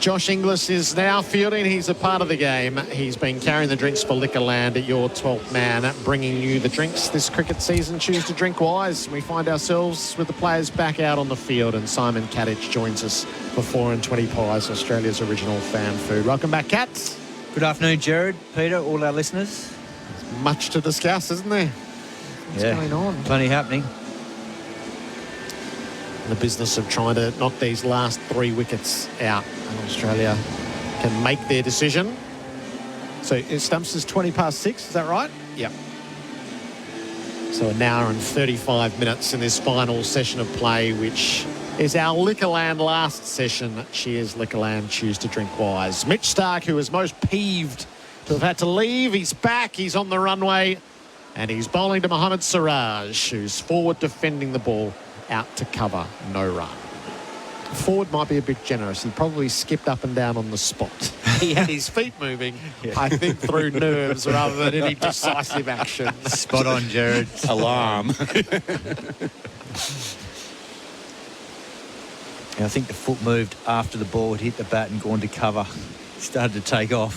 Josh Inglis is now fielding. He's a part of the game. He's been carrying the drinks for Liquorland at your 12th man, bringing you the drinks this cricket season. Choose to drink wise. We find ourselves with the players back out on the field, and Simon Katich joins us for 4 and 20 pies, Australia's original fan food. Welcome back, Cats. Good afternoon, Gerard, Peter, all our listeners. There's much to discuss, isn't there? What's going on? Plenty happening. The business of trying to knock these last 3 wickets out, and Australia can make their decision. So Stumps is 20 past 6, is that right? Yep. So an hour and 35 minutes in this final session of play, which is our Liquorland last session. Cheers, Liquorland. Choose to drink wise. Mitch Starc, who was most peeved to have had to leave, he's back. He's on the runway, and he's bowling to Mohammad Siraj, who's forward defending the ball. Out to cover, no run. Forward might be a bit generous. He probably skipped up and down on the spot. He had his feet moving, I think, through nerves rather than any decisive action. Spot on, Gerard. Alarm. I think the foot moved after the ball had hit the bat and gone to cover. Started to take off.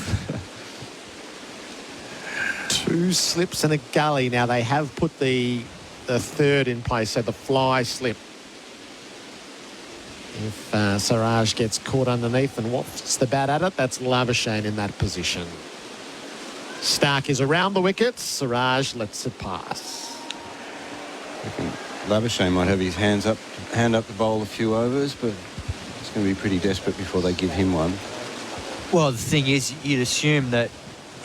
2 slips and a gully. Now, they have put the third in place, so the fly slip. If Siraj gets caught underneath and wafts the bat at it, that's Labuschagne in that position. Starc is around the wickets. Siraj lets it pass. I think Labuschagne might have his hand up to bowl a few overs, but it's going to be pretty desperate before they give him one. Well, the thing is, you'd assume that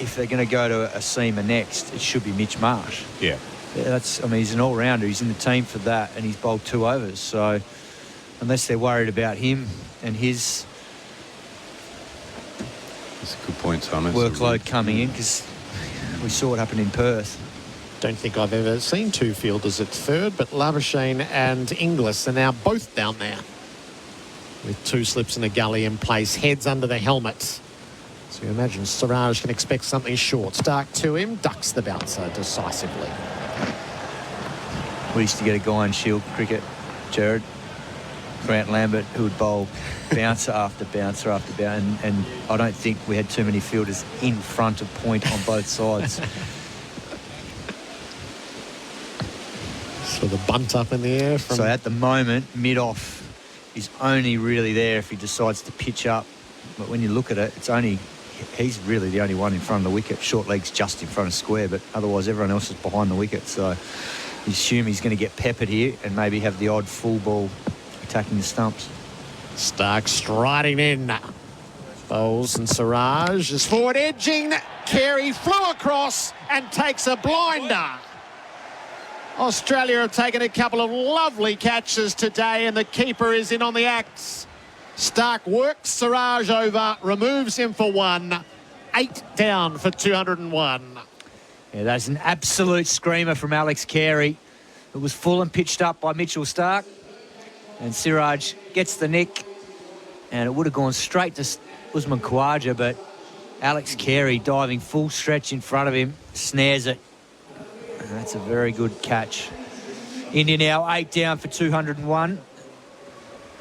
if they're going to go to a seamer next, it should be Mitch Marsh. Yeah. He's an all-rounder. He's in the team for that, and he's bowled 2 overs. So unless they're worried about him and his That's a good point, Simon. workload coming in, because we saw what happened in Perth. Don't think I've ever seen 2 fielders at third, but Labuschagne and Inglis are now both down there with 2 slips and a gully in place, heads under the helmet. So you imagine Siraj can expect something short. Starc to him, ducks the bouncer decisively. We used to get a guy in Shield cricket, Gerard, Grant Lambert, who would bowl bouncer after bouncer after bouncer, and I don't think we had too many fielders in front of point on both sides. So the bunt up in the air. So at the moment, mid-off is only really there if he decides to pitch up. But when you look at it, he's really the only one in front of the wicket. Short leg's just in front of square, but otherwise everyone else is behind the wicket. So you assume he's going to get peppered here and maybe have the odd full ball attacking the stumps. Starc striding in. Bowles and Siraj is forward edging. Carey flew across and takes a blinder. Australia have taken a couple of lovely catches today, and the keeper is in on the act. Starc works Siraj over, removes him for 1. 8 down for 201. Yeah, that's an absolute screamer from Alex Carey. It was full and pitched up by Mitchell Starc. And Siraj gets the nick. And it would have gone straight to Usman Khawaja, but Alex Carey diving full stretch in front of him, snares it. And that's a very good catch. India now 8 down for 201.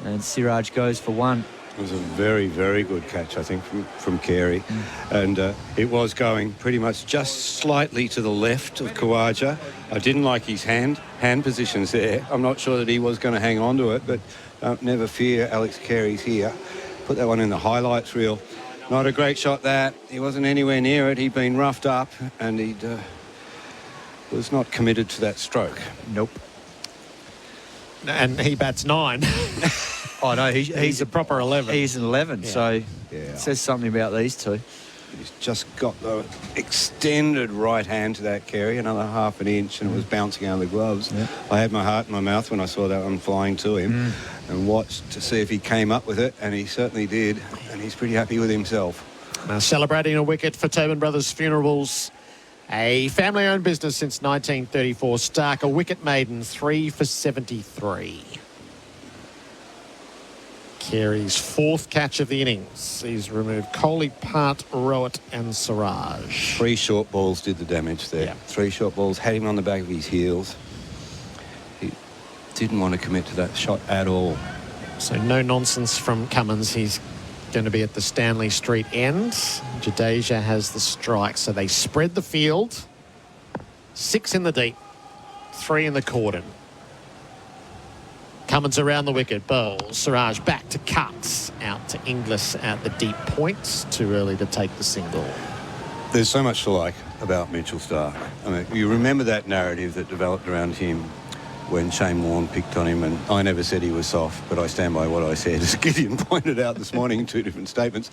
And Siraj goes for 1. It was a very, very good catch, I think, from Carey. And it was going pretty much just slightly to the left of Khawaja. I didn't like his hand positions there. I'm not sure that he was going to hang on to it, but never fear, Alex Carey's here. Put that one in the highlights reel. Not a great shot, that. He wasn't anywhere near it. He'd been roughed up, and he was not committed to that stroke. Nope. And he bats 9. Oh, no, he's a proper 11. He's an 11, so it says something about these two. He's just got the extended right hand to that Carey, another half an inch, and it was bouncing out of the gloves. Yeah. I had my heart in my mouth when I saw that one flying to him and watched to see if he came up with it, and he certainly did, and he's pretty happy with himself. Now celebrating a wicket for Tobin Brothers Funerals, a family-owned business since 1934. Stark, a wicket maiden, 3 for 73. Carey's 4th catch of the innings. He's removed Kohli, Part, Rowett and Siraj. 3 short balls did the damage there. Yeah. 3 short balls had him on the back of his heels. He didn't want to commit to that shot at all. So no nonsense from Cummins. He's going to be at the Stanley Street end. Jadeja has the strike. So they spread the field. 6 in the deep, 3 in the cordon. Cummins around the wicket, bowls. Siraj back to Cuts, out to Inglis at the deep points. Too early to take the single. There's so much to like about Mitchell Starc. I mean, you remember that narrative that developed around him when Shane Warne picked on him, and I never said he was soft, but I stand by what I said, as Gideon pointed out this morning in 2 different statements.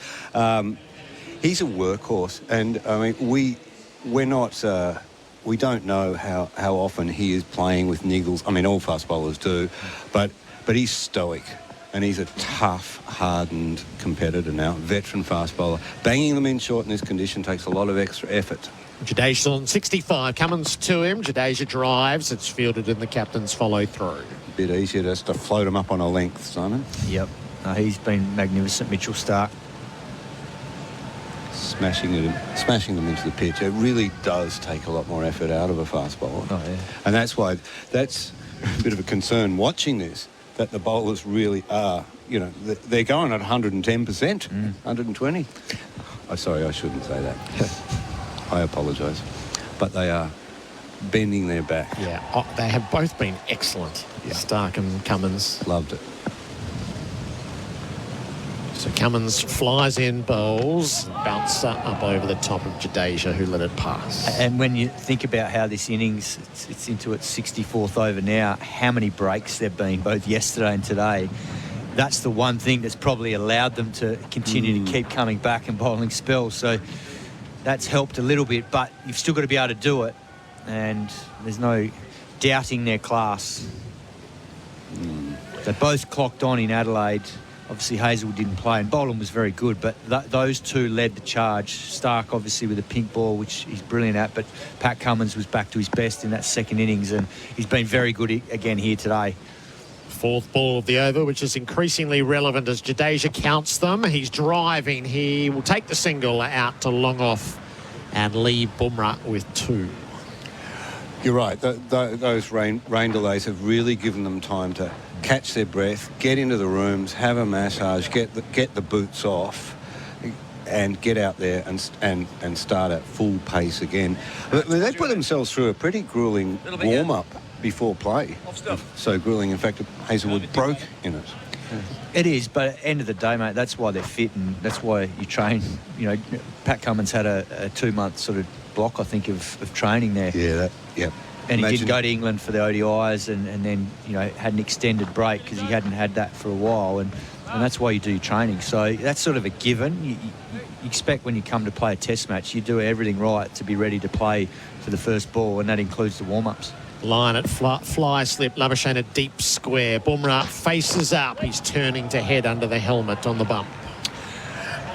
He's a workhorse, and I mean, we're not... we don't know how often he is playing with niggles. I mean, all fast bowlers do, but he's stoic, and he's a tough, hardened competitor now, veteran fast bowler. Banging them in short in this condition takes a lot of extra effort. Jadeja on 65, Cummins to him. Jadeja drives. It's fielded in the captain's follow through. A bit easier just to float him up on a length, Simon. Yep. He's been magnificent, Mitchell Starc. Smashing them into the pitch. It really does take a lot more effort out of a fast bowler. Oh, yeah. And that's why that's a bit of a concern watching this, that the bowlers really are, you know, they're going at 110%, 120. Oh, sorry, I shouldn't say that. I apologise. But they are bending their back. Yeah, they have both been excellent, Starc and Cummins. Loved it. So Cummins flies in, bowls, bounces up over the top of Jadeja, who let it pass. And when you think about how this innings, it's into its 64th over now, how many breaks there have been, both yesterday and today, that's the one thing that's probably allowed them to continue to keep coming back and bowling spells. So that's helped a little bit, but you've still got to be able to do it. And there's no doubting their class. They both clocked on in Adelaide. Obviously, Hazel didn't play, and Boland was very good, but those two led the charge. Starc, obviously, with a pink ball, which he's brilliant at, but Pat Cummins was back to his best in that second innings, and he's been very good again here today. 4th ball of the over, which is increasingly relevant as Jadeja counts them. He's driving. He will take the single out to long off and leave Bumrah with 2. You're right. Those rain delays have really given them time to catch their breath, get into the rooms, have a massage, get the boots off, and get out there and start at full pace again. They put themselves through a pretty gruelling warm-up before play. So gruelling, in fact, Hazelwood broke in it. It is, but at the end of the day, mate, that's why they're fit, and that's why you train. You know, Pat Cummins had a 2-month sort of block, I think, of training there. Yeah, And he did go to England for the ODIs and then, you know, had an extended break because he hadn't had that for a while. And that's why you do your training. So that's sort of a given. You expect when you come to play a test match, you do everything right to be ready to play for the first ball, and that includes the warm-ups. Line at fly slip, Labuschagne a deep square. Bumrah faces up. He's turning to head under the helmet on the bump.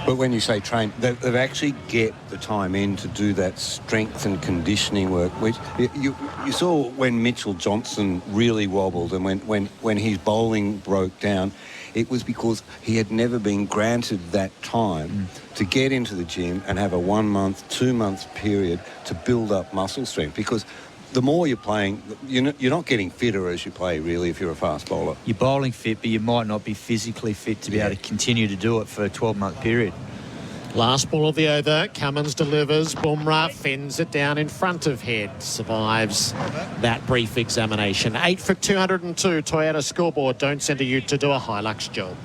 But when you say train, they've actually get the time in to do that strength and conditioning work, which you saw when Mitchell Johnson really wobbled and when his bowling broke down, it was because he had never been granted that time to get into the gym and have a 1 month, 2 month period to build up muscle strength. Because the more you're playing, you're not getting fitter as you play, really, if you're a fast bowler. You're bowling fit, but you might not be physically fit to be able to continue to do it for a 12-month period. Last ball of the over. Cummins delivers. Bumrah fends it down in front of Head. Survives that brief examination. 8 for 202. Toyota scoreboard. Don't send a ute to do a Hilux job.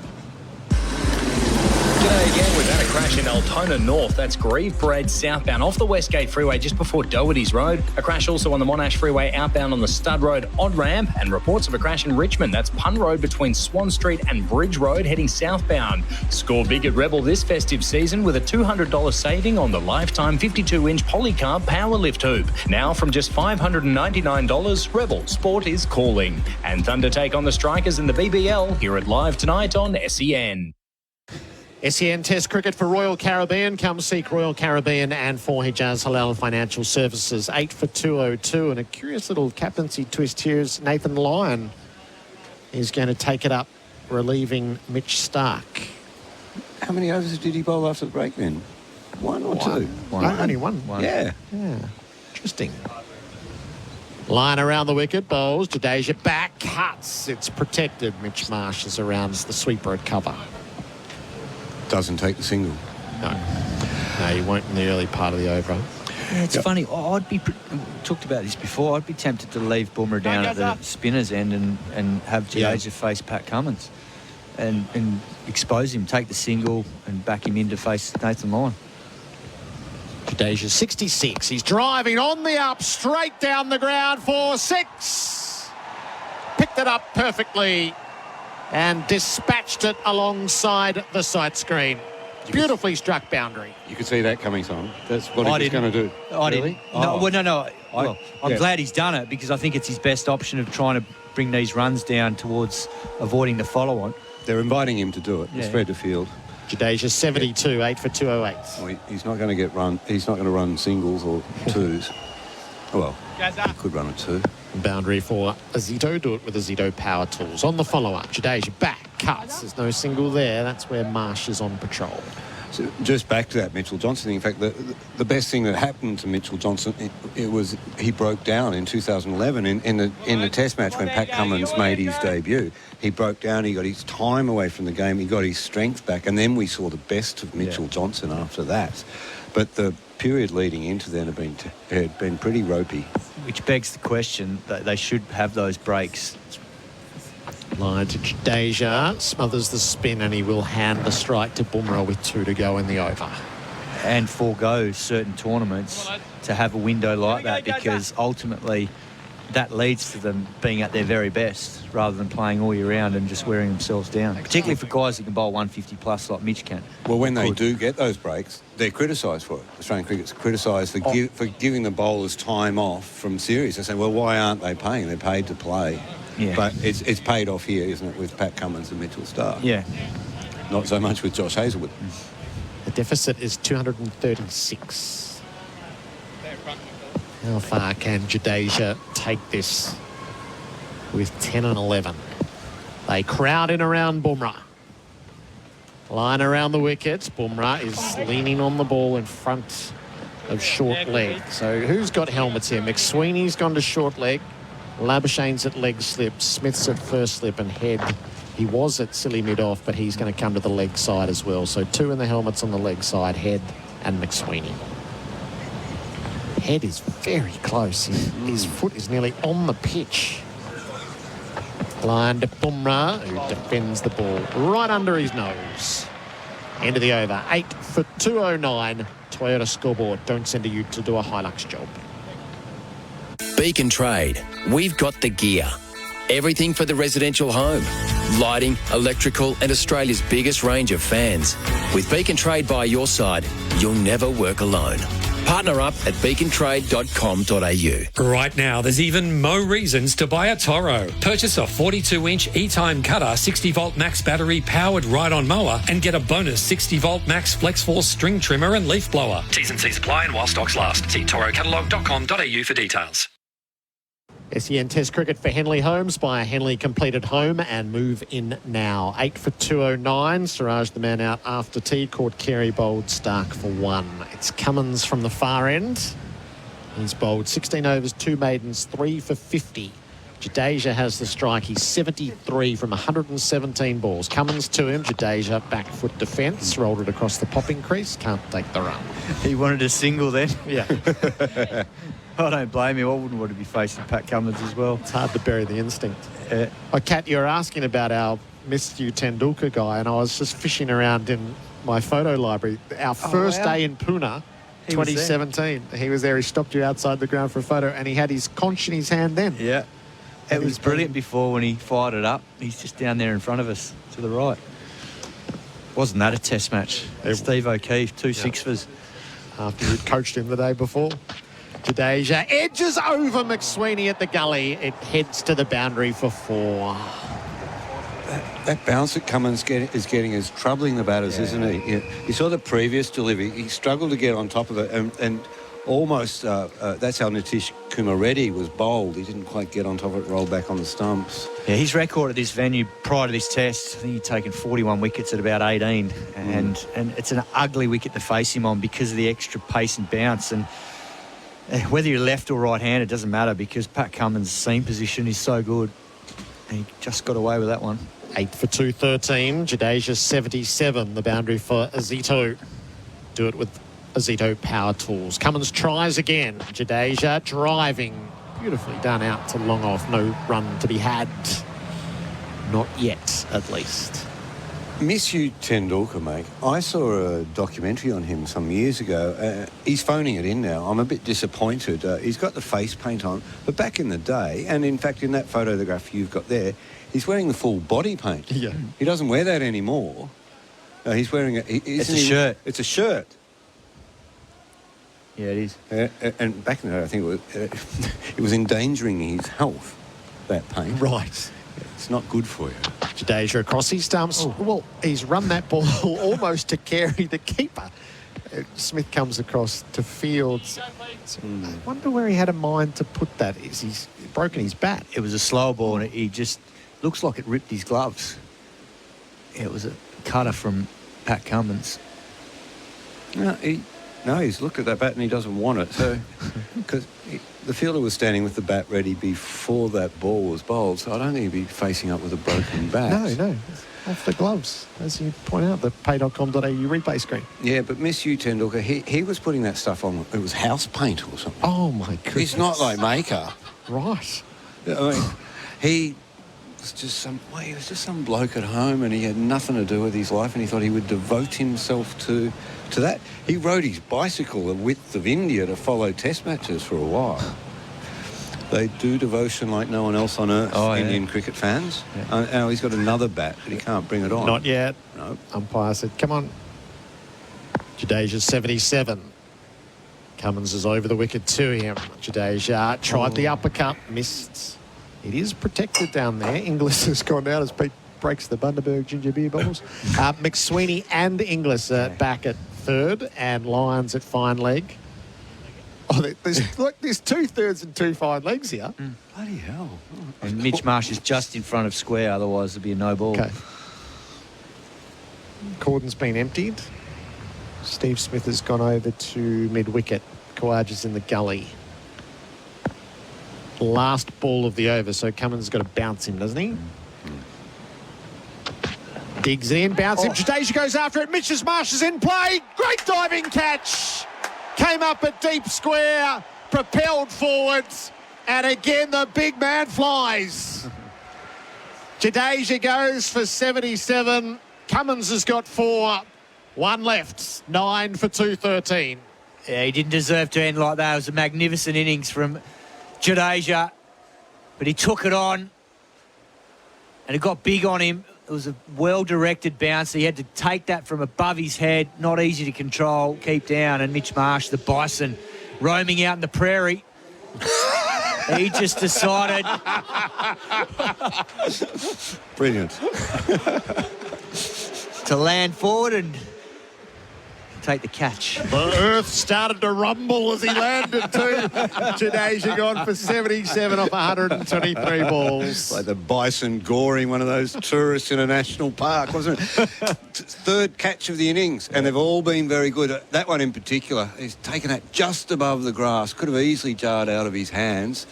G'day again. We've had a crash in Altona North. That's Grieve Parade southbound off the Westgate Freeway just before Doherty's Road. A crash also on the Monash Freeway outbound on the Stud Road odd ramp. And reports of a crash in Richmond. That's Pun Road between Swan Street and Bridge Road heading southbound. Score big at Rebel this festive season with a $200 saving on the lifetime 52-inch polycarb power lift hoop. Now from just $599, Rebel Sport is calling. And Thunder take on the Strikers in the BBL here at Live Tonight on SEN. SEN Test Cricket for Royal Caribbean. Come seek Royal Caribbean and for Hijaz Halal Financial Services. 8 for 202. And a curious little captaincy twist here is Nathan Lyon is going to take it up, relieving Mitch Stark. How many overs did he bowl after the break then? One or two? Only one. Yeah. Interesting. Line around the wicket, bowls. Jadeja back, cuts. It's protected. Mitch Marsh is around the sweeper at cover. Doesn't take the single. No, you won't in the early part of the over. Yeah, it's funny. I'd be talked about this before. I'd be tempted to leave Bumrah down at the spinner's end and have Jadeja face Pat Cummins and expose him, take the single and back him in to face Nathan Lyon. Jadeja 66. He's driving on the up, straight down the ground for 6. Picked it up perfectly and dispatched it alongside the sight screen. Beautifully struck boundary. You could see that coming, Simon. That's what he was going to do. I didn't. No. I'm glad he's done it because I think it's his best option of trying to bring these runs down towards avoiding the follow-on. They're inviting him to do it. Spread the field. Jadeja 72, 8 for 208. Well, he's not going to get run. He's not going to run singles or twos. Well, he could run a 2. Boundary for Azito. Do it with Azito Power Tools. On the follow-up, Jadeja back, cuts. There's no single there. That's where Marsh is on patrol. So just back to that Mitchell Johnson thing. In fact, the best thing that happened to Mitchell Johnson, it was he broke down in 2011 in the Test match when Pat Cummins made his debut. He broke down. He got his time away from the game. He got his strength back, and then we saw the best of Mitchell Johnson after that. But the period leading into then had been pretty ropey. Which begs the question that they should have those breaks. Line to Jadeja, smothers the spin, and he will hand the strike to Bumrah with 2 to go in the over. And forego certain tournaments to have a window like that because ultimately that leads to them being at their very best rather than playing all year round and just wearing themselves down, particularly for guys who can bowl 150 plus like Mitch can. Well, when they do get those breaks, they're criticised for it. Australian cricket's criticised for giving the bowlers time off from series. They say, well, why aren't they paying? They're paid to play. Yeah. But it's paid off here, isn't it, with Pat Cummins and Mitchell Stark? Yeah. Not so much with Josh Hazlewood. The deficit is 236. How far can Jadeja take this with 10 and 11? They crowd in around Bumrah. Line around the wickets. Bumrah is leaning on the ball in front of short leg. So who's got helmets here? McSweeney's gone to short leg. Labuschagne's at leg slip. Smith's at first slip, and Head, he was at silly mid-off, but he's going to come to the leg side as well. So 2 in the helmets on the leg side, Head and McSweeney. Head is very close. His foot is nearly on the pitch. Line to Bumrah, who defends the ball right under his nose. End of the over. 8 for 209. Toyota scoreboard. Don't send a ute to do a Hilux job. Beacon Trade. We've got the gear. Everything for the residential home. Lighting, electrical, and Australia's biggest range of fans. With Beacon Trade by your side, you'll never work alone. Partner up at beacontrade.com.au. Right now, there's even more reasons to buy a Toro. Purchase a 42-inch E-Time Cutter 60-volt max battery powered ride-on mower and get a bonus 60-volt max flex force string trimmer and leaf blower. T's and C's apply and while stocks last. See torocatalogue.com.au for details. SEN Test cricket for Henley Holmes by a Henley completed home and move in now. 8 for 209. Siraj, the man out after tea, caught Carey bowled Stark for 1. It's Cummins from the far end. He's bowled 16 overs, 2 maidens, 3 for 50. Jadeja has the strike. He's 73 from 117 balls. Cummins to him. Jadeja back foot defence. Rolled it across the popping crease. Can't take the run. He wanted a single then. Yeah. I don't blame him. I wouldn't want to be facing Pat Cummins as well. It's hard to bury the instinct. Kat, you were asking about our Missed You Tendulkar guy, and I was just fishing around in my photo library. Our first day in Pune, 2017. He was there. He stopped you outside the ground for a photo, and he had his conch in his hand then. Yeah. It was brilliant before when he fired it up. He's just down there in front of us to the right. Wasn't that a test match? Steve O'Keefe, 2 sixers. After you'd coached him the day before. Jadeja edges over McSweeney at the gully. It heads to the boundary for 4. That bounce that Cummins is getting is troubling the batters, isn't he? You saw the previous delivery. He struggled to get on top of it, and almost that's how Nitish Kumar Reddy was bowled. He didn't quite get on top of it, rolled back on the stumps. Yeah, his record at this venue prior to this test, I think he'd taken 41 wickets at about 18, and it's an ugly wicket to face him on because of the extra pace and bounce. And whether you're left or right-handed, it doesn't matter because Pat Cummins' seam position is so good. And he just got away with that one. 8 for 213. Jadeja 77. The boundary for Azito. Do it with Azito Power Tools. Cummins tries again. Jadeja driving. Beautifully done out to long off. No run to be had. Not yet, at least. Miss You Tendulkar, mate. I saw a documentary on him some years ago. He's phoning it in now. I'm a bit disappointed. He's got the face paint on. But back in the day, and in fact in that photograph you've got there, he's wearing the full body paint. Yeah. He doesn't wear that anymore. No, he's wearing a... It's a shirt. It's a shirt. Yeah, it is. And back in the day, I think it was endangering his health, that paint. Right. It's not good for you. Jadeja across his stumps. Well, he's run that ball almost to Carey, the keeper. Smith comes across to Fields. I wonder where he had a mind to put that. He's broken his bat. It was a slow ball, and he just looks like it ripped his gloves. It was a cutter from Pat Cummins. No, he's looked at that bat and he doesn't want it. So, because the fielder was standing with the bat ready before that ball was bowled, so I don't think he'd be facing up with a broken bat. No, off the gloves, as you point out, the pay.com.au replay screen. Yeah, but Miss You Tendulkar, he was putting that stuff on. It was house paint or something. Oh my goodness! He's not like Maker, right? I mean, he was just some bloke at home, and he had nothing to do with his life, and he thought he would devote himself to that. He rode his bicycle the width of India to follow test matches for a while. They do devotion like no one else on earth, Indian cricket fans. Yeah. Now he's got another bat, but he can't bring it on. Not yet. No. Umpire said, come on. Jadeja 77. Cummins is over the wicket to him. Jadeja tried the uppercut, missed. It is protected down there. Inglis has gone out as Pete breaks the Bundaberg ginger beer bottles. McSweeney and Inglis are back at third, and Lyons at fine leg. Oh, there's 2 thirds and 2 fine legs here. Bloody hell. And Mitch Marsh is just in front of square, otherwise there'd be a no ball. Okay. Cordon's been emptied. Steve Smith has gone over to mid-wicket. Kawaja's in the gully. Last ball of the over, so Cummins has got to bounce him, doesn't he? Digs in, bounce him. Jadeja goes after it. Mitch's Marsh is in play. Great diving catch. Came up at deep square, propelled forwards, and again the big man flies. Jadeja goes for 77. Cummins has got 4. 1 left. 9 for 213. Yeah, he didn't deserve to end like that. It was a magnificent innings from Jadeja, but he took it on, and it got big on him. It was a well-directed bounce. He had to take that from above his head. Not easy to control, keep down. And Mitch Marsh, the bison, roaming out in the prairie. He just decided... Brilliant. to land forward and take the catch. The earth started to rumble as he landed too. Jadeja gone for 77 off 123 balls. Like the bison goring one of those tourists in a national park, wasn't it? Third catch of the innings, and they've all been very good. That one in particular, he's taken that just above the grass. Could have easily jarred out of his hands.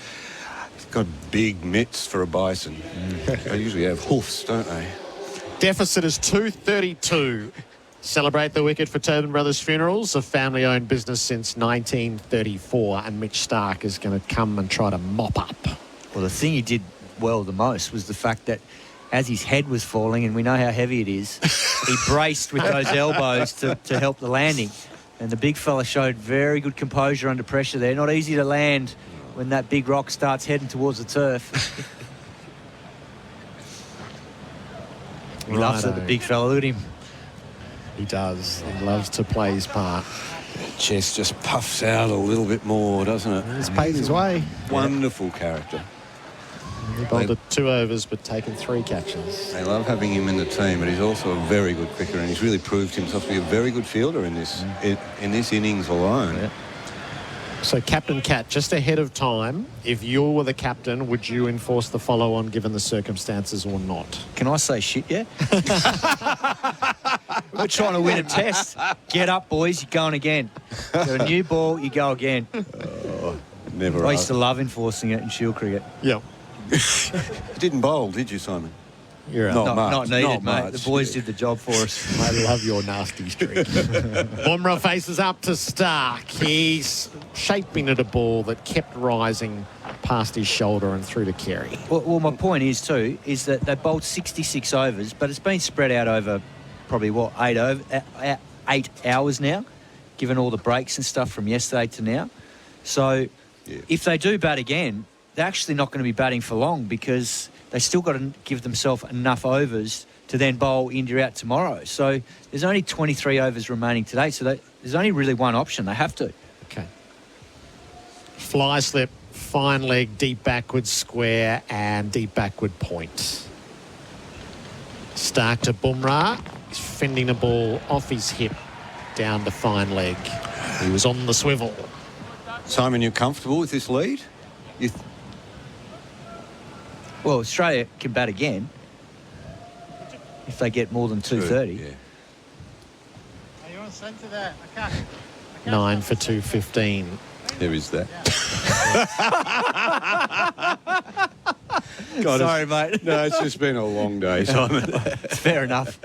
He's got big mitts for a bison. They usually have hoofs, don't they? Deficit is 232. Celebrate the wicket for Tobin Brothers Funerals, a family-owned business since 1934, and Mitch Starc is going to come and try to mop up. Well, the thing he did well the most was the fact that as his head was falling, and we know how heavy it is, he braced with those elbows to help the landing. And the big fella showed very good composure under pressure there. Not easy to land when that big rock starts heading towards the turf. He loves it, the big fella. Look at him. He does. He loves to play his part. Chest just puffs out a little bit more, doesn't it? He's paid his way. Wonderful character. He bowled at 2 overs but taken 3 catches. They love having him in the team, but he's also a very good cricker, and he's really proved himself to be a very good fielder in this innings alone. Yeah. So, Captain Cat, just ahead of time, if you were the captain, would you enforce the follow-on given the circumstances or not? Can I say shit, yeah? We're trying to win a test. Get up, boys, you're going again. Got a new ball, you go again. Never. I used to love enforcing it in Shield cricket. Yeah. You didn't bowl, did you, Simon? You're not needed, mate. The boys did the job for us. I love your nasty streak. Bumrah faces up to Starc. He's shaping at a ball that kept rising past his shoulder and through to Carey. Well, my point is, too, is that they bowled 66 overs, but it's been spread out over probably, 8 hours now, given all the breaks and stuff from yesterday to now. So if they do bat again, they're actually not going to be batting for long because they still got to give themselves enough overs to then bowl India out tomorrow. So there's only 23 overs remaining today, so there's only really one option. They have to. Okay. Fly slip, fine leg, deep backward square and deep backward point. Starc to Bumrah. He's fending the ball off his hip down to fine leg. He was on the swivel. Simon, you're comfortable with this lead? Well, Australia can bat again if they get more than 230. Yeah. Are you on centre there? I can't. 9 for 215. There is that. Sorry, mate. No, it's just been a long day, Simon. Fair enough.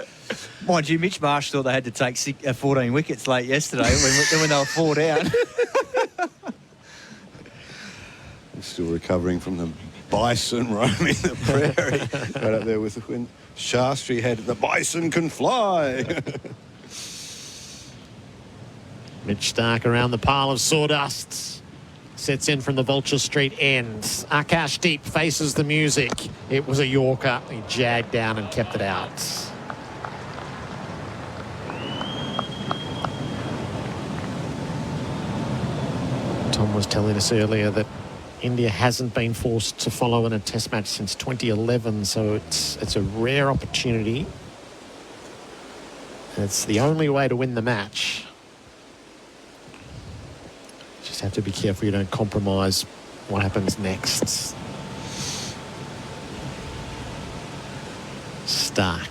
Mind you, Mitch Marsh thought they had to take 14 wickets late yesterday when they were 4 down. I'm still recovering from the bison roaming the prairie. Right up there with the wind. Shastri had the bison can fly. Mitch Starc around the pile of sawdust. Sets in from the Vulture Street end. Akash deep faces the music. It was a Yorker. He jagged down and kept it out. Tom was telling us earlier that India hasn't been forced to follow in a test match since 2011, so it's a rare opportunity. It's the only way to win the match. Just have to be careful you don't compromise what happens next. Starc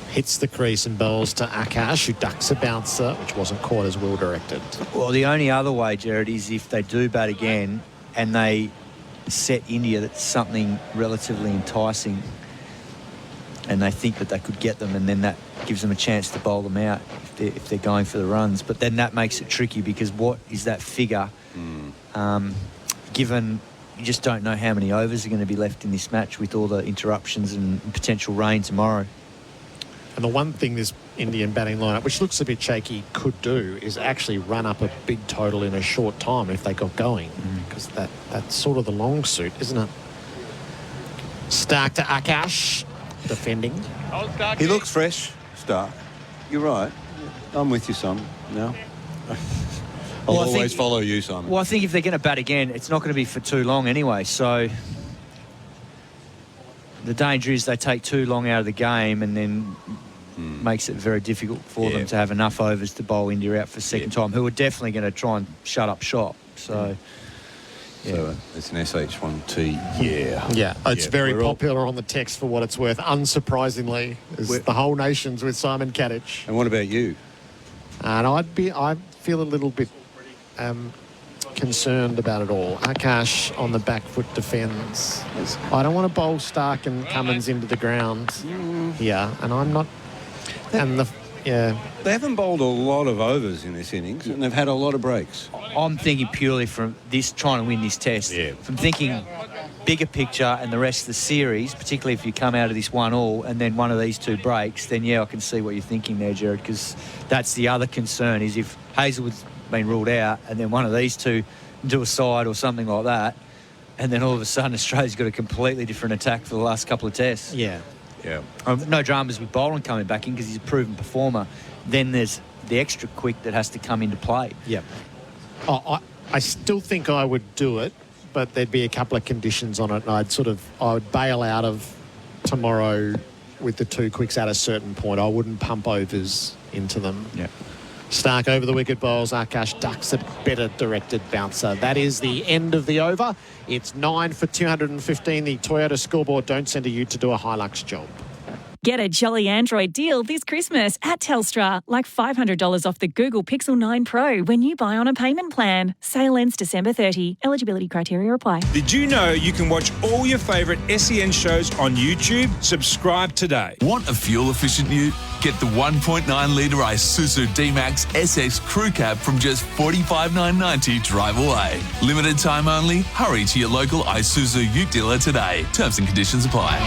hits the crease and bowls to Akash, who ducks a bouncer, which wasn't quite as well directed. Well, the only other way, Gerard, is if they do bat again and they set India that's something relatively enticing and they think that they could get them, and then that gives them a chance to bowl them out if they're going for the runs. But then that makes it tricky because what is that figure given you just don't know how many overs are going to be left in this match with all the interruptions and potential rain tomorrow. And the one thing this Indian batting lineup, which looks a bit shaky, could do is actually run up a big total in a short time if they got going. Because that's sort of the long suit, isn't it? Starc to Akash. defending. He looks fresh, Stark. You're right. I'm with you, Sam, now. I'll always follow you, Simon. Well, I think if they're going to bat again, it's not going to be for too long anyway. So the danger is they take too long out of the game and then makes it very difficult for them to have enough overs to bowl India out for second time, who are definitely going to try and shut up shop. So, So it's an SH1T. Yeah, it's very popular on the text for what it's worth. Unsurprisingly, the whole nation's with Simon Katich. And what about you? And I feel a little bit concerned about it all. Akash on the back foot defends. I don't want to bowl Stark and Cummins into the ground here, and I'm not. And they haven't bowled a lot of overs in this innings, and they've had a lot of breaks. I'm thinking purely from this trying to win this test. From thinking bigger picture and the rest of the series, particularly if you come out of this 1-1 and then one of these two breaks, then I can see what you're thinking there, Gerard, because that's the other concern is if Hazelwood's been ruled out and then one of these two do a side or something like that, and then all of a sudden Australia's got a completely different attack for the last couple of tests. Yeah. No dramas with Boland coming back in because he's a proven performer. Then there's the extra quick that has to come into play. Yeah. I still think I would do it, but there'd be a couple of conditions on it. And I would bail out of tomorrow with the two quicks at a certain point. I wouldn't pump overs into them. Yeah. Stark over the wicket bowls. Akash ducks a better directed bouncer. That is the end of the over. It's 9 for 215. The Toyota scoreboard don't send a ute to do a Hilux job. Get a jolly Android deal this Christmas at Telstra, like $500 off the Google Pixel 9 Pro when you buy on a payment plan. Sale ends December 30. Eligibility criteria apply. Did you know you can watch all your favourite SEN shows on YouTube? Subscribe today. Want a fuel-efficient ute? Get the 1.9-litre Isuzu D-Max SX Crew Cab from just $45,990 drive away. Limited time only. Hurry to your local Isuzu ute dealer today. Terms and conditions apply.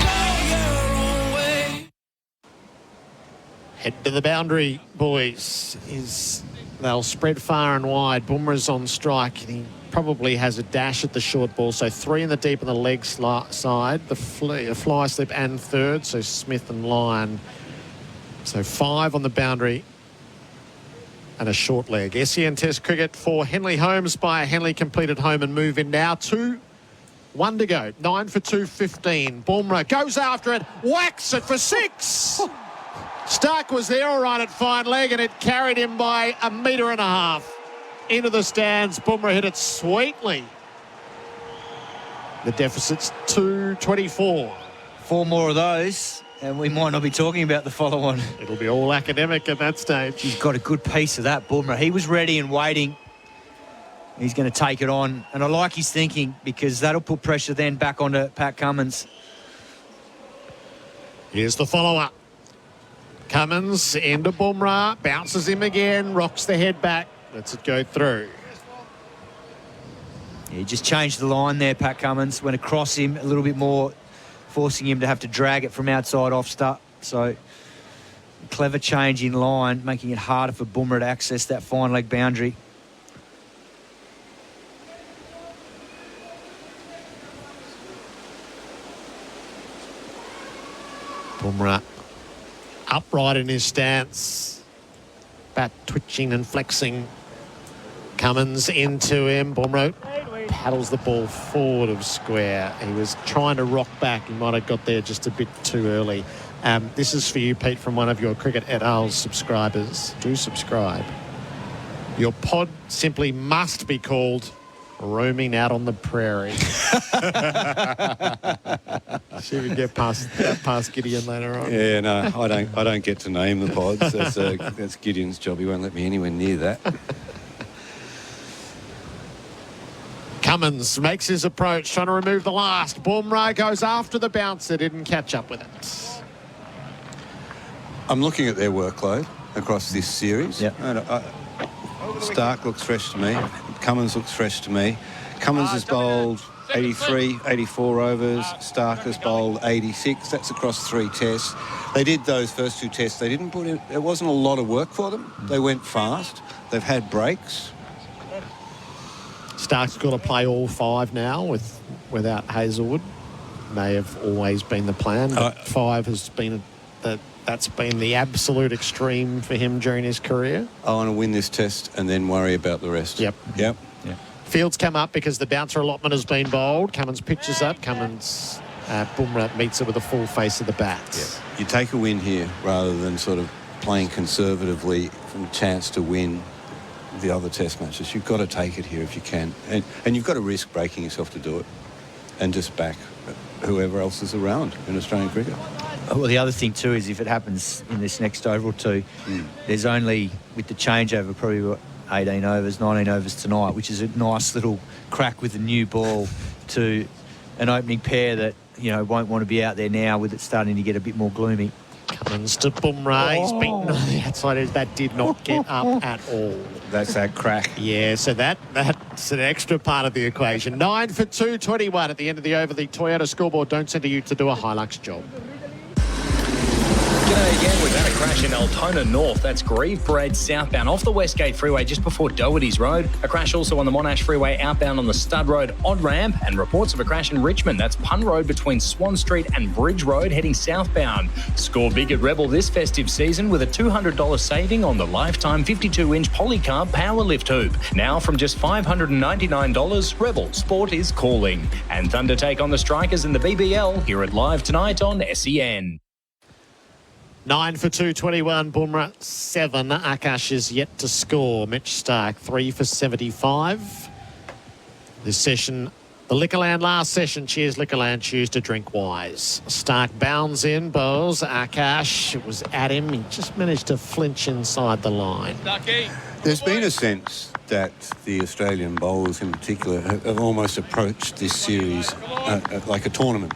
Head to the boundary, boys. They'll spread far and wide. Bumrah's on strike, and he probably has a dash at the short ball. So 3 in the deep on the leg side, the fly slip and third. So Smith and Lyon. So 5 on the boundary and a short leg. SEN Test cricket for Henley Holmes by Henley completed home and move in now. 2-1 to go. 9 for 215. Bumrah goes after it, whacks it for 6. Stark was there all right at fine leg, and it carried him by 1.5 meters into the stands. Bumrah hit it sweetly. The deficit's 224. 4 more of those, and we might not be talking about the follow-on. It'll be all academic at that stage. He's got a good piece of that, Bumrah. He was ready and waiting. He's going to take it on, and I like his thinking because that'll put pressure then back onto Pat Cummins. Here's the follow-up. Cummins into Bumrah, bounces him again, rocks the head back, lets it go through. He just changed the line there, Pat Cummins. Went across him a little bit more, forcing him to have to drag it from outside off start. So, clever change in line, making it harder for Bumrah to access that fine leg boundary. Bumrah upright in his stance, bat twitching and flexing. Cummins into him. Bumrah paddles the ball forward of square. He was trying to rock back. He might have got there just a bit too early. This is for you, Pete, from one of your Cricket et al. Subscribers. Do subscribe. Your pod simply must be called Roaming Out on the Prairie. See if we get past Gideon later on. Yeah, no, I don't get to name the pods. That's Gideon's job. He won't let me anywhere near that. Cummins makes his approach, trying to remove the last. Bumrah goes after the bouncer, didn't catch up with it. I'm looking at their workload across this series. Yeah. Stark looks fresh to me. Cummins looks fresh to me. Cummins has bowled 83, 84 overs. Stark has bowled 86. That's across 3 tests. They did those first 2 tests. They didn't put in... There wasn't a lot of work for them. They went fast. They've had breaks. Stark's got to play all 5 now without Hazelwood. may have always been the plan. But 5 has been that's been the absolute extreme for him during his career. I want to win this test and then worry about the rest. Yep. Yeah. Fields come up because the bouncer allotment has been bowled. Cummins pitches up. Cummins, Bumrah meets it with a full face of the bats. You take a win here rather than sort of playing conservatively from a chance to win the other test matches. You've got to take it here if you can. And you've got to risk breaking yourself to do it and just back whoever else is around in Australian cricket. Well, the other thing too is if it happens in this next over or two, there's only, with the changeover, probably 18 overs, 19 overs tonight, which is a nice little crack with the new ball to an opening pair that, you know, won't want to be out there now with it starting to get a bit more gloomy. Cummins to Bumrah. He's beaten on the outside edge. That did not get up at all. That's that crack. Yeah, so that's an extra part of the equation. 9 for 221 at the end of the over. The Toyota scoreboard don't send you to do a Hilux job. G'day again. We've had a crash in Altona North. That's Grieve Parade southbound off the Westgate Freeway just before Doherty's Road. A crash also on the Monash Freeway outbound on the Stud Road odd ramp. And reports of a crash in Richmond. That's Pun Road between Swan Street and Bridge Road heading southbound. Score big at Rebel this festive season with a $200 saving on the lifetime 52-inch polycarb power lift hoop. Now from just $599, Rebel Sport is calling. And Thunder take on the Strikers in the BBL here at Live tonight on SEN. 9 for 221, Bumrah 7. Akash is yet to score. Mitch Stark 3 for 75. This session, the Liquorland last session. Cheers Liquorland, choose to drink wise. Stark bounds in, bowls. Akash, it was at him. He just managed to flinch inside the line. There's been a sense that the Australian bowlers in particular have almost approached this series like a tournament.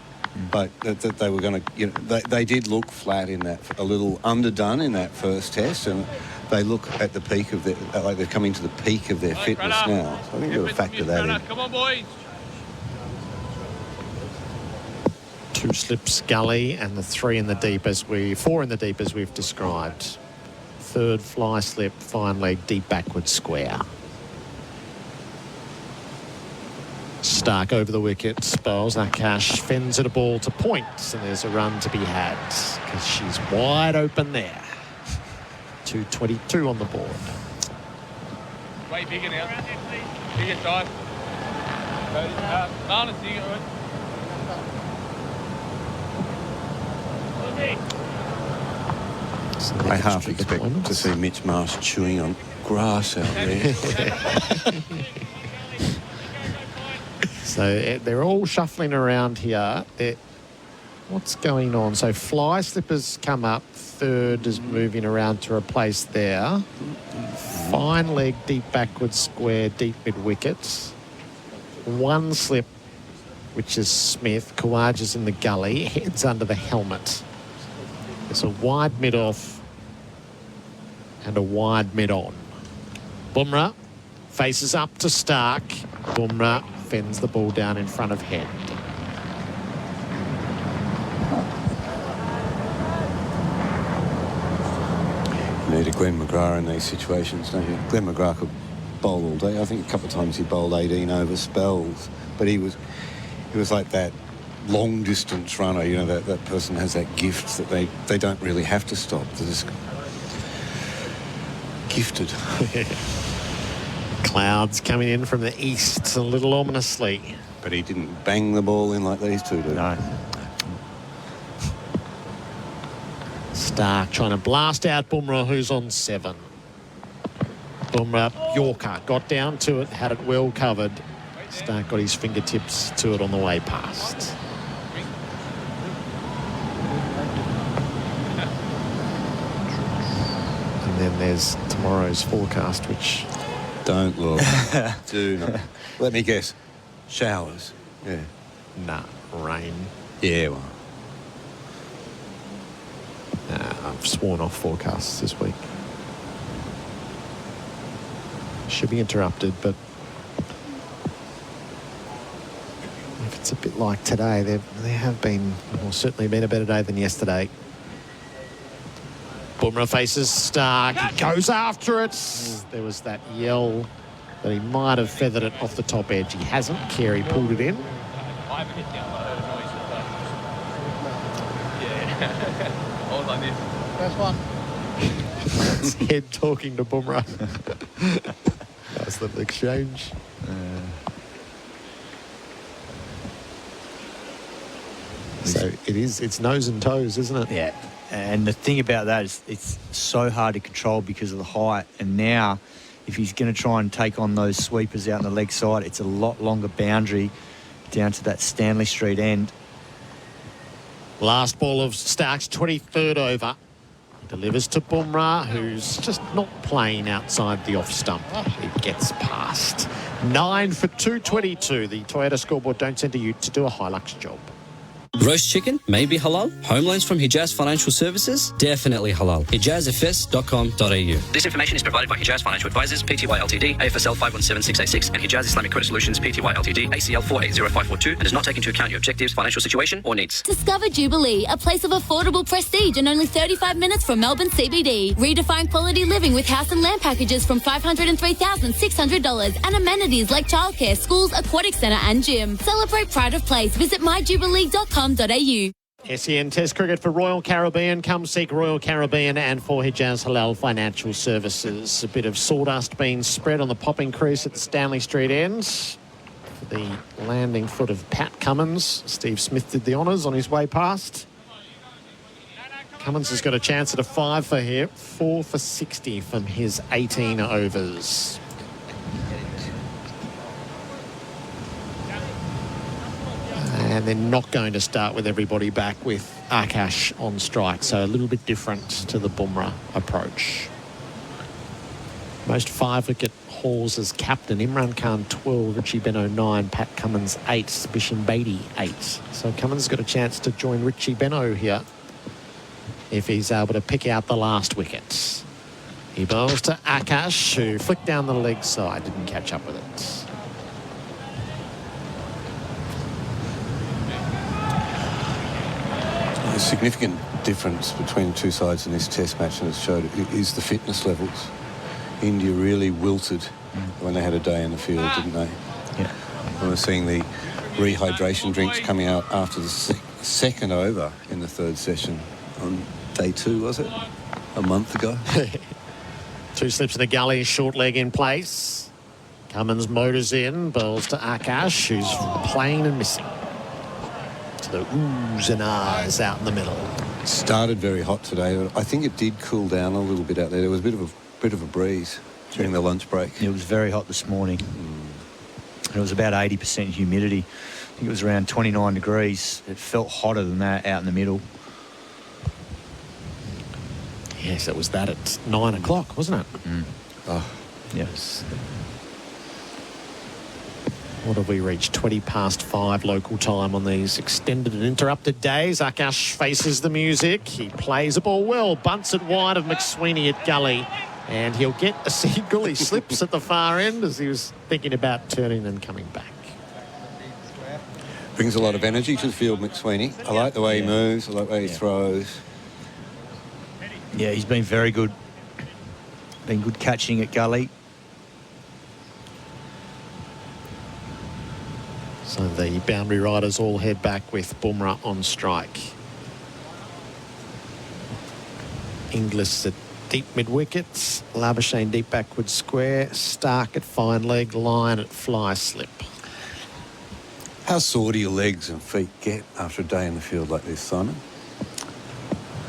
But that they were going to, you know, they did look flat in that, a little underdone in that first test, and they look at the peak of their, like they're coming to the peak of their fitness now. So I think we'll factor that in. Come on, boys. 2 slips gully and the 4 in the deep as we've described. 3rd fly slip, fine leg, deep backward square. Stark over the wickets, bowls Akash, fends at a ball to point, and there's a run to be had because she's wide open there. 222 on the board. Way bigger now. Bigger time. Marlon, see it. I half expect to see Mitch Marsh chewing on grass out there. So they're all shuffling around here. What's going on? So fly slippers come up. 3rd is moving around to replace there. Fine leg, deep backward square, deep mid wickets. 1 slip, which is Smith. Kawaj is in the gully. Heads under the helmet. There's a wide mid off and a wide mid on. Bumrah faces up to Stark. Bumrah fends the ball down in front of head. You need a Glenn McGrath in these situations, don't you? Glenn McGrath could bowl all day. I think a couple of times he bowled 18 over spells, but he was like that long distance runner. You know, that person has that gift that they don't really have to stop. They're just gifted. Clouds coming in from the east a little ominously. But he didn't bang the ball in like these two do. No. Stark trying to blast out Bumrah, who's on 7. Bumrah, Yorker, got down to it, had it well covered. Stark got his fingertips to it on the way past. And then there's tomorrow's forecast, which... Don't look. Do not. Let me guess. Showers. Yeah. Nah, rain. Yeah, well. I've sworn off forecasts this week. Should be interrupted, but if it's a bit like today, there have been, well, certainly been a better day than yesterday. Bumrah faces Stark. He goes after it. There was that yell that he might have feathered it off the top edge. He hasn't. Carey pulled it in. Hold on this. First one. That's Head talking to Bumrah. Nice little exchange. So it's nose and toes, isn't it? Yeah. And the thing about that is it's so hard to control because of the height. And now, if he's going to try and take on those sweepers out on the leg side, it's a lot longer boundary down to that Stanley Street end. Last ball of Stark's 23rd over. He delivers to Bumrah, who's just not playing outside the off stump. He gets past. 9 for 222. The Toyota scoreboard don't send to you to do a Hilux job. Roast chicken, maybe halal. Home loans from Hijaz Financial Services, definitely halal. HijazFS.com.au. This information is provided by Hijaz Financial Advisors, Pty Ltd, AFSL 517686, and Hijaz Islamic Credit Solutions, Pty Ltd, ACL 480542, and does not take into account your objectives, financial situation, or needs. Discover Jubilee, a place of affordable prestige in only 35 minutes from Melbourne CBD. Redefine quality living with house and land packages from $503,600 and amenities like childcare, schools, aquatic centre, and gym. Celebrate pride of place. Visit myjubilee.com.au. SEN Test Cricket for Royal Caribbean. Come seek Royal Caribbean and for Hijaz Halal Financial Services. A bit of sawdust being spread on the popping crease at the Stanley Street end for the landing foot of Pat Cummins. Steve Smith did the honours on his way past. Cummins has got a chance at a 5 for here. 4 for 60 from his 18 overs. And they're not going to start with everybody back with Akash on strike. So a little bit different to the Bumrah approach. Most 5-wicket hauls as captain. Imran Khan 12, Richie Beno 9, Pat Cummins 8, Bisham Beatty 8. So Cummins has got a chance to join Richie Beno here if he's able to pick out the last wicket. He bowls to Akash, who flicked down the leg side, didn't catch up with it. A significant difference between the two sides in this test match, and it's showed, is the fitness levels. India really wilted when they had a day in the field, didn't they? Yeah. And we're seeing the rehydration drinks coming out after the second over in the third session on day 2, was it? A month ago. 2 slips in the gully, short leg in place. Cummins motors in, bowls to Akash, who's playing and missing. To the oohs and ahs out in the middle. It started very hot today. I think it did cool down a little bit out there. There was a bit of a breeze during the lunch break. It was very hot this morning. And it was about 80% humidity. I think it was around 29 degrees. It felt hotter than that out in the middle. Yes, it was that at 9 o'clock, wasn't it? Oh, yes. What have we reached? 20 past 5 local time on these extended and interrupted days. Akash faces the music. He plays a ball well. Bunts it wide of McSweeney at gully. And he'll get a single. He slips at the far end as he was thinking about turning and coming back. Brings a lot of energy to the field, McSweeney. I like the way he moves. I like the way he throws. Yeah, he's been very good. Been good catching at gully. So the boundary riders all head back with Bumrah on strike. Inglis at deep mid-wickets, Labuschagne deep backward square, Stark at fine leg, Lyon at fly slip. How sore do your legs and feet get after a day in the field like this, Simon?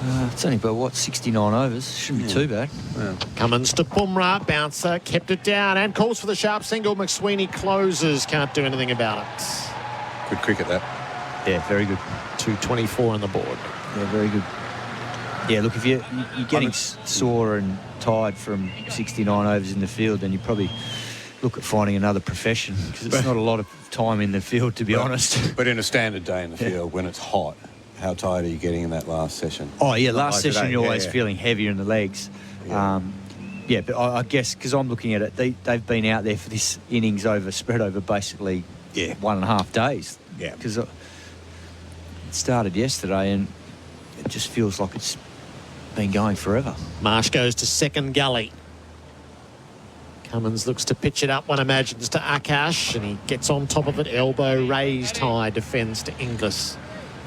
It's only about, 69 overs. Shouldn't be too bad. Yeah. Cummins to Bumrah, bouncer, kept it down and calls for the sharp single. McSweeney closes, can't do anything about it. Good cricket, that. Yeah, very good. 224 on the board. Yeah, very good. Yeah, look, if you're getting sore and tired from 69 overs in the field, then you probably look at finding another profession, because it's not a lot of time in the field, to be honest. But in a standard day in the field, when it's hot, how tired are you getting in that last session? Oh, yeah, last session you're always feeling heavier in the legs. Yeah, but I guess, because I'm looking at it, they've been out there for this innings spread over basically 1.5 days. Yeah. Because it started yesterday and it just feels like it's been going forever. Marsh goes to second gully. Cummins looks to pitch it up, one imagines, to Akash, and he gets on top of it, elbow raised high, defends to Inglis.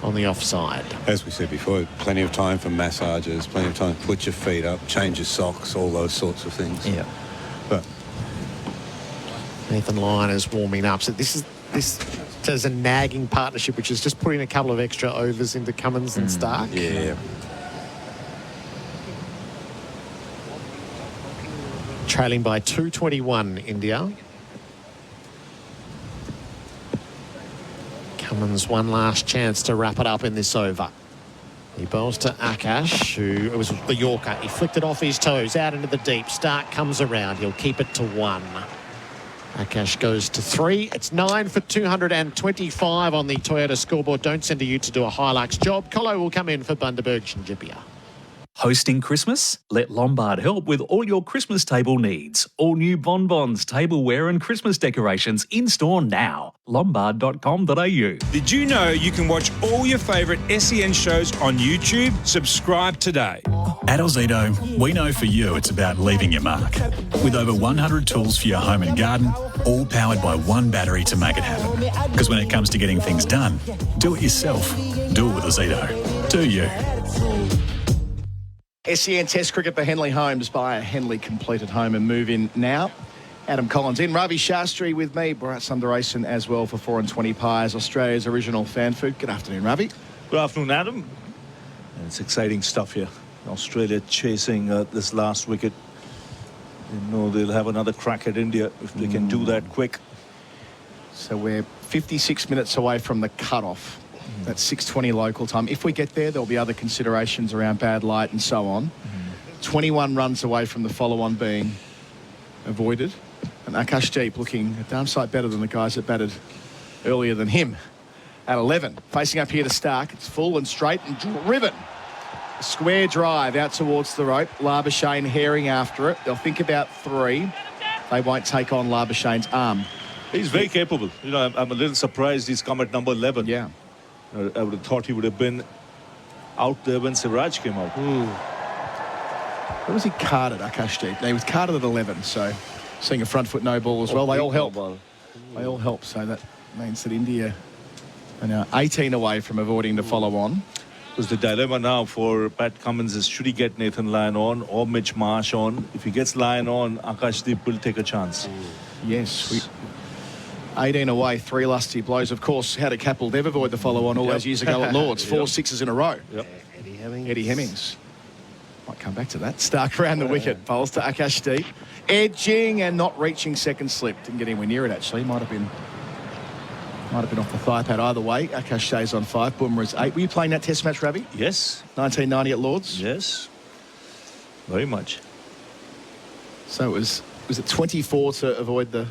on the offside. As we said before, plenty of time for massages, plenty of time to put your feet up, change your socks, all those sorts of things. Yeah. But Nathan Lyon is warming up. So this is a nagging partnership, which is just putting a couple of extra overs into Cummins and Stark. Yeah. Trailing by 221, India. Cummins one last chance to wrap it up in this over. He bowls to Akash, who it was the Yorker. He flicked it off his toes out into the deep. Stark comes around. He'll keep it to 1. Akash goes to 3. It's 9 for 225 on the Toyota scoreboard. Don't send to you to do a Hilux job. Colo will come in for Bundaberg Shinjibia. Hosting Christmas? Let Lombard help with all your Christmas table needs. All new bonbons, tableware and Christmas decorations in store now. Lombard.com.au. Did you know you can watch all your favourite SEN shows on YouTube? Subscribe today. At Ozito, we know for you it's about leaving your mark. With over 100 tools for your home and garden, all powered by one battery to make it happen. Because when it comes to getting things done, do it yourself. Do it with Ozito. Do you? SEN Test cricket for Henley Homes by a Henley completed home and move in now. Adam Collins in. Ravi Shastri with me. Bharat Sundaresan as well for 4 and 20 pies. Australia's original fan food. Good afternoon, Ravi. Good afternoon, Adam. And it's exciting stuff here. Australia chasing this last wicket. You know they'll have another crack at India if they can do that quick. So we're 56 minutes away from the cut-off. That's 6:20 local time. If we get there, there'll be other considerations around bad light and so on. 21 runs away from the follow-on being avoided. And Akashdeep looking a damn sight better than the guys that batted earlier than him at 11. Facing up here to Stark. It's full and straight and driven. A square drive out towards the rope. Labuschagne herring after it. They'll think about 3. They won't take on Labuschagne's arm. He's very capable. You know, I'm a little surprised he's come at number 11. Yeah. I would have thought he would have been out there when Siraj came out. What was he carded, Akashdeep? He was carded at 11, so seeing a front foot no ball as well. They all help. They all help, so that means that India are now 18 away from avoiding the follow-on. Because the dilemma now for Pat Cummins is should he get Nathan Lyon on or Mitch Marsh on? If he gets Lyon on, Akashdeep will take a chance. Yes, 18 away, 3 lusty blows. Of course, how did Capel never avoid the follow-on all those years ago at Lords? 4 sixes in a row. Eddie Hemmings. Might come back to that. Stark around the wicket. Bowls to Akashdeep. Edging and not reaching second slip. Didn't get anywhere near it, actually. Might have been off the thigh pad either way. Akashdeep's on 5. Bumrah's 8. Were you playing that test match, Ravi? Yes. 1990 at Lords? Yes. Very much. So was it 24 to avoid the...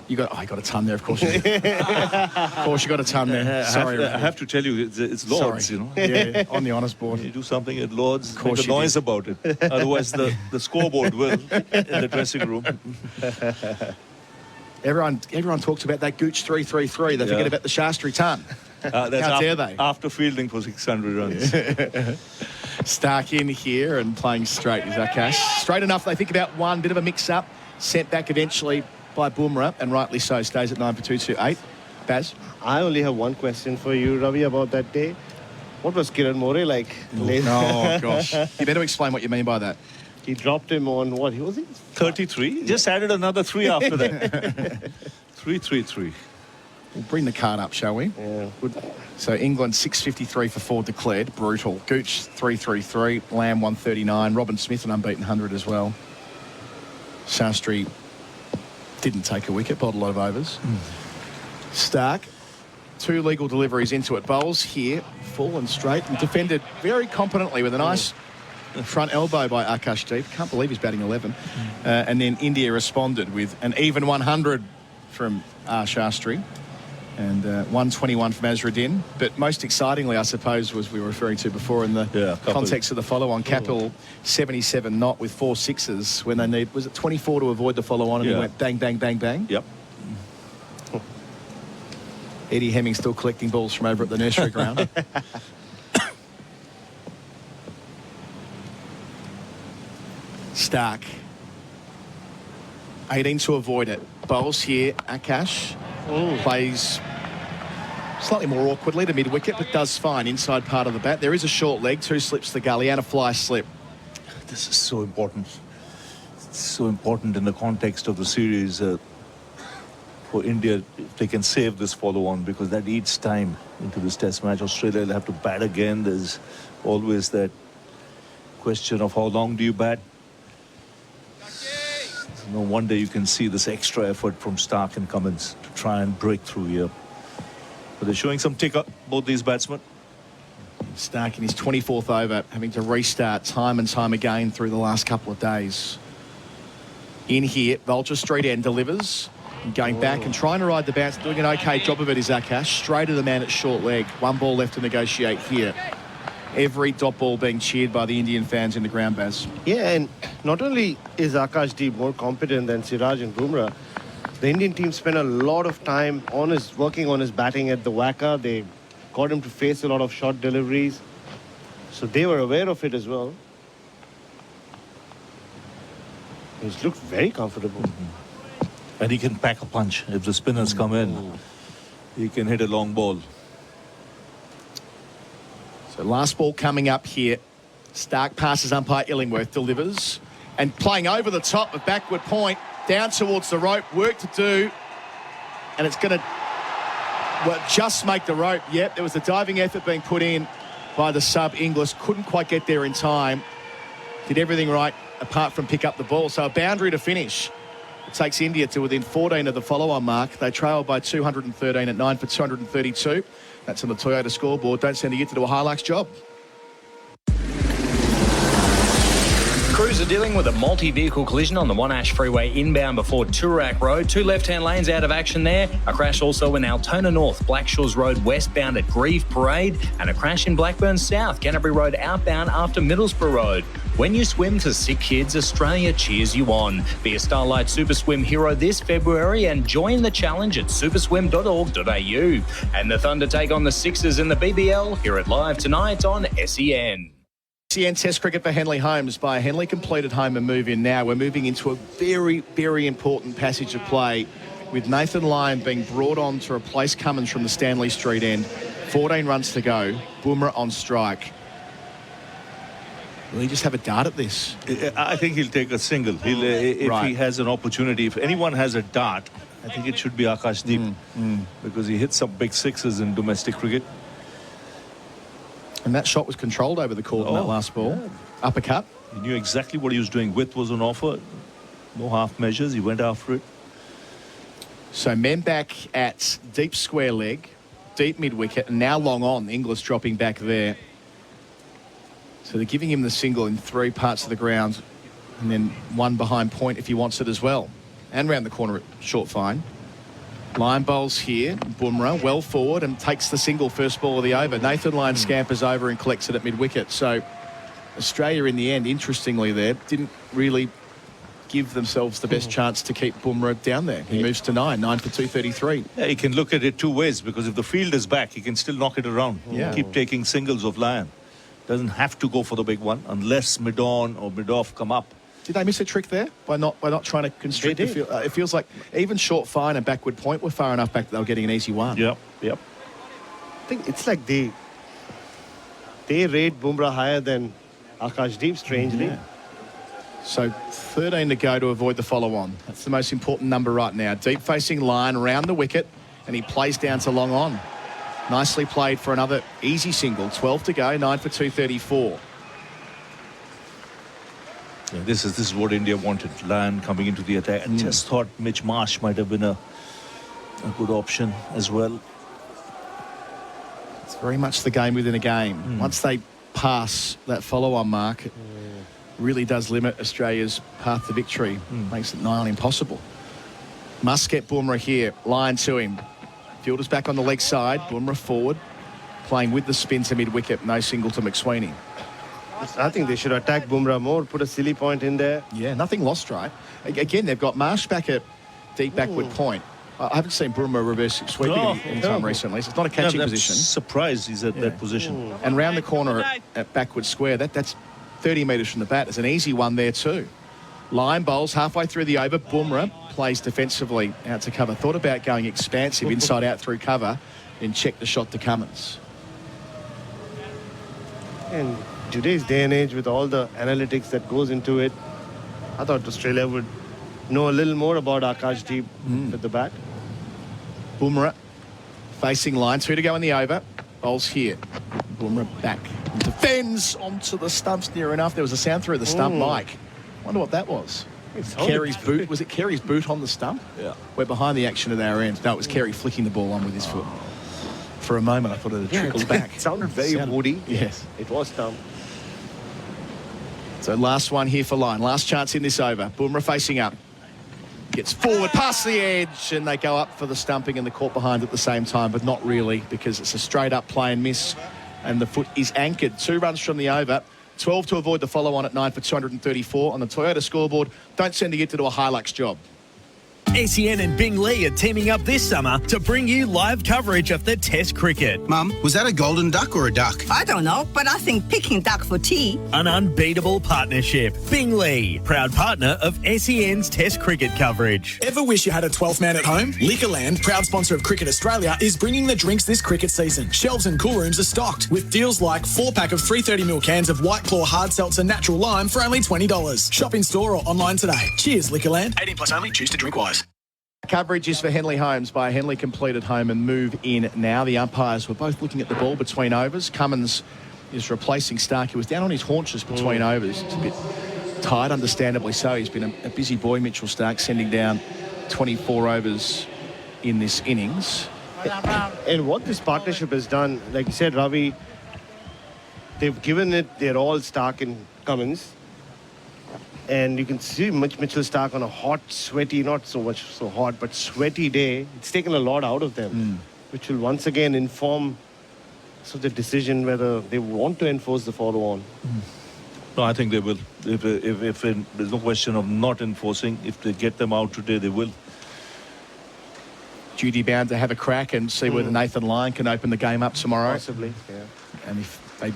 You got a ton there, of course. Of course, you got a ton there. Sorry, I have to tell you, it's Lords, Sorry. you know. Yeah, on the honours board. You do something at Lords, Of course make a you noise did. about it. Otherwise, the scoreboard will in the dressing room. Everyone talks about that Gooch 333. They forget about the Shastri ton. How dare they? After fielding for 600 runs. Stark in here and playing straight is Akash. Straight enough, they think about 1. Bit of a mix-up. Sent back eventually by Bumrah, and rightly so, stays at 9 for 228. Baz? I only have one question for you, Ravi, about that day. What was Kiran More like? Oh, gosh. You better explain what you mean by that. He dropped him on, what was it? 33. Just added another 3 after that. 333. We'll bring the card up, shall we? Yeah. Good. So England 653 for 4 declared. Brutal. Gooch 333. Lamb 139. Robin Smith an unbeaten 100 as well. Shastri didn't take a wicket, bowled a lot of overs. Stark, 2 legal deliveries into it. Bowls here, full and straight, and defended very competently with a nice front elbow by Akashdeep. Can't believe he's batting 11. And then India responded with an even 100 from Shastri. And 121 from Azruddin. But most excitingly, I suppose, was we were referring to before in the context of the follow-on. Capel 77 not with 4 sixes when they need, was it 24 to avoid the follow-on, and he went bang, bang, bang, bang? Yep. Eddie Hemming still collecting balls from over at the nursery ground. Stark. 18 to avoid it. Bowls here. Akash plays Slightly more awkwardly to mid-wicket, but does fine inside part of the bat. There is a short leg, 2 slips to the gully and a fly slip. This is so important. It's so important in the context of the series for India, if they can save this follow-on, because that eats time into this test match. Australia will have to bat again. There's always that question of how long do you bat. No wonder you can see this extra effort from Stark and Cummins to try and break through here. But they're showing some ticker, both these batsmen. Stark in his 24th over, having to restart time and time again through the last couple of days. In here, Vulture Street End delivers. And going back and trying to ride the bounce, doing an okay job of it is Akash. Straight to the man at short leg. 1 ball left to negotiate here. Every dot ball being cheered by the Indian fans in the ground, Baz. Yeah, and not only is Akashdeep more competent than Siraj and Bumrah, the Indian team spent a lot of time working on his batting at the Wacker. They got him to face a lot of short deliveries. So they were aware of it as well. He's looked very comfortable. And he can pack a punch. If the spinners come in, he can hit a long ball. So last ball coming up here. Stark passes umpire Illingworth, delivers. And playing over the top of backward point, down towards the rope, work to do. And it's going to just make the rope. Yep, there was a diving effort being put in by the sub Inglis. Couldn't quite get there in time. Did everything right apart from pick up the ball. So a boundary to finish. It takes India to within 14 of the follow-on mark. They trail by 213 at 9 for 232. That's on the Toyota scoreboard. Don't send a Yit to do a Hilux job. Crews are dealing with a multi-vehicle collision on the Monash Freeway inbound before Toorak Road. 2 left-hand lanes out of action there. A crash also in Altona North, Blackshaw's Road westbound at Grieve Parade, and a crash in Blackburn South, Canterbury Road outbound after Middlesbrough Road. When you swim to Sick Kids, Australia cheers you on. Be a Starlight Super Swim hero this February and join the challenge at superswim.org.au. And the Thunder take on the Sixers in the BBL. Hear it live tonight on SEN. SEN Test cricket for Henley Holmes by a Henley completed home and move in now. We're moving into a very, very important passage of play with Nathan Lyon being brought on to replace Cummins from the Stanley Street end. 14 runs to go. Bumrah on strike. Will he just have a dart at this? I think he'll take a single. If he has an opportunity, if anyone has a dart, I think it should be Akashdeep because he hit some big sixes in domestic cricket. And that shot was controlled over the court in that last ball. Yeah. Uppercut. He knew exactly what he was doing. Width was on offer. No half measures. He went after it. So men back at deep square leg, deep mid-wicket, and now long on. Inglis dropping back there. So they're giving him the single in 3 parts of the ground and then 1 behind point if he wants it as well. And round the corner at short fine. Lyon bowls here. Bumrah well forward and takes the single first ball of the over. Nathan Lyon scampers over and collects it at mid-wicket. So Australia in the end, interestingly there, didn't really give themselves the best chance to keep Bumrah down there. He moves to 9 for 233. Yeah, he can look at it 2 ways because if the field is back, he can still knock it around. Yeah. Keep taking singles of Lyon. Doesn't have to go for the big one unless mid-on or mid-off come up. Did they miss a trick there by not trying to constrict the field? It feels like even short fine and backward point were far enough back that they were getting an easy one. Yep. I think it's like they rate Bumrah higher than Akashdeep, strangely. Yeah. So 13 to go to avoid the follow-on. That's the most important number right now. Deep facing line around the wicket, and he plays down to long on. Nicely played for another easy single. 12 to go, 9 for 234. Yeah, this is what India wanted. Lyon coming into the attack. I just thought Mitch Marsh might have been a good option as well. It's very much the game within a game. Once they pass that follow-on mark, it really does limit Australia's path to victory. Makes it nigh on impossible. Must get Bumrah here. Lyon to him. Fielder's back on the leg side. Bumrah forward. Playing with the spin to mid-wicket. No single to McSweeney. I think they should attack Bumrah more, put a silly point in there. Yeah, nothing lost, right? Again, they've got Marsh back at deep backward point. I haven't seen Bumrah reverse sweeping any time recently. So it's not a catching position. Surprised he's at that position. And round the corner at backward square, that's 30 metres from the bat. It's an easy one there too. Line bowls halfway through the over. Bumrah plays defensively out to cover. Thought about going expansive inside out through cover and checked the shot to Cummins. In today's day and age, with all the analytics that goes into it, I thought Australia would know a little more about Akashdeep at the bat. Bumrah facing line. 2 to go in the over. Bowls here. Bumrah back. Defends onto the stumps near enough. There was a sound through the stump, Mike. Wonder what that was. Carey's boot. Was it Carey's boot on the stump? Yeah. We're behind the action at our end. No, it was Carey flicking the ball on with his foot. For a moment, I thought it had trickled back. It sounded very woody. Yes. It was stump. So last one here for line. Last chance in this over. Bumrah facing up. Gets forward, past the edge, and they go up for the stumping and the caught behind at the same time, but not really, because it's a straight-up play and miss, and the foot is anchored. 2 runs from the over. 12 to avoid the follow-on at 9 for 234 on the Toyota scoreboard. Don't send it to do a Hilux job. SEN and Bing Lee are teaming up this summer to bring you live coverage of the Test cricket. Mum, was that a golden duck or a duck? I don't know, but I think picking duck for tea. An unbeatable partnership. Bing Lee, proud partner of SEN's Test cricket coverage. Ever wish you had a 12th man at home? Liquorland, proud sponsor of Cricket Australia, is bringing the drinks this cricket season. Shelves and cool rooms are stocked with deals like 4-pack of 330ml cans of White Claw Hard Seltzer Natural Lime for only $20. Shop in store or online today. Cheers, Liquorland. 18 plus only. Choose to drink wise. Coverage is for Henley Holmes by a Henley completed home and move in now. The umpires were both looking at the ball between overs. Cummins is replacing Stark. He was down on his haunches between overs. It's a bit tired, understandably so. He's been a busy boy, Mitchell Stark, sending down 24 overs in this innings. And what this partnership has done, like you said, Ravi, they've given it their all, Stark and Cummins. And you can see Mitchell Stark on a hot, sweaty, not so much so hot, but sweaty day. It's taken a lot out of them, which will once again inform the decision whether they want to enforce the follow-on. No, I think they will. If there's no question of not enforcing, if they get them out today, they will. Duty bound to have a crack and see whether Nathan Lyon can open the game up tomorrow. Possibly, yeah. And if they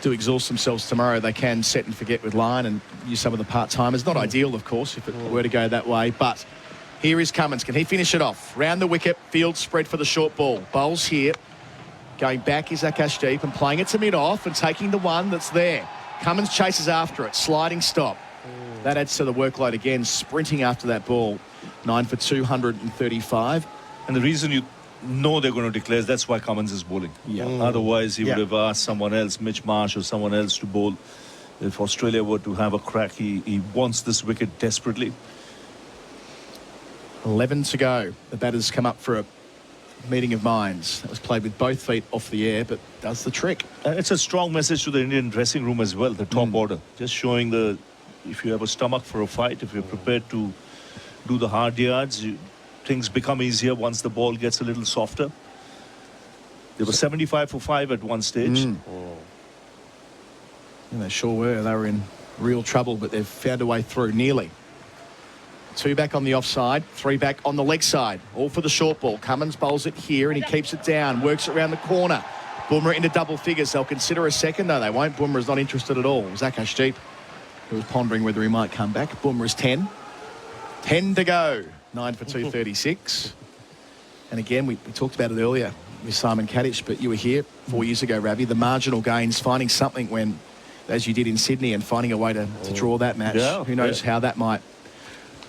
do exhaust themselves tomorrow, they can set and forget with Lyon and use some of the part-timers. Not ideal, of course, if it were to go that way, but here is Cummins. Can he finish it off? Round the wicket, field spread for the short ball. Bowls here. Going back is Akashdeep and playing it to mid-off and taking the one that's there. Cummins chases after it, sliding stop. That adds to the workload again, sprinting after that ball. 9 for 235. And the reason you know they're going to declare is that's why Cummins is bowling. Yeah. Otherwise, he would have asked someone else, Mitch Marsh or someone else, to bowl. If Australia were to have a crack, he wants this wicket desperately. 11 to go. The batters come up for a meeting of minds. That was played with both feet off the air, but does the trick. And it's a strong message to the Indian dressing room as well, the top order. Just showing if you have a stomach for a fight, if you're prepared to do the hard yards, things become easier once the ball gets a little softer. They were 75 for 5 at one stage. And they sure were. They were in real trouble, but they've found a way through nearly. 2 back on the offside, 3 back on the leg side. All for the short ball. Cummins bowls it here and he keeps it down, works it around the corner. Bumrah into double figures. They'll consider a second. No, they won't. Bumrah's not interested at all. Akashdeep, who was pondering whether he might come back. Bumrah's 10. 10 to go. 9 for 236. And again, we talked about it earlier with Simon Katich, but you were here 4 years ago, Ravi. The marginal gains, finding something when, as you did in Sydney, and finding a way to draw that match. Yeah, who knows how that might...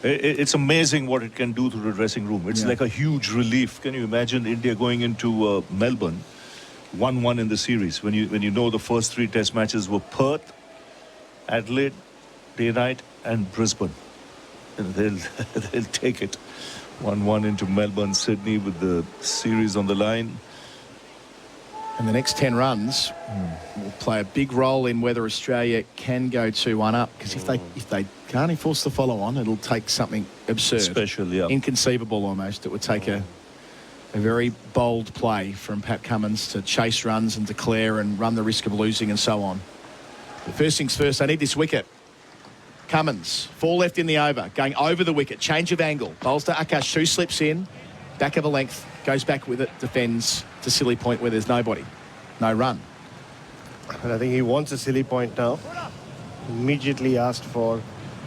It's amazing what it can do to the dressing room. It's like a huge relief. Can you imagine India going into Melbourne 1-1 in the series when you know the first 3 test matches were Perth, Adelaide, Day-Night and Brisbane. And they'll take it 1-1 into Melbourne, Sydney with the series on the line. And the next 10 runs will play a big role in whether Australia can go 2-1 up. Because if they can't enforce the follow-on, it'll take something absurd. Special, yeah. Inconceivable almost. It would take a very bold play from Pat Cummins to chase runs and declare and run the risk of losing and so on. But first things first, they need this wicket. Cummins, 4 left in the over, going over the wicket, change of angle. Bowls to Akash, 2 slips in, back of a length, goes back with it, defends to silly point where there's nobody. No run. And I think he wants a silly point now. Immediately asked for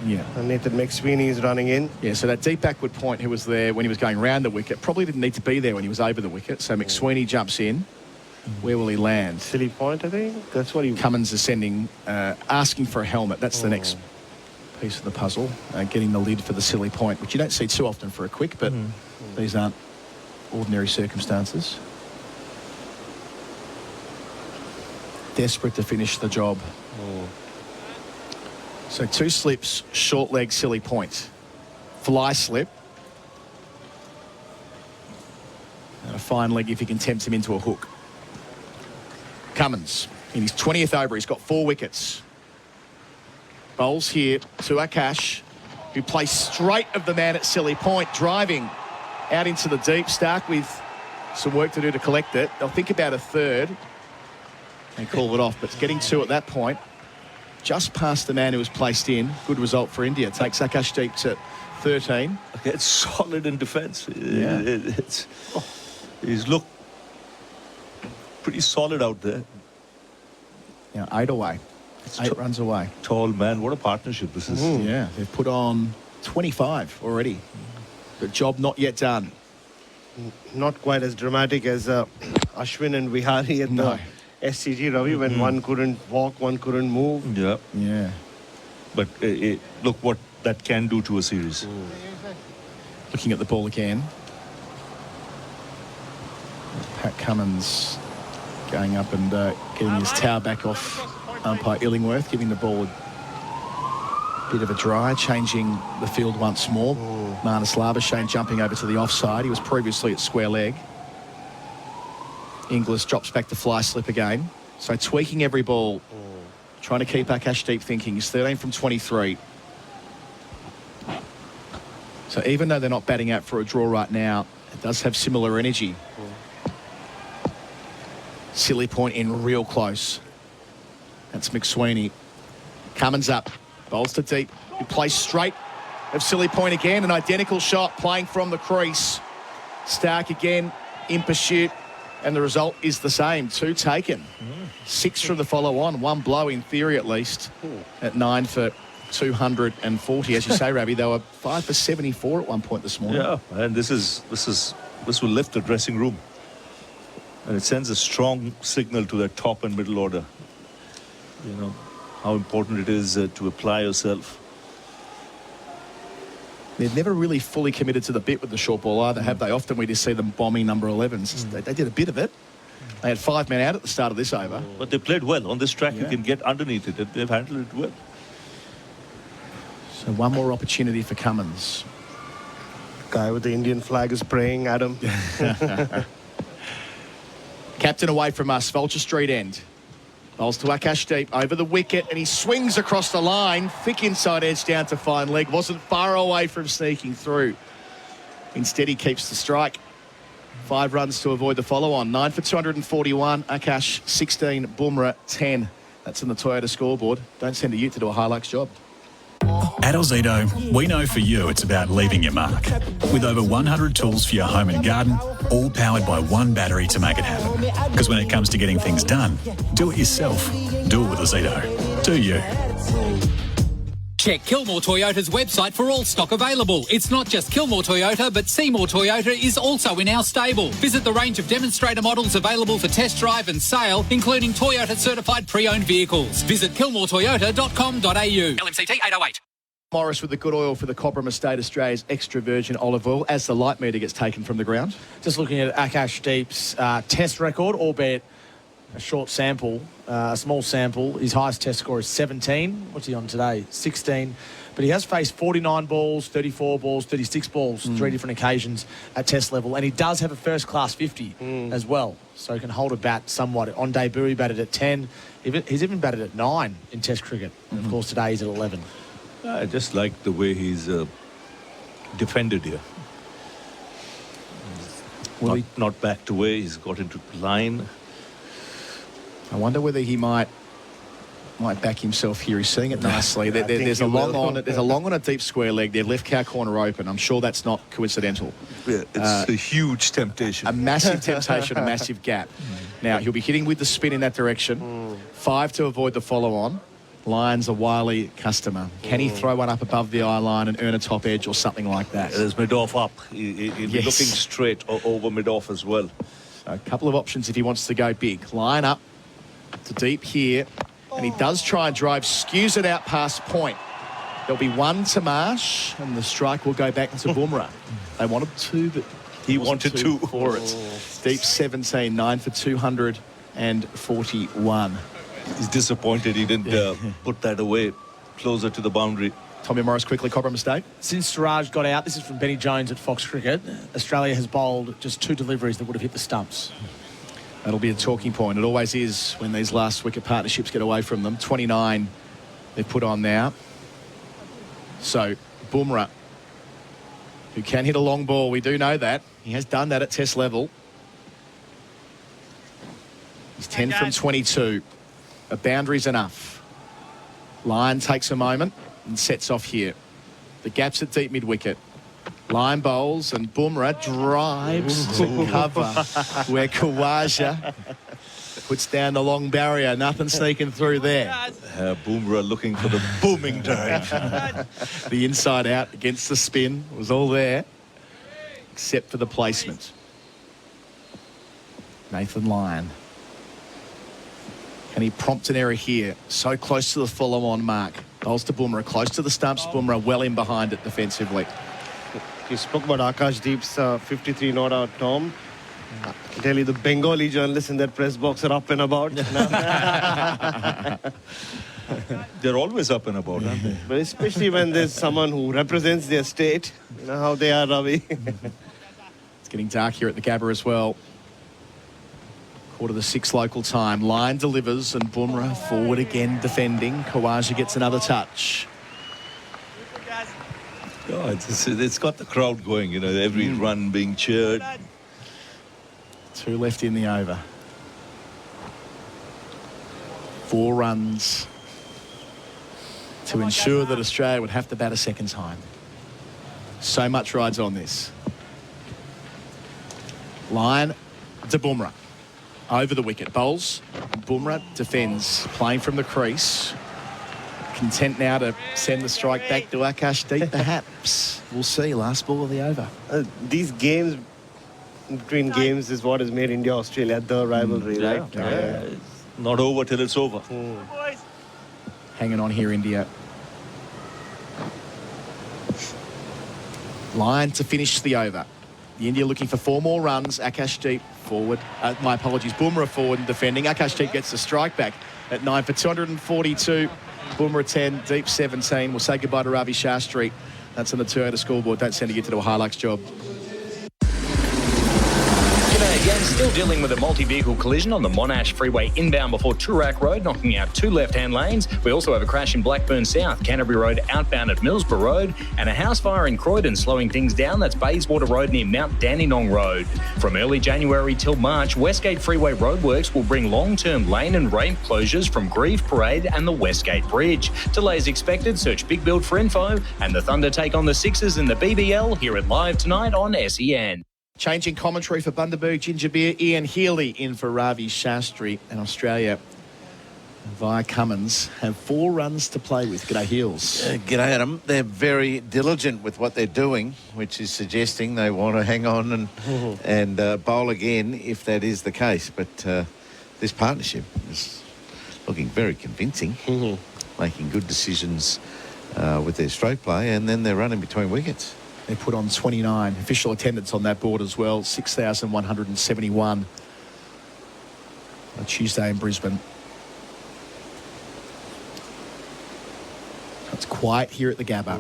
Yeah. And Nathan McSweeney is running in. Yeah, so that deep backward point who was there when he was going round the wicket probably didn't need to be there when he was over the wicket. So McSweeney jumps in. Where will he land? Silly point, I think. That's what he... Cummins is sending, asking for a helmet. That's the next piece of the puzzle. Getting the lid for the silly point, which you don't see too often for a quick, but these aren't ordinary circumstances. Desperate to finish the job. So 2 slips, short leg, silly point. Fly slip. And a fine leg if he can tempt him into a hook. Cummins, in his 20th over, he's got 4 wickets. Bowls here to Akash, who plays straight of the man at silly point, driving out into the deep. Stark with some work to do to collect it. They'll think about a third and call it off, but getting 2 at that point. Just past the man who was placed in. Good result for India. Takes Akash deep to 13. Okay, it's solid in defence. Yeah. He's looked pretty solid out there. Yeah, 8 away. 8 runs away. Tall man. What a partnership this is. Yeah, they've put on 25 already. The job not yet done. Not quite as dramatic as Ashwin and Vihari at the SCG, Ravi, when one couldn't walk, one couldn't move. Yeah. Yeah. But look what that can do to a series. Looking at the ball again. Pat Cummins going up and getting his towel back off umpire Illingworth, giving the ball a bit of a dry, changing the field once more. Marnus Labuschagne jumping over to the offside. He was previously at square leg. Inglis drops back to fly slip again. So tweaking every ball, trying to keep Akash deep thinking. He's 13 from 23. So even though they're not batting out for a draw right now, it does have similar energy. Silly point in real close. That's McSweeney. Cummins up. Bowls to deep. He plays straight of silly point again. An identical shot playing from the crease. Stark again in pursuit. And the result is the same. 2 taken. 6 from the follow-on. 1 blow in theory at least. At 9 for 240. As you say, Ravi, they were 5 for 74 at one point this morning. Yeah, and this will lift the dressing room. And it sends a strong signal to the top and middle order. You know, how important it is to apply yourself. They've never really fully committed to the bit with the short ball either, have they? Often we just see them bombing number 11s. They did a bit of it. They had 5 men out at the start of this over. But they played well. On this track, you can get underneath it. They've handled it well. So 1 more opportunity for Cummins. Guy with the Indian flag is praying, Adam. Captain away from us, Vulture Street end. Bowls to Akash deep over the wicket and he swings across the line. Thick inside edge down to fine leg. Wasn't far away from sneaking through. Instead he keeps the strike. 5 runs to avoid the follow-on. 9 for 241. Akash 16. Bumrah 10. That's in the Toyota scoreboard. Don't send a ute to do a Hilux job. At Ozito, we know for you it's about leaving your mark. With over 100 tools for your home and garden, all powered by 1 battery to make it happen. Because when it comes to getting things done, do it yourself. Do it with Ozito. Do you? Check Kilmore Toyota's website for all stock available. It's not just Kilmore Toyota, but Seymour Toyota is also in our stable. Visit the range of demonstrator models available for test drive and sale, including Toyota certified pre-owned vehicles. Visit kilmoretoyota.com.au. LMCT 808. Morris with the good oil for the Cobram Estate Australia's extra virgin olive oil as the light meter gets taken from the ground. Just looking at Akash Deep's test record, albeit a short sample, a small sample. His highest test score is 17. What's he on today? 16. But he has faced 49 balls, 34 balls, 36 balls, 3 different occasions at test level. And he does have a first-class 50 as well. So he can hold a bat somewhat. On debut, he batted at 10. He's even batted at 9 in test cricket. And, of course, today he's at 11. I just like the way he's defended here. Well, not backed away. He's got into line. I wonder whether he might back himself here. He's seeing it nicely. There's a long on. There's a long on a deep square leg. Their left cow corner open. I'm sure that's not coincidental. Yeah, it's a huge temptation. A massive temptation, a massive gap. Now he'll be hitting with the spin in that direction. 5 to avoid the follow on. Lyon's a wily customer. Can he throw one up above the eye line and earn a top edge or something like that? There's mid-off up. He'll be looking straight over mid-off as well. So a couple of options if he wants to go big. Line up to deep here. And he does try and drive, skews it out past point. There'll be one to Marsh, and the strike will go back to Bumrah. They wanted two, but he wanted two for it. Deep 17, 9 for 241. He's disappointed he didn't put that away closer to the boundary. Tommy Morris quickly, Cobra mistake. Since Siraj got out, this is from Benny Jones at Fox Cricket, Australia has bowled just 2 deliveries that would have hit the stumps. That'll be a talking point. It always is when these last wicket partnerships get away from them. 29 they've put on now. So Bumrah, who can hit a long ball, we do know that. He has done that at Test level. He's 10 from 22. A boundary's enough. Lyon takes a moment and sets off here. The gap's at deep mid-wicket. Lyon bowls and Bumrah drives to cover where Khawaja puts down the long barrier. Nothing sneaking through there. Bumrah looking for the booming drive. The inside out against the spin was all there, except for the placement. Nathan Lyon. Can he prompt an error here? So close to the follow-on mark. Bowls to Bumrah, close to the stumps. Bumrah well in behind it defensively. You spoke about Akash Deep's 53 not out, Tom. I can tell you the Bengali journalists in that press box are up and about. They're always up and about, aren't they? But especially when there's someone who represents their state. You know how they are, Ravi. It's getting dark here at the Gabba as well. 5:45 local time. Lyon delivers and Bumrah forward again defending. Khawaja gets another touch. Oh, it's got the crowd going, you know, every run being cheered. 2 left in the over. 4 runs to ensure that Australia would have to bat a second time. So much rides on this. Lyon to Bumrah. Over the wicket. Bowls. Bumrah defends. Playing from the crease. Content now to send the strike back to Akash Deep, perhaps. We'll see. Last ball of the over. These games, between games, is what has made India-Australia the rivalry, right? It's not over till it's over. Hanging on here, India. Lyon to finish the over. The India looking for 4 more runs. Akash Deep forward. My apologies. Bumrah forward and defending. Akash Deep gets the strike back at 9 for 242. Bumrah 10, Deep 17. We'll say goodbye to Ravi Shastri. That's on the Toyota scoreboard. Don't send you to do a Hilux job. G'day again, still dealing with a multi-vehicle collision on the Monash Freeway inbound before Toorak Road, knocking out 2 left-hand lanes. We also have a crash in Blackburn South, Canterbury Road outbound at Millsborough Road, and a house fire in Croydon slowing things down. That's Bayswater Road near Mount Dandenong Road. From early January till March, Westgate Freeway roadworks will bring long-term lane and ramp closures from Grieve Parade and the Westgate Bridge. Delays expected, search Big Build for info, and the Thunder take on the Sixers in the BBL here at Live Tonight on SEN. Changing commentary for Bundaberg Ginger Beer. Ian Healy in for Ravi Shastri. And Australia, via Cummins, have 4 runs to play with. G'day, Heels. G'day, Adam. They're very diligent with what they're doing, which is suggesting they want to hang on and bowl again if that is the case. But this partnership is looking very convincing, making good decisions with their stroke play, and then they're running between wickets. They put on 29. Official attendance on that board as well. 6,171 on Tuesday in Brisbane. It's quiet here at the Gabba.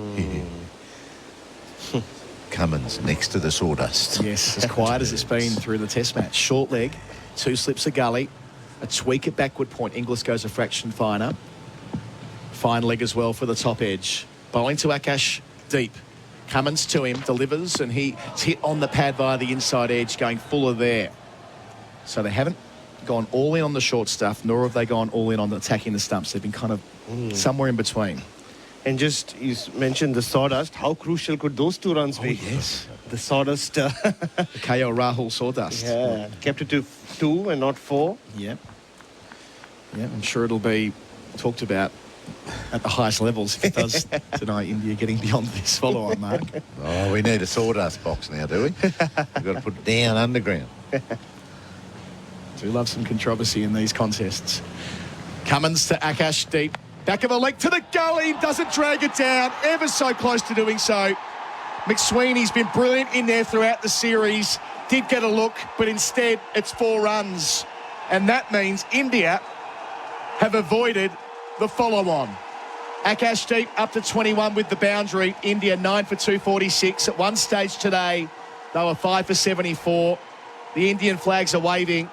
Cummins next to the sawdust. Yes, as quiet as it's been through the test match. Short leg, 2 slips a gully, a tweak at backward point. Inglis goes a fraction finer. Fine leg as well for the top edge. Bowling to Akash Deep. Cummins to him, delivers, and he's hit on the pad via the inside edge, going fuller there. So they haven't gone all in on the short stuff, nor have they gone all in on attacking the stumps. They've been kind of somewhere in between. And just, you mentioned the sawdust. How crucial could those 2 runs be? Yes. The sawdust. The KL Rahul sawdust. Yeah. Kept it to 2 and not 4. Yeah. Yeah, I'm sure it'll be talked about at the highest levels if it does deny India getting beyond this follow-on mark. Oh, we need a sawdust box now, do we? We've got to put it down underground. Do love some controversy in these contests. Cummins to Akash deep. Back of a leg to the gully. Doesn't drag it down. Ever so close to doing so. McSweeney's been brilliant in there throughout the series. Did get a look, but instead it's 4 runs. And that means India have avoided the follow-on. Akash deep up to 21 with the boundary. India 9 for 246. At one stage today, they were 5 for 74. The Indian flags are waving.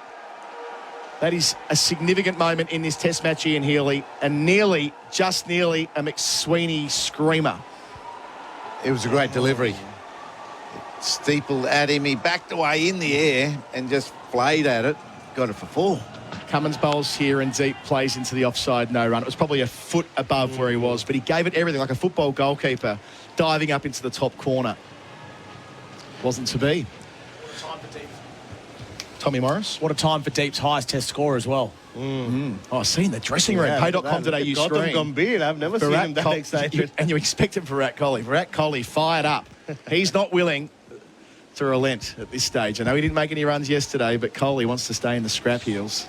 That is a significant moment in this test match, Ian Healy, and nearly, just nearly, a McSweeney screamer. It was a great delivery. It steepled at him. He backed away in the air and just flayed at it. Got it for 4. Cummins bowls here and deep, plays into the offside no run. It was probably a foot above where he was, but he gave it everything, like a football goalkeeper, diving up into the top corner. Wasn't to be. Tommy Morris. What a time for Deep's highest test score as well. Oh, seen the dressing room. Pay.com.au screen. I've never seen him that excited. And you expect him for Virat Kohli. Virat Kohli fired up. He's not willing to relent at this stage. I know he didn't make any runs yesterday, but Kohli wants to stay in the scrap heels.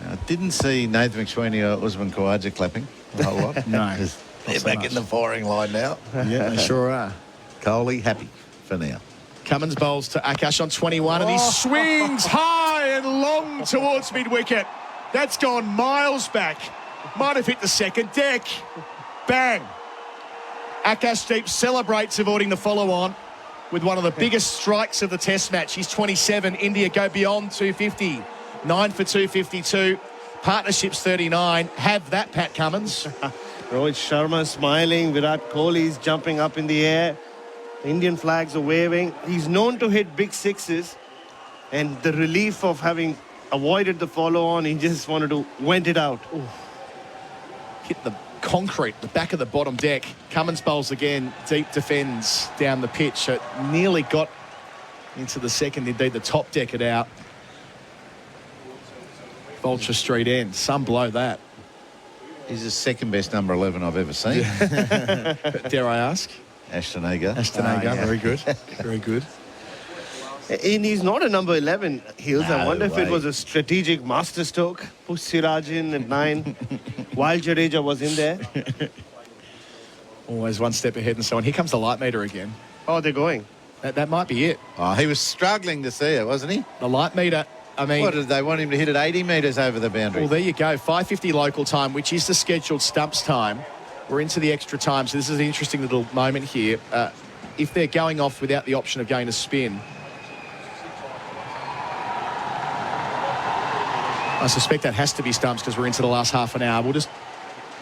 I didn't see Nathan McSweeney or Usman Khawaja clapping a whole lot. No. They're back in the firing line now. Yeah, they sure are. Kohli happy for now. Cummins bowls to Akash on 21 and he swings high and long towards mid-wicket. That's gone miles back. Might have hit the second deck. Bang. Akash Deep celebrates avoiding the follow-on with one of the biggest strikes of the test match. He's 27. India go beyond 250. 9 for 252. Partnerships 39. Have that, Pat Cummins. Rohit Sharma smiling. Virat Kohli's jumping up in the air. Indian flags are waving. He's known to hit big sixes, and the relief of having avoided the follow-on, he just wanted to vent it out. Ooh. Hit the concrete, the back of the bottom deck. Cummins bowls again. Deep defends down the pitch. It nearly got into the second, indeed the top deck it out. Vulture Street end. Some blow that. He's the second best number 11 I've ever seen. Dare I ask? Ashton Agar. Yeah. Very good. Very good. And he's not a number 11, Hills. I wonder if it was a strategic masterstroke. Push Siraj in at 9 while Jadeja was in there. Always one step ahead and so on. Here comes the light meter again. Oh, they're going. That might be it. Oh, he was struggling to see it, wasn't he? The light meter, I mean... What, did they want him to hit it 80 metres over the boundary? Well, there you go. 5:50 local time, which is the scheduled stumps time. We're into the extra time, so this is an interesting little moment here. If they're going off without the option of going to spin, I suspect that has to be stumps because we're into the last half an hour. We'll just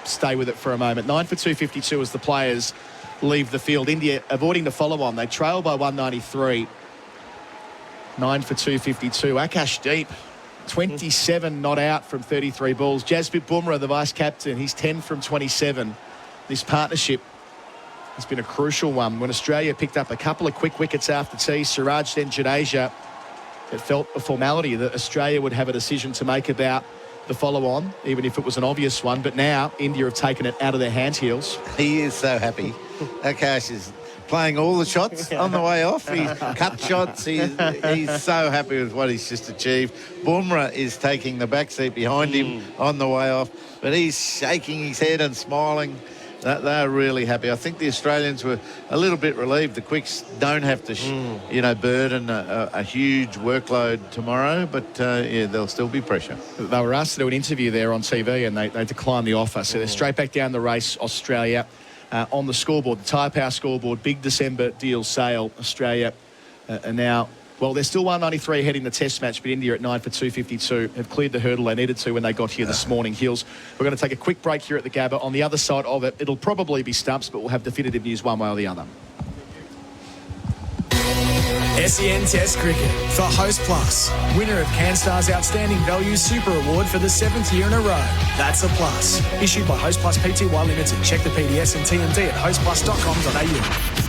stay with it for a moment. 9 for 252 as the players leave the field. India avoiding the follow-on. They trail by 193. 9 for 252. Akash Deep, 27 not out from 33 balls. Jasprit Bumrah, the vice-captain, he's 10 from 27. This partnership has been a crucial one. When Australia picked up a couple of quick wickets after tea, Siraj then Jadeja, it felt a formality that Australia would have a decision to make about the follow-on, even if it was an obvious one. But now India have taken it out of their hand heels. He is so happy. Akash is playing all the shots on the way off. He's cut shots. He's so happy with what he's just achieved. Bumrah is taking the back seat behind him on the way off, but he's shaking his head and smiling. They're really happy. I think the Australians were a little bit relieved. The Quicks don't have to, burden a huge workload tomorrow, but there'll still be pressure. They were asked to do an interview there on TV and they declined the offer. So they're straight back down the race, Australia. On the scoreboard, the Tyre Power scoreboard, big December deal sale. Australia are now, well, they're still 193 ahead in the test match, but India at 9 for 252 have cleared the hurdle they needed to when they got here this morning. Hills, we're going to take a quick break here at the Gabba. On the other side of it, it'll probably be stumps, but we'll have definitive news one way or the other. SEN Test Cricket for Host Plus, winner of CanStar's Outstanding Value Super Award for the 7th year in a row. That's a plus. Issued by Host Plus Pty Limited. Check the PDS and TMD at hostplus.com.au.